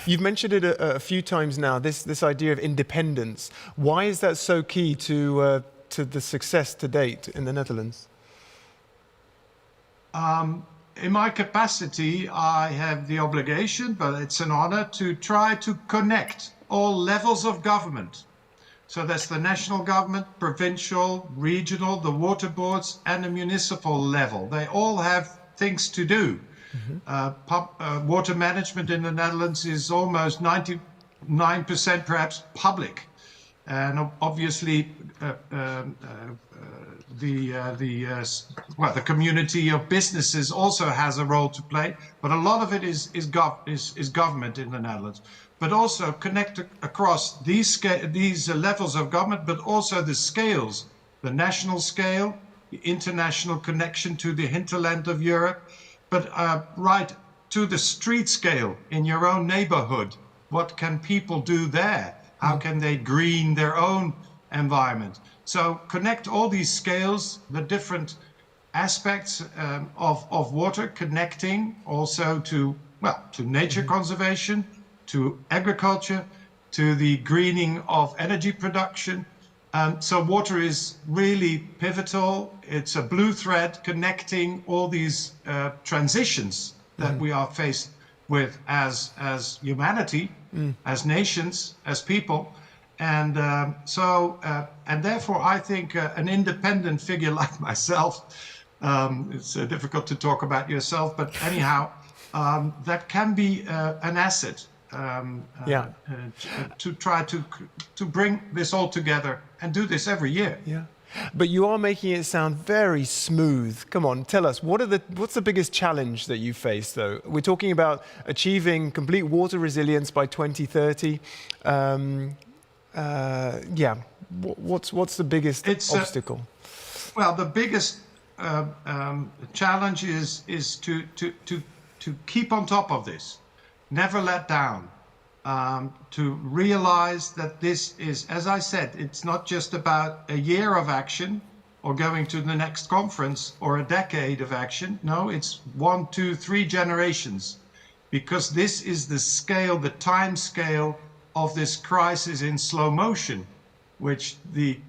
[SPEAKER 17] You've mentioned it a few times now, this idea of independence. Why is that so key to the success to date in the Netherlands?
[SPEAKER 26] In my capacity, I have the obligation, but it's an honor, to try to connect all levels of government. So that's the national government, provincial, regional, the water boards, and the municipal level. They all have things to do. Water management in the Netherlands is almost 99% perhaps public. And obviously, the community of businesses also has a role to play, but a lot of it is government in the Netherlands. But also connect across these levels of government, but also the scales, the national scale, the international connection to the hinterland of Europe, but right to the street scale in your own neighborhood. What can people do there? How can they green their own environment? So connect all these scales, the different aspects of water, connecting also to nature conservation, to agriculture, to the greening of energy production. So water is really pivotal. It's a blue thread connecting all these transitions that we are faced with as humanity, as nations, as people. And and therefore I think an independent figure like myself, it's difficult to talk about yourself, but anyhow, that can be an asset to try to bring this all together and do this every year.
[SPEAKER 17] Yeah. But you are making it sound very smooth. Come on, tell us, what's the biggest challenge that you face, though? We're talking about achieving complete water resilience by 2030. What's the biggest obstacle?
[SPEAKER 26] Well, the biggest challenge is to keep on top of this, never let down. To realize that this is, as I said, it's not just about a year of action or going to the next conference or a decade of action. No, it's 1, 2, 3 generations, because this is the scale, the time scale of this crisis in slow motion, which the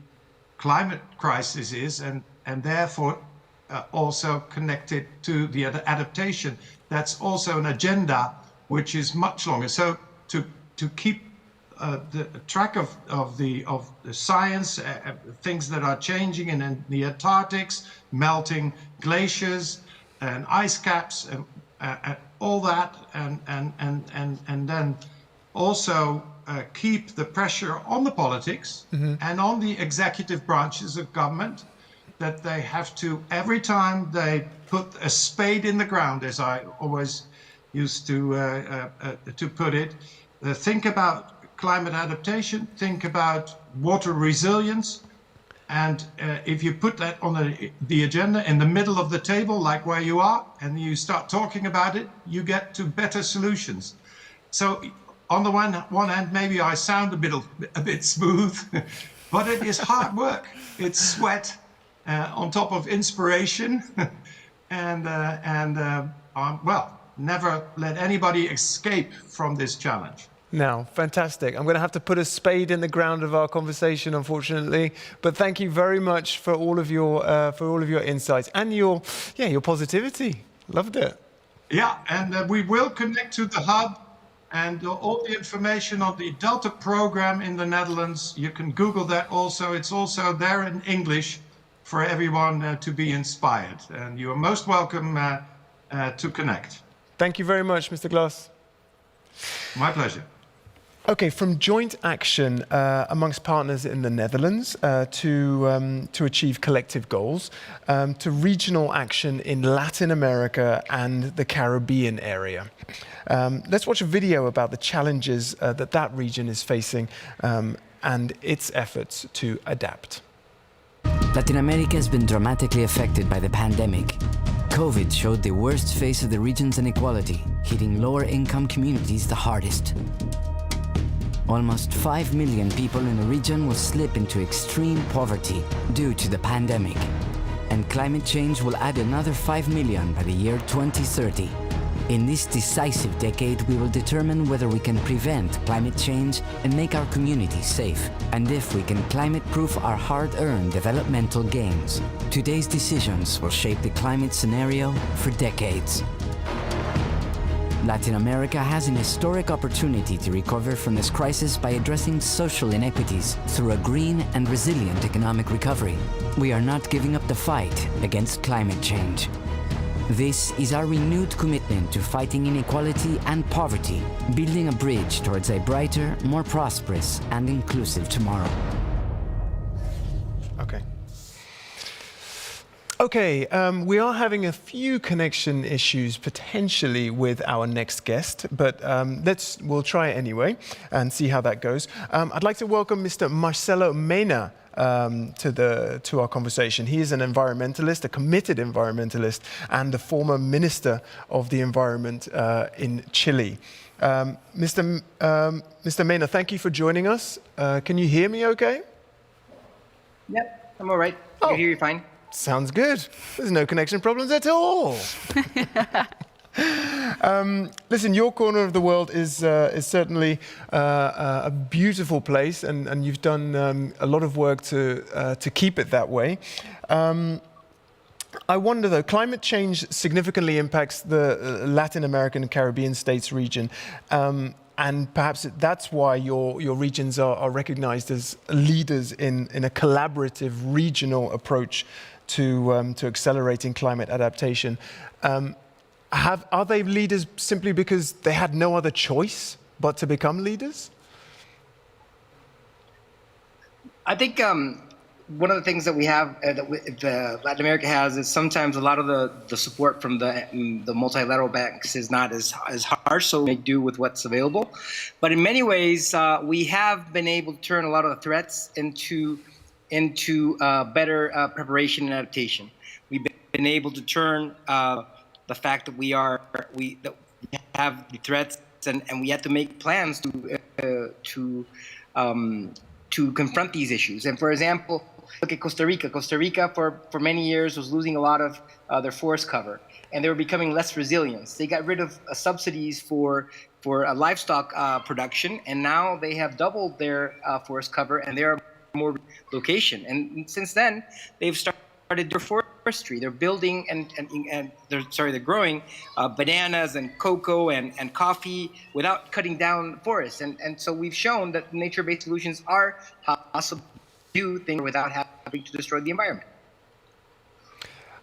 [SPEAKER 26] climate crisis is, and therefore also connected to the adaptation. That's also an agenda which is much longer. So to keep the track of the science, things that are changing in the Antarctics, melting glaciers and ice caps, and all that, and then also keep the pressure on the politics and on the executive branches of government, that they have to, every time they put a spade in the ground, as I always used to put it, think about climate adaptation, think about water resilience, and if you put that on the agenda in the middle of the table, like where you are, and you start talking about it, you get to better solutions. So on the one hand, maybe I sound a bit smooth, but it is hard work. It's sweat on top of inspiration, and well, never let anybody escape from this challenge.
[SPEAKER 17] Now, fantastic. I'm going to have to put a spade in the ground of our conversation, unfortunately. But thank you very much for all of your insights and your positivity. Loved it.
[SPEAKER 26] Yeah, and we will connect to the hub, and all the information on the Delta program in the Netherlands. You can Google that also. It's also there in English for everyone to be inspired. And you are most welcome to connect.
[SPEAKER 17] Thank you very much, Mr. Glas.
[SPEAKER 26] My pleasure.
[SPEAKER 17] Okay, from joint action amongst partners in the Netherlands to achieve collective goals, to regional action in Latin America and the Caribbean area. Let's watch a video about the challenges that region is facing and its efforts to adapt.
[SPEAKER 2] Latin America has been dramatically affected by the pandemic. COVID showed the worst face of the region's inequality, hitting lower-income communities the hardest. Almost 5 million people in the region will slip into extreme poverty due to the pandemic, and climate change will add another 5 million by the year 2030. In this decisive decade, we will determine whether we can prevent climate change and make our communities safe, and if we can climate-proof our hard-earned developmental gains. Today's decisions will shape the climate scenario for decades. Latin America has an historic opportunity to recover from this crisis by addressing social inequities through a green and resilient economic recovery. We are not giving up the fight against climate change. This is our renewed commitment to fighting inequality and poverty, building a bridge towards a brighter, more prosperous and inclusive tomorrow.
[SPEAKER 17] Okay, we are having a few connection issues potentially with our next guest, but we'll try it anyway and see how that goes. I'd like to welcome Mr. Marcelo Mena to our conversation. He is an environmentalist, a committed environmentalist, and the former Minister of the Environment in Chile. Mr. Mena, thank you for joining us. Can you hear me okay?
[SPEAKER 6] Yep, I'm all right. I can hear you fine.
[SPEAKER 17] Sounds good. There's no connection problems at all. Listen, your corner of the world is certainly a beautiful place, and you've done a lot of work to keep it that way. I wonder, though, climate change significantly impacts the Latin American and Caribbean states region. And perhaps that's why your regions are recognized as leaders in a collaborative regional approach to accelerating climate adaptation. Are they leaders simply because they had no other choice but to become leaders?
[SPEAKER 6] I think one of the things that we have, that Latin America has, is sometimes a lot of the support from the multilateral banks is not as harsh, so we make do with what's available. But in many ways, we have been able to turn a lot of the threats into better preparation and adaptation. We've been able to turn the fact that we have the threats and we have to make plans to confront these issues. And for example, look at Costa Rica. Costa Rica for many years was losing a lot of their forest cover, and they were becoming less resilient. They got rid of subsidies for livestock production, and now they have doubled their forest cover, and they're more location. And since then, they've started their forestry. They're building and they're growing bananas and cocoa and coffee without cutting down forests. And so we've shown that nature-based solutions are possible to do things without having to destroy the environment.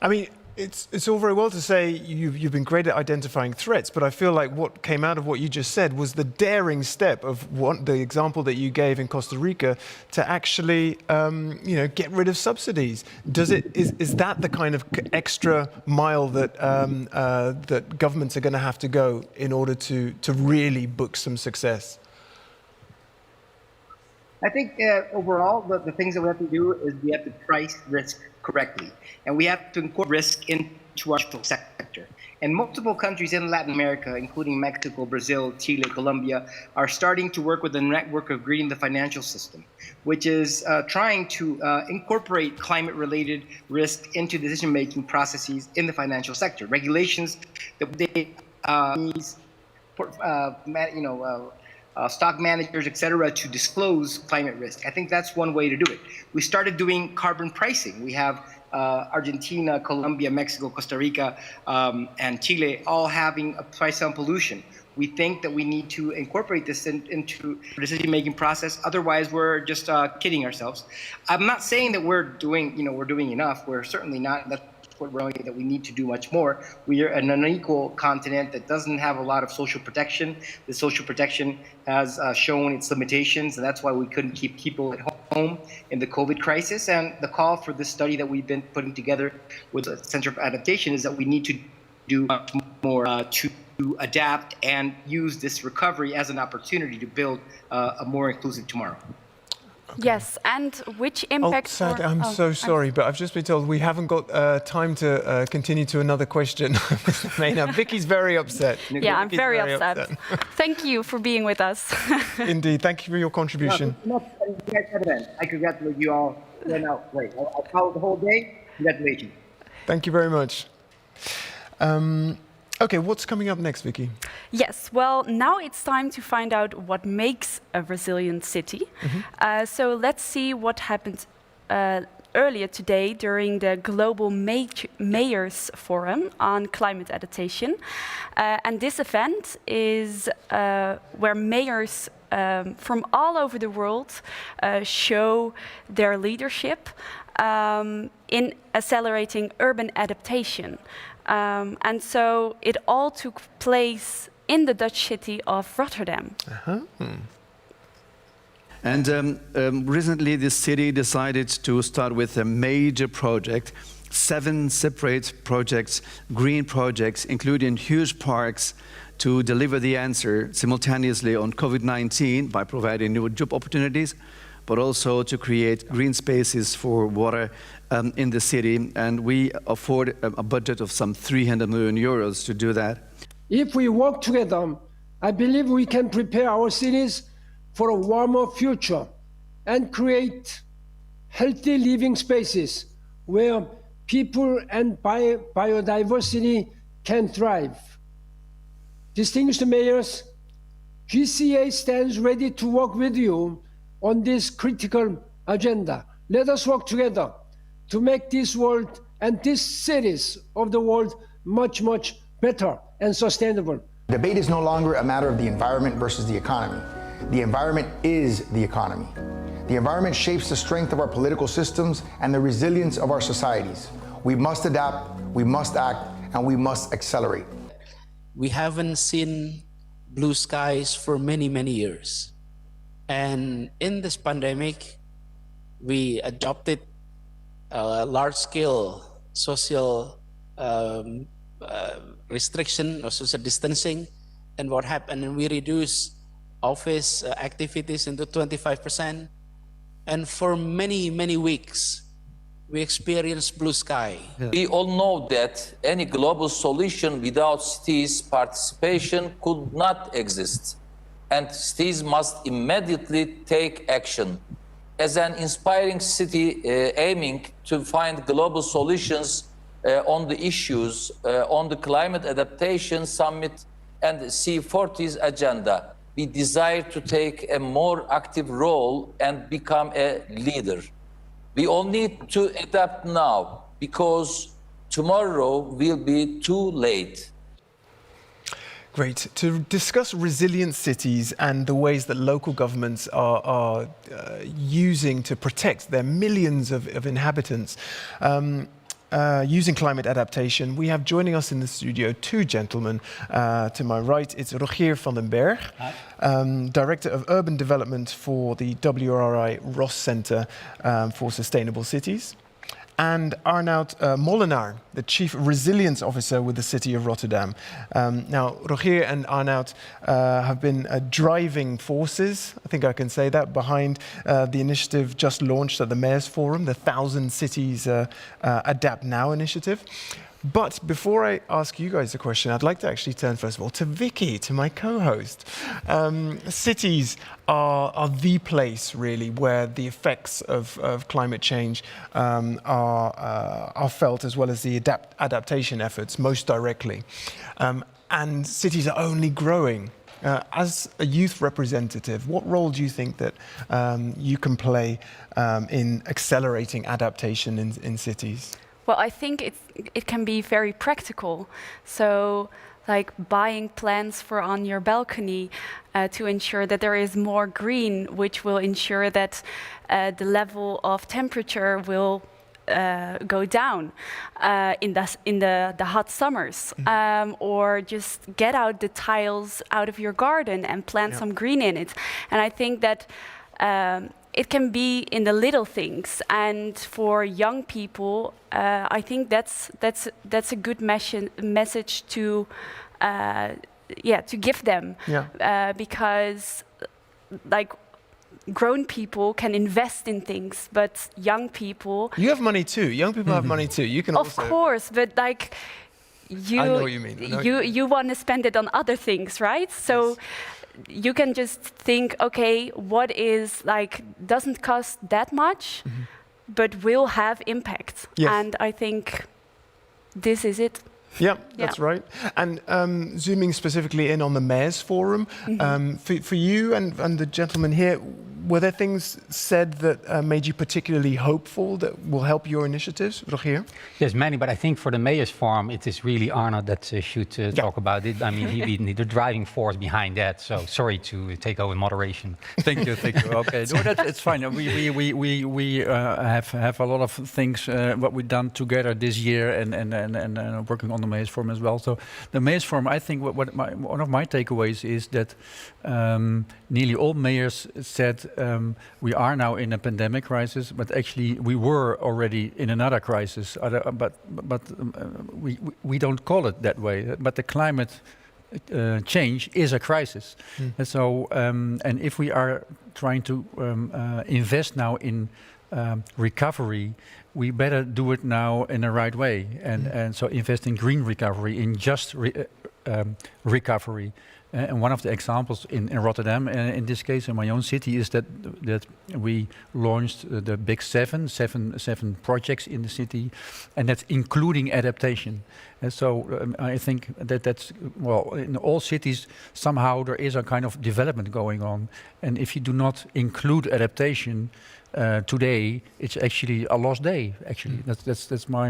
[SPEAKER 17] I mean, It's all very well to say you've been great at identifying threats, but I feel like what came out of what you just said was the daring step of the example that you gave in Costa Rica to actually, get rid of subsidies. Is that the kind of extra mile that that governments are going to have to go in order to really book some success?
[SPEAKER 6] I think overall, the things that we have to do is we have to price risk correctly, and we have to incorporate risk into our sector. And multiple countries in Latin America, including Mexico, Brazil, Chile, Colombia, are starting to work with a network of greening the financial system, which is trying to incorporate climate-related risk into decision-making processes in the financial sector. Regulations that they stock managers, et cetera, to disclose climate risk. I think that's one way to do it. We started doing carbon pricing. We have Argentina, Colombia, Mexico, Costa Rica, and Chile all having a price on pollution. We think that we need to incorporate this into the decision-making process. Otherwise, we're just kidding ourselves. I'm not saying that we're doing enough. We're certainly not. That's what we're doing, that we need to do much more. We are an unequal continent that doesn't have a lot of social protection. The social protection has shown its limitations, and that's why we couldn't keep people at home in the COVID crisis. And the call for this study that we've been putting together with the Center for Adaptation is that we need to do much more to adapt and use this recovery as an opportunity to build a more inclusive tomorrow.
[SPEAKER 19] Okay. Yes, and which impact...
[SPEAKER 17] I'm so sorry, but I've just been told we haven't got time to continue to another question. Vicky's very upset.
[SPEAKER 19] Yeah, I'm very upset. Thank you for being with us.
[SPEAKER 17] Indeed, thank you for your contribution.
[SPEAKER 6] I congratulate you all. Great. I followed the whole day. Congratulations.
[SPEAKER 17] Thank you very much. Okay, what's coming up next, Vicky?
[SPEAKER 19] Yes, well, now it's time to find out what makes a resilient city. Mm-hmm. So let's see what happened earlier today during the Global Mayors Forum on Climate Adaptation. And this event is where mayors from all over the world show their leadership in accelerating urban adaptation. And so it all took place in the Dutch city of Rotterdam.
[SPEAKER 4] And recently the city decided to start with a major project, 7 separate projects, green projects, including huge parks, to deliver the answer simultaneously on COVID-19 by providing new job opportunities, but also to create green spaces for water in the city. And we afford a budget of some 300 million euros to do that.
[SPEAKER 5] If we work together, I believe we can prepare our cities for a warmer future and create healthy living spaces where people and biodiversity can thrive. Distinguished mayors, GCA stands ready to work with you on this critical agenda. Let us work together to make this world and these cities of the world much, much better and sustainable.
[SPEAKER 12] Debate is no longer a matter of the environment versus the economy. The environment is the economy. The environment shapes the strength of our political systems and the resilience of our societies. We must adapt, we must act, and we must accelerate.
[SPEAKER 14] We haven't seen blue skies for many, many years. And in this pandemic, we adopted large-scale social restriction or social distancing. And what happened? And we reduced office activities into 25%. And for many, many weeks, we experienced blue sky.
[SPEAKER 18] Yeah. We all know that any global solution without cities' participation could not exist. And cities must immediately take action. As an inspiring city aiming to find global solutions on the issues on the Climate Adaptation Summit and C40's agenda, we desire to take a more active role and become a leader. We all need to adapt now because tomorrow will be too late.
[SPEAKER 17] Great. To discuss resilient cities and the ways that local governments are using to protect their millions of inhabitants, using climate adaptation, we have joining us in the studio two gentlemen. To my right, it's Rogier van den Berg, Director of Urban Development for the WRI Ross Centre for Sustainable Cities, and Arnoud Molenaar, the Chief Resilience Officer with the City of Rotterdam. Now, Rogier and Arnoud have been driving forces, I think I can say that, behind the initiative just launched at the Mayor's Forum, the 1,000 Cities Adapt Now initiative. But before I ask you guys a question, I'd like to actually turn first of all to Vicky, to my co-host. Cities are the place really where the effects of climate change are felt, as well as the adaptation efforts most directly. And cities are only growing. As a youth representative, what role do you think that you can play in accelerating adaptation in cities?
[SPEAKER 19] Well, I think it can be very practical. So, like buying plants for on your balcony to ensure that there is more green, which will ensure that the level of temperature will go down in the hot summers. Or just get out the tiles out of your garden and plant some green in it. And I think that it can be in the little things, and for young people, I think that's a good message to give them, because like grown people can invest in things, but young people.
[SPEAKER 17] You have money too. Young people have money too. You can also.
[SPEAKER 19] Of course, but like. I
[SPEAKER 17] know what you mean.
[SPEAKER 19] You want to spend it on other things, right? So. Yes. You can just think, okay, what is like doesn't cost that much, but will have impact. Yes. And I think this is it.
[SPEAKER 17] Yeah, that's right. And zooming specifically in on the Mayor's Forum, for you and the gentleman here, were there things said that made you particularly hopeful that will help your initiatives, Rogier?
[SPEAKER 1] Yes, many, but I think for the Mayor's Forum, it is really Arnoud that should talk about it. I mean, he's the driving force behind that, so sorry to take over moderation.
[SPEAKER 3] Thank you. Okay, no, it's fine. We have a lot of things what we've done together this year and working on the Mayor's Forum as well. So the Mayor's Forum, I think one of my takeaways is that nearly all mayors said we are now in a pandemic crisis, but actually we were already in another crisis. But we don't call it that way. But the climate change is a crisis. And so, and if we are trying to invest now in recovery, we better do it now in the right way. And so invest in green recovery, in just recovery. And one of the examples in Rotterdam, in this case in my own city, is that we launched the big seven projects in the city, and that's including adaptation. And so I think that's, well, in all cities, somehow there is a kind of development going on. And if you do not include adaptation today, it's actually a lost day, actually. That's my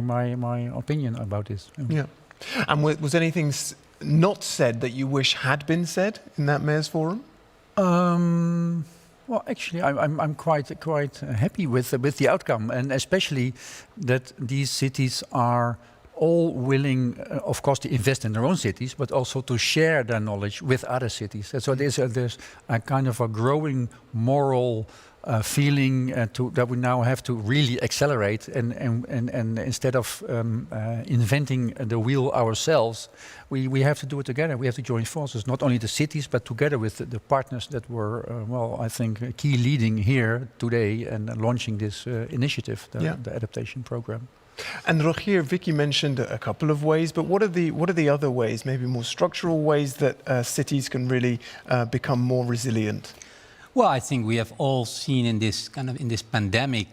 [SPEAKER 3] opinion about this.
[SPEAKER 17] Yeah. And was anything not said that you wish had been said in that Mayor's Forum?
[SPEAKER 3] Well, actually, I'm quite happy with the outcome, and especially that these cities are all willing, of course, to invest in their own cities, but also to share their knowledge with other cities. And so there's a kind of a growing moral feeling that we now have to really accelerate, and instead of inventing the wheel ourselves, we have to do it together. We have to join forces, not only the cities, but together with the partners that were, well, I think, key leading here today and launching this initiative, the adaptation program.
[SPEAKER 17] And Rogier, Vicky mentioned a couple of ways, but what are the other ways, maybe more structural ways that cities can really become more resilient?
[SPEAKER 1] Well, I think we have all seen in this pandemic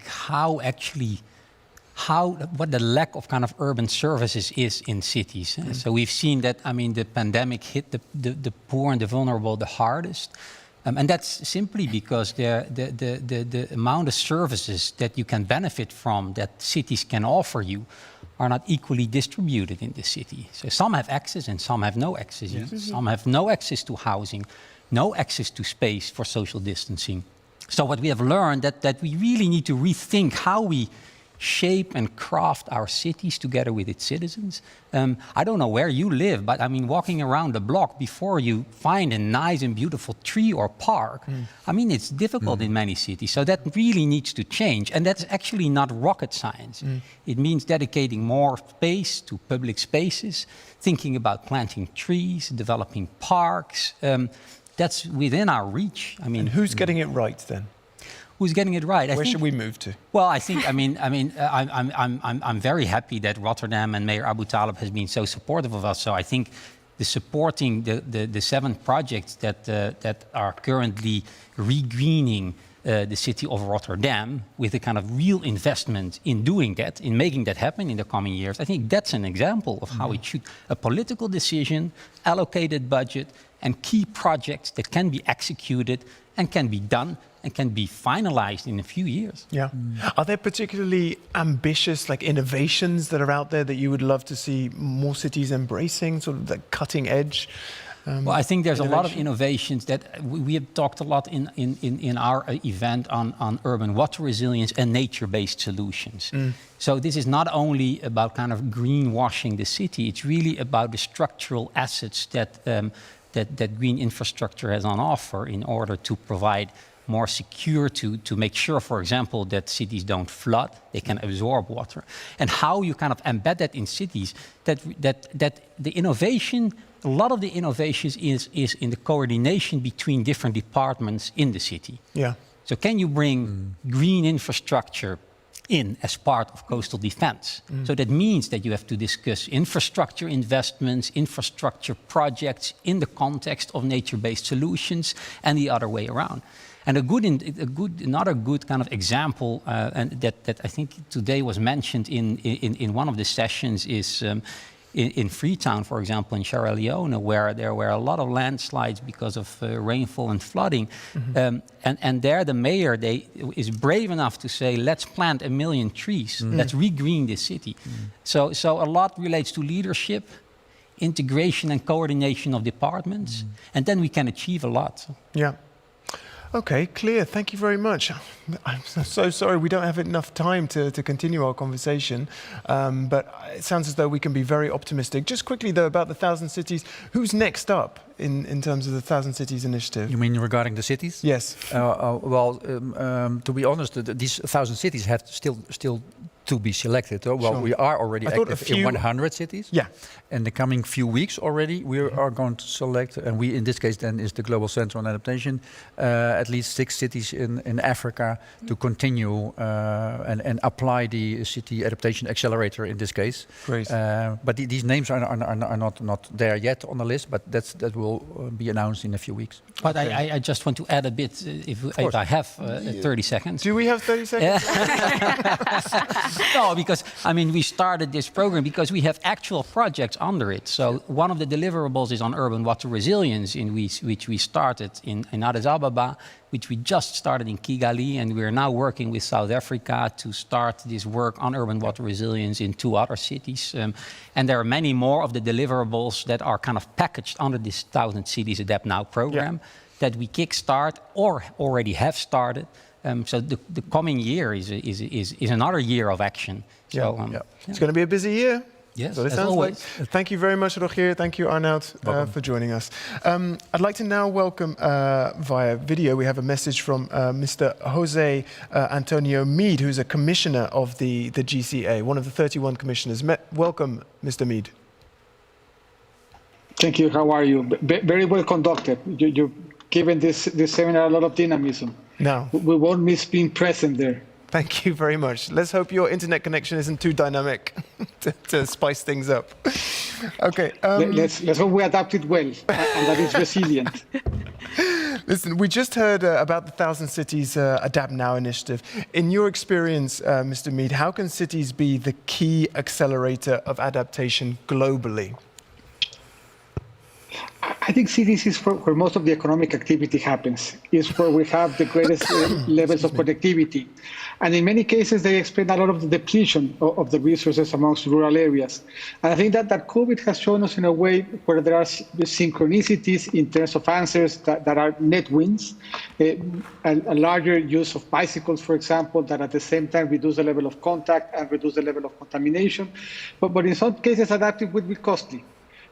[SPEAKER 1] what the lack of kind of urban services is in cities. So we've seen that, I mean, the pandemic hit the poor and the vulnerable the hardest. And that's simply because the amount of services that you can benefit from, that cities can offer you, are not equally distributed in the city. So some have access and some have no access. Some have no access to housing, no access to space for social distancing. So what we have learned that we really need to rethink how we shape and craft our cities together with its citizens. I don't know where you live, but I mean, walking around the block before you find a nice and beautiful tree or park, I mean, it's difficult in many cities. So that really needs to change. And that's actually not rocket science. It means dedicating more space to public spaces, thinking about planting trees, developing parks. That's within our reach. I mean,
[SPEAKER 17] and who's getting it right then?
[SPEAKER 1] Who's getting it right?
[SPEAKER 17] Where should we move to?
[SPEAKER 1] Well, I think I'm very happy that Rotterdam and Mayor Abu Talib has been so supportive of us. So I think supporting the 7 projects that are currently regreening the city of Rotterdam with a kind of real investment in doing that, in making that happen in the coming years. I think that's an example of how it should, a political decision, allocated budget, and key projects that can be executed and can be done and can be finalized in a few years.
[SPEAKER 17] Yeah. Are there particularly ambitious innovations that are out there that you would love to see more cities embracing, sort of the cutting edge?
[SPEAKER 1] Well, I think there's a lot of innovations that we have talked a lot in our event on urban water resilience and nature-based solutions. So this is not only about kind of greenwashing the city, it's really about the structural assets that green infrastructure has on offer in order to provide more secure, to make sure, for example, that cities don't flood, they can absorb water. And how you kind of embed that in cities, that the innovation, a lot of the innovations is in the coordination between different departments in the city.
[SPEAKER 17] Yeah.
[SPEAKER 1] So can you bring green infrastructure in as part of coastal defense? So that means that you have to discuss infrastructure investments, infrastructure projects in the context of nature-based solutions and the other way around. And another good kind of example, and that I think today was mentioned in one of the sessions is in Freetown, for example, in Sierra Leone, where there were a lot of landslides because of rainfall and flooding. And there the mayor is brave enough to say, let's plant 1 million trees, let's regreen this city. So a lot relates to leadership, integration and coordination of departments, and then we can achieve a lot.
[SPEAKER 17] Yeah. Okay, clear. Thank you very much. I'm so sorry we don't have enough time to continue our conversation, but it sounds as though we can be very optimistic. Just quickly, though, about the 1,000 cities. Who's next up in terms of the 1,000 Cities initiative?
[SPEAKER 3] You mean regarding the cities?
[SPEAKER 17] Yes.
[SPEAKER 3] To be honest, these 1,000 cities have still to be selected. Well, sure. We are already active in 100 cities.
[SPEAKER 17] Yeah.
[SPEAKER 3] In the coming few weeks already, we are going to select, and we in this case then is the Global Center on Adaptation, at least 6 cities in Africa to continue and apply the City Adaptation Accelerator in this case.
[SPEAKER 17] Great.
[SPEAKER 3] But these names are not there yet on the list, but that will be announced in a few weeks.
[SPEAKER 1] But okay. I just want to add a bit, if I have 30 seconds.
[SPEAKER 17] Do we have 30 seconds?
[SPEAKER 1] No, because I mean we started this program because we have actual projects under it. So one of the deliverables is on urban water resilience, which we started in Addis Ababa, which we just started in Kigali, and we are now working with South Africa to start this work on urban water resilience in 2 other cities. And there are many more of the deliverables that are kind of packaged under this 1,000 Cities Adapt Now program that we kickstart or already have started. So the coming year is another year of action. So,
[SPEAKER 17] It's going to be a busy year.
[SPEAKER 1] Yes,
[SPEAKER 17] so it sounds
[SPEAKER 1] always.
[SPEAKER 17] Like. Thank you very much, Rogier. Thank you, Arnoud, for joining us. I'd like to now welcome via video. We have a message from Mr. Jose Antonio Meade, who's a commissioner of the GCA, one of the 31 commissioners. Welcome, Mr. Meade.
[SPEAKER 7] Thank you. How are you? Very well conducted. You've given this seminar a lot of dynamism.
[SPEAKER 17] No.
[SPEAKER 7] We won't miss being present there.
[SPEAKER 17] Thank you very much. Let's hope your internet connection isn't too dynamic to spice things up. Okay.
[SPEAKER 7] Let's hope we adapt it well and that it's resilient.
[SPEAKER 17] Listen, we just heard about the 1,000 Cities Adapt Now initiative. In your experience, Mr. Meade, how can cities be the key accelerator of adaptation globally?
[SPEAKER 7] I think cities is where most of the economic activity happens. It's where we have the greatest levels of productivity. And in many cases, they explain a lot of the depletion of the resources amongst rural areas. And I think that COVID has shown us in a way where there are synchronicities in terms of answers that are net wins, a larger use of bicycles, for example, that at the same time reduce the level of contact and reduce the level of contamination. But in some cases, adaptive would be costly.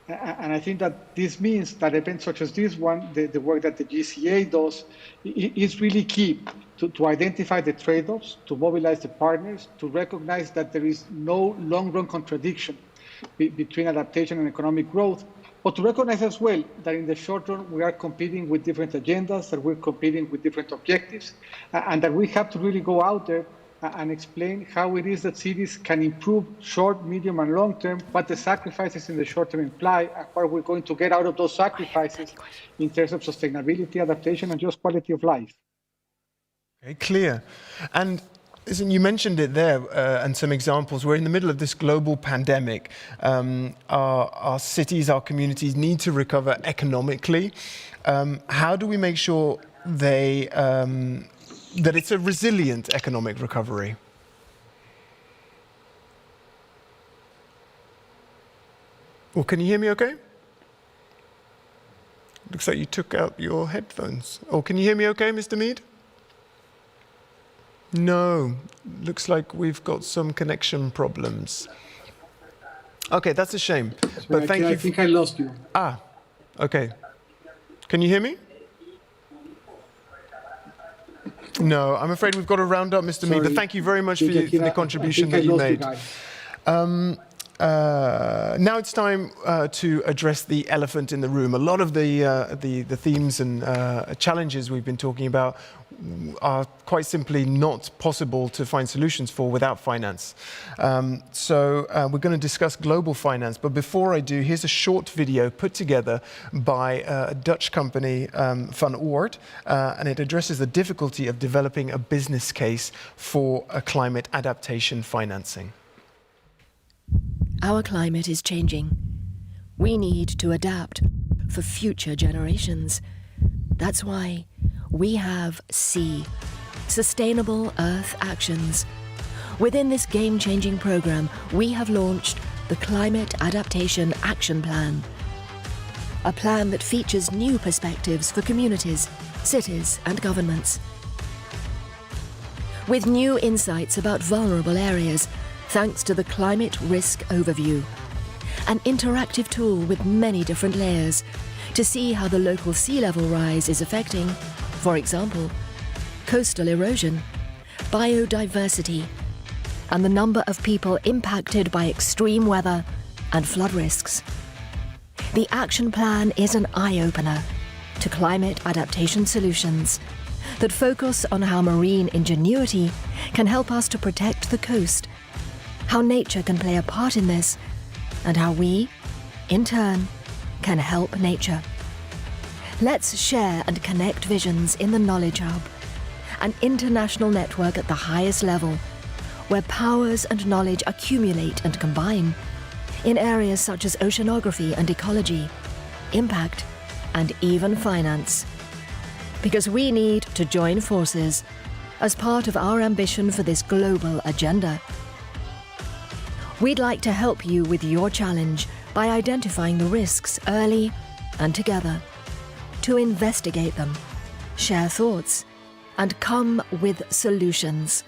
[SPEAKER 7] And I think that this means that events such as this one, the work that the GCA does, is really key to identify the trade-offs, to mobilize the partners, to recognize that there is no long-run contradiction between adaptation and economic growth, but to recognize as well that in the short run, we are competing with different agendas, that we're competing with different objectives, and that we have to really go out there and explain how it is that cities can improve short, medium, and long term, what the sacrifices in the short term imply, and what we're going to get out of those sacrifices in terms of sustainability, adaptation, and just quality of life.
[SPEAKER 17] Okay, clear. And listen, you mentioned it there, and some examples. We're in the middle of this global pandemic. Our cities, our communities need to recover economically. How do we make sure that it's a resilient economic recovery? Well, can you hear me okay? Looks like you took out your headphones. Oh, can you hear me okay, Mr. Mead? No, looks like we've got some connection problems. Okay, that's a shame. But thank you.
[SPEAKER 7] I think I lost you.
[SPEAKER 17] Ah, okay. Can you hear me? No, I'm afraid we've got to round up, Mr. Mead, but thank you very much for the contribution that you made. Now it's time to address the elephant in the room. A lot of the themes and challenges we've been talking about are quite simply not possible to find solutions for without finance. So we're going to discuss global finance. But before I do, here's a short video put together by a Dutch company, Van Oord, and it addresses the difficulty of developing a business case for a climate adaptation financing.
[SPEAKER 13] Our climate is changing. We need to adapt for future generations. That's why we have C, Sustainable Earth Actions. Within this game-changing program, we have launched the Climate Adaptation Action Plan, a plan that features new perspectives for communities, cities, and governments. With new insights about vulnerable areas, thanks to the Climate Risk Overview, an interactive tool with many different layers to see how the local sea level rise is affecting, for example, coastal erosion, biodiversity, and the number of people impacted by extreme weather and flood risks. The action plan is an eye-opener to climate adaptation solutions that focus on how marine ingenuity can help us to protect the coast, how nature can play a part in this, and how we, in turn, can help nature. Let's share and connect visions in the Knowledge Hub, an international network at the highest level, where powers and knowledge accumulate and combine in areas such as oceanography and ecology, impact, and even finance. Because we need to join forces as part of our ambition for this global agenda. We'd like to help you with your challenge by identifying the risks early and together, to investigate them, share thoughts, and come with solutions.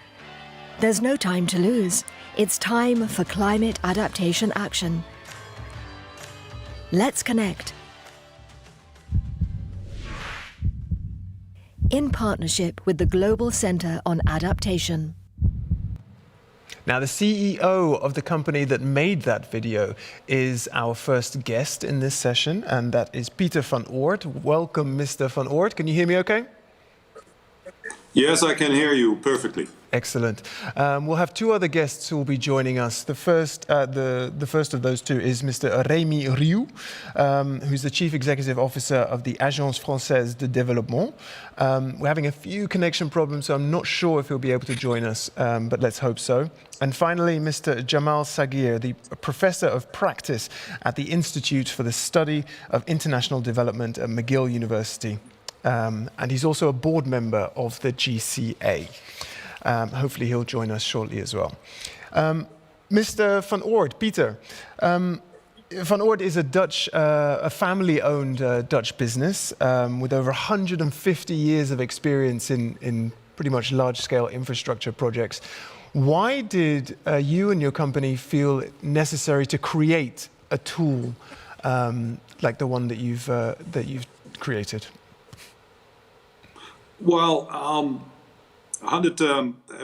[SPEAKER 13] There's no time to lose. It's time for climate adaptation action. Let's connect. In partnership with the Global Centre on Adaptation.
[SPEAKER 17] Now, the CEO of the company that made that video is our first guest in this session, and that is Pieter van Oort. Welcome, Mr. van Oort. Can you hear me okay?
[SPEAKER 8] Yes, I can hear you perfectly.
[SPEAKER 17] Excellent. We'll have two other guests who will be joining us. The first of those two is Mr. Rémi Rioux, who's the Chief Executive Officer of the Agence Française de Développement. We're having a few connection problems, so I'm not sure if he'll be able to join us, but let's hope so. And finally, Mr. Jamal Sagir, the Professor of Practice at the Institute for the Study of International Development at McGill University. And he's also a board member of the GCA. Hopefully he'll join us shortly as well. Mr. Van Oord, Peter, Van Oord is a family-owned Dutch business with over 150 years of experience in pretty much large-scale infrastructure projects. Why did you and your company feel it necessary to create a tool like the one that you've created?
[SPEAKER 8] Well,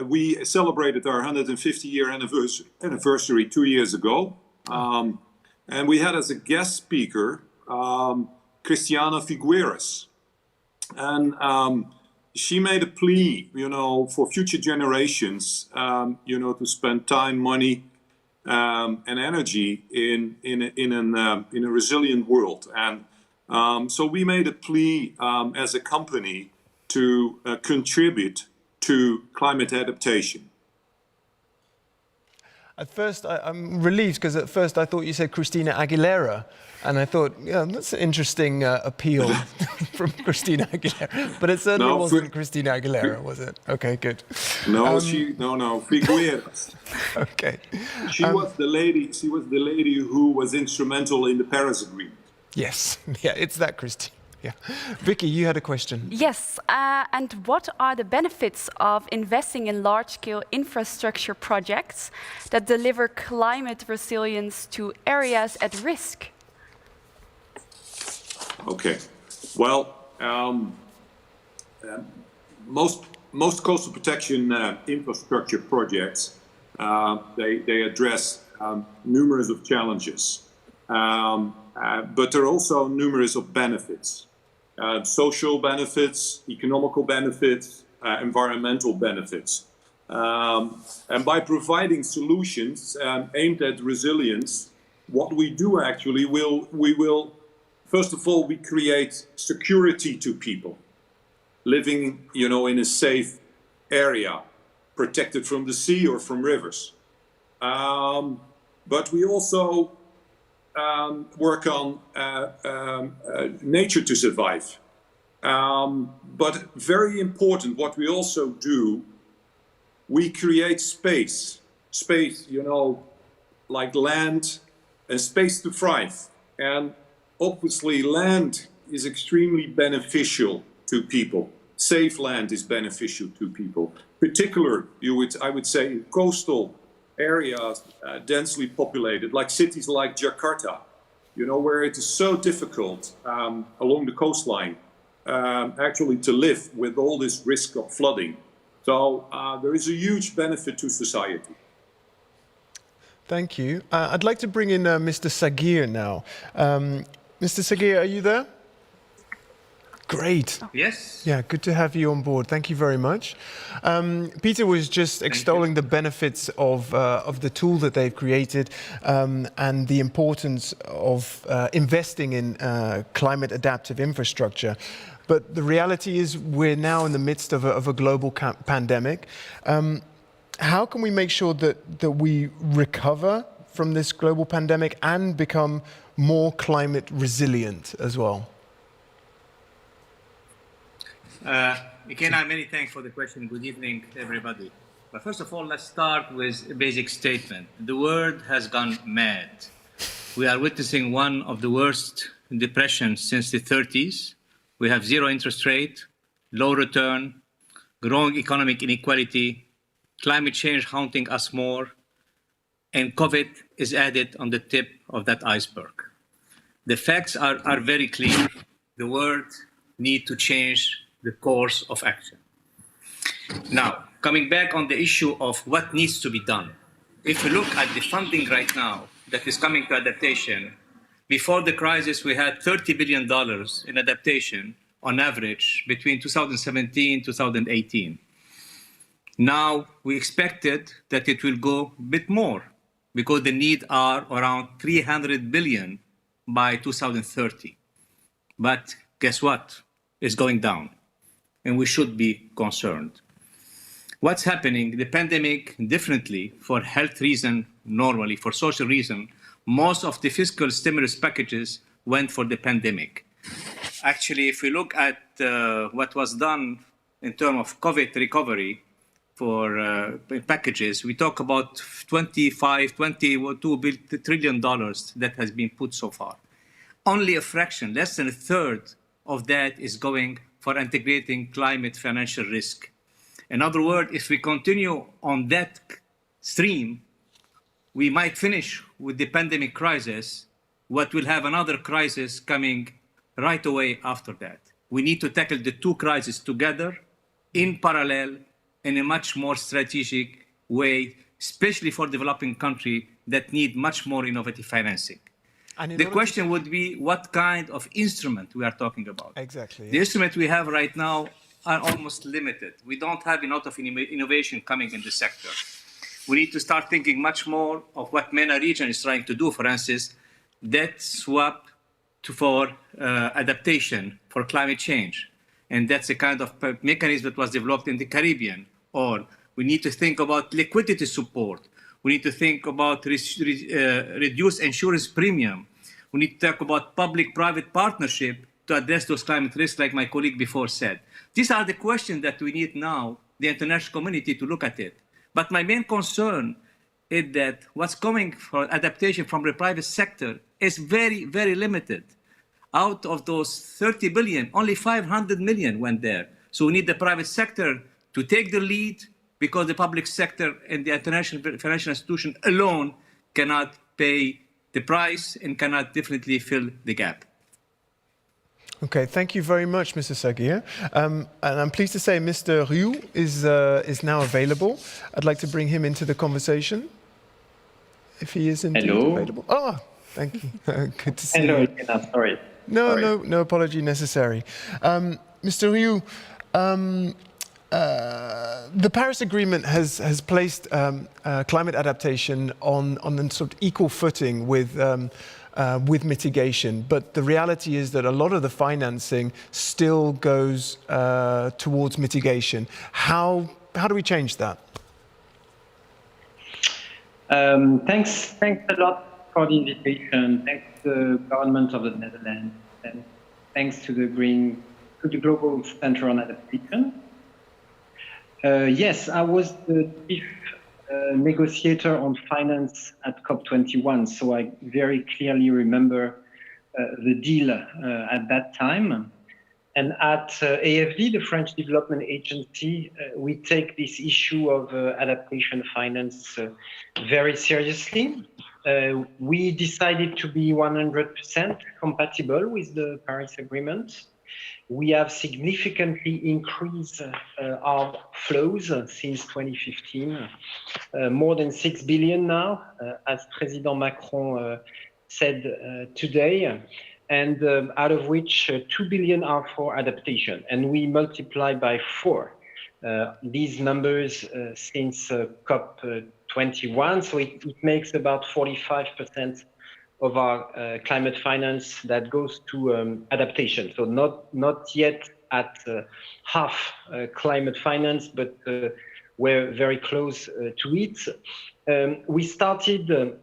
[SPEAKER 8] we celebrated our 150-year anniversary 2 years ago, and we had as a guest speaker Christiana Figueres, and she made a plea, for future generations, to spend time, money, and energy in a resilient world, and so we made a plea as a company to contribute to climate adaptation.
[SPEAKER 17] At first, I'm relieved because at first I thought you said Christina Aguilera, and I thought, yeah, that's an interesting appeal from Christina Aguilera. But it certainly wasn't Christina Aguilera, was it? Okay, good.
[SPEAKER 8] No, Figueres.
[SPEAKER 17] Okay.
[SPEAKER 8] She was the lady who was instrumental in the Paris Agreement.
[SPEAKER 17] Yes, yeah, it's that Christina. Yeah. Vicky, you had a question.
[SPEAKER 19] Yes, and what are the benefits of investing in large-scale infrastructure projects that deliver climate resilience to areas at risk?
[SPEAKER 8] Okay. Well, most coastal protection infrastructure projects they address numerous of challenges, but there are also numerous of benefits. Social benefits, economical benefits, environmental benefits. And by providing solutions aimed at resilience, what we do actually we will, first of all, we create security to people living, in a safe area, protected from the sea or from rivers. But we also work on nature to survive. But very important, what we also do, we create space, like land and space to thrive. And obviously land is extremely beneficial to people. Safe land is beneficial to people. Particular, I would say, in coastal areas densely populated, like cities like Jakarta, where it is so difficult along the coastline actually to live with all this risk of flooding. So there is a huge benefit to society.
[SPEAKER 17] Thank you. I'd like to bring in Mr. Sagir now. Mr. Sagir, are you there? Great.
[SPEAKER 20] Yes.
[SPEAKER 17] Yeah, good to have you on board. Thank you very much. Peter was just extolling the benefits of the tool that they've created and the importance of investing in climate adaptive infrastructure. But the reality is we're now in the midst of a global pandemic. How can we make sure that we recover from this global pandemic and become more climate resilient as well?
[SPEAKER 20] Again, many thanks for the question. Good evening, everybody. But first of all, let's start with a basic statement. The world has gone mad. We are witnessing one of the worst depressions since the 30s. We have zero interest rate, low return, growing economic inequality, climate change haunting us more, and COVID is added on the tip of that iceberg. The facts are very clear. The world needs to change the course of action. Now, coming back on the issue of what needs to be done. If you look at the funding right now that is coming to adaptation, before the crisis we had $30 billion in adaptation on average between 2017 and 2018. Now we expected that it will go a bit more because the need are around 300 billion by 2030. But guess what? It's going down, and we should be concerned. What's happening? The pandemic, differently for health reason, normally for social reason, most of the fiscal stimulus packages went for the pandemic. Actually, if we look at what was done in terms of COVID recovery for packages, we talk about $22 trillion that has been put so far. Only a fraction, less than a third of that is going for integrating climate financial risk. In other words, if we continue on that stream, we might finish with the pandemic crisis, what will have another crisis coming right away after that. We need to tackle the two crises together in parallel in a much more strategic way, especially for developing countries that need much more innovative financing. The question would be what kind of instrument we are talking about.
[SPEAKER 17] Exactly.
[SPEAKER 20] The instruments we have right now are almost limited. We don't have enough of innovation coming in the sector. We need to start thinking much more of what MENA region is trying to do, for instance, debt swap for adaptation for climate change. And that's a kind of mechanism that was developed in the Caribbean. Or we need to think about liquidity support. We need to think about reduced insurance premium. We need to talk about public-private partnership to address those climate risks, like my colleague before said. These are the questions that we need now, the international community, to look at it. But my main concern is that what's coming for adaptation from the private sector is very, very limited. Out of those 30 billion, only 500 million went there. So we need the private sector to take the lead, because the public sector and the international financial institution alone cannot pay the price and cannot definitely fill the gap.
[SPEAKER 17] Okay, thank you very much, Mr. Saguier. And I'm pleased to say Mr. Ryu is now available. I'd like to bring him into the conversation, if he is indeed available. Oh, thank you. Good to see you.
[SPEAKER 9] Hello, sorry.
[SPEAKER 17] No apology necessary. Mr. Ryu, the Paris Agreement has placed climate adaptation on sort of equal footing with mitigation, but the reality is that a lot of the financing still goes towards mitigation. How do we change that?
[SPEAKER 9] Thanks a lot for the invitation. Thanks to the government of the Netherlands, and thanks to the Global Center on Adaptation. Yes, I was the chief negotiator on finance at COP21, so I very clearly remember the deal at that time. And at AFD, the French Development Agency, we take this issue of adaptation finance very seriously. We decided to be 100% compatible with the Paris Agreement. We have significantly increased our flows since 2015, more than 6 billion now, as President Macron said today, and out of which 2 billion are for adaptation. And we multiply by 4 these numbers since COP21, so it makes about 45% of our climate finance that goes to adaptation. So not yet at half climate finance, but we're very close to it. We started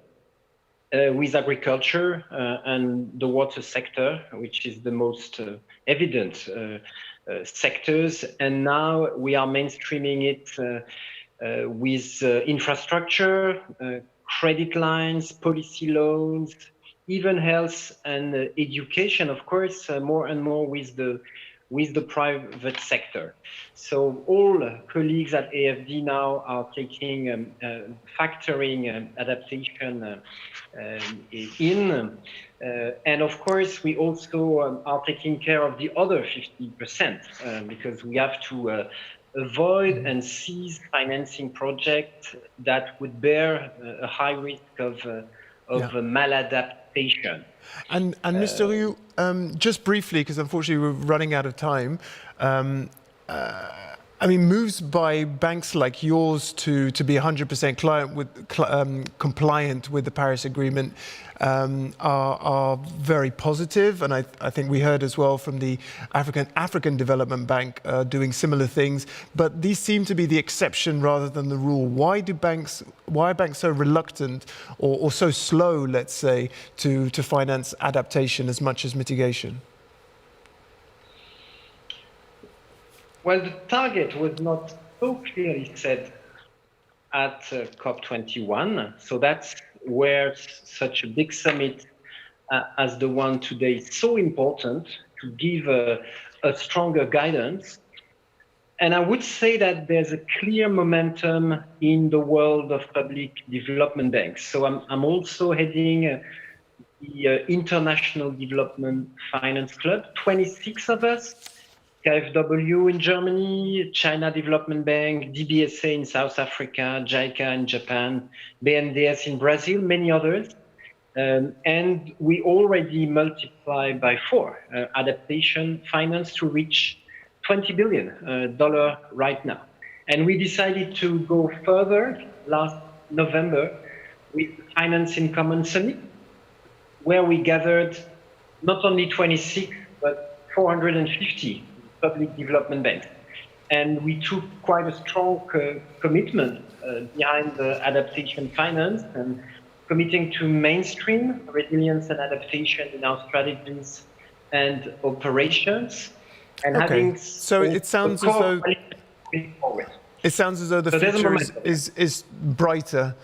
[SPEAKER 9] with agriculture and the water sector, which is the most evident sectors. And now we are mainstreaming it with infrastructure, credit lines, policy loans, even health and education, of course, more and more with the private sector. So all colleagues at AFD now are taking, factoring adaptation in. And of course, we also are taking care of the other 50% because we have to avoid and seize financing projects that would bear a high risk of maladaptation adaptation.
[SPEAKER 17] And Mr. Rioux, just briefly, because unfortunately we're running out of time, I mean, moves by banks like yours to be 100% compliant with the Paris Agreement are very positive, and I think we heard as well from the African Development Bank doing similar things. But these seem to be the exception rather than the rule. Why are banks so reluctant or so slow, let's say, to finance adaptation as much as mitigation?
[SPEAKER 9] Well, the target was not so clearly set at COP21, so that's where such a big summit as the one today is so important to give a stronger guidance. And I would say that there's a clear momentum in the world of public development banks. So I'm also heading the International Development Finance Club, 26 of us, KfW in Germany, China Development Bank, DBSA in South Africa, JICA in Japan, BNDES in Brazil, many others. And we already multiply by 4 adaptation finance to reach $20 billion right now. And we decided to go further last November with the Finance in Common Summit, where we gathered not only 26, but 450 public development banks. And we took quite a strong commitment behind the adaptation finance and committing to mainstream resilience and adaptation in our strategies and operations. And having
[SPEAKER 17] so it sounds as though the future is brighter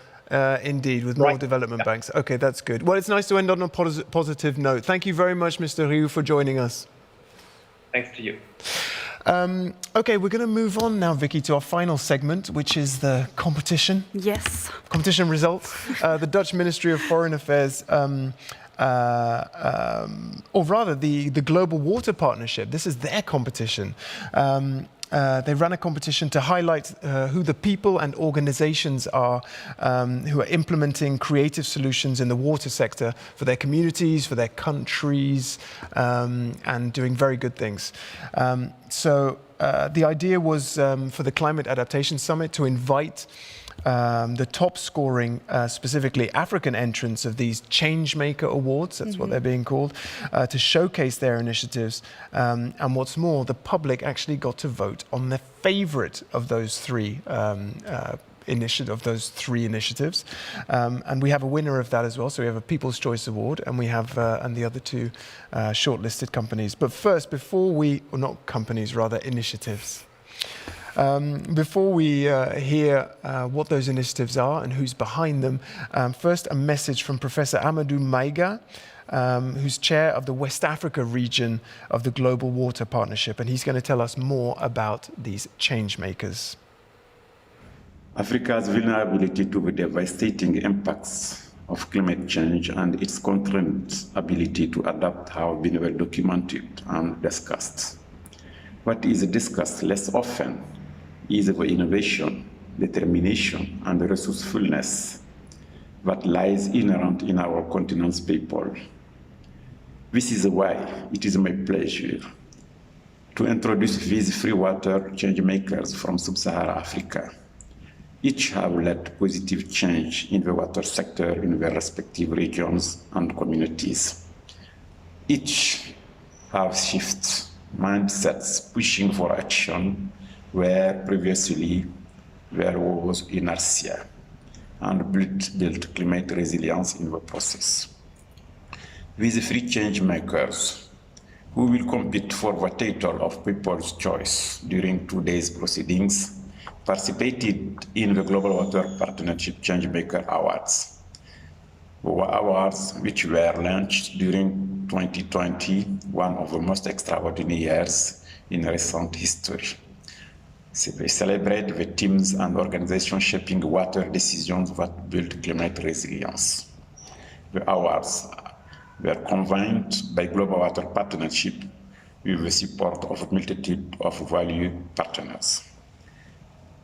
[SPEAKER 17] indeed, with more development banks. Okay, that's good. Well, it's nice to end on a positive note. Thank you very much, Mr. Rioux, for joining us.
[SPEAKER 9] Thanks to you.
[SPEAKER 17] Okay, we're going to move on now, Vicky, to our final segment, which is the competition.
[SPEAKER 19] Yes.
[SPEAKER 17] Competition results. The Dutch Ministry of Foreign Affairs, or rather the Global Water Partnership, this is their competition. They ran a competition to highlight who the people and organizations are who are implementing creative solutions in the water sector for their communities, for their countries, and doing very good things. So the idea was for the Climate Adaptation Summit to invite the top scoring, specifically African entrants of these Changemaker Awards, that's what they're being called, to showcase their initiatives. And what's more, the public actually got to vote on their favorite of those three initiatives. And we have a winner of that as well. So we have a People's Choice Award, and we have and the other 2 shortlisted companies. But first, initiatives. Before we hear what those initiatives are and who's behind them, first a message from Professor Amadou Maïga, who's chair of the West Africa region of the Global Water Partnership, and he's going to tell us more about these change makers.
[SPEAKER 10] Africa's vulnerability to the devastating impacts of climate change and its current ability to adapt have been well documented and discussed. What is discussed less often is the innovation, determination, and resourcefulness that lies inherent in our continent's people. This is why it is my pleasure to introduce these 3 water change makers from Sub-Saharan Africa. Each have led positive change in the water sector in their respective regions and communities. Each have shifted mindsets pushing for action where previously there was inertia, and built climate resilience in the process. These 3 change makers, who will compete for the title of People's Choice during today's proceedings, participated in the Global Water Partnership Changemaker Awards. The awards, which were launched during 2020, one of the most extraordinary years in recent history. They celebrate the teams and organizations shaping water decisions that build climate resilience. The awards were convened by Global Water Partnership with the support of a multitude of valued partners.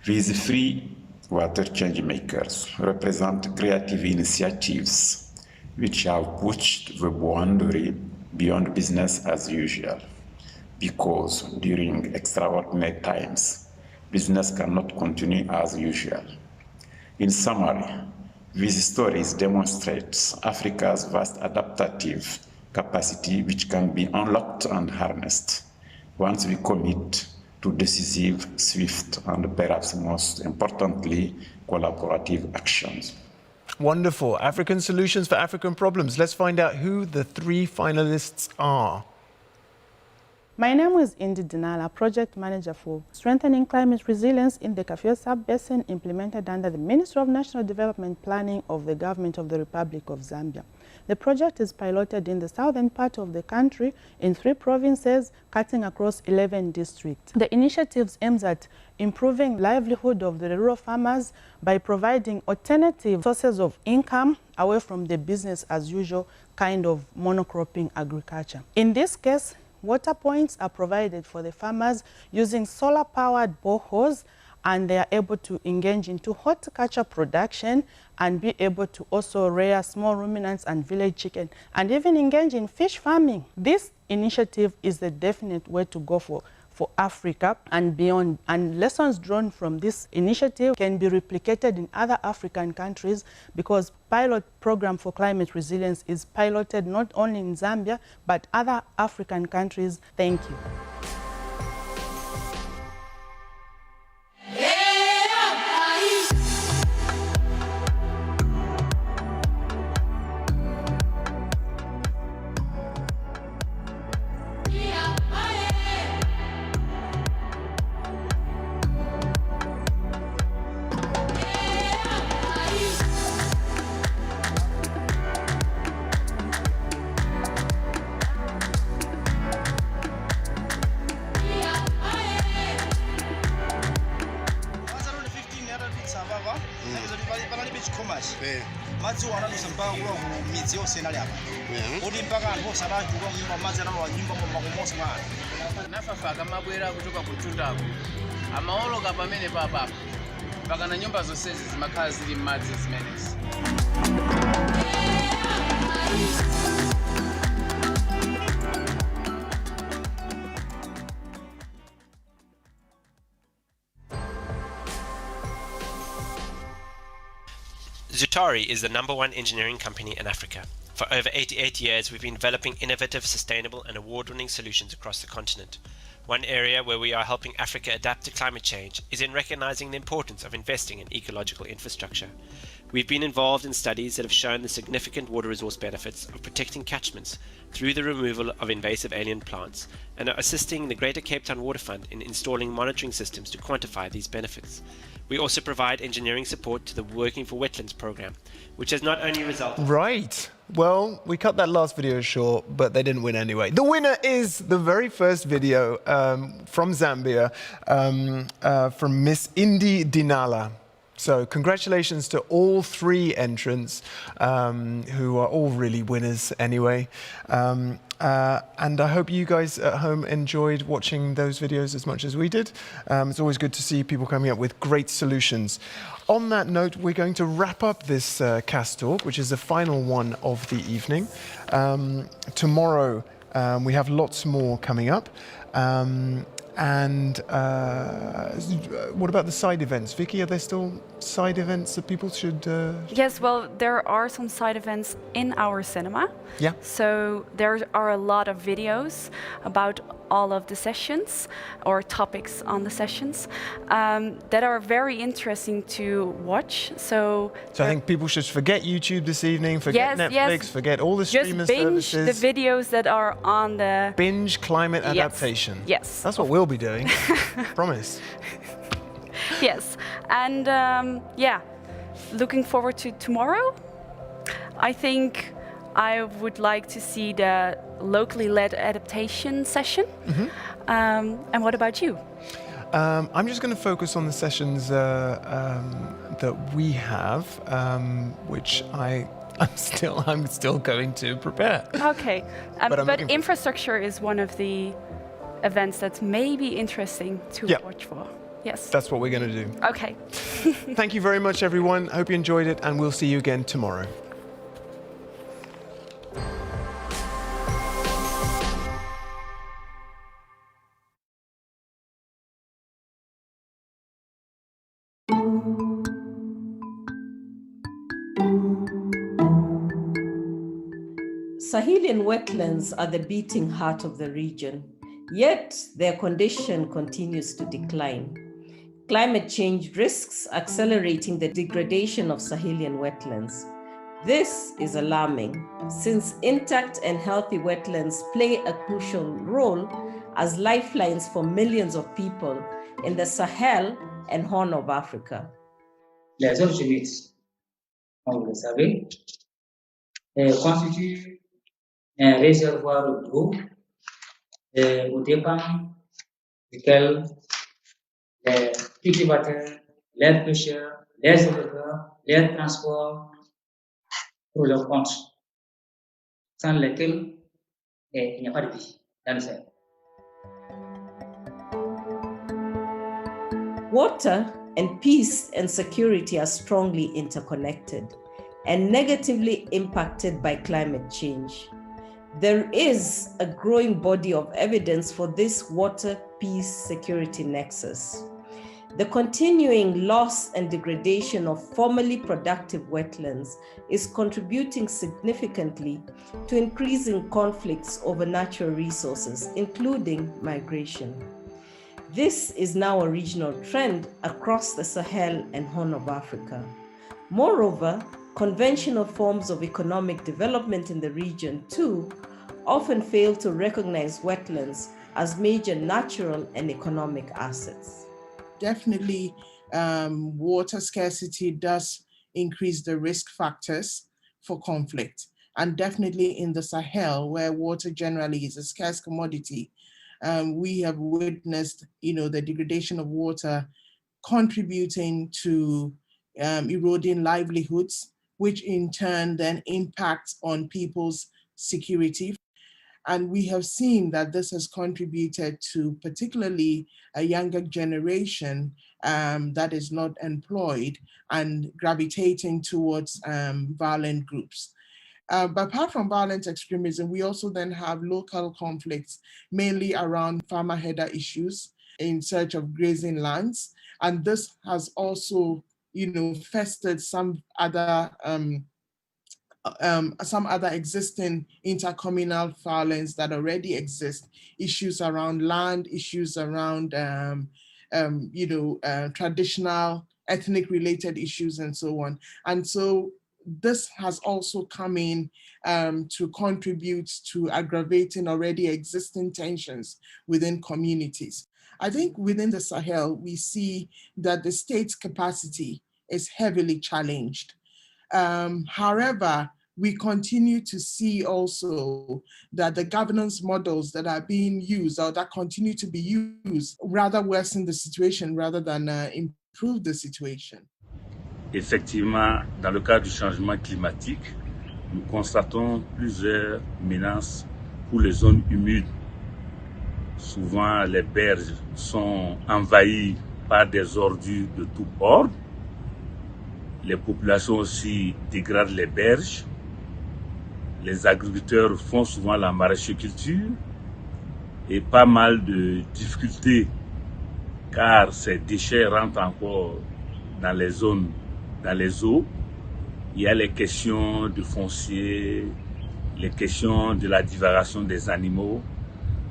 [SPEAKER 10] These 3 water change makers represent creative initiatives which have pushed the boundary beyond business as usual. Because during extraordinary times, business cannot continue as usual. In summary, these stories demonstrate Africa's vast adaptive capacity which can be unlocked and harnessed once we commit to decisive, swift, and perhaps most importantly, collaborative actions.
[SPEAKER 17] Wonderful. African solutions for African problems. Let's find out who the 3 finalists are.
[SPEAKER 11] My name is Indi Dinala, Project Manager for Strengthening Climate Resilience in the Kafue Sub-Basin, implemented under the Ministry of National Development Planning of the Government of the Republic of Zambia. The project is piloted in the southern part of the country in 3 provinces, cutting across 11 districts. The initiative aims at improving livelihood of the rural farmers by providing alternative sources of income away from the business as usual kind of monocropping agriculture. In this case, water points are provided for the farmers using solar-powered boreholes, and they are able to engage into horticulture production and be able to also rear small ruminants and village chicken, and even engage in fish farming. This initiative is the definite way to go for Africa and beyond, and lessons drawn from this initiative can be replicated in other African countries, because pilot program for climate resilience is piloted not only in Zambia but other African countries. Thank you.
[SPEAKER 21] nafafaka mabwera kutoka kuchundaku amaoloka pamene papa pakana nyumba zonsezi zimakhala zili m'madzi zimenezi.
[SPEAKER 22] Zutari is the #1 engineering company in Africa. For over 88 years, we've been developing innovative, sustainable, and award-winning solutions across the continent. One area where we are helping Africa adapt to climate change is in recognizing the importance of investing in ecological infrastructure. We've been involved in studies that have shown the significant water resource benefits of protecting catchments through the removal of invasive alien plants, and are assisting the Greater Cape Town Water Fund in installing monitoring systems to quantify these benefits. We also provide engineering support to the Working for Wetlands program, which has not only resulted...
[SPEAKER 17] Right. Well, we cut that last video short, but they didn't win anyway. The winner is the very first video from Zambia, from Miss Indi Dinala. So congratulations to all 3 entrants, who are all really winners anyway. And I hope you guys at home enjoyed watching those videos as much as we did. It's always good to see people coming up with great solutions. On that note, we're going to wrap up this CAS Talk, which is the final one of the evening. Tomorrow, we have lots more coming up. And what about the side events? Vicky, are there still side events that people should...
[SPEAKER 19] Yes, well, there are some side events in our cinema.
[SPEAKER 17] Yeah.
[SPEAKER 19] So there are a lot of videos about all of the sessions or topics on the sessions that are very interesting to watch. So
[SPEAKER 17] I think people should forget YouTube this evening, forget Netflix, forget all the streaming services.
[SPEAKER 19] Just binge the videos that are on the...
[SPEAKER 17] Binge Climate Adaptation.
[SPEAKER 19] Yes.
[SPEAKER 17] That's what we'll be doing. Promise.
[SPEAKER 19] Yes. And yeah, looking forward to tomorrow. I think I would like to see the locally led adaptation session.
[SPEAKER 17] Mm-hmm.
[SPEAKER 19] And what about you?
[SPEAKER 17] I'm just going to focus on the sessions that we have, which I'm still going to prepare.
[SPEAKER 19] Okay, but infrastructure is one of the events that's maybe interesting to watch for. Yes.
[SPEAKER 17] That's what we're going to do.
[SPEAKER 19] Okay.
[SPEAKER 17] Thank you very much, everyone. Hope you enjoyed it, and we'll see you again tomorrow.
[SPEAKER 15] Sahelian wetlands are the beating heart of the region, yet their condition continues to decline. Climate change risks accelerating the degradation of Sahelian wetlands. This is alarming, since intact and healthy wetlands play a crucial role as lifelines for millions of people in the Sahel and Horn of Africa.
[SPEAKER 16] Les autres limites, comme vous le savez, constituent un réservoir d'eau aux dépens duquel les cultivateurs, les pêcheurs, les éleveurs, les transports pour leur compte, sans lesquels il n'y a pas de vie dans le Sahel.
[SPEAKER 15] Water and peace and security are strongly interconnected and negatively impacted by climate change. There is a growing body of evidence for this water, peace, security nexus. The continuing loss and degradation of formerly productive wetlands is contributing significantly to increasing conflicts over natural resources, including migration. This is now a regional trend across the Sahel and Horn of Africa. Moreover, conventional forms of economic development in the region too often fail to recognize wetlands as major natural and economic assets.
[SPEAKER 23] Definitely, water scarcity does increase the risk factors for conflict. And definitely in the Sahel, where water generally is a scarce commodity, we have witnessed, the degradation of water contributing to eroding livelihoods, which in turn then impacts on people's security. And we have seen that this has contributed to particularly a younger generation that is not employed and gravitating towards violent groups. But apart from violent extremism, we also then have local conflicts, mainly around farmer header issues in search of grazing lands. And this has also, festered some other existing intercommunal violence that already exist, issues around land, issues around, traditional ethnic related issues and so on. And so this has also come in to contribute to aggravating already existing tensions within communities. I think within the Sahel, we see that the state's capacity is heavily challenged. However, we continue to see also that the governance models that are being used or that continue to be used rather worsen the situation rather than improve the situation.
[SPEAKER 24] Effectivement, dans le cadre du changement climatique, nous constatons plusieurs menaces pour les zones humides. Souvent, les berges sont envahies par des ordures de tout ordre. Les populations aussi dégradent les berges. Les agriculteurs font souvent la maraîchculture et pas mal de difficultés car ces déchets rentrent encore dans les zones, dans les eaux. Il y a les questions de foncier, les questions de la divagation des animaux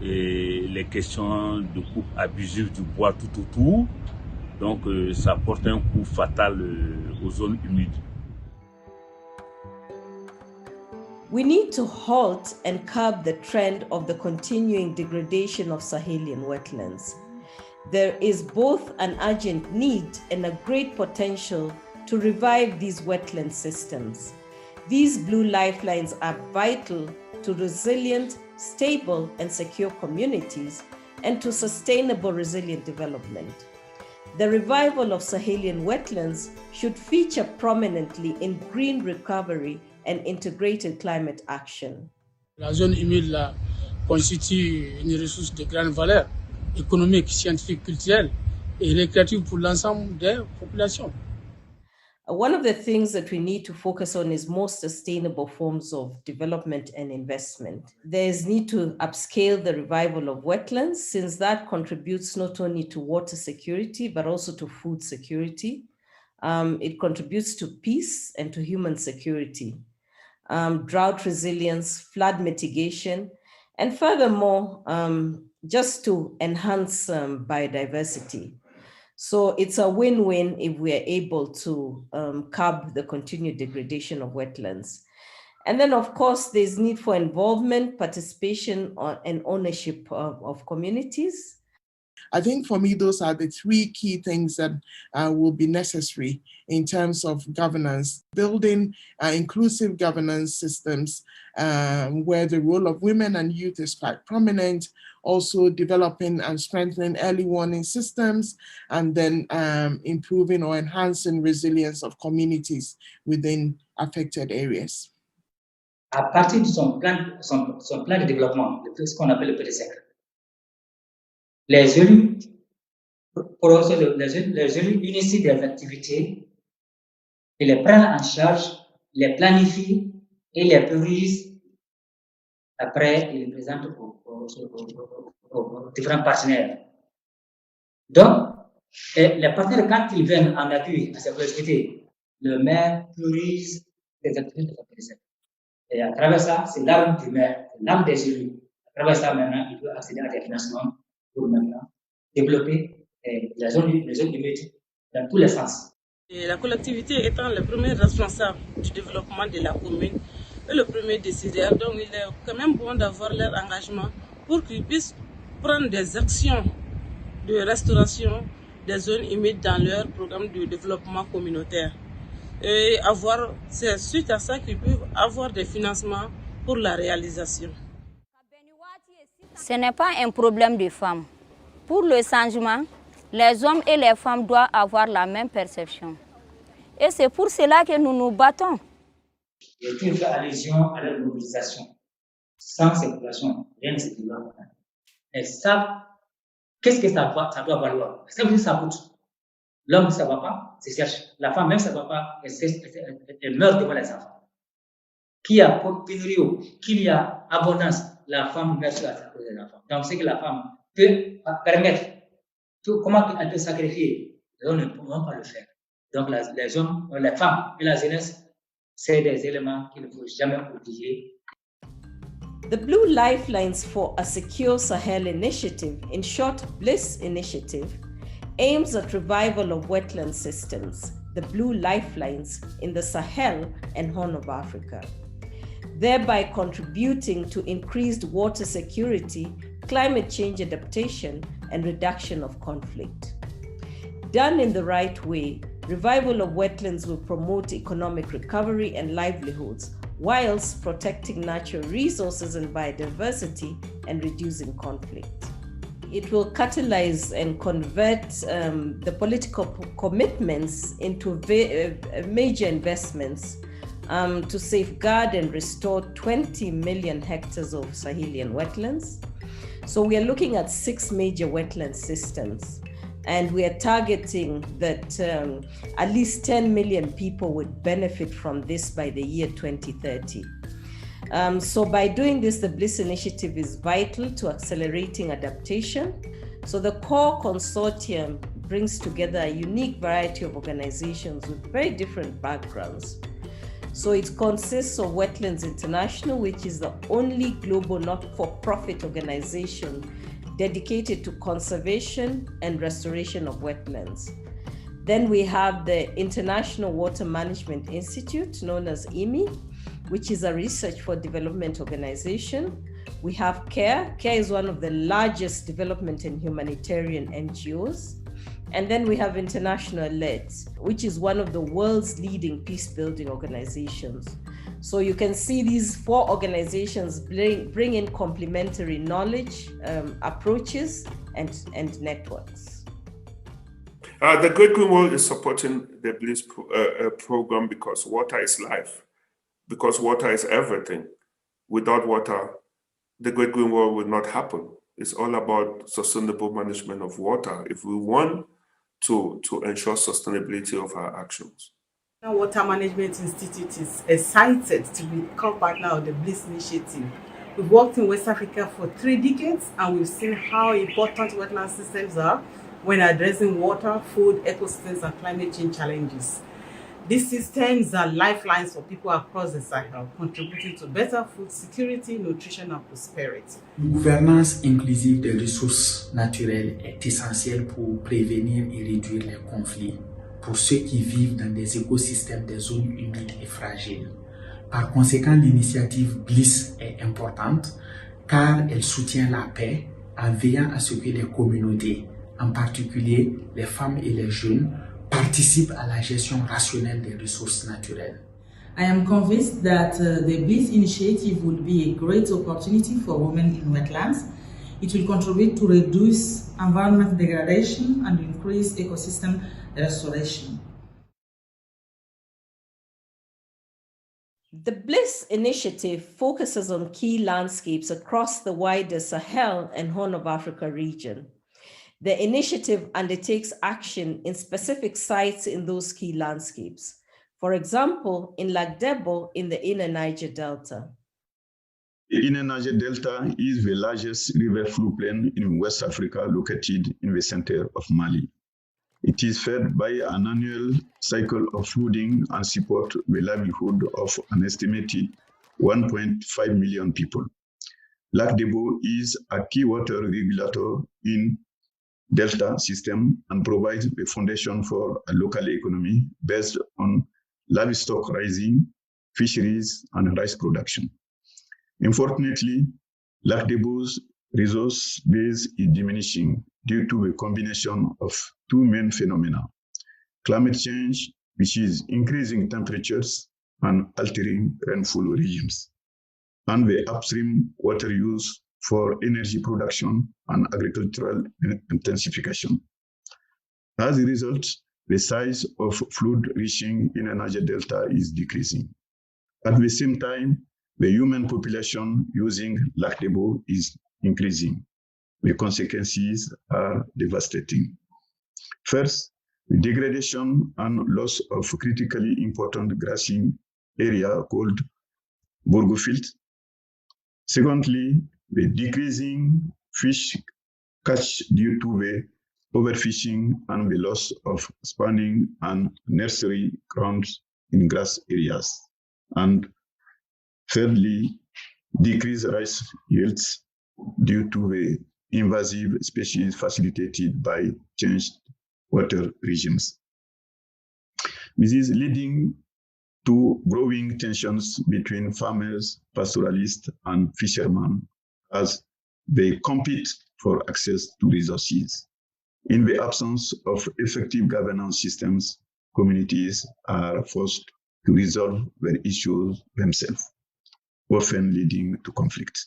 [SPEAKER 24] et les questions de coupe abusive du bois tout autour. Donc ça porte un coup fatal aux zones humides.
[SPEAKER 15] We need to halt and curb the trend of the continuing degradation of Sahelian wetlands. There is both an urgent need and a great potential to revive these wetland systems. These blue lifelines are vital to resilient, stable, and secure communities and to sustainable resilient development. The revival of Sahelian wetlands should feature prominently in green recovery and integrated climate action.
[SPEAKER 25] La zone humide là, constitue une ressource de grande valeur économique, scientifique, culturelle et récréative pour l'ensemble des populations.
[SPEAKER 15] One of the things that we need to focus on is more sustainable forms of development and investment. There is need to upscale the revival of wetlands, since that contributes not only to water security, but also to food security. It contributes to peace and to human security. drought resilience, flood mitigation, and furthermore, just to enhance biodiversity. So it's a win-win if we are able to curb the continued degradation of wetlands. And then, of course, there's need for involvement, participation, and ownership of communities.
[SPEAKER 23] I think for me, those are the three key things that will be necessary in terms of governance, building inclusive governance systems where the role of women and youth is quite prominent, also developing and strengthening early warning systems, and then improving or enhancing resilience of communities within affected areas.
[SPEAKER 16] À partir de son plan de développement, ce qu'on appelle le PDCR, les élus initient des activités, ils les prennent en charge, les planifient et les priorisent. Après, ils les présentent aux différents partenaires. Donc, les partenaires, quand ils viennent en appui à ces collectivités, le maire priorise les activités de la PDCR. Et à travers ça, c'est l'arme du maire, l'arme des élus. À travers ça, maintenant, il peut accéder à des financements pour maintenant développer les zones humides dans tous les sens.
[SPEAKER 25] Et la collectivité étant le premier responsable du développement de la commune et le premier décidaire, donc il est quand même bon d'avoir leur engagement pour qu'ils puissent prendre des actions de restauration des zones humides dans leur programme de développement communautaire. Et c'est suite à ça qu'ils peuvent avoir des financements pour la réalisation.
[SPEAKER 2] Ce n'est pas un problème de femmes. Pour le changement, les hommes et les femmes doivent avoir la même perception. Et c'est pour cela que nous nous battons.
[SPEAKER 16] Et tu fais allusion à la mobilisation. Sans ces populations, rien ne se développe. Elles savent qu'est-ce que ça doit valoir. Ça veut dire que ça coûte. L'homme, ça ne va pas, c'est cherche. La femme, même, ça ne va pas, elle meurt devant les enfants. Qu'il y a pénurie, qu'il y a abondance, la femme meurt sur la tête des enfants. Donc, c'est que la femme peut permettre, comment elle peut sacrifier, les hommes ne pourront pas le faire. Donc, les hommes, les femmes et la jeunesse, c'est des éléments qu'il ne faut jamais oublier.
[SPEAKER 15] The Blue Lifelines for a Secure Sahel initiative, in short, BLISS initiative, aims at revival of wetland systems, the Blue Lifelines in the Sahel and Horn of Africa, thereby contributing to increased water security, climate change adaptation, and reduction of conflict. Done in the right way, revival of wetlands will promote economic recovery and livelihoods, whilst protecting natural resources and biodiversity and reducing conflict. It will catalyze and convert the political commitments into major investments to safeguard and restore 20 million hectares of Sahelian wetlands. So we are looking at 6 major wetland systems, and we are targeting that at least 10 million people would benefit from this by the year 2030. So by doing this, the BLISS initiative is vital to accelerating adaptation. So the core consortium brings together a unique variety of organizations with very different backgrounds. So it consists of Wetlands International, which is the only global not-for-profit organization dedicated to conservation and restoration of wetlands. Then we have the International Water Management Institute, known as IMI, which is a research for development organization. We have CARE. CARE is one of the largest development and humanitarian NGOs. And then we have International LED, which is one of the world's leading peace-building organizations. So you can see these 4 organizations bring in complementary knowledge, approaches, and networks.
[SPEAKER 4] The Great Green Wall is supporting the BLISS program because water is life, because water is everything. Without water, the Great Green Wall will not happen. It's all about sustainable management of water if we want to ensure sustainability of our actions.
[SPEAKER 5] Water Management Institute is excited to become partner of the BLISS initiative. We've worked in West Africa for 3 decades, and we've seen how important wetland systems are when addressing water, food, ecosystems, and climate change challenges. These systems are lifelines for people across the Sahel, contributing to better food security, nutrition, and prosperity.
[SPEAKER 3] Une gouvernance inclusive des ressources naturelles est essentielle pour prévenir et réduire les conflits pour ceux qui vivent dans des écosystèmes des zones humides et fragiles. Par conséquent, l'initiative BLISS est importante car elle soutient la paix en veillant à ce que les communautés, en particulier les femmes et les jeunes, participent à la gestion rationnelle des ressources naturelles.
[SPEAKER 6] I am convinced that the BLISS initiative will be a great opportunity for women in wetlands. It will contribute to reduce environmental degradation and increase ecosystem restoration.
[SPEAKER 15] The BLISS initiative focuses on key landscapes across the wider Sahel and Horn of Africa region. The initiative undertakes action in specific sites in those key landscapes. For example, in Lagdebo in the Inner Niger Delta.
[SPEAKER 12] The Inner Niger Delta is the largest river floodplain in West Africa located in the center of Mali. It is fed by an annual cycle of flooding and support the livelihood of an estimated 1.5 million people. Lagdebo is a key water regulator in Delta system and provides the foundation for a local economy based on livestock raising, fisheries, and rice production. Unfortunately, Lagdebo's resource base is diminishing due to a combination of two main phenomena: climate change, which is increasing temperatures and altering rainfall regimes, and the upstream water use for energy production and agricultural intensification. As a result, the size of flood reaching in the Niger Delta is decreasing. At the same time, the human population using Lagdebo is increasing. The consequences are devastating. First, the degradation and loss of critically important grazing area called Burgofield. Secondly, the decreasing fish catch due to the overfishing and the loss of spawning and nursery grounds in grass areas. And thirdly, decreased rice yields due to the invasive species facilitated by changed water regimes. This is leading to growing tensions between farmers, pastoralists, and fishermen as they compete for access to resources. In the absence of effective governance systems, communities are forced to resolve their issues themselves, often leading to conflict.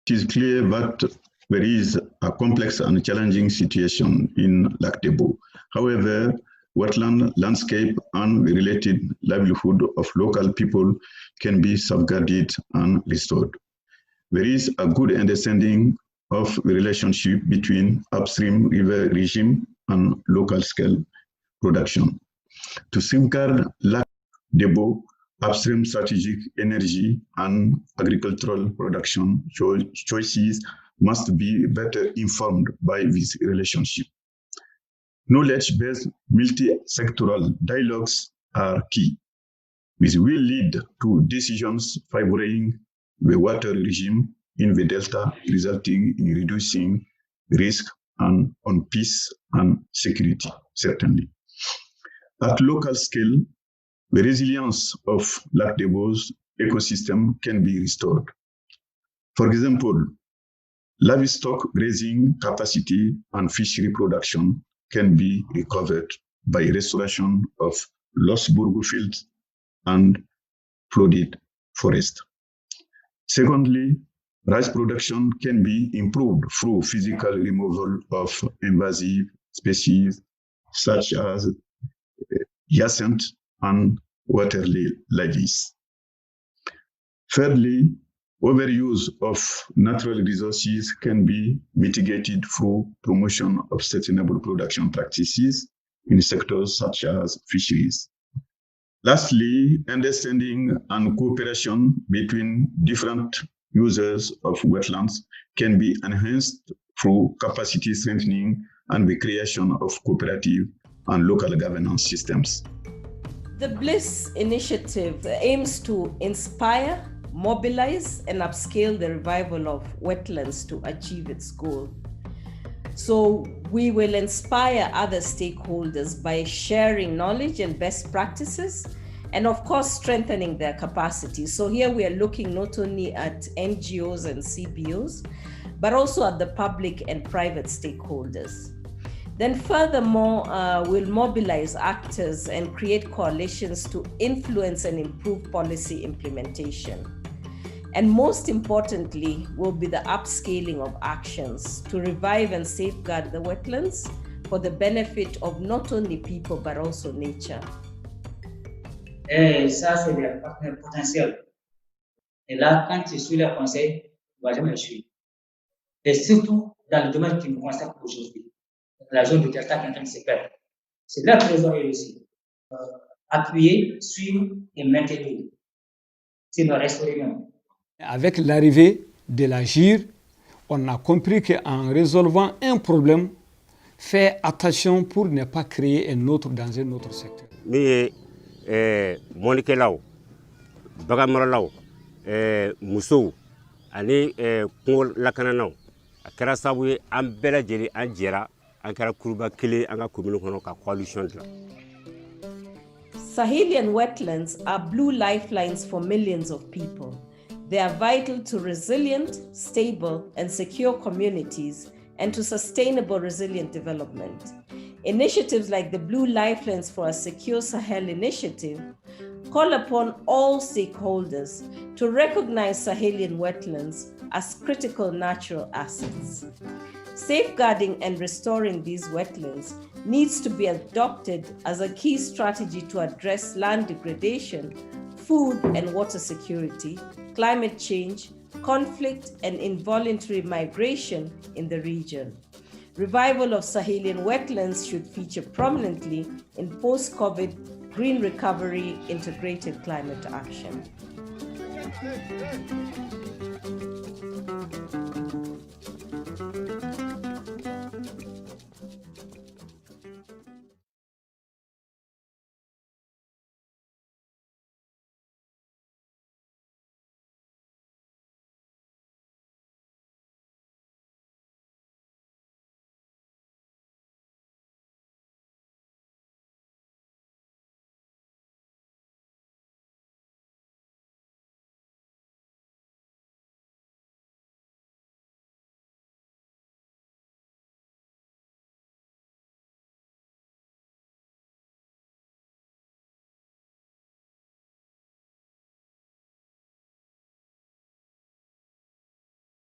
[SPEAKER 12] It is clear that there is a complex and challenging situation in Lagdebo. However, wetland landscape and the related livelihood of local people can be safeguarded and restored. There is a good understanding of the relationship between upstream river regime and local scale production. To safeguard Lagdebo, upstream strategic energy and agricultural production choices must be better informed by this relationship. Knowledge-based multi-sectoral dialogues are key. This will lead to decisions favoring the water regime in the Delta, resulting in reducing risk and on peace and security, certainly. At local scale, the resilience of Lagdebo's ecosystem can be restored. For example, livestock grazing capacity and fishery production can be recovered by restoration of lost burgo fields and flooded forest. Secondly, rice production can be improved through physical removal of invasive species such as hyacinth and water lilies. Thirdly, overuse of natural resources can be mitigated through promotion of sustainable production practices in sectors such as fisheries. Lastly, understanding and cooperation between different users of wetlands can be enhanced through capacity strengthening and the creation of cooperative and local governance systems.
[SPEAKER 15] The BLISS initiative aims to inspire, mobilize, and upscale the revival of wetlands to achieve its goal. So we will inspire other stakeholders by sharing knowledge and best practices, and of course, strengthening their capacity. So here we are looking not only at NGOs and CBOs, but also at the public and private stakeholders. Then furthermore, we'll mobilize actors and create coalitions to influence and improve policy implementation. And most importantly, will be the upscaling of actions to revive and safeguard the wetlands for the benefit of not only people, but also nature.
[SPEAKER 16] Et ça, c'est des partenaires potentiels. Et là, quand tu suis le conseil, tu ne vas jamais le suivre. Et surtout, dans le domaine qui nous consacre aujourd'hui, la zone de delta qui est en train de se perdre. C'est là que les ont réussi. Appuyer, suivre et maintenir. Sinon, restaurer même.
[SPEAKER 1] Avec l'arrivée de l'agir, on a compris qu'en résolvant un problème, faire attention pour ne pas créer un autre dans un autre secteur.
[SPEAKER 7] Mais Monique Lao, Bagamara Moussou, Ani Kongol Lakanano, Akara Sawi, Ambela Jeli, Anjera, Ankara Kuruba Kili, Anga Kumino coalition.
[SPEAKER 15] Sahelian wetlands are blue lifelines for millions of people. They are vital to resilient, stable, and secure communities and to sustainable resilient development. Initiatives like the Blue Lifelines for a Secure Sahel initiative call upon all stakeholders to recognize Sahelian wetlands as critical natural assets. Safeguarding and restoring these wetlands needs to be adopted as a key strategy to address land degradation, food and water security, climate change, conflict, and involuntary migration in the region. Revival of Sahelian wetlands should feature prominently in post-COVID green recovery integrated climate action.